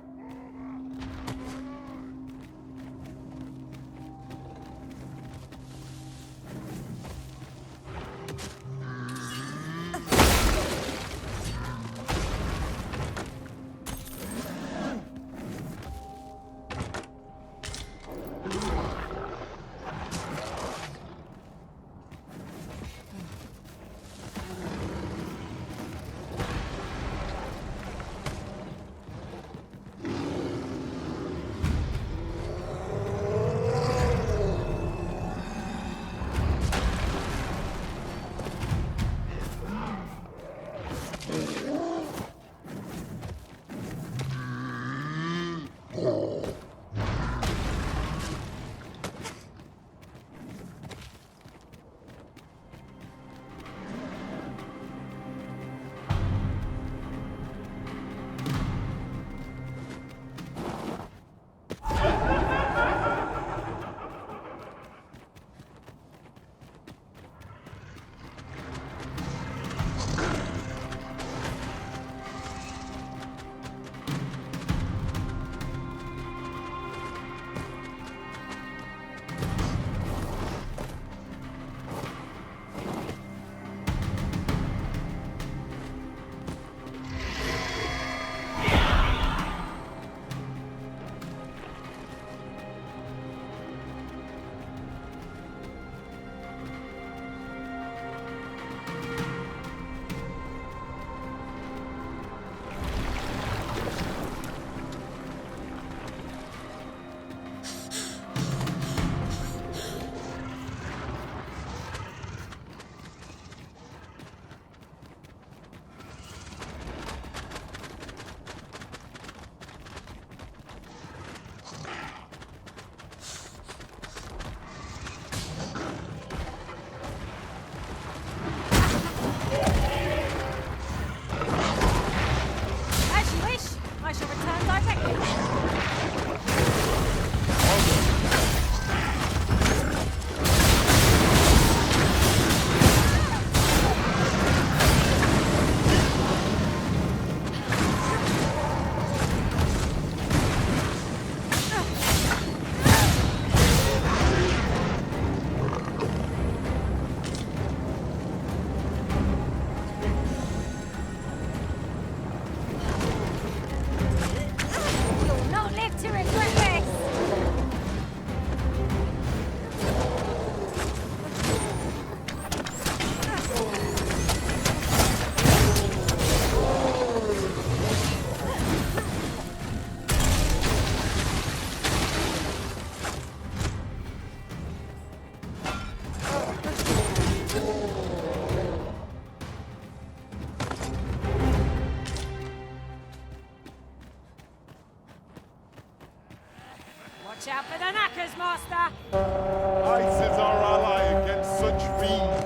Watch out for the knackers, Master! Ice is our ally against such fiends.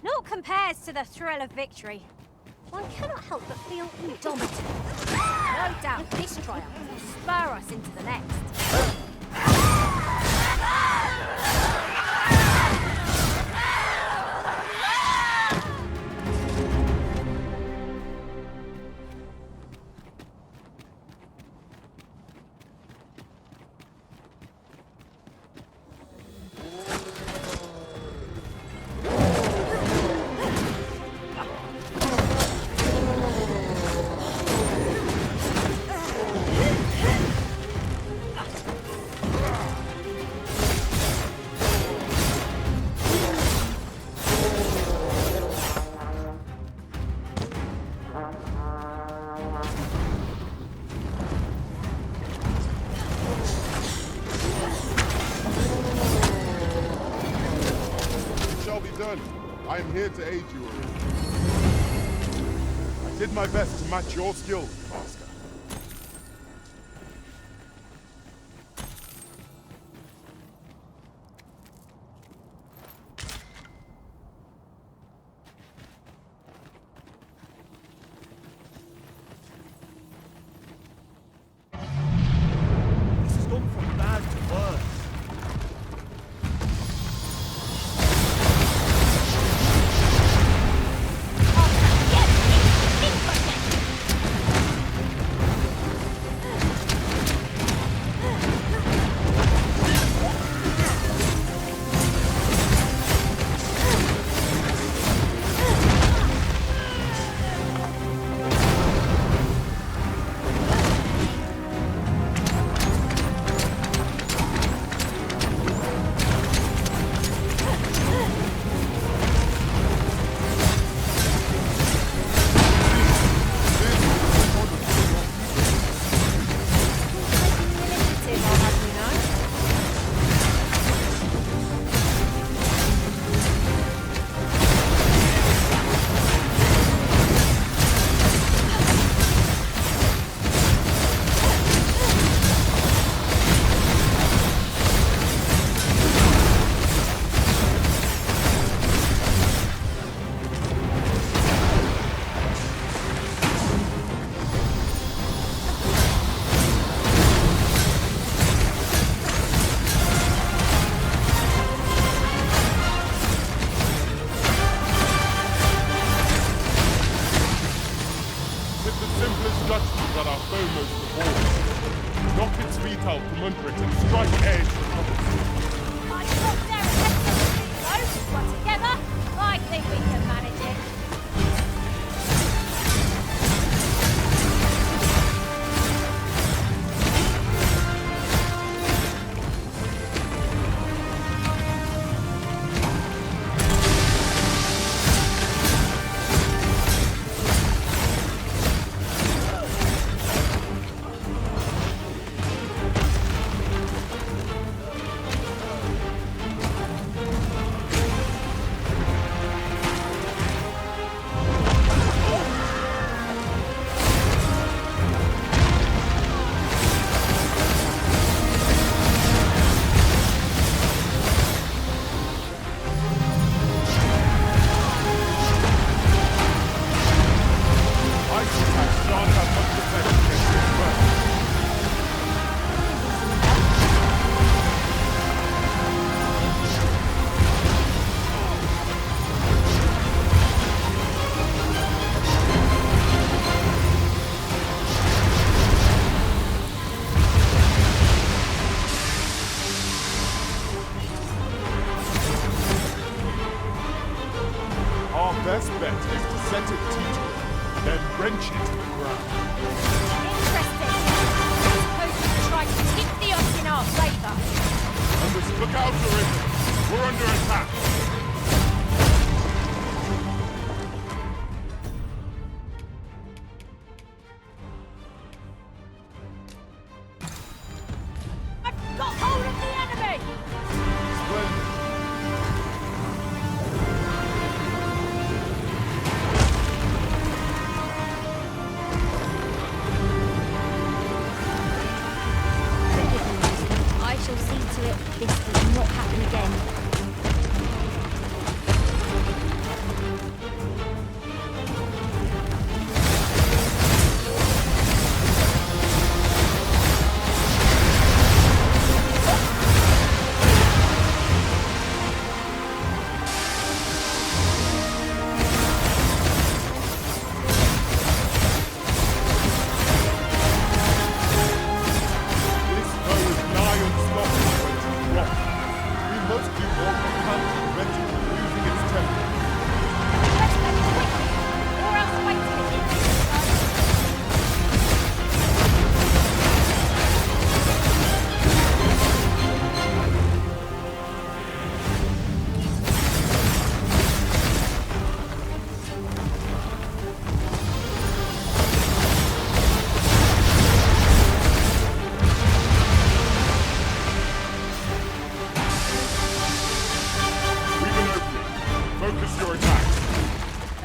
Naught compares to the thrill of victory. One cannot help but feel indomitable. No doubt this triumph will spur us into the next. I am here to aid you, Arisen. I did my best to match your skills, Master. This has gone from bad to worse. best bet is to set it teetering, then wrench it to the ground. Interesting. I suppose we should try to tip the odds in our favour. Look out, Arisen! We're under attack! I've got hold of the enemy! I shall see to it this does not happen again.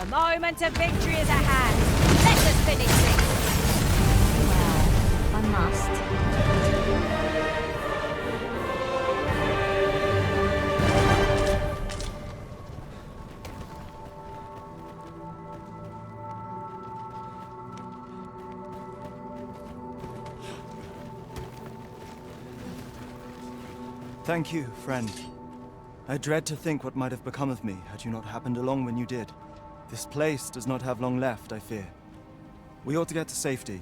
Moment of victory is at hand. Let us finish this. Well, I must. Thank you, friend. I dread to think what might have become of me had you not happened along when you did. This place does not have long left, I fear. We ought to get to safety,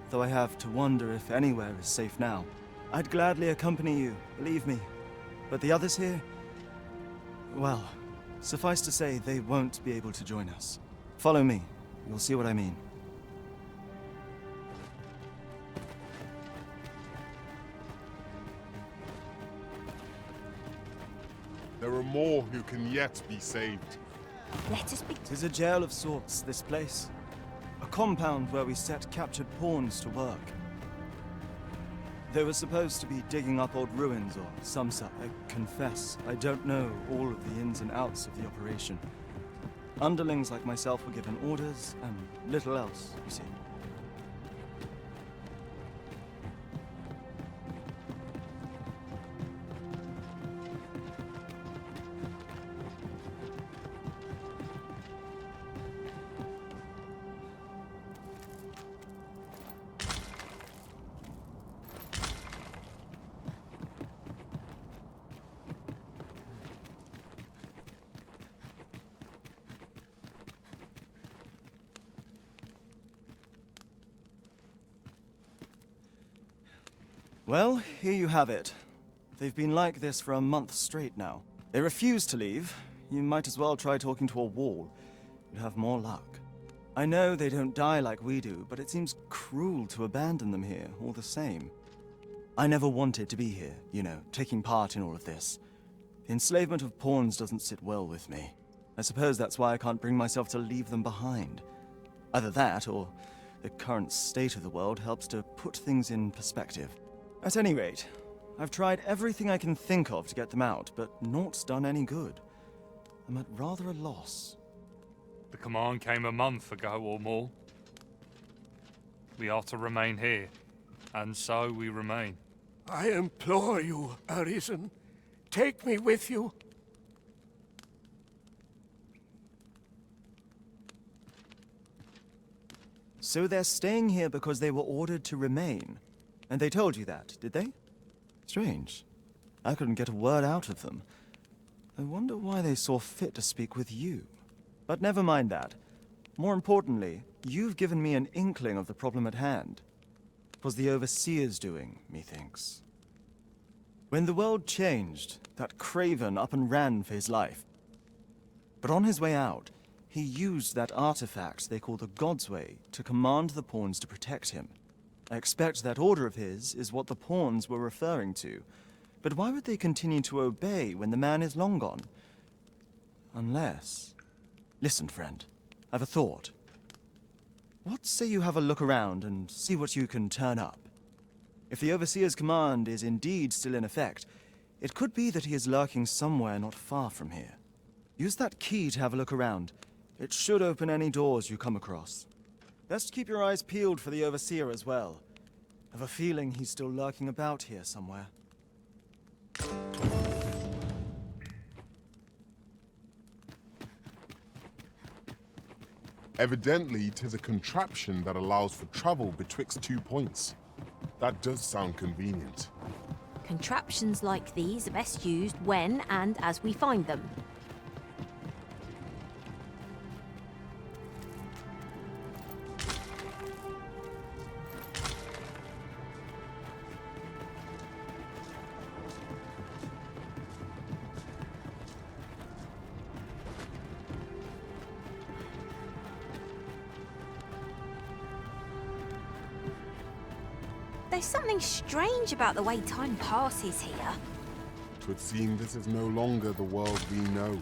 though I have to wonder if anywhere is safe now. I'd gladly accompany you, believe me. But the others here? Well, suffice to say, they won't be able to join us. Follow me. You'll see what I mean. There are more who can yet be saved. Let us be. 'Tis a jail of sorts, this place. A compound where we set captured pawns to work. They were supposed to be digging up old ruins or some such. I confess, I don't know all of the ins and outs of the operation. Underlings like myself were given orders, and little else, you see. Well, here you have it. They've been like this for a month straight now. They refuse to leave. You might as well try talking to a wall. You'd have more luck. I know they don't die like we do, but it seems cruel to abandon them here, all the same. I never wanted to be here, you know, taking part in all of this. The enslavement of pawns doesn't sit well with me. I suppose that's why I can't bring myself to leave them behind. Either that, or the current state of the world helps to put things in perspective. At any rate, I've tried everything I can think of to get them out, but naught's done any good. I'm at rather a loss. The command came a month ago or more. We are to remain here, and so we remain. I implore you, Arisen. Take me with you. So they're staying here because they were ordered to remain. And they told you that, did they? Strange. I couldn't get a word out of them. I wonder why they saw fit to speak with you. But never mind that. More importantly, you've given me an inkling of the problem at hand. 'Twas the Overseer's doing, methinks. When the world changed, that craven up and ran for his life. But on his way out, he used that artifact they call the God's Way to command the pawns to protect him. I expect that order of his is what the pawns were referring to. But why would they continue to obey when the man is long gone? Unless... Listen, friend. I've a thought. What say you have a look around and see what you can turn up? If the Overseer's command is indeed still in effect, it could be that he is lurking somewhere not far from here. Use that key to have a look around. It should open any doors you come across. Best keep your eyes peeled for the Overseer as well. I've a feeling he's still lurking about here somewhere. Evidently, 'tis a contraption that allows for travel betwixt 2 points. That does sound convenient. Contraptions like these are best used when and as we find them. There's something strange about the way time passes here. 'Twould seem this is no longer the world we know.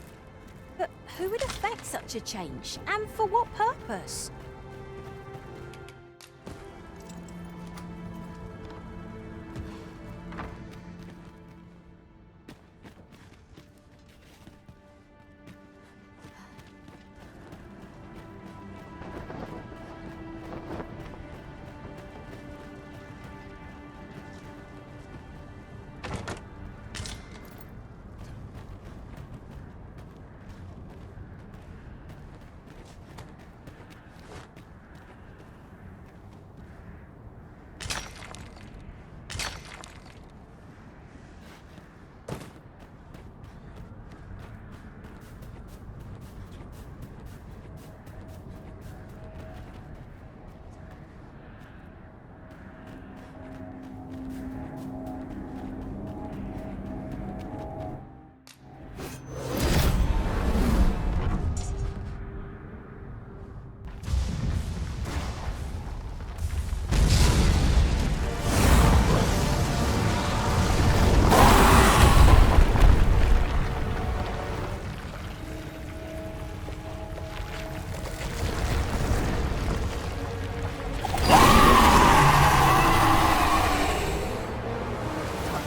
But who would affect such a change? And for what purpose?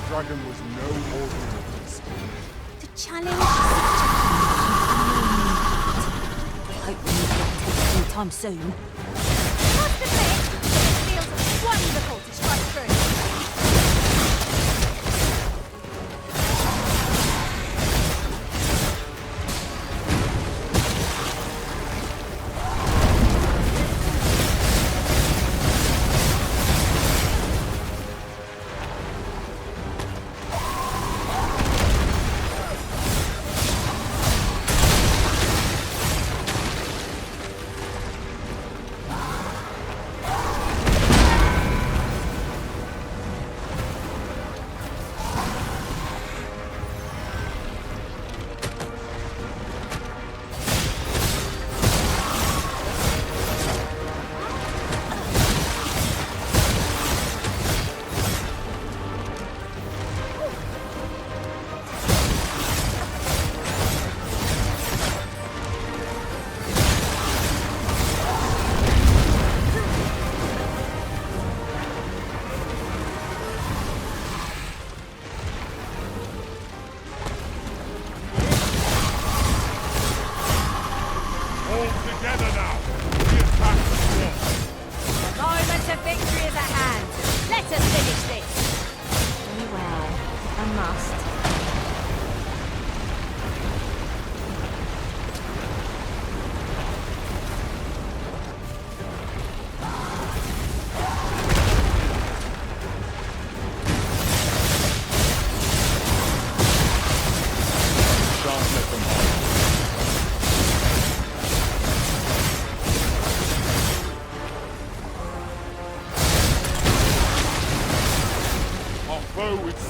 Dragon was no ordinary beast. To challenge such a... I hope we will take anytime soon. Must admit, it feels wonderful to strike through.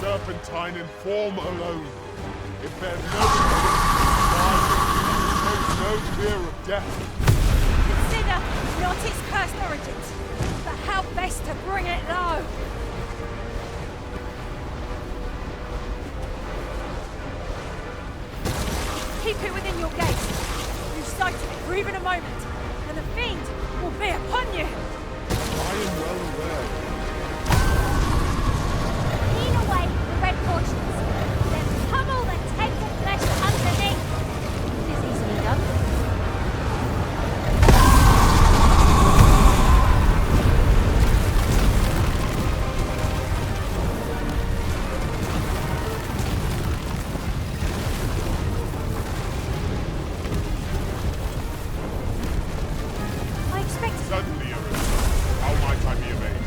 Serpentine in form alone. If there's no no fear of death. Consider not its cursed origins, but how best to bring it low. keep it within your gaze. You sight it for even a moment, and the fiend will be upon you. I am well aware. Clean away the red portions, then pummel the tainted flesh underneath. It is easily done. Suddenly, how might I be amazed?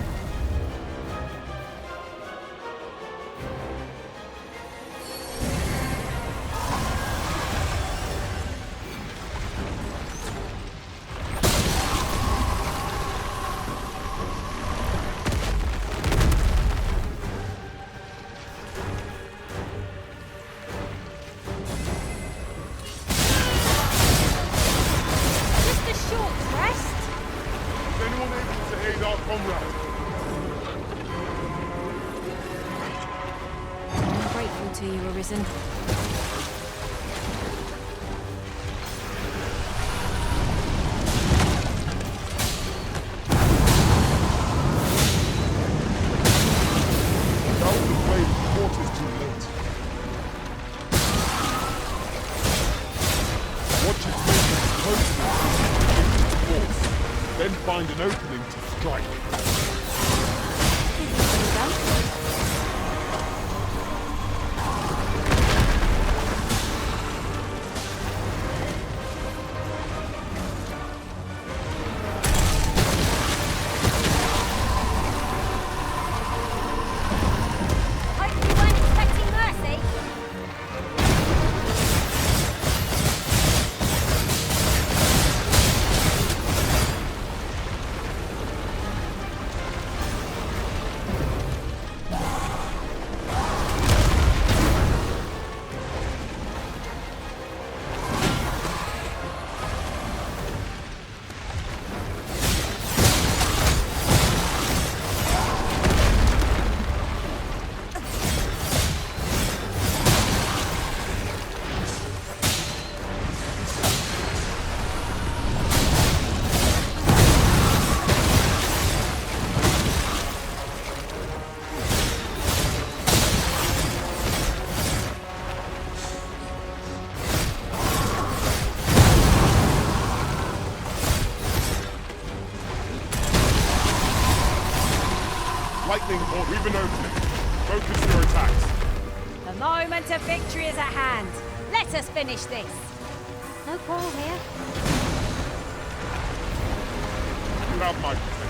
Just a short rest. Is anyone able to aid our comrade? I'm grateful to you, Arisen. Now the blade of court is too late. Watch its movements closely and its force. Then find an opening to strike. Hope you weren't expecting mercy. Lightning or we've an opening. Focus your attacks. The moment of victory is at hand. Let us finish this. No quarrel here. You have my protection.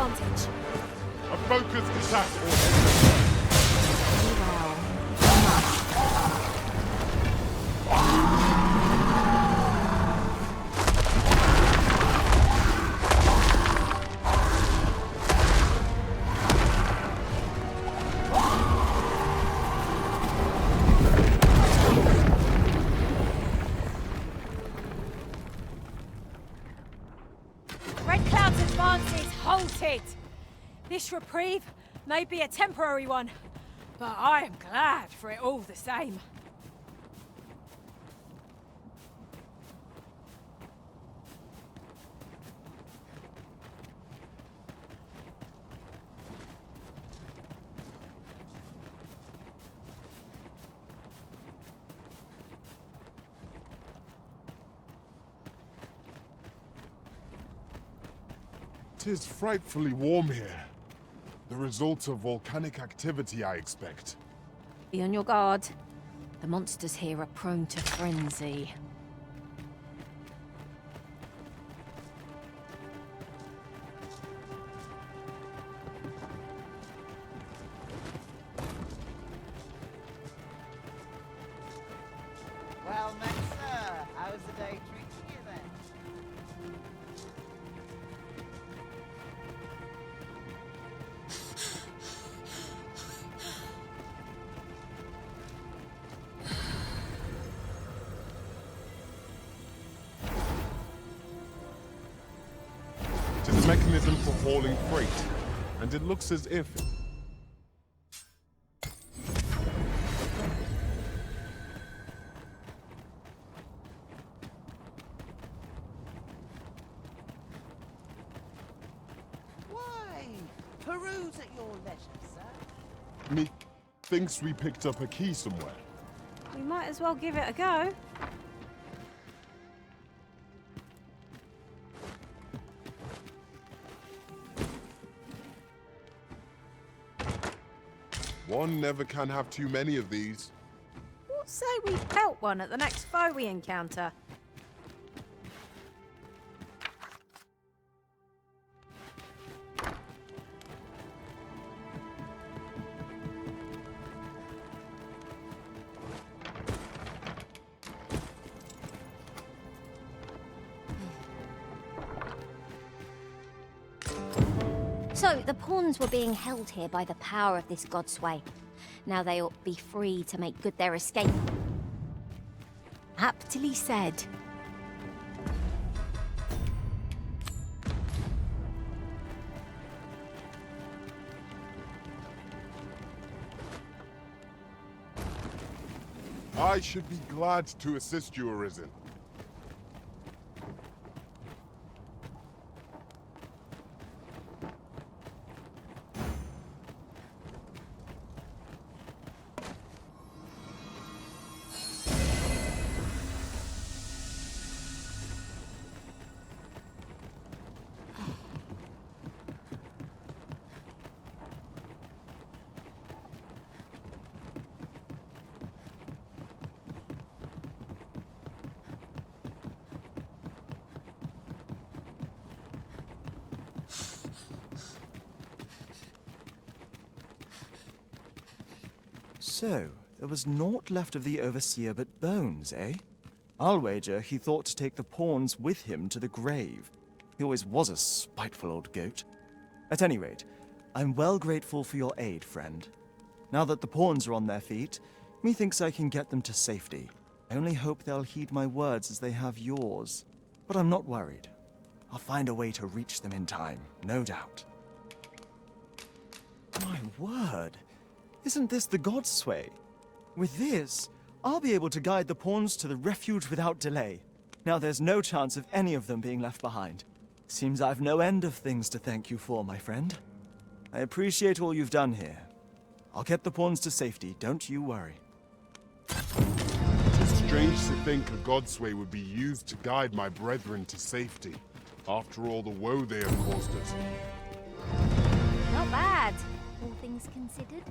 advantage. A focused attack or Very well. Red Cloud's advance is halted. This reprieve may be a temporary one, but I am glad for it all the same. "'Tis frightfully warm here. The result of volcanic activity, I expect." Be on your guard. The monsters here are prone to frenzy. Well met, sir. How's the day treating you then? "'Tis a mechanism for hauling freight, and it looks as if..." Why? Peruse at your leisure, sir. "Me thinks we picked up a key somewhere." We might as well give it a go. "One never can have too many of these." What say we pelt one at the next foe we encounter? So, the pawns were being held here by the power of this godsway. Now they ought to be free to make good their escape. Aptly said. "I should be glad to assist you, Arisen." So, there was naught left of the Overseer but bones, eh? I'll wager he thought to take the pawns with him to the grave. He always was a spiteful old goat. At any rate, I'm well grateful for your aid, friend. Now that the pawns are on their feet, methinks I can get them to safety. I only hope they'll heed my words as they have yours. But I'm not worried. I'll find a way to reach them in time, no doubt. My word! Isn't this the Godsway? With this, I'll be able to guide the pawns to the refuge without delay. Now there's no chance of any of them being left behind. Seems I've no end of things to thank you for, my friend. I appreciate all you've done here. I'll get the pawns to safety, don't you worry. "'Tis strange to think a Godsway would be used to guide my brethren to safety, after all the woe they have caused us." Not bad, all things considered.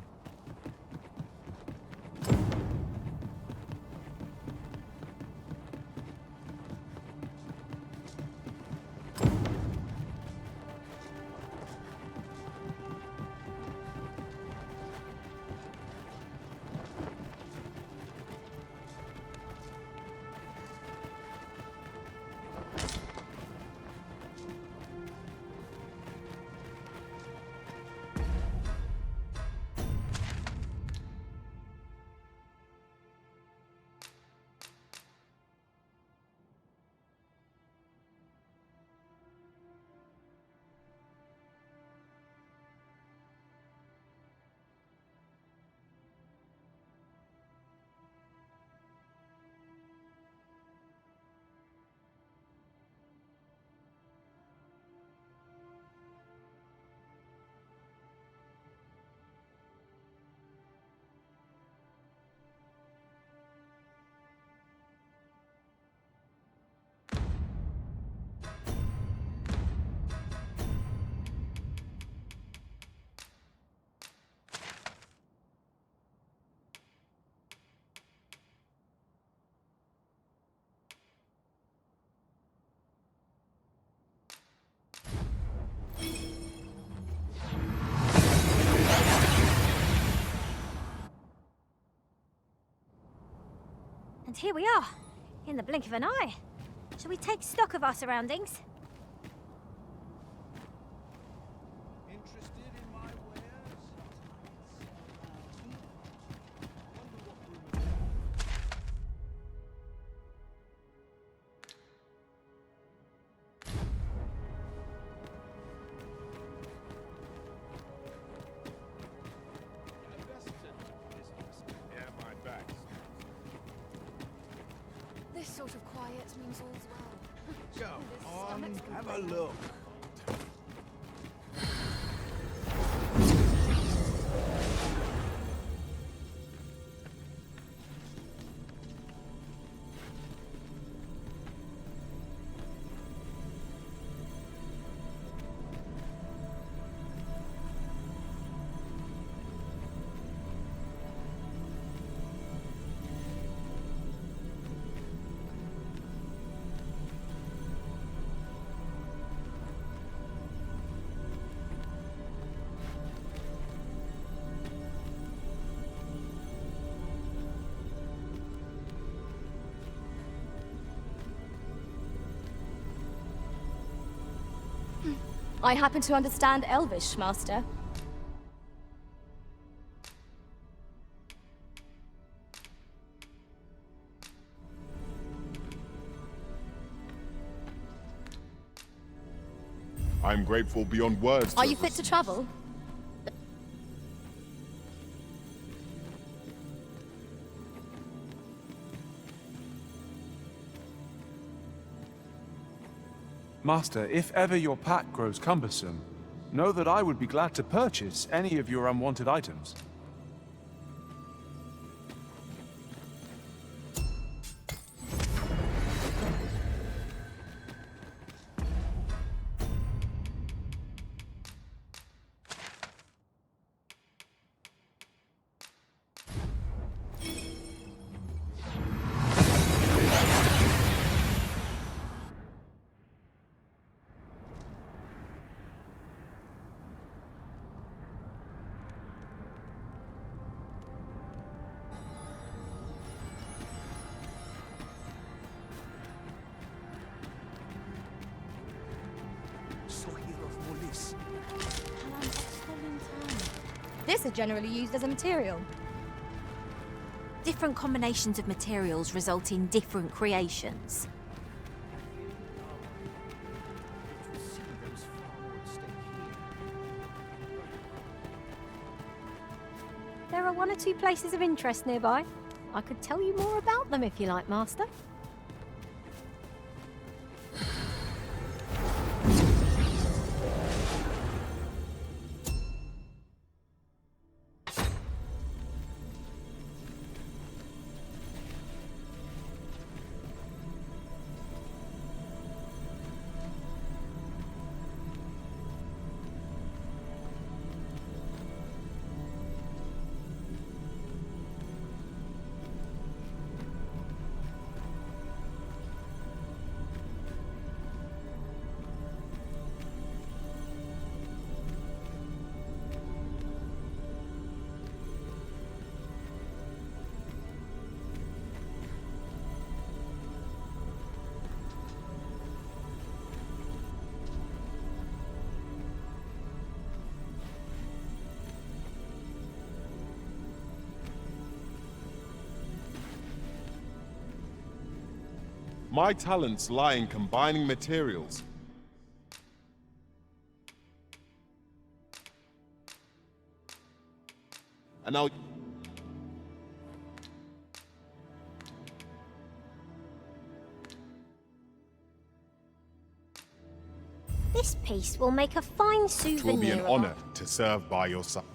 here we are, in the blink of an eye. Shall we take stock of our surroundings? This sort of quiet means all's well. Go on, have a look. I happen to understand Elvish, Master. I'm grateful beyond words. Are you fit to travel? Master, if ever your pack grows cumbersome, know that I would be glad to purchase any of your unwanted items. This is generally used as a material. Different combinations of materials result in different creations. There are one or two places of interest nearby. I could tell you more about them if you like, Master. My talents lie in combining materials. And I'll... This piece will make a fine souvenir. It will be an of honor to serve by your side.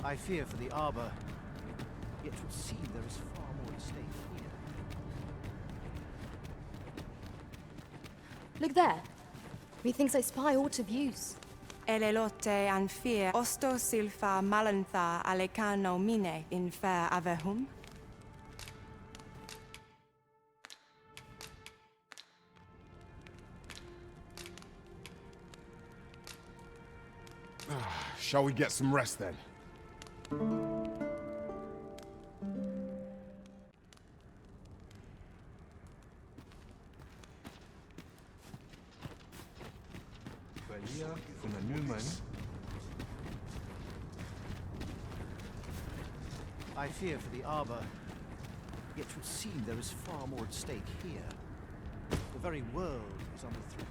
I fear for the Arbor. Yet would seem there is far more at stake here. Look there. Methinks I spy aught of use. Elelote anfir osto silfa malantha alecano mine infer avehum. Shall we get some rest then? I fear for the Arbor. Yet 'twould seem there is far more at stake here. The very world is under threat.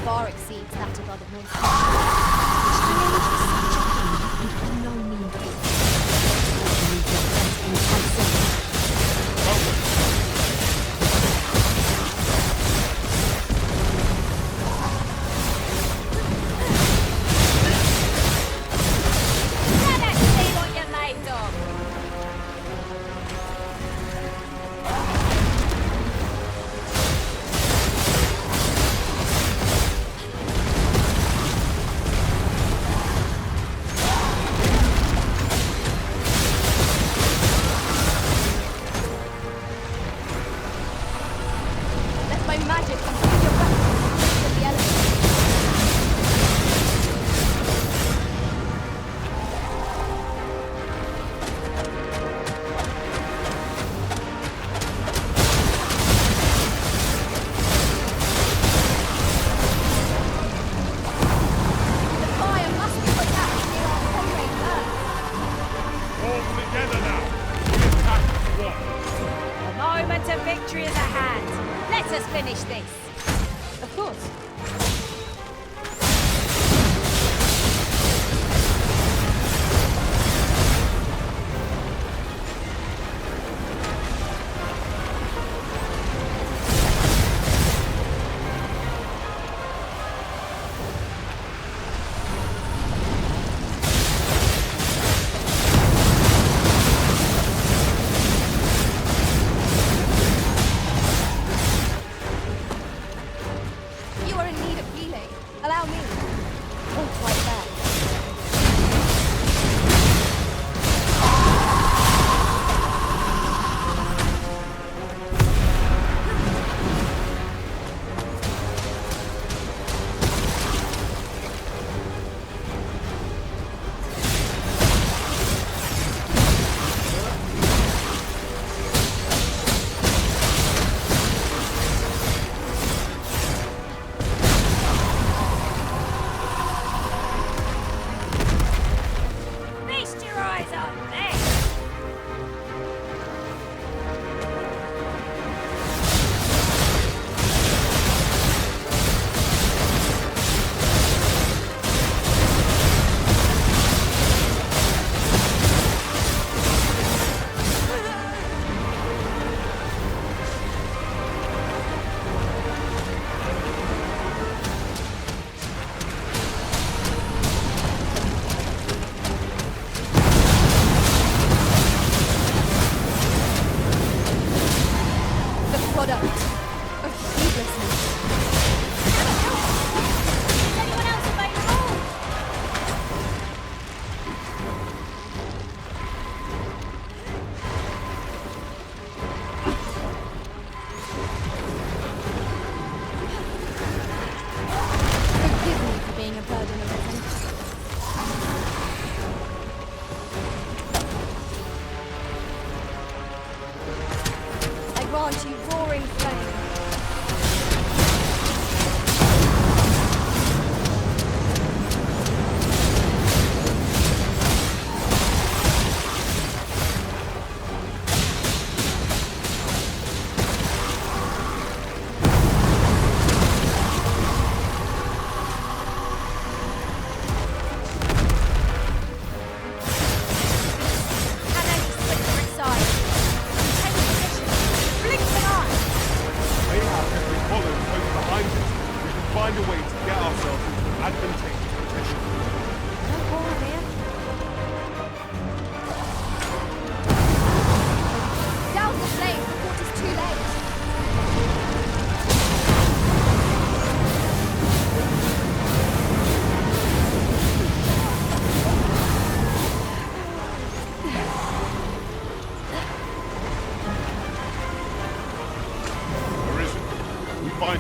Far exceeds that of other monsters. By no means.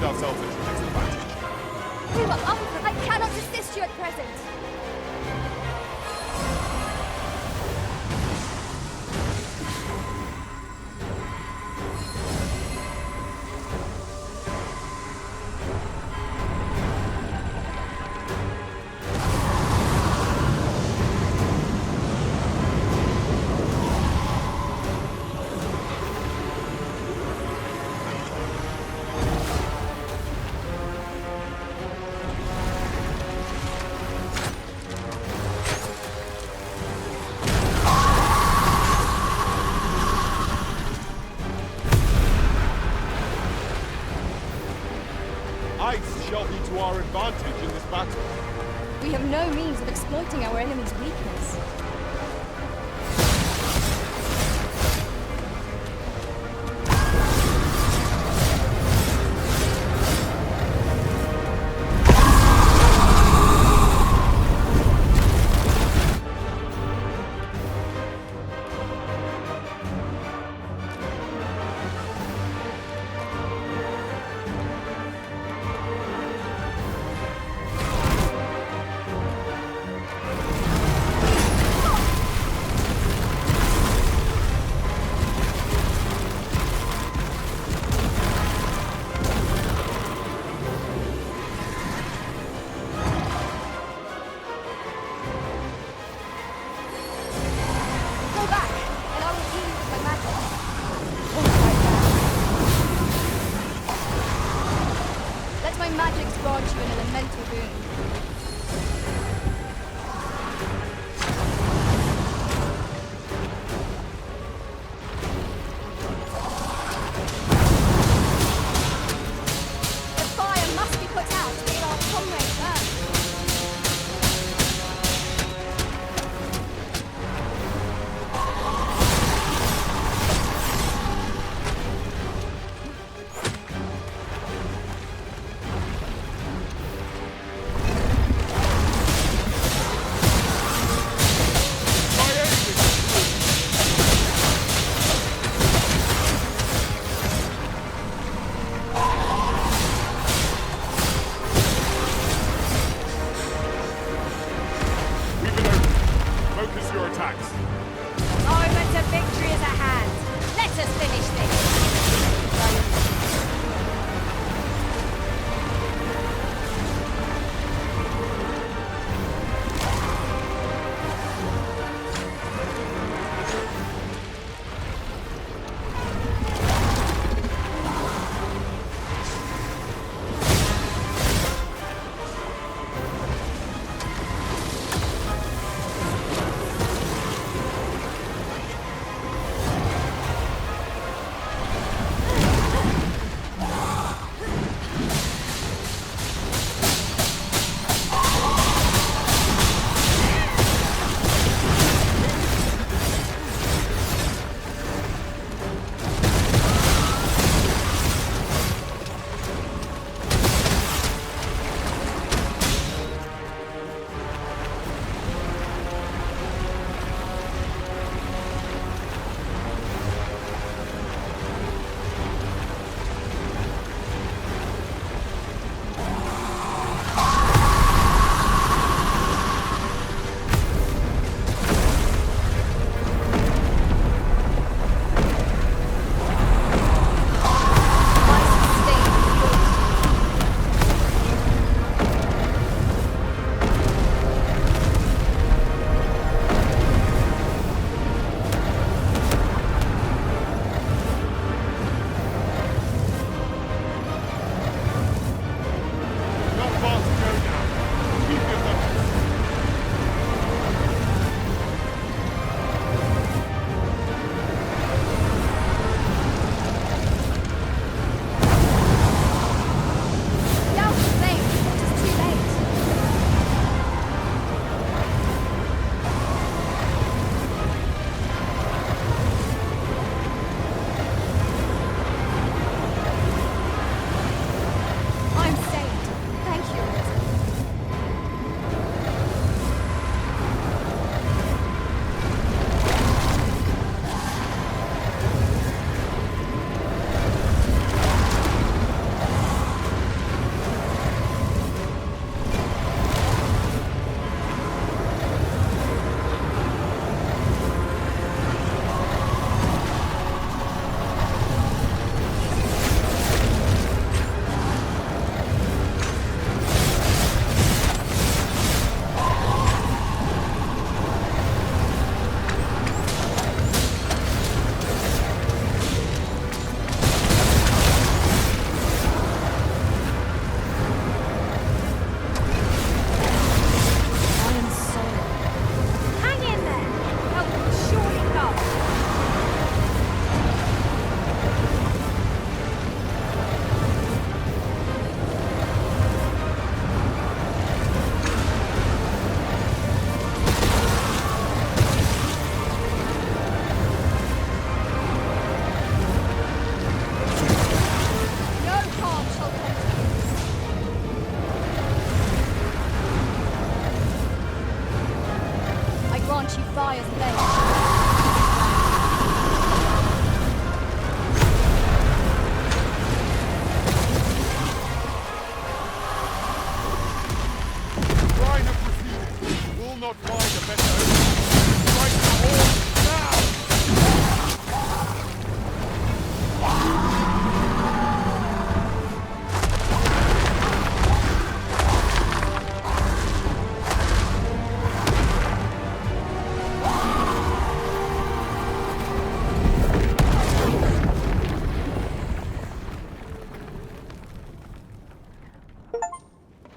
rid ourselves of this disadvantage. We were up. I cannot assist you at present. Ice shall be to our advantage in this battle. We have no means of exploiting our enemy's weakness.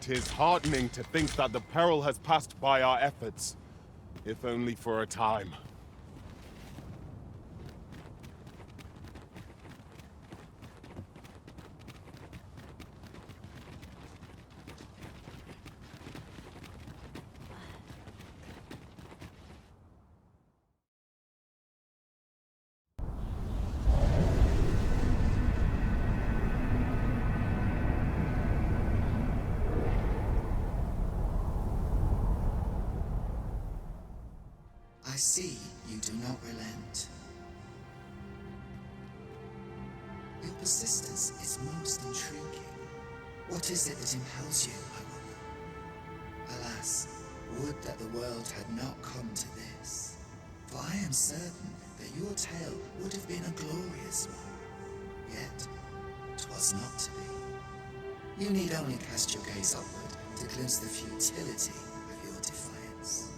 'Tis heartening to think that the peril has passed by our efforts, if only for a time. I see you do not relent. Your persistence is most intriguing. What is it that impels you, I wonder? Alas, would that the world had not come to this. For I am certain that your tale would have been a glorious one. Yet, 'twas not to be. You need only cast your gaze upward to glimpse the futility of your defiance.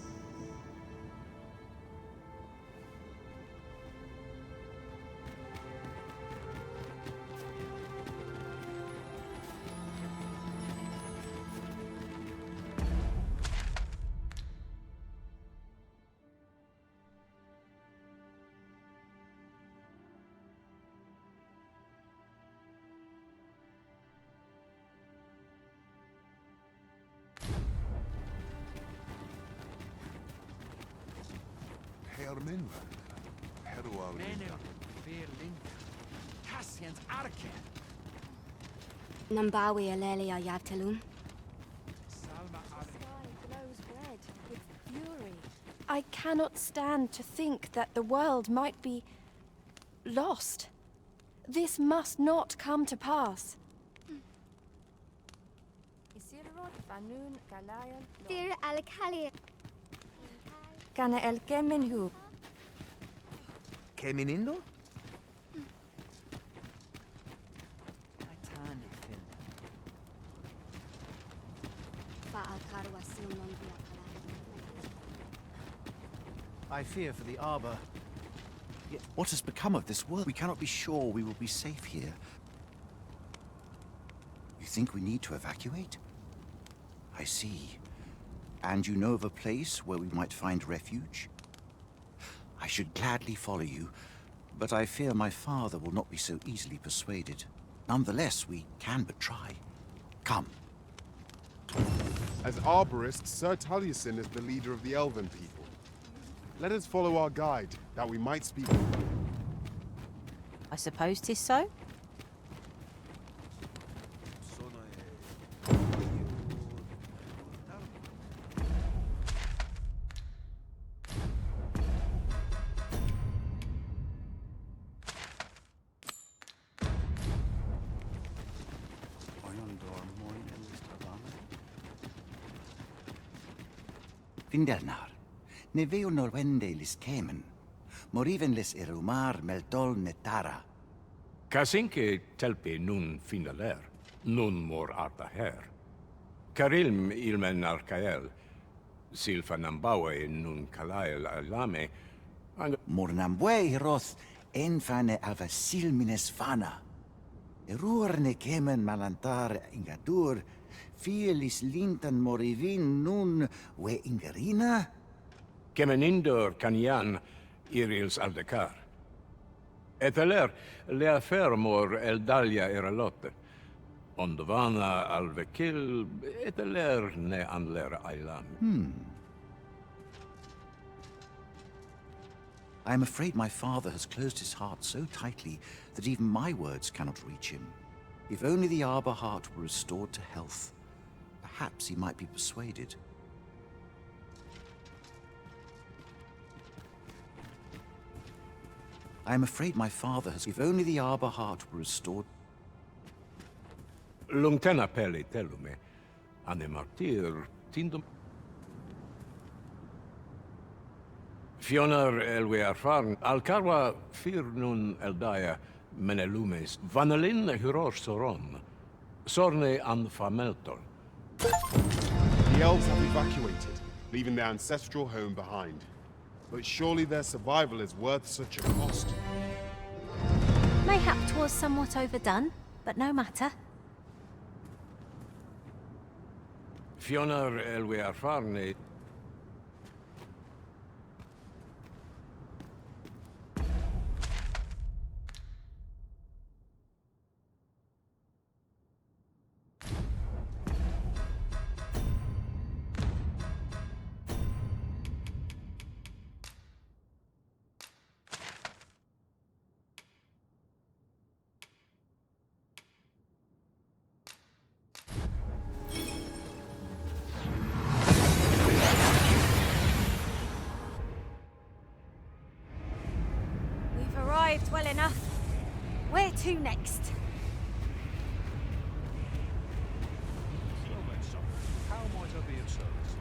Nambawi Alelia Yavtelun. I cannot stand to think that the world might be lost. This must not come to pass. Dear Alcalia. Kana el Kemenhu. Keminindo? I fear for the Arbor. Yet what has become of this world? We cannot be sure we will be safe here. You think we need to evacuate? I see. And you know of a place where we might find refuge? I should gladly follow you, but I fear my father will not be so easily persuaded. Nonetheless, we can but try. Come. As arborists, Sir Taliesin is the leader of the Elven people. Let us follow our guide, that we might speak. I suppose 'tis so. Findelnar, ne veo norwende lis kemen, moriven lis irumar meldol netara. Kasinke telpe nun finaler, nun mor arta her. Karilm ilmen arkael, silfa nambawe nun kalael alame, Mor namwe roth enfane ava silmines vana. Erur ne kemen malantar ingadur, fielis lintan morivin nun we ingerina? Kemenindor kanian irils aldekar. Eteler lea fermor eldalia eralotte. Ondovana alvekil eteler ne anler ailam. I am afraid my father has closed his heart so tightly that even my words cannot reach him. If only the Arbor heart were restored to health, perhaps he might be persuaded. I am afraid my father has... If only the Arbor heart were restored... Lungtena peli telume, ane martir tindum... Fionar elwe arfarn, alcarwa fir nun eldaya menelumes, vanelin huror soron, sorne an fameltol. The elves have evacuated, leaving their ancestral home behind. But surely their survival is worth such a cost. Mayhap 'twas somewhat overdone, but no matter. Fionar elwe arfarne. We've arrived well enough. Where to next? How might I be of service?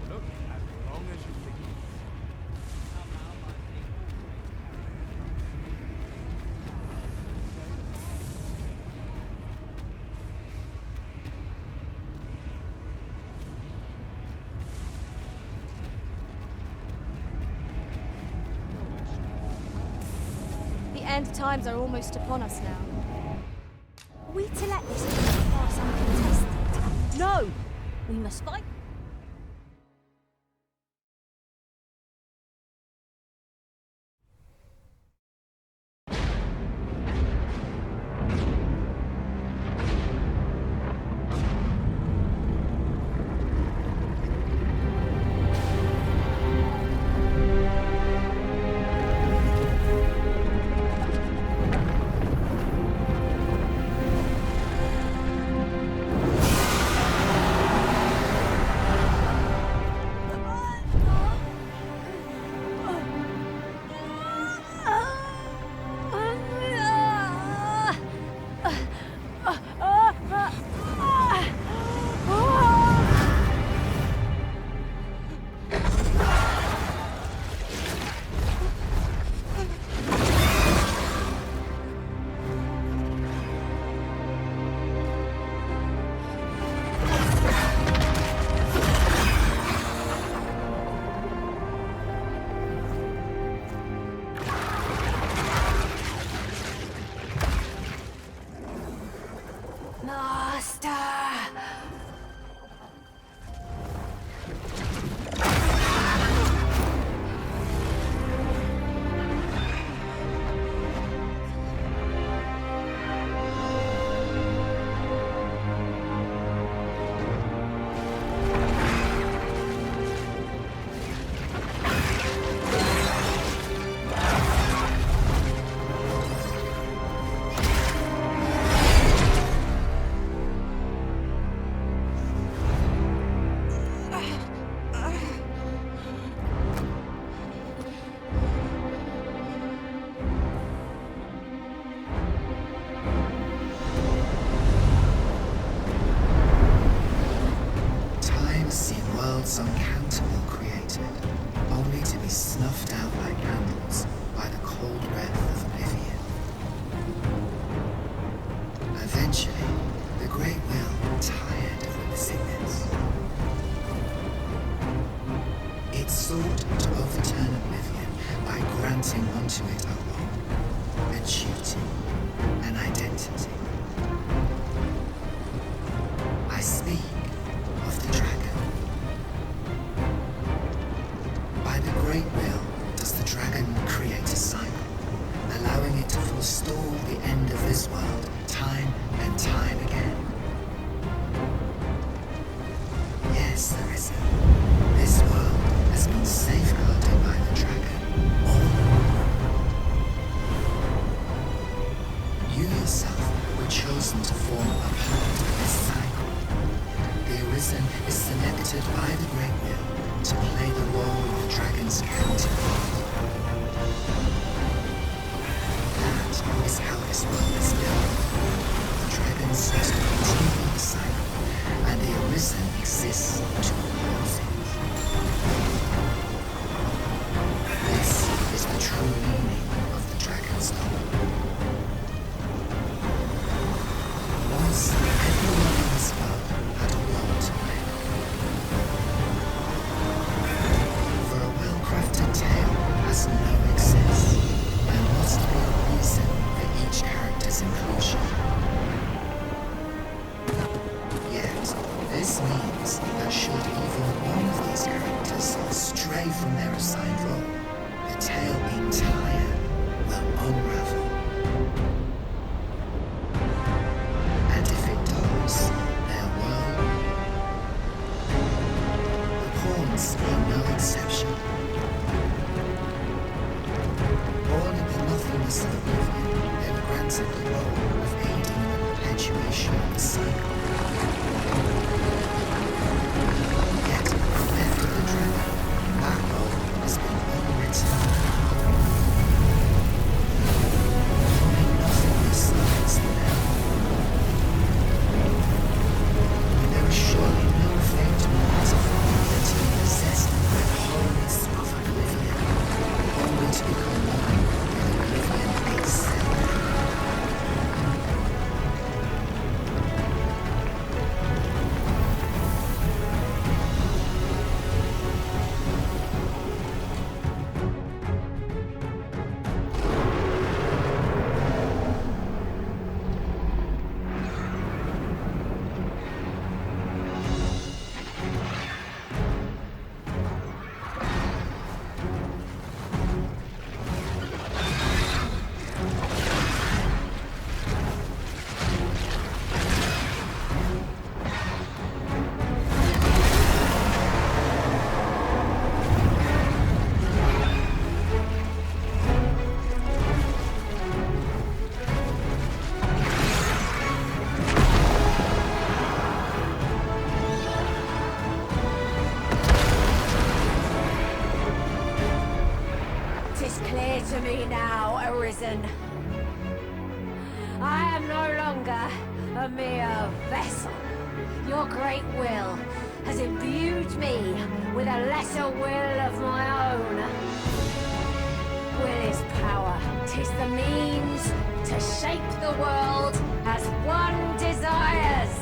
Look, as long as you think. The end times are almost upon us now. Are we to let this pass uncontested? No! We must fight. worlds uncountable created, only to be snuffed out like candles by the cold breath of oblivion. Eventually, the Great Will tired of witnessing this. It sought to overturn oblivion by granting unto it a law, a duty, an identity. I speak of the dragon. By the Great Will does the dragon create a cycle, allowing it to forestall the end of this world time and time again. Yes, Larissa, this world has been safeguarded by the dragon all along. You yourself away from their assigned role, the tale entire will unravel. And if it does, their world, the pawns being no exception. Born in the nothingness of oblivion, they were granted the role of aiding in the perpetuation of the cycle. Yet, left of the dragon, that role has been unwritten. Only nothingness lies there. There is surely no fate more gratifying than to be possessed by the wholeness of oblivion, only to become one with oblivion itself. Tis clear to me now, Arisen. I am no longer a mere vessel. Your great will has imbued me with a lesser will of my own. Will is power. 'Tis the means to shape the world as one desires.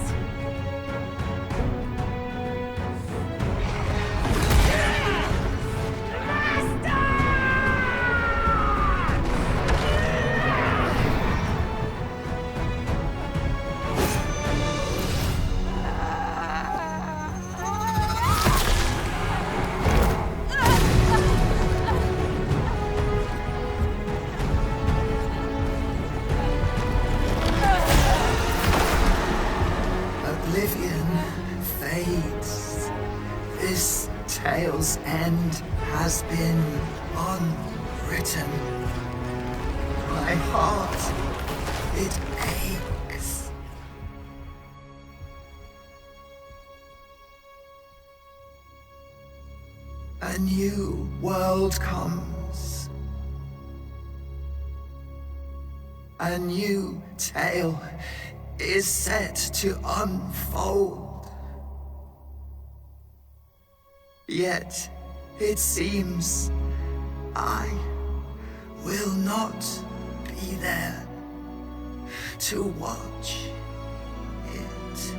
Oblivion fades. This tale's end has been unwritten. My heart, it aches. A new world comes. A new tale is set to unfold. Yet, it seems I will not be there to watch it.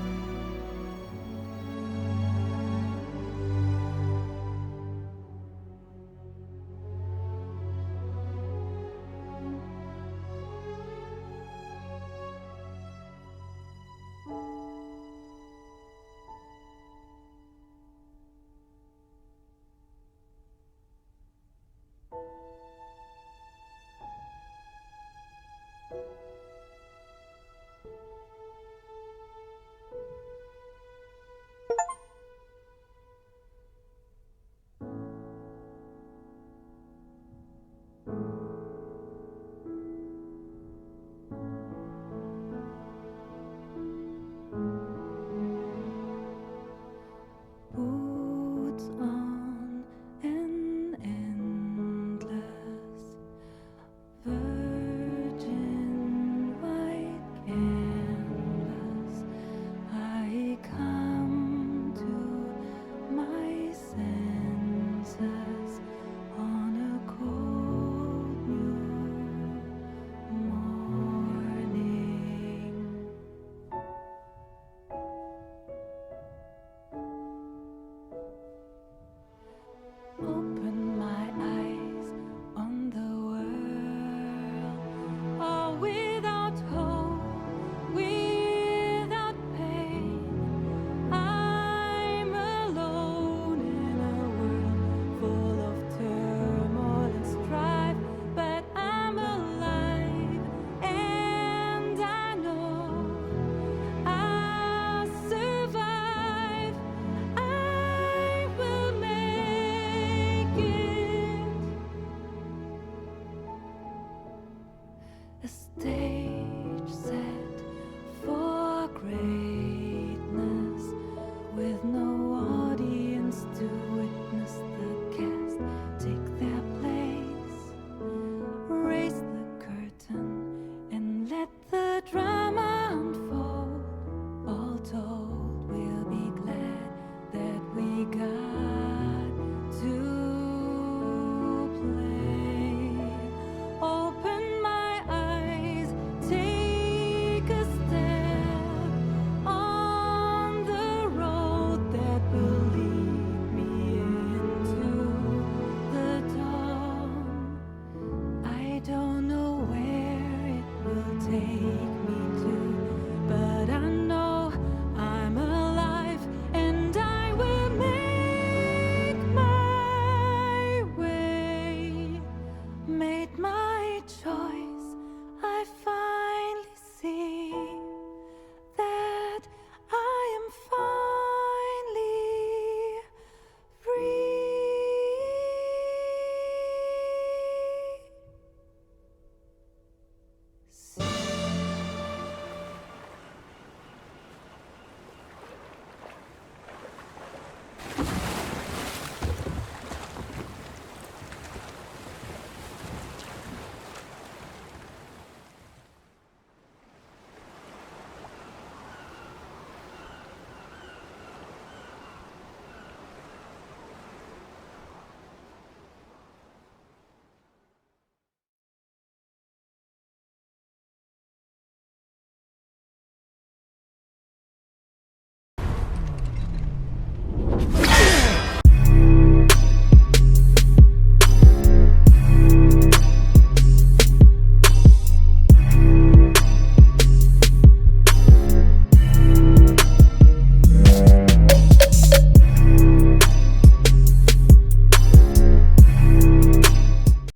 Boots on an endless virgin white canvas. I come to my senses on a cold new morning. Open